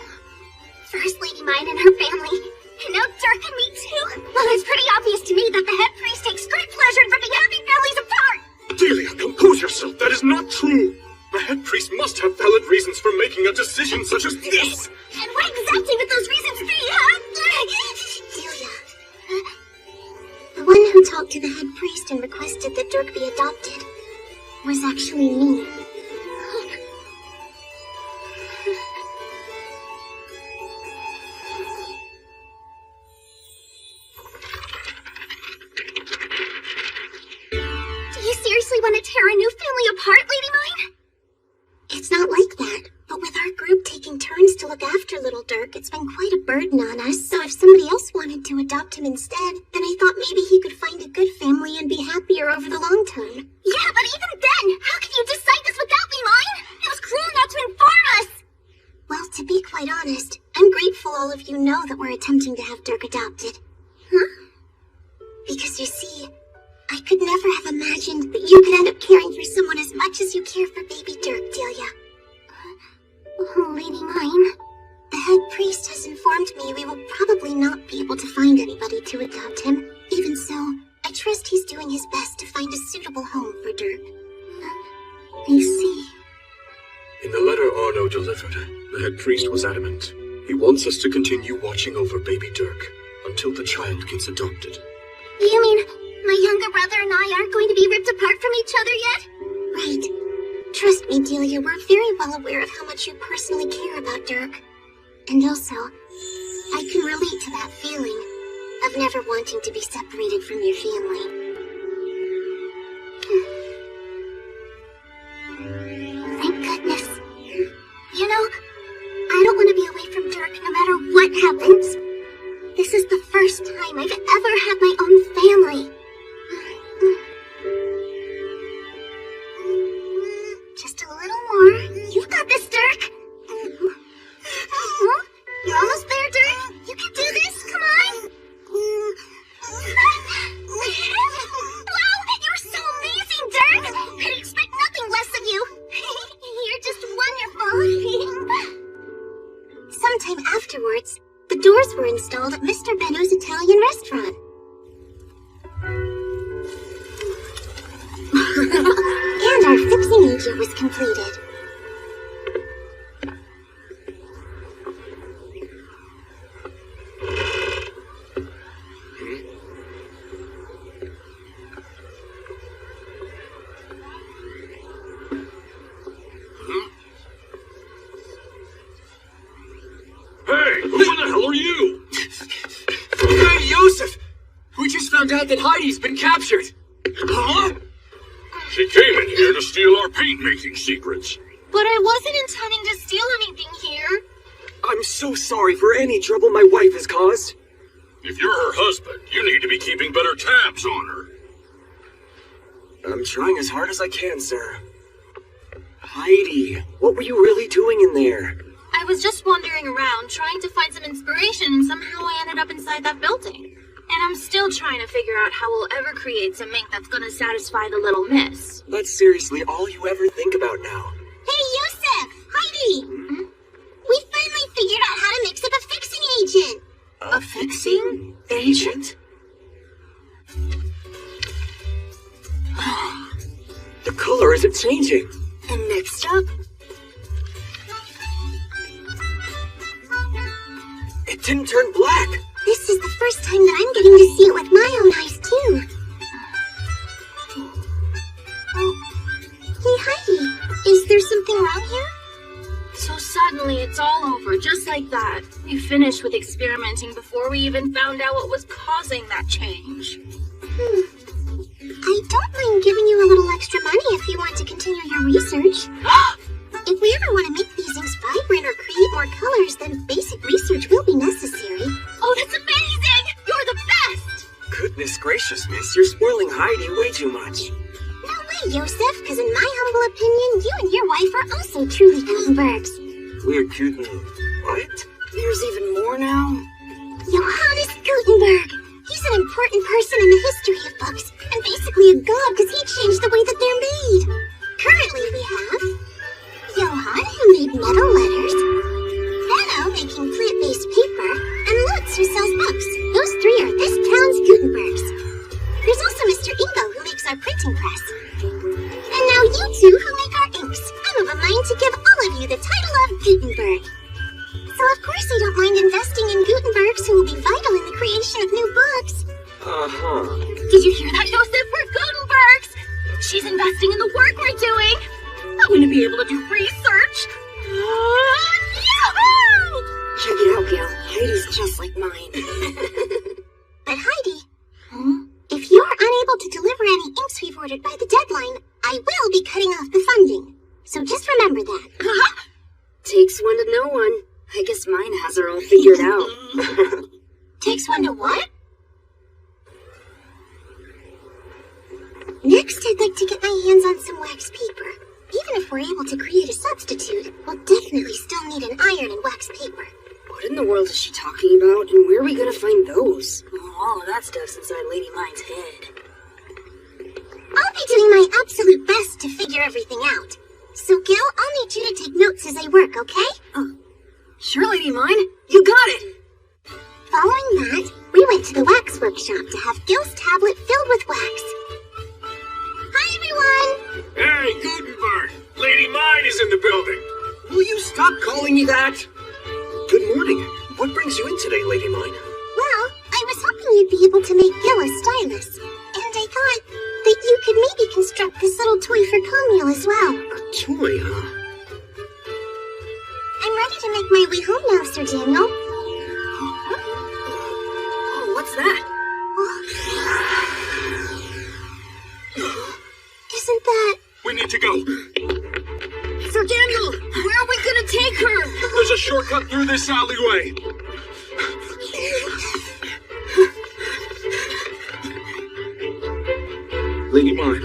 First Lady Mine and her family, and now Dirk and me too. Well, it's pretty obvious to me that the head priest takes great pleasure in ripping happy families apart. Delia, compose yourself. That is not true. The head priest must have valid reasons for making a decision such as this. And what exactly would those reasons be, huh? Delia. The one who talked to the head priest and requested that Dirk be adopted was actually me. Do you seriously want to tear a new family apart, Lady Mine? It's not like that, but with our group taking turns to look after little Dirk, it's been quite a burden on us, so if somebody else wanted to adopt him instead, then I thought maybe he could find a good family and be happier over the long term. Yeah, but even then, how could you decide this without me, Mine? It was cruel not to inform us! Well, to be quite honest, I'm grateful all of you know that we're attempting to have Dirk adopted. Huh? Because you see, I could never have imagined that you could end up caring for someone as much as you care for baby Dirk, Delia. Oh, Lady Mine, the head priest has informed me we will probably not be able to find anybody to adopt him. Even so, I trust he's doing his best to find a suitable home for Dirk. I see. In the letter Arno delivered, the head priest was adamant. He wants us to continue watching over baby Dirk until the child gets adopted. You mean my younger brother and I aren't going to be ripped apart from each other yet? Right. Trust me, Delia, we're very well aware of how much you personally care about Dirk. And also, I can relate to that feeling of never wanting to be separated from your family. Thank goodness. You know, I don't want to be away from Dirk no matter what happens. This is the first time I've ever had my own family. Just a little more. You've got this, Dirk. You're almost there, Dirk. You can do this. Come on. Wow, you're so amazing, Dirk. I'd expect nothing less of you. You're just wonderful. Sometime afterwards, the doors were installed at Mr. Benno's Italian restaurant. And our fixing agent was completed. Hey, who the hell are you? Hey, Yosef! We just found out that Heidi's been captured. Huh? She came in here to steal our paint-making secrets. But I wasn't intending to steal anything here. I'm so sorry for any trouble my wife has caused. If you're her husband, you need to be keeping better tabs on her. I'm trying as hard as I can, sir. Heidi, what were you really doing in there? I was just wandering around, trying to find some inspiration, and somehow I ended up inside that building. And I'm still trying to figure out how we'll ever create some ink that's gonna satisfy the little miss. That's seriously all you ever think about now. Hey, Yosef! Heidi! Mm-hmm. We finally figured out how to mix up a fixing agent! A fixing agent? The color isn't changing. And next up? It didn't turn black. This is the first time that I'm getting to see it with my own eyes, too. Hey, Heidi, is there something wrong here? So suddenly it's all over, just like that. We finished with experimenting before we even found out what was causing that change. I don't mind giving you a little extra money if you want to continue your research. If we ever want to make these inks vibrant or create more colors, then basic research will be necessary. Oh, that's amazing! You're the best! Goodness gracious, miss, you're spoiling Heidi way too much. No way, Yosef, because in my humble opinion, you and your wife are also truly Gutenbergs. We're Guten... what? There's even more now? Johannes Gutenberg! He's an important person in the history of books, and basically a god because he changed the way that they're made. Currently we have Johann, who made metal letters, Benno making plant-based paper, and Lutz, who sells books. Those three are this town's Gutenbergs. There's also Mr. Ingo, who makes our printing press. And now you two, who make our inks. I'm of a mind to give all of you the title of Gutenberg. So of course I don't mind investing in Gutenbergs, who will be vital in the creation of new books. Uh-huh. Did you hear that, Joseph? We're Gutenbergs! She's investing in the work we're doing! I'm gonna be able to do research! Yahoo! Check it out, Gil. Heidi's just like mine. But Heidi, if you're unable to deliver any inks we've ordered by the deadline, I will be cutting off the funding. So just remember that. Takes one to know one. I guess mine has her all figured out. Takes one to what? Next, I'd like to get my hands on some wax paper. Even if we're able to create a substitute, we'll definitely still need an iron and wax paper. What in the world is she talking about, and where are we gonna find those? Oh, all of that stuff's inside Lady Mine's head. I'll be doing my absolute best to figure everything out. So, Gil, I'll need you to take notes as I work, okay? Sure, Lady Mine. You got it! Following that, we went to the wax workshop to have Gil's tablet filled with wax. Hi, everyone! Hey, Gutenberg! Lady Mine is in the building! Will you stop calling me that? Good morning. What brings you in today, Lady Mine? Well, I was hoping you'd be able to make Gil a stylus. And I thought that you could maybe construct this little toy for Camille as well. A toy, huh? I'm ready to make my way home now, Sir Daniel. Oh, what's that? Isn't that... We need to go. Sir Daniel, where are we gonna take her? There's a shortcut through this alleyway. Lady Mine,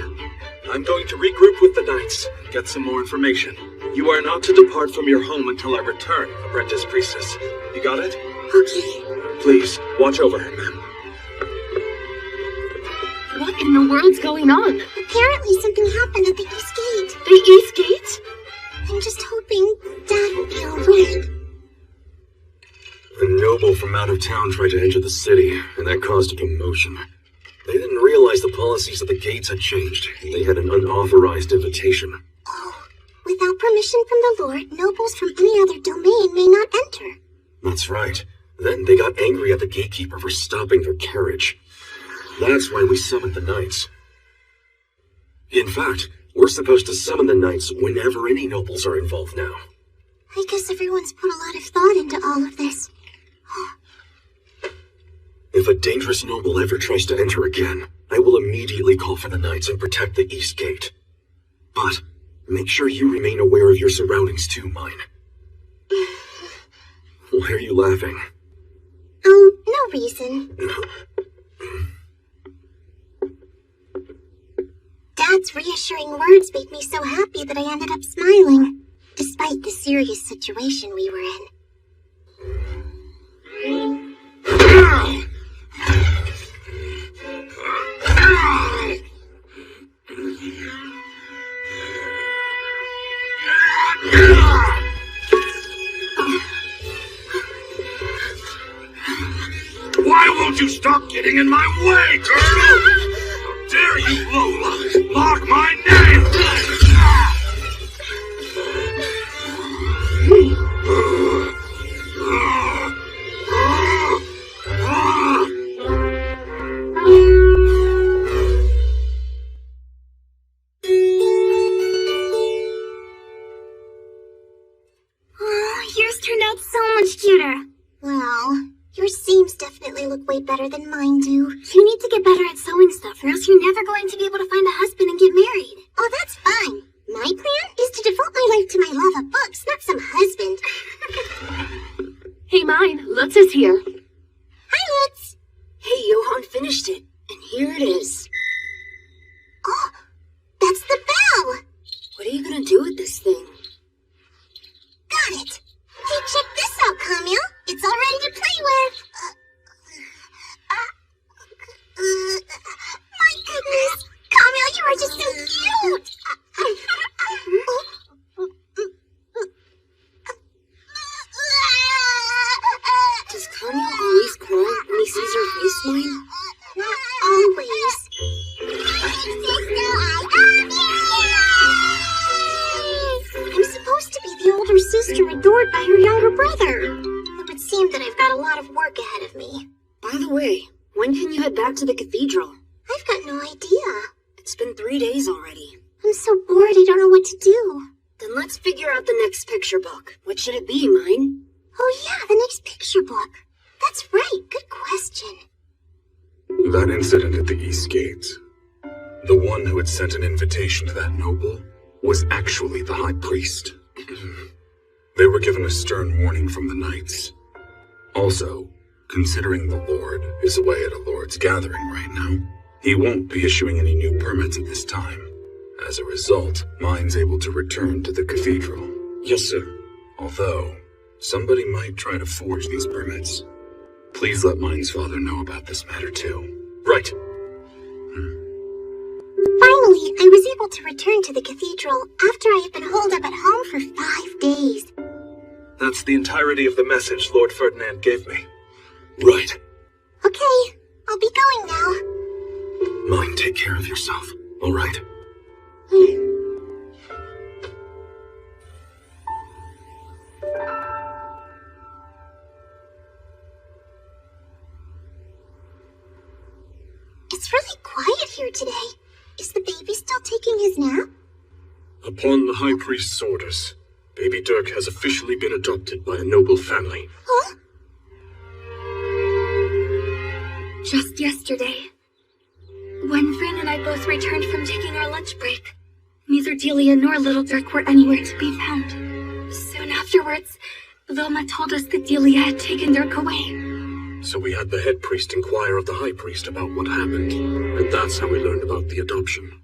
I'm going to regroup with the knights, get some more information. You are not to depart from your home until I return, Apprentice Priestess. You got it? Okay. Please, watch over her, ma'am. What in the world's going on? Apparently something happened at the East Gate. The East Gate? I'm just hoping Dad will be alright. A noble from out of town tried to enter the city, and that caused a commotion. They didn't realize the policies of the gates had changed. They had an unauthorized invitation. Oh, without permission from the Lord, nobles from any other domain may not enter. That's right. Then they got angry at the gatekeeper for stopping their carriage. That's why we summoned the knights. In fact, we're supposed to summon the knights whenever any nobles are involved now. I guess everyone's put a lot of thought into all of this. If a dangerous noble ever tries to enter again, I will immediately call for the knights and protect the East Gate. But make sure you remain aware of your surroundings too, Mine. Why are you laughing? Oh, no reason. Dad's reassuring words made me so happy that I ended up smiling, despite the serious situation we were in. Why won't you stop getting in my way, girl? How dare you, Lola, mock my name! Yours turned out so much cuter. Well, your seams definitely look way better than mine do. You need to get better at sewing stuff, or else you're never going to be able to find a husband and get married. Oh, that's fine. My plan is to devote my life to my love of books, not some husband. Hey, Mine, Lutz is here. Hi, Lutz. Hey, Johann finished it, and here it is. Oh, that's the bell. What are you gonna do with this thing? Got it. Hey, check this out, Camille. It's all ready to play with. sister adored by her younger brother. It would seem that I've got a lot of work ahead of me. By the way, when can you head back to the cathedral? I've got no idea. It's been 3 days already. I'm so bored I don't know what to do. Then let's figure out the next picture book. What should it be, mine? Oh yeah, the next picture book. That's right, good question. That incident at the East Gate. The one who had sent an invitation to that noble was actually the High Priest. They were given a stern warning from the Knights. Also, considering the Lord is away at a Lord's gathering right now, he won't be issuing any new permits at this time. As a result, mine's able to return to the cathedral. Yes, sir. Although, somebody might try to forge these permits. Please let mine's father know about this matter too. Right. Finally, I was able to return to the cathedral after I had been holed up at home for 5 days. That's the entirety of the message Lord Ferdinand gave me. Right. Okay, I'll be going now. Mine, take care of yourself, all right? It's really quiet here today. Is the baby still taking his nap? Upon the High Priest's orders, baby Dirk has officially been adopted by a noble family. Huh? Just yesterday, when Fran and I both returned from taking our lunch break, neither Delia nor little Dirk were anywhere to be found. Soon afterwards, Vilma told us that Delia had taken Dirk away. So we had the head priest inquire of the High Priest about what happened, and that's how we learned about the adoption.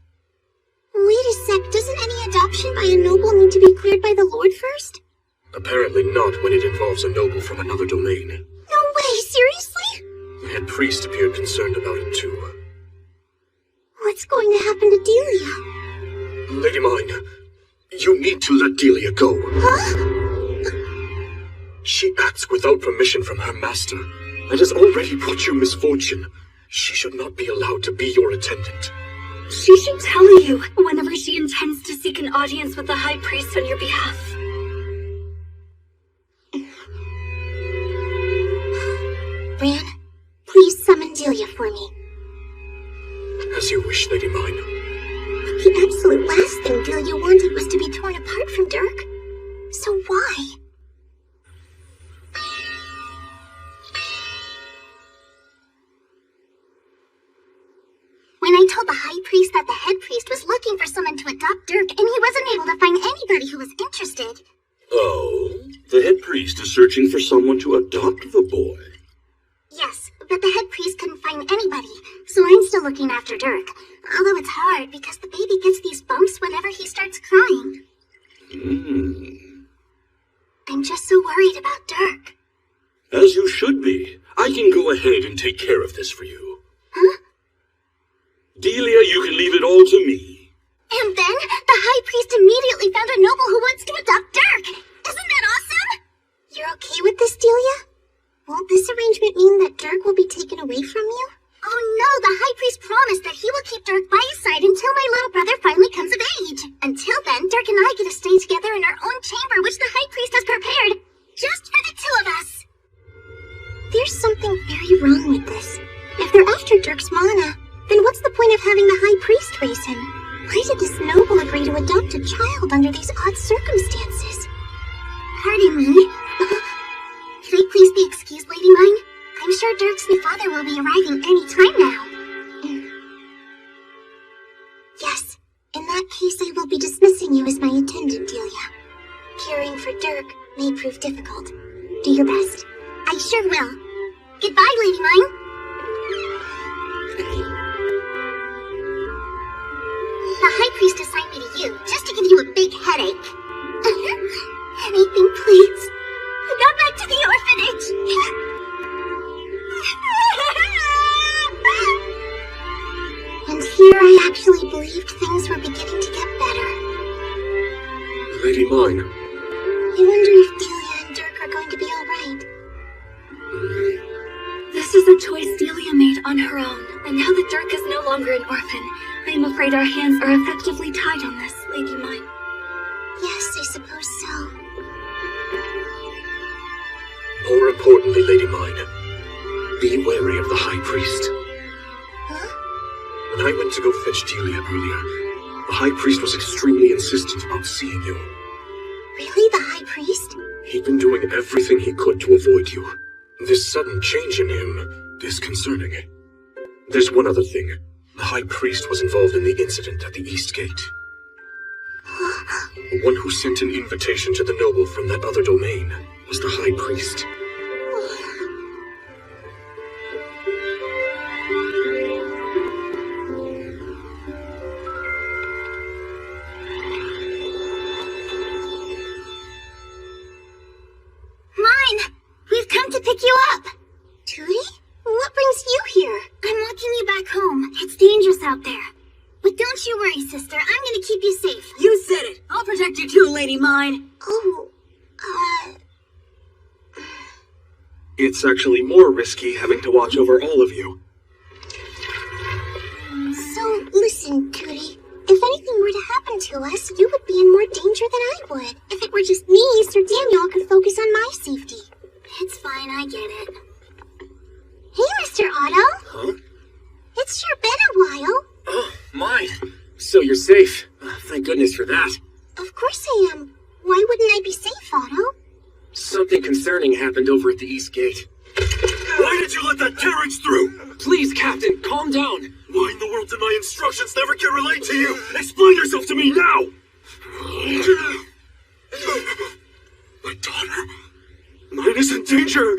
Wait a sec, doesn't any adoption by a noble need to be cleared by the Lord first? Apparently not when it involves a noble from another domain. No way, seriously? The head priest appeared concerned about it too. What's going to happen to Delia? Lady mine, you need to let Delia go. Huh? She acts without permission from her master, and has already brought you misfortune. She should not be allowed to be your attendant. She should tell you whenever she intends to seek an audience with the High Priest on your behalf. Bran, please summon Delia for me. As you wish, Lady mine. But the absolute last thing Delia wanted was to be torn apart from Dirk. So why? When I told the High Priest that the Head Priest was looking for someone to adopt Dirk and he wasn't able to find anybody who was interested. Oh, the head priest is searching for someone to adopt the boy. Yes, but the Head Priest couldn't find anybody, so I'm still looking after Dirk. Although it's hard because the baby gets these bumps whenever he starts crying. I'm just so worried about Dirk. As you should be. I can go ahead and take care of this for you. Huh? Delia, you can leave it all to me. And then, the High Priest immediately found a noble who wants to adopt Dirk! Isn't that awesome? You're okay with this, Delia? Won't this arrangement mean that Dirk will be taken away from you? Oh no, the High Priest promised that he will keep Dirk by his side until my little brother finally comes of age. Until then, Dirk and I get to stay together in our own chamber which the High Priest has prepared. Just for the two of us! There's something very wrong with this. If they're after Dirk's mana, then what's the point of having the High Priest raise him? Why did this noble agree to adopt a child under these odd circumstances? Pardon me. Can I please be excused, Lady mine? I'm sure Dirk's new father will be arriving any time now. Yes, in that case I will be dismissing you as my attendant, Delia. Caring for Dirk may prove difficult. Do your best. I sure will. Goodbye, Lady mine. The High Priest assigned me to you, just to give you a big headache. Anything, please. Not back to the orphanage. And here I actually believed things were beginning to get better. Lady mine. I wonder if Delia and Dirk are going to be alright. This is a choice Delia made on her own, and now that Dirk is no longer an orphan, I am afraid our hands are effectively tied on this, Lady mine. Yes, I suppose so. importantly, Lady Mine, be wary of the High Priest. When I went to go fetch Delia earlier, the High Priest was extremely insistent about seeing you. Really, the High Priest? He'd been doing everything he could to avoid you. This sudden change in him is concerning. There's one other thing. The High Priest was involved in the incident at the East Gate. The one who sent an invitation to the noble from that other domain was the High Priest. Mine! We've come to pick you up! Tootie? What brings you here? I'm walking you back home. It's dangerous out there. But don't you worry, sister. I'm gonna keep you safe. You said it. I'll protect you too, Lady Mine. Oh, It's actually more risky having to watch over all of you. So, listen, Tootie. If anything were to happen to us, you would be in more danger than I would. If it were just me, Sir Daniel could focus on my safety. It's fine, I get it. Hey, Mr. Otto. Huh? It's sure been a while. Oh, mine. So you're safe. Thank goodness for that. Of course I am. Why wouldn't I be safe, Otto? Something concerning happened over at the East Gate. Why did you let that carriage through? Please, Captain, calm down. Why in the world did my instructions never get relayed to you? Explain yourself to me now! My daughter. Mine is in danger.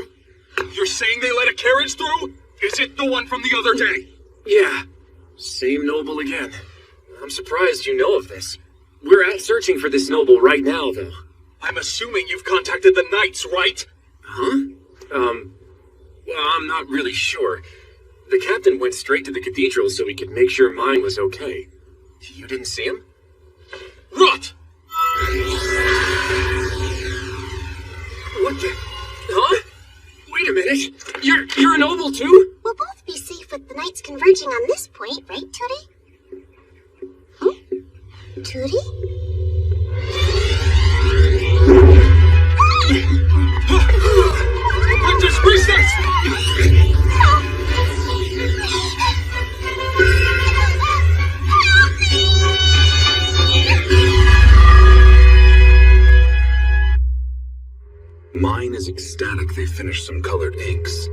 You're saying they let a carriage through? Is it the one from the other day? Yeah. Same noble again. I'm surprised you know of this. We're out searching for this noble right now, though. I'm assuming you've contacted the knights, right? Huh? Well, I'm not really sure. The captain went straight to the cathedral so he could make sure mine was okay. You didn't see him? Rot! What the? Huh? Wait a minute. You're a noble too? We'll both be safe with the knights converging on this point, right, Tootie? Huh? Tootie? Apprentice Priestess! Mine is ecstatic they finished some colored inks.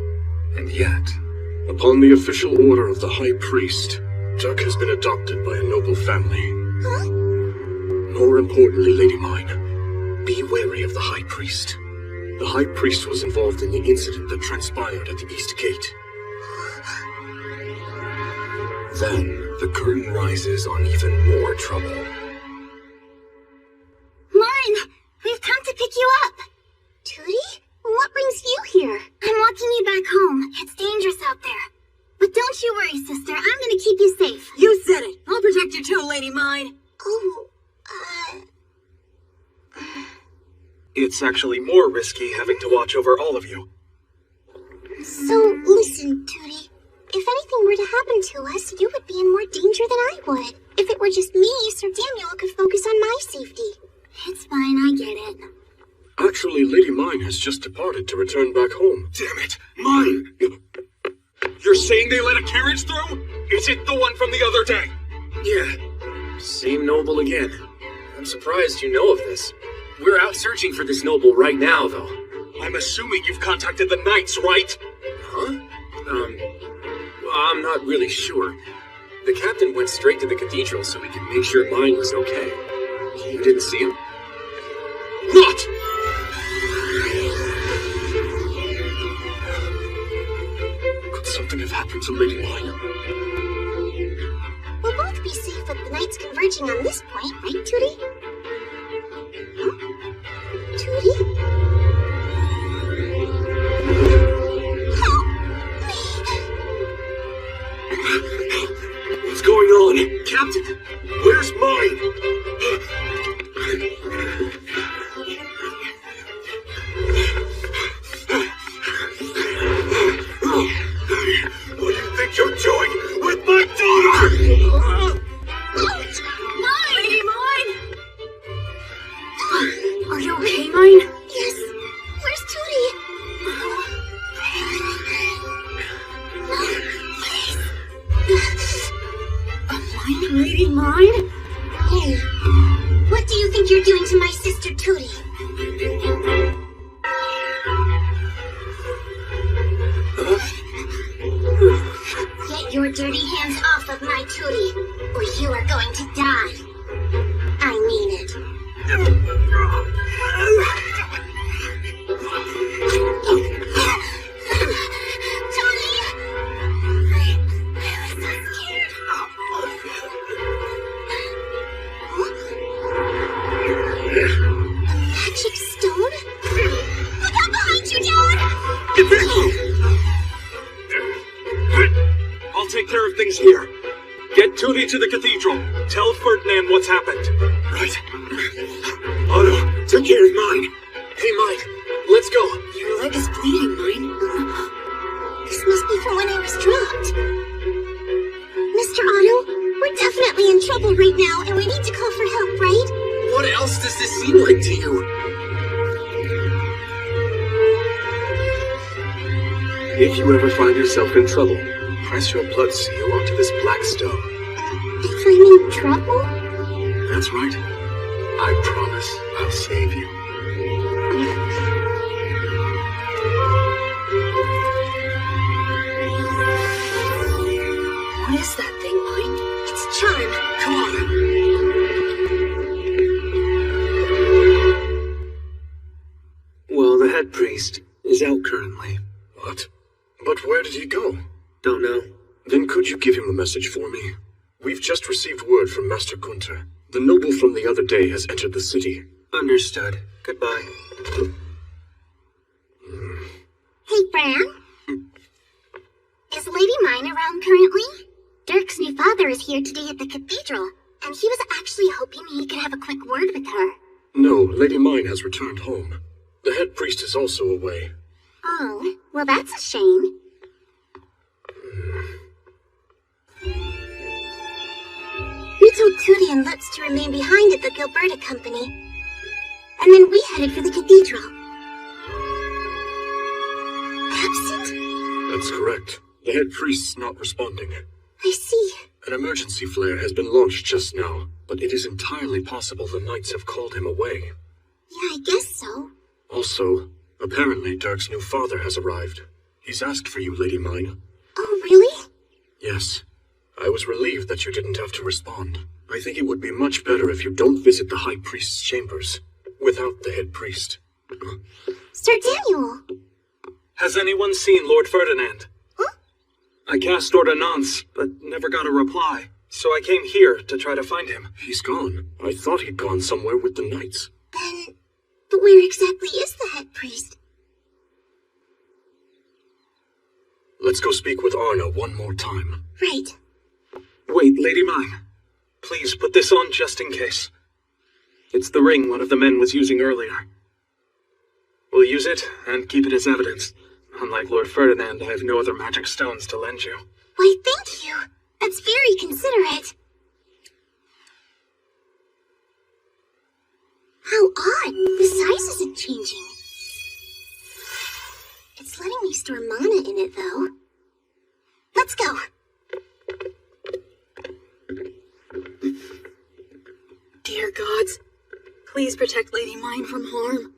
And yet, upon the official order of the High Priest, Duck has been adopted by a noble family. Huh? More importantly, Lady Mine, be wary of the High Priest. The High Priest was involved in the incident that transpired at the East Gate. then the curtain rises on even more trouble. Mine! We've come to pick you up! Tootie? What brings you here? I'm walking you back home. It's dangerous out there. But don't you worry, sister. I'm gonna keep you safe. You said it. I'll protect you too, Lady Mine. Oh, It's actually more risky having to watch over all of you. So, listen, Tootie. If anything were to happen to us, you would be in more danger than I would. If it were just me, Sir Daniel could focus on my safety. It's fine, I get it. Actually, Lady Mine has just departed to return back home. Damn it! Mine! You're saying they let a carriage through? Is it the one from the other day? Yeah. Same noble again. I'm surprised you know of this. We're out searching for this noble right now, though. I'm assuming you've contacted the knights, right? Huh? Well, I'm not really sure. The captain went straight to the cathedral so he could make sure mine was okay. You didn't see him? What? Could something have happened to Lady Mine? We'll both be safe with the knights converging on this point, right, Tootie? Huh? Tootie? What's going on? Captain, where's mine? What do you think you're doing with my daughter? Mine! Lady Mine! dirty hands off of my Tootie, or you are going to die. I mean it. Magic stone? Look out behind you, Dad! Get back! I'll take care of things here. Get Tootie to the cathedral. Tell Ferdinand what's happened. Right. Otto, take care of mine. Hey, Mine, let's go. Your leg is bleeding, Mine. This must be from when I was dropped. Mr. Otto, we're definitely in trouble right now, and we need to call for help, right? What else does this seem like to you? If you ever find yourself in trouble, press your blood seal onto this black stone. If I'm in trouble? That's right. I promise I'll save you. What is that thing, Mine? It's a charm. Come on. Well, the head priest is out currently. What? But where did he go? Don't know. Then could you give him a message for me? We've just received word from Master Gunther. The noble from the other day has entered the city. Understood. Goodbye. Hey, Bran? Is Lady Mine around currently? Dirk's new father is here today at the cathedral, and he was actually hoping he could have a quick word with her. No, Lady Mine has returned home. The head priest is also away. Oh, well that's a shame. We told Tootie and Lutz to remain behind at the Gilberta Company, and then we headed for the cathedral. Absent? That's correct. The head priest's not responding. I see. An emergency flare has been launched just now, but it is entirely possible the knights have called him away. Yeah, I guess so. Also, apparently Dirk's new father has arrived. He's asked for you, Lady Mine. Oh, really? Yes. I was relieved that you didn't have to respond. I think it would be much better if you don't visit the High Priest's chambers without the head priest. Sir Daniel! Has anyone seen Lord Ferdinand? Huh? I cast Ordonnance, but never got a reply, so I came here to try to find him. He's gone. I thought he'd gone somewhere with the knights. But where exactly is the head priest? Let's go speak with Arno one more time. Right. Wait, Lady Mine. Please put this on just in case. It's the ring one of the men was using earlier. We'll use it and keep it as evidence. Unlike Lord Ferdinand, I have no other magic stones to lend you. Why, thank you. That's very considerate. How odd. The size isn't changing. It's letting me store mana in it, though. Let's go. Dear gods, please protect Lady Mine from harm.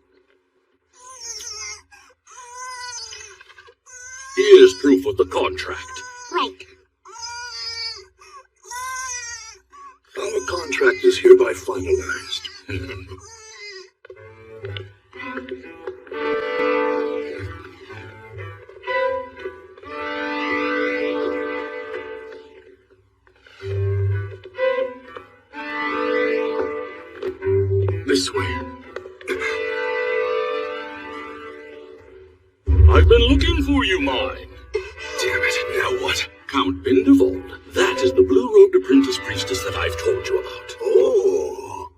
Here's proof of the contract. Right. Our contract is hereby finalized. This way. I've been looking for you, Mine. Damn it, now what? Count Bindevold. That is the blue-robed apprentice priestess that I've told you about. Oh.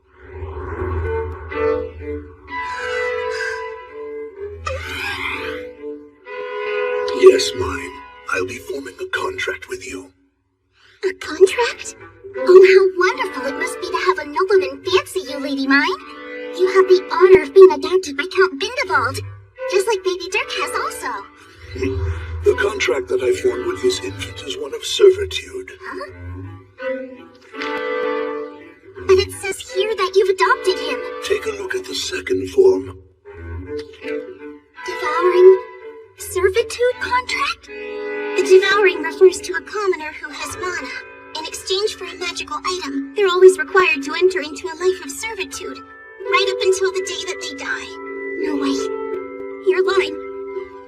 Yes, Mine. I'll be forming a contract with you. A contract? Oh, how wonderful it must be to have a nobleman fancy you, Lady Mine. You have the honor of being adopted by Count Bindevald, just like baby Dirk has also. The contract that I formed with this infant is one of servitude. Huh? But it says here that you've adopted him. Take a look at the second form. Devouring servitude contract? The devouring refers to a common prisoner who has mana. In exchange for a magical item, they're always required to enter into a life of servitude, right up until the day that they die. No, wait. You're lying.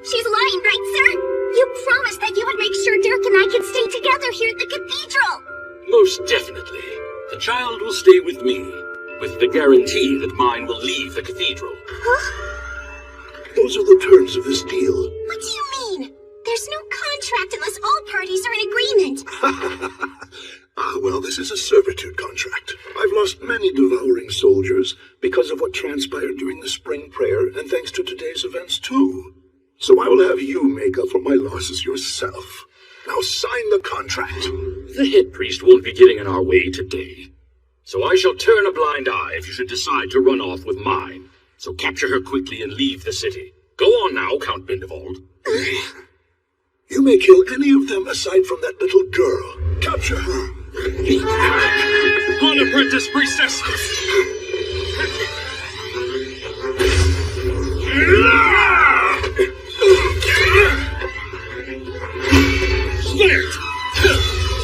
She's lying, right, sir? You promised that you would make sure Dirk and I could stay together here at the cathedral. Most definitely. The child will stay with me, with the guarantee that mine will leave the cathedral. Huh? Those are the terms of this deal. What do you mean? There's no contract unless all parties are in agreement. Well, this is a servitude contract. I've lost many devouring soldiers because of what transpired during the spring prayer, and thanks to today's events, too. So I will have you make up for my losses yourself. Now sign the contract. The head priest won't be getting in our way today. So I shall turn a blind eye if you should decide to run off with mine. So capture her quickly and leave the city. Go on now, Count Bindevald. You may kill any of them aside from that little girl. Capture her. On, apprentice priestess! There!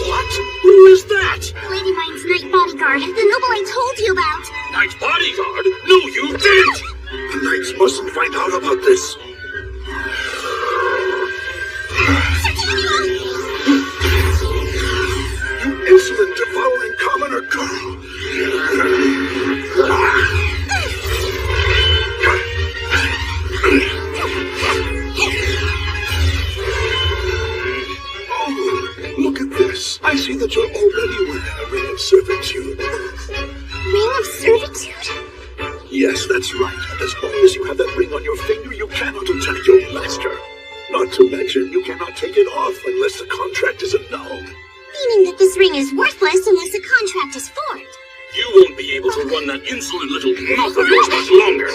What? Who is that? Lady Mine's night bodyguard, the noble I told you about. Knight's bodyguard? No, you didn't! The knights mustn't find out about this. You insolent, devouring commoner girl! Oh, look at this. I see that you're already wearing a ring of servitude. Ring of servitude? Yes, that's right. And as long as you have that ring on your finger, you cannot attack your master. Not to mention, you cannot take it off unless the contract is annulled. Meaning that this ring is worthless unless a contract is formed. You won't be able to run that insolent little mouth of yours much longer.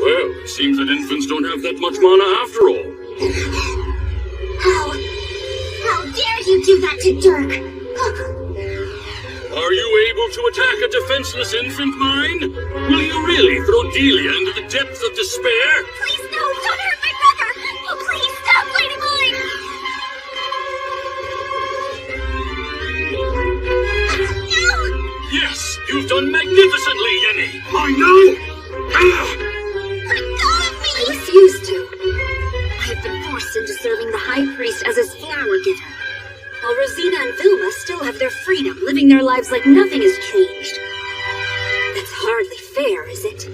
Well, it seems that infants don't have that much mana after all. How dare you do that to Dirk? Are you able to attack a defenseless infant, mine? Will you really throw Delia into the depths of despair? Please, no! Don't hurt my brother! Oh, please, stop, Lady Mine! No! Yes, you've done magnificently, Yenny! I know! Let go of me! I refuse to. I have been forced into serving the High Priest as his flower giver, while Rosina and Vilma still have their freedom, living their lives like nothing has changed. That's hardly fair, is it?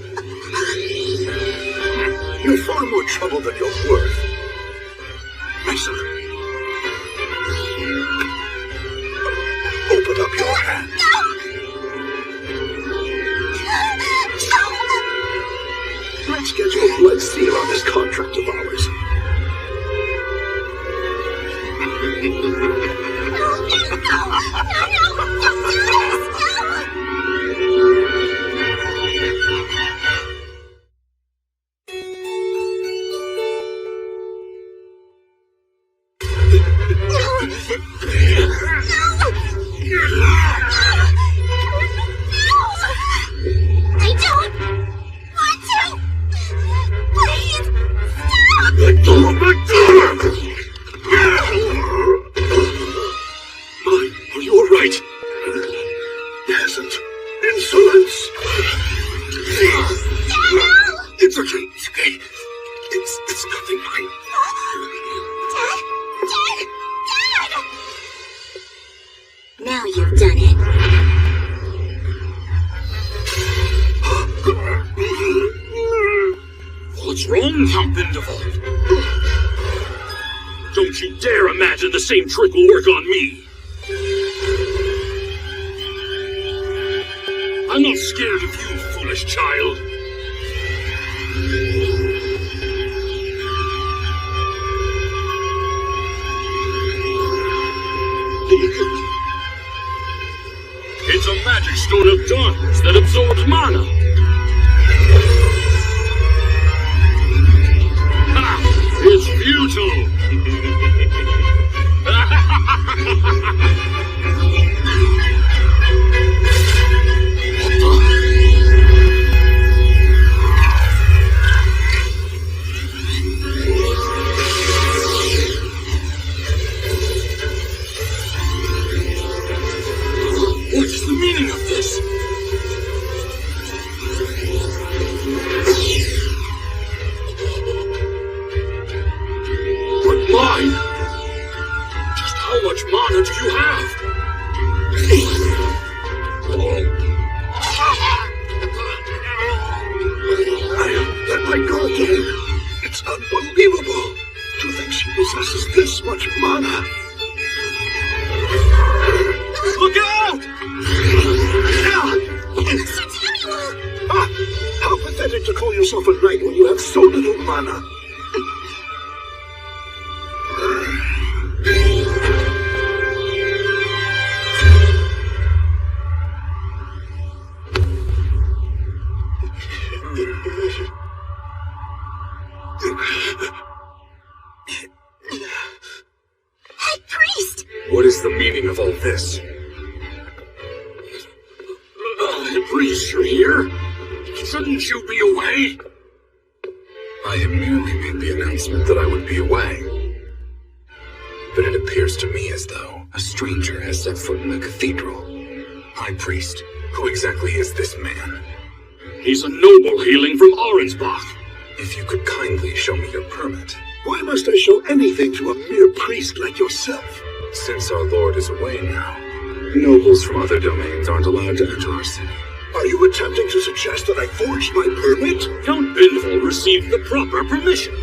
You're far more trouble than you're worth. Mesa, open up your hand. Let's get your blood seal on this contract of ours. Now you've done it. What's wrong, Count Bindevald? Don't you dare imagine the same trick will work on me! I'm not scared of you, foolish child. It's a magic stone of darkness that absorbs mana. Ha! It's futile. What the? What is the meaning of this? But mine! Just how much mana do you have? Let my go again. It's unbelievable to think she possesses this much mana. Look out! Sir Samuel! Ah, how pathetic to call yourself a knight when you have so little mana. Head priest! What is the meaning of all this? Priest, you're here? Shouldn't you be away? I had merely made the announcement that I would be away. But it appears to me as though a stranger has set foot in the cathedral. High Priest, who exactly is this man? He's a noble hailing from Orensbach. If you could kindly show me your permit. Why must I show anything to a mere priest like yourself? Since our lord is away now, nobles from other domains aren't allowed to enter our city. Are you attempting to suggest that I forged my permit? Count Binval received the proper permission.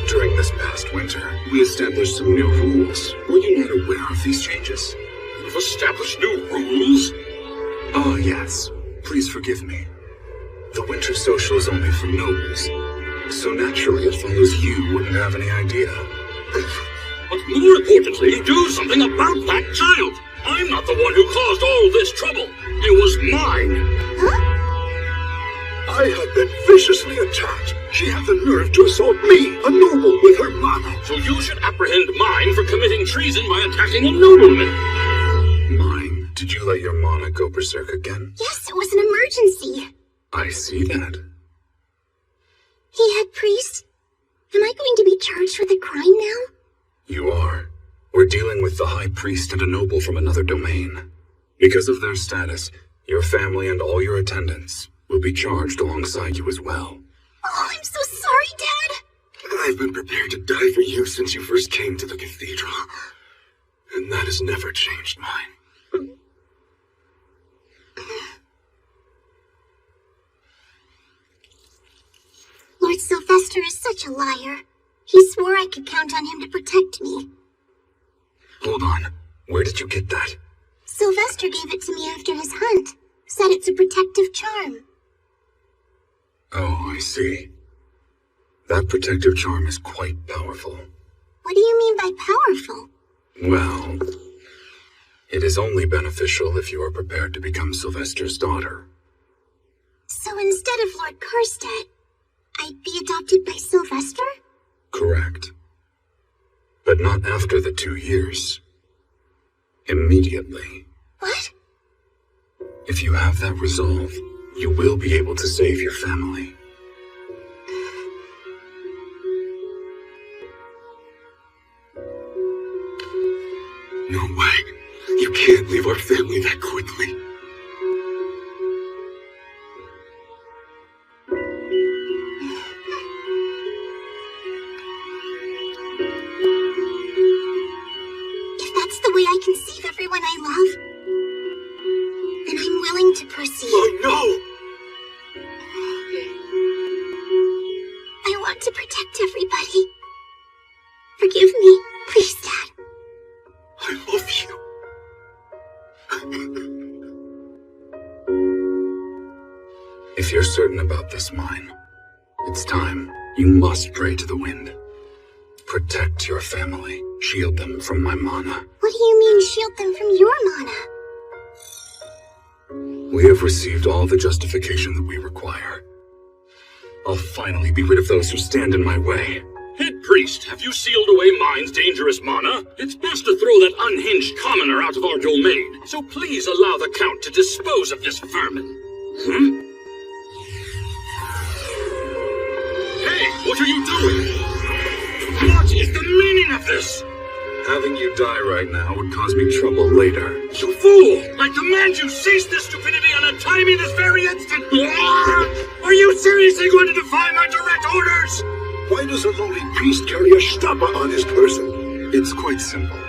During this past winter, we established some new rules. Were you not aware of these changes? You've established new rules? Oh, yes. Please forgive me. The winter social is only for nobles. So naturally, it follows you wouldn't have any idea. But more importantly, do something about that child. I'm not the one who caused all this trouble. It was mine. I have been viciously attacked. She had the nerve to assault me, a noble, with her mana. So you should apprehend mine for committing treason by attacking a nobleman. Mine? Did you let your mana go berserk again? Yes, it was an emergency. I see that. Hey, head priest. Am I going to be charged with a crime now? You are. We're dealing with the High Priest and a noble from another domain. Because of their status, your family and all your attendants will be charged alongside you as well. Oh, I'm so sorry, Dad. I've been prepared to die for you since you first came to the cathedral. And that has never changed mine. Lord Sylvester is such a liar. He swore I could count on him to protect me. Hold on. Where did you get that? Sylvester gave it to me after his hunt. Said it's a protective charm. Oh, I see. That protective charm is quite powerful. What do you mean by powerful? Well, it is only beneficial if you are prepared to become Sylvester's daughter. So instead of Lord Karstedt, I'd be adopted by Sylvester? Correct. But not after the 2 years. Immediately. What? If you have that resolve, you will be able to save your family. No way. You can't leave our family that quickly. If that's the way I can save everyone I love, then I'm willing to proceed. Oh, no! I want to protect everybody. Forgive me, please, Dad. I love you. If you're certain about this mine, it's time. You must pray to the wind. Protect your family. Shield them from my mana. What do you mean, shield them from your mana? We have received all the justification that we require. I'll finally be rid of those who stand in my way. Head priest, have you sealed away mine's dangerous mana? It's best to throw that unhinged commoner out of our domain, so please allow the Count to dispose of this vermin. Hey, what are you doing? What is the meaning of this? Having you die right now would cause me trouble later. You fool! I demand you cease this stupidity and untie me this very instant! Are you seriously going to defy my direct orders? Why does a lowly priest carry a shtapa on his person? It's quite simple.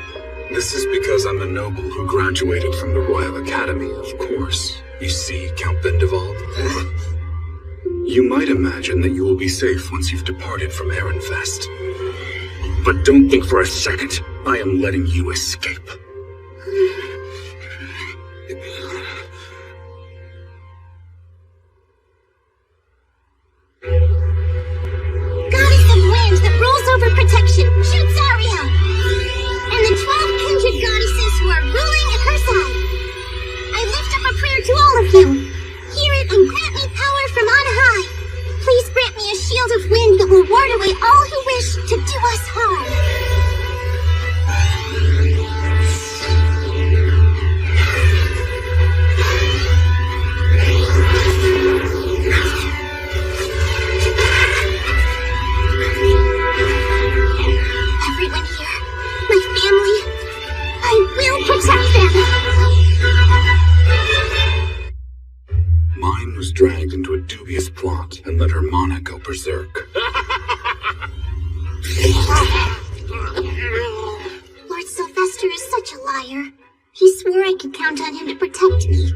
This is because I'm the noble who graduated from the Royal Academy, of course. You see, Count Bendevald? You might imagine that you will be safe once you've departed from Ehrenfest. But don't think for a second I am letting you escape. Goddess of wind that rules over protection, shoots Ariel! And the 12 kindred goddesses who are ruling Acursai. I lift up a prayer to all of you. Hear it and grant me power from on high. Please grant me a shield of wind that will ward away all who wish to do us harm. Everyone here, my family, I will protect them! Mine was dragged into a dubious plot and let her mana go berserk. Lord Sylvester is such a liar. He swore I could count on him to protect me.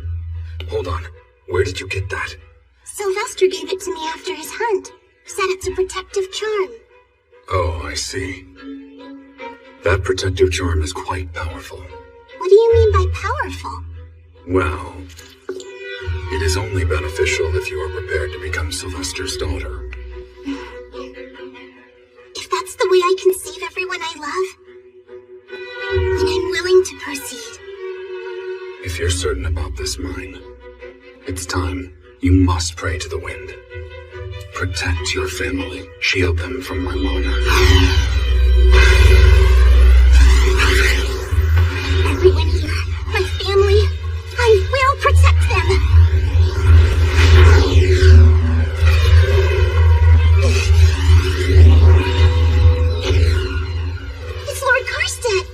Hold on, where did you get that? Sylvester gave it to me after his hunt. Said it's a protective charm. Oh, I see. That protective charm is quite powerful. What do you mean by powerful? Well, it is only beneficial if you are prepared to become Sylvester's daughter. If that's the way I can save everyone I love, then I'm willing to proceed. If you're certain about this, mine, it's time. You must pray to the wind. Protect your family. Shield them from my mana. Everyone here, my family, I will protect them! It's Lord Karstead!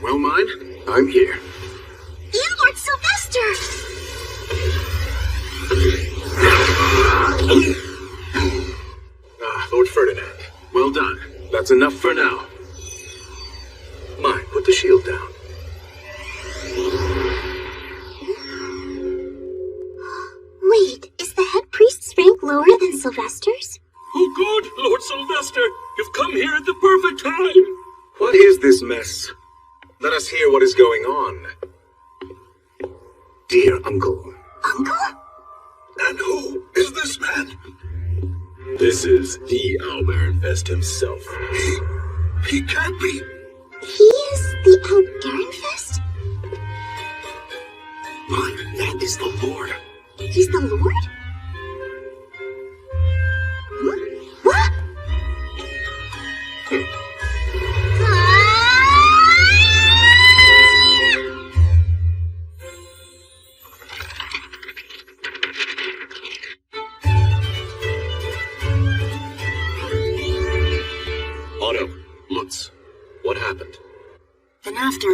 Well, mine, I'm here. And Lord Sylvester! Lord Ferdinand, well done. That's enough for now. Mine, put the shield down. Wait, is the head priest's rank lower than Sylvester's? Oh good, Lord Sylvester, you've come here at the perfect time. What is this mess? Let us hear what is going on. Dear Uncle. Uncle? And who is this man? This is the Albarenfest himself. He can't be. He is the Albarenfest? Mine, that is the Lord. He's the Lord? Huh? What? Otto, Lutz, what happened? Then after,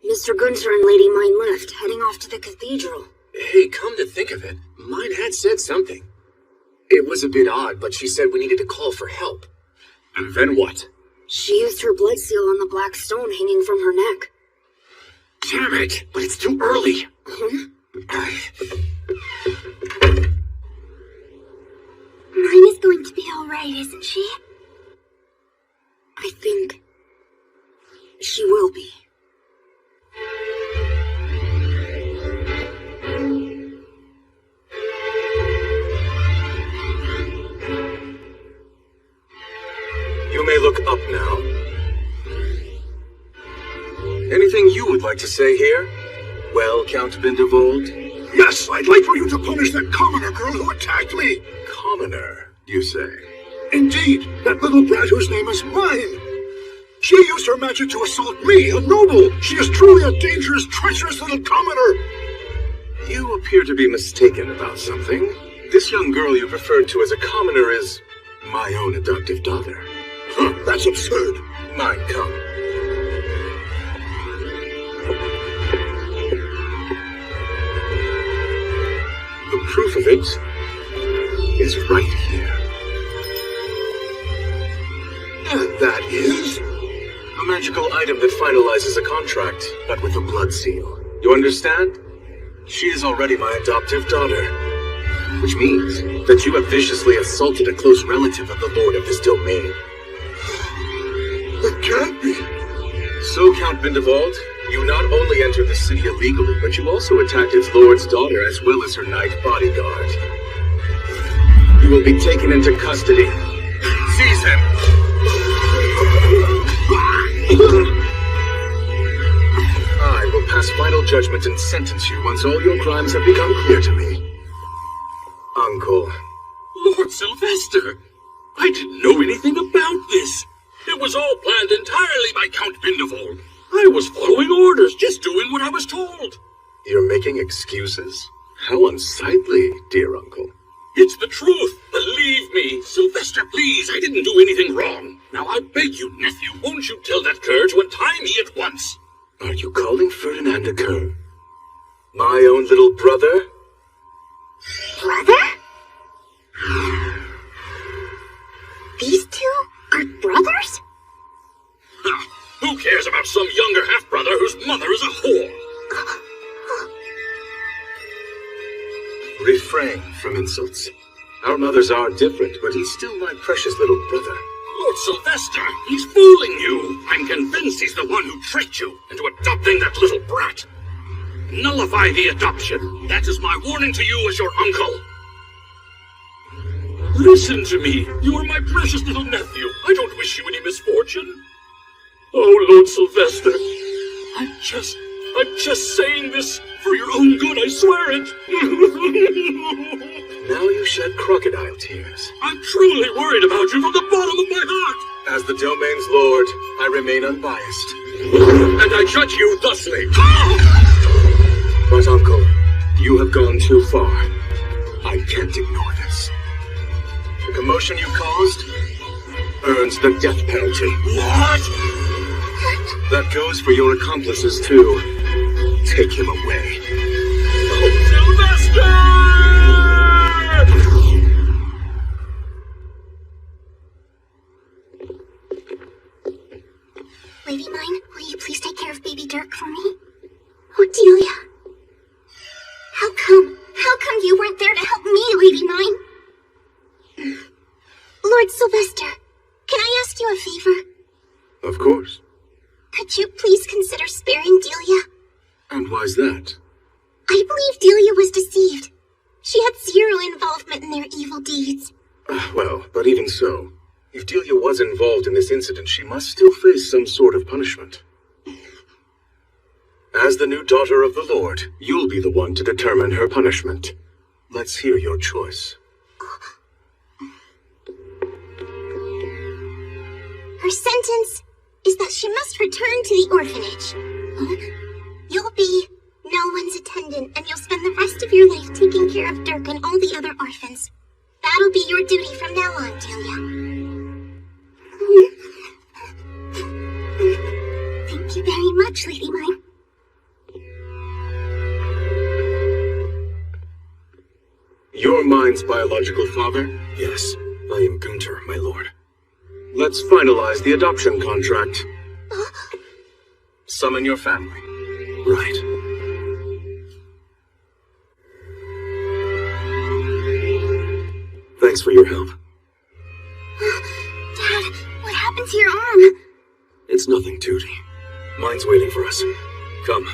Mr. Gunther and Lady Mine left, heading off to the cathedral. Hey, come to think of it, Mine had said something. It was a bit odd, but she said we needed to call for help. And then what? She used her blood seal on the black stone hanging from her neck. Damn it, but it's too early. Mine is going to be alright, isn't she? I think she will be. You may look up now. Anything you would like to say here? Well, Count Bindevald? Yes, I'd like for you to punish that commoner girl who attacked me. Commoner, you say? Indeed, that little brat whose name is Mine. She used her magic to assault me, a noble. She is truly a dangerous, treacherous little commoner. You appear to be mistaken about something. This young girl you referred to as a commoner is my own adoptive daughter. Huh, that's absurd. Mine, come. proof of it is right here. And that is a magical item that finalizes a contract, but with a blood seal. You understand? She is already my adoptive daughter, which means that you have viciously assaulted a close relative of the lord of this domain. That can't be. So, Count Bindevald, you not only entered the city illegally, but you also attacked its lord's daughter as well as her knight bodyguard. You will be taken into custody. Seize him! I will pass final judgment and sentence you once all your crimes have become clear to me. Uncle. Lord Sylvester! I didn't know anything about this. It was all planned entirely by Count Bindevald. I was following orders, just doing what I was told. You're making excuses? How unsightly, dear uncle. It's the truth. Believe me. Sylvester, please, I didn't do anything wrong. Now I beg you, nephew, won't you tell that cur to untie me at once? Are you calling Ferdinand a cur? My own little brother? Brother? These two are brothers? Ha! Who cares about some younger half-brother whose mother is a whore? Refrain from insults. Our mothers are different, but he's still my precious little brother. Lord Sylvester, he's fooling you. I'm convinced he's the one who tricked you into adopting that little brat. Nullify the adoption. That is my warning to you as your uncle. Listen to me. You are my precious little nephew. I don't wish you any misfortune. Oh, Lord Sylvester, I'm just saying this for your own good, I swear it. Now you shed crocodile tears. I'm truly worried about you from the bottom of my heart. As the domain's lord, I remain unbiased. And I judge you thusly. But, Uncle, you have gone too far. I can't ignore this. The commotion you caused earns the death penalty. What? That goes for your accomplices, too. Take him away. Oh, Sylvester! Lady Mine, will you please take care of baby Dirk for me? Oh, Delia. How come you weren't there to help me, Lady Mine? Lord Sylvester, can I ask you a favor? Of course. Could you please consider sparing Delia? And why's that? I believe Delia was deceived. She had zero involvement in their evil deeds. Well, but even so, if Delia was involved in this incident, she must still face some sort of punishment. As the new daughter of the Lord, you'll be the one to determine her punishment. Let's hear your choice. Her sentence is that she must return to the orphanage. You'll be no one's attendant, and you'll spend the rest of your life taking care of Dirk and all the other orphans. That'll be your duty from now on, Delia. Thank you very much, Lady Mine. You're Mine's biological father? Yes, I am Gunter, my lord. Let's finalize the adoption contract. Summon your family. Right. Thanks for your help. Dad, what happened to your arm? It's nothing, Tootie. Mine's waiting for us. Come.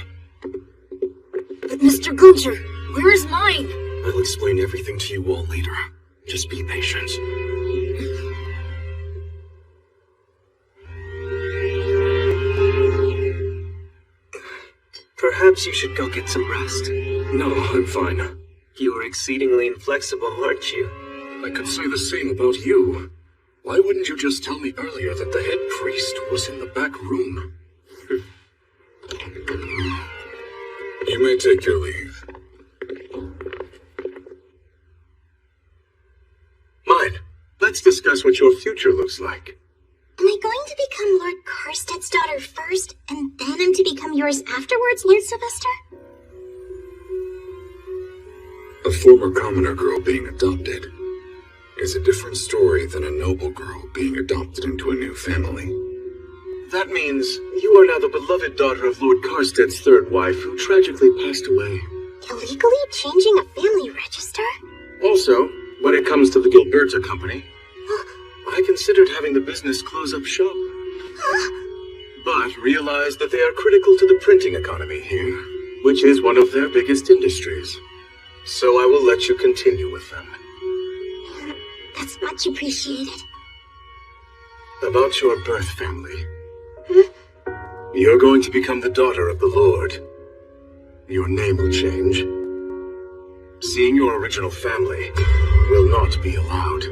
But Mr. Gunter, where is Mine? I'll explain everything to you all later. Just be patient. Perhaps you should go get some rest. No, I'm fine. You are exceedingly inflexible, aren't you? I could say the same about you. Why wouldn't you just tell me earlier that the head priest was in the back room? You may take your leave. Mine, let's discuss what your future looks like. Am I going to become Lord Karsted's daughter first, and then I'm to become yours afterwards, Lord Sylvester? A former commoner girl being adopted is a different story than a noble girl being adopted into a new family. That means you are now the beloved daughter of Lord Carstead's third wife, who tragically passed away. Illegally changing a family register? Also, when it comes to the Gilberta Company, I considered having the business close up shop. But realized that they are critical to the printing economy here, which is one of their biggest industries. So I will let you continue with them. That's much appreciated. About your birth family. You're going to become the daughter of the Lord. Your name will change. Seeing your original family will not be allowed.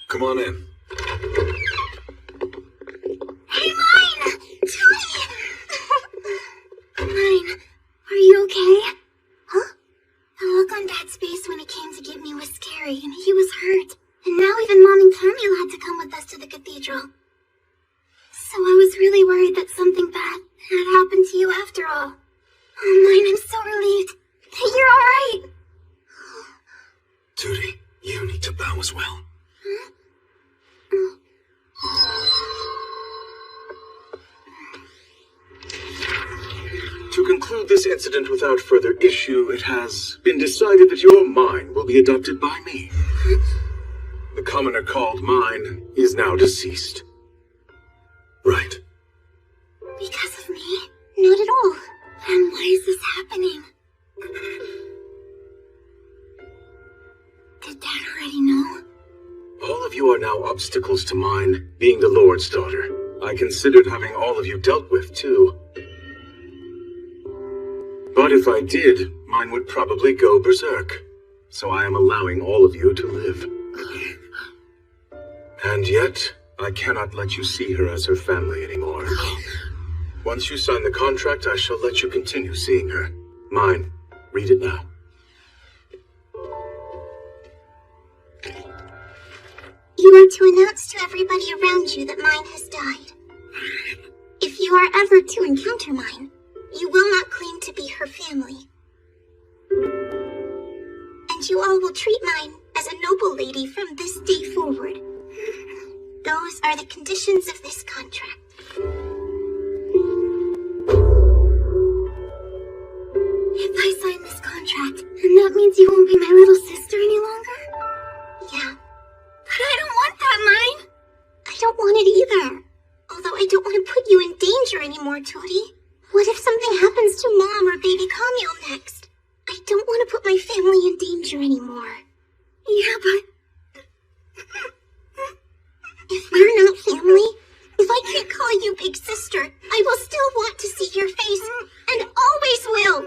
Come on in. Hey, Mine! Tony! Mine, are you okay? Huh? The look on Dad's face when he came to get me was scary, and he was hurt. And now even Mom and Camille had to come with us to the cathedral. So I was really worried that something bad had happened to you after all. Oh, Mine, I'm so relieved that you're alright. Tootie, you need to bow as well. Huh? To conclude this incident without further issue, it has been decided that your mine will be adopted by me. The commoner called mine is now deceased. Right. Because of me? Not at all. Then why is this happening? Did Dad already know? All of you are now obstacles to mine, being the Lord's daughter. I considered having all of you dealt with, too. But if I did, mine would probably go berserk. So I am allowing all of you to live. And yet, I cannot let you see her as her family anymore. Once you sign the contract, I shall let you continue seeing her. Mine, read it now. You are to announce to everybody around you that mine has died. If you are ever to encounter mine, you will not claim to be her family. And you all will treat mine as a noble lady from this day forward. Those are the conditions of this contract. If I sign this contract, then that means you won't be my little sister any longer? Yeah. But I don't want that, Mine! I don't want it either. Although I don't want to put you in danger anymore, Tootie. What if something happens to Mom or baby Camille next? I don't want to put my family in danger anymore. Yeah, but... If we're not family, if I can't call you big sister, I will still want to see your face, and always will.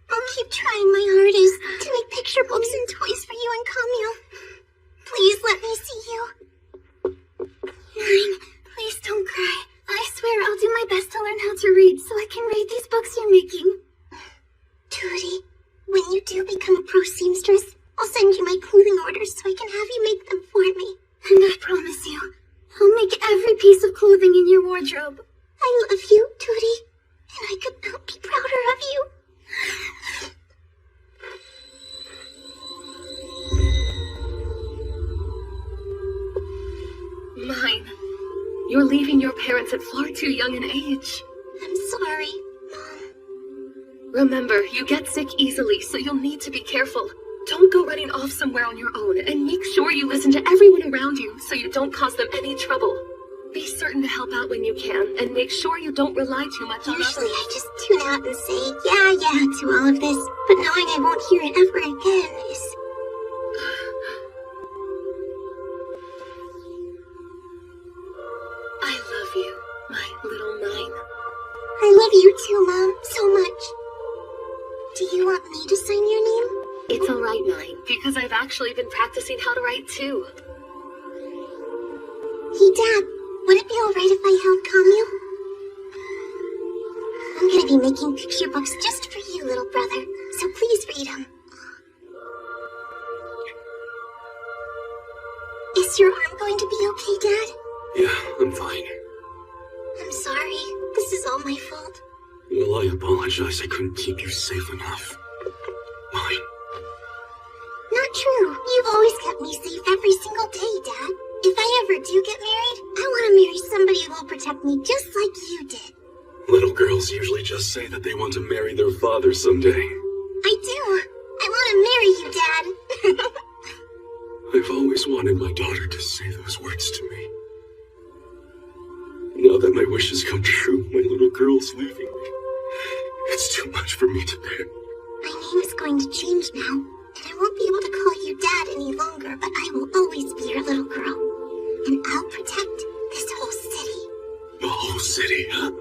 I'll keep trying my hardest to make picture books and toys for you and Camille. Please let me see you. Mine, please don't cry. I swear I'll do my best to learn how to read so I can read these books you're making. Tootie, when you do become a pro seamstress, I'll send you my clothing orders so I can have you make them for me. And I promise you, I'll make every piece of clothing in your wardrobe. I love you, Tootie, and I could not be prouder of you. Mine. You're leaving your parents at far too young an age. I'm sorry, Mom. Remember, you get sick easily, so you'll need to be careful. Don't go running off somewhere on your own, and make sure you listen to everyone around you so you don't cause them any trouble. Be certain to help out when you can, and make sure you don't rely too much on Usually others. I just tune out and say, yeah to all of this, but knowing I won't hear it ever again is... I love you, my little Mine. I love you too, Mom, so much. Do you want me to sign your name? It's alright, Mine, because I've actually been practicing how to write too. Hey, Dad, would it be alright if I held Camille? I'm gonna be making picture books just for you, little brother, so please read them. Is your arm going to be okay, Dad? Yeah, I'm fine. I'm sorry. This is all my fault. Well, I apologize I couldn't keep you safe enough. Mine. Not true. You've always kept me safe every single day, Dad. If I ever do get married, I want to marry somebody who will protect me just like you did. Little girls usually just say that they want to marry their father someday. I do. I want to marry you, Dad. I've always wanted my daughter to say those words to me. Now that my wishes come true, my little girl's leaving me. It's too much for me to bear. My name is going to change now, and I won't be able to call you Dad any longer, but I will always be your little girl. And I'll protect this whole city. The whole city, huh?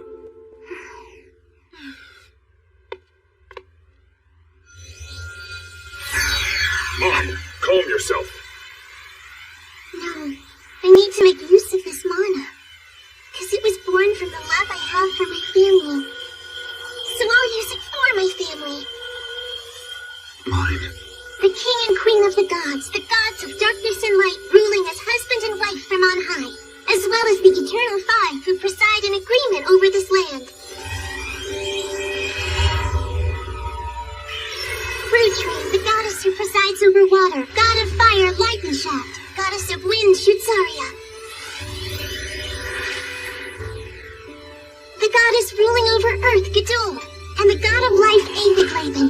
Mom, calm yourself. No, I need to make use of this mana. Because it was born from the love I have for my family. So I'll use it for my family. Mine. The king and queen of the gods of darkness and light, ruling as husband and wife from on high, as well as the eternal five who preside in agreement over this land. Fruit Tree, the goddess who presides over water, god of fire, Lightenshaft, goddess of wind, Shutsaria. The goddess ruling over earth, Gadul, and the god of life, Avidlaven.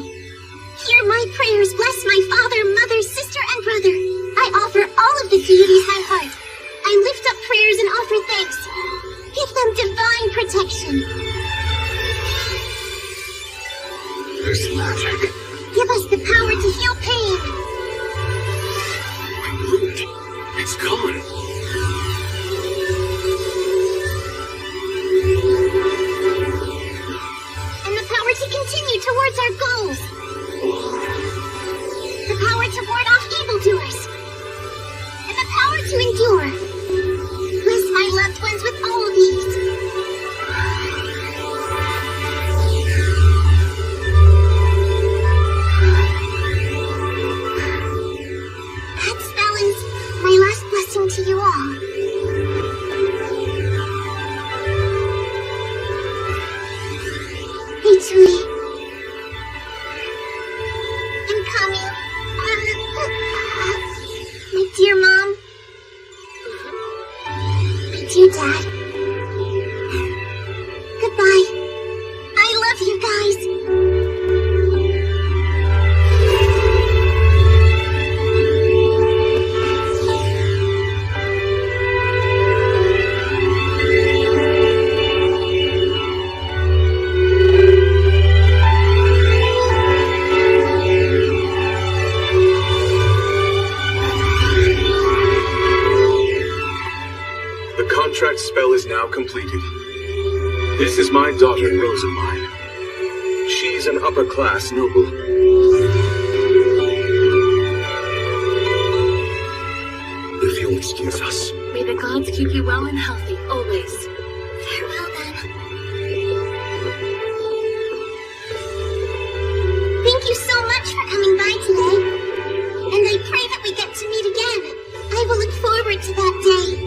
Hear my prayers, bless my father, mother, sister, and brother. I offer all of the deities at heart. I lift up prayers and offer thanks. Give them divine protection. There's magic. Give us the power to heal pain. My wound. It's gone. And the power to continue towards our goals. The power to ward off evildoers. And the power to endure. Bless my loved ones with all these. That spell is my last blessing to you all. Victory. I'm coming. My dear Mom. My dear Dad. Goodbye. I love you guys. The contract spell is now completed. This is my daughter, Rosamine. She's an upper-class noble. If you'll excuse us. May the gods keep you well and healthy, always. Farewell, then. Thank you so much for coming by today. And I pray that we get to meet again. I will look forward to that day.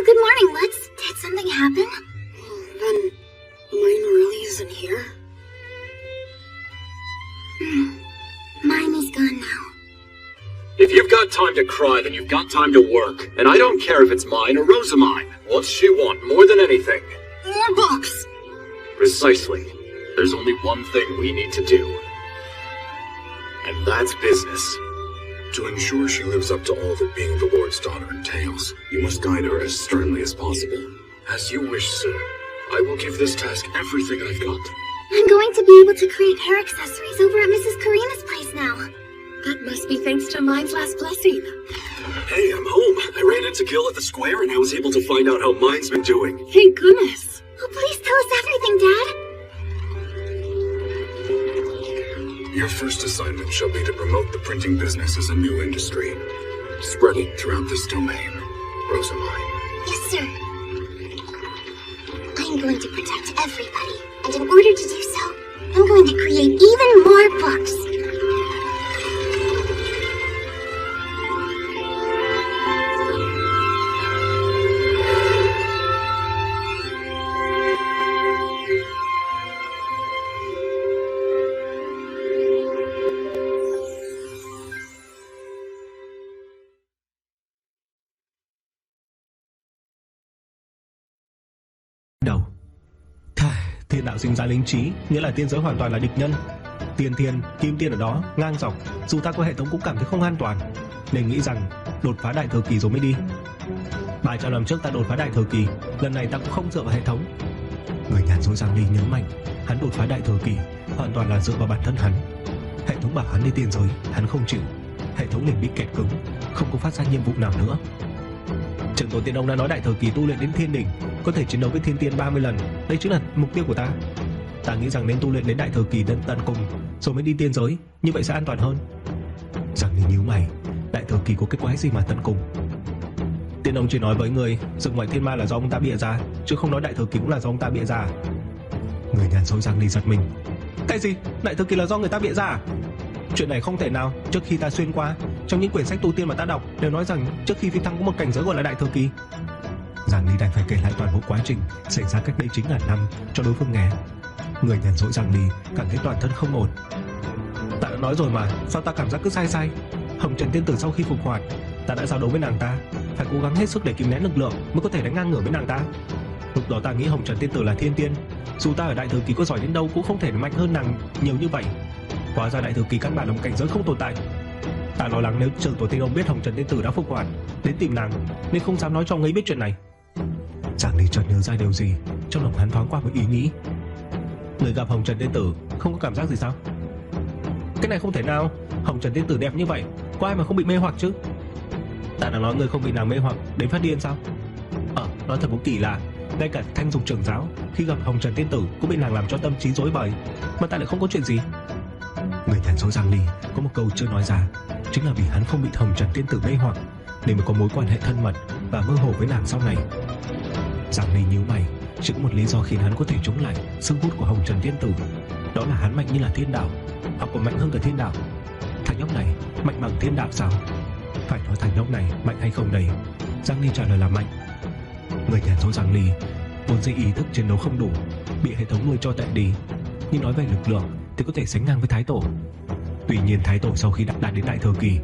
Good morning, Lex. Did something happen? Then mine really isn't here? Mine is gone now. If you've got time to cry, then you've got time to work. And I don't care if it's mine or Rosamine. What's she want more than anything? More books! Precisely. There's only one thing we need to do. And that's business. To ensure she lives up to all that being the Lord's daughter entails, you must guide her as sternly as possible. As you wish, sir. I will give this task everything I've got. I'm going to be able to create hair accessories over at Mrs. Karina's place now. That must be thanks to Mine's last blessing. Hey, I'm home. I ran into Gil at the square and I was able to find out how Mine's been doing. Thank goodness. Oh, please tell us everything, Dad. Your first assignment shall be to promote the printing business as a new industry. Spread it throughout this domain, Rosamine. Yes, sir. I'm going to protect everybody, and in order to do so, I'm going to create even more books. Đầu. Thiên đạo sinh ra linh trí, nghĩa là tiên giới hoàn toàn là địch nhân. Tiên thiên, kim tiên ở đó, ngang dọc, dù ta có hệ thống cũng cảm thấy không an toàn, nên nghĩ rằng đột phá đại thừa kỳ rồi mới đi. 300 năm trước ta đột phá đại thừa kỳ, lần này ta cũng không dựa vào hệ thống. Người nhàn dối Giang Ly nhấn mạnh, hắn đột phá đại thừa kỳ hoàn toàn là dựa vào bản thân hắn. Hệ thống bảo hắn đi tiên giới, hắn không chịu. Hệ thống liền bị kẹt cứng, không có phát ra nhiệm vụ nào nữa. Trưởng tổ tiên ông đã nói đại thừa kỳ tu luyện đến thiên đỉnh, có thể chiến đấu với thiên tiên 30 lần. Đây chính là mục tiêu của ta. Ta nghĩ rằng nên tu luyện đến đại thừa kỳ đến tận cùng, rồi mới đi tiên giới, như vậy sẽ an toàn hơn. Giang Ly nhíu mày, đại thừa kỳ có cái quái gì mà tận cùng? Tiên ông chỉ nói với người rừng ngoại thiên ma là do ông ta bịa ra, chứ không nói đại thừa kỳ cũng là do ông ta bịa ra. Người nhàn dối Giang Ly giật mình. Cái gì? Đại thừa kỳ là do người ta bịa ra à? Chuyện này không thể nào. Trước khi ta xuyên qua, trong những quyển sách tu tiên mà ta đọc đều nói rằng trước khi phi thăng có một cảnh giới gọi là đại thừa kỳ. Giang Ly đành phải kể lại toàn bộ quá trình xảy ra cách đây 9.000 năm cho đối phương nghe. Người nhàn dối Giang Ly cảm thấy toàn thân không ổn. Ta đã nói rồi mà, sao ta cảm giác cứ sai sai? Hồng Trần tiên tử sau khi phục hoạt, ta đã giao đấu với nàng ta, phải cố gắng hết sức để kìm nén lực lượng mới có thể đánh ngang ngửa với nàng ta. Lúc đó ta nghĩ Hồng Trần tiên tử là thiên tiên, dù ta ở đại thừa kỳ có giỏi đến đâu cũng không thể mạnh hơn nàng nhiều như vậy. Hóa ra đại thừa kỳ căn bản là một cảnh giới không tồn tại. Ta lo lắng nếu trưởng tổ tiên ông biết Hồng Trần tiên tử đã phục hoạt đến tìm nàng, nên không dám nói cho ông ấy biết chuyện này. Giang Ly chợt nhớ ra điều gì, trong lòng hắn thoáng qua một ý nghĩ. Người gặp Hồng Trần tiên tử không có cảm giác gì sao? Cái này không thể nào, Hồng Trần tiên tử đẹp như vậy, có ai mà không bị mê hoặc chứ? Ta đang nói người không bị nàng mê hoặc đến phát điên sao? Nói thật cũng kỳ lạ, ngay cả Thanh Dục trưởng giáo khi gặp Hồng Trần tiên tử cũng bị nàng làm cho tâm trí rối bời, mà ta lại không có chuyện gì. Người nhàn dối Giang Ly có một câu chưa nói ra, chính là vì hắn không bị Hồng Trần tiên tử mê hoặc nên mới có mối quan hệ thân mật và mơ hồ với nàng sau này. Giang Ly nhíu mày, chỉ có một lý do khiến hắn có thể chống lại sức hút của Hồng Trần tiên tử, đó là hắn mạnh như là thiên đạo, hoặc còn mạnh hơn cả thiên đạo. Thằng nhóc này mạnh bằng thiên đạo sao? Phải nói thằng nhóc này mạnh hay không đây? Giang Ly trả lời là mạnh. Người nhàn dối Giang Ly vốn dĩ ý thức chiến đấu không đủ, bị hệ thống nuôi cho tệ đi, nhưng nói về lực lượng thì có thể sánh ngang với Thái Tổ. Tuy nhiên Thái Tổ sau khi đạt đến đại thừa kỳ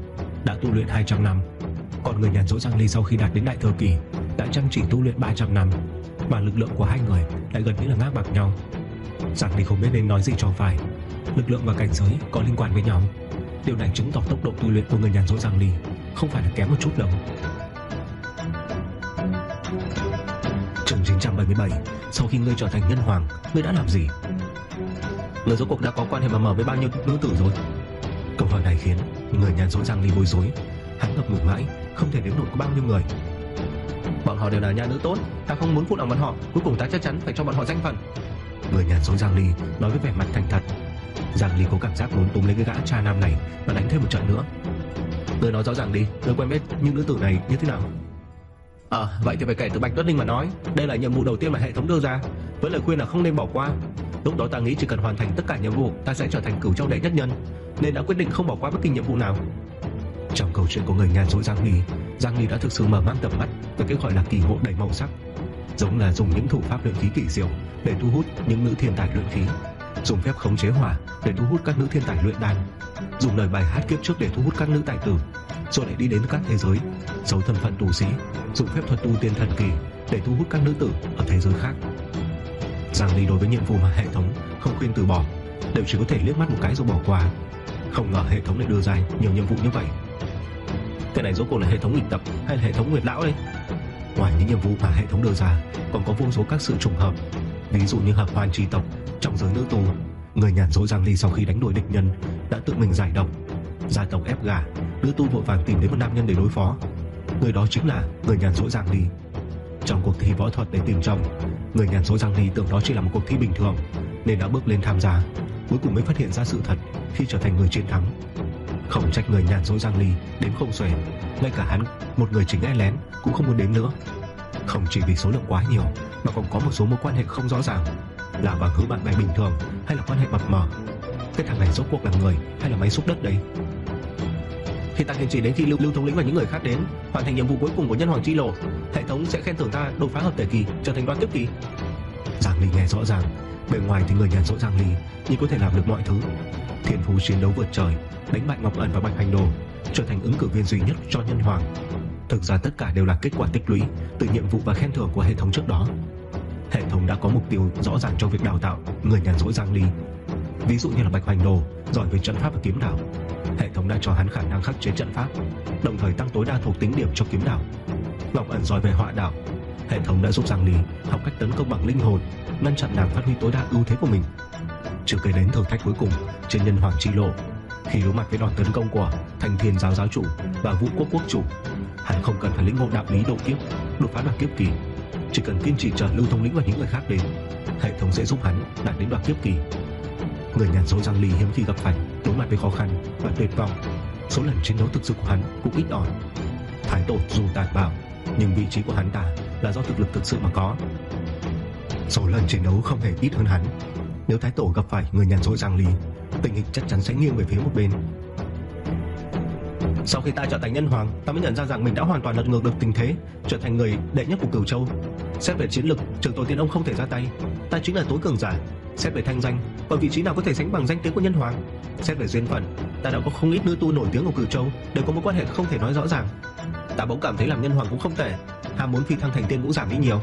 đã tu luyện 200 năm, còn người nhàn dối Giang Ly sau khi đạt đến đại thừa kỳ đã chăm chỉ tu luyện 300 năm, mà lực lượng của hai người lại gần như là ngang bằng nhau. Giang Ly không biết nên nói gì cho phải. Lực lượng và cảnh giới có liên quan với nhau. Điều này chứng tỏ tốc độ tu luyện của người nhàn dối Giang Ly không phải là kém một chút đâu. Chương 977. Sau khi ngươi trở thành nhân hoàng, ngươi đã làm gì? Ngươi rốt cuộc đã có quan hệ mờ mờ với bao nhiêu nữ tử rồi? Câu hỏi này khiến người nhàn dối Giang Ly bối rối. Hắn ngập ngừng mãi, không thể đếm nổi có bao nhiêu người. Bọn họ đều là nha nữ tốt, ta không muốn phụ lòng bọn họ, cuối cùng ta chắc chắn phải cho bọn họ danh phận. Người nhàn dối Giang Ly nói với vẻ mặt thành thật. Giang Ly có cảm giác muốn túm lấy cái gã cha nam này và đánh thêm một trận nữa. Ngươi nói rõ ràng đi, ngươi quen biết những nữ tử này như thế nào? Vậy thì phải kể từ Bạch Tuyết Linh mà nói. Đây là nhiệm vụ đầu tiên mà hệ thống đưa ra, với lời khuyên là không nên bỏ qua. Lúc đó ta nghĩ chỉ cần hoàn thành tất cả nhiệm vụ, ta sẽ trở thành cửu châu đệ nhất nhân, nên đã quyết định không bỏ qua bất kỳ nhiệm vụ nào. Trong câu chuyện của người nhàn dối Giang Ly đã thực sự mở mang tầm mắt với cái gọi là kỳ ngộ đầy màu sắc, giống là dùng những thủ pháp luyện khí kỳ diệu để thu hút những nữ thiên tài luyện khí, dùng phép khống chế hỏa để thu hút các nữ thiên tài luyện đan, dùng lời bài hát kiếp trước để thu hút các nữ tài tử, rồi lại đi đến các thế giới, giấu thân phận tu sĩ, dùng phép thuật tu tiên thần kỳ để thu hút các nữ tử ở thế giới khác. Giang Ly đối với nhiệm vụ mà hệ thống không khuyên từ bỏ, đều chỉ có thể liếc mắt một cái rồi bỏ qua. Không ngờ hệ thống lại đưa ra nhiều nhiệm vụ như vậy. Cái này rốt cuộc là hệ thống nghịch tập hay là hệ thống nguyệt lão đây? Ngoài những nhiệm vụ mà hệ thống đưa ra, còn có vô số các sự trùng hợp. Ví dụ như hợp hoan tri tộc trong giới nữ tù, người nhàn dối Giang Ly sau khi đánh đuổi địch nhân đã tự mình giải độc. Gia tộc ép gả, nữ tu vội vàng tìm đến một nam nhân để đối phó. Người đó chính là người nhàn rỗi Giang Ly. Trong cuộc thi võ thuật để tìm chồng, người nhàn rỗi Giang Ly tưởng đó chỉ là một cuộc thi bình thường nên đã bước lên tham gia. Cuối cùng mới phát hiện ra sự thật khi trở thành người chiến thắng. Không trách người nhàn rỗi Giang Ly đếm không xuể, ngay cả hắn, một người chính e lén, cũng không muốn đếm nữa. Không chỉ vì số lượng quá nhiều mà còn có một số mối quan hệ không rõ ràng, là bằng hữu bạn bè bình thường hay là quan hệ mập mờ. Cái thằng này rốt cuộc là người hay là máy xúc đất đấy? Thì ta kiên trì đến khi lưu thống lĩnh và những người khác đến hoàn thành nhiệm vụ cuối cùng của nhân hoàng chi lộ, hệ thống sẽ khen thưởng ta đột phá hợp thể kỳ, trở thành đoan tiếp kỳ. Giang Ly nghe rõ ràng, bề ngoài thì người nhàn rỗi Giang Ly nhưng có thể làm được mọi thứ. Thiên phú chiến đấu vượt trời, đánh bại Ngọc Ẩn và Bạch Hành Đồ, trở thành ứng cử viên duy nhất cho nhân hoàng. Thực ra tất cả đều là kết quả tích lũy từ nhiệm vụ và khen thưởng của hệ thống trước đó. Hệ thống đã có mục tiêu rõ ràng trong việc đào tạo người nhàn rỗi Giang Ly. Ví dụ như là Bạch Hành Đồ giỏi về trận pháp và kiếm đạo, hệ thống đã cho hắn khả năng khắc chế trận pháp, đồng thời tăng tối đa thuộc tính điểm cho kiếm đạo. Ngọc Ẩn giỏi về họa đạo, hệ thống đã giúp Giang Ly học cách tấn công bằng linh hồn, ngăn chặn nàng phát huy tối đa ưu thế của mình. Chưa kể đến thử thách cuối cùng trên nhân hoàng chi lộ, khi đối mặt với đòn tấn công của Thanh Thiên giáo giáo chủ và Vũ quốc quốc chủ, hắn không cần phải lĩnh ngộ đạo lý độ kiếp, đột phá đoạt kiếp kỳ, chỉ cần kiên trì chờ lưu thống lĩnh và những người khác đến, hệ thống sẽ giúp hắn đạt đến đoạt kiếp kỳ. Người nhàn rỗi Giang Ly hiếm khi gặp phải đối mặt với khó khăn và tuyệt vọng, số lần chiến đấu thực sự của hắn cũng ít ỏi. Thái tổ dù tàn bạo, nhưng vị trí của hắn ta là do thực lực thực sự mà có. Số lần chiến đấu không hề ít hơn hắn. Nếu Thái tổ gặp phải người nhàn rỗi Giang Ly, tình hình chắc chắn sẽ nghiêng về phía một bên. Sau khi ta trở thành nhân hoàng, ta mới nhận ra rằng mình đã hoàn toàn lật ngược được tình thế, trở thành người đệ nhất của Cửu Châu. Xét về chiến lực, Trường Tổ Tiên Ông không thể ra tay, ta chính là tối cường giả. Xét về thanh danh, còn vị trí nào có thể sánh bằng danh tiếng của nhân hoàng? Xét về duyên phận, ta đã có không ít nữ tu nổi tiếng của Cửu Châu, đều có mối quan hệ không thể nói rõ ràng. Ta bỗng cảm thấy làm nhân hoàng cũng không tệ, ham muốn phi thăng thành tiên cũng giảm đi nhiều.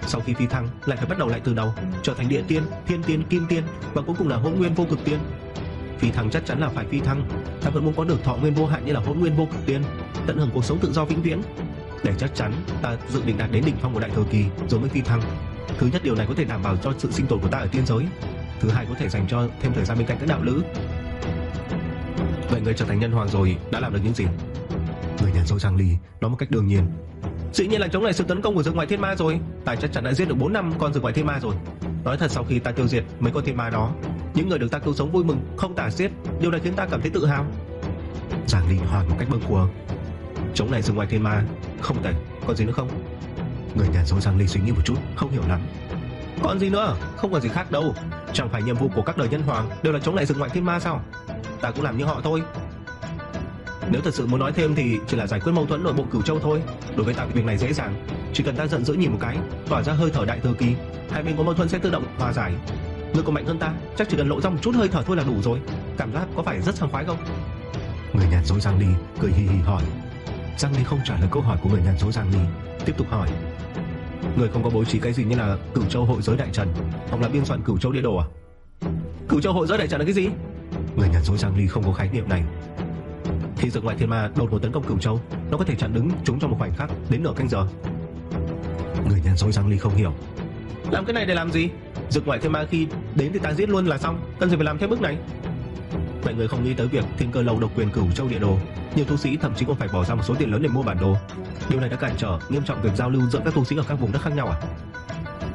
Sau khi phi thăng, lại phải bắt đầu lại từ đầu, trở thành địa tiên, thiên tiên, kim tiên và cuối cùng là hỗn nguyên vô cực tiên. Phi thăng chắc chắn là phải phi thăng, ta vẫn muốn có được thọ nguyên vô hạn như là hỗn nguyên vô cực tiên, tận hưởng cuộc sống tự do vĩnh viễn. Để chắc chắn, ta dự định đạt đến đỉnh phong của đại thừa kỳ rồi mới phi thăng. Thứ nhất, điều này có thể đảm bảo cho sự sinh tồn của ta ở tiên giới. Thứ hai, có thể dành cho thêm thời gian bên cạnh các đạo lữ. Vậy người trở thành nhân hoàng rồi đã làm được những gì? Người nhàn rỗi Giang Ly nói một cách đương nhiên: dĩ nhiên là chống lại sự tấn công của rực ngoại thiên ma rồi. Ta chắc chắn đã giết được 4 năm con rực ngoại thiên ma rồi. Nói thật, sau khi ta tiêu diệt mấy con thiên ma đó, những người được ta cứu sống vui mừng không tả xiết. Điều này khiến ta cảm thấy tự hào. Giang Ly hỏi một cách bâng quơ: chống lại rực ngoại thiên ma không tệ, còn gì nữa không? Người nhàn rỗi Giang Ly suy nghĩ một chút, không hiểu lắm. Còn gì nữa? Không còn gì khác đâu. Chẳng phải nhiệm vụ của các đời nhân hoàng đều là chống lại rực ngoại thiên ma sao? Ta cũng làm như họ thôi. Nếu thật sự muốn nói thêm thì chỉ là giải quyết mâu thuẫn nội bộ Cửu Châu thôi. Đối với ta việc này dễ dàng, chỉ cần ta giận dữ nhìn một cái, tỏa ra hơi thở đại thừa kỳ, hai bên có mâu thuẫn sẽ tự động hòa giải. Ngươi còn mạnh hơn ta, chắc chỉ cần lộ ra một chút hơi thở thôi là đủ rồi. Cảm giác có phải rất sảng khoái không? Người nhàn rỗi Giang Ly cười hì hì hỏi. Giang Ly không trả lời câu hỏi của người nhàn rỗi Giang Ly, tiếp tục hỏi: người không có bố trí cái gì như là Cửu Châu hội giới đại trần, hoặc là biên soạn Cửu Châu địa đồ à? Cửu Châu hội giới đại trần là cái gì? Người nhàn rỗi Giang Ly không có khái niệm này. Khi rực ngoại thiên ma đột ngột tấn công Cửu Châu, nó có thể chặn đứng chúng trong một khoảnh khắc đến nửa canh giờ. Người nhàn rỗi Giang Ly không hiểu. Làm cái này để làm gì? Rực ngoại thiên ma khi đến thì ta giết luôn là xong, cần gì phải làm thêm bước này? Vậy người không nghĩ tới việc Thiên Cơ Lâu độc quyền Cửu Châu địa đồ, nhiều tu sĩ thậm chí còn phải bỏ ra một số tiền lớn để mua bản đồ. Điều này đã cản trở nghiêm trọng việc giao lưu giữa các tu sĩ ở các vùng đất khác nhau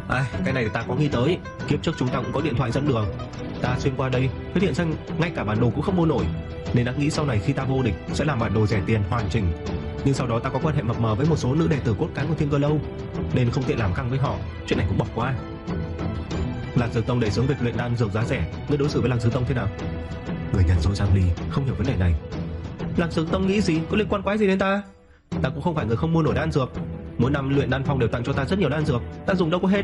à? Cái này ta có nghĩ tới. Kiếp trước chúng ta cũng có điện thoại dẫn đường. Ta xuyên qua đây, phát hiện rằng ngay cả bản đồ cũng không mua nổi, nên đã nghĩ sau này khi ta vô địch sẽ làm bản đồ rẻ tiền hoàn chỉnh. Nhưng sau đó ta có quan hệ mập mờ với một số nữ đệ tử cốt cán của Thiên Cơ Lâu, nên không tiện làm căng với họ, chuyện này cũng bỏ qua. Lạc Dược Tông đề xướng việc luyện đan dược giá rẻ, ngươi đối xử với Lạc Dược Tông thế nào? Người nhàn rỗi Giang Ly không hiểu vấn đề này. Lạc Dược Tông nghĩ gì, có liên quan quái gì đến ta? Ta cũng không phải người không mua nổi đan dược. Mỗi năm luyện đan phong đều tặng cho ta rất nhiều đan dược, ta dùng đâu có hết,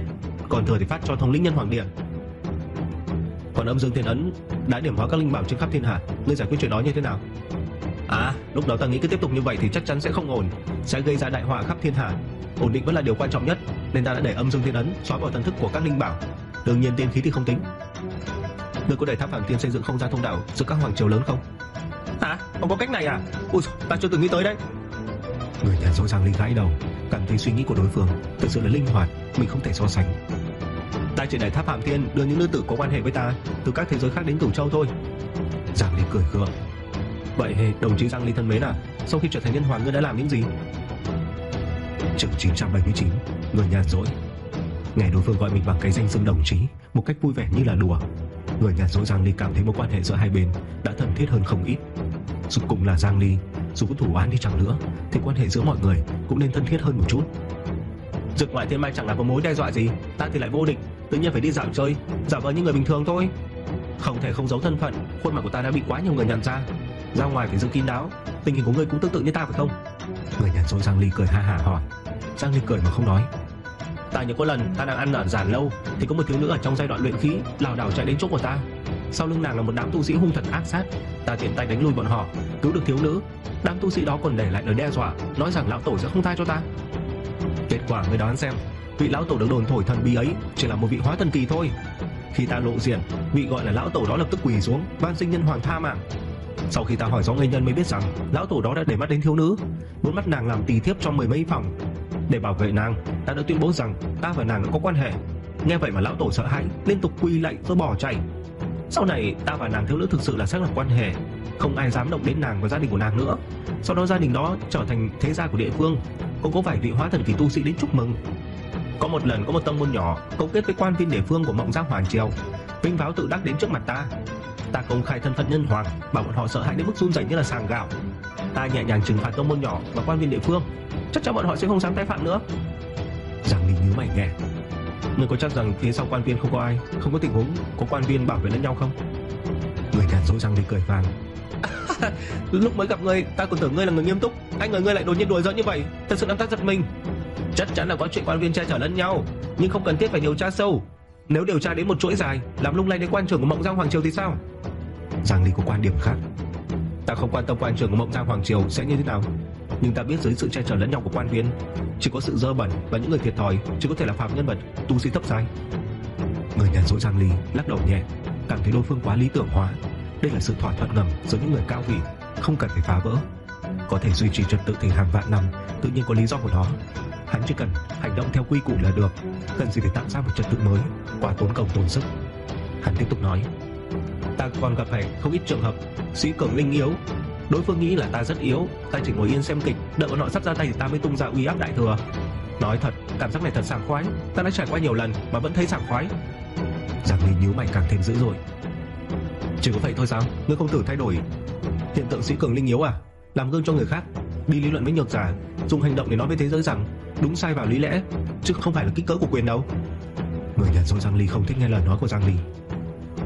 còn thừa thì phát cho thống lĩnh nhân hoàng điện. Còn âm dương thiên ấn đã điểm hóa các linh bảo trên khắp thiên hạ, ngươi giải quyết chuyện đó như thế nào? Lúc đó ta nghĩ cứ tiếp tục như vậy thì chắc chắn sẽ không ổn, sẽ gây ra đại họa khắp thiên hạ. Ổn định vẫn là điều quan trọng nhất, nên ta đã để âm dương thiên ấn xóa bỏ thần thức của các linh bảo. Đương nhiên tiên khí thì không tính. Ngươi có để Tháp Phàm Thiên xây dựng không gian thông đạo giữa các hoàng triều lớn không? Không có cách này à? Ui, ta chưa từng nghĩ tới đấy. Người nhàn rỗi Giang Ly gãi đầu, cảm thấy suy nghĩ của đối phương thực sự là linh hoạt, mình không thể so sánh. Ta chỉ để Tháp Phàm Thiên đưa những nữ tử có quan hệ với ta từ các thế giới khác đến Cửu Châu thôi. Giang Ly cười gượng. Vậy đồng chí Giang Ly thân mến à, sau khi trở thành nhân hoàng ngươi đã làm những gì? Chương 979, người nhàn rỗi. Nghe đối phương gọi mình bằng cái danh xưng đồng chí một cách vui vẻ như là đùa, người nhàn rỗi Giang Ly cảm thấy mối quan hệ giữa hai bên đã thân thiết hơn không ít. Dù cùng là Giang Ly, dù có thủ án đi chăng nữa thì quan hệ giữa mọi người cũng nên thân thiết hơn một chút. Dược ngoại thiên mai chẳng là có mối đe dọa gì, ta thì lại vô địch, tự nhiên phải đi dạo chơi, giả vờ như người bình thường thôi. Không thể không giấu thân phận, khuôn mặt của ta đã bị quá nhiều người nhận ra. Ra ngoài phải giữ kín đáo. Tình hình của ngươi cũng tương tự như ta phải không? Người nhàn rỗi Giang Ly cười ha hả hỏi. Giang Ly cười mà không nói. Ta nhớ có lần ta đang ăn ở giản lâu thì có một thiếu nữ ở trong giai đoạn luyện khí lảo đảo chạy đến chỗ của ta. Sau lưng nàng là một đám tu sĩ hung thần ác sát. Ta tiện tay đánh lui bọn họ, cứu được thiếu nữ. Đám tu sĩ đó còn để lại lời đe dọa, nói rằng lão tổ sẽ không tha cho ta. Kết quả ngươi đoán xem, vị lão tổ được đồn thổi thần bí ấy chỉ là một vị hóa thần kỳ thôi. Khi ta lộ diện, vị gọi là lão tổ đó lập tức quỳ xuống van xin nhân hoàng tha mạng. Sau khi ta hỏi rõ nguyên nhân mới biết rằng lão tổ đó đã để mắt đến thiếu nữ, muốn bắt nàng làm tỳ thiếp trong 10 mấy phòng. Để bảo vệ nàng, ta đã tuyên bố rằng ta và nàng đã có quan hệ. Nghe vậy mà lão tổ sợ hãi, liên tục quỳ lạy rồi bỏ chạy. Sau này ta và nàng thiếu nữ thực sự là xác lập quan hệ, không ai dám động đến nàng và gia đình của nàng nữa. Sau đó gia đình đó trở thành thế gia của địa phương, cũng có vài vị hóa thần kỳ tu sĩ đến chúc mừng. Có một lần có một tông môn nhỏ cấu kết với quan viên địa phương của Mộng Giang Hoàng Triều, vinh váo tự đắc đến trước mặt ta. Ta công khai thân phận nhân hoàng, bảo bọn họ sợ hãi đến mức run rẩy như là sàng gạo. Ta nhẹ nhàng trừng phạt tông môn nhỏ và quan viên địa phương, chắc chắn bọn họ sẽ không dám tái phạm nữa. Giang Ly nhíu mày nghe. Ngươi có chắc rằng phía sau quan viên không có ai, không có tình huống có quan viên bảo vệ lẫn nhau không? Người nhàn rỗi Giang Ly cười vang. Lúc mới gặp ngươi, ta còn tưởng ngươi là người nghiêm túc, ai ngờ ngươi lại đột nhiên đùa giỡn như vậy, thật sự làm ta giật mình. Chắc chắn là có chuyện quan viên che chở lẫn nhau, nhưng không cần thiết phải điều tra sâu. Nếu điều tra đến một chuỗi dài, làm lung lay đến quan trưởng của Mộng Giang Hoàng Triều thì sao? Giang Ly có quan điểm khác. Ta không quan tâm quan trưởng của Mộng Giang Hoàng Triều sẽ như thế nào, nhưng ta biết dưới sự che chở lẫn nhau của quan viên, chỉ có sự dơ bẩn và những người thiệt thòi chỉ có thể là phạm nhân vật, tu sĩ thấp giai. Người nhàn rỗi Giang Ly lắc đầu nhẹ, cảm thấy đối phương quá lý tưởng hóa. Đây là sự thỏa thuận ngầm giữa những người cao vị, không cần phải phá vỡ. Có thể duy trì trật tự thì hàng vạn năm, tự nhiên có lý do của nó. Hắn chỉ cần hành động theo quy củ là được, cần gì phải tạo ra một trật tự mới, quá tốn công tốn sức. Hắn tiếp tục nói. Ta còn gặp phải không ít trường hợp sĩ cường linh yếu. Đối phương nghĩ là ta rất yếu, ta chỉ ngồi yên xem kịch, đợi bọn họ sắp ra tay thì ta mới tung ra uy áp đại thừa. Nói thật, cảm giác này thật sảng khoái, ta đã trải qua nhiều lần mà vẫn thấy sảng khoái. Giang Ly nhíu mày càng thêm dữ dội. Chỉ có vậy thôi sao? Ngươi không thử thay đổi hiện tượng sĩ cường linh yếu à? Làm gương cho người khác, đi lý luận với nhược giả, dùng hành động để nói với thế giới rằng đúng sai vào lý lẽ, chứ không phải là kích cỡ của quyền đâu. Người nhàn rỗi Giang Ly không thích nghe lời nói của Giang Ly.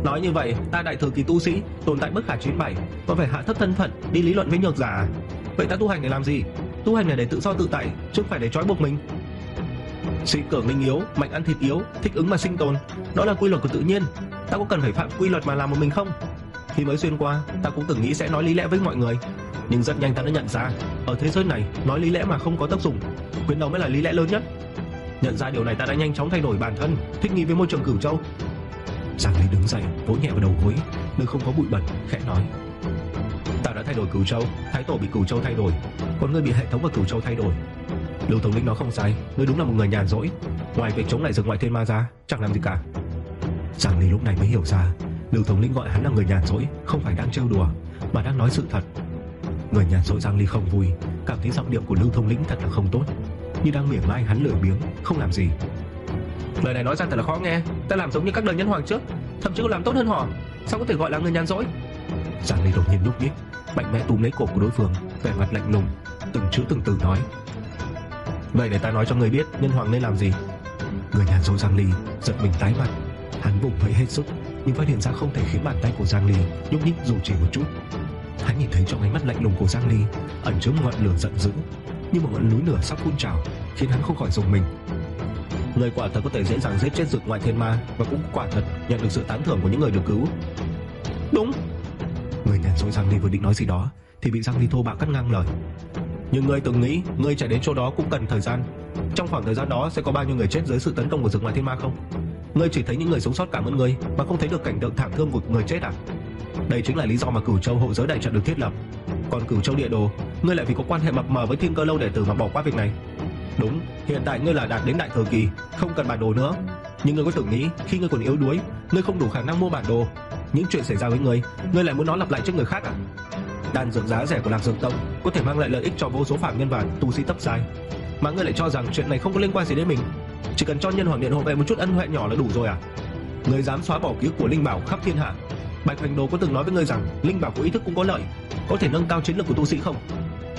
Nói như vậy, ta đại thừa kỳ tu sĩ tồn tại bất khả chiến bại, có phải hạ thấp thân phận đi lý luận với nhược giả? Vậy ta tu hành để làm gì? Tu hành là để tự do tự tại, chứ không phải để trói buộc mình. Sĩ cường linh yếu, mạnh ăn thịt yếu, thích ứng mà sinh tồn, đó là quy luật của tự nhiên. Ta có cần phải phạm quy luật mà làm một mình không? Khi mới xuyên qua, ta cũng từng nghĩ sẽ nói lý lẽ với mọi người, nhưng rất nhanh ta đã nhận ra, ở thế giới này nói lý lẽ mà không có tác dụng, quyền đầu mới là lý lẽ lớn nhất. Nhận ra điều này, ta đã nhanh chóng thay đổi bản thân, thích nghi với môi trường Cửu Châu. Giang Ly đứng dậy, vỗ nhẹ vào đầu gối, nơi không có bụi bẩn, khẽ nói. Ta đã thay đổi Cửu Châu, Thái Tổ bị Cửu Châu thay đổi, còn ngươi bị hệ thống và Cửu Châu thay đổi. Lưu thống lĩnh nói không sai, ngươi đúng là một người nhàn rỗi, ngoài việc chống lại dược ngoại thiên ma ra, chẳng làm gì cả. Giang Ly lúc này mới hiểu ra, Lưu thống lĩnh gọi hắn là người nhàn rỗi không phải đang trêu đùa, mà đang nói sự thật. Người nhàn rỗi Giang Ly không vui, cảm thấy giọng điệu của Lưu thống lĩnh thật là không tốt, như đang mỉa mai hắn lười biếng, không làm gì. Lời này nói ra thật là khó nghe, ta làm giống như các đời nhân hoàng trước, thậm chí còn làm tốt hơn họ, sao có thể gọi là người nhàn rỗi? Giang Ly đột nhiên nhúc nhích, mạnh mẽ túm lấy cổ của đối phương, vẻ mặt lạnh lùng, từng chữ từng từ nói. Vậy để ta nói cho người biết nhân hoàng nên làm gì. Người nhàn rỗi Giang Ly giật mình tái mặt, hắn vùng vẫy hết sức, nhưng phát hiện ra không thể khiến bàn tay của Giang Ly nhúc nhích dù chỉ một chút. Hắn nhìn thấy trong ánh mắt lạnh lùng của Giang Ly ẩn chứa ngọn lửa giận dữ, như một ngọn núi lửa sắp phun trào, khiến hắn không khỏi rùng mình. Người quả thật có thể dễ dàng giết chết dược ngoại thiên ma, và cũng quả thật nhận được sự tán thưởng của những người được cứu. Đúng. Người nhàn rỗi Giang Ly vừa định nói gì đó thì bị Giang Ly thô bạo cắt ngang lời. Nhưng ngươi từng nghĩ ngươi chạy đến chỗ đó cũng cần thời gian. Trong khoảng thời gian đó sẽ có bao nhiêu người chết dưới sự tấn công của dược ngoại thiên ma không? Ngươi chỉ thấy những người sống sót cảm ơn ngươi, mà không thấy được cảnh tượng thảm thương của người chết à? Đây chính là lý do mà Cửu Châu hộ giới đại trận được thiết lập. Còn Cửu Châu địa đồ, ngươi lại vì có quan hệ mập mờ với Thiên Cơ Lâu đệ tử mà bỏ qua việc này. Đúng, hiện tại ngươi là đạt đến đại thừa kỳ, không cần bản đồ nữa. Nhưng ngươi có từng nghĩ khi ngươi còn yếu đuối, ngươi không đủ khả năng mua bản đồ, những chuyện xảy ra với ngươi lại muốn nó lặp lại trước người khác à? Đan dược giá rẻ của Lạc Dược Tông có thể mang lại lợi ích cho vô số phạm nhân và tu sĩ cấp giai, mà ngươi lại cho rằng chuyện này không có liên quan gì đến mình. Chỉ cần cho Nhân Hoàng Điện hộ vệ một chút ân huệ nhỏ là đủ rồi à? Ngươi dám xóa bỏ ký ức của linh bảo khắp thiên hạ? Bạch Hoành Đồ có từng nói với ngươi rằng linh bảo của ý thức cũng có lợi, có thể nâng cao chiến lược của tu sĩ không?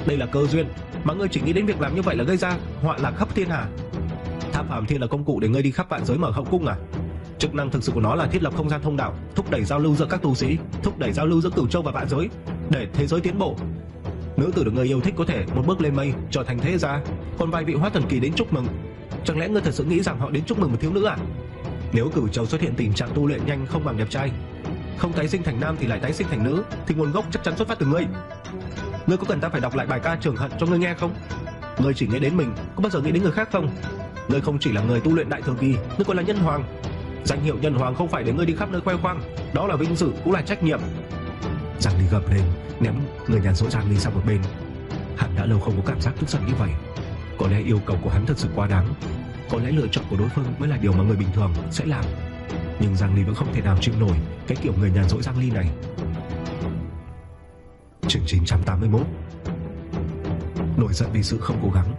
Đây là cơ duyên, mà ngươi chỉ nghĩ đến việc làm như vậy là gây ra họa lạc khắp thiên hạ. Tháp Phàm Thiên là công cụ để ngươi đi khắp vạn giới mở hậu cung à? Chức năng thực sự của nó là thiết lập không gian thông đạo, thúc đẩy giao lưu giữa các tu sĩ, thúc đẩy giao lưu giữa cửu châu và vạn giới, để thế giới tiến bộ. Nữ tử được người yêu thích có thể một bước lên mây, trở thành thế gia, còn vài vị hóa thần kỳ đến chúc mừng. Chẳng lẽ ngươi thật sự nghĩ rằng họ đến chúc mừng một thiếu nữ à? Nếu cửu châu xuất hiện tình trạng tu luyện nhanh không bằng đẹp trai, không tái sinh thành nam thì lại tái sinh thành nữ, thì nguồn gốc chắc chắn xuất phát từ ngươi. Ngươi có cần ta phải đọc lại bài ca Trường Hận cho ngươi nghe không? Ngươi chỉ nghĩ đến mình, có bao giờ nghĩ đến người khác không? Ngươi không chỉ là người tu luyện đại thừa kỳ, ngươi còn là nhân hoàng. Danh hiệu nhân hoàng không phải để ngươi đi khắp nơi khoe khoang, đó là vinh dự cũng là trách nhiệm. Giang Ly gầm lên, ném người nhàn rỗi Giang Ly sang một bên. Hắn đã lâu không có cảm giác tức giận như vậy. Có lẽ yêu cầu của hắn thật sự quá đáng, có lẽ lựa chọn của đối phương mới là điều mà người bình thường sẽ làm. Nhưng Giang Ly vẫn không thể nào chịu nổi cái kiểu người nhàn rỗi Giang Ly này. Chương 981. Nổi giận vì sự không cố gắng.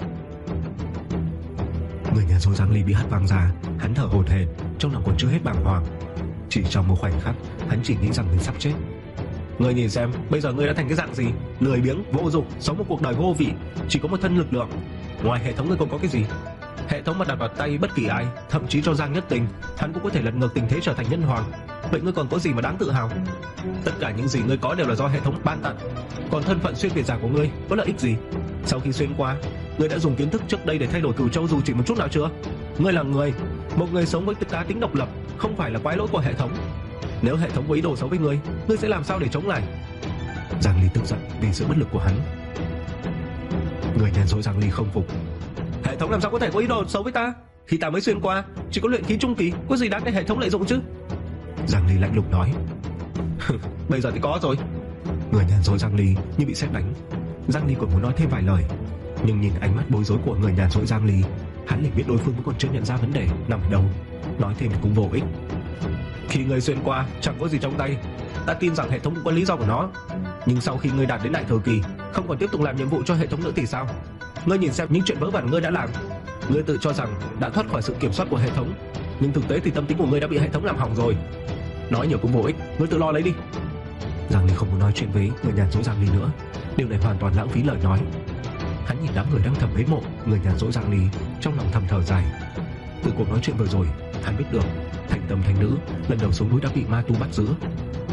Người nhàn rỗi Giang Ly bị hất văng ra, hắn thở hổn hển, trong lòng còn chưa hết bàng hoàng. Chỉ trong một khoảnh khắc, hắn chỉ nghĩ rằng mình sắp chết. Ngươi nhìn xem, bây giờ ngươi đã thành cái dạng gì? Lười biếng, vô dụng, sống một cuộc đời vô vị, chỉ có một thân lực lượng. Ngoài hệ thống ngươi còn có cái gì? Hệ thống mà đặt vào tay bất kỳ ai, thậm chí cho Giang Nhất Tình, hắn cũng có thể lật ngược tình thế trở thành nhân hoàng. Vậy ngươi còn có gì mà đáng tự hào? Tất cả những gì ngươi có đều là do hệ thống ban tặng. Còn thân phận xuyên việt giả của ngươi có lợi ích gì? Sau khi xuyên qua, ngươi đã dùng kiến thức trước đây để thay đổi cửu châu dù chỉ một chút nào chưa? Ngươi là người, một người sống với cá tính độc lập, không phải là quái lỗi của hệ thống. Nếu hệ thống có ý đồ xấu với ngươi sẽ làm sao để chống lại? Giang Ly tức giận vì sự bất lực của hắn. Người nhàn rỗi Giang Ly không phục. Hệ thống làm sao có thể có ý đồ xấu với ta? Khi ta mới xuyên qua, chỉ có luyện khí trung kỳ, có gì đáng để hệ thống lợi dụng chứ? Giang Ly lạnh lùng nói. Bây giờ thì có rồi. Người nhàn rỗi Giang Ly như bị sét đánh. Giang Ly còn muốn nói thêm vài lời, nhưng nhìn ánh mắt bối rối của người nhàn rỗi Giang Ly, hắn liền biết đối phương vẫn còn chưa nhận ra vấn đề nằm ở đâu. Nói thêm cũng vô ích. Khi ngươi xuyên qua chẳng có gì trong tay, ta tin rằng hệ thống cũng có lý do của nó. Nhưng sau khi ngươi đạt đến đại thừa kỳ, không còn tiếp tục làm nhiệm vụ cho hệ thống nữa thì sao? Ngươi nhìn xem những chuyện vớ vẩn ngươi đã làm. Ngươi tự cho rằng đã thoát khỏi sự kiểm soát của hệ thống, nhưng thực tế thì tâm tính của ngươi đã bị hệ thống làm hỏng rồi. Nói nhiều cũng vô ích, ngươi tự lo lấy đi. Giang Ly không muốn nói chuyện với người nhàn rỗi Giang Ly nữa. Điều này hoàn toàn lãng phí lời nói. Hắn nhìn đám người đang thầm mến mộ người nhàn rỗi Giang Ly, trong lòng thầm thở dài. Từ cuộc nói chuyện vừa rồi, hắn biết được thành tâm thành nữ lần đầu xuống núi đã bị ma tu bắt giữ.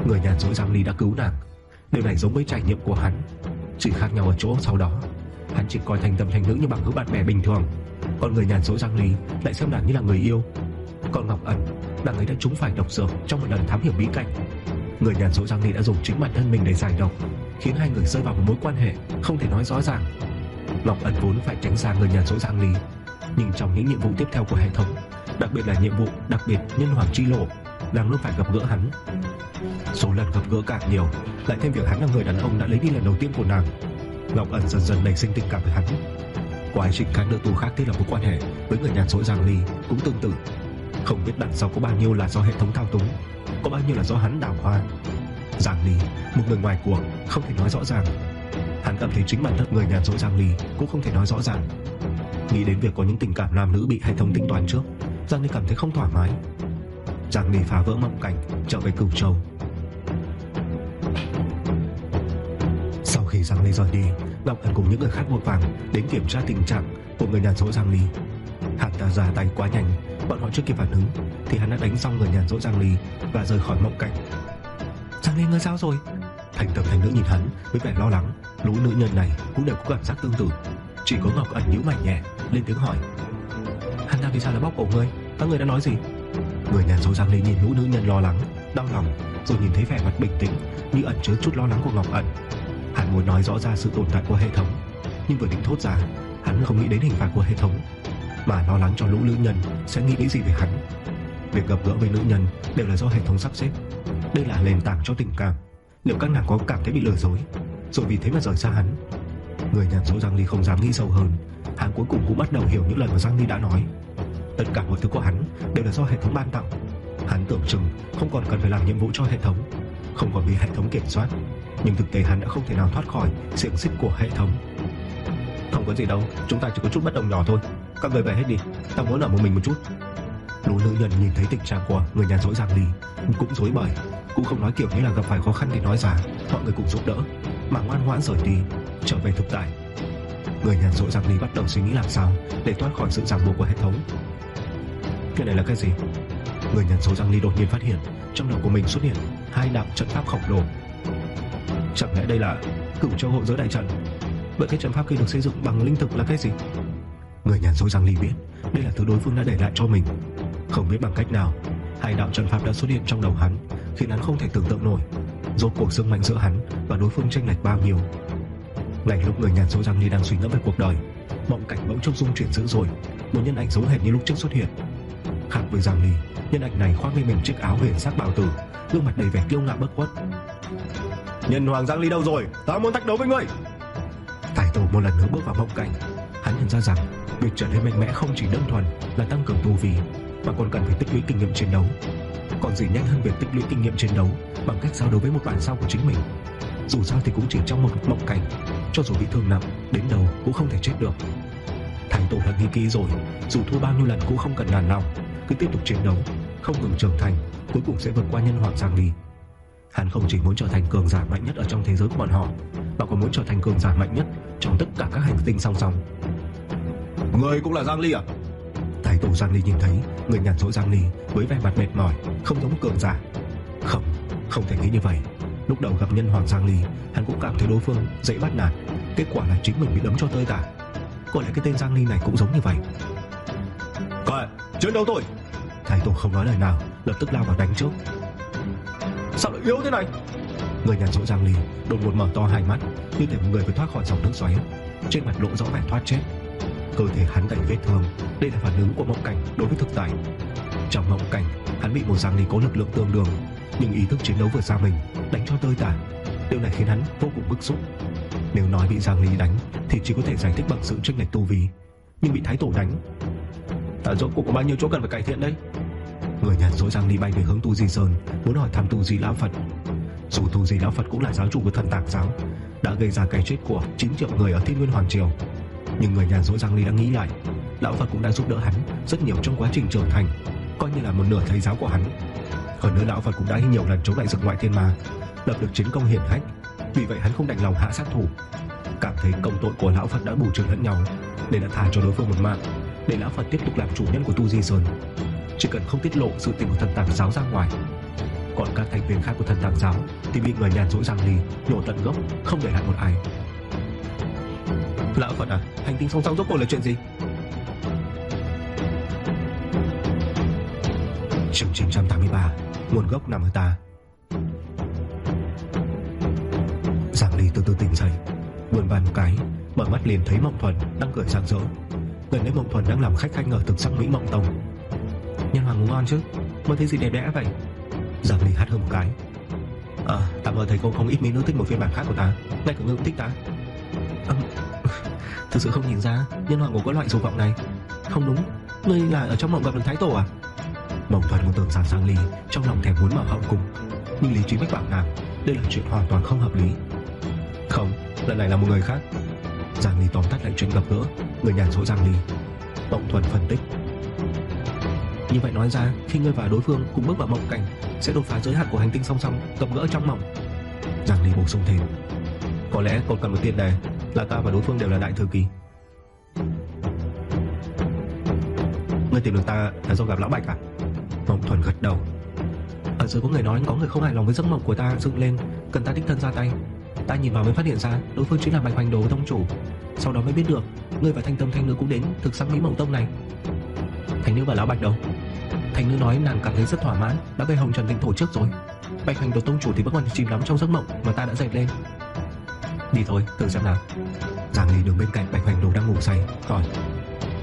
Người nhàn rỗi Giang Ly đã cứu nàng. Điều này giống với trải nghiệm của hắn, chỉ khác nhau ở chỗ sau đó hắn chỉ coi thành tâm thành nữ như bằng hữu bạn bè bình thường, còn người nhàn rỗi Giang Ly lại xem nàng như là người yêu. Còn Ngọc Ẩn, nàng ấy đã trúng phải độc dược trong một lần thám hiểm bí cảnh. Người nhàn rỗi Giang Ly đã dùng chính bản thân mình để giải độc, khiến hai người rơi vào một mối quan hệ không thể nói rõ ràng. Ngọc Ẩn vốn phải tránh xa người nhàn rỗi Giang Ly, nhưng trong những nhiệm vụ tiếp theo của hệ thống, đặc biệt là nhiệm vụ đặc biệt nhân hoàng chi lộ, nàng luôn phải gặp gỡ hắn. Số lần gặp gỡ càng nhiều, lại thêm việc hắn là người đàn ông đã lấy đi lần đầu tiên của nàng, Ngọc Ẩn dần dần nảy sinh tình cảm với hắn. Quá trình các nữ tù khác thiết lập mối quan hệ với người nhàn rỗi Giang Ly cũng tương tự. Không biết đằng sau có bao nhiêu là do hệ thống thao túng, có bao nhiêu là do hắn đào hoa. Giang Ly, một người ngoài cuộc, không thể nói rõ ràng. Hắn cảm thấy chính bản thân người nhàn rỗi Giang Ly cũng không thể nói rõ ràng. Nghĩ đến việc có những tình cảm nam nữ bị hệ thống tính toán trước, Giang Ly cảm thấy không thoải mái. Giang Ly phá vỡ mộng cảnh, trở về Cửu Châu. Sau khi Giang Ly rời đi, Ngọc Ẩn cùng những người khác vội vàng đến kiểm tra tình trạng của người nhàn rỗi Giang Ly. Hắn ta ra tay quá nhanh, bọn họ chưa kịp phản ứng thì hắn đã đánh xong người nhàn rỗi Giang Ly và rời khỏi mộng cảnh. Giang Ly ngươi sao rồi? Thành tâm thành nữ nhìn hắn với vẻ lo lắng. Lũ nữ nhân này cũng đều có cảm giác tương tự. Chỉ có Ngọc Ẩn nhíu mày nhẹ, lên tiếng hỏi: hắn ta vì sao lại bóp cổ ngươi? Các ngươi đã nói gì? Người nhàn rỗi Giang Ly nhìn lũ nữ nhân lo lắng, đau lòng, rồi nhìn thấy vẻ mặt bình tĩnh như ẩn chứa chút lo lắng của Ngọc Ẩn. Hắn muốn nói rõ ra sự tồn tại của hệ thống, nhưng vừa định thốt ra, hắn không nghĩ đến hình phạt của hệ thống, mà lo lắng cho lũ nữ nhân sẽ nghĩ gì về hắn. Việc gặp gỡ với nữ nhân đều là do hệ thống sắp xếp. Đây là nền tảng cho tình cảm. Liệu các nàng có cảm thấy bị lừa dối, rồi vì thế mà rời xa hắn? Người nhàn rỗi Giang Ly không dám nghĩ sâu hơn. Hắn cuối cùng cũng bắt đầu hiểu những lời mà Giang Ly đã nói. Tất cả mọi thứ của hắn đều là do hệ thống ban tặng. Hắn tưởng chừng không còn cần phải làm nhiệm vụ cho hệ thống, không còn bị hệ thống kiểm soát. Nhưng thực tế hắn đã không thể nào thoát khỏi xiềng xích của hệ thống. Không có gì đâu, chúng ta chỉ có chút bất đồng nhỏ thôi. Các người về hết đi, ta muốn ở một mình một chút. Lũ nữ nhân nhìn thấy tình trạng của người nhàn rỗi Giang Ly cũng rối bời, cũng không nói kiểu như là gặp phải khó khăn thì nói ra, mọi người cùng giúp đỡ, mà ngoan ngoãn rời đi, trở về thực tại. Người nhàn rỗi Giang Ly bắt đầu suy nghĩ làm sao để thoát khỏi sự ràng buộc của hệ thống. Cái này là cái gì? Người nhàn rỗi Giang Ly đột nhiên phát hiện trong đầu của mình xuất hiện 2 đạo trận pháp khổng lồ. Chẳng lẽ đây là Cửu Châu Hộ Giới đại trận? Vậy cái trận pháp kia được xây dựng bằng linh thực là cái gì? Người nhàn rỗi Giang Ly biết đây là thứ đối phương đã để lại cho mình. Không biết bằng cách nào, 2 đạo trận pháp đã xuất hiện trong đầu hắn, khiến hắn không thể tưởng tượng nổi rốt cuộc sức mạnh giữa hắn và đối phương chênh lệch bao nhiêu. Ngay lúc người nhàn rỗi Giang Ly đang suy ngẫm về cuộc đời, mộng cảnh bỗng chốc rung chuyển dữ dội, một nhân ảnh giống hệt như lúc trước xuất hiện. Khác với Giang Ly, nhân ảnh này khoác lên mình chiếc áo huyền sắc bào tử, gương mặt đầy vẻ kiêu ngạo bất khuất. Nhân hoàng Giang Ly đâu rồi? Ta muốn thách đấu với ngươi. Tài tổ một lần nữa bước vào mộng cảnh. Hắn nhận ra rằng việc trở nên mạnh mẽ không chỉ đơn thuần là tăng cường tu vi, mà còn cần phải tích lũy kinh nghiệm chiến đấu. Còn gì nhanh hơn việc tích lũy kinh nghiệm chiến đấu bằng cách giao đấu với một bản sao của chính mình. Dù sao thì cũng chỉ trong một mộng cảnh, cho dù bị thương nặng đến đâu cũng không thể chết được. Thái tổ đã nghĩ kỹ rồi, dù thua bao nhiêu lần cũng không cần nản lòng, cứ tiếp tục chiến đấu, không ngừng trưởng thành, cuối cùng sẽ vượt qua nhân hoàng Giang Ly. Hắn không chỉ muốn trở thành cường giả mạnh nhất ở trong thế giới của bọn họ, mà còn muốn trở thành cường giả mạnh nhất trong tất cả các hành tinh song song. Người cũng là Giang Ly à? Thái tổ Giang Ly nhìn thấy người nhàn rỗi Giang Ly với vẻ mặt mệt mỏi, không giống cường giả. Không thể nghĩ như vậy. Lúc đầu gặp nhân hoàng Giang Ly, hắn cũng cảm thấy đối phương dễ bắt nạt, kết quả là chính mình bị đấm cho tơi tả. Có lẽ cái tên Giang Ly này cũng giống như vậy. Coi, chiến đấu thôi. Thái tổ không nói lời nào, lập tức lao vào đánh trước. Sao lại yếu thế này? Người nhàn rỗi Giang Ly đột ngột mở to hai mắt, như thể một người vừa thoát khỏi dòng nước xoáy, trên mặt lộ rõ vẻ thoát chết. Cơ thể hắn đầy vết thương, đây là phản ứng của mộng cảnh đối với thực tại. Trong mộng cảnh, hắn bị một Giang Ly có lực lượng tương đương, nhưng ý thức chiến đấu vượt xa mình, đánh cho tơi tả. Điều này khiến hắn vô cùng bức xúc. Nếu nói bị Giang Ly đánh thì chỉ có thể giải thích bằng sự chênh lệch tu vi, nhưng bị Thái tổ đánh, ta rốt cuộc có bao nhiêu chỗ cần phải cải thiện đấy? Người nhàn rỗi Giang Ly bay về hướng Tu Di Sơn, muốn hỏi thăm Tu Di Lão Phật. Dù Tu Di Lão Phật cũng là giáo chủ của Thần Tàng giáo, đã gây ra cái chết của 9 triệu người ở Thiên Nguyên Hoàng Triều, nhưng người nhàn rỗi Giang Ly đã nghĩ lại, Lão Phật cũng đã giúp đỡ hắn rất nhiều trong quá trình trưởng thành, coi như là một nửa thầy giáo của hắn. Hơn nữa Lão Phật cũng đã nhiều lần chống lại giặc ngoại thiên ma, lập được chiến công hiển hách. Vì vậy hắn không đành lòng hạ sát thủ, cảm thấy công tội của Lão Phật đã bù trừ lẫn nhau, nên đã tha cho đối phương một mạng, để Lão Phật tiếp tục làm chủ nhân của Tu Di Sơn, chỉ cần không tiết lộ sự tình của Thần Tàng giáo ra ngoài. Còn các thành viên khác của Thần Tàng giáo thì bị người nhàn rỗi Giang Ly nhổ tận gốc, không để lại một ai. Lão Phật à, hành tinh song song rốt cuộc là chuyện gì? Chương 983, nguồn gốc nằm ở ta. Giang Ly từ từ tỉnh dậy, vươn vai một cái, mở mắt liền thấy Mộng Thuần đang cười rạng rỡ. Gần đây Mộng Thuần đang làm khách khanh ở thực sắc Mỹ Mộng Tông. Nhân hoàng ngủ ngon chứ? Mơ thấy gì đẹp đẽ vậy? Giang Ly hắt hơi một cái. Ta mơ thấy cô không ít mỹ nữ thích một phiên bản khác của ta, ngay cả ngươi cũng thích ta. Thực sự không nhìn ra nhân hoàng ngủ có loại dục vọng này. Không đúng, ngươi là ở trong mộng gặp được Thái tổ à? Mộng Thuần còn tưởng rằng Giang Ly trong lòng thèm muốn mở hậu cung, nhưng lý trí mách bảo nàng đây là chuyện hoàn toàn không hợp lý. Không, lần này là một người khác. Giang Ly tóm tắt lại chuyện gặp gỡ người nhàn rỗi Giang Ly. Mộng Thuần phân tích. Như vậy nói ra, khi ngươi và đối phương cùng bước vào mộng cảnh, sẽ đột phá giới hạn của hành tinh song song, gặp gỡ trong mộng. Giang Ly bổ sung thêm. Có lẽ còn cần một tiền đề là ta và đối phương đều là đại thư kỳ. Ngươi tìm được ta là do gặp Lão Bạch à? Mộng Thuần gật đầu. Ở dưới có người nói có người không hài lòng với giấc mộng của ta dựng lên, cần ta đích thân ra tay. Ta nhìn vào mới phát hiện ra đối phương chính là Bạch Hoành Đồ tông chủ. Sau đó mới biết được ngươi và Thanh Tâm Thanh Nữ cũng đến thực sắc Mỹ Mộng Tông này. Thanh Nữ và Lão Bạch đâu? Thanh Nữ nói nàng cảm thấy rất thỏa mãn, đã về Hồng Trần Tinh Thổ trước rồi. Bạch Hoành Đồ tông chủ thì vẫn còn chìm đắm trong giấc mộng mà ta đã dệt lên. Đi thôi, thử xem nào. Giang Ly đứng bên cạnh Bạch Hoành Đồ đang ngủ say, hỏi: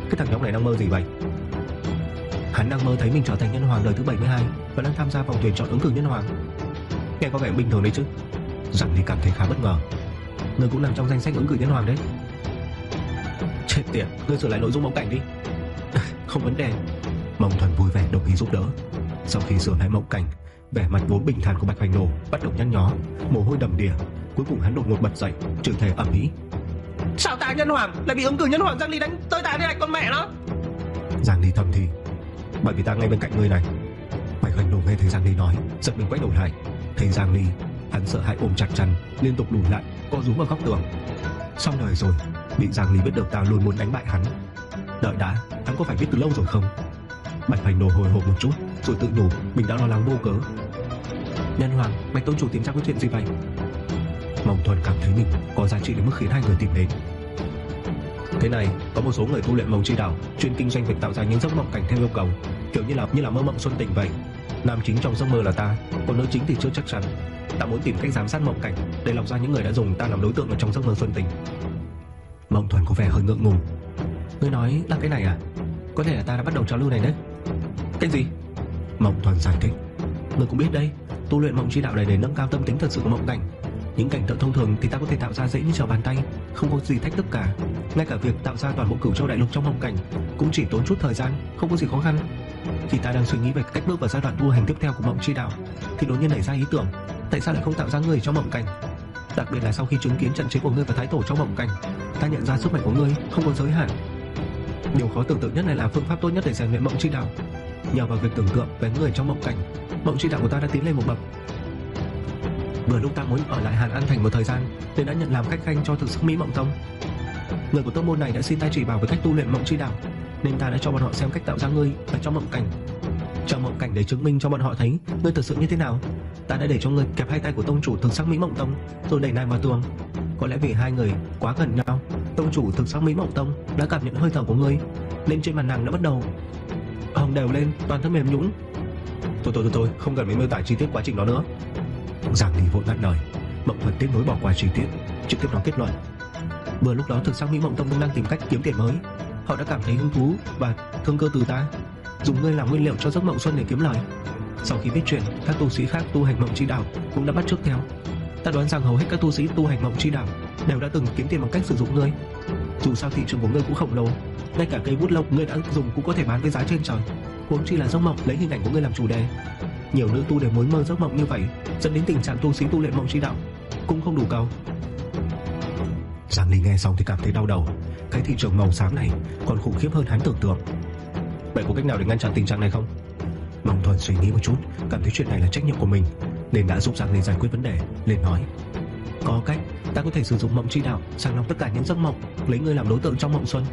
cái thằng nhóc này đang mơ gì vậy? Hắn đang mơ thấy mình trở thành nhân hoàng đời thứ 72 và đang tham gia vòng tuyển chọn ứng cử nhân hoàng. Nghe có vẻ bình thường đấy chứ. Giang Ly cảm thấy khá bất ngờ. Ngươi cũng nằm trong danh sách ứng cử nhân hoàng đấy. Chết tiệt, ngươi sửa lại nội dung mộng cảnh đi. Không vấn đề. Mộng Thuần vui vẻ đồng ý giúp đỡ. Sau khi sửa lại mộng cảnh, Vẻ mặt vốn bình thản của Bạch Hoành Đồ bắt đầu nhăn nhó, mồ hôi đầm đìa. Cuối cùng hắn đột ngột bật dậy, chửi thề ầm ĩ. Sao ta Nhân Hoàng lại bị ứng cử nhân hoàng Giang Ly đánh tới ta đây này con mẹ nó. Giang Ly thầm thì, bởi vì ta ngay bên cạnh ngươi này. Bạch Hoành Đồ nghe thấy Giang Ly nói, giật mình quay đầu lại, thấy Giang Ly, hắn sợ hãi ôm chặt chăn, liên tục lùi lại, co rúm vào góc tường. Xong đời rồi, bị Giang Ly biết được ta luôn muốn đánh bại hắn. Đợi đã, hắn có phải biết từ lâu rồi không? Bạch Hoành Đồ hồi hộp một chút, rồi tự nhủ mình đã lo lắng vô cớ. Nhân Hoàng, Bạch Tôn chủ tìm ra có chuyện gì vậy? Mộng Thuần cảm thấy mình có giá trị đến mức khiến hai người tìm đến. Thế này, có một số người tu luyện mộng chi đạo chuyên kinh doanh việc tạo ra những giấc mộng cảnh theo yêu cầu, kiểu như là mơ mộng xuân tình vậy. Nam chính trong giấc mơ là ta, còn nữ chính thì chưa chắc chắn. Ta muốn tìm cách giám sát mộng cảnh để lọc ra những người đã dùng ta làm đối tượng ở trong giấc mơ xuân tình. Mộng Thuần có vẻ hơi ngượng ngùng. Ngươi nói là cái này à? Có thể là ta đã bắt đầu trào lưu này đấy. Cái gì? Mộng Thuần giải thích. Ngươi cũng biết đấy, tu luyện mộng chi đạo này để nâng cao tâm tính thật sự của mộng cảnh. Những cảnh tượng thông thường thì ta có thể tạo ra dễ như trở bàn tay, không có gì thách thức cả. Ngay cả việc tạo ra toàn bộ Cửu Châu đại lục trong mộng cảnh cũng chỉ tốn chút thời gian, không có gì khó khăn. Khi ta đang suy nghĩ về cách bước vào giai đoạn tu hành tiếp theo của mộng chi đạo, thì đột nhiên nảy ra ý tưởng, tại sao lại không tạo ra người trong mộng cảnh? Đặc biệt là sau khi chứng kiến trận chiến của ngươi và Thái Tổ trong mộng cảnh, ta nhận ra sức mạnh của ngươi không có giới hạn. Điều khó tưởng tượng nhất này là phương pháp tốt nhất để rèn luyện mộng chi đạo. Nhờ vào việc tưởng tượng về người trong mộng cảnh, mộng chi đạo của ta đã tiến lên một bậc. Vừa lúc ta muốn ở lại Hàn An Thành một thời gian, nên đã nhận làm khách khanh cho thực sức Mỹ Mộng Tông. Người của tông môn này đã xin ta chỉ bảo về cách tu luyện mộng chi đạo, nên ta đã cho bọn họ xem cách tạo ra ngươi ở trong mộng cảnh. Trong mộng cảnh để chứng minh cho bọn họ thấy ngươi thực sự như thế nào, ta đã để cho ngươi kẹp hai tay của tông chủ thực sắc Mỹ Mộng Tông rồi đẩy nài vào tường. Có lẽ vì hai người quá gần nhau, tông chủ thực sắc Mỹ Mộng Tông đã cảm nhận hơi thở của ngươi, nên trên mặt nàng đã bắt đầu hồng đều lên, toàn thân mềm nhũn. Thôi, không cần phải miêu tả chi tiết quá trình đó nữa. Giang Ly vội ngắt lời. Mộng Thuần tiếp nối bỏ qua chi tiết, trực tiếp nói kết luận. Vừa lúc đó thực sắc Mỹ Mộng Tông đang tìm cách kiếm tiền mới. Họ đã cảm thấy hứng thú và thương cơ từ ta, dùng ngươi làm nguyên liệu cho giấc mộng xuân để kiếm lời. Sau khi biết chuyện, các tu sĩ khác tu hành mộng chi đạo cũng đã bắt chước theo. Ta đoán rằng hầu hết các tu sĩ tu hành mộng chi đạo đều đã từng kiếm tiền bằng cách sử dụng ngươi. Dù sao thị trường của ngươi cũng khổng lồ, ngay cả cây bút lông ngươi đã dùng cũng có thể bán với giá trên trời, huống chi là giấc mộng lấy hình ảnh của ngươi làm chủ đề. Nhiều nữ tu đều muốn mơ giấc mộng như vậy, dẫn đến tình trạng tu sĩ tu luyện mộng chi đạo cũng không đủ cầu. Giang Ly nghe xong thì cảm thấy đau đầu. Cái thị trường màu xám này còn khủng khiếp hơn hắn tưởng tượng. Vậy có cách nào để ngăn chặn tình trạng này không? Mộng Thuần suy nghĩ một chút, cảm thấy chuyện này là trách nhiệm của mình, nên đã giúp Giang Ly giải quyết vấn đề. Liền nói, có cách, ta có thể sử dụng mộng chi đạo sàng lọc tất cả những giấc mộng, lấy ngươi làm đối tượng trong mộng xuân,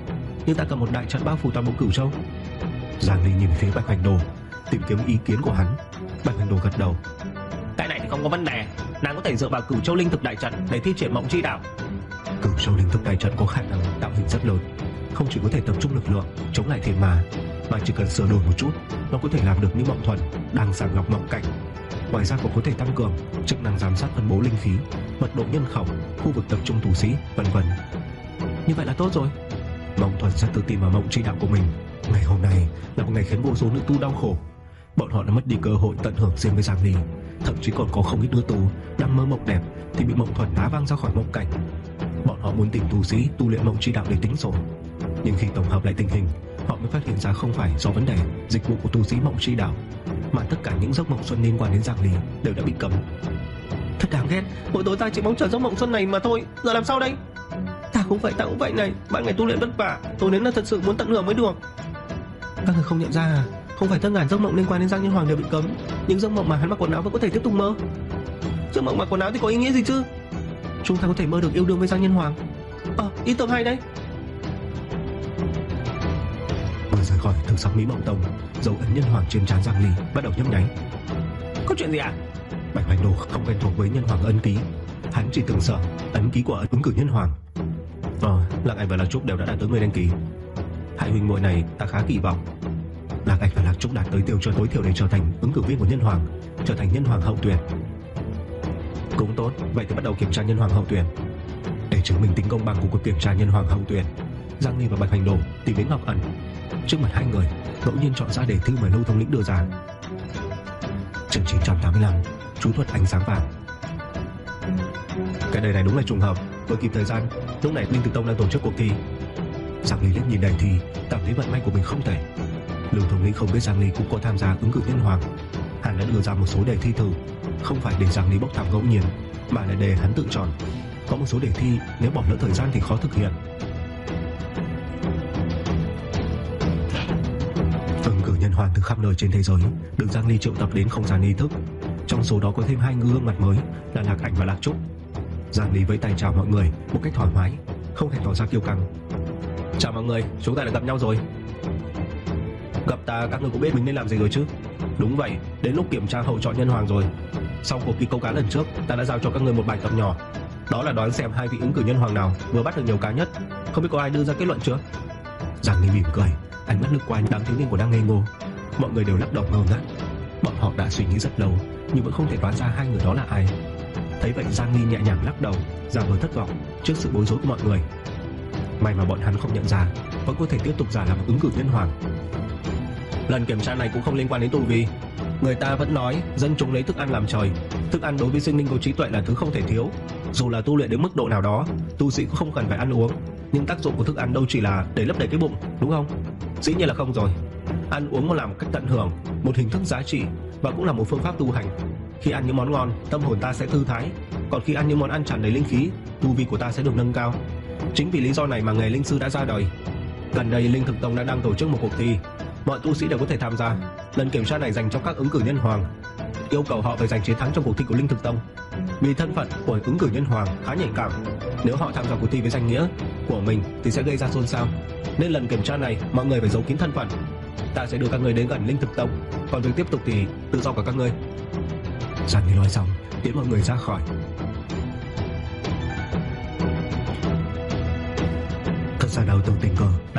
nhưng ta cần một đại trận bao phủ toàn bộ Cửu Châu. Giang Ly nhìn phía Bạch Hoành Đồ, tìm kiếm ý kiến của hắn. Bạch Hoành Đồ gật đầu. Cái này thì không có vấn đề, nàng có thể dựa vào Cửu Châu linh thực đại trận để thi triển mộng chi đạo. Cửu Châu linh thực đại trận có khả năng tạo hình rất lớn, không chỉ có thể tập trung lực lượng chống lại thiên ma, mà chỉ cần sửa đổi một chút, nó có thể làm được như Mộng Thuần đang sàng lọc mộng cảnh. Ngoài ra còn có thể tăng cường chức năng giám sát phân bố linh khí, mật độ nhân khẩu, khu vực tập trung tu sĩ, vân vân. Như vậy là tốt rồi. Mộng Thuần rất tự tin vào mộng chi đạo của mình. Ngày hôm nay là một ngày khiến vô số nữ tu đau khổ. Bọn họ đã mất đi cơ hội tận hưởng riêng với Giang Ly. Thậm chí còn có không ít nữ tu đang mơ mộng đẹp thì bị Mộng Thuần đá văng ra khỏi mộng cảnh. Bọn họ muốn tìm tu sĩ tu luyện mộng chi đạo để tính sổ, nhưng khi tổng hợp lại tình hình, họ mới phát hiện ra không phải do vấn đề dịch vụ của tu sĩ mộng chi đạo, mà tất cả những giấc mộng xuân liên quan đến Giang Ly đều đã bị cấm. Thật đáng ghét, mỗi tối ta chỉ mong chờ giấc mộng xuân này mà thôi, giờ làm sao đây? Ta cũng vậy này, ban ngày tu luyện vất vả, tối đến là thật sự muốn tận hưởng mới được. Các người không nhận ra à? Không phải tất cả giấc mộng liên quan đến Giang Nhân Hoàng đều bị cấm, những giấc mộng mà hắn mặc quần áo vẫn có thể tiếp tục mơ. Giấc mộng mặc quần áo thì có ý nghĩa gì chứ? Chúng ta có thể mơ được yêu đương với Giang Nhân Hoàng. Ý tưởng hay đấy. Vừa rời khỏi thực sắc Mỹ Mộng Tông, dấu ấn Nhân Hoàng trên trán Giang Ly bắt đầu nhấp nháy. Có chuyện gì à? Bạch Hoành Đồ không quen thuộc với Nhân Hoàng ấn ký, hắn chỉ từng sợ ấn ký của ứng cử Nhân Hoàng. Lạc Ảnh và Lạc Trúc đều đã đạt tới người đăng ký. Hai huynh muội này ta khá kỳ vọng. Lạc Ảnh và Lạc Trúc đạt tới tiêu chuẩn tối thiểu để trở thành ứng cử viên của Nhân Hoàng, trở thành Nhân Hoàng hậu tuyển. Cũng tốt, vậy thì bắt đầu kiểm tra Nhân Hoàng hậu tuyển. Để chứng minh tính công bằng của cuộc kiểm tra Nhân Hoàng hậu tuyển, Giang Ly và Bạch Hoành Đồ tìm đến Ngọc Ẩn. Trước mặt hai người, ngẫu nhiên chọn ra đề thi mà Lưu Thông Lĩnh đưa ra. Chương 985, chú thuật ánh sáng vàng. Cái đề này đúng là trùng hợp, vừa kịp thời gian, lúc này Linh Tử Tông đang tổ chức cuộc thi. Giang Ly liếc nhìn đề thi, cảm thấy vận may của mình không tệ. Lưu Thông Lĩnh không biết Giang Ly cũng có tham gia ứng cử Nhân Hoàng, Hắn đã đưa ra một số đề thi thử, không phải để Giang Ly bốc thăm ngẫu nhiên, mà là để hắn tự chọn. Có một số đề thi nếu bỏ lỡ thời gian thì khó thực hiện. Ứng cử nhân hoàng từ khắp nơi trên thế giới được Giang Ly triệu tập đến không gian nghi thức. Trong số đó có thêm 2 gương mặt mới là Lạc Ảnh và Lạc Trúc. Giang Ly vẫy tay chào mọi người một cách thoải mái, không hề tỏ ra kiêu căng. Chào mọi người, chúng ta đã gặp nhau rồi. Gặp ta các ngươi cũng biết mình nên làm gì rồi chứ? Đúng vậy, đến lúc kiểm tra hậu chọn nhân hoàng rồi. Sau cuộc thi câu cá lần trước, ta đã giao cho các ngươi một bài tập nhỏ. Đó là đoán xem 2 vị ứng cử nhân hoàng nào vừa bắt được nhiều cá nhất. Không biết có ai đưa ra kết luận chưa? Giang Ly mỉm cười, ánh mắt lướt qua đám thiếu niên của đang ngây ngô. Mọi người đều lắc đầu ngơ ngác. Bọn họ đã suy nghĩ rất lâu nhưng vẫn không thể đoán ra 2 người đó là ai. Thấy vậy Giang Ly nhẹ nhàng lắc đầu, giả vờ thất vọng trước sự bối rối của mọi người. May mà bọn hắn không nhận ra, vẫn có thể tiếp tục giả làm ứng cử nhân hoàng. Lần kiểm tra này cũng không liên quan đến tu vi. Người ta vẫn nói dân chúng lấy thức ăn làm trời. Thức ăn đối với sinh linh có trí tuệ là thứ không thể thiếu. Dù là tu luyện đến mức độ nào đó, tu sĩ cũng không cần phải ăn uống. Nhưng tác dụng của thức ăn đâu chỉ là để lấp đầy cái bụng, đúng không? Dĩ nhiên là không rồi. Ăn uống là một cách tận hưởng, một hình thức giá trị và cũng là một phương pháp tu hành. Khi ăn những món ngon, tâm hồn ta sẽ thư thái. Còn khi ăn những món ăn tràn đầy linh khí, tu vi của ta sẽ được nâng cao. Chính vì lý do này mà nghề linh sư đã ra đời. Gần đây Linh Thực Tông đã đang tổ chức một cuộc thi, mọi tu sĩ đều có thể tham gia. Lần kiểm tra này dành cho các ứng cử nhân hoàng, yêu cầu họ phải giành chiến thắng trong cuộc thi của Linh Thực Tông. Vì thân phận của ứng cử nhân hoàng khá nhạy cảm, nếu họ tham gia cuộc thi với danh nghĩa của mình thì sẽ gây ra xôn xao. Nên lần kiểm tra này mọi người phải giấu kín thân phận. Ta sẽ đưa các người đến gần Linh Thực Tông, còn việc tiếp tục thì tự do của các ngươi. Giang Ly nói xong tiễn mọi người ra khỏi. Thật ra đầu từ tình cờ đang